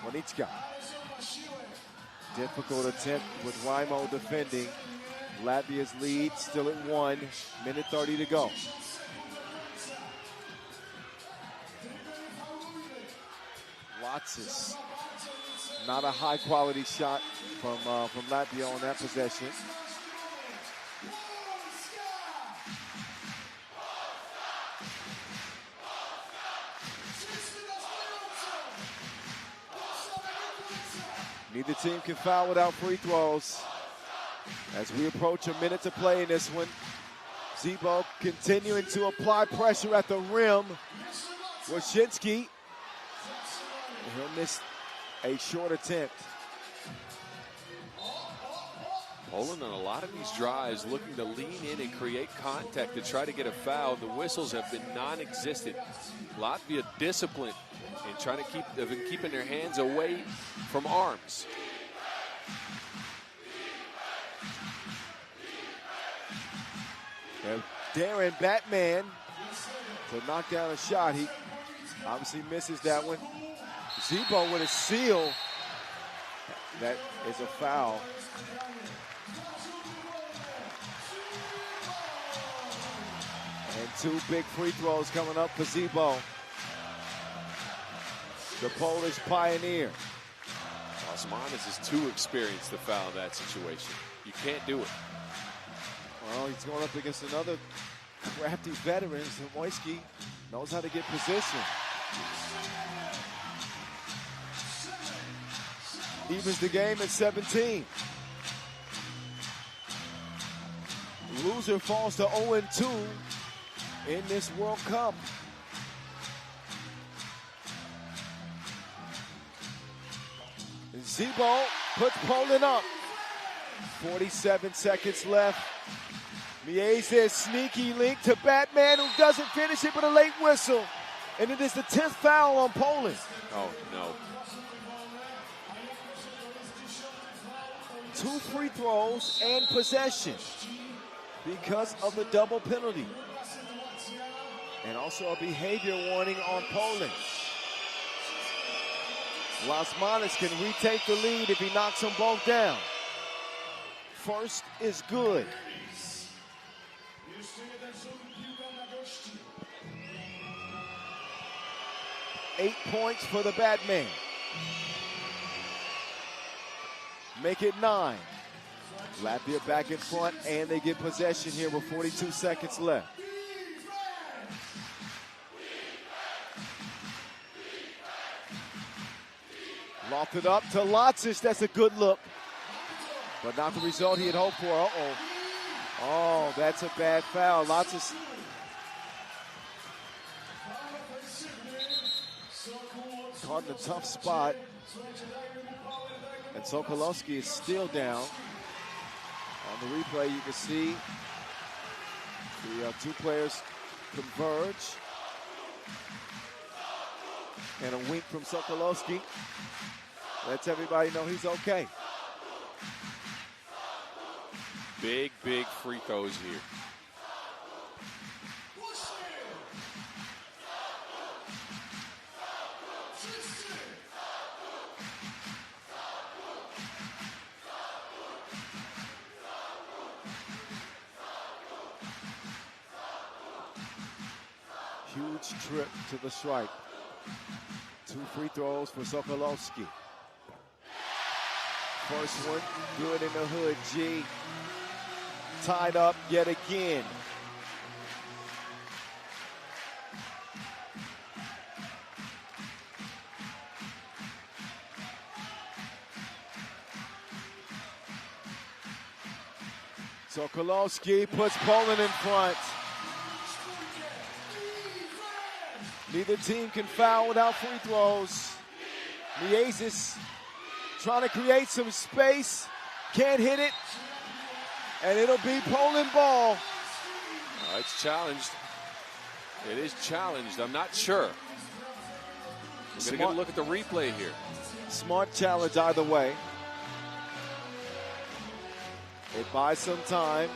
Monichka. Difficult attempt with Raimo defending. Latvia's lead still at 1. Minute 30 to go. Lotz's not a high quality shot from Latvia on that possession. Neither team can foul without free throws. As we approach a minute to play in this one, Zebo continuing to apply pressure at the rim. Wojcinski, he'll miss a short attempt. Poland on a lot of these drives looking to lean in and create contact to try to get a foul. The whistles have been non-existent. Latvia disciplined and trying to keeping their hands away from arms. And Darren Batman to knock down a shot. He obviously misses that one. Zebo with a seal. That is a foul. And 2 big free throws coming up for Zebo, the Polish pioneer. Las Manos is too experienced to foul in that situation. You can't do it. Well, he's going up against another crafty veteran. Zamoyski knows how to get position. Evens the game at 17. Loser falls to 0-2 in this World Cup. And Zebo puts Poland up. 47 seconds left. Miezis sneaky link to Batman, who doesn't finish it, but a late whistle. And it is the 10th foul on Poland. Oh, no. 2 free throws and possession because of the double penalty. And also a behavior warning on Poland. Las Manas can retake the lead if he knocks them both down. First is good. 8 points for the Batman. Make it 9. Latvia back in front, and they get possession here with 42 seconds left. Lofted up to Lotsis. That's a good look, but not the result he had hoped for. Uh-oh. Oh, that's a bad foul. Lotsis. Caught in a tough spot. And Sokolowski is still down. On the replay, you can see the 2 players converge. And a wink from Sokolowski lets everybody know he's okay. Big free throws here. Huge trip to the stripe. 2 free throws for Sokolowski. First one, good in the hood, G. Tied up yet again. Sokolowski puts Poland in front. Neither team can foul without free throws. Miezis trying to create some space. Can't hit it. And it'll be Poland ball. It's challenged. It is challenged. I'm not sure. We're going to get a look at the replay here. Smart challenge either way. It buys some time.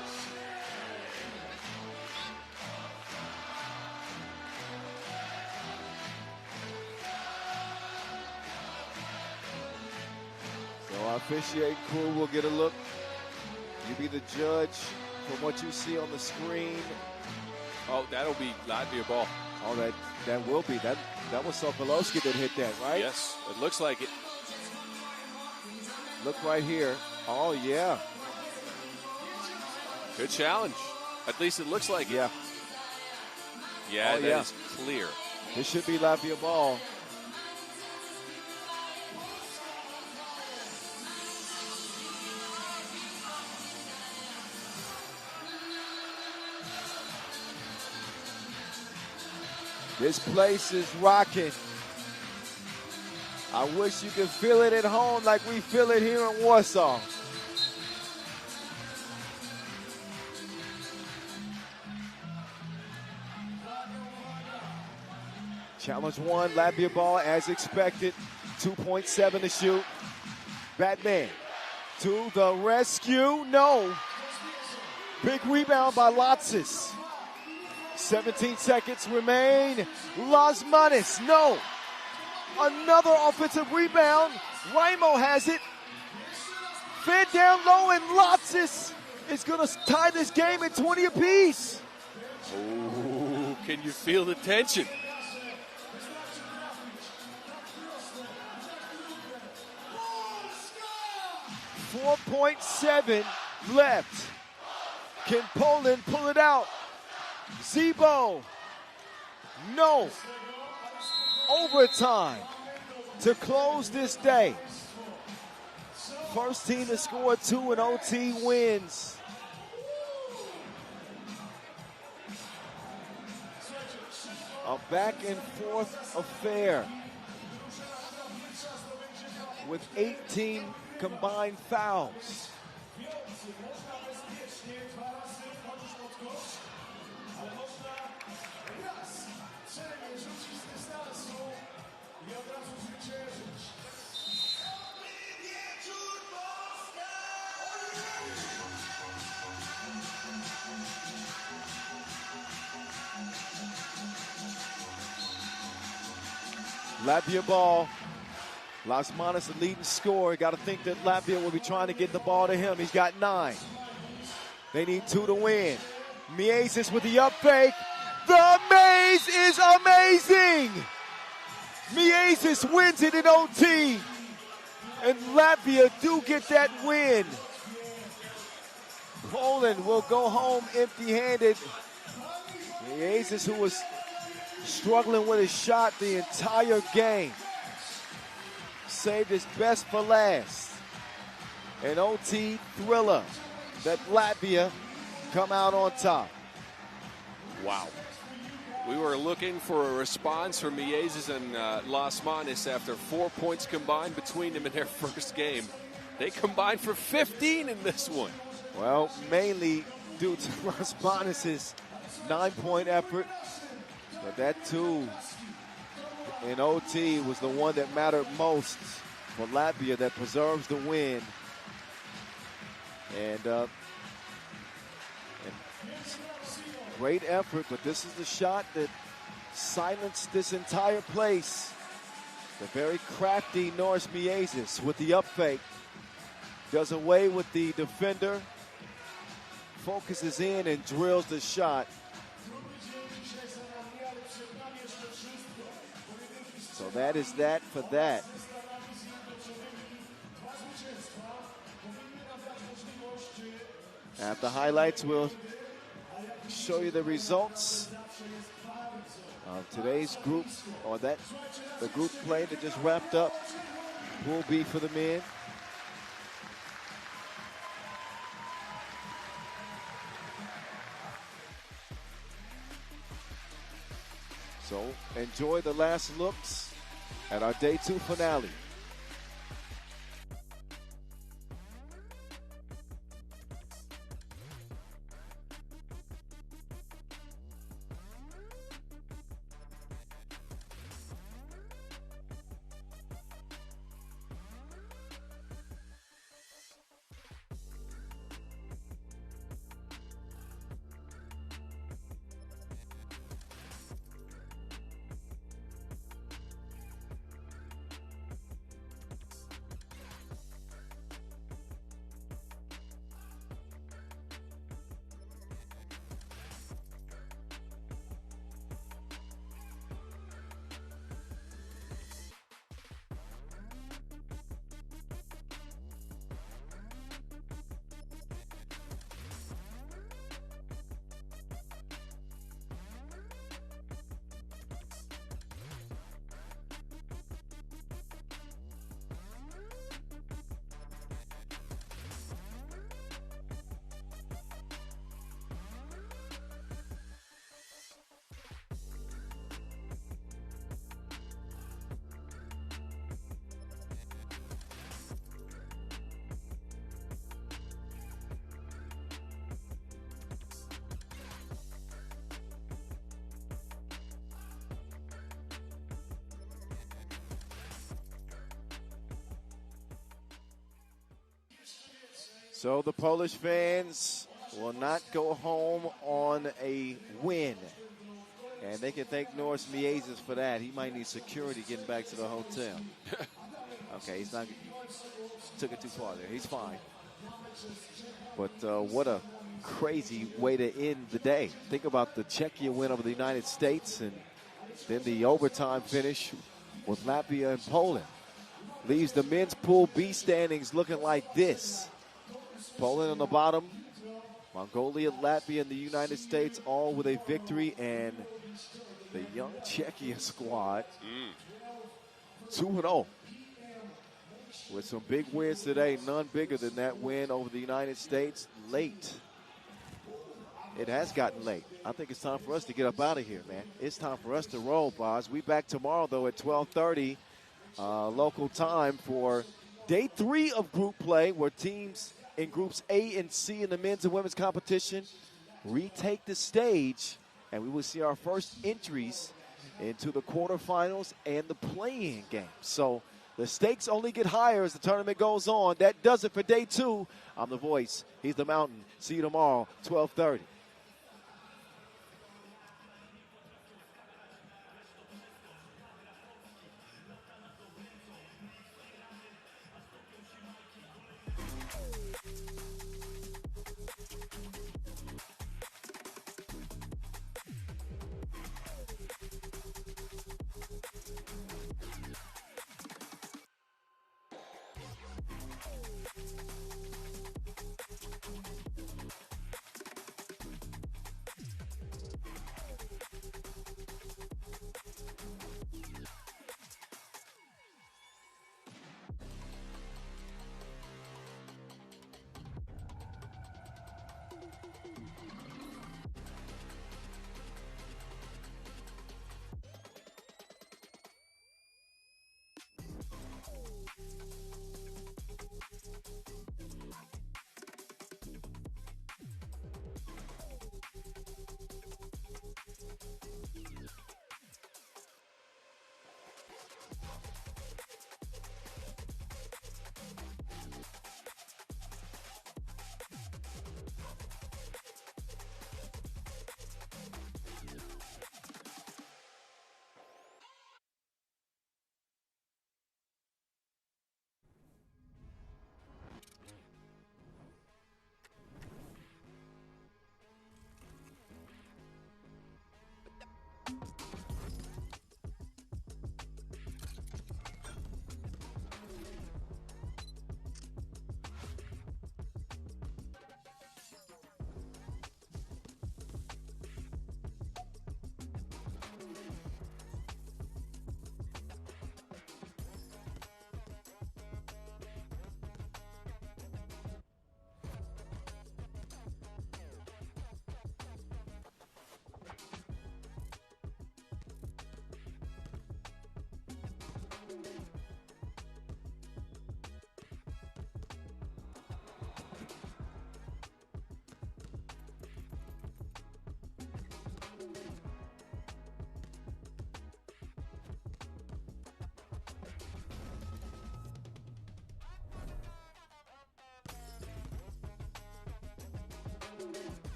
So our officiating crew will get a look. You be the judge from what you see on the screen. Oh, that'll be Latvia ball. Oh, that will be. That was Sokolowski that hit that, right? Yes, it looks like it. Look right here. Oh, yeah. Good challenge. At least it looks like it. Yeah. Yeah, that is clear. This should be Latvia ball. This place is rocking. I wish you could feel it at home like we feel it here in Warsaw. Challenge 1, Latvia ball as expected. 2.7 to shoot. Batman to the rescue. No. Big rebound by Lotsis. 17 seconds remain. Las Manas, no. Another offensive rebound. Raimo has it. Fed down low, and Lotsis is going to tie this game at 20 apiece. Oh, can you feel the tension? .7 left. Can Poland pull it out? Zebo. No. Overtime to close this day. First team to score 2 in OT wins. A back and forth affair with 18 combined fouls. Latvia ball. Lasmanis, the leading scorer. Got to think that Latvia will be trying to get the ball to him. He's got 9. They need 2 to win. Miezis with the up fake. The maze is amazing. Miezis wins it in OT. And Latvia do get that win. Poland will go home empty-handed. Miezis, who was struggling with his shot the entire game, saved his best for last. An OT thriller that Latvia come out on top. Wow. We were looking for a response from Miezis and Lasmanis after 4 points combined between them in their first game. They combined for 15 in this one. Well, mainly due to Lasmanis' 9-point effort, but that too in OT was the one that mattered most for Latvia, that preserves the win. And great effort, but this is the shot that silenced this entire place. The very crafty Norris Miezis with the up fake. Does away with the defender. Focuses in and drills the shot. So that is that for that. At the highlights, we'll show you the results of today's group, or the group play that just wrapped up. Pool B for the men. So enjoy the last looks at our Day 2 finale. So the Polish fans will not go home on a win. And they can thank Norris Miezis for that. He might need security getting back to the hotel. Okay, he's not, took it too far there. He's fine. But what a crazy way to end the day. Think about the Czechia win over the United States and then the overtime finish with Latvia and Poland. Leaves the men's Pool B standings looking like this. Poland on the bottom, Mongolia, Latvia, and the United States all with a victory, and the young Czechia squad 2-0 with some big wins today. None bigger than that win over the United States late. It has gotten late. I think it's time for us to get up out of here, man. It's time for us to roll, Boz. We back tomorrow, though, at 12:30 local time for Day 3 of group play, where teams in groups A and C in the men's and women's competition retake the stage, and we will see our first entries into the quarterfinals and the play-in game. So the stakes only get higher as the tournament goes on. That does it for Day 2. I'm the voice. He's the mountain. See you tomorrow, 12:30.